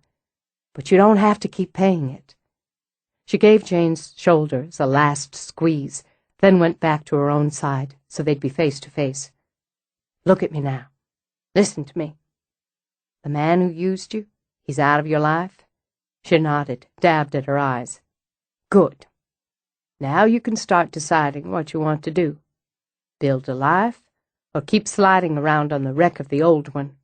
Speaker 1: But you don't have to keep paying it." She gave Jane's shoulders a last squeeze, then went back to her own side so they'd be face to face. "Look at me now. Listen to me. The man who used you, he's out of your life?" She nodded, dabbed at her eyes. "Good. Now you can start deciding what you want to do. Build a life, or keep sliding around on the wreck of the old one."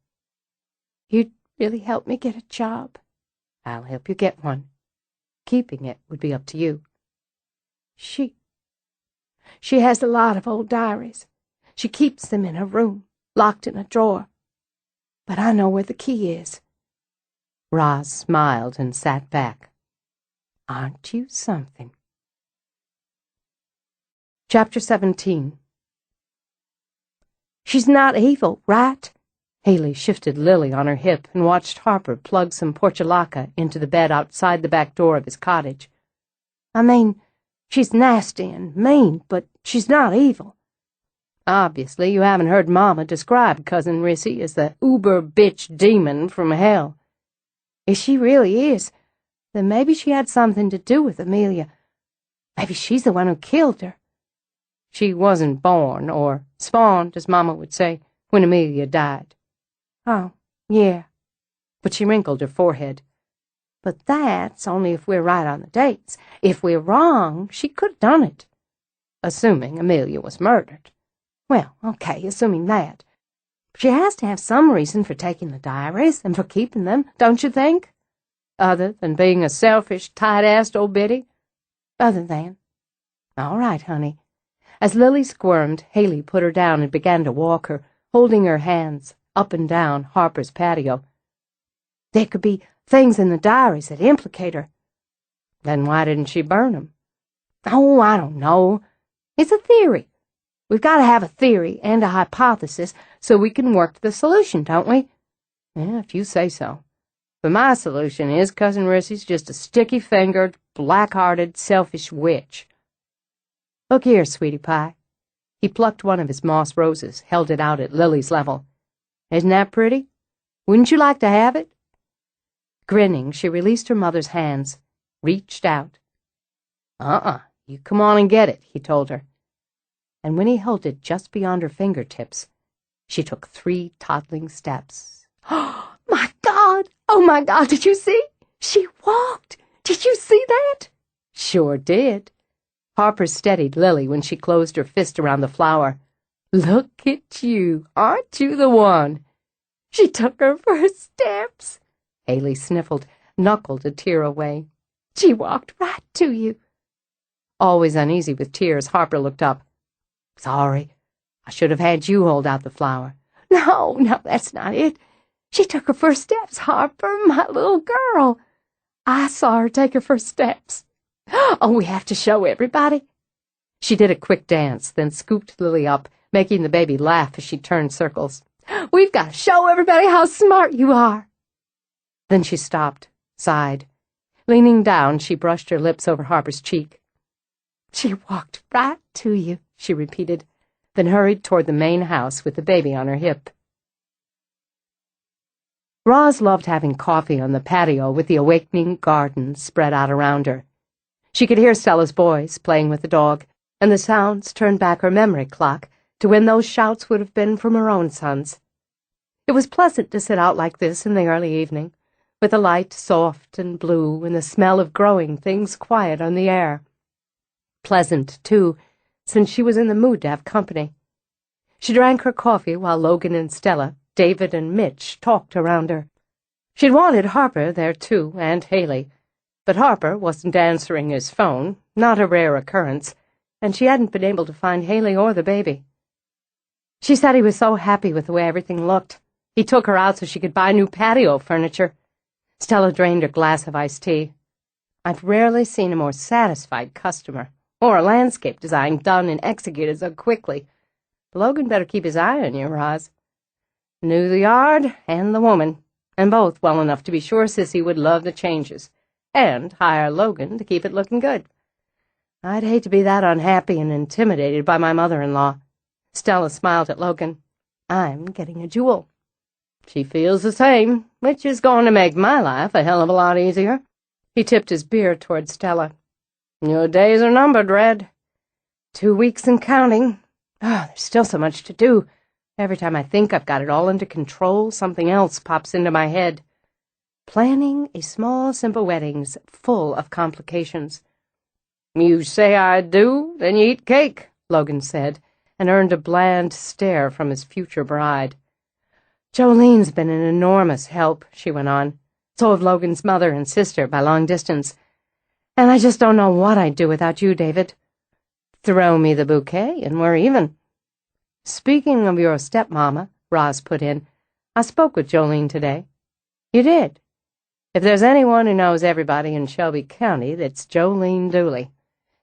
Speaker 2: "You'd really help me get a job?"
Speaker 1: "I'll help you get one. Keeping it would be up to you."
Speaker 2: She has a lot of old diaries. She keeps them in her room, locked in a drawer. But I know where the key is."
Speaker 1: Roz smiled and sat back. "Aren't you something?" Chapter 17.
Speaker 2: "She's not evil, right?"
Speaker 1: Haley shifted Lily on her hip and watched Harper plug some portulaca into the bed outside the back door of his cottage.
Speaker 2: "I mean, she's nasty and mean, but she's not evil."
Speaker 1: "Obviously you haven't heard Mama describe Cousin Rissy as the uber-bitch demon from hell."
Speaker 2: "If she really is, then maybe she had something to do with Amelia. Maybe she's the one who killed her."
Speaker 1: "She wasn't born, or spawned, as Mama would say, when Amelia died.
Speaker 2: Oh, yeah. But she wrinkled her forehead. But that's only if we're right on the dates. If we're wrong, she could have done it. Assuming Amelia was murdered. Well, okay, assuming that. She has to have some reason for taking the diaries and for keeping them, don't you think? Other than being a selfish, tight-assed old biddy? Other than. All right, honey. As Lily squirmed, Haley put her down and began to walk her, holding her hands up and down Harper's patio. There could be things in the diaries that implicate her. Then why didn't she burn them? Oh, I don't know. It's a theory. We've got to have a theory and a hypothesis so we can work to the solution, don't we? Yeah, if you say so. But my solution is Cousin Rissy's just a sticky-fingered, black-hearted, selfish witch. Look here, sweetie pie. He plucked one of his moss roses, held it out at Lily's level. Isn't that pretty? Wouldn't you like to have it? Grinning, she released her mother's hands, reached out. You come on and get it, he told her. And when he held it just beyond her fingertips, she took 3 toddling steps. Oh, my God! Oh, my God, did you see? She walked! Did you see that? Sure did. Harper steadied Lily when she closed her fist around the flower. Look at you. Aren't you the one? She took her first steps. Haley sniffled, knuckled a tear away. She walked right to you. Always uneasy with tears, Harper looked up. Sorry. I should have had you hold out the flower. No, that's not it. She took her first steps, Harper, my little girl. I saw her take her first steps. Oh, we have to show everybody. She did a quick dance, then scooped Lily up, making the baby laugh as she turned circles. We've got to show everybody how smart you are. Then she stopped, sighed. Leaning down, she brushed her lips over Harper's cheek. She walked right to you, she repeated, then hurried toward the main house with the baby on her hip. Roz loved having coffee on the patio with the awakening garden spread out around her. She could hear Stella's boys playing with the dog, and the sounds turned back her memory clock to when those shouts would have been from her own sons. It was pleasant to sit out like this in the early evening, with the light soft and blue and the smell of growing things quiet on the air. Pleasant, too, since she was in the mood to have company. She drank her coffee while Logan and Stella, David and Mitch talked around her. She'd wanted Harper there, too, and Haley. But Harper wasn't answering his phone, not a rare occurrence, and she hadn't been able to find Haley or the baby. She said he was so happy with the way everything looked. He took her out so she could buy new patio furniture. Stella drained her glass of iced tea. I've rarely seen a more satisfied customer, or a landscape design done and executed so quickly. Logan better keep his eye on you, Roz. Knew the yard and the woman, and both well enough to be sure Sissy would love the changes, and hire Logan to keep it looking good. I'd hate to be that unhappy and intimidated by my mother-in-law. Stella smiled at Logan. I'm getting a jewel. She feels the same, which is going to make my life a hell of a lot easier. He tipped his beer toward Stella. Your days are numbered, Red. 2 weeks and counting. Oh, there's still so much to do. Every time I think I've got it all under control, something else pops into my head. Planning a small, simple wedding's full of complications. You say I do, then you eat cake, Logan said, and earned a bland stare from his future bride. Jolene's been an enormous help, she went on. So have Logan's mother and sister by long distance. And I just don't know what I'd do without you, David. Throw me the bouquet and we're even. Speaking of your stepmama, Roz put in, I spoke with Jolene today. You did? If there's anyone who knows everybody in Shelby County, that's Jolene Dooley.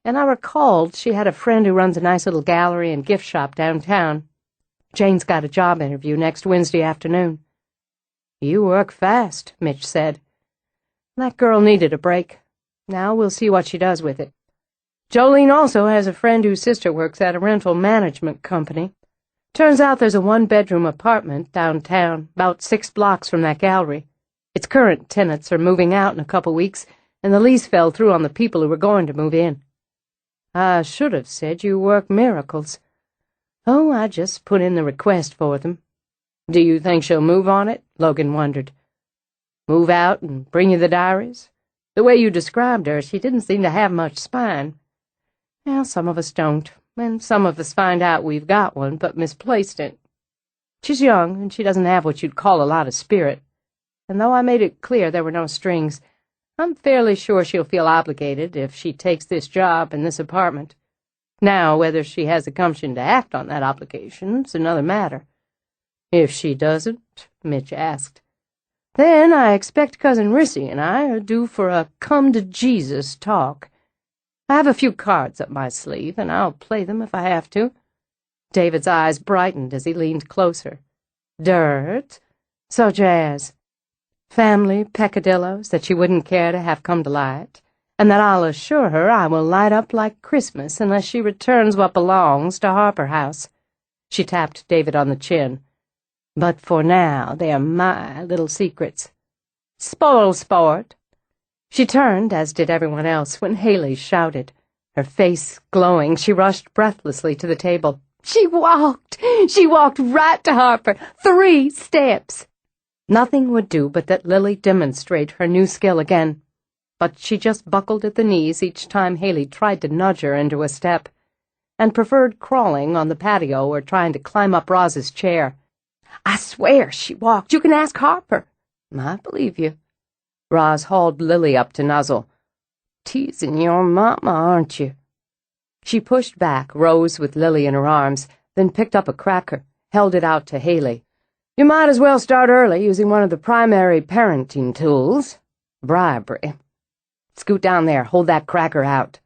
Speaker 2: And I recalled she had a friend who runs a nice little gallery and gift shop downtown. Jane's got a job interview next Wednesday afternoon. You work fast, Mitch said. That girl needed a break. Now we'll see what she does with it. Jolene also has a friend whose sister works at a rental management company. Turns out there's a 1-bedroom apartment downtown, about 6 blocks from that gallery. Its current tenants are moving out in a couple weeks, and the lease fell through on the people who were going to move in. I should have said you work miracles. Oh, I just put in the request for them.
Speaker 1: Do you think she'll move on it? Logan wondered. Move out and bring you the diaries? The way you described her, she didn't seem to have much spine. Well, some of us don't, and some of us find out we've got one, but misplaced it. She's young, and she doesn't have what you'd call a lot of spirit. And though I made it clear there were no strings, I'm fairly sure she'll feel obligated if she takes this job in this apartment. Now, whether she has the gumption to act on that obligation's another matter. If she doesn't, Mitch asked, then I expect Cousin Rissy and I are due for a come-to-Jesus talk. I have a few cards up my sleeve, and I'll play them if I have to. David's eyes brightened as he leaned closer. Dirt? Such as? Family peccadillos that she wouldn't care to have come to light, and that I'll assure her I will light up like Christmas unless she returns what belongs to Harper House. She tapped David on the chin. But for now, they are my little secrets. Spoil sport. She turned, as did everyone else, when Haley shouted. Her face glowing, she rushed breathlessly to the table. She walked right to Harper, 3 steps. Nothing would do but that Lily demonstrate her new skill again. But she just buckled at the knees each time Haley tried to nudge her into a step, and preferred crawling on the patio or trying to climb up Roz's chair. I swear she walked. You can ask Harper. I believe you. Roz hauled Lily up to nuzzle. Teasing your mama, aren't you? She pushed back, rose with Lily in her arms, then picked up a cracker, held it out to Haley. You might as well start early using one of the primary parenting tools. Bribery. Scoot down there, hold that cracker out.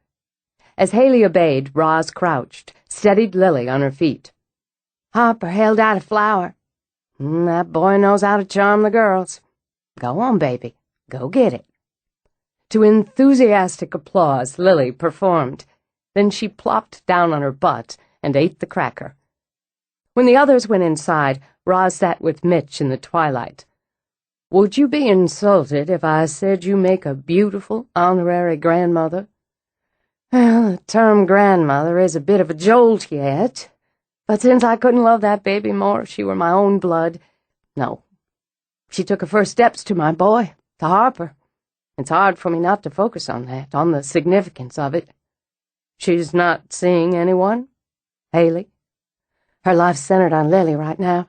Speaker 1: As Haley obeyed, Roz crouched, steadied Lily on her feet. Harper held out a flower. That boy knows how to charm the girls. Go on, baby. Go get it. To enthusiastic applause, Lily performed. Then she plopped down on her butt and ate the cracker. When the others went inside, Roz sat with Mitch in the twilight. Would you be insulted if I said you make a beautiful honorary grandmother? Well, the term grandmother is a bit of a jolt yet. But since I couldn't love that baby more if she were my own blood, no. She took her first steps to my boy, to Harper. It's hard for me not to focus on that, on the significance of it. She's not seeing anyone? Haley? Her life's centered on Lily right now,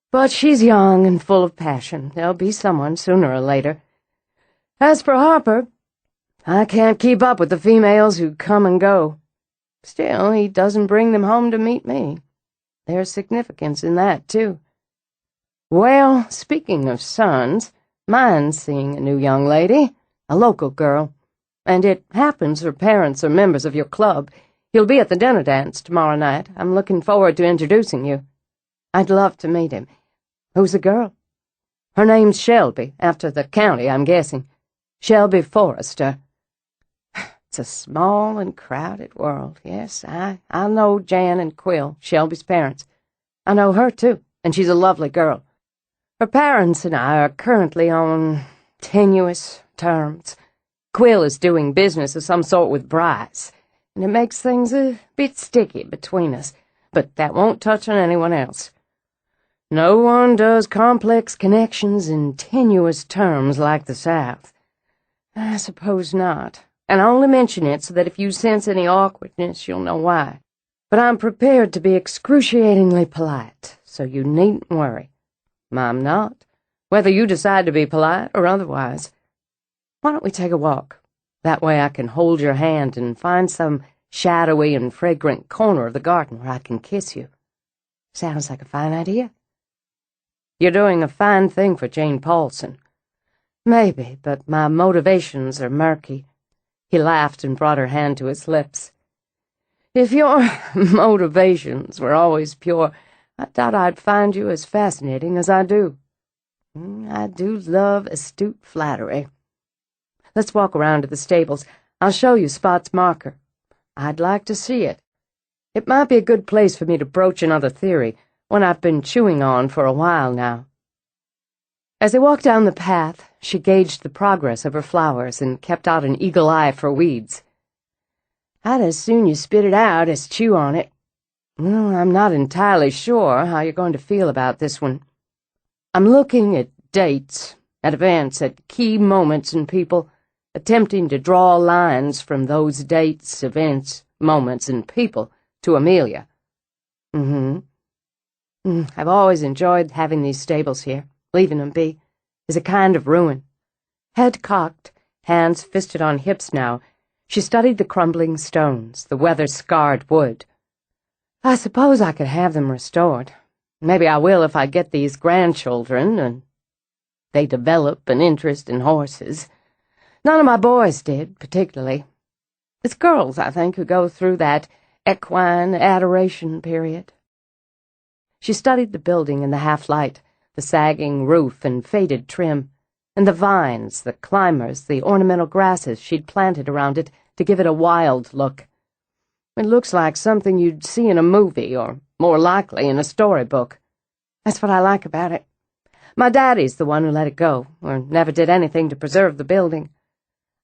Speaker 1: but she's young and full of passion. There'll be someone sooner or later. As for Harper, I can't keep up with the females who come and go. Still, he doesn't bring them home to meet me. There's significance in that, too. Well, speaking of sons, mine's seeing a new young lady, a local girl, and it happens her parents are members of your club. He'll be at the dinner dance tomorrow night. I'm looking forward to introducing you. I'd love to meet him. Who's the girl? Her name's Shelby, after the county, I'm guessing. Shelby Forrester. It's a small and crowded world, yes. I know Jan and Quill, Shelby's parents. I know her, too, and she's a lovely girl. Her parents and I are currently on tenuous terms. Quill is doing business of some sort with Bryce, and it makes things a bit sticky between us, but that won't touch on anyone else. No one does complex connections in tenuous terms like the South. I suppose not. And I only mention it so that if you sense any awkwardness, you'll know why. But I'm prepared to be excruciatingly polite, so you needn't worry. I'm not, whether you decide to be polite or otherwise. Why don't we take a walk? That way I can hold your hand and find some shadowy and fragrant corner of the garden where I can kiss you. Sounds like a fine idea. You're doing a fine thing for Jane Paulson. Maybe, but my motivations are murky. He laughed and brought her hand to his lips. If your motivations were always pure, I doubt I'd find you as fascinating as I do. I do love astute flattery. Let's walk around to the stables. I'll show you Spot's marker. I'd like to see it. It might be a good place for me to broach another theory, one I've been chewing on for a while now. As they walked down the path, she gauged the progress of her flowers and kept out an eagle eye for weeds. I'd as soon you spit it out as chew on it. Well, I'm not entirely sure how you're going to feel about this one. I'm looking at dates, at events, at key moments in people, attempting to draw lines from those dates, events, moments, and people to Amelia. I've always enjoyed having these stables here. Leaving them be is a kind of ruin. Head cocked, hands fisted on hips now, she studied the crumbling stones, the weather-scarred wood. I suppose I could have them restored. Maybe I will if I get these grandchildren, and they develop an interest in horses. None of my boys did, particularly. It's girls, I think, who go through that equine adoration period. She studied the building in the half-light, the sagging roof and faded trim, and the vines, the climbers, the ornamental grasses she'd planted around it to give it a wild look. It looks like something you'd see in a movie, or more likely in a storybook. That's what I like about it. My daddy's the one who let it go, or never did anything to preserve the building.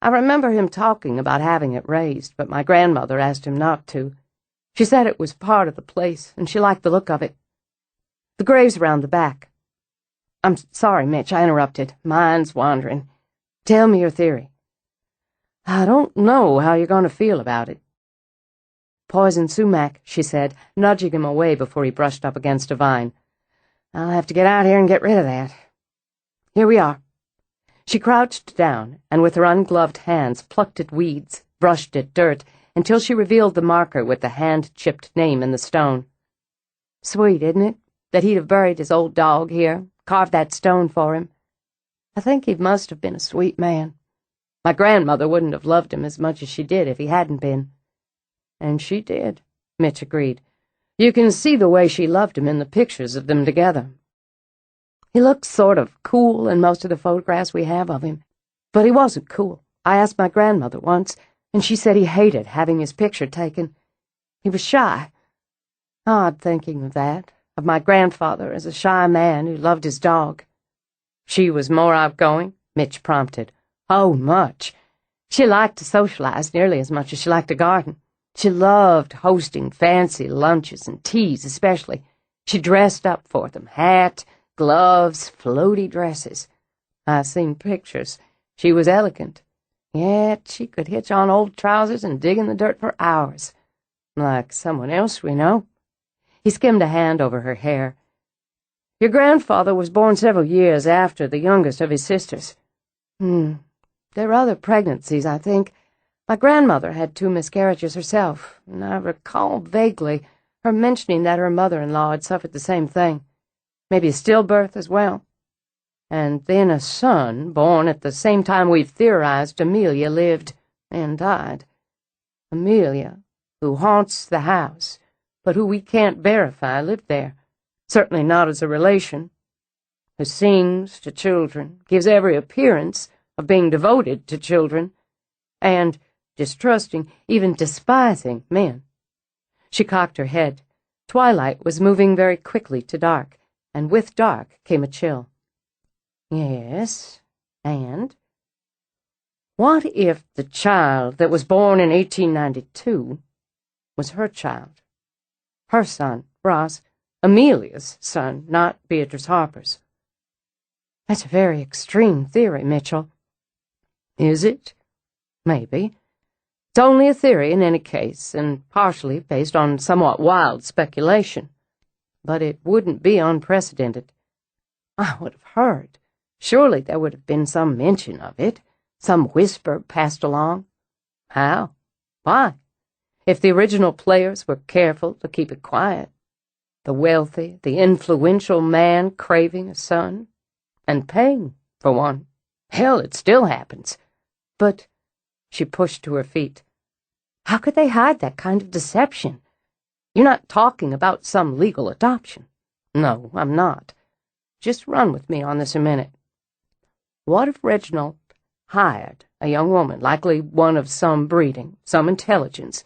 Speaker 1: I remember him talking about having it raised, but my grandmother asked him not to. She said it was part of the place, and she liked the look of it. The grave's around the back. I'm sorry, Mitch, I interrupted. Mind's wandering. Tell me your theory. I don't know how you're going to feel about it. Poison sumac, she said, nudging him away before he brushed up against a vine. I'll have to get out here and get rid of that. Here we are. She crouched down, and with her ungloved hands plucked at weeds, brushed at dirt, until she revealed the marker with the hand-chipped name in the stone. Sweet, isn't it, that he'd have buried his old dog here, carved that stone for him? I think he must have been a sweet man. My grandmother wouldn't have loved him as much as she did if he hadn't been. And she did, Mitch agreed. You can see the way she loved him in the pictures of them together. He looks sort of cool in most of the photographs we have of him, but he wasn't cool. I asked my grandmother once, and she said he hated having his picture taken. He was shy. Odd thinking of that, of my grandfather as a shy man who loved his dog. She was more outgoing, Mitch prompted. Oh, much. She liked to socialize nearly as much as she liked to garden. She loved hosting fancy lunches and teas especially. She dressed up for them, hat, gloves, floaty dresses. I've seen pictures. She was elegant. Yet she could hitch on old trousers and dig in the dirt for hours. Like someone else we know. He skimmed a hand over her hair. Your grandfather was born several years after the youngest of his sisters. There were other pregnancies, I think. My grandmother had 2 miscarriages herself, and I recall vaguely her mentioning that her mother-in-law had suffered the same thing. Maybe a stillbirth as well. And then a son born at the same time we've theorized Amelia lived and died. Amelia, who haunts the house, but who we can't verify lived there. Certainly not as a relation. Who sings to children, gives every appearance of being devoted to children, and distrusting, even despising men. She cocked her head. Twilight was moving very quickly to dark, and with dark came a chill. Yes, and? What if the child that was born in 1892 was her child? Her son, Ross, Amelia's son, not Beatrice Harper's. That's a very extreme theory, Mitchell. Is it? Maybe. It's only a theory in any case, and partially based on somewhat wild speculation. But it wouldn't be unprecedented. I would have heard. Surely there would have been some mention of it, some whisper passed along. How? Why? If the original players were careful to keep it quiet. The wealthy, the influential man craving a son, and paying for one. Hell, it still happens. But she pushed to her feet. How could they hide that kind of deception? You're not talking about some legal adoption. No, I'm not. Just run with me on this a minute. What if Reginald hired a young woman, likely one of some breeding, some intelligence,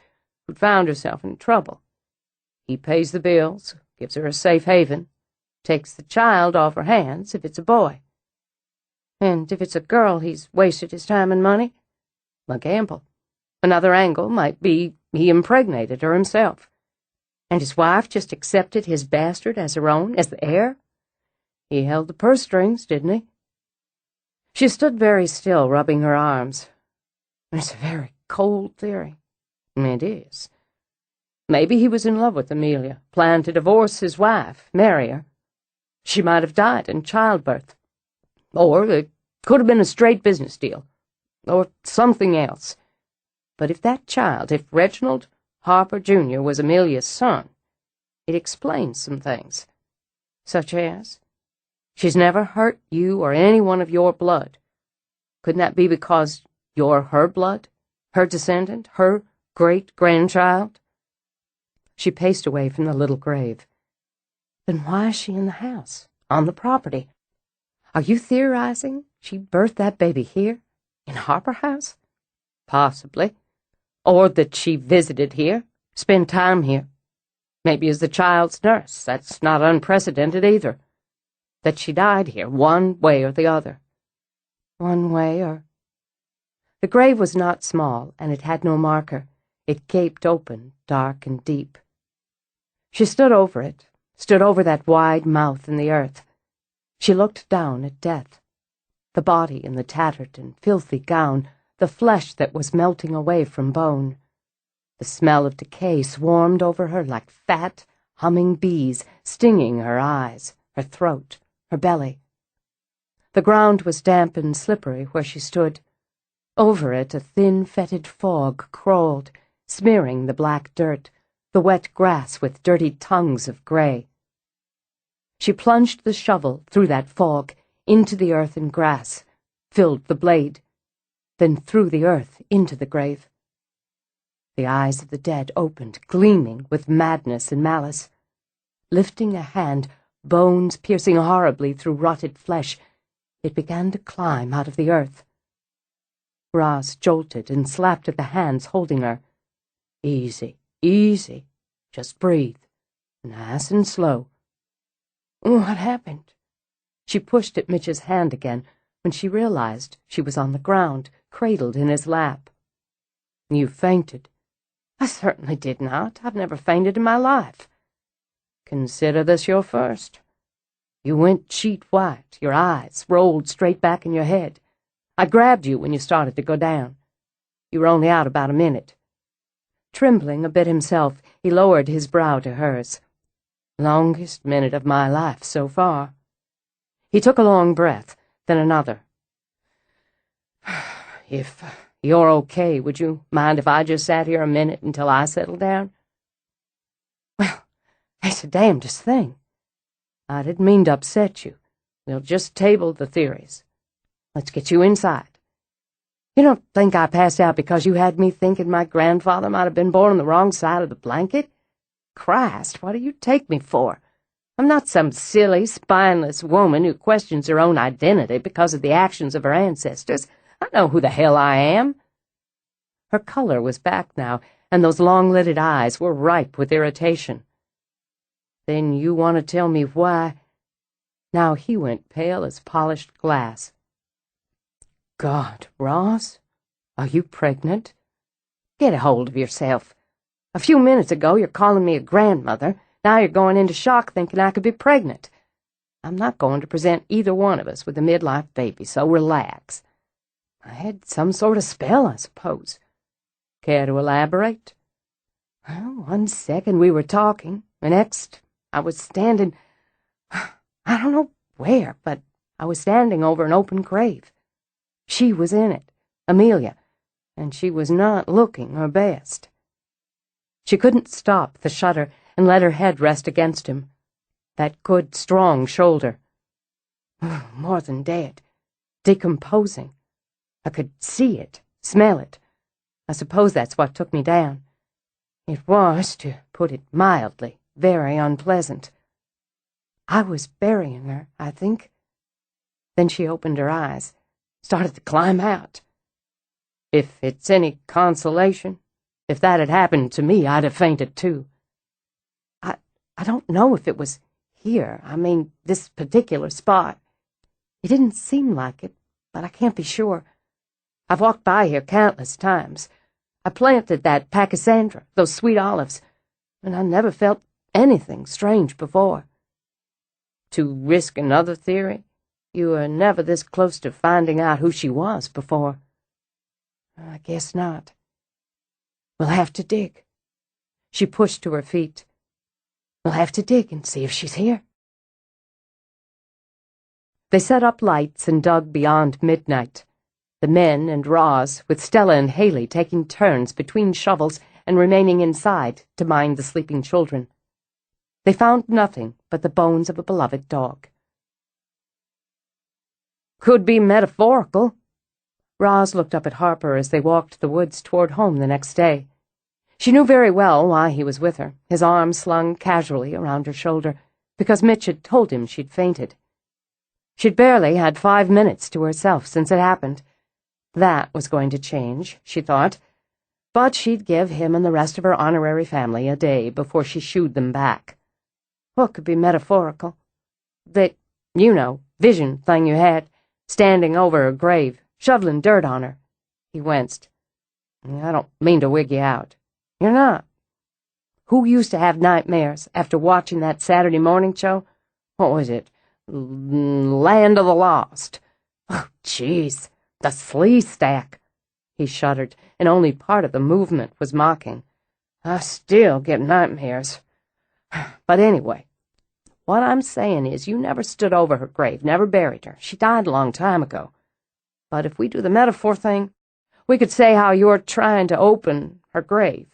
Speaker 1: who'd found herself in trouble? He pays the bills, gives her a safe haven, takes the child off her hands if it's a boy. And if it's a girl, he's wasted his time and money? A gamble. Another angle might be he impregnated her himself. And his wife just accepted his bastard as her own, as the heir? He held the purse strings, didn't he? She stood very still, rubbing her arms. It's a very cold theory. It is. Maybe he was in love with Amelia, planned to divorce his wife, marry her. She might have died in childbirth. Or it could have been a straight business deal. Or something else. But if that child, if Reginald Harper Jr. was Amelia's son, it explains some things. Such as, she's never hurt you or anyone of your blood. Couldn't that be because you're her blood, her descendant, her great-grandchild? She paced away from the little grave. Then why is she in the house, on the property? Are you theorizing she birthed that baby here, in Harper House? Possibly. Or that she visited here, spent time here. Maybe as the child's nurse. That's not unprecedented either. That she died here, one way or the other. One way or... The grave was not small, and it had no marker. It gaped open, dark and deep. She stood over it, stood over that wide mouth in the earth. She looked down at death. The body in the tattered and filthy gown, the flesh that was melting away from bone. The smell of decay swarmed over her like fat, humming bees, stinging her eyes, her throat, her belly. The ground was damp and slippery where she stood. Over it a thin, fetid fog crawled, smearing the black dirt, the wet grass with dirty tongues of grey. She plunged the shovel through that fog, into the earth and grass, filled the blade, then threw the earth into the grave. The eyes of the dead opened, gleaming with madness and malice. Lifting a hand, bones piercing horribly through rotted flesh, it began to climb out of the earth. Roz jolted and slapped at the hands holding her. Easy, easy. Just breathe. Nice and slow. What happened? She pushed at Mitch's hand again when she realized she was on the ground, cradled in his lap. You fainted. I certainly did not. I've never fainted in my life. Consider this your first. You went sheet white, your eyes rolled straight back in your head. I grabbed you when you started to go down. You were only out about a minute. Trembling a bit himself, he lowered his brow to hers. Longest minute of my life so far. He took a long breath, then another. If you're okay, would you mind if I just sat here a minute until I settle down? Well, it's the damnedest thing. I didn't mean to upset you. We'll just table the theories. Let's get you inside. You don't think I passed out because you had me thinking my grandfather might have been born on the wrong side of the blanket? Christ, what do you take me for? I'm not some silly, spineless woman who questions her own identity because of the actions of her ancestors. I know who the hell I am. Her color was back now, and those long-lidded eyes were ripe with irritation. Then you want to tell me why... Now he went pale as polished glass. God, Roz, are you pregnant? Get a hold of yourself. A few minutes ago you're calling me a grandmother. Now you're going into shock thinking I could be pregnant. I'm not going to present either one of us with a midlife baby, so relax. I had some sort of spell, I suppose. Care to elaborate? Well, 1 second we were talking. The next, I was standing... I don't know where, but I was standing over an open grave. She was in it, Amelia, and she was not looking her best. She couldn't stop the shudder and let her head rest against him. That good, strong shoulder. More than dead. Decomposing. I could see it, smell it. I suppose that's what took me down. It was, to put it mildly, very unpleasant. I was burying her, I think. Then she opened her eyes, started to climb out. If it's any consolation, if that had happened to me, I'd have fainted too. I don't know if it was here, I mean, this particular spot. It didn't seem like it, but I can't be sure. I've walked by here countless times. I planted that pachysandra, those sweet olives, and I never felt anything strange before. To risk another theory? You were never this close to finding out who she was before. I guess not. We'll have to dig. She pushed to her feet. We'll have to dig and see if she's here. They set up lights and dug beyond midnight. The men and Roz, with Stella and Haley taking turns between shovels and remaining inside to mind the sleeping children. They found nothing but the bones of a beloved dog. Could be metaphorical. Roz looked up at Harper as they walked the woods toward home the next day. She knew very well why he was with her, his arm slung casually around her shoulder, because Mitch had told him she'd fainted. She'd barely had 5 minutes to herself since it happened. That was going to change, she thought, but she'd give him and the rest of her honorary family a day before she shooed them back. What could be metaphorical? That, vision thing you had, standing over her grave, shoveling dirt on her. He winced. I don't mean to wig you out. You're not. Who used to have nightmares after watching that Saturday morning show? What was it? Land of the Lost. Oh, jeez, the slee stack. He shuddered, and only part of the movement was mocking. I still get nightmares. But anyway, what I'm saying is you never stood over her grave, never buried her. She died a long time ago. But if we do the metaphor thing, we could say how you're trying to open her grave.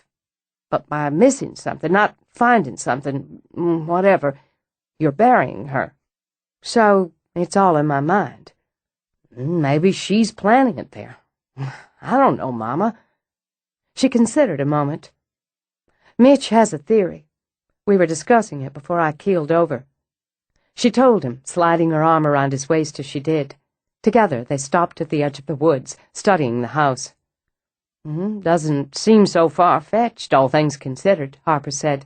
Speaker 1: But by missing something, not finding something, whatever, you're burying her. So it's all in my mind. Maybe she's planning it there. I don't know, Mama. She considered a moment. Mitch has a theory. We were discussing it before I keeled over. She told him, sliding her arm around his waist as she did. Together they stopped at the edge of the woods, studying the house. Doesn't seem so far-fetched, all things considered, Harper said.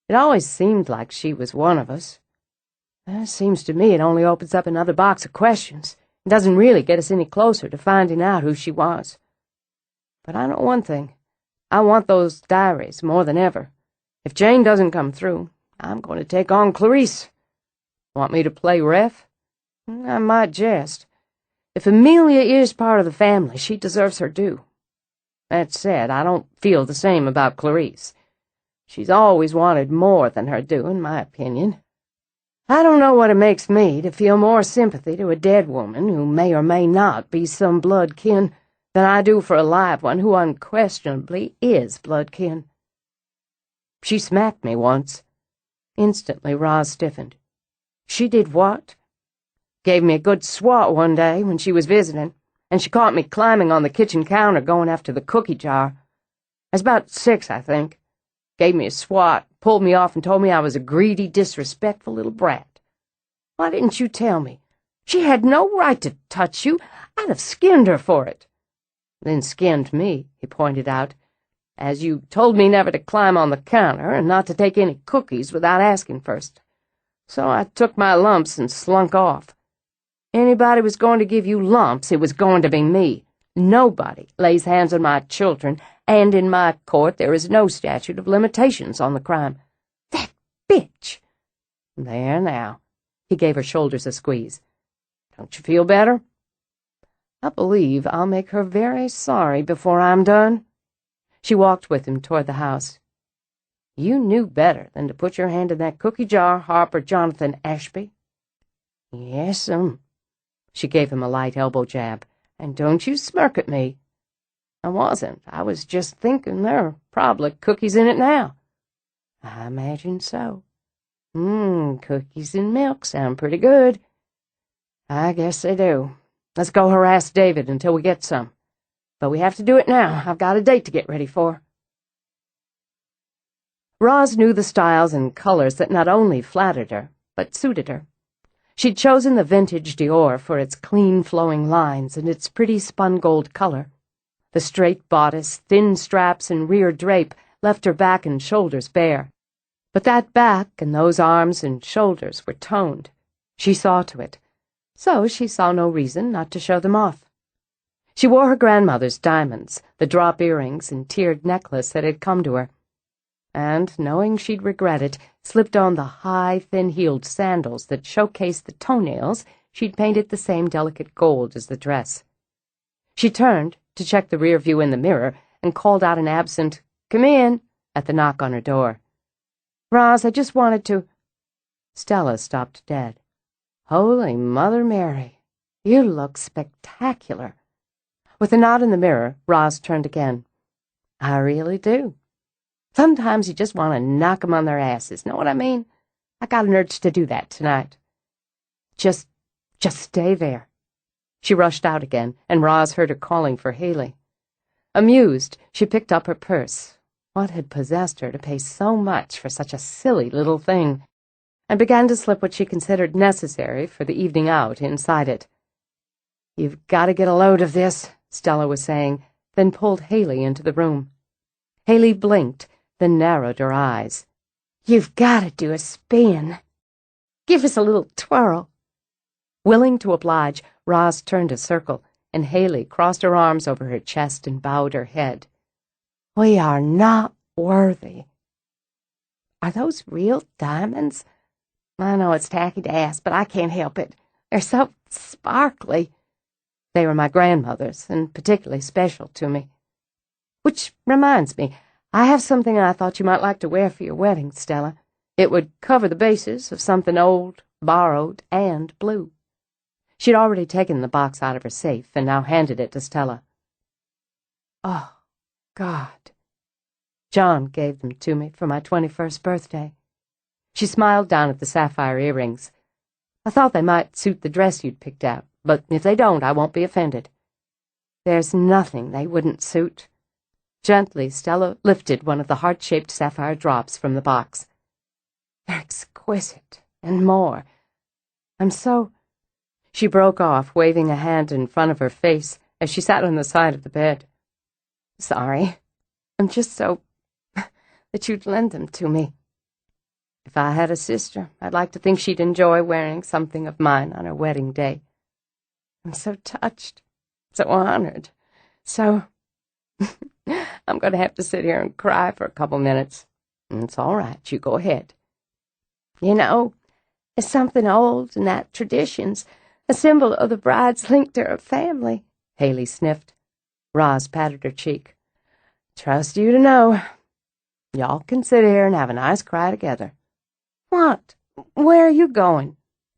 Speaker 1: It always seemed like she was one of us. Seems to me it only opens up another box of questions. It doesn't really get us any closer to finding out who she was. But I know one thing. I want those diaries more than ever. If Jane doesn't come through, I'm going to take on Clarice. Want me to play ref? I might jest. If Amelia is part of the family, she deserves her due. That said, I don't feel the same about Clarice. She's always wanted more than her due, in my opinion. I don't know what it makes me to feel more sympathy to a dead woman who may or may not be some blood kin than I do for a live one who unquestionably is blood kin. She smacked me once. Instantly, Roz stiffened. She did what? Gave me a good swat one day when she was visiting, and she caught me climbing on the kitchen counter going after the cookie jar. I was about 6, I think. Gave me a swat, pulled me off, and told me I was a greedy, disrespectful little brat. Why didn't you tell me? She had no right to touch you. I'd have skinned her for it. Then skinned me, he pointed out, as you told me never to climb on the counter and not to take any cookies without asking first. So I took my lumps and slunk off. Anybody was going to give you lumps, it was going to be me. Nobody lays hands on my children, and in my court there is no statute of limitations on the crime. That bitch! There now. He gave her shoulders a squeeze. Don't you feel better? I believe I'll make her very sorry before I'm done. She walked with him toward the house. You knew better than to put your hand in that cookie jar, Harper Jonathan Ashby. Yes'm. She gave him a light elbow jab. And don't you smirk at me. I wasn't. I was just thinking there are probably cookies in it now. I imagine so. Cookies and milk sound pretty good. I guess they do. Let's go harass David until we get some. But we have to do it now. I've got a date to get ready for. Roz knew the styles and colors that not only flattered her, but suited her. She'd chosen the vintage Dior for its clean flowing lines and its pretty spun gold color. The straight bodice, thin straps, and rear drape left her back and shoulders bare. But that back and those arms and shoulders were toned. She saw to it. So she saw no reason not to show them off. She wore her grandmother's diamonds, the drop earrings and tiered necklace that had come to her. and, knowing she'd regret it, slipped on the high, thin-heeled sandals that showcased the toenails she'd painted the same delicate gold as the dress. She turned to check the rear view in the mirror and called out an absent, "Come in," at the knock on her door. "Roz, I just wanted to—" Stella stopped dead. "Holy Mother Mary, you look spectacular." With a nod in the mirror, Roz turned again. "I really do. Sometimes you just want to knock 'em on their asses, know what I mean? I got an urge to do that tonight." Just stay there." She rushed out again, and Roz heard her calling for Haley. Amused, she picked up her purse. What had possessed her to pay so much for such a silly little thing? And began to slip what she considered necessary for the evening out inside it. "You've got to get a load of this," Stella was saying, then pulled Haley into the room. Haley blinked, then narrowed her eyes. "You've got to do a spin. Give us a little twirl." Willing to oblige, Roz turned a circle, and Haley crossed her arms over her chest and bowed her head. "We are not worthy." "Are those real diamonds?" "I know it's tacky to ask, but I can't help it. They're so sparkly." "They were my grandmother's, and particularly special to me. Which reminds me, I have something I thought you might like to wear for your wedding, Stella. It would cover the bases of something old, borrowed, and blue." She'd already taken the box out of her safe and now handed it to Stella. "Oh, God. John gave them to me for my 21st birthday." She smiled down at the sapphire earrings. "I thought they might suit the dress you'd picked out, but if they don't, I won't be offended." "There's nothing they wouldn't suit." Gently, Stella lifted one of the heart-shaped sapphire drops from the box. "They're exquisite, and more. I'm so—" She broke off, waving a hand in front of her face as she sat on the side of the bed. "Sorry. I'm just so that you'd lend them to me. If I had a sister, I'd like to think she'd enjoy wearing something of mine on her wedding day. I'm so touched, so honored, so... I'm going to have to sit here and cry for a couple minutes. It's all right, you go ahead. You know, there's something old in that tradition's a symbol of the bride's link to her family," Haley sniffed. Roz patted her cheek. "Trust you to know. Y'all can sit here and have a nice cry together." "What? Where are you going?"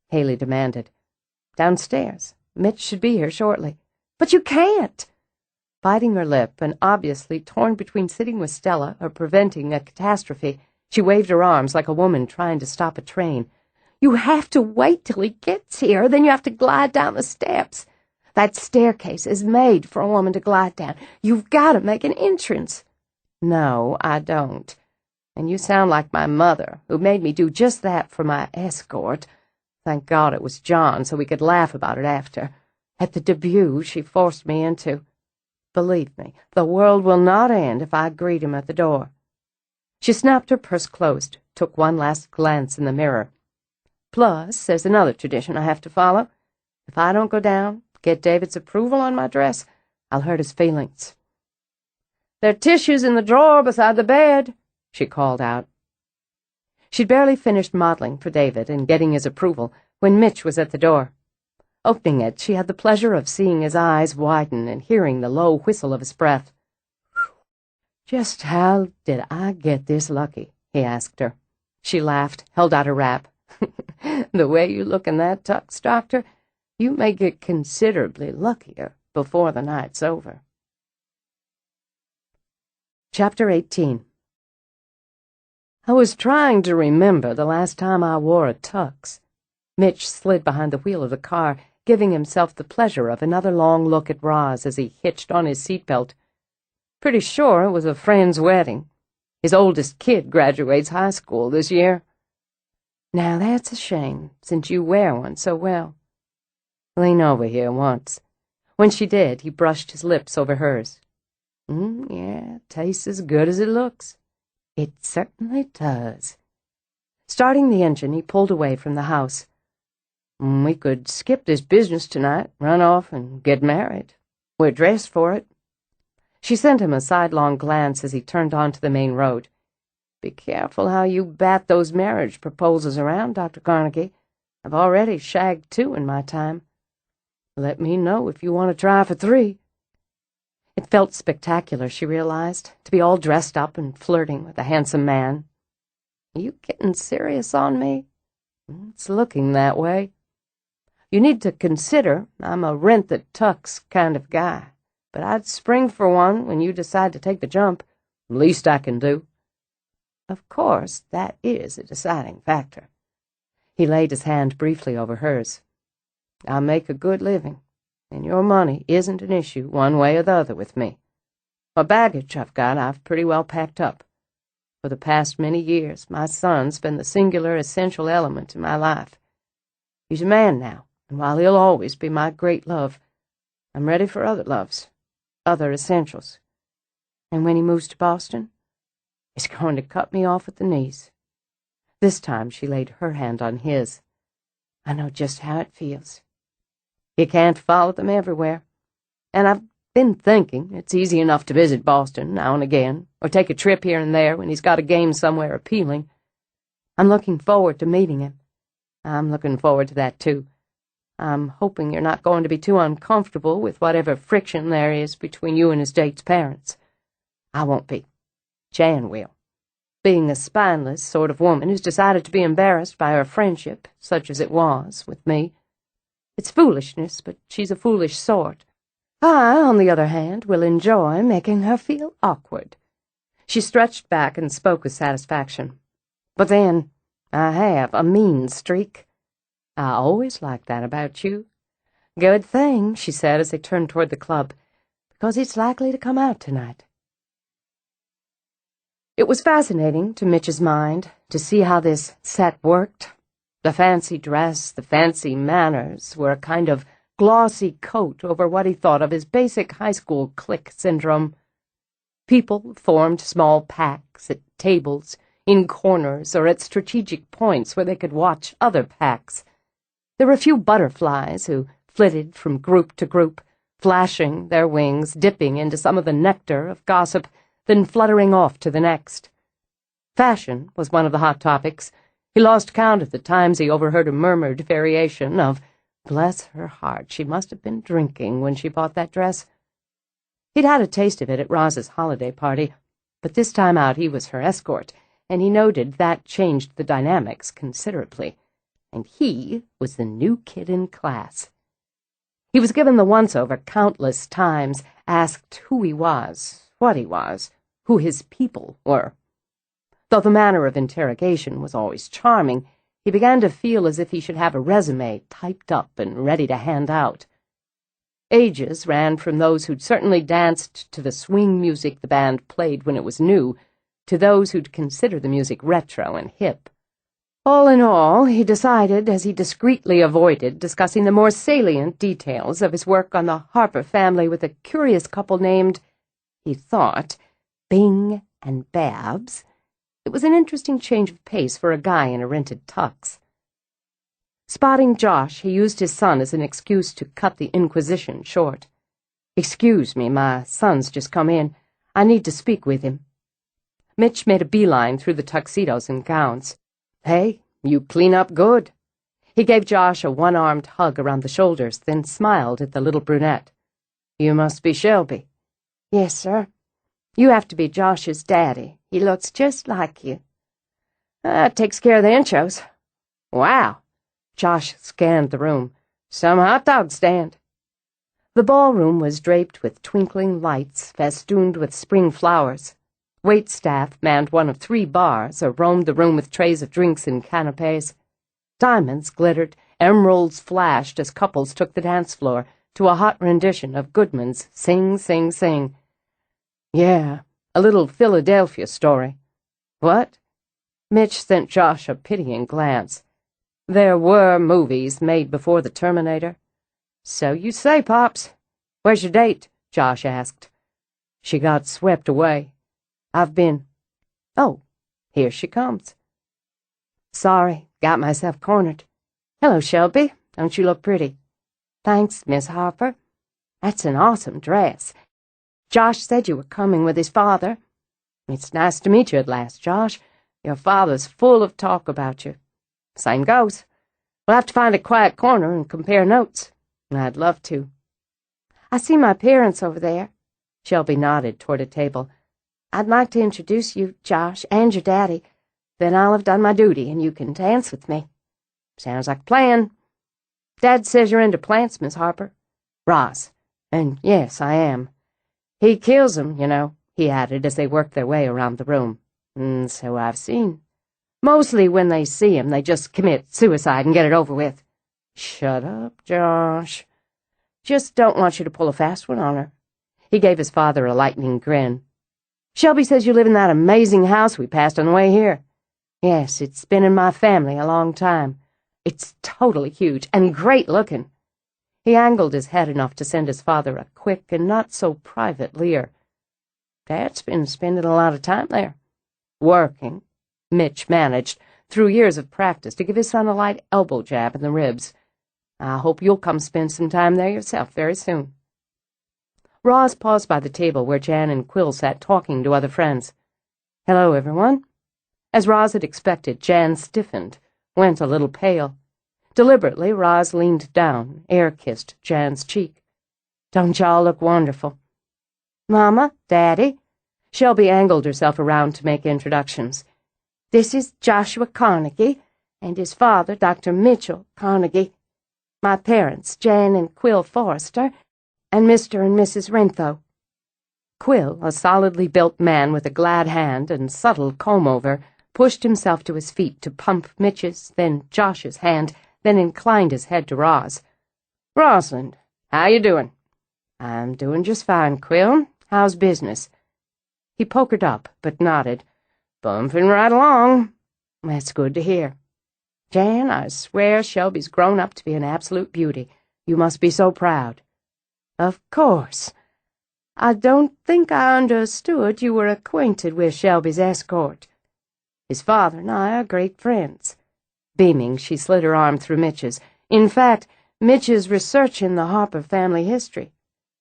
Speaker 1: Haley demanded. "Downstairs. Mitch should be here shortly." "But you can't." Biting her lip and obviously torn between sitting with Stella or preventing a catastrophe, she waved her arms like a woman trying to stop a train. "You have to wait till he gets here, then you have to glide down the steps. That staircase is made for a woman to glide down. You've got to make an entrance." "No, I don't. And you sound like my mother, who made me do just that for my escort. Thank God it was John, so we could laugh about it after. At the debut she forced me into. Believe me, the world will not end if I greet him at the door." She snapped her purse closed, took one last glance in the mirror. "Plus, there's another tradition I have to follow. If I don't go down, get David's approval on my dress, I'll hurt his feelings." "There are tissues in the drawer beside the bed," she called out. She'd barely finished modeling for David and getting his approval when Mitch was at the door. Opening it, she had the pleasure of seeing his eyes widen and hearing the low whistle of his breath. "Just how did I get this lucky?" he asked her. She laughed, held out her wrap. "The way you look in that tux, Doctor, you may get considerably luckier before the night's over." Chapter 18. I was trying to remember the last time I wore a tux. Mitch slid behind the wheel of the car, giving himself the pleasure of another long look at Roz as he hitched on his seatbelt. "Pretty sure it was a friend's wedding. His oldest kid graduates high school this year." "Now that's a shame, since you wear one so well." "Lean over here once." When she did, he brushed his lips over hers. Yeah, tastes as good as it looks." "It certainly does." Starting the engine, he pulled away from the house. "We could skip this business tonight, run off and get married. We're dressed for it." She sent him a sidelong glance as he turned onto the main road. Be careful how you bat those marriage proposals around, Dr. Carnegie. I've already shagged 2 in my time. Let me know if you want to try for 3. It felt spectacular, she realized, to be all dressed up and flirting with a handsome man. Are you getting serious on me? It's looking that way. You need to consider I'm a rent-that-tucks kind of guy, but I'd spring for one when you decide to take the jump. Least I can do. Of course, that is a deciding factor. He laid his hand briefly over hers. I make a good living, and your money isn't an issue one way or the other with me. What baggage I've got, I've pretty well packed up. For the past many years, my son's been the singular essential element in my life. He's a man now, and while he'll always be my great love, I'm ready for other loves, other essentials. And when he moves to Boston, he's going to cut me off at the knees. This time she laid her hand on his. I know just how it feels. You can't follow them everywhere. And I've been thinking it's easy enough to visit Boston now and again, or take a trip here and there when he's got a game somewhere appealing. I'm looking forward to meeting him. I'm looking forward to that, too. I'm hoping you're not going to be too uncomfortable with whatever friction there is between you and his date's parents. I won't be. Jan will. Being a spineless sort of woman who's decided to be embarrassed by her friendship, such as it was, with me. It's foolishness, but she's a foolish sort. I, on the other hand, will enjoy making her feel awkward. She stretched back and spoke with satisfaction. But then, I have a mean streak. I always liked that about you. Good thing, she said as they turned toward the club, because it's likely to come out tonight. It was fascinating to Mitch's mind to see how this set worked. The fancy dress, the fancy manners were a kind of glossy coat over what he thought of as basic high school clique syndrome. People formed small packs at tables, in corners, or at strategic points where they could watch other packs. There were a few butterflies who flitted from group to group, flashing their wings, dipping into some of the nectar of gossip, then fluttering off to the next. Fashion was one of the hot topics. He lost count of the times he overheard a murmured variation of, "Bless her heart, she must have been drinking when she bought that dress." He'd had a taste of it at Roz's holiday party, but this time out he was her escort, and he noted that changed the dynamics considerably. And he was the new kid in class. He was given the once-over countless times, asked who he was, what he was, who his people were. Though the manner of interrogation was always charming, he began to feel as if he should have a resume typed up and ready to hand out. Ages ran from those who'd certainly danced to the swing music the band played when it was new, to those who'd consider the music retro and hip. All in all, he decided, as he discreetly avoided discussing the more salient details of his work on the Harper family with a curious couple named, he thought, Bing and Babs, it was an interesting change of pace for a guy in a rented tux. Spotting Josh, he used his son as an excuse to cut the inquisition short. "Excuse me, my son's just come in. I need to speak with him." Mitch made a beeline through the tuxedos and gowns. "Hey, you clean up good." He gave Josh a one-armed hug around the shoulders, then smiled at the little brunette. "You must be Shelby." "Yes, sir. You have to be Josh's daddy. He looks just like you." "That takes care of the intros." "Wow." Josh scanned the room. "Some hot dog stand." The ballroom was draped with twinkling lights, festooned with spring flowers. Waitstaff manned one of 3 bars or roamed the room with trays of drinks and canapes. Diamonds glittered, emeralds flashed as couples took the dance floor to a hot rendition of Goodman's Sing, Sing, Sing. "Yeah, a little Philadelphia story." "What?" Mitch sent Josh a pitying glance. "There were movies made before the Terminator." "So you say, Pops. Where's your date?" Josh asked. "She got swept away. I've been—" "Oh, here she comes." "Sorry, got myself cornered. Hello, Shelby. Don't you look pretty?" "Thanks, Miss Harper. That's an awesome dress. Josh said you were coming with his father." "It's nice to meet you at last, Josh. Your father's full of talk about you. Same goes. We'll have to find a quiet corner and compare notes. I'd love to.
Speaker 2: I see my parents over there.
Speaker 1: Shelby nodded toward a table.
Speaker 2: I'd like to introduce you, Josh, and your daddy. Then I'll have done my duty, and you can dance with me.
Speaker 1: Sounds like a plan. Dad says you're into plants, Miss Harper. Roz. And yes, I am. He kills 'em, you know, he added as they worked their way around the room. So I've seen. Mostly when they see him, they just commit suicide and get it over with. Shut up, Josh. Just don't want you to pull a fast one on her. He gave his father a lightning grin. Shelby says you live in that amazing house we passed on the way here. Yes, it's been in my family a long time. It's totally huge and great looking. He angled his head enough to send his father a quick and not-so-private leer. Dad's been spending a lot of time there. Working. Mitch managed, through years of practice, to give his son a light elbow jab in the ribs. I hope you'll come spend some time there yourself very soon. Roz paused by the table where Jan and Quill sat talking to other friends. Hello, everyone. As Roz had expected, Jan stiffened, went a little pale. Deliberately, Roz leaned down, air-kissed Jan's cheek. Don't y'all look wonderful? Mama, Daddy. Shelby angled herself around to make introductions. This is Joshua Carnegie, and his father, Dr. Mitchell Carnegie. My parents, Jan and Quill Forrester, and Mr. and Mrs. Rentho. Quill, a solidly built man with a glad hand and subtle comb-over, pushed himself to his feet to pump Mitch's, then Josh's hand, then inclined his head to Roz. Rosalind, how you doing? I'm doing just fine, Quill. How's business? He pokered up, but nodded. Bumping right along. That's good to hear. Jan, I swear Shelby's grown up to be an absolute beauty. You must be so proud. Of course. I don't think I understood you were acquainted with Shelby's escort. His father and I are great friends. Beaming, she slid her arm through Mitch's. In fact, Mitch is researching the Harper family history.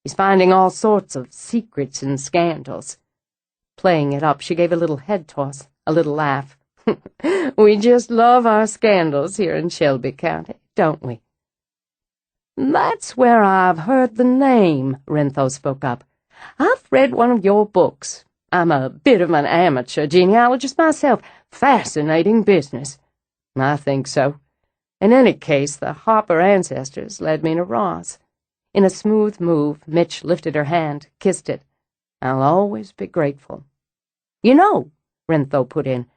Speaker 1: He's finding all sorts of secrets and scandals. Playing it up, she gave a little head toss, a little laugh. We just love our scandals here in Shelby County, don't we? That's where I've heard the name, Rentho spoke up. I've read one of your books. I'm a bit of an amateur genealogist myself. Fascinating business. I think so. In any case, the Harper ancestors led me to Roz. In a smooth move, Mitch lifted her hand, kissed it. I'll always be grateful. You know, Rentho put in,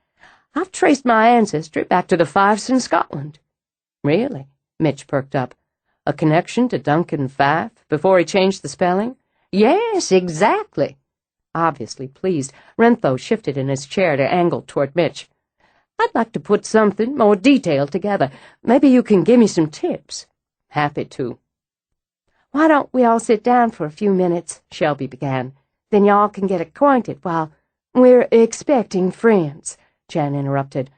Speaker 1: I've traced my ancestry back to the Fifes in Scotland. Really? Mitch perked up. A connection to Duncan Fife before he changed the spelling? Yes, exactly. Obviously pleased, Rentho shifted in his chair to angle toward Mitch. I'd like to put something more detailed together. Maybe you can give me some tips. Happy to. Why don't we all sit down for a few minutes, Shelby began. Then y'all can get acquainted while we're expecting friends, Jan interrupted.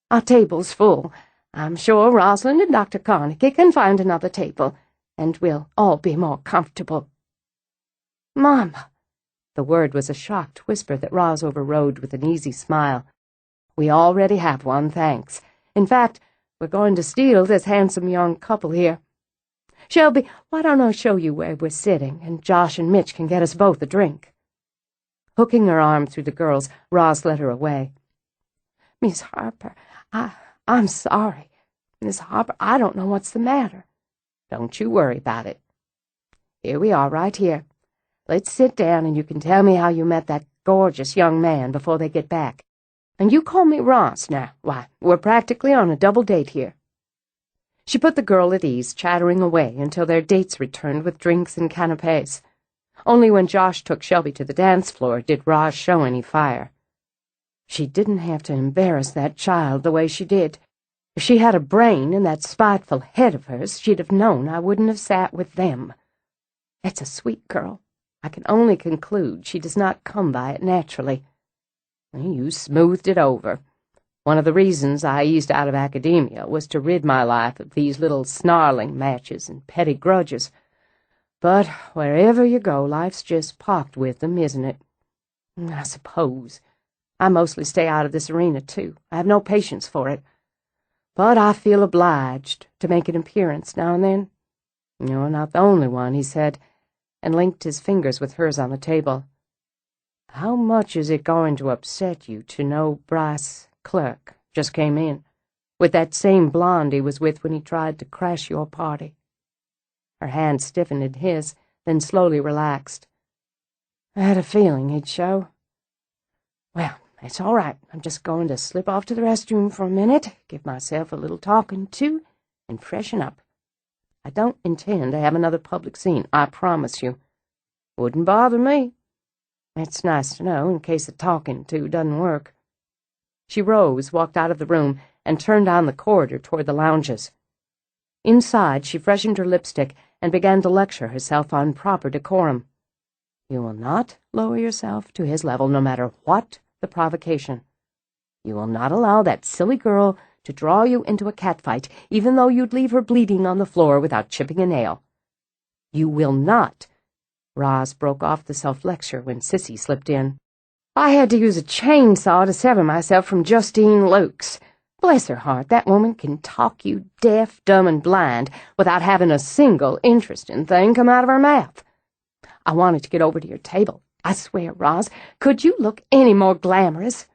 Speaker 1: Our table's full. I'm sure Rosalind and Dr. Carnegie can find another table, and we'll all be more comfortable. Mama. The word was a shocked whisper that Roz overrode with an easy smile. We already have one, thanks. In fact, we're going to steal this handsome young couple here. Shelby, why don't I show you where we're sitting, and Josh and Mitch can get us both a drink? Hooking her arm through the girls, Roz led her away. Miss Harper, I'm sorry. Miss Harper, I don't know what's the matter. Don't you worry about it. Here we are, right here. Let's sit down and you can tell me how you met that gorgeous young man before they get back. And you call me Roz now. Why, we're practically on a double date here. She put the girl at ease, chattering away until their dates returned with drinks and canapes. Only when Josh took Shelby to the dance floor did Roz show any fire. She didn't have to embarrass that child the way she did. If she had a brain and that spiteful head of hers, she'd have known I wouldn't have sat with them. That's a sweet girl. I can only conclude she does not come by it naturally. You smoothed it over. One of the reasons I eased out of academia was to rid my life of these little snarling matches and petty grudges. But wherever you go, life's just pocked with them, isn't it? I suppose.
Speaker 2: I mostly stay out of this arena, too. I have no patience for it. But I feel obliged to make an appearance now and then. You're not the only one," he said, and linked his fingers with hers on the table. "How much is it going to upset you to know Bryce Clerk just came in, with that same blonde he was with when he tried to crash your party?" Her hand stiffened in his, then slowly relaxed. "I had a feeling he'd show. Well, it's all right. I'm just going to slip off to the restroom for a minute, give myself a little talking to, and freshen up. I don't intend to have another public scene, I promise you. Wouldn't bother me. It's nice to know, in case the talking to doesn't work." She rose, walked out of the room, and turned down the corridor toward the lounges. Inside, she freshened her lipstick and began to lecture herself on proper decorum. You will not lower yourself to his level, no matter what the provocation. You will not allow that silly girl to draw you into a catfight, even though you'd leave her bleeding on the floor without chipping a nail. You will not. Roz broke off the self-lecture when Sissy slipped in. "I had to use a chainsaw to sever myself from Justine Lukes. Bless her heart, that woman can talk you deaf, dumb, and blind without having a single interesting thing come out of her mouth. I wanted to get over to your table. I swear, Roz, could you look any more glamorous?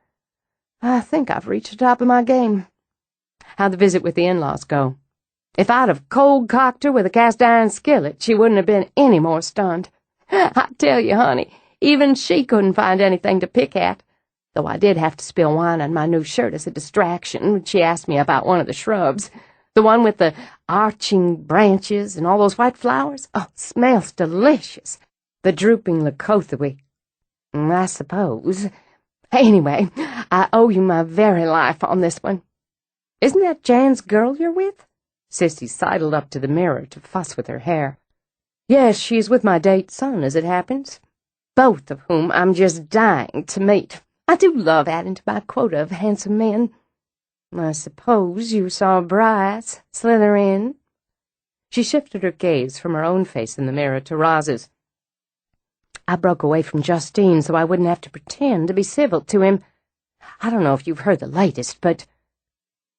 Speaker 2: I think I've reached the top of my game. How'd the visit with the in-laws go? If I'd have cold-cocked her with a cast-iron skillet, she wouldn't have been any more stunned. I tell you, honey, even she couldn't find anything to pick at, though I did have to spill wine on my new shirt as a distraction when she asked me about one of the shrubs, the one with the arching branches and all those white flowers. Oh, it smells delicious. The drooping leucothea, I suppose. Anyway, I owe you my very life on this one. Isn't that Jan's girl you're with?" Sissy sidled up to the mirror to fuss with her hair. "Yes, she's with my date son, as it happens, both of whom I'm just dying to meet. I do love adding to my quota of handsome men. I suppose you saw Bryce slither in?" She shifted her gaze from her own face in the mirror to Roz's. "I broke away from Justine so I wouldn't have to pretend to be civil to him. I don't know if you've heard the latest, but—"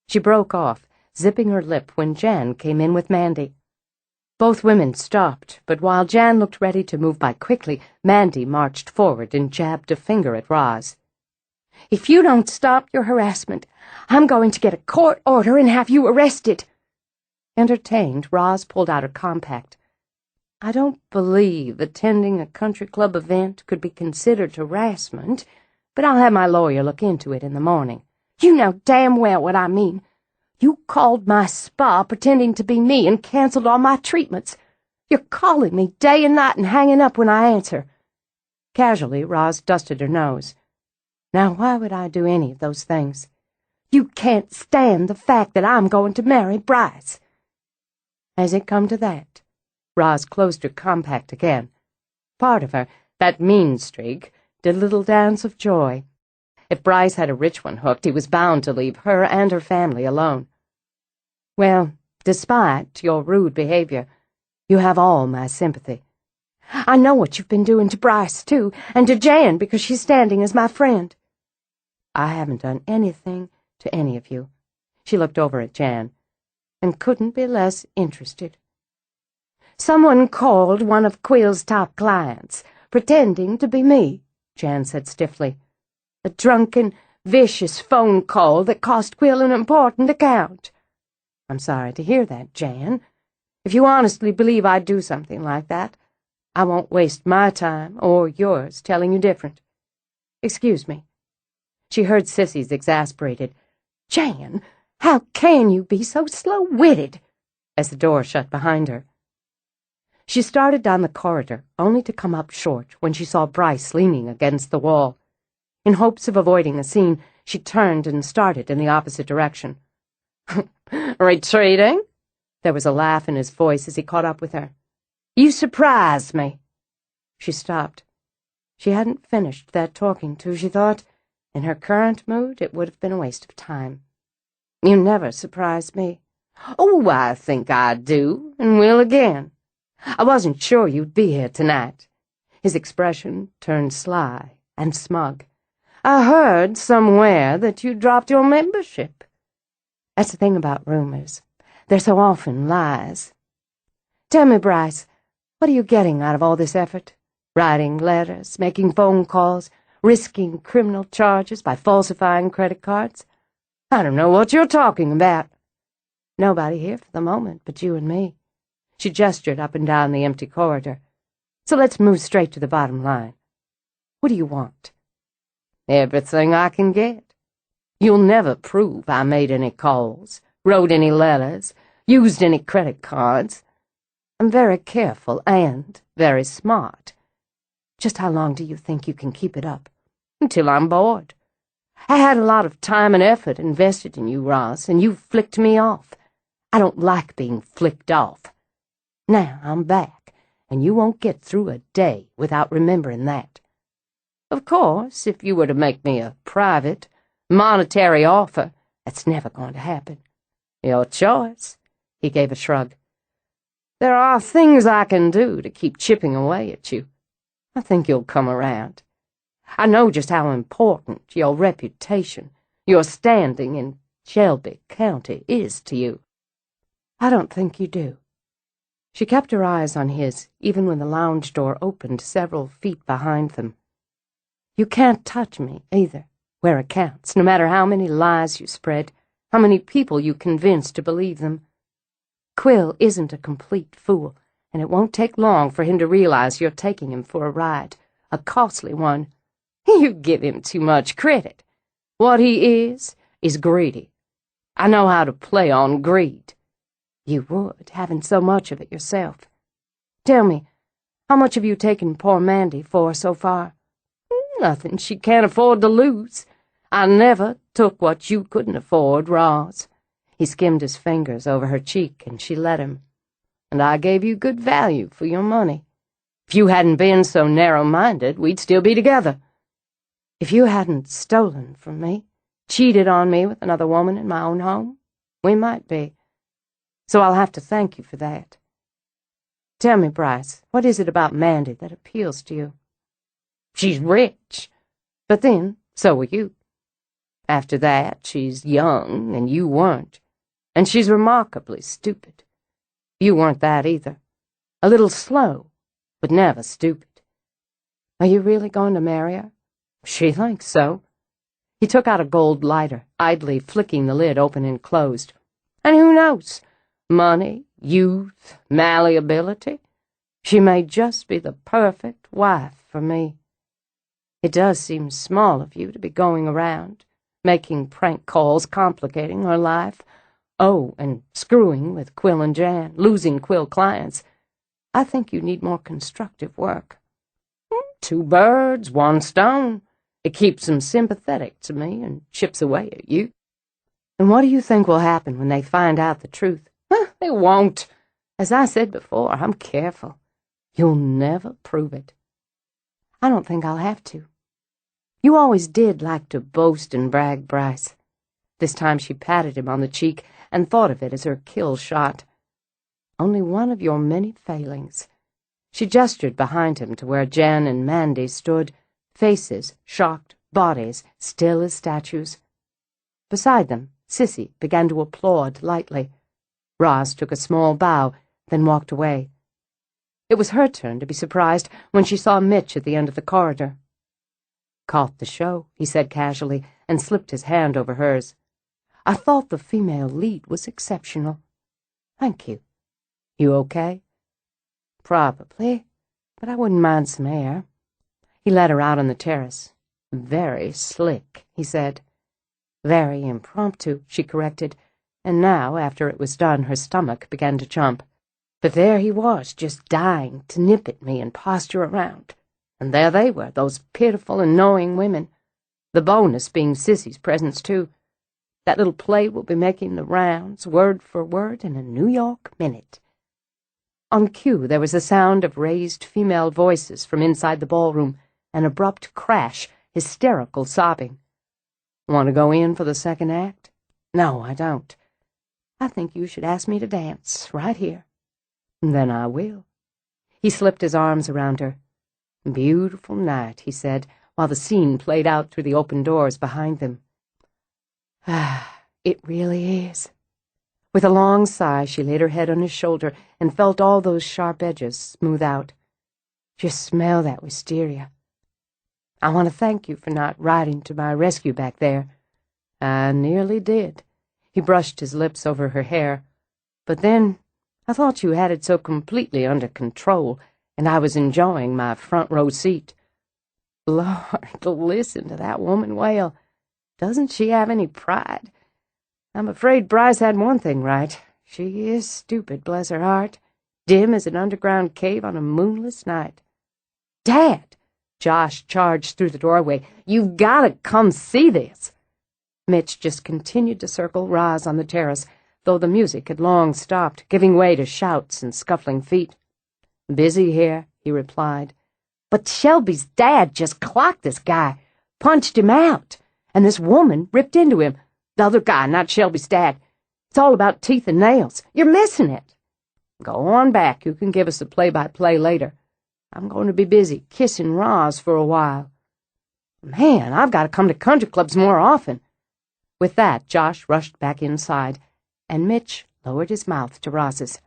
Speaker 2: She broke off, zipping her lip when Jan came in with Mandy. Both women stopped, but while Jan looked ready to move by quickly, Mandy marched forward and jabbed a finger at Roz. "If you don't stop your harassment, I'm going to get a court order and have you arrested." Entertained, Roz pulled out her compact. "I don't believe attending a country club event could be considered harassment, but I'll have my lawyer look into it in the morning." "You know damn well what I mean. You called my spa pretending to be me and canceled all my treatments. You're calling me day and night and hanging up when I answer." Casually, Roz dusted her nose. "Now, why would I do any of those things? You can't stand the fact that I'm going to marry Bryce." "Has it come to that?" Roz closed her compact again. Part of her, that mean streak, did a little dance of joy. If Bryce had a rich one hooked, he was bound to leave her and her family alone. "Well, despite your rude behavior, you have all my sympathy. I know what you've been doing to Bryce, too, and to Jan because she's standing as my friend." "I haven't done anything to any of you." She looked over at Jan, and couldn't be less interested. "Someone called one of Quill's top clients, pretending to be me," Jan said stiffly. "A drunken, vicious phone call that cost Quill an important account." "I'm sorry to hear that, Jan. If you honestly believe I'd do something like that, I won't waste my time or yours telling you different. Excuse me." She heard Sissy's exasperated, "Jan, how can you be so slow-witted?" as the door shut behind her. She started down the corridor, only to come up short when she saw Bryce leaning against the wall. In hopes of avoiding a scene, she turned and started in the opposite direction. "Retreating?" There was a laugh in his voice as he caught up with her. "You surprised me." She stopped. She hadn't finished that talking to, she thought. In her current mood, it would have been a waste of time. "You never surprise me." "Oh, I think I do, and will again. I wasn't sure you'd be here tonight." His expression turned sly and smug.
Speaker 1: I heard somewhere that you dropped your membership. That's the thing about rumors. They're so often lies. Tell me, Bryce, what are you getting out of all this effort? Writing letters, making phone calls, risking criminal charges by falsifying credit cards? I don't know what you're talking about. Nobody here for the moment but you and me. She gestured up and down the empty corridor. So let's move straight to the bottom line. What do you want? Everything I can get. You'll never prove I made any calls, wrote any letters, used any credit cards. I'm very careful and very smart. Just how long do you think you can keep it up? Until I'm bored. I had a lot of time and effort invested in you, Ross, and you flicked me off. I don't like being flicked off. Now I'm back, and you won't get through a day without remembering that. Of course, if you were to make me a private, monetary offer, that's never going to happen. Your choice, he gave a shrug. There are things I can do to keep chipping away at you. I think you'll come around. I know just how important your reputation, your standing in Shelby County is to you. I don't think you do. She kept her eyes on his, even when the lounge door opened several feet behind them. You can't touch me, either, where it counts, no matter how many lies you spread, how many people you convince to believe them. Quill isn't a complete fool, and it won't take long for him to realize you're taking him for a ride, a costly one. You give him too much credit. What he is greedy. I know how to play on greed. You would, having so much of it yourself. Tell me, how much have you taken poor Mandy for so far? Nothing she can't afford to lose. I never took what you couldn't afford, Roz. He skimmed his fingers over her cheek, and she let him. And I gave you good value for your money. If you hadn't been so narrow-minded, we'd still be together. If you hadn't stolen from me, cheated on me with another woman in my own home, we might be. So I'll have to thank you for that. Tell me, Bryce, what is it about Mandy that appeals to you? She's rich, but then so are you. After that, she's young, and you weren't, and she's remarkably stupid. You weren't that either. A little slow, but never stupid. Are you really going to marry her? She thinks so. He took out a gold lighter, idly flicking the lid open and closed. And who knows? Money, youth, malleability. She may just be the perfect wife for me. It does seem small of you to be going around, making prank calls, complicating her life. Oh, and screwing with Quill and Jan, losing Quill clients. I think you need more constructive work. 2 birds, 1 stone. It keeps them sympathetic to me and chips away at you. And what do you think will happen when they find out the truth? They won't. As I said before, I'm careful. You'll never prove it. I don't think I'll have to. You always did like to boast and brag, Bryce. This time she patted him on the cheek and thought of it as her kill shot. Only one of your many failings. She gestured behind him to where Jan and Mandy stood, faces shocked, bodies still as statues. Beside them, Sissy began to applaud lightly. Roz took a small bow, then walked away. It was her turn to be surprised when she saw Mitch at the end of the corridor. Caught the show, he said casually, and slipped his hand over hers. I thought the female lead was exceptional. Thank you. You okay? Probably, but I wouldn't mind some air. He led her out on the terrace. Very slick, he said. Very impromptu, she corrected, and now, after it was done, her stomach began to chump. But there he was, just dying to nip at me and posture around. And there they were, those pitiful and knowing women. The bonus being Sissy's presence, too. That little play will be making the rounds, word for word, in a New York minute. On cue, there was the sound of raised female voices from inside the ballroom, an abrupt crash, hysterical sobbing. Want to go in for the second act? No, I don't. I think you should ask me to dance, right here. Then I will. He slipped his arms around her. Beautiful night, he said, while the scene played out through the open doors behind them. Ah, it really is. With a long sigh, she laid her head on his shoulder and felt all those sharp edges smooth out. Just smell that wisteria. I want to thank you for not riding to my rescue back there. I nearly did. He brushed his lips over her hair. But then I thought you had it so completely under control, and I was enjoying my front row seat. Lord, listen to that woman wail. Doesn't she have any pride? I'm afraid Bryce had one thing right. She is stupid, bless her heart. Dim as an underground cave on a moonless night. Dad! Josh charged through the doorway. You've got to come see this. Mitch just continued to circle Roz on the terrace, though the music had long stopped, giving way to shouts and scuffling feet. Busy here, he replied. But Shelby's dad just clocked this guy, punched him out, and this woman ripped into him. The other guy, not Shelby's dad. It's all about teeth and nails. You're missing it. Go on back. You can give us the play-by-play later. I'm going to be busy kissing Roz for a while. Man, I've got to come to country clubs more often. With that, Josh rushed back inside, and Mitch lowered his mouth to Roz's.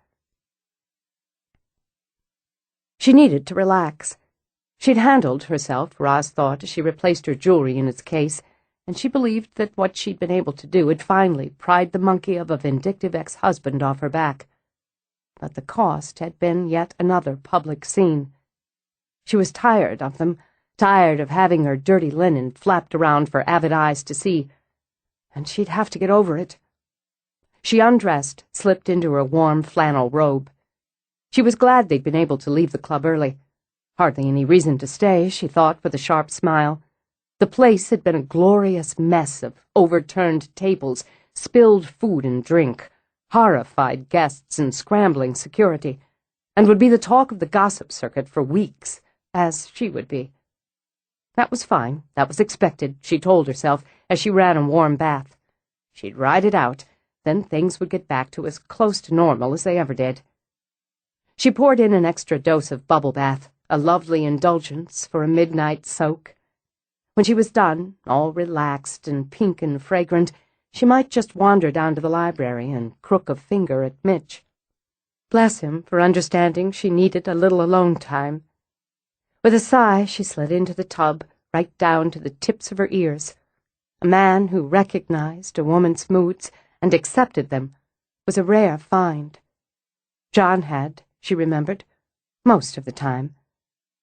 Speaker 1: She needed to relax. She'd handled herself, Roz thought, as she replaced her jewelry in its case, and she believed that what she'd been able to do had finally pried the monkey of a vindictive ex-husband off her back. But the cost had been yet another public scene. She was tired of them, tired of having her dirty linen flapped around for avid eyes to see, and she'd have to get over it. She undressed, slipped into her warm flannel robe. She was glad they'd been able to leave the club early. Hardly any reason to stay, she thought with a sharp smile. The place had been a glorious mess of overturned tables, spilled food and drink, horrified guests and scrambling security, and would be the talk of the gossip circuit for weeks, as she would be. That was fine, that was expected, she told herself as she ran a warm bath. She'd ride it out, then things would get back to as close to normal as they ever did. She poured in an extra dose of bubble bath, a lovely indulgence for a midnight soak. When she was done, all relaxed and pink and fragrant, she might just wander down to the library and crook a finger at Mitch. Bless him for understanding she needed a little alone time. With a sigh, she slid into the tub, right down to the tips of her ears. A man who recognized a woman's moods and accepted them was a rare find. John had, she remembered, most of the time.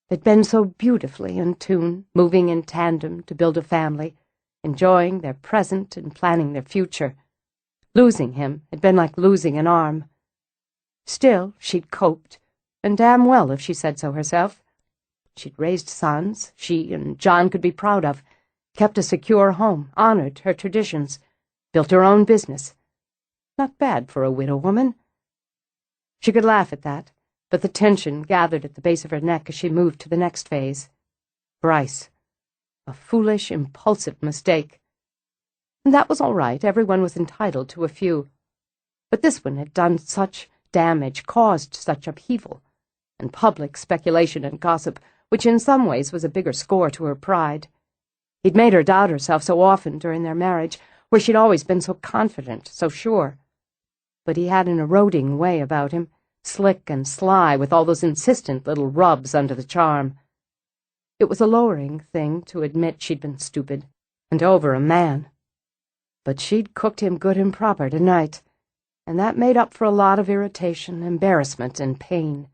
Speaker 1: They'd been so beautifully in tune, moving in tandem to build a family, enjoying their present and planning their future. Losing him had been like losing an arm. Still, she'd coped, and damn well if she said so herself. She'd raised sons she and John could be proud of, kept a secure home, honored her traditions, built her own business. Not bad for a widow woman. She could laugh at that, but the tension gathered at the base of her neck as she moved to the next phase. Bryce. A foolish, impulsive mistake. And that was all right. Everyone was entitled to a few. But this one had done such damage, caused such upheaval, and public speculation and gossip, which in some ways was a bigger score to her pride. He'd made her doubt herself so often during their marriage, where she'd always been so confident, so sure. But he had an eroding way about him, slick and sly with all those insistent little rubs under the charm. It was a lowering thing to admit she'd been stupid, and over a man. But she'd cooked him good and proper tonight, and that made up for a lot of irritation, embarrassment, and pain.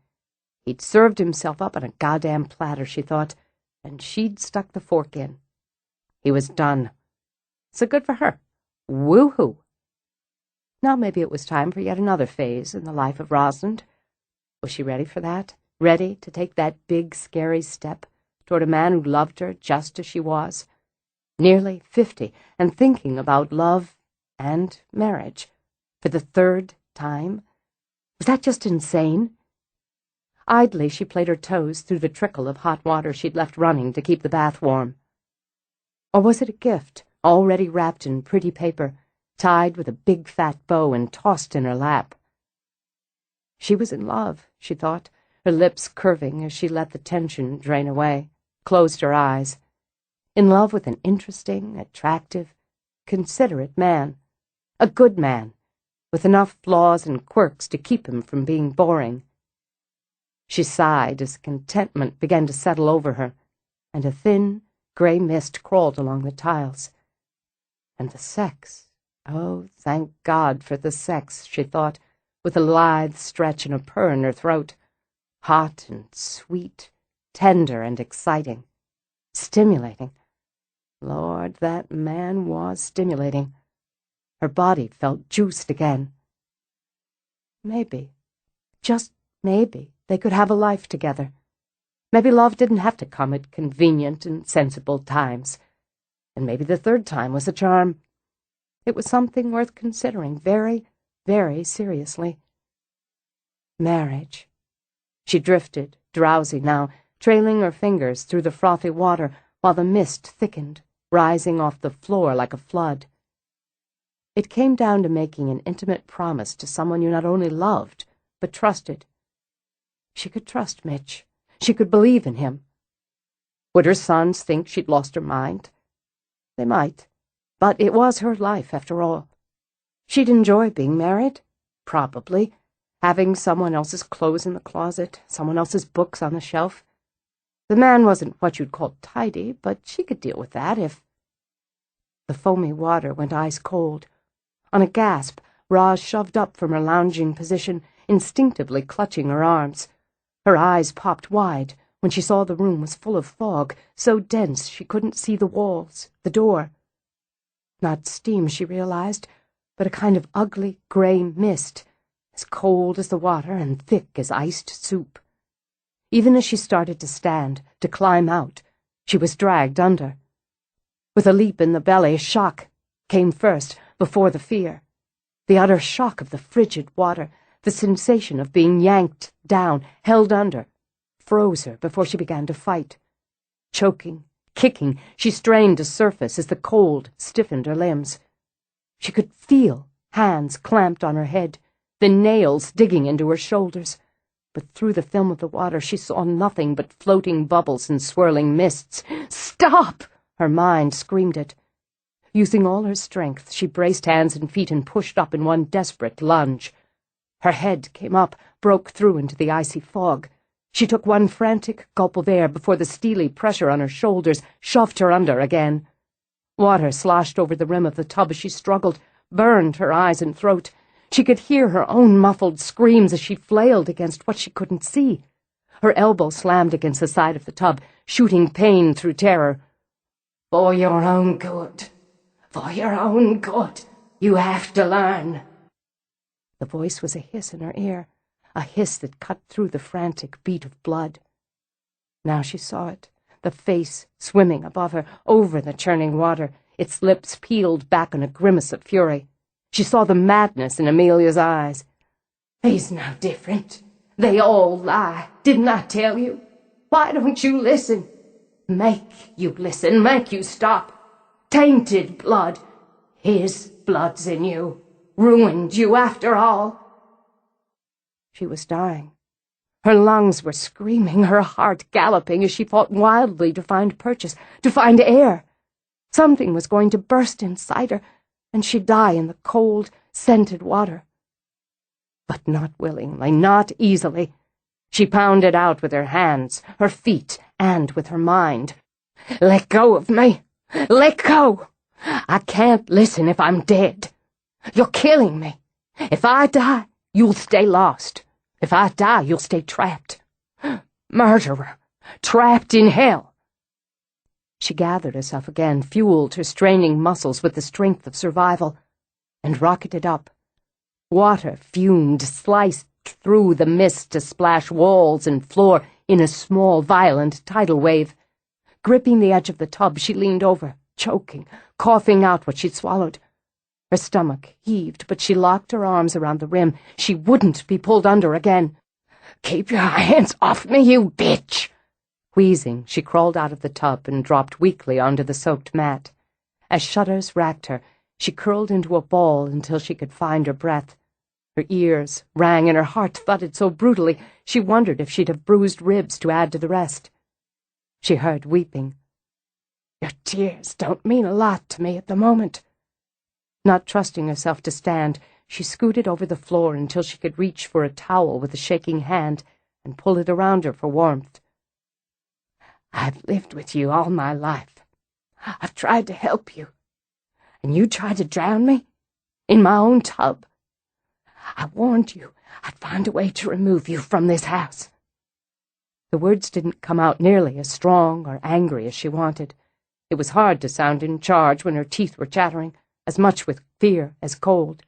Speaker 1: He'd served himself up on a goddamn platter, she thought, and she'd stuck the fork in. He was done. So good for her. Woo-hoo. Now maybe it was time for yet another phase in the life of Rosalind. Was she ready for that? Ready to take that big, scary step toward a man who loved her just as she was? Nearly 50, and thinking about love and marriage for the third time? Was that just insane? Idly she played her toes through the trickle of hot water she'd left running to keep the bath warm. Or was it a gift, already wrapped in pretty paper, tied with a big fat bow and tossed in her lap? She was in love, she thought, her lips curving as she let the tension drain away, closed her eyes. in love with an interesting, attractive, considerate man, a good man, with enough flaws and quirks to keep him from being boring. She sighed as contentment began to settle over her, and a thin, grey mist crawled along the tiles. And the sex, oh, thank God for the sex, she thought, with a lithe stretch and a purr in her throat, hot and sweet, tender and exciting, stimulating. Lord, that man was stimulating. Her body felt juiced again. Maybe, just maybe, they could have a life together. Maybe love didn't have to come at convenient and sensible times. And maybe the third time was a charm. It was something worth considering very, very seriously. Marriage. She drifted, drowsy now, trailing her fingers through the frothy water while the mist thickened, rising off the floor like a flood. It came down to making an intimate promise to someone you not only loved, but trusted. She could trust Mitch. She could believe in him. Would her sons think she'd lost her mind? They might, but it was her life, after all. She'd enjoy being married, probably, having someone else's clothes in the closet, someone else's books on the shelf. The man wasn't what you'd call tidy, but she could deal with that if... The foamy water went ice-cold. On a gasp, Roz shoved up from her lounging position, instinctively clutching her arms. Her eyes popped wide when she saw the room was full of fog, so dense she couldn't see the walls, the door. Not steam, she realized, but a kind of ugly grey mist, as cold as the water and thick as iced soup. Even as she started to stand, to climb out, she was dragged under. With a leap in the belly, shock came first, before the fear. The utter shock of the frigid water, the sensation of being yanked down, held under, froze her before she began to fight. Choking, kicking, she strained to surface as the cold stiffened her limbs. She could feel hands clamped on her head, the nails digging into her shoulders. But through the film of the water she saw nothing but floating bubbles and swirling mists. "Stop!" her mind screamed it. Using all her strength, she braced hands and feet and pushed up in one desperate lunge. Her head came up, broke through into the icy fog. She took one frantic gulp of air before the steely pressure on her shoulders shoved her under again. Water sloshed over the rim of the tub as she struggled, burned her eyes and throat. She could hear her own muffled screams as she flailed against what she couldn't see. Her elbow slammed against the side of the tub, shooting pain through terror. "For your own good. For your own good. You have to learn." The voice was a hiss in her ear, a hiss that cut through the frantic beat of blood. Now she saw it, the face swimming above her, over the churning water, its lips peeled back in a grimace of fury. She saw the madness in Amelia's eyes. "He's no different. They all lie. Didn't I tell you? Why don't you listen? Make you listen, make you stop. Tainted blood. His blood's in you. Ruined you after all." She was dying. Her lungs were screaming, her heart galloping as she fought wildly to find purchase, to find air. Something was going to burst inside her, and she'd die in the cold, scented water. But not willingly, not easily. She pounded out with her hands, her feet, and with her mind. "Let go of me! Let go! I can't listen if I'm dead. You're killing me. If I die, you'll stay lost. If I die, you'll stay trapped. Murderer, trapped in hell." She gathered herself again, fueled her straining muscles with the strength of survival, and rocketed up. Water fumed, sliced through the mist to splash walls and floor in a small, violent tidal wave. Gripping the edge of the tub, she leaned over, choking, coughing out what she'd swallowed. Her stomach heaved, but she locked her arms around the rim. She wouldn't be pulled under again. "Keep your hands off me, you bitch!" Wheezing, she crawled out of the tub and dropped weakly onto the soaked mat. As shudders racked her, she curled into a ball until she could find her breath. Her ears rang and her heart thudded so brutally she wondered if she'd have bruised ribs to add to the rest. She heard weeping.
Speaker 2: Your tears don't mean a lot to me at the moment."
Speaker 1: Not trusting herself to stand, she scooted over the floor until she could reach for a towel with a shaking hand and pull it around her for warmth.
Speaker 2: "I've lived with you all my life. I've tried to help you. And you tried to drown me? In my own tub. I warned you I'd find a way to remove you from this house."
Speaker 1: The words didn't come out nearly as strong or angry as she wanted. It was hard to sound in charge when her teeth were chattering, as much with fear as cold.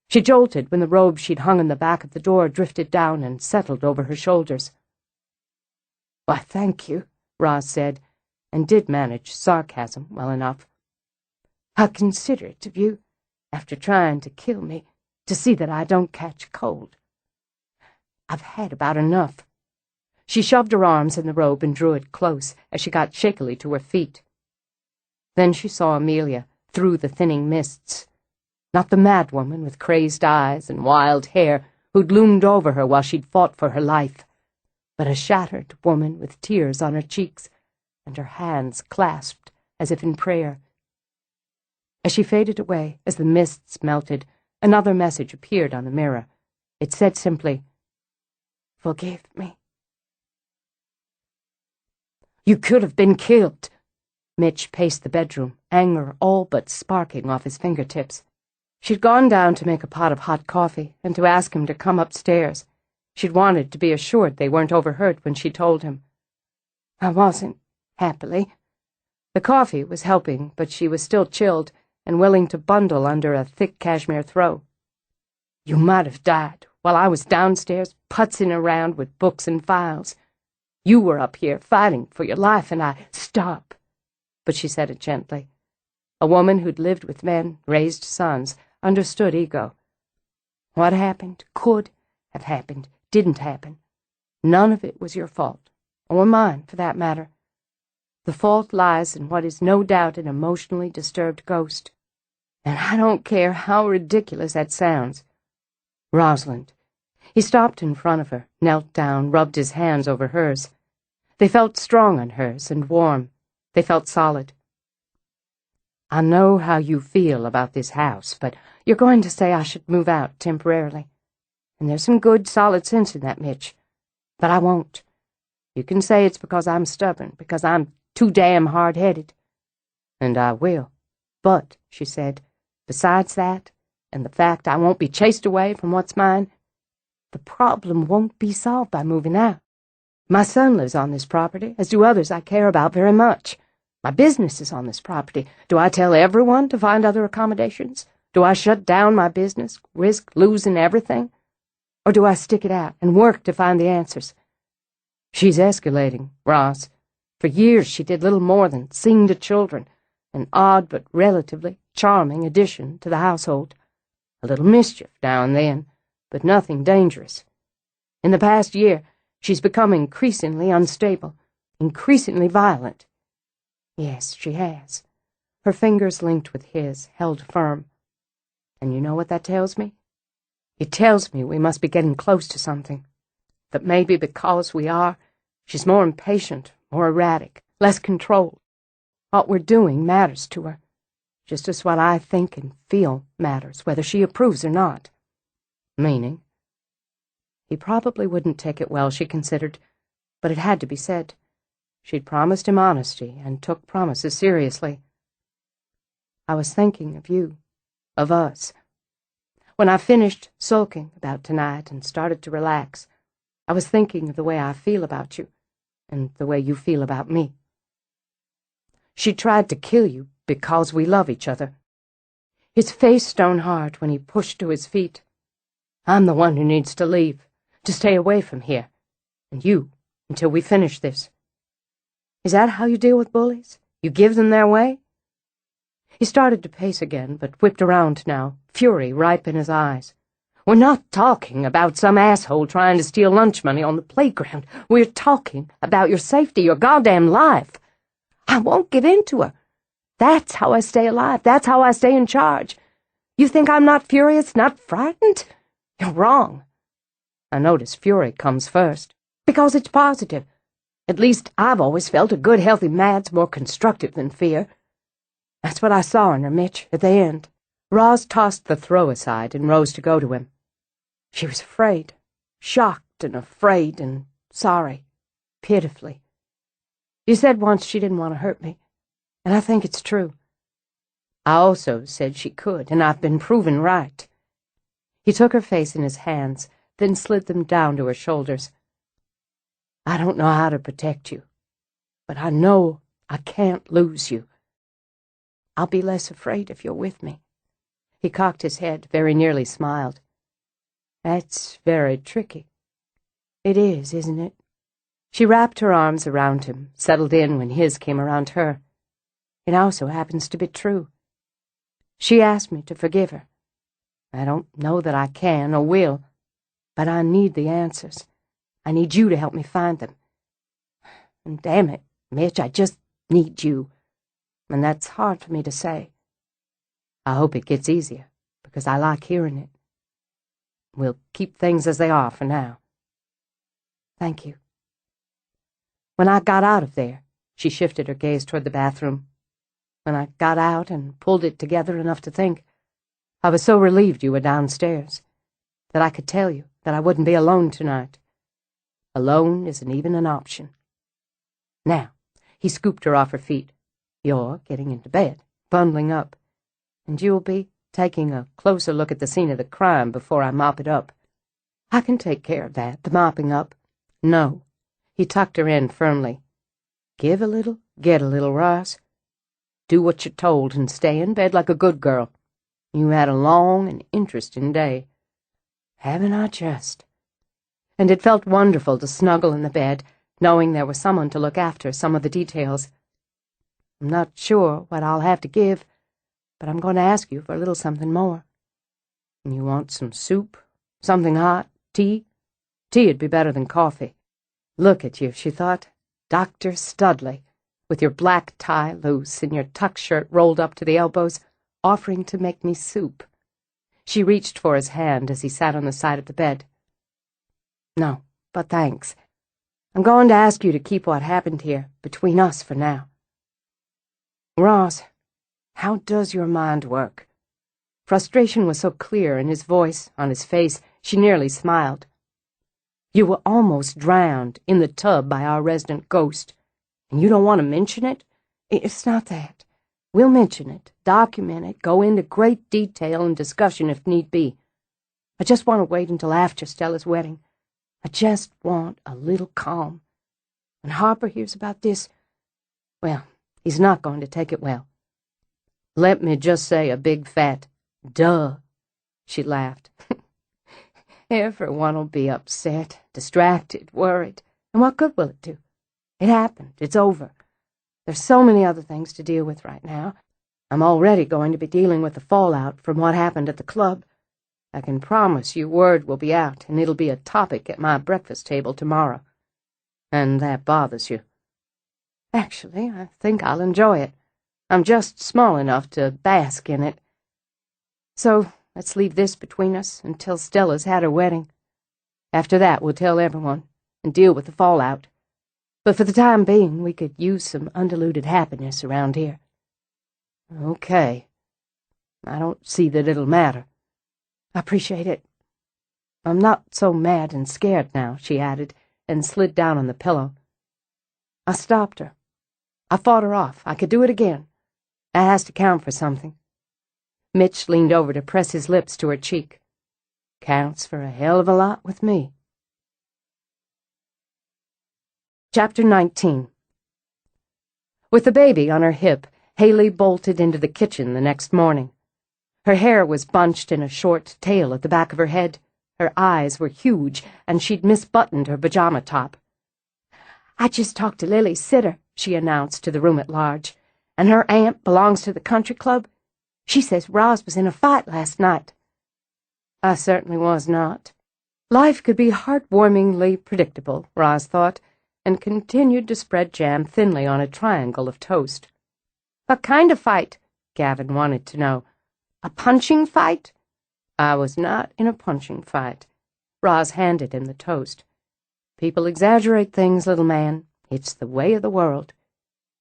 Speaker 1: She jolted when the robe she'd hung in the back of the door drifted down and settled over her shoulders.
Speaker 2: "Why, thank you,"
Speaker 1: Roz said, and did manage sarcasm well enough.
Speaker 2: "How considerate of you, after trying to kill me, to see that I don't catch cold. I've had about enough."
Speaker 1: She shoved her arms in the robe and drew it close as she got shakily to her feet. Then she saw Amelia through the thinning mists. Not the mad woman with crazed eyes and wild hair who'd loomed over her while she'd fought for her life, but a shattered woman with tears on her cheeks and her hands clasped as if in prayer. As she faded away, as the mists melted, another message appeared on the mirror. It said simply,
Speaker 2: "Forgive me."
Speaker 1: "You could have been killed." Mitch paced the bedroom, anger all but sparking off his fingertips. She'd gone down to make a pot of hot coffee and to ask him to come upstairs. She'd wanted to be assured they weren't overheard when she told him.
Speaker 2: "I wasn't, happily."
Speaker 1: The coffee was helping, but she was still chilled and willing to bundle under a thick cashmere throw.
Speaker 2: "You might have died while I was downstairs putzing around with books and files. You were up here fighting for your life, and I—"
Speaker 1: "Stop." But she said it gently. A woman who'd lived with men, raised sons, understood ego. What happened, could have happened, didn't happen. None of it was your fault, or mine, for that matter. The fault lies in what is no doubt an emotionally disturbed ghost. And I don't care how ridiculous that sounds. Rosalind. He stopped in front of her, knelt down, rubbed his hands over hers. They felt strong on hers and warm. They felt solid. I know how you feel about this house, but you're going to say I should move out temporarily. And there's some good, solid sense in that, Mitch. But I won't. You can say it's because I'm stubborn, because I'm too damn hard-headed. And I will. But, she said, besides that, and the fact I won't be chased away from what's mine, the problem won't be solved by moving out. My son lives on this property, as do others I care about very much. My business is on this property. Do I tell everyone to find other accommodations? Do I shut down my business, risk losing everything? Or do I stick it out and work to find the answers? She's escalating, Roz. For years she did little more than sing to children, an odd but relatively charming addition to the household. A little mischief now and then, but nothing dangerous. In the past year, she's become increasingly unstable, increasingly violent. Yes, she has. Her fingers linked with his, held firm. And you know what that tells me? It tells me we must be getting close to something. That maybe because we are, she's more impatient, more erratic, less controlled. What we're doing matters to her, just as what I think and feel matters, whether she approves or not. Meaning? He probably wouldn't take it well, she considered, but it had to be said. She'd promised him honesty and took promises seriously. I was thinking of you, of us. When I finished sulking about tonight and started to relax, I was thinking of the way I feel about you and the way you feel about me. She tried to kill you because we love each other. His face stone hard when he pushed to his feet. I'm the one who needs to leave, to stay away from here, and you, until we finish this. Is that how you deal with bullies? You give them their way? He started to pace again, but whipped around now, fury ripe in his eyes. We're not talking about some asshole trying to steal lunch money on the playground. We're talking about your safety, your goddamn life. I won't give in to her. That's how I stay alive. That's how I stay in charge. You think I'm not furious, not frightened? You're wrong. I notice fury comes first, because it's positive.
Speaker 2: At least I've always felt a good, healthy mad's more constructive than fear. That's what I saw in her, Mitch, at the end.
Speaker 1: Roz tossed the throw aside and rose to go to him.
Speaker 2: She was afraid, shocked and afraid and sorry, pitifully. You said once she didn't want to hurt me, and I think it's true.
Speaker 1: I also said she could, and I've been proven right. He took her face in his hands, then slid them down to her shoulders. I don't know how to protect you, but I know I can't lose you.
Speaker 2: I'll be less afraid if you're with me.
Speaker 1: He cocked his head, very nearly smiled. That's very tricky.
Speaker 2: It is, isn't it?
Speaker 1: She wrapped her arms around him, settled in when his came around her.
Speaker 2: It also happens to be true. She asked me to forgive her. I don't know that I can or will, but I need the answers. I need you to help me find them. And damn it, Mitch, I just need you. And that's hard for me to say.
Speaker 1: I hope it gets easier, because I like hearing it. We'll keep things as they are for now.
Speaker 2: Thank you.
Speaker 1: When I got out of there, she shifted her gaze toward the bathroom. When I got out and pulled it together enough to think, I was so relieved you were downstairs, that I could tell you that I wouldn't be alone tonight. Alone isn't even an option. Now, he scooped her off her feet. You're getting into bed, bundling up, and you'll be taking a closer look at the scene of the crime before I mop it up. I can take care of that, the mopping up. No. He tucked her in firmly. Give a little, get a little, Roz. Do what you're told and stay in bed like a good girl. You had a long and interesting day. Haven't I just? And it felt wonderful to snuggle in the bed, knowing there was someone to look after some of the details. I'm not sure what I'll have to give, but I'm going to ask you for a little something more. You want some soup? Something hot? Tea? Tea'd be better than coffee. Look at you, she thought. Dr. Studley, with your black tie loose and your tuck shirt rolled up to the elbows, offering to make me soup. She reached for his hand as he sat on the side of the bed. No, but thanks. I'm going to ask you to keep what happened here between us for now. Roz, how does your mind work? Frustration was so clear in his voice, on his face, she nearly smiled. You were almost drowned in the tub by our resident ghost, and you don't want to mention it? It's not that. We'll mention it, document it, go into great detail and discussion if need be. I just want to wait until after Stella's wedding. I just want a little calm. When Harper hears about this, well, he's not going to take it well. Let me just say a big fat duh, she laughed. Everyone'll be upset, distracted, worried, and what good will it do? It happened. It's over. There's so many other things to deal with right now. I'm already going to be dealing with the fallout from what happened at the club. I can promise you word will be out, and it'll be a topic at my breakfast table tomorrow. And that bothers you. Actually, I think I'll enjoy it. I'm just small enough to bask in it. So let's leave this between us until Stella's had her wedding. After that, we'll tell everyone and deal with the fallout. But for the time being, we could use some undiluted happiness around here. Okay. I don't see that it'll matter. I appreciate it. I'm not so mad and scared now, she added, and slid down on the pillow. I stopped her. I fought her off. I could do it again. That has to count for something. Mitch leaned over to press his lips to her cheek. Counts for a hell of a lot with me. Chapter 19. With the baby on her hip, Haley bolted into the kitchen the next morning. Her hair was bunched in a short tail at the back of her head. Her eyes were huge, and she'd misbuttoned her pajama top. I just talked to Lily's sitter, she announced to the room at large, and her aunt belongs to the country club. She says Roz was in a fight last night. I certainly was not. Life could be heartwarmingly predictable, Roz thought, and continued to spread jam thinly on a triangle of toast. What kind of fight? Gavin wanted to know. A punching fight? I was not in a punching fight. Roz handed him the toast. People exaggerate things, little man. It's the way of the world.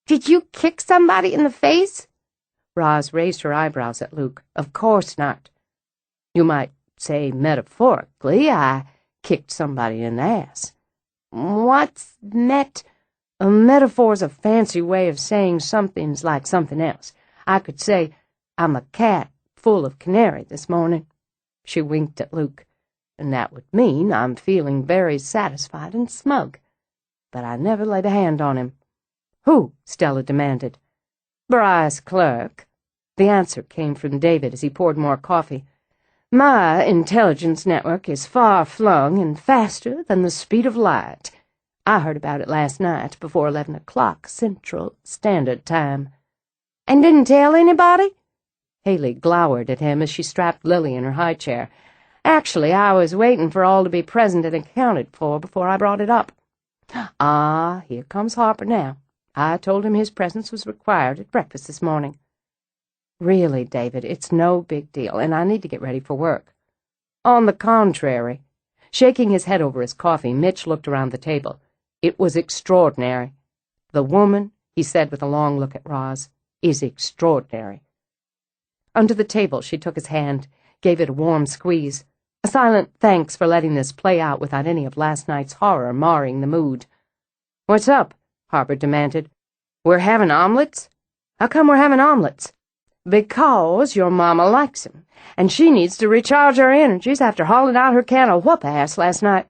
Speaker 2: Did you kick somebody in the face?
Speaker 1: Roz raised her eyebrows at Luke. Of course not. You might say metaphorically I kicked somebody in the ass.
Speaker 2: What's
Speaker 1: A metaphor's a fancy way of saying something's like something else. I could say, I'm a cat full of canary this morning. She winked at Luke, and that would mean I'm feeling very satisfied and smug. But I never laid a hand on him. Who? Stella demanded. Bryce Clerk. The answer came from David as he poured more coffee. My intelligence network is far-flung and faster than the speed of light. I heard about it last night before 11 o'clock Central Standard Time.
Speaker 2: And didn't tell anybody?
Speaker 1: Haley glowered at him as she strapped Lily in her high chair. Actually, I was waiting for all to be present and accounted for before I brought it up. Ah, here comes Harper now. I told him his presence was required at breakfast this morning. Really, David, it's no big deal, and I need to get ready for work. On the contrary. Shaking his head over his coffee, Mitch looked around the table. It was extraordinary. The woman, he said with a long look at Roz, is extraordinary. Under the table, she took his hand, gave it a warm squeeze. A silent thanks for letting this play out without any of last night's horror marring the mood. What's up? Harper demanded. We're having omelets? How come we're having omelets? Because your mama likes 'em, and she needs to recharge her energies after hauling out her can of whoop-ass last night.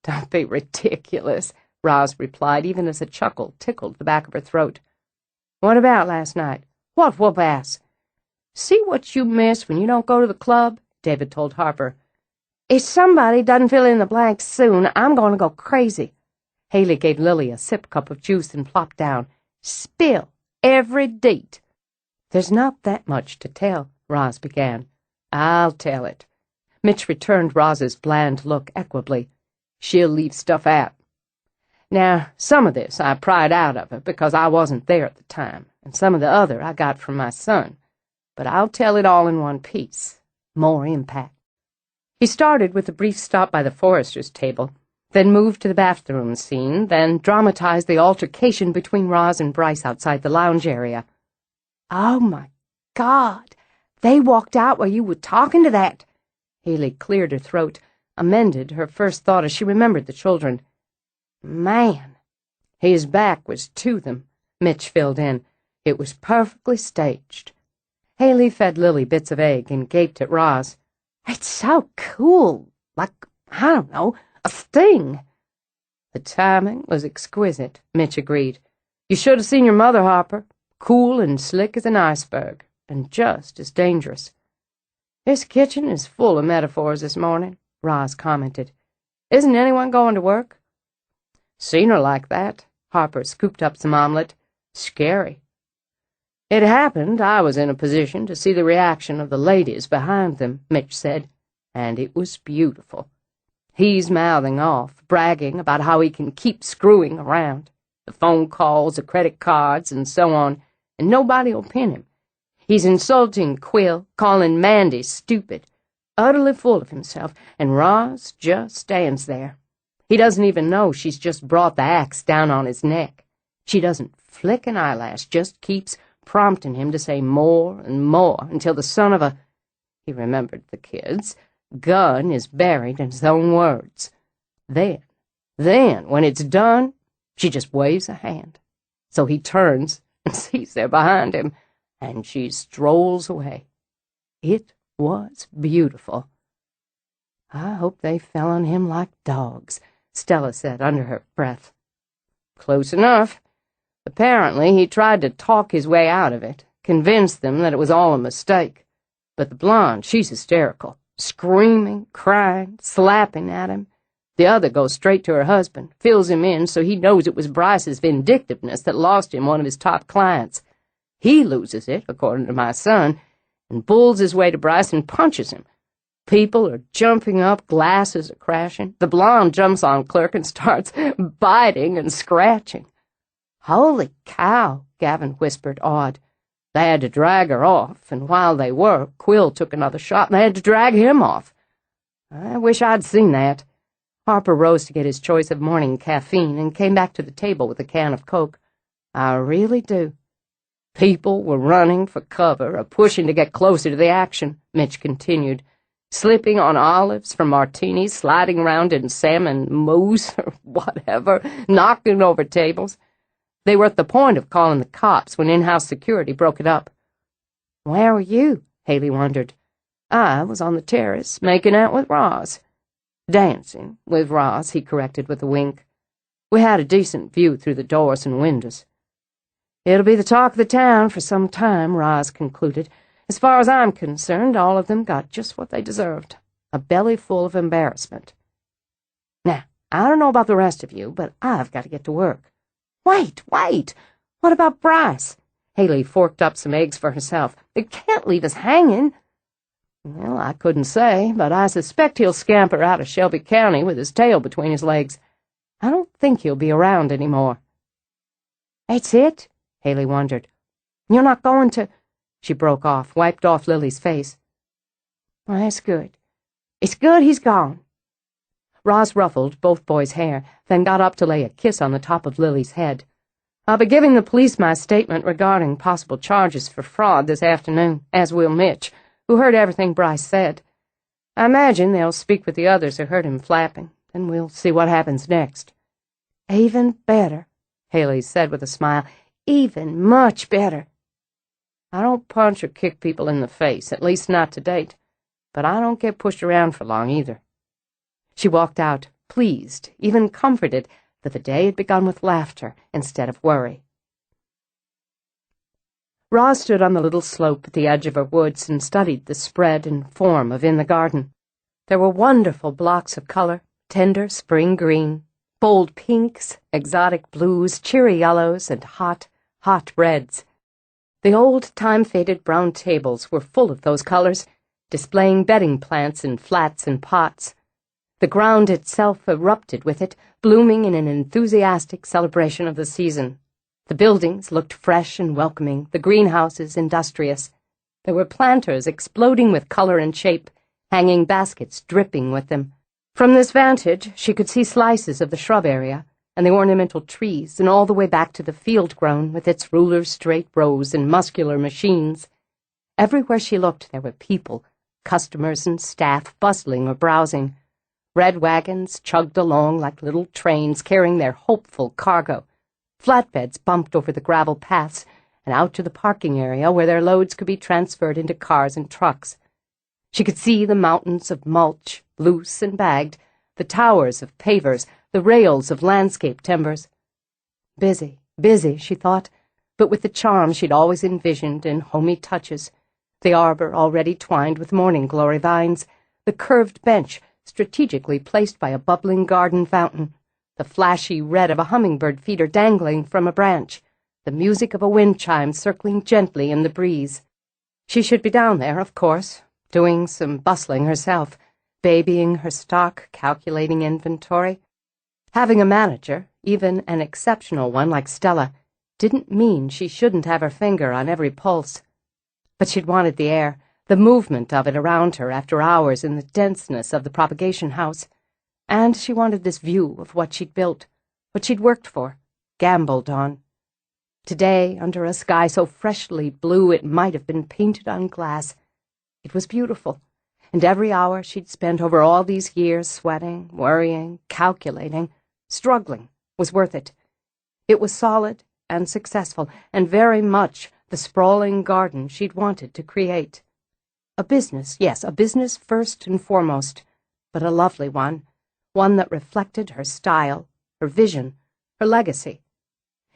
Speaker 1: Don't be ridiculous, Roz replied, even as a chuckle tickled the back of her throat. What about last night? What whoop-ass? See what you miss when you don't go to the club, David told Harper.
Speaker 2: If somebody doesn't fill in the blanks soon, I'm going to go crazy.
Speaker 1: Haley gave Lily a sip cup of juice and plopped down.
Speaker 2: Spill every date.
Speaker 1: There's not that much to tell, Roz began. I'll tell it. Mitch returned Roz's bland look equably. She'll leave stuff out. Now, some of this I pried out of her because I wasn't there at the time, and some of the other I got from my son. But I'll tell it all in one piece. More impact. He started with a brief stop by the Forrester's table, then moved to the bathroom scene, then dramatized the altercation between Roz and Bryce outside the lounge area.
Speaker 2: Oh, my God. They walked out while you were talking to that.
Speaker 1: Haley cleared her throat, amended her first thought as she remembered the children.
Speaker 2: Man.
Speaker 1: His back was to them, Mitch filled in. It was perfectly staged. Haley fed Lily bits of egg and gaped at Roz.
Speaker 2: It's so cool. Like, I don't know, a sting.
Speaker 1: The timing was exquisite, Mitch agreed. You should have seen your mother, Harper. Cool and slick as an iceberg, and just as dangerous. This kitchen is full of metaphors this morning, Roz commented. Isn't anyone going to work? Seen her like that. Harper scooped up some omelet. Scary. It happened I was in a position to see the reaction of the ladies behind them, Mitch said, and it was beautiful. He's mouthing off, bragging about how he can keep screwing around. The phone calls, the credit cards, and so on, and nobody'll pin him. He's insulting Quill, calling Mandy stupid, utterly full of himself, and Roz just stands there. He doesn't even know she's just brought the axe down on his neck. She doesn't flick an eyelash, just keeps prompting him to say more and more until the son of a, he remembered the kids, gun is buried in his own words. Then, when it's done, she just waves a hand. So he turns and sees there behind him, and she strolls away. It was beautiful. I hope they fell on him like dogs, Stella said under her breath. Close enough. Apparently he tried to talk his way out of it, convince them that it was all a mistake. But the blonde, she's hysterical, screaming, crying, slapping at him. The other goes straight to her husband, fills him in so he knows it was Bryce's vindictiveness that lost him one of his top clients. He loses it, according to my son, and bulls his way to Bryce and punches him. People are jumping up, glasses are crashing. The blonde jumps on Clerk and starts biting and scratching. Holy cow, Gavin whispered, awed. They had to drag her off, and while they were, Quill took another shot, and they had to drag him off. I wish I'd seen that. Harper rose to get his choice of morning caffeine and came back to the table with a can of Coke. "I really do." "People were running for cover, pushing to get closer to the action," Mitch continued, "slipping on olives from martinis, sliding around in salmon mousse or whatever, knocking over tables. They were at the point of calling the cops when in-house security broke it up." "Where were you?" Haley wondered. "I was on the terrace, making out with Roz." "Dancing with Roz," he corrected with a wink. "We had a decent view through the doors and windows." "It'll be the talk of the town for some time," Roz concluded. "As far as I'm concerned, all of them got just what they deserved. A belly full of embarrassment. Now, I don't know about the rest of you, but I've got to get to work." Wait! What about Bryce?" Haley forked up some eggs for herself. "They can't leave us hanging." "Well, I couldn't say, but I suspect he'll scamper out of Shelby County with his tail between his legs. I don't think he'll be around anymore." "That's it?" Haley wondered. "You're not going to—" She broke off, wiped off Lily's face. "Well, that's good. It's good he's gone." Roz ruffled both boys' hair, then got up to lay a kiss on the top of Lily's head. "I'll be giving the police my statement regarding possible charges for fraud this afternoon, as will Mitch, who heard everything Bryce said. I imagine they'll speak with the others who heard him flapping, and we'll see what happens next." "Even better," Haley said with a smile. "Even much better." "I don't punch or kick people in the face, at least not to date, but I don't get pushed around for long either." She walked out, pleased, even comforted, that the day had begun with laughter instead of worry. Roz stood on the little slope at the edge of her woods and studied the spread and form of In the Garden. There were wonderful blocks of color, tender spring green, bold pinks, exotic blues, cheery yellows, and hot, hot reds. The old, time-faded brown tables were full of those colors, displaying bedding plants in flats and pots. The ground itself erupted with it, blooming in an enthusiastic celebration of the season. The buildings looked fresh and welcoming, the greenhouses industrious. There were planters exploding with color and shape, hanging baskets dripping with them. From this vantage, she could see slices of the shrub area, and the ornamental trees, and all the way back to the field grown with its ruler-straight rows and muscular machines. Everywhere she looked there were people, customers and staff bustling or browsing. Red wagons chugged along like little trains carrying their hopeful cargo. Flatbeds bumped over the gravel paths and out to the parking area where their loads could be transferred into cars and trucks. She could see the mountains of mulch, loose and bagged, the towers of pavers, the rails of landscape timbers. Busy, she thought, but with the charm she'd always envisioned in homey touches. The arbor already twined with morning glory vines, the curved bench strategically placed by a bubbling garden fountain, the flashy red of a hummingbird feeder dangling from a branch, the music of a wind chime circling gently in the breeze. She should be down there, of course, doing some bustling herself, babying her stock, calculating inventory. Having a manager, even an exceptional one like Stella, didn't mean she shouldn't have her finger on every pulse. But she'd wanted the air, the movement of it around her after hours in the denseness of the propagation house, and she wanted this view of what she'd built, what she'd worked for, gambled on. Today, under a sky so freshly blue it might have been painted on glass, it was beautiful, and every hour she'd spent over all these years sweating, worrying, calculating, struggling was worth it. It was solid and successful, and very much the sprawling garden she'd wanted to create. A business, yes, a business first and foremost, but a lovely one that reflected her style, her vision, her legacy.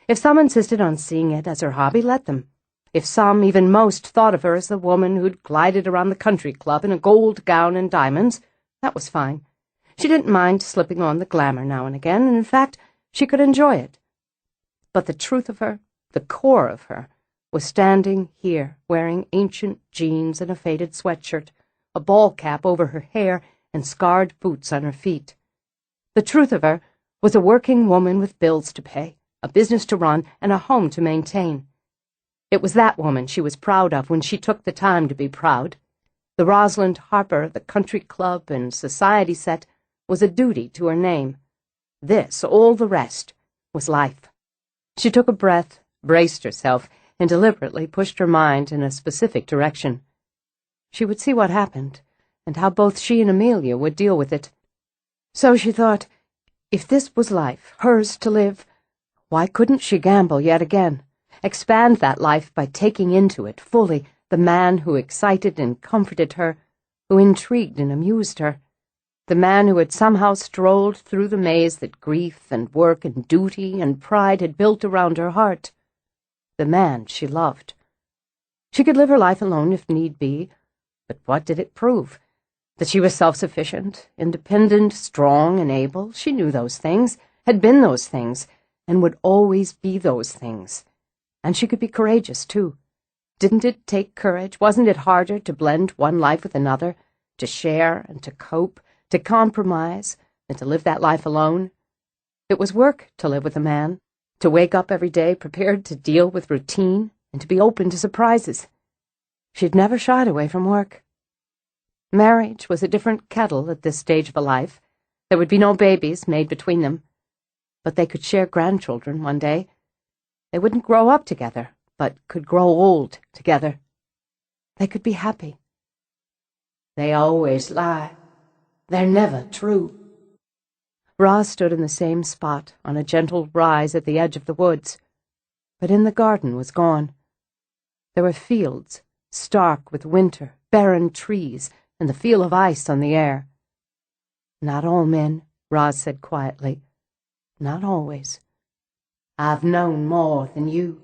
Speaker 1: If some insisted on seeing it as her hobby, let them. If some, even most, thought of her as the woman who'd glided around the country club in a gold gown and diamonds, that was fine. She didn't mind slipping on the glamour now and again, and in fact, she could enjoy it. But the truth of her, the core of her, was standing here, wearing ancient jeans and a faded sweatshirt, a ball cap over her hair, and scarred boots on her feet. The truth of her was a working woman with bills to pay, a business to run, and a home to maintain. It was that woman she was proud of when she took the time to be proud. The Rosalind Harper of the country club and society set was a duty to her name. This, all the rest, was life. She took a breath, braced herself, and deliberately pushed her mind in a specific direction. She would see what happened, and how both she and Amelia would deal with it. So she thought, if this was life, hers to live, why couldn't she gamble yet again, expand that life by taking into it fully the man who excited and comforted her, who intrigued and amused her, the man who had somehow strolled through the maze that grief and work and duty and pride had built around her heart, the man she loved. She could live her life alone if need be, but what did it prove? That she was self-sufficient, independent, strong, and able. She knew those things, had been those things, and would always be those things. And she could be courageous, too. Didn't it take courage? Wasn't it harder to blend one life with another, to share and to cope, to compromise, than to live that life alone? It was work to live with a man, to wake up every day prepared to deal with routine and to be open to surprises. She'd never shied away from work. Marriage was a different kettle at this stage of a life. There would be no babies made between them, but they could share grandchildren one day. They wouldn't grow up together, but could grow old together. They could be happy. They always lie. They're never true. Roz stood in the same spot on a gentle rise at the edge of the woods, but in the garden was gone. There were fields, stark with winter, barren trees, and the feel of ice on the air. Not all men, Roz said quietly. Not always. I've known more than you.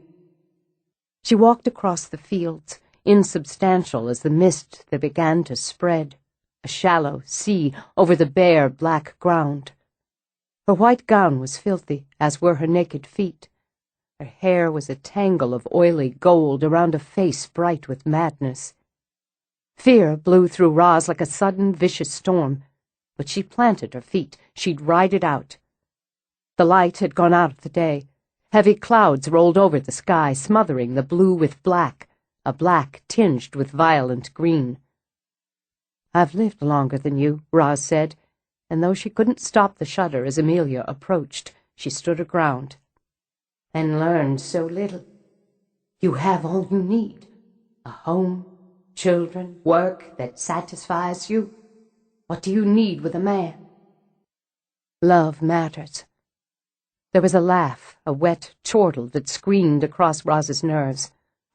Speaker 1: She walked across the fields, insubstantial as the mist that began to spread, a shallow sea over the bare black ground. Her white gown was filthy, as were her naked feet. Her hair was a tangle of oily gold around a face bright with madness. Fear blew through Roz like a sudden, vicious storm, but she planted her feet. She'd ride it out. The light had gone out of the day. Heavy clouds rolled over the sky, smothering the blue with black, a black tinged with violent green. I've lived longer than you, Roz said, and though she couldn't stop the shudder as Amelia approached, she stood her ground. And learned so little. You have all you need. A home, children, work that satisfies you. What do you need with a man? Love matters. There was a laugh, a wet chortle that screamed across Roz's nerves.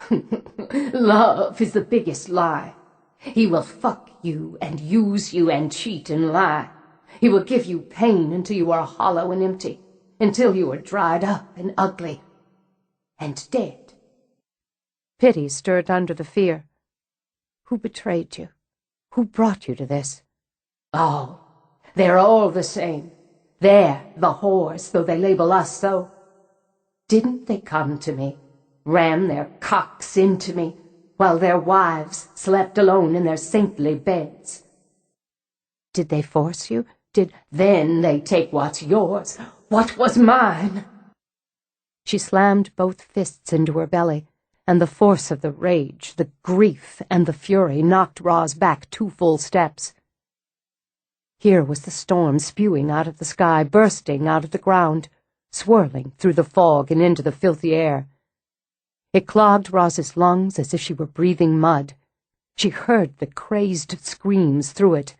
Speaker 1: Love is the biggest lie. He will fuck you and use you and cheat and lie. He will give you pain until you are hollow and empty, until you are dried up and ugly and dead. Pity stirred under the fear. Who betrayed you? Who brought you to this? Oh, they're all the same. They're the whores, though they label us so. Didn't they come to me, ram their cocks into me, while their wives slept alone in their saintly beds? Did they force you? Then they take what's yours, what was mine? She slammed both fists into her belly, and the force of the rage, the grief, and the fury knocked Roz back 2 full steps. Here was the storm spewing out of the sky, bursting out of the ground, swirling through the fog and into the filthy air. It clogged Roz's lungs as if she were breathing mud. She heard the crazed screams through it.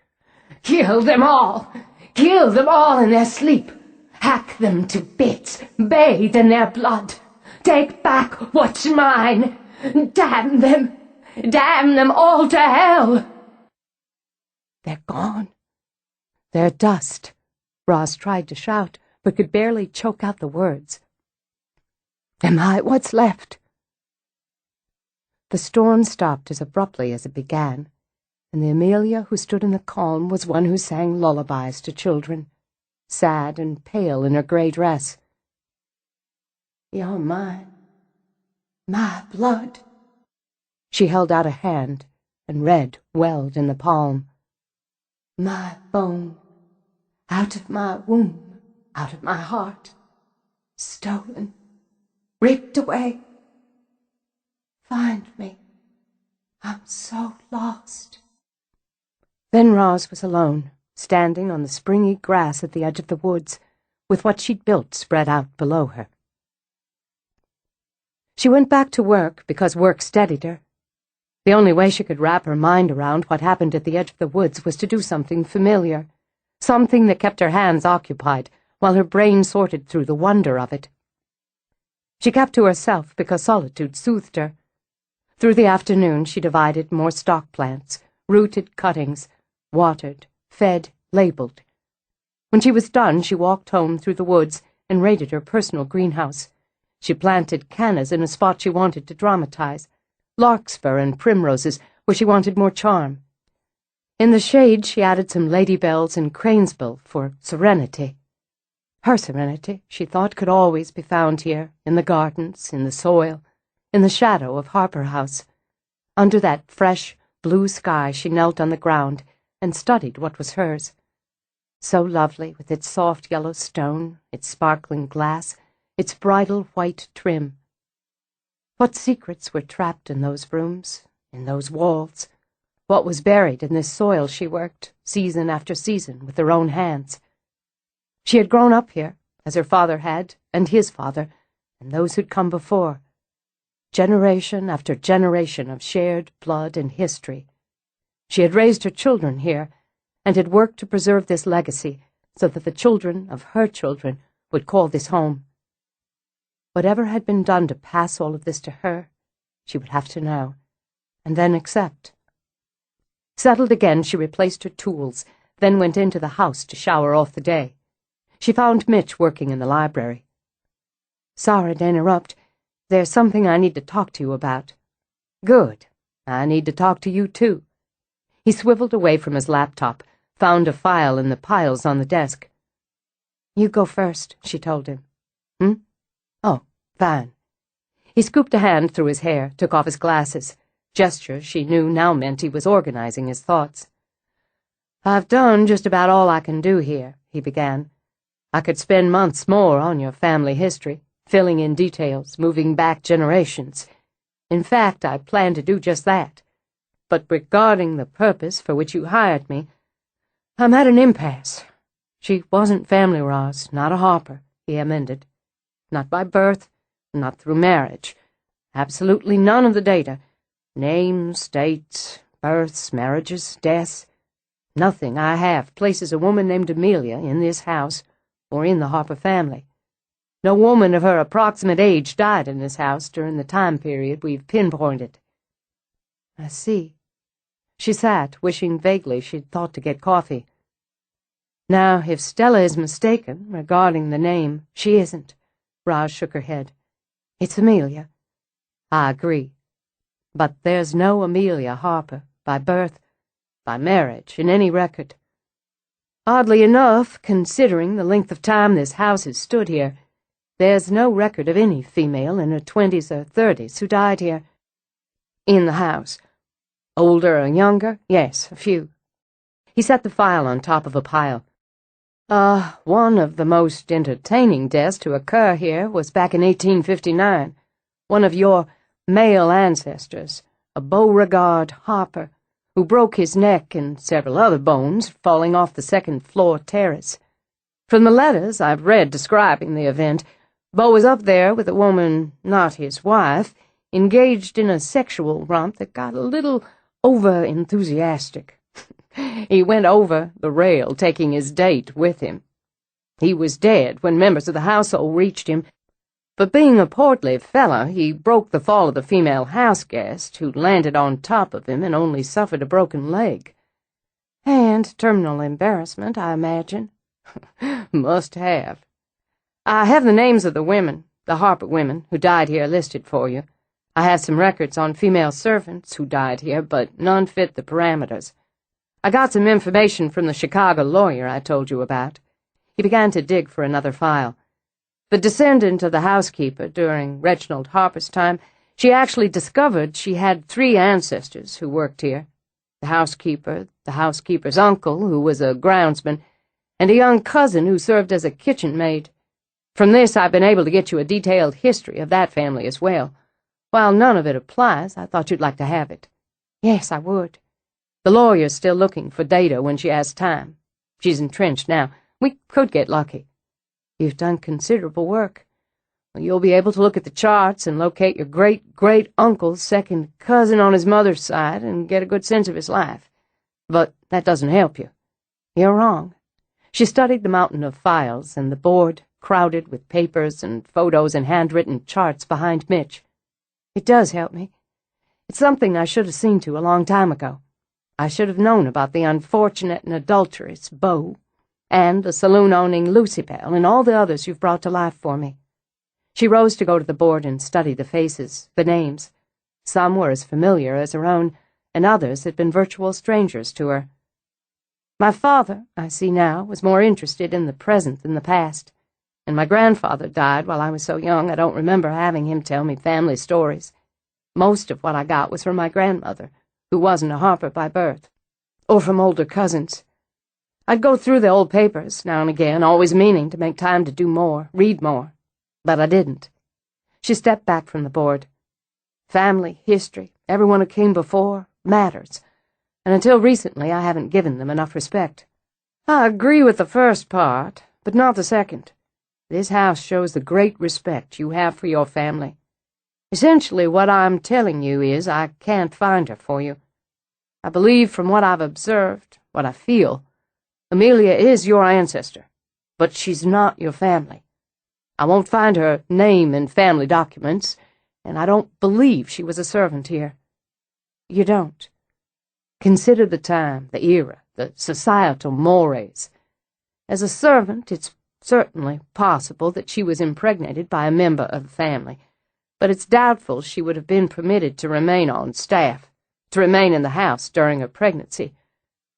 Speaker 1: Kill them all! Kill them all in their sleep! Hack them to bits! Bathe in their blood! Take back what's mine! Damn them! Damn them all to hell! They're gone. They're dust. Roz tried to shout, but could barely choke out the words. Am I what's left? The storm stopped as abruptly as it began, and the Amelia who stood in the calm was one who sang lullabies to children, sad and pale in her grey dress. You're mine, my blood. She held out a hand, and red welled in the palm. My bone, out of my womb, out of my heart, stolen, ripped away. Find me. I'm so lost. Then Roz was alone, standing on the springy grass at the edge of the woods, with what she'd built spread out below her. She went back to work because work steadied her. The only way she could wrap her mind around what happened at the edge of the woods was to do something familiar, something that kept her hands occupied while her brain sorted through the wonder of it. She kept to herself because solitude soothed her. Through the afternoon she divided more stock plants, rooted cuttings, watered, fed, labeled. When she was done, she walked home through the woods and raided her personal greenhouse. She planted cannas in a spot she wanted to dramatize, larkspur and primroses where she wanted more charm. In the shade she added some ladybells and cranesbill for serenity. Her serenity, she thought, could always be found here, in the gardens, in the soil, in the shadow of Harper House. Under that fresh, blue sky she knelt on the ground and studied what was hers. So lovely, with its soft yellow stone, its sparkling glass, its bridal white trim. What secrets were trapped in those rooms, in those walls? What was buried in this soil she worked, season after season, with her own hands? She had grown up here, as her father had, and his father, and those who'd come before. Generation after generation of shared blood and history. She had raised her children here, and had worked to preserve this legacy so that the children of her children would call this home. Whatever had been done to pass all of this to her, she would have to know, and then accept. Settled again, she replaced her tools, then went into the house to shower off the day. She found Mitch working in the library. "Sorry to interrupt. There's something I need to talk to you about." "Good. I need to talk to you, too." He swiveled away from his laptop, found a file in the piles on the desk. "You go first," she told him. "Oh, fine." He scooped a hand through his hair, took off his glasses. Gesture she knew now meant he was organizing his thoughts. "I've done just about all I can do here," he began. "I could spend months more on your family history, filling in details, moving back generations. In fact, I plan to do just that. But regarding the purpose for which you hired me, I'm at an impasse. She wasn't family Roz, not a Harper," he amended. "Not by birth, not through marriage. Absolutely none of the data. Names, dates, births, marriages, deaths. Nothing I have places a woman named Amelia in this house or in the Harper family. No woman of her approximate age died in this house during the time period we've pinpointed." "I see." She sat, wishing vaguely she'd thought to get coffee. "Now, if Stella is mistaken regarding the name, she isn't." Roz shook her head. "It's Amelia." "I agree. But there's no Amelia Harper, by birth, by marriage, in any record. Oddly enough, considering the length of time this house has stood here, there's no record of any female in her 20s or 30s who died here. In the house. Older or younger? Yes, a few." He set the file on top of a pile. One of the most entertaining deaths to occur here was back in 1859. One of your male ancestors, a Beauregard Harper, who broke his neck and several other bones falling off the second-floor terrace. From the letters I've read describing the event, Beau was up there with a woman, not his wife, engaged in a sexual romp that got a little over-enthusiastic. He went over the rail, taking his date with him. He was dead when members of the household reached him, but being a portly fella, he broke the fall of the female house guest, who landed on top of him and only suffered a broken leg. And terminal embarrassment, I imagine. Must have. I have the names of the women, the Harper women, who died here listed for you. I have some records on female servants who died here, but none fit the parameters. I got some information from the Chicago lawyer I told you about." He began to dig for another file. "The descendant of the housekeeper during Reginald Harper's time, she actually discovered she had 3 ancestors who worked here. The housekeeper's uncle, who was a groundsman, and a young cousin who served as a kitchen maid. From this I've been able to get you a detailed history of that family as well. While none of it applies, I thought you'd like to have it." "Yes, I would." "The lawyer's still looking for data when she has time. She's entrenched now. We could get lucky. You've done considerable work. Well, you'll be able to look at the charts and locate your great-great-uncle's second cousin on his mother's side and get a good sense of his life. But that doesn't help you. You're wrong. She studied the mountain of files and the board crowded with papers and photos and handwritten charts behind Mitch. It does help me. It's something I should have seen to a long time ago. I should have known about the unfortunate and adulterous Beau, and the saloon-owning Lucybell, and all the others you've brought to life for me. She rose to go to the board and study the faces, the names. Some were as familiar as her own, and others had been virtual strangers to her. My father, I see now, was more interested in the present than the past, and my grandfather died while I was so young I don't remember having him tell me family stories. Most of what I got was from my grandmother, who wasn't a Harper by birth, or from older cousins. I'd go through the old papers now and again, always meaning to make time to do more, read more, but I didn't. She stepped back from the board. Family, history, everyone who came before, matters, and until recently I haven't given them enough respect. I agree with the first part, but not the second. This house shows the great respect you have for your family. Essentially, what I'm telling you is I can't find her for you. I believe from what I've observed, what I feel, Amelia is your ancestor, but she's not your family. I won't find her name in family documents, and I don't believe she was a servant here. You don't. Consider the time, the era, the societal mores. As a servant, it's certainly possible that she was impregnated by a member of the family, but it's doubtful she would have been permitted to remain on staff, to remain in the house during her pregnancy.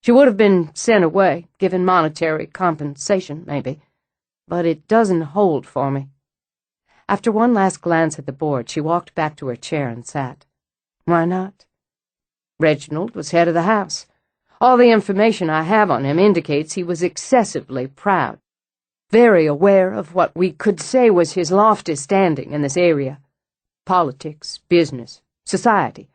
Speaker 1: She would have been sent away, given monetary compensation, maybe, but it doesn't hold for me. After one last glance at the board, she walked back to her chair and sat. Why not? Reginald was head of the house. All the information I have on him indicates he was excessively proud, very aware of what we could say was his lofty standing in this area. Politics, business, society.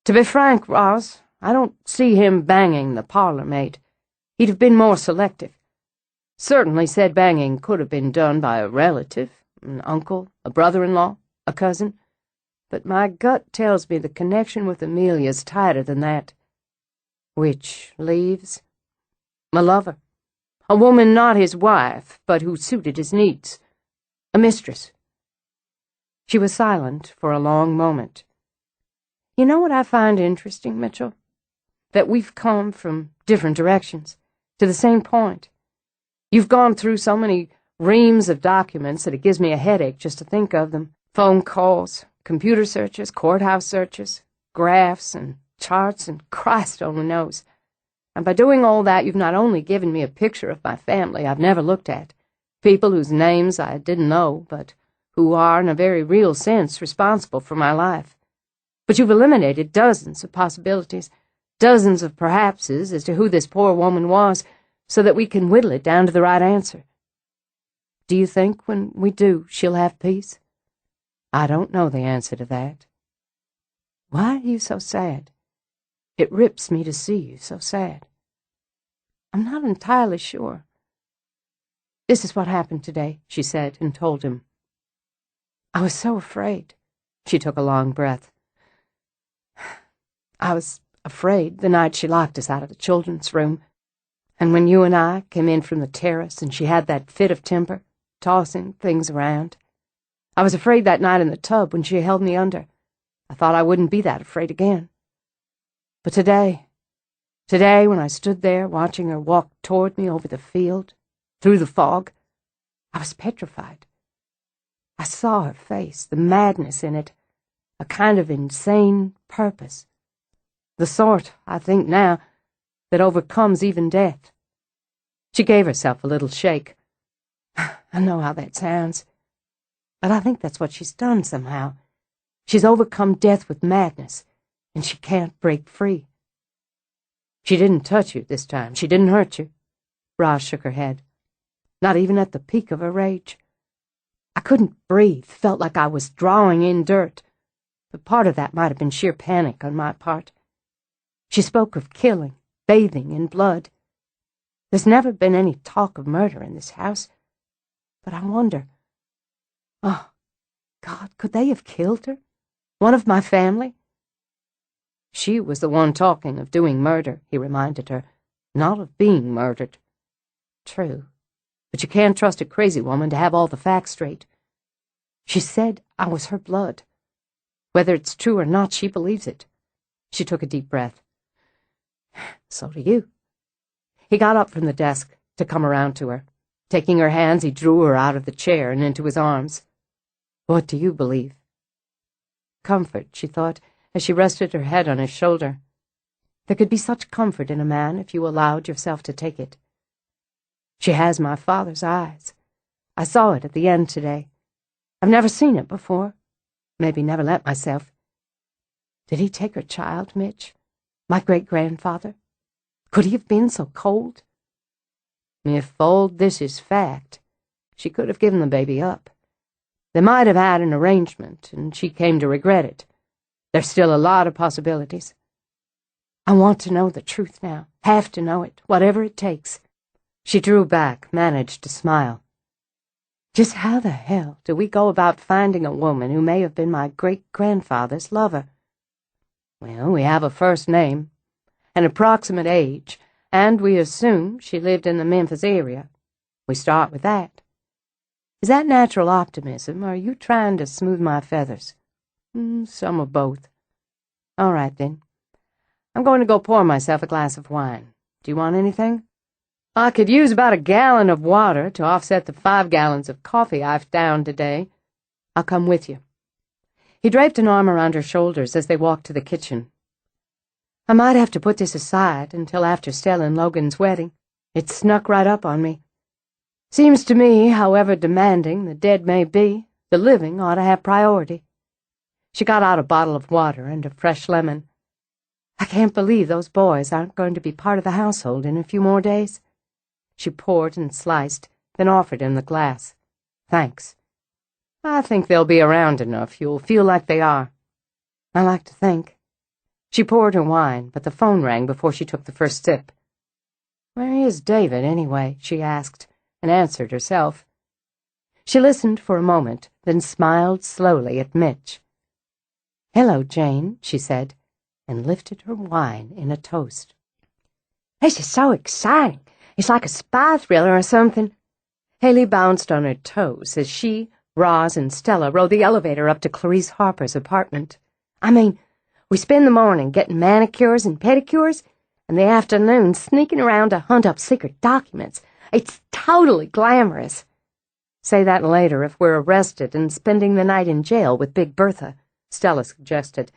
Speaker 1: To be frank, Ross, I don't see him banging the parlor maid. He'd have been more selective. Certainly said banging could have been done by a relative, an uncle, a brother-in-law, a cousin, but my gut tells me the connection with Amelia's tighter than that. Which leaves my lover, a woman not his wife, but who suited his needs, a mistress. She was silent for a long moment. You know what I find interesting, Mitchell? That we've come from different directions, to the same point. You've gone through so many reams of documents that it gives me a headache just to think of them. Phone calls, computer searches, courthouse searches, graphs and charts, and Christ only knows. And by doing all that, you've not only given me a picture of my family I've never looked at, people whose names I didn't know, but who are, in a very real sense, responsible for my life. But you've eliminated dozens of possibilities, dozens of perhapses as to who this poor woman was, so that we can whittle it down to the right answer. Do you think when we do, she'll have peace? I don't know the answer to that. Why are you so sad? It rips me to see you so sad. I'm not entirely sure. This is what happened today, she said, and told him. I was so afraid. She took a long breath. I was afraid the night she locked us out of the children's room, and when you and I came in from the terrace and she had that fit of temper, tossing things around. I was afraid that night in the tub when she held me under. I thought I wouldn't be that afraid again. But today when I stood there watching her walk toward me over the field, through the fog, I was petrified. I saw her face, the madness in it, a kind of insane purpose. The sort, I think now, that overcomes even death. She gave herself a little shake. I know how that sounds, but I think that's what she's done somehow. She's overcome death with madness, and she can't break free. She didn't touch you this time. She didn't hurt you. Roz shook her head. Not even at the peak of her rage. I couldn't breathe, felt like I was drawing in dirt, but part of that might have been sheer panic on my part. She spoke of killing, bathing in blood.
Speaker 2: There's never been any talk of murder in this house. But I wonder, oh, God, could they have killed her? One of my family?
Speaker 1: She was the one talking of doing murder, he reminded her, not of being murdered. True, but you can't trust a crazy woman to have all the facts straight. She said I was her blood. Whether it's true or not, she believes it. She took a deep breath. So do you. He got up from the desk to come around to her. Taking her hands, he drew her out of the chair and into his arms. What do you believe? Comfort, she thought, as she rested her head on his shoulder. There could be such comfort in a man if you allowed yourself to take it. She has my father's eyes. I saw it at the end today. I've never seen it before. Maybe never let myself. Did he take her child, Mitch? My great-grandfather? Could he have been so cold? If all this is fact, she could have given the baby up. They might have had an arrangement, and she came to regret it. There's still a lot of possibilities. I want to know the truth now. Have to know it, whatever it takes. She drew back, managed to smile. Just how the hell do we go about finding a woman who may have been my great-grandfather's lover? Well, we have a first name, an approximate age, and we assume she lived in the Memphis area. We start with that. Is that natural optimism, or are you trying to smooth my feathers? Some of both. All right, then. I'm going to go pour myself a glass of wine. Do you want anything? I could use about a gallon of water to offset the 5 gallons of coffee I've downed today. I'll come with you. He draped an arm around her shoulders as they walked to the kitchen. I might have to put this aside until after Stella and Logan's wedding. It snuck right up on me. Seems to me, however demanding the dead may be, the living ought to have priority. She got out a bottle of water and a fresh lemon. I can't believe those boys aren't going to be part of the household in a few more days. She poured and sliced, then offered him the glass. Thanks. I think they'll be around enough. You'll feel like they are. I like to think. She poured her wine, but the phone rang before she took the first sip. Where is David, anyway? She asked, and answered herself. She listened for a moment, then smiled slowly at Mitch. Hello, Jane, she said, and lifted her wine in a toast. This is so exciting. It's like a spy thriller or something. Haley bounced on her toes as she, Roz, and Stella rode the elevator up to Clarice Harper's apartment. I mean, we spend the morning getting manicures and pedicures, and the afternoon sneaking around to hunt up secret documents. It's totally glamorous. Say that later if we're arrested and spending the night in jail with Big Bertha, Stella suggested.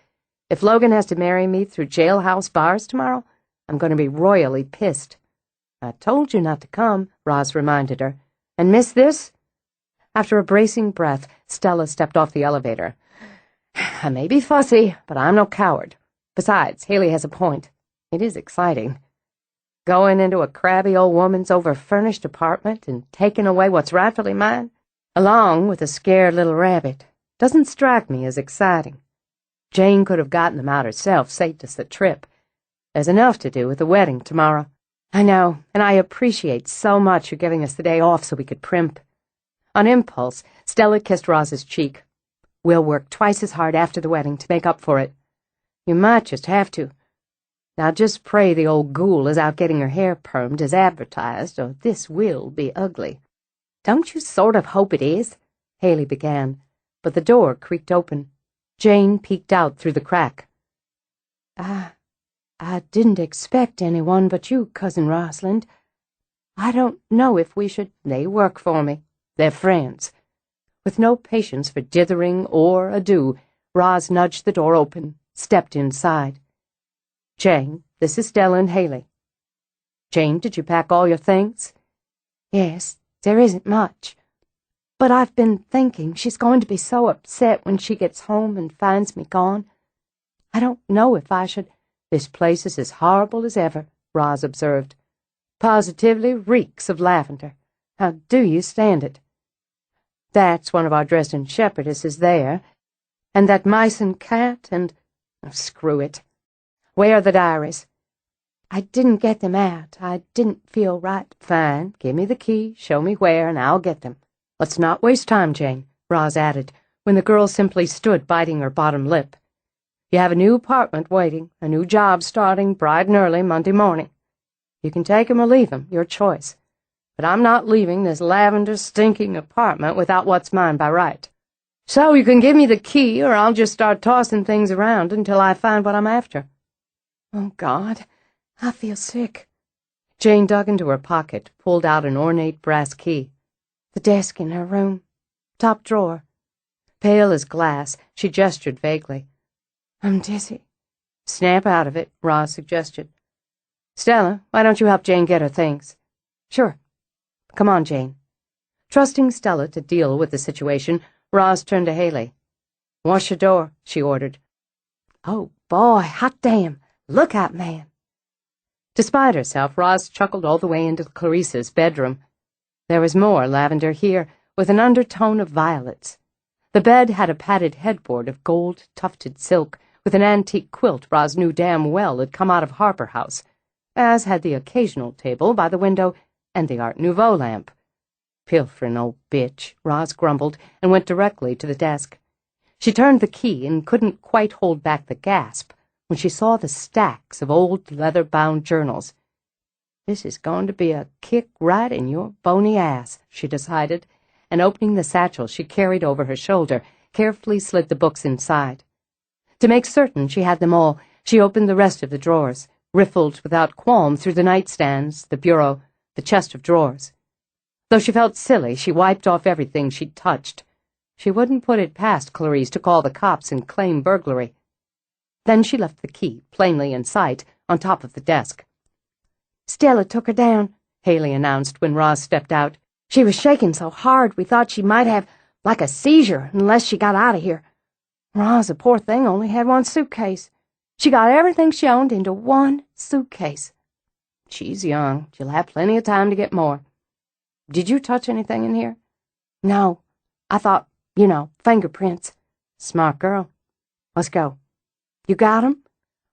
Speaker 1: If Logan has to marry me through jailhouse bars tomorrow, I'm going to be royally pissed. I told you not to come, Roz reminded her. And miss this? After a bracing breath, Stella stepped off the elevator. I may be fussy, but I'm no coward. Besides, Haley has a point. It is exciting. Going into a crabby old woman's over-furnished apartment and taking away what's rightfully mine, along with a scared little rabbit, doesn't strike me as exciting. Jane could have gotten them out herself, saved us the trip. There's enough to do with the wedding tomorrow. I know, and I appreciate so much you giving us the day off so we could primp. On impulse, Stella kissed Roz's cheek. We'll work twice as hard after the wedding to make up for it. You might just have to. Now just pray the old ghoul is out getting her hair permed as advertised, or this will be ugly. Don't you sort of hope it is? Haley began, but the door creaked open. Jane peeked out through the crack. I didn't expect anyone but you, Cousin Rosalind. I don't know if we should— They work for me. They're friends. With no patience for dithering or ado, Roz nudged the door open, stepped inside. Jane, this is Stella and Haley. Jane, did you pack all your things? Yes, there isn't much. But I've been thinking she's going to be so upset when she gets home and finds me gone. I don't know if I should— This place is as horrible as ever, Roz observed. Positively reeks of lavender. How do you stand it? That's one of our Dresden shepherdesses there, and that mice and cat, and— Oh, screw it. Where are the diaries?
Speaker 2: I didn't get them out. I didn't feel right.
Speaker 1: Fine. Give me the key, show me where, and I'll get them. Let's not waste time, Jane, Roz added, when the girl simply stood biting her bottom lip. You have a new apartment waiting, a new job starting bright and early Monday morning. You can take 'em or leave 'em, your choice. But I'm not leaving this lavender-stinking apartment without what's mine by right. So you can give me the key, or I'll just start tossing things around until I find what I'm after.
Speaker 2: Oh, God, I feel sick.
Speaker 1: Jane dug into her pocket, pulled out an ornate brass key.
Speaker 2: The desk in her room. Top drawer.
Speaker 1: Pale as glass, she gestured vaguely.
Speaker 2: I'm dizzy.
Speaker 1: Snap out of it, Roz suggested. Stella, why don't you help Jane get her things?
Speaker 2: Sure.
Speaker 1: Come on, Jane. Trusting Stella to deal with the situation, Roz turned to Haley. Wash your door, she ordered.
Speaker 2: Oh, boy, hot damn. Look out, man.
Speaker 1: Despite herself, Roz chuckled all the way into Clarice's bedroom. There was more lavender here, with an undertone of violets. The bed had a padded headboard of gold-tufted silk, with an antique quilt Roz knew damn well had come out of Harper House, as had the occasional table by the window and the Art Nouveau lamp. Pilferin' old bitch, Roz grumbled, and went directly to the desk. She turned the key and couldn't quite hold back the gasp when she saw the stacks of old leather-bound journals. This is going to be a kick right in your bony ass, she decided, and opening the satchel she carried over her shoulder, carefully slid the books inside. To make certain she had them all, she opened the rest of the drawers, riffled without qualm through the nightstands, the bureau, the chest of drawers. Though she felt silly, she wiped off everything she'd touched. She wouldn't put it past Clarice to call the cops and claim burglary. Then she left the key, plainly in sight, on top of the desk.
Speaker 2: Stella took her down,
Speaker 1: Haley announced when Roz stepped out.
Speaker 2: She was shaking so hard we thought she might have, like a seizure, unless she got out of here. Roz, the poor thing, only had one suitcase. She got everything she owned into one suitcase.
Speaker 1: She's young. She'll have plenty of time to get more. Did you touch anything in here?
Speaker 2: No. I thought, fingerprints.
Speaker 1: Smart girl. Let's go.
Speaker 2: You got 'em?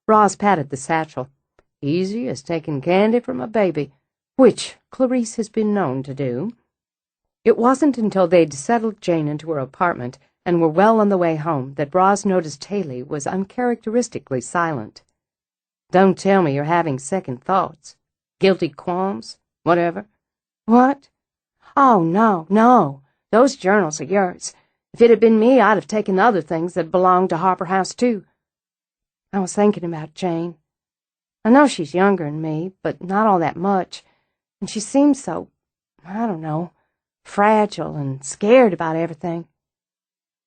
Speaker 1: Roz patted the satchel. Easy as taking candy from a baby, which Clarice has been known to do. It wasn't until they'd settled Jane into her apartment and were well on the way home that Roz noticed Haley was uncharacteristically silent. Don't tell me you're having second thoughts. Guilty qualms? Whatever.
Speaker 2: What? Oh, no. Those journals are yours. If it had been me, I'd have taken the other things that belonged to Harper House, too. I was thinking about Jane. I know she's younger than me, but not all that much, and she seems so, fragile and scared about everything.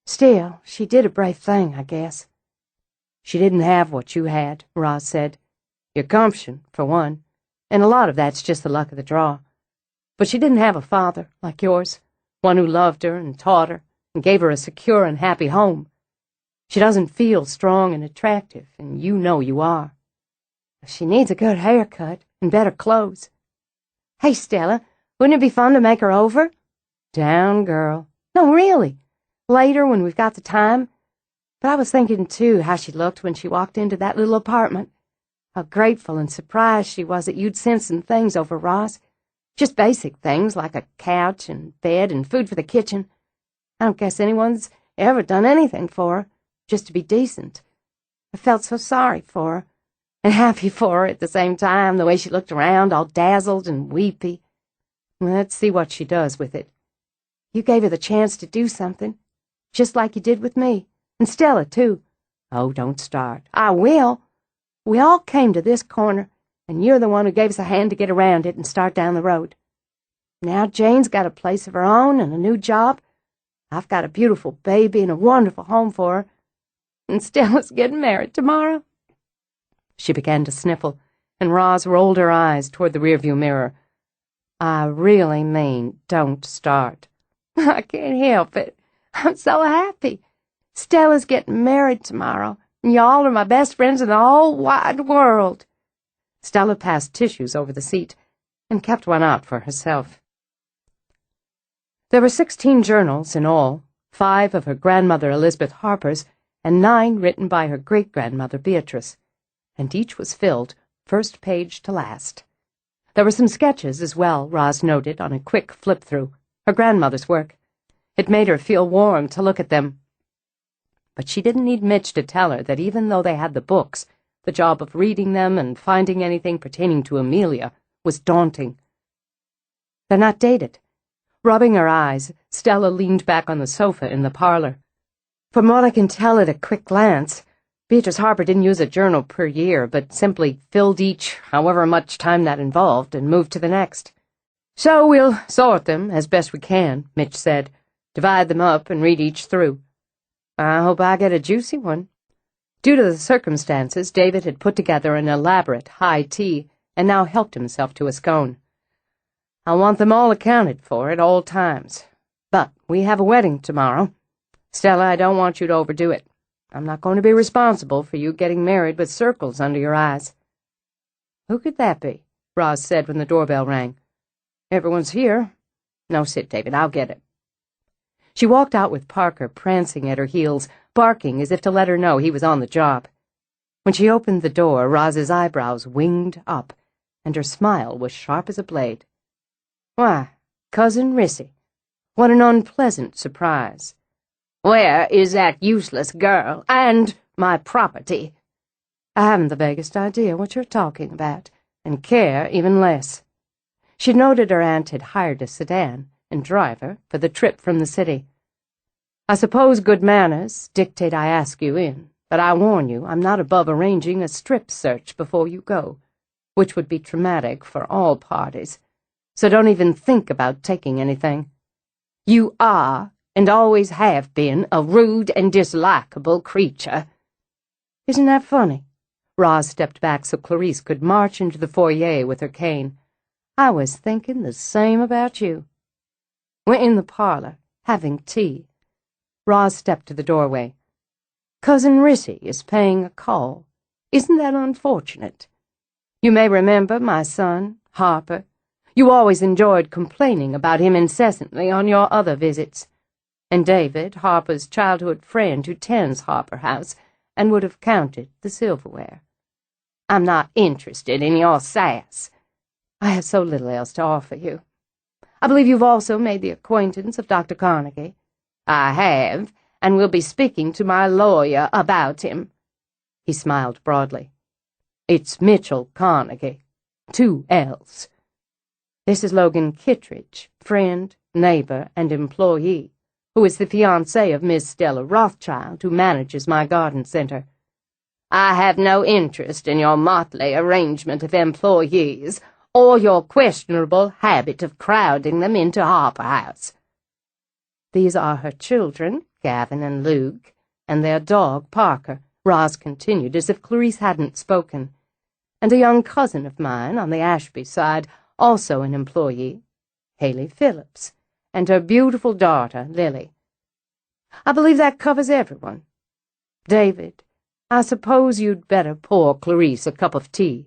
Speaker 2: Still, she did a brave thing, I guess.
Speaker 1: She didn't have what you had, Roz said. Your gumption, for one, and a lot of that's just the luck of the draw. But she didn't have a father like yours, one who loved her and taught her and gave her a secure and happy home. She doesn't feel strong and attractive, and you know you are.
Speaker 2: She needs a good haircut and better clothes. Hey, Stella, wouldn't it be fun to make her over?
Speaker 1: Down, girl.
Speaker 2: No, really. Later, when we've got the time. But I was thinking, too, how she looked when she walked into that little apartment. How grateful and surprised she was that you'd sent some things over, Roz. Just basic things like a couch and bed and food for the kitchen. I don't guess anyone's ever done anything for her, just to be decent. I felt so sorry for her, and happy for her at the same time, the way she looked around, all dazzled and weepy.
Speaker 1: Let's see what she does with it.
Speaker 2: You gave her the chance to do something, just like you did with me, and Stella, too.
Speaker 1: Oh, don't start.
Speaker 2: I will. We all came to this corner, and you're the one who gave us a hand to get around it and start down the road. Now Jane's got a place of her own and a new job. I've got a beautiful baby and a wonderful home for her. And Stella's getting married tomorrow.
Speaker 1: She began to sniffle, and Roz rolled her eyes toward the rearview mirror. I really mean, don't start.
Speaker 2: I can't help it. I'm so happy. Stella's getting married tomorrow, and y'all are my best friends in the whole wide world.
Speaker 1: Stella passed tissues over the seat and kept one out for herself. There were 16 journals in all, 5 of her grandmother Elizabeth Harper's, and 9 written by her great-grandmother Beatrice, and each was filled, first page to last. There were some sketches as well, Roz noted on a quick flip-through, her grandmother's work. It made her feel warm to look at them. But she didn't need Mitch to tell her that even though they had the books, the job of reading them and finding anything pertaining to Amelia was daunting. They're not dated. Rubbing her eyes, Stella leaned back on the sofa in the parlor. From what I can tell at a quick glance, Beatrice Harper didn't use a journal per year, but simply filled each, however much time that involved, and moved to the next. So we'll sort them as best we can, Mitch said. Divide them up and read each through. I hope I get a juicy one. Due to the circumstances, David had put together an elaborate high tea and now helped himself to a scone. I want them all accounted for at all times. But we have a wedding tomorrow. Stella, I don't want you to overdo it. I'm not going to be responsible for you getting married with circles under your eyes. Who could that be? Roz said when the doorbell rang. Everyone's here. No, sit, David, I'll get it. She walked out with Parker prancing at her heels, barking as if to let her know he was on the job. When she opened the door, Roz's eyebrows winged up, and her smile was sharp as a blade. Why, Cousin Rissy, what an unpleasant surprise. Where is that useless girl and my property? I haven't the vaguest idea what you're talking about, and care even less. She noted her aunt had hired a sedan and driver for the trip from the city. I suppose good manners dictate I ask you in, but I warn you I'm not above arranging a strip search before you go, which would be traumatic for all parties, so don't even think about taking anything. You are, and always have been, a rude and dislikable creature. Isn't that funny? Roz stepped back so Clarice could march into the foyer with her cane. I was thinking the same about you. We're in the parlor, having tea. Roz stepped to the doorway. Cousin Rissy is paying a call. Isn't that unfortunate? You may remember my son, Harper. You always enjoyed complaining about him incessantly on your other visits. And David, Harper's childhood friend who tends Harper House, and would have counted the silverware. I'm not interested in your sass. I have so little else to offer you. I believe you've also made the acquaintance of Dr. Carnegie. I have, and will be speaking to my lawyer about him. He smiled broadly. It's Mitchell Carnegie. 2 L's. This is Logan Kittredge, friend, neighbor, and employee, who is the fiancé of Miss Stella Rothschild, who manages my garden center. I have no interest in your motley arrangement of employees, or your questionable habit of crowding them into Harper House. These are her children, Gavin and Luke, and their dog, Parker, Roz continued as if Clarice hadn't spoken, and a young cousin of mine on the Ashby side, also an employee, Haley Phillips, and her beautiful daughter, Lily. I believe that covers everyone. David, I suppose you'd better pour Clarice a cup of tea.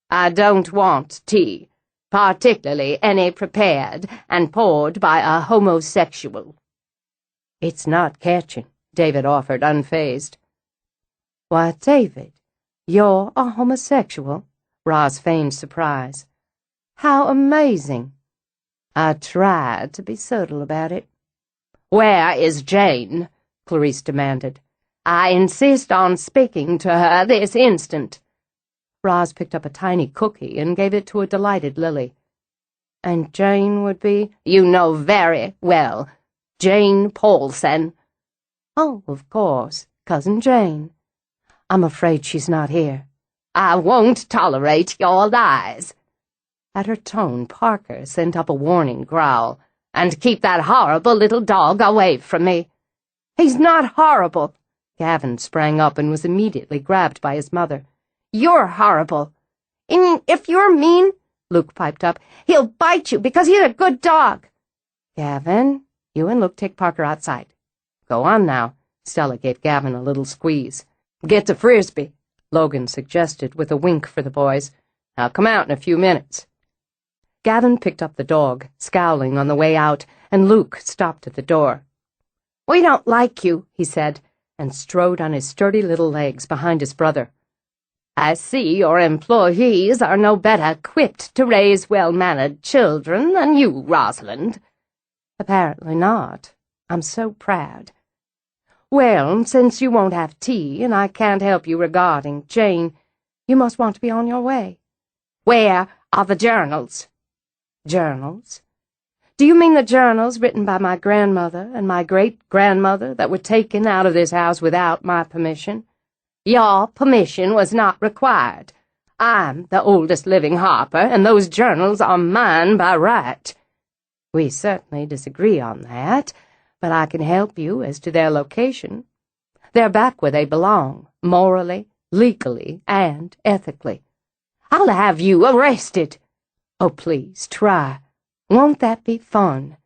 Speaker 1: I don't want tea, particularly any prepared and poured by a homosexual. It's not catching, David offered, unfazed. Why, David, you're a homosexual? Roz feigned surprise. How amazing. I tried to be subtle about it. Where is Jane? Clarice demanded. I insist on speaking to her this instant. Roz picked up a tiny cookie and gave it to a delighted Lily. And Jane would be? You know very well. Jane Paulson. Oh, of course, Cousin Jane. I'm afraid she's not here. I won't tolerate your lies. At her tone, Parker sent up a warning growl. And keep that horrible little dog away from me. He's not horrible. Gavin sprang up and was immediately grabbed by his mother. You're horrible. And if you're mean, Luke piped up, he'll bite you because he's a good dog. Gavin, you and Luke take Parker outside. Go on now. Stella gave Gavin a little squeeze. Get to Frisbee, Logan suggested with a wink for the boys. I'll come out in a few minutes. Gavin picked up the dog, scowling on the way out, and Luke stopped at the door. We don't like you, he said, and strode on his sturdy little legs behind his brother.
Speaker 2: I see your employees are no better equipped to raise well-mannered children than you, Rosalind.
Speaker 1: Apparently not. I'm so proud.
Speaker 2: Well, since you won't have tea and I can't help you regarding Jane,
Speaker 1: you must want to be on your way.
Speaker 2: Where are the journals?
Speaker 1: Journals? Do you mean the journals written by my grandmother and my great-grandmother that were taken out of this house without my permission?
Speaker 2: Your permission was not required. I'm the oldest living Harper, and those journals are mine by right.
Speaker 1: We certainly disagree on that, but I can help you as to their location. They're back where they belong, morally, legally, and ethically.
Speaker 2: I'll have you arrested.
Speaker 1: Oh, please, try. Won't that be fun?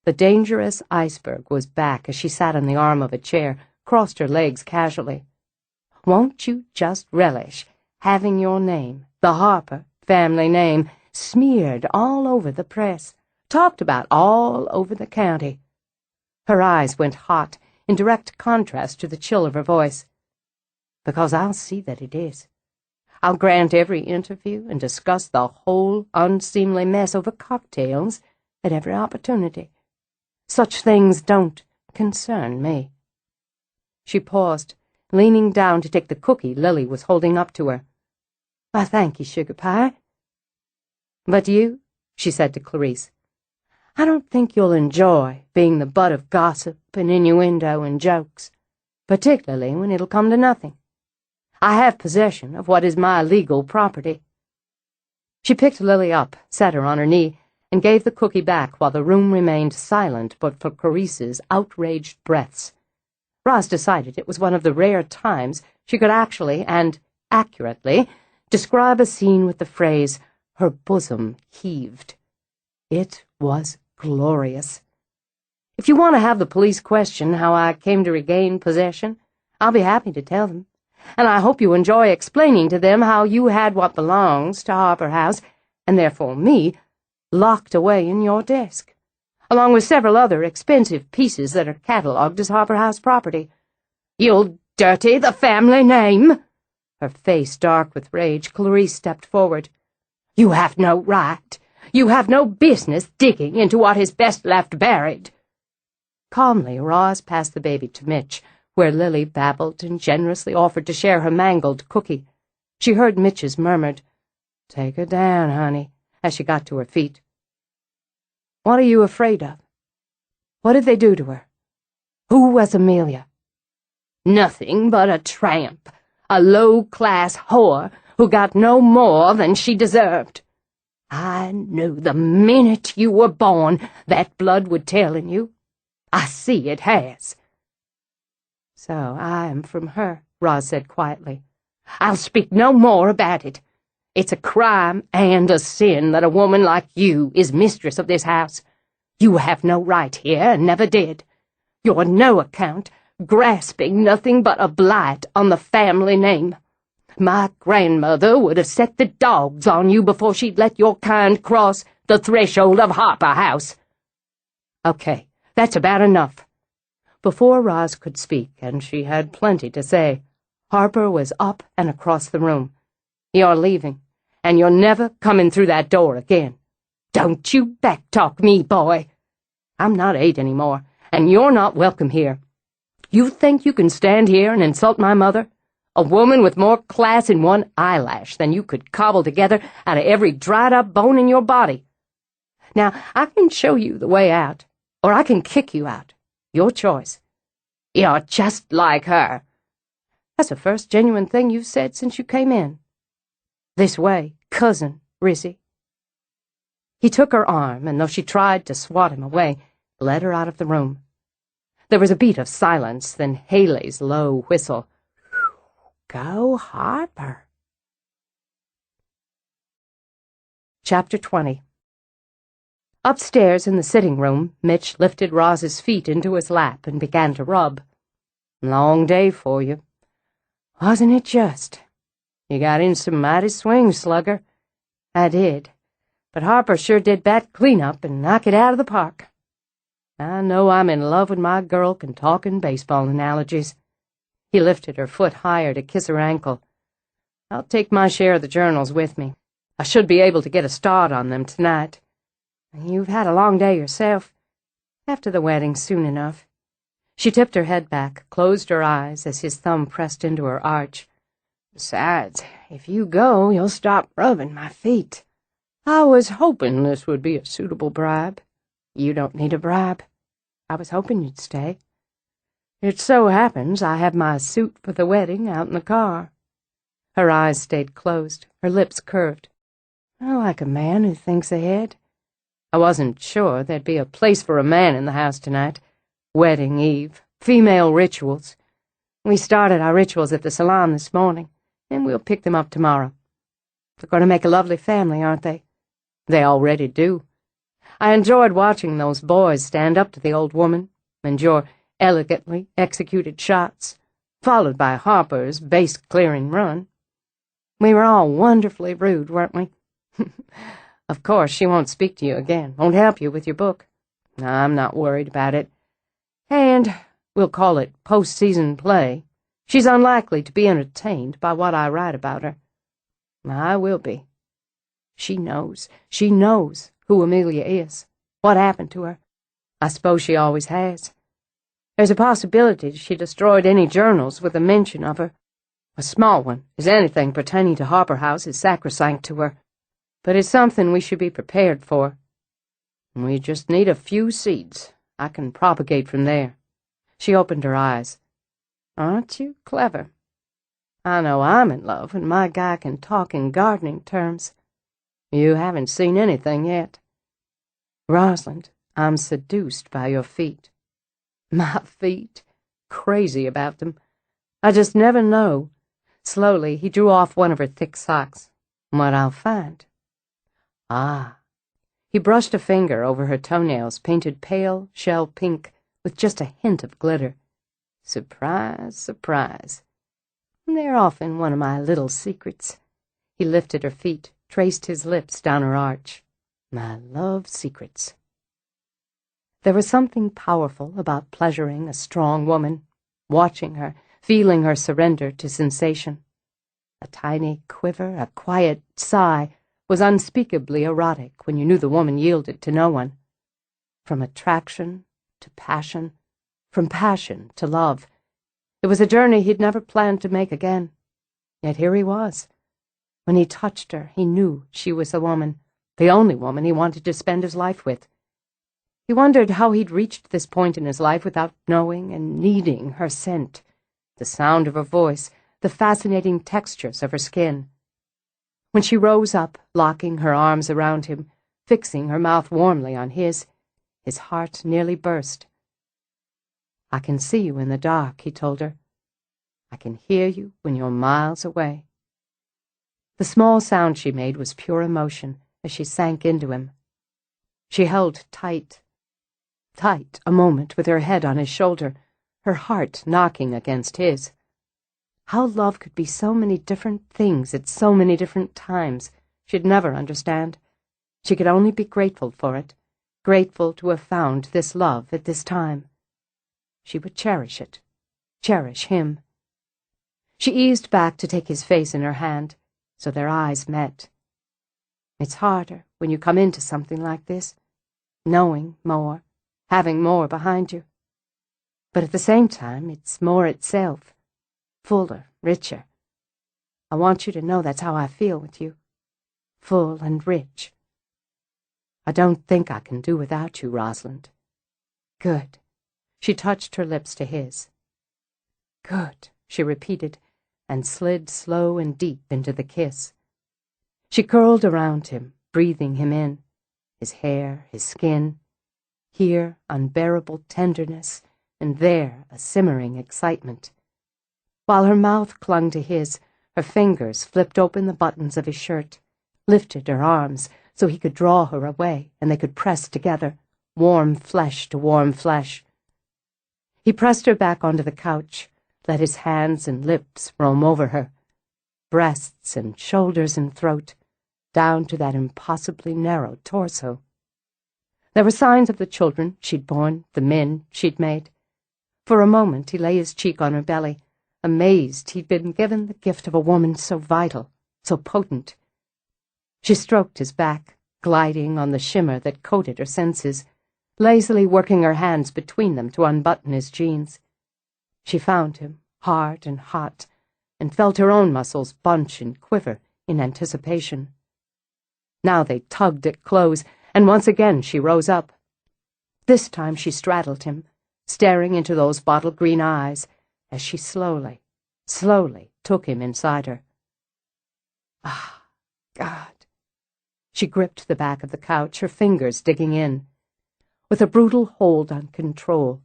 Speaker 1: The dangerous iceberg was back as she sat on the arm of a chair, crossed her legs casually. Won't you just relish having your name, the Harper family name, smeared all over the press, talked about all over the county? Her eyes went hot, in direct contrast to the chill of her voice. Because I'll see that it is. I'll grant every interview and discuss the whole unseemly mess over cocktails at every opportunity. Such things don't concern me. She paused, leaning down to take the cookie Lily was holding up to her. I thank you, Sugar Pie. But you, she said to Clarice, I don't think you'll enjoy being the butt of gossip and innuendo and jokes, particularly when it'll come to nothing. I have possession of what is my legal property. She picked Lily up, set her on her knee, and gave the cookie back while the room remained silent but for Clarice's outraged breaths. Roz decided it was one of the rare times she could actually and accurately describe a scene with the phrase, her bosom heaved. It was glorious. If you want to have the police question how I came to regain possession, I'll be happy to tell them, and I hope you enjoy explaining to them how you had what belongs to Harper House, and therefore me, locked away in your desk, along with several other expensive pieces that are catalogued as Harper House property.
Speaker 2: You'll dirty the family name.
Speaker 1: Her face dark with rage, Clarice stepped forward.
Speaker 2: You have no right. You have no business digging into what is best left buried.
Speaker 1: Calmly, Roz passed the baby to Mitch, where Lily babbled and generously offered to share her mangled cookie. She heard Mitch's murmured, "Take her down, honey," as she got to her feet. "What are you afraid of? What did they do to her? Who was Amelia?"
Speaker 2: Nothing but a tramp, a low-class whore who got no more than she deserved. I knew the minute you were born that blood would tell in you. I see it has."
Speaker 1: "So I am from her," Roz said quietly.
Speaker 2: "I'll speak no more about it. It's a crime and a sin that a woman like you is mistress of this house. You have no right here and never did. You're no account, grasping nothing but a blight on the family name. My grandmother would have set the dogs on you before she'd let your kind cross the threshold of Harper House."
Speaker 1: "Okay, that's about enough." Before Roz could speak, and she had plenty to say, Harper was up and across the room. "You're leaving, and you're never coming through that door again."
Speaker 2: "Don't you backtalk me, boy."
Speaker 1: "I'm not 8 anymore, and you're not welcome here. You think you can stand here and insult my mother? A woman with more class in one eyelash than you could cobble together out of every dried-up bone in your body. Now, I can show you the way out, or I can kick you out. Your choice."
Speaker 2: "You're just like her."
Speaker 1: "That's the first genuine thing you've said since you came in." "This way, cousin Rizzy." He took her arm, and though she tried to swat him away, led her out of the room. There was a beat of silence, then Haley's low whistle. "Go, Harper." Chapter 20. Upstairs in the sitting room, Mitch lifted Roz's feet into his lap and began to rub. "Long day for you. Wasn't it just? You got in some mighty swings, Slugger." "I did, but Harper sure did bat clean-up and knock it out of the park. I know I'm in love when my girl can talk in baseball analogies." He lifted her foot higher to kiss her ankle. I'll take my share of the journals with me. I should be able to get a start on them tonight. You've had a long day yourself. After the wedding, soon enough. She tipped her head back, closed her eyes as his thumb pressed into her arch. Besides, if you go, you'll stop rubbing my feet. I was hoping this would be a suitable bribe. You don't need a bribe. I was hoping you'd stay. It so happens I have my suit for the wedding out in the car. Her eyes stayed closed, her lips curved. I like a man who thinks ahead. I wasn't sure there'd be a place for a man in the house tonight. Wedding eve, female rituals. We started our rituals at the salon this morning, and we'll pick them up tomorrow. They're going to make a lovely family, aren't they? They already do. I enjoyed watching those boys stand up to the old woman, and your elegantly executed shots, followed by Harper's base-clearing run. We were all wonderfully rude, weren't we? Of course, she won't speak to you again, won't help you with your book. I'm not worried about it. And we'll call it post-season play. She's unlikely to be entertained by what I write about her. I will be. She knows who Amelia is, what happened to her. I suppose she always has. There's a possibility she destroyed any journals with a mention of her. A small one, as anything pertaining to Harper House is sacrosanct to her. But it's something we should be prepared for. We just need a few seeds. I can propagate from there. She opened her eyes. Aren't you clever? I know I'm in love when my guy can talk in gardening terms. You haven't seen anything yet. Rosalind, I'm seduced by your feet. My feet? Crazy about them. I just never know. Slowly, he drew off one of her thick socks. What I'll find. Ah. He brushed a finger over her toenails, painted pale shell pink, with just a hint of glitter. Surprise, surprise. They're often one of my little secrets. He lifted her feet, traced his lips down her arch. I love secrets. There was something powerful about pleasuring a strong woman, watching her, feeling her surrender to sensation. A tiny quiver, a quiet sigh, was unspeakably erotic when you knew the woman yielded to no one. From attraction to passion, from passion to love. It was a journey he'd never planned to make again. Yet here he was. When he touched her, he knew she was the woman, the only woman he wanted to spend his life with. He wondered how he'd reached this point in his life without knowing and needing her scent, the sound of her voice, the fascinating textures of her skin. When she rose up, locking her arms around him, fixing her mouth warmly on his heart nearly burst. I can see you in the dark, he told her. I can hear you when you're miles away. The small sound she made was pure emotion as she sank into him. She held tight a moment with her head on his shoulder, her heart knocking against his. How love could be so many different things at so many different times, she'd never understand. She could only be grateful for it, grateful to have found this love at this time. She would cherish it, cherish him. She eased back to take his face in her hand, so their eyes met. It's harder when you come into something like this, knowing more, having more behind you. But at the same time, it's more itself, fuller, richer. I want you to know that's how I feel with you, full and rich. I don't think I can do without you, Rosalind. Good. She touched her lips to his. Good, she repeated, and slid slow and deep into the kiss. She curled around him, breathing him in, his hair, his skin. Here, unbearable tenderness, and there, a simmering excitement. While her mouth clung to his, her fingers flipped open the buttons of his shirt, lifted her arms so he could draw her away and they could press together, warm flesh to warm flesh. He pressed her back onto the couch, let his hands and lips roam over her, breasts and shoulders and throat, down to that impossibly narrow torso. There were signs of the children she'd borne, the men she'd made. For a moment he lay his cheek on her belly, amazed he'd been given the gift of a woman so vital, so potent. She stroked his back, gliding on the shimmer that coated her senses, lazily working her hands between them to unbutton his jeans. She found him, hard and hot, and felt her own muscles bunch and quiver in anticipation. Now they tugged at clothes, and once again she rose up. This time she straddled him, staring into those bottle-green eyes as she slowly took him inside her. Ah, God. She gripped the back of the couch, her fingers digging in. With a brutal hold on control,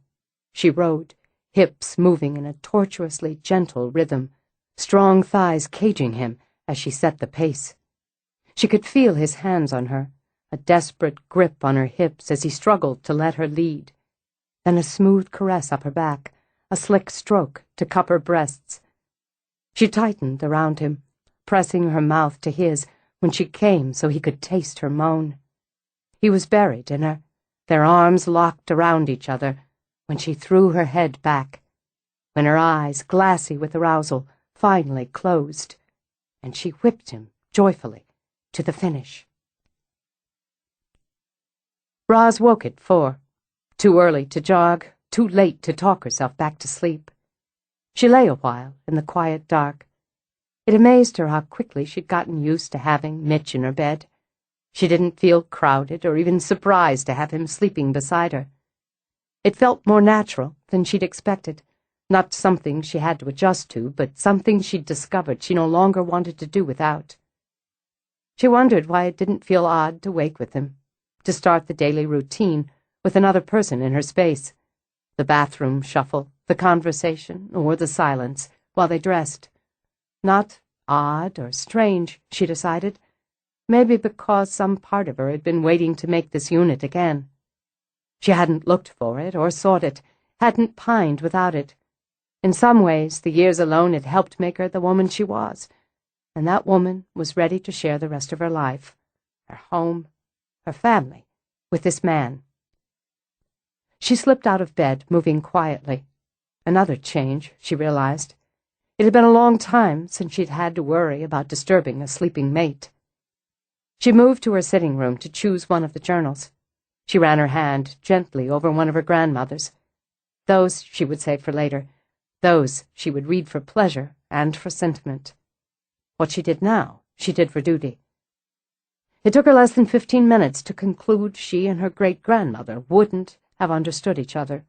Speaker 1: she rode, hips moving in a tortuously gentle rhythm, strong thighs caging him as she set the pace. She could feel his hands on her, a desperate grip on her hips as he struggled to let her lead, then a smooth caress up her back, a slick stroke to cup her breasts. She tightened around him, pressing her mouth to his when she came so he could taste her moan. He was buried in her, their arms locked around each other, when she threw her head back, when her eyes, glassy with arousal, finally closed, and she whipped him joyfully to the finish. Roz woke at 4, too early to jog, too late to talk herself back to sleep. She lay a while in the quiet dark. It amazed her how quickly she'd gotten used to having Mitch in her bed. She didn't feel crowded or even surprised to have him sleeping beside her. It felt more natural than she'd expected, not something she had to adjust to, but something she'd discovered she no longer wanted to do without. She wondered why it didn't feel odd to wake with him, to start the daily routine with another person in her space, the bathroom shuffle, the conversation, or the silence while they dressed. Not odd or strange, she decided, maybe because some part of her had been waiting to make this unit again. She hadn't looked for it or sought it, hadn't pined without it. In some ways, the years alone had helped make her the woman she was, and that woman was ready to share the rest of her life, her home, her family, with this man. She slipped out of bed, moving quietly. Another change, she realized. It had been a long time since she'd had to worry about disturbing a sleeping mate. She moved to her sitting room to choose one of the journals. She ran her hand gently over one of her grandmother's. Those she would save for later. Those she would read for pleasure and for sentiment. What she did now, she did for duty. It took her less than 15 minutes to conclude she and her great-grandmother wouldn't have understood each other.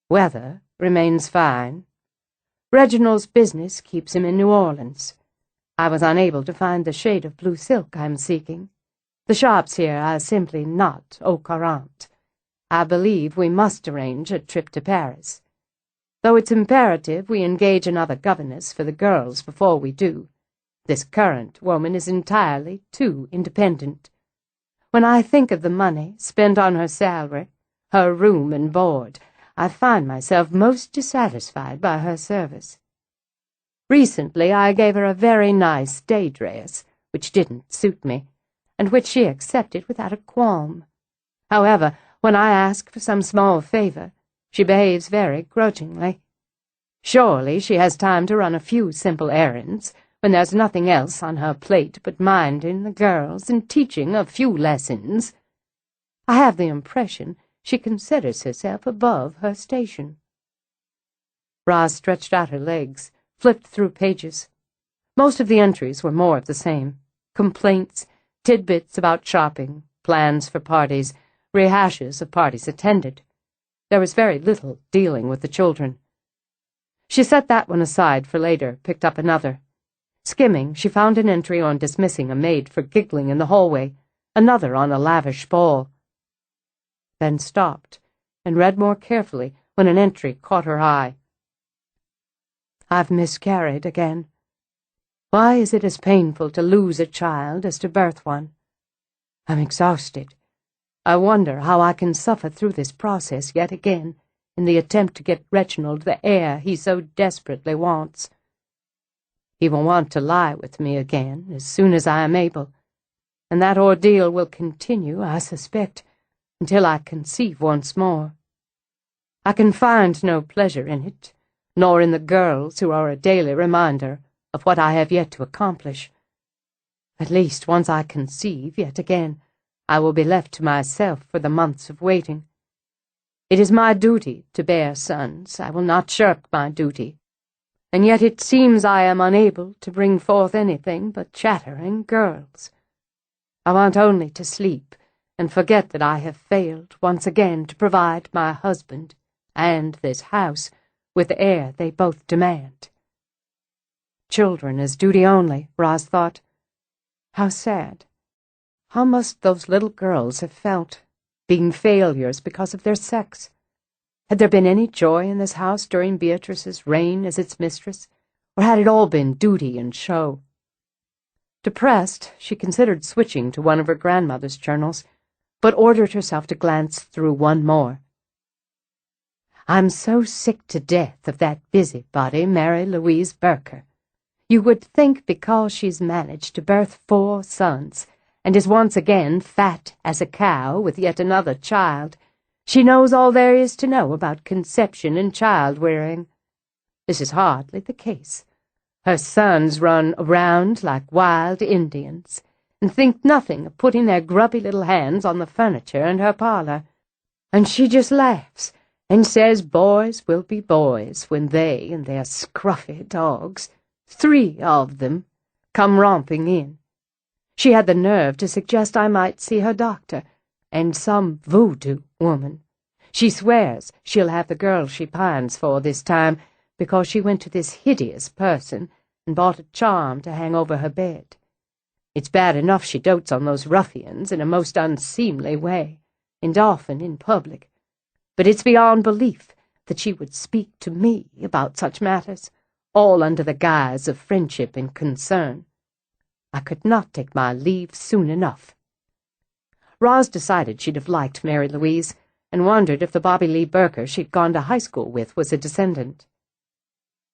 Speaker 1: Weather remains fine. Reginald's business keeps him in New Orleans. I was unable to find the shade of blue silk I'm seeking. The shops here are simply not au courant. I believe we must arrange a trip to Paris. Though it's imperative we engage another governess for the girls before we do. This current woman is entirely too independent. When I think of the money spent on her salary, her room and board, I find myself most dissatisfied by her service. Recently I gave her a very nice day dress, which didn't suit me, and which she accepted without a qualm. However, when I ask for some small favor, she behaves very grudgingly. Surely she has time to run a few simple errands, when there's nothing else on her plate but minding the girls and teaching a few lessons. I have the impression she considers herself above her station. Roz stretched out her legs, flipped through pages. Most of the entries were more of the same. Complaints, tidbits about shopping, plans for parties, rehashes of parties attended. There was very little dealing with the children. She set that one aside for later, picked up another. Skimming, she found an entry on dismissing a maid for giggling in the hallway, another on a lavish ball. Then stopped, and read more carefully when an entry caught her eye. I've miscarried again. Why is it as painful to lose a child as to birth one? I'm exhausted. I wonder how I can suffer through this process yet again in the attempt to get Reginald the heir he so desperately wants. He will want to lie with me again as soon as I am able, and that ordeal will continue, I suspect, until I conceive once more. I can find no pleasure in it, nor in the girls who are a daily reminder of what I have yet to accomplish. At least, once I conceive yet again, I will be left to myself for the months of waiting. It is my duty to bear sons. I will not shirk my duty. And yet it seems I am unable to bring forth anything but chattering girls. I want only to sleep and forget that I have failed once again to provide my husband and this house with the air they both demand. Children as duty only, Roz thought. How sad. How must those little girls have felt, being failures because of their sex? Had there been any joy in this house during Beatrice's reign as its mistress, or had it all been duty and show? Depressed, she considered switching to one of her grandmother's journals, but ordered herself to glance through one more. I'm so sick to death of that busybody, Mary Louise Barker. You would think because she's managed to birth 4 sons, and is once again fat as a cow with yet another child, she knows all there is to know about conception and child-rearing. This is hardly the case. Her sons run around like wild Indians, and think nothing of putting their grubby little hands on the furniture in her parlor, and she just laughs and says boys will be boys when they and their scruffy dogs, 3 of them, come romping in. She had the nerve to suggest I might see her doctor, and some voodoo woman. She swears she'll have the girl she pines for this time, because she went to this hideous person and bought a charm to hang over her bed. It's bad enough she dotes on those ruffians in a most unseemly way, and often in public, but it's beyond belief that she would speak to me about such matters, all under the guise of friendship and concern. I could not take my leave soon enough. Roz decided she'd have liked Mary Louise, and wondered if the Bobby Lee Barker she'd gone to high school with was a descendant.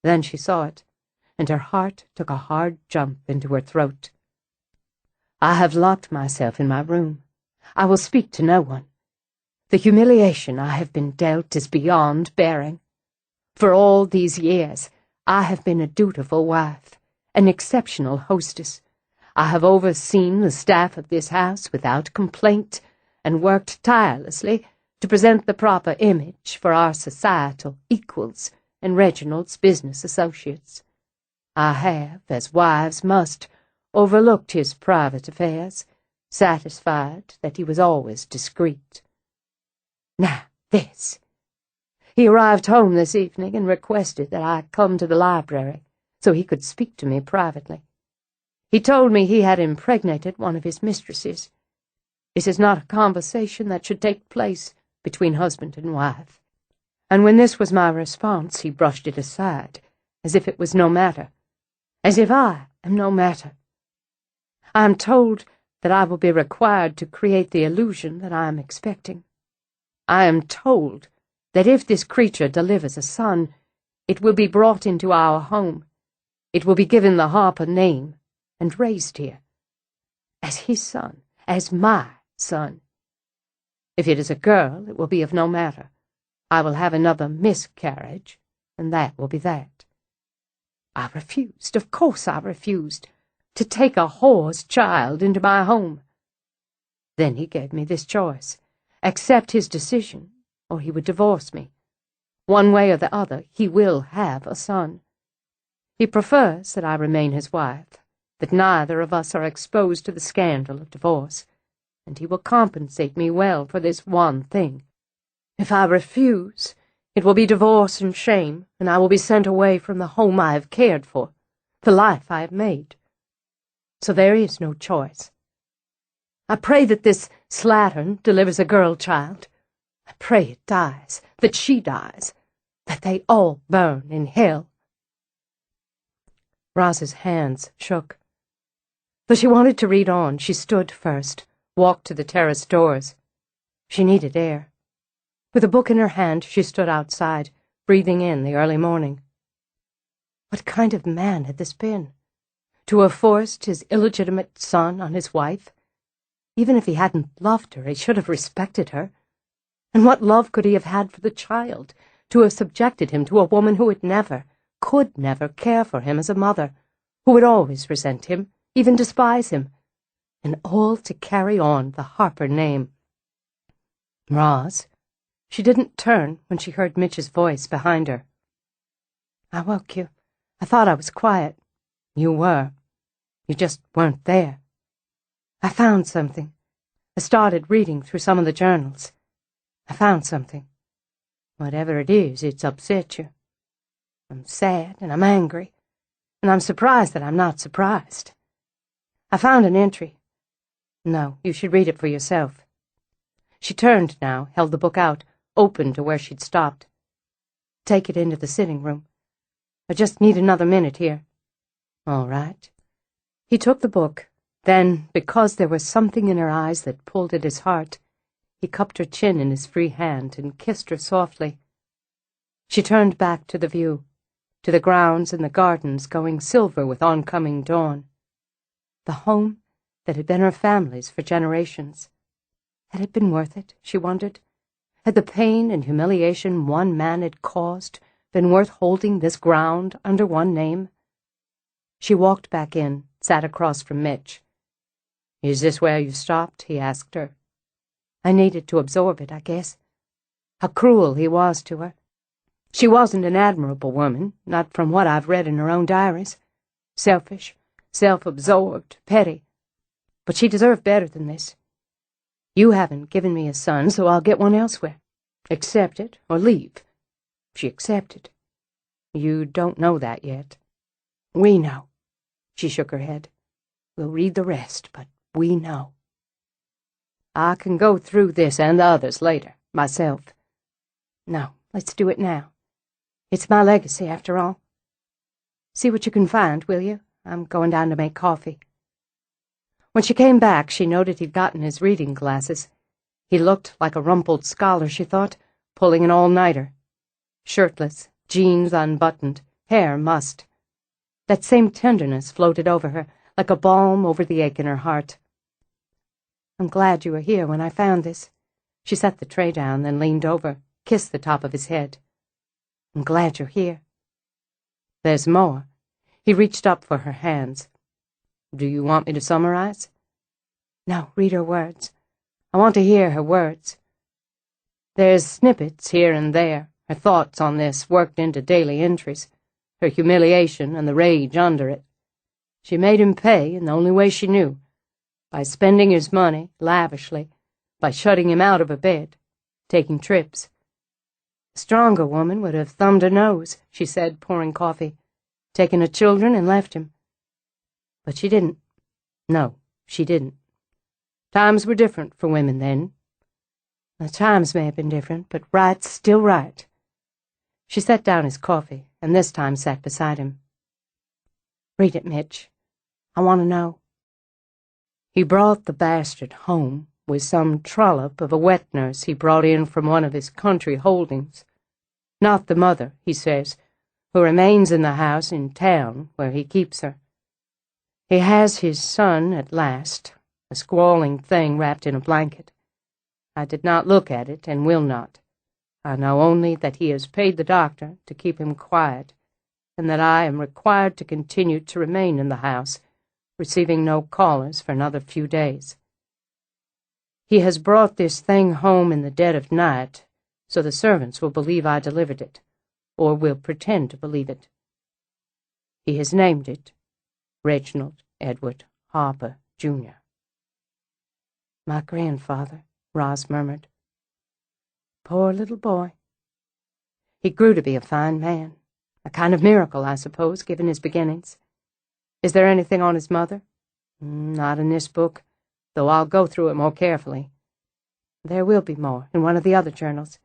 Speaker 1: Then she saw it, and her heart took a hard jump into her throat. I have locked myself in my room. I will speak to no one. The humiliation I have been dealt is beyond bearing. For all these years, I have been a dutiful wife, an exceptional hostess. I have overseen the staff of this house without complaint, and worked tirelessly to present the proper image for our societal equals and Reginald's business associates. I have, as wives must, overlooked his private affairs, satisfied that he was always discreet. Now, this. He arrived home this evening and requested that I come to the library so he could speak to me privately. He told me he had impregnated one of his mistresses. This is not a conversation that should take place between husband and wife. And when this was my response, he brushed it aside, as if it was no matter, as if I am no matter. I am told that I will be required to create the illusion that I am expecting. I am told that if this creature delivers a son, it will be brought into our home. It will be given the Harper name and raised here, as his son, as my son. If it is a girl, it will be of no matter. I will have another miscarriage, and that will be that. I refused, of course I refused, to take a whore's child into my home. Then he gave me this choice: accept his decision, or he would divorce me. One way or the other, he will have a son. He prefers that I remain his wife, that neither of us are exposed to the scandal of divorce, and he will compensate me well for this one thing. If I refuse, it will be divorce and shame, and I will be sent away from the home I have cared for, the life I have made. So there is no choice. I pray that this slattern delivers a girl child. I pray it dies, that she dies, that they all burn in hell. Roz's hands shook. Though she wanted to read on, she stood first, walked to the terrace doors. She needed air. With a book in her hand, she stood outside, breathing in the early morning. What kind of man had this been? To have forced his illegitimate son on his wife? Even if he hadn't loved her, he should have respected her. And what love could he have had for the child, to have subjected him to a woman who would never, could never care for him as a mother, who would always resent him, even despise him, and all to carry on the Harper name. Roz. She didn't turn when she heard Mitch's voice behind her. I woke you. I thought I was quiet. You were. You just weren't there. I found something. I started reading through some of the journals. I found something. Whatever it is, it's upset you. I'm sad and I'm angry, and I'm surprised that I'm not surprised. I found an entry. No, you should read it for yourself. She turned now, held the book out, open to where she'd stopped. Take it into the sitting room. I just need another minute here. All right. He took the book. Then, because there was something in her eyes that pulled at his heart, he cupped her chin in his free hand and kissed her softly. She turned back to the view, to the grounds and the gardens going silver with oncoming dawn. The home that had been her family's for generations. Had it been worth it, she wondered? Had the pain and humiliation one man had caused been worth holding this ground under one name? She walked back in, sat across from Mitch. Is this where you stopped? He asked her. I needed to absorb it, I guess. How cruel he was to her. She wasn't an admirable woman, not from what I've read in her own diaries. Selfish, self-absorbed, petty. But she deserved better than this. You haven't given me a son, so I'll get one elsewhere. Accept it or leave. She accepted. You don't know that yet. We know. She shook her head. We'll read the rest, but we know. I can go through this and the others later, myself. No, let's do it now. It's my legacy, after all. See what you can find, will you? I'm going down to make coffee. When she came back, she noted he'd gotten his reading glasses. He looked like a rumpled scholar, she thought, pulling an all-nighter. Shirtless, jeans unbuttoned, hair mussed. That same tenderness floated over her, like a balm over the ache in her heart. I'm glad you were here when I found this. She set the tray down, then leaned over, kissed the top of his head. I'm glad you're here. There's more. He reached up for her hands. Do you want me to summarize? No, read her words. I want to hear her words. There's snippets here and there, her thoughts on this worked into daily entries, her humiliation and the rage under it. She made him pay in the only way she knew, by spending his money lavishly, by shutting him out of a bed, taking trips. A stronger woman would have thumbed her nose, she said, pouring coffee, taken her children and left him. But she didn't. No, she didn't. Times were different for women then. The times may have been different, but right's still right. She set down his coffee, and this time sat beside him. Read it, Mitch. I want to know. He brought the bastard home with some trollop of a wet nurse he brought in from one of his country holdings. Not the mother, he says, who remains in the house in town where he keeps her. He has his son at last, a squalling thing wrapped in a blanket. I did not look at it and will not. I know only that he has paid the doctor to keep him quiet, and that I am required to continue to remain in the house, receiving no callers for another few days. He has brought this thing home in the dead of night, so the servants will believe I delivered it, or will pretend to believe it. He has named it Reginald Edward Harper, Jr. My grandfather, Roz murmured. Poor little boy. He grew to be a fine man. A kind of miracle, I suppose, given his beginnings. Is there anything on his mother? Not in this book, though I'll go through it more carefully. There will be more in one of the other journals.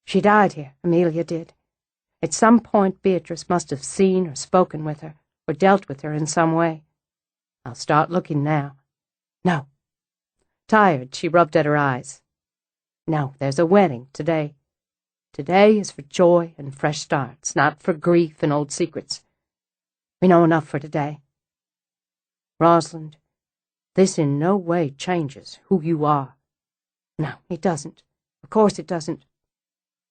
Speaker 1: She died here, Amelia did. At some point Beatrice must have seen or spoken with her, or dealt with her in some way. I'll start looking now. No. Tired, she rubbed at her eyes. No, there's a wedding today. Today is for joy and fresh starts, not for grief and old secrets. We know enough for today. Rosalind, this in no way changes who you are. No, it doesn't. Of course it doesn't.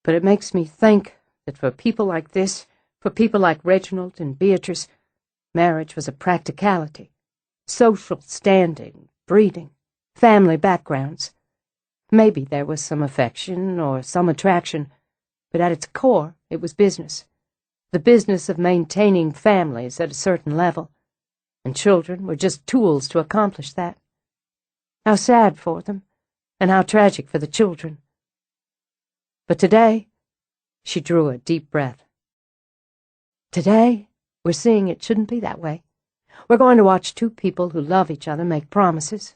Speaker 1: But it makes me think that for people like this, for people like Reginald and Beatrice, marriage was a practicality. Social standing, breeding, family backgrounds. Maybe there was some affection or some attraction, but at its core it was business. The business of maintaining families at a certain level, and children were just tools to accomplish that. How sad for them, and how tragic for the children. But today, she drew a deep breath. Today, we're seeing it shouldn't be that way. We're going to watch two people who love each other make promises,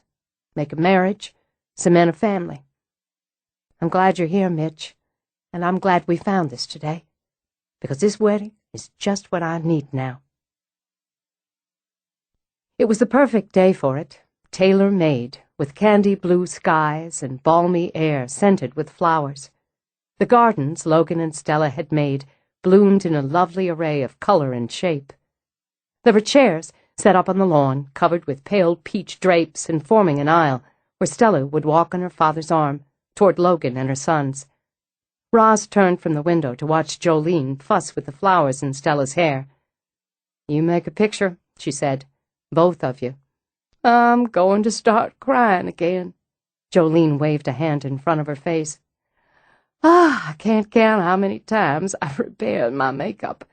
Speaker 1: make a marriage, cement a family. I'm glad you're here, Mitch, and I'm glad we found this today, because this wedding is just what I need now. It was the perfect day for it, tailor-made, with candy blue skies and balmy air scented with flowers. The gardens Logan and Stella had made bloomed in a lovely array of color and shape. There were chairs set up on the lawn, covered with pale peach drapes and forming an aisle, where Stella would walk on her father's arm, toward Logan and her sons. Roz turned from the window to watch Jolene fuss with the flowers in Stella's hair. "You make a picture," she said. "Both of you." "I'm going to start crying again." Jolene waved a hand in front of her face. I can't count how many times I've repaired my makeup.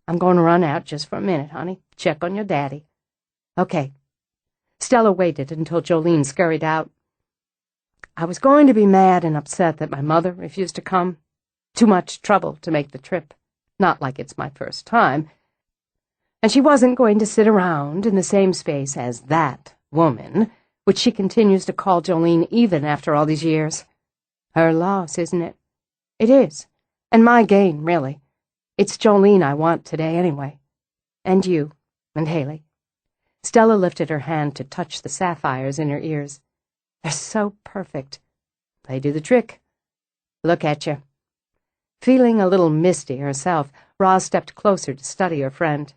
Speaker 1: I'm going to run out just for a minute, honey. Check on your daddy. Okay. Stella waited until Jolene scurried out. I was going to be mad and upset that my mother refused to come. Too much trouble to make the trip. Not like it's my first time. And she wasn't going to sit around in the same space as that woman, which she continues to call Jolene even after all these years. Her loss, isn't it? It is. And my gain, really. It's Jolene I want today anyway. And you, and Haley. Stella lifted her hand to touch the sapphires in her ears. They're so perfect. They do the trick. Look at you. Feeling a little misty herself, Roz stepped closer to study her friend.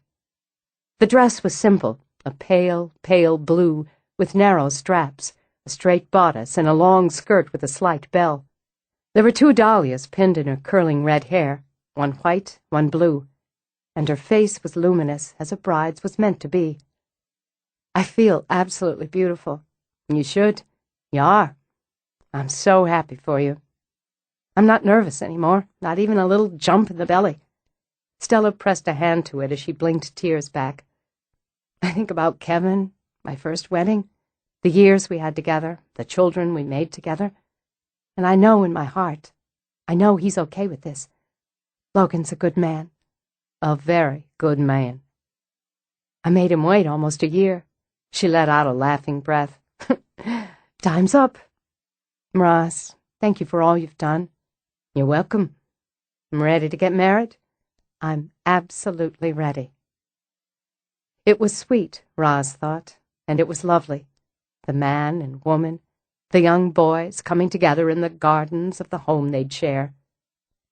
Speaker 1: The dress was simple, a pale, pale blue, with narrow straps, a straight bodice, and a long skirt with a slight bell. There were 2 dahlias pinned in her curling red hair, one white, one blue, and her face was luminous, as a bride's was meant to be. I feel absolutely beautiful. You should. You are. I'm so happy for you. I'm not nervous anymore, not even a little jump in the belly. Stella pressed a hand to it as she blinked tears back. I think about Kevin, my first wedding, the years we had together, the children we made together. And I know in my heart, I know he's okay with this. Logan's a good man. A very good man. I made him wait almost a year. She let out a laughing breath. Time's up. Roz, thank you for all you've done. You're welcome. I'm ready to get married. I'm absolutely ready. It was sweet, Roz thought, and it was lovely. The man and woman, the young boys coming together in the gardens of the home they'd share.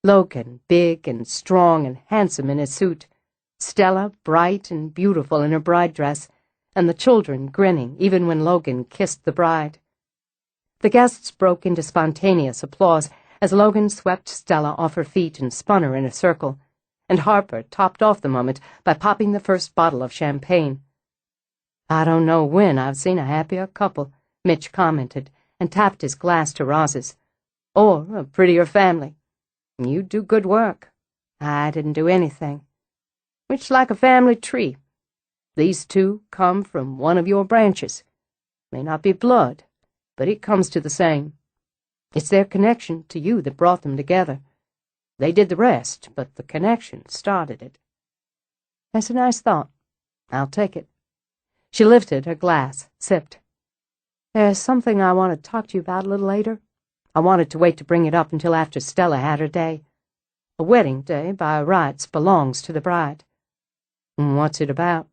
Speaker 1: Logan, big and strong and handsome in his suit. Stella, bright and beautiful in her bride dress, and the children grinning even when Logan kissed the bride. The guests broke into spontaneous applause as Logan swept Stella off her feet and spun her in a circle, and Harper topped off the moment by popping the first bottle of champagne. I don't know when I've seen a happier couple, Mitch commented, and tapped his glass to Roz's. Or a prettier family. You do good work. I didn't do anything. It's like a family tree. These two come from one of your branches. May not be blood, but it comes to the same. It's their connection to you that brought them together. They did the rest, but the connection started it. That's a nice thought. I'll take it. She lifted her glass, sipped. There's something I want to talk to you about a little later. I wanted to wait to bring it up until after Stella had her day. A wedding day, by rights, belongs to the bride. What's it about?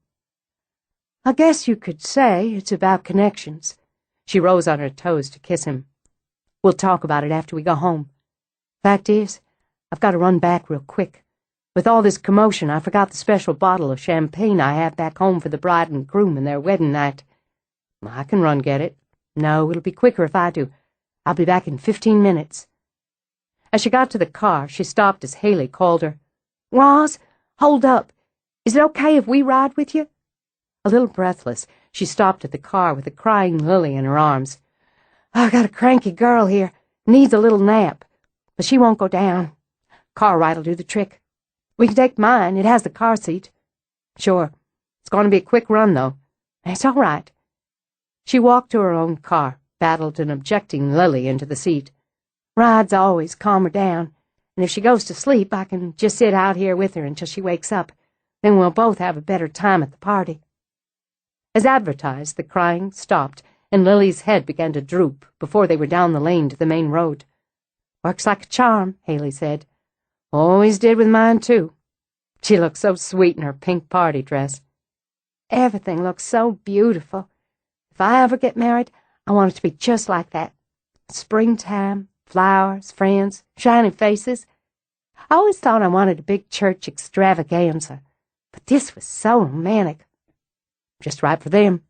Speaker 1: I guess you could say it's about connections. She rose on her toes to kiss him. We'll talk about it after we go home. Fact is, I've got to run back real quick. With all this commotion, I forgot the special bottle of champagne I have back home for the bride and groom and their wedding night. I can run get it. No, it'll be quicker if I do. I'll be back in 15 minutes. As she got to the car, she stopped as Haley called her. "Roz, hold up. Is it okay if we ride with you?" A little breathless, she stopped at the car with the crying Lily in her arms. "I got a cranky girl here. Needs a little nap. But she won't go down. Car ride'll do the trick. We can take mine. It has the car seat." "Sure. It's going to be a quick run, though." "It's all right." She walked to her own car, battled an objecting Lily into the seat. "Rides always calm her down, and if she goes to sleep, I can just sit out here with her until she wakes up. Then we'll both have a better time at the party." As advertised, the crying stopped, and Lily's head began to droop before they were down the lane to the main road. "Works like a charm," Haley said. "Always did with mine, too." She looked so sweet in her pink party dress. "Everything looks so beautiful. If I ever get married, I want it to be just like that. Springtime, flowers, friends, shining faces. I always thought I wanted a big church extravaganza, but this was so romantic. Just right for them.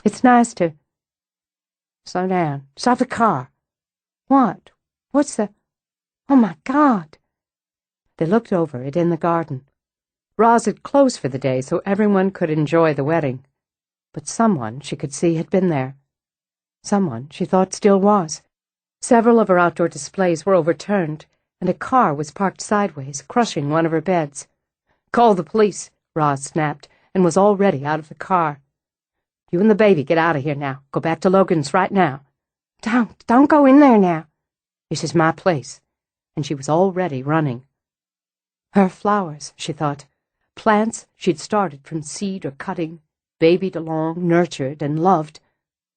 Speaker 1: It's nice to—" "Slow down. Stop the car." "What? What's the— Oh, my God." They looked over it in the garden. Roz had closed for the day so everyone could enjoy the wedding. But someone, she could see, had been there. Someone she thought still was. Several of her outdoor displays were overturned, and a car was parked sideways, crushing one of her beds. "Call the police," Roz snapped, and was already out of the car. "You and the baby get out of here now. Go back to Logan's right now." Don't go in there now." "This is my place." And she was already running. Her flowers, she thought. Plants she'd started from seed or cutting, babied along, nurtured and loved.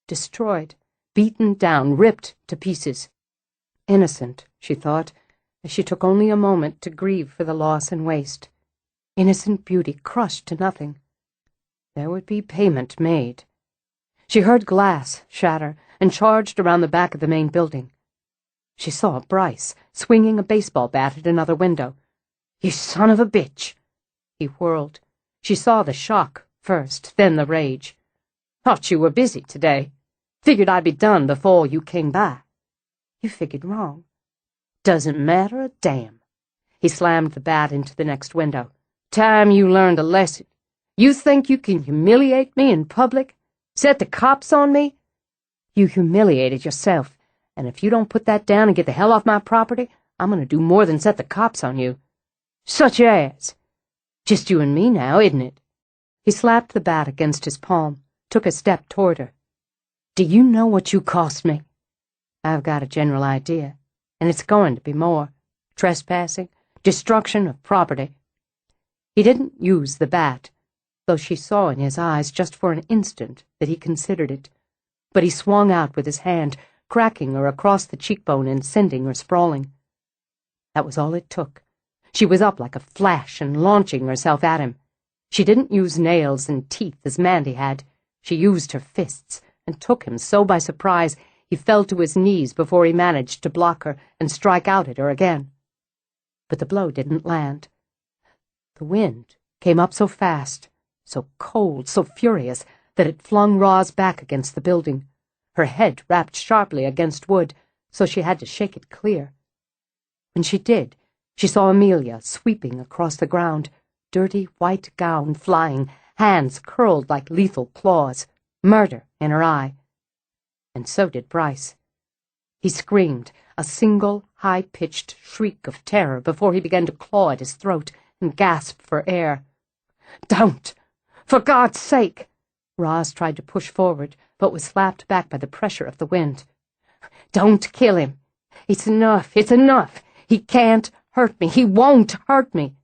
Speaker 1: Destroyed, beaten down, ripped to pieces. Innocent, she thought, as she took only a moment to grieve for the loss and waste. Innocent beauty crushed to nothing. There would be payment made. She heard glass shatter and charged around the back of the main building. She saw Bryce swinging a baseball bat at another window. "You son of a bitch!" He whirled. She saw the shock first, then the rage. "Thought you were busy today. Figured I'd be done before you came by." "You figured wrong." "Doesn't matter a damn." He slammed the bat into the next window. "Time you learned a lesson. You think you can humiliate me in public? Set the cops on me? You humiliated yourself, and if you don't put that down and get the hell off my property, I'm going to do more than set the cops on you." "Such as? Just you and me now, isn't it?" He slapped the bat against his palm, took a step toward her. "Do you know what you cost me?" "I've got a general idea, and it's going to be more. Trespassing, destruction of property." He didn't use the bat, though she saw in his eyes just for an instant that he considered it. But he swung out with his hand, cracking her across the cheekbone and sending her sprawling. That was all it took. She was up like a flash and launching herself at him. She didn't use nails and teeth as Mandy had. She used her fists, and took him so by surprise he fell to his knees before he managed to block her and strike out at her again. But the blow didn't land. The wind came up so fast, so cold, so furious, that it flung Roz back against the building. Her head rapped sharply against wood, so she had to shake it clear. When she did, she saw Amelia sweeping across the ground, dirty white gown flying, hands curled like lethal claws, murder in her eye. And so did Bryce. He screamed, a single, high-pitched shriek of terror before he began to claw at his throat and gasp for air. "Don't! For God's sake!" Roz tried to push forward, but was slapped back by the pressure of the wind. "Don't kill him! It's enough! It's enough! He can't hurt me! He won't hurt me!"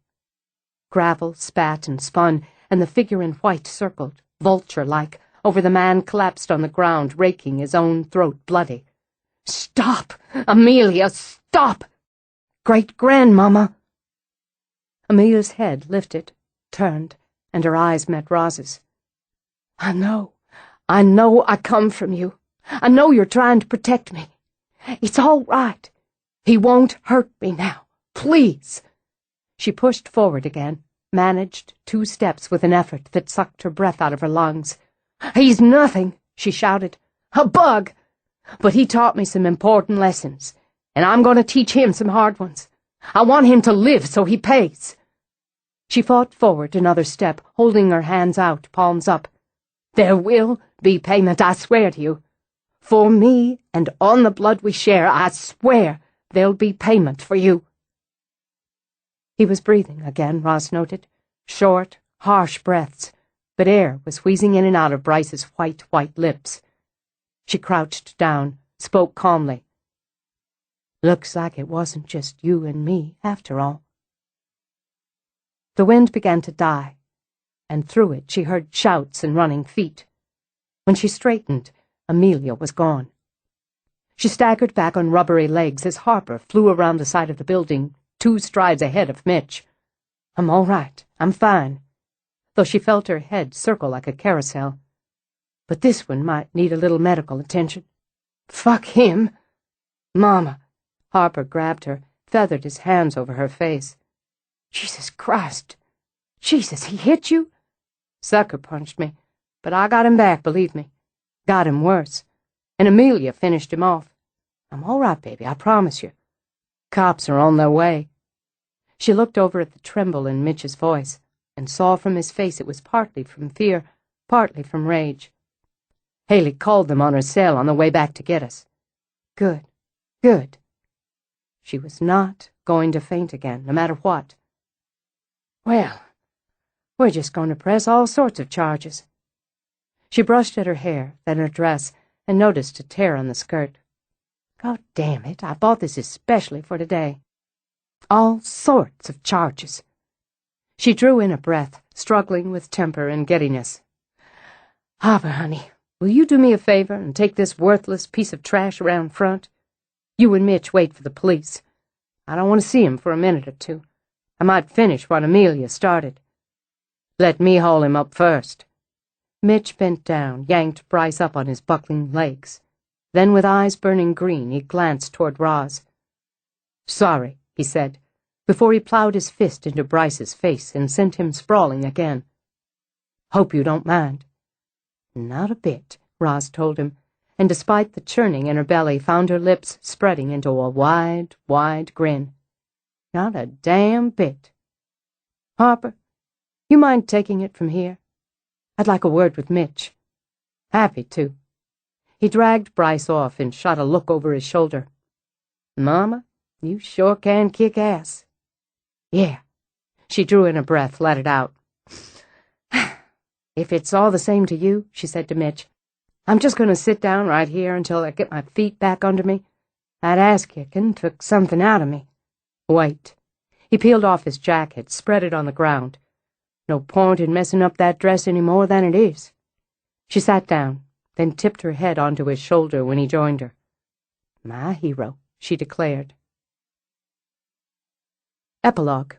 Speaker 1: Gravel spat and spun, and the figure in white circled, vulture-like, over the man collapsed on the ground, raking his own throat bloody. "Stop! Amelia, stop! Great-grandmama!" Amelia's head lifted, turned, and her eyes met Roz's. I know I come from you. I know you're trying to protect me. It's all right. He won't hurt me now. Please." She pushed forward again, managed 2 steps with an effort that sucked her breath out of her lungs. "He's nothing," she shouted. "A bug. But he taught me some important lessons,
Speaker 2: and I'm going to teach him some hard ones. I want him to live so he pays." She fought forward another step, holding her hands out, palms up. "There will be payment, I swear to you. For me and on the blood we share, I swear there'll be payment for you." He was breathing again, Roz noted. Short, harsh breaths, but air was wheezing in and out of Bryce's white lips. She crouched down, spoke calmly. "Looks like it wasn't just you and me, after all." The wind began to die, and through it she heard shouts and running feet. When she straightened, Amelia was gone. She staggered back on rubbery legs as Harper flew around the side of the building, 2 strides ahead of Mitch. "I'm all right. I'm fine," though she felt her head circle like a carousel. But this one might need a little medical attention. "Fuck him!" "Mama!" Harper grabbed her, feathered his hands over her face. "Jesus Christ! Jesus, he hit you?" "Sucker punched me, but I got him back, believe me. Got him worse. And Amelia finished him off. I'm all right, baby, I promise you. Cops are on their way." She looked over at the tremble in Mitch's voice and saw from his face it was partly from fear, partly from rage. "Haley called them on her cell on the way back to get us." "Good, good." She was not going to faint again, no matter what. "Well, we're just going to press all sorts of charges." She brushed at her hair, then her dress, and noticed a tear on the skirt. "God damn it, I bought this especially for today. All sorts of charges." She drew in a breath, struggling with temper and giddiness. "Harper, honey, will you do me a favor and take this worthless piece of trash around front? You and Mitch wait for the police. I don't want to see him for a minute or two. I might finish what Amelia started." "Let me haul him up first." Mitch bent down, yanked Bryce up on his buckling legs. Then, with eyes burning green, he glanced toward Roz. "Sorry," he said, before he plowed his fist into Bryce's face and sent him sprawling again. "Hope you don't mind." "Not a bit," Roz told him, and despite the churning in her belly, found her lips spreading into a wide grin. "Not a damn bit. Harper, you mind taking it from here? I'd like a word with Mitch." "Happy to." He dragged Bryce off and shot a look over his shoulder. "Mama, you sure can kick ass." "Yeah." She drew in a breath, let it out. "If it's all the same to you," she said to Mitch, "I'm just going to sit down right here until I get my feet back under me. That ass-kicking took something out of me." "Wait." He peeled off his jacket, spread it on the ground. "No point in messing up that dress any more than it is." She sat down, then tipped her head onto his shoulder when he joined her. "My hero," she declared. Epilogue.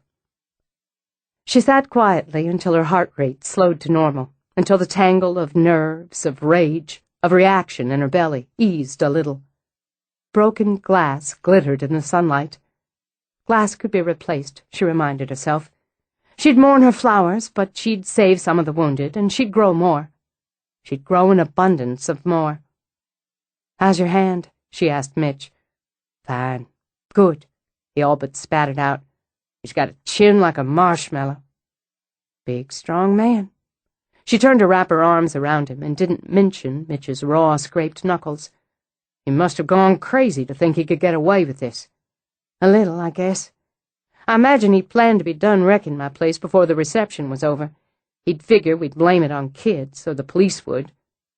Speaker 2: She sat quietly until her heart rate slowed to normal, until the tangle of nerves, of rage, of reaction in her belly eased a little. Broken glass glittered in the sunlight. Glass could be replaced, she reminded herself. She'd mourn her flowers, but she'd save some of the wounded, and she'd grow more. She'd grow an abundance of more. "How's your hand?" she asked Mitch. "Fine. Good." He all but spat it out. "He's got a chin like a marshmallow." "Big, strong man." She turned to wrap her arms around him and didn't mention Mitch's raw, scraped knuckles. "He must have gone crazy to think he could get away with this." "A little, I guess. I imagine he planned to be done wrecking my place before the reception was over. He'd figure we'd blame it on kids, or the police would,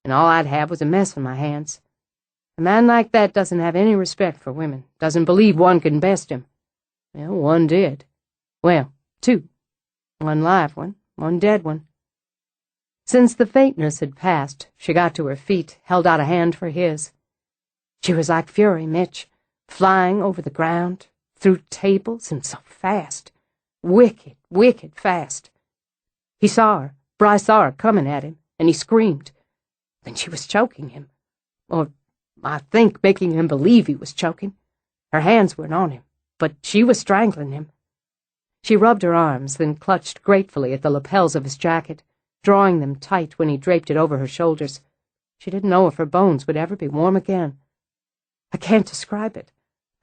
Speaker 2: and all I'd have was a mess on my hands. A man like that doesn't have any respect for women, doesn't believe one can best him. Well, one did. Well, 2. One live one, one dead one." Since the faintness had passed, she got to her feet, held out a hand for his. She was like fury, Mitch, flying over the ground, through tables, and so fast. Wicked, wicked fast. He saw her. Bryce saw her coming at him, and he screamed. Then she was choking him. Or, I think, making him believe he was choking. Her hands weren't on him, but she was strangling him. She rubbed her arms, then clutched gratefully at the lapels of his jacket, drawing them tight when he draped it over her shoulders. She didn't know if her bones would ever be warm again. "I can't describe it.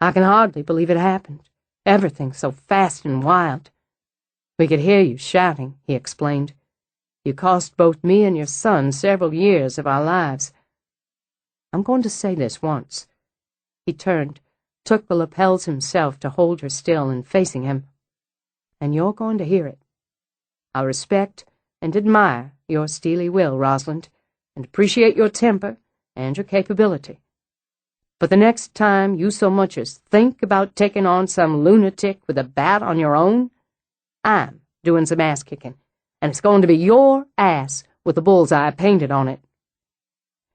Speaker 1: I can hardly believe it happened. Everything so fast and wild. We could hear you shouting," he explained. "You cost both me and your son several years of our lives. I'm going to say this once." He turned, took the lapels himself to hold her still and facing him. "And you're going to hear it. I respect and admire your steely will, Rosalind, and appreciate your temper and your capability. But the next time you so much as think about taking on some lunatic with a bat on your own, I'm doing some ass-kicking, and it's going to be your ass with the bullseye painted on it."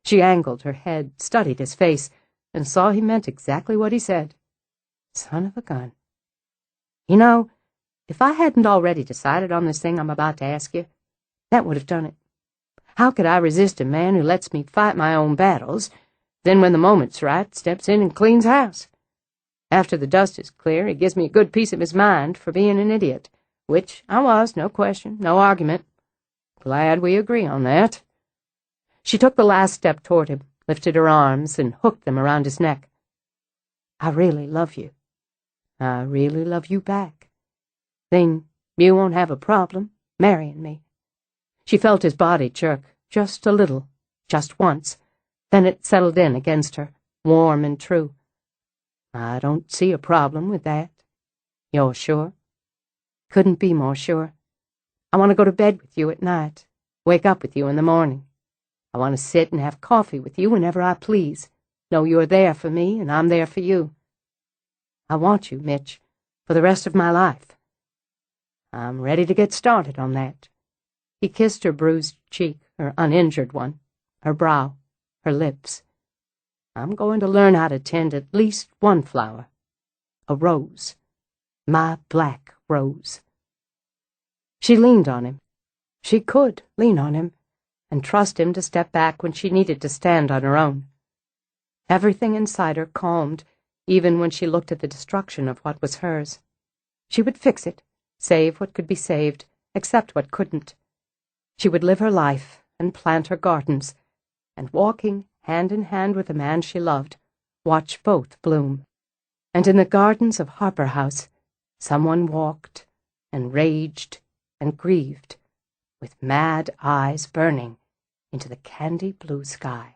Speaker 1: She angled her head, studied his face, and saw he meant exactly what he said. Son of a gun. "You know, if I hadn't already decided on this thing I'm about to ask you, that would have done it. How could I resist a man who lets me fight my own battles, then when the moment's right, steps in and cleans house? After the dust is clear, he gives me a good piece of his mind for being an idiot, which I was, no question, no argument. Glad we agree on that." She took the last step toward him, lifted her arms, and hooked them around his neck. "I really love you. I really love you back. Then you won't have a problem marrying me." She felt his body jerk, just a little, just once. Then it settled in against her, warm and true. "I don't see a problem with that. You're sure?" "Couldn't be more sure. I want to go to bed with you at night, wake up with you in the morning. I want to sit and have coffee with you whenever I please, know you're there for me and I'm there for you. I want you, Mitch, for the rest of my life. I'm ready to get started on that." He kissed her bruised cheek, her uninjured one, her brow, her lips. "I'm going to learn how to tend at least one flower. A rose. My black rose." She leaned on him. She could lean on him, and trust him to step back when she needed to stand on her own. Everything inside her calmed, even when she looked at the destruction of what was hers. She would fix it, save what could be saved, accept what couldn't. She would live her life and plant her gardens, and walking hand in hand with the man she loved, watch both bloom. And in the gardens of Harper House, someone walked and raged and grieved, with mad eyes burning into the candy blue sky.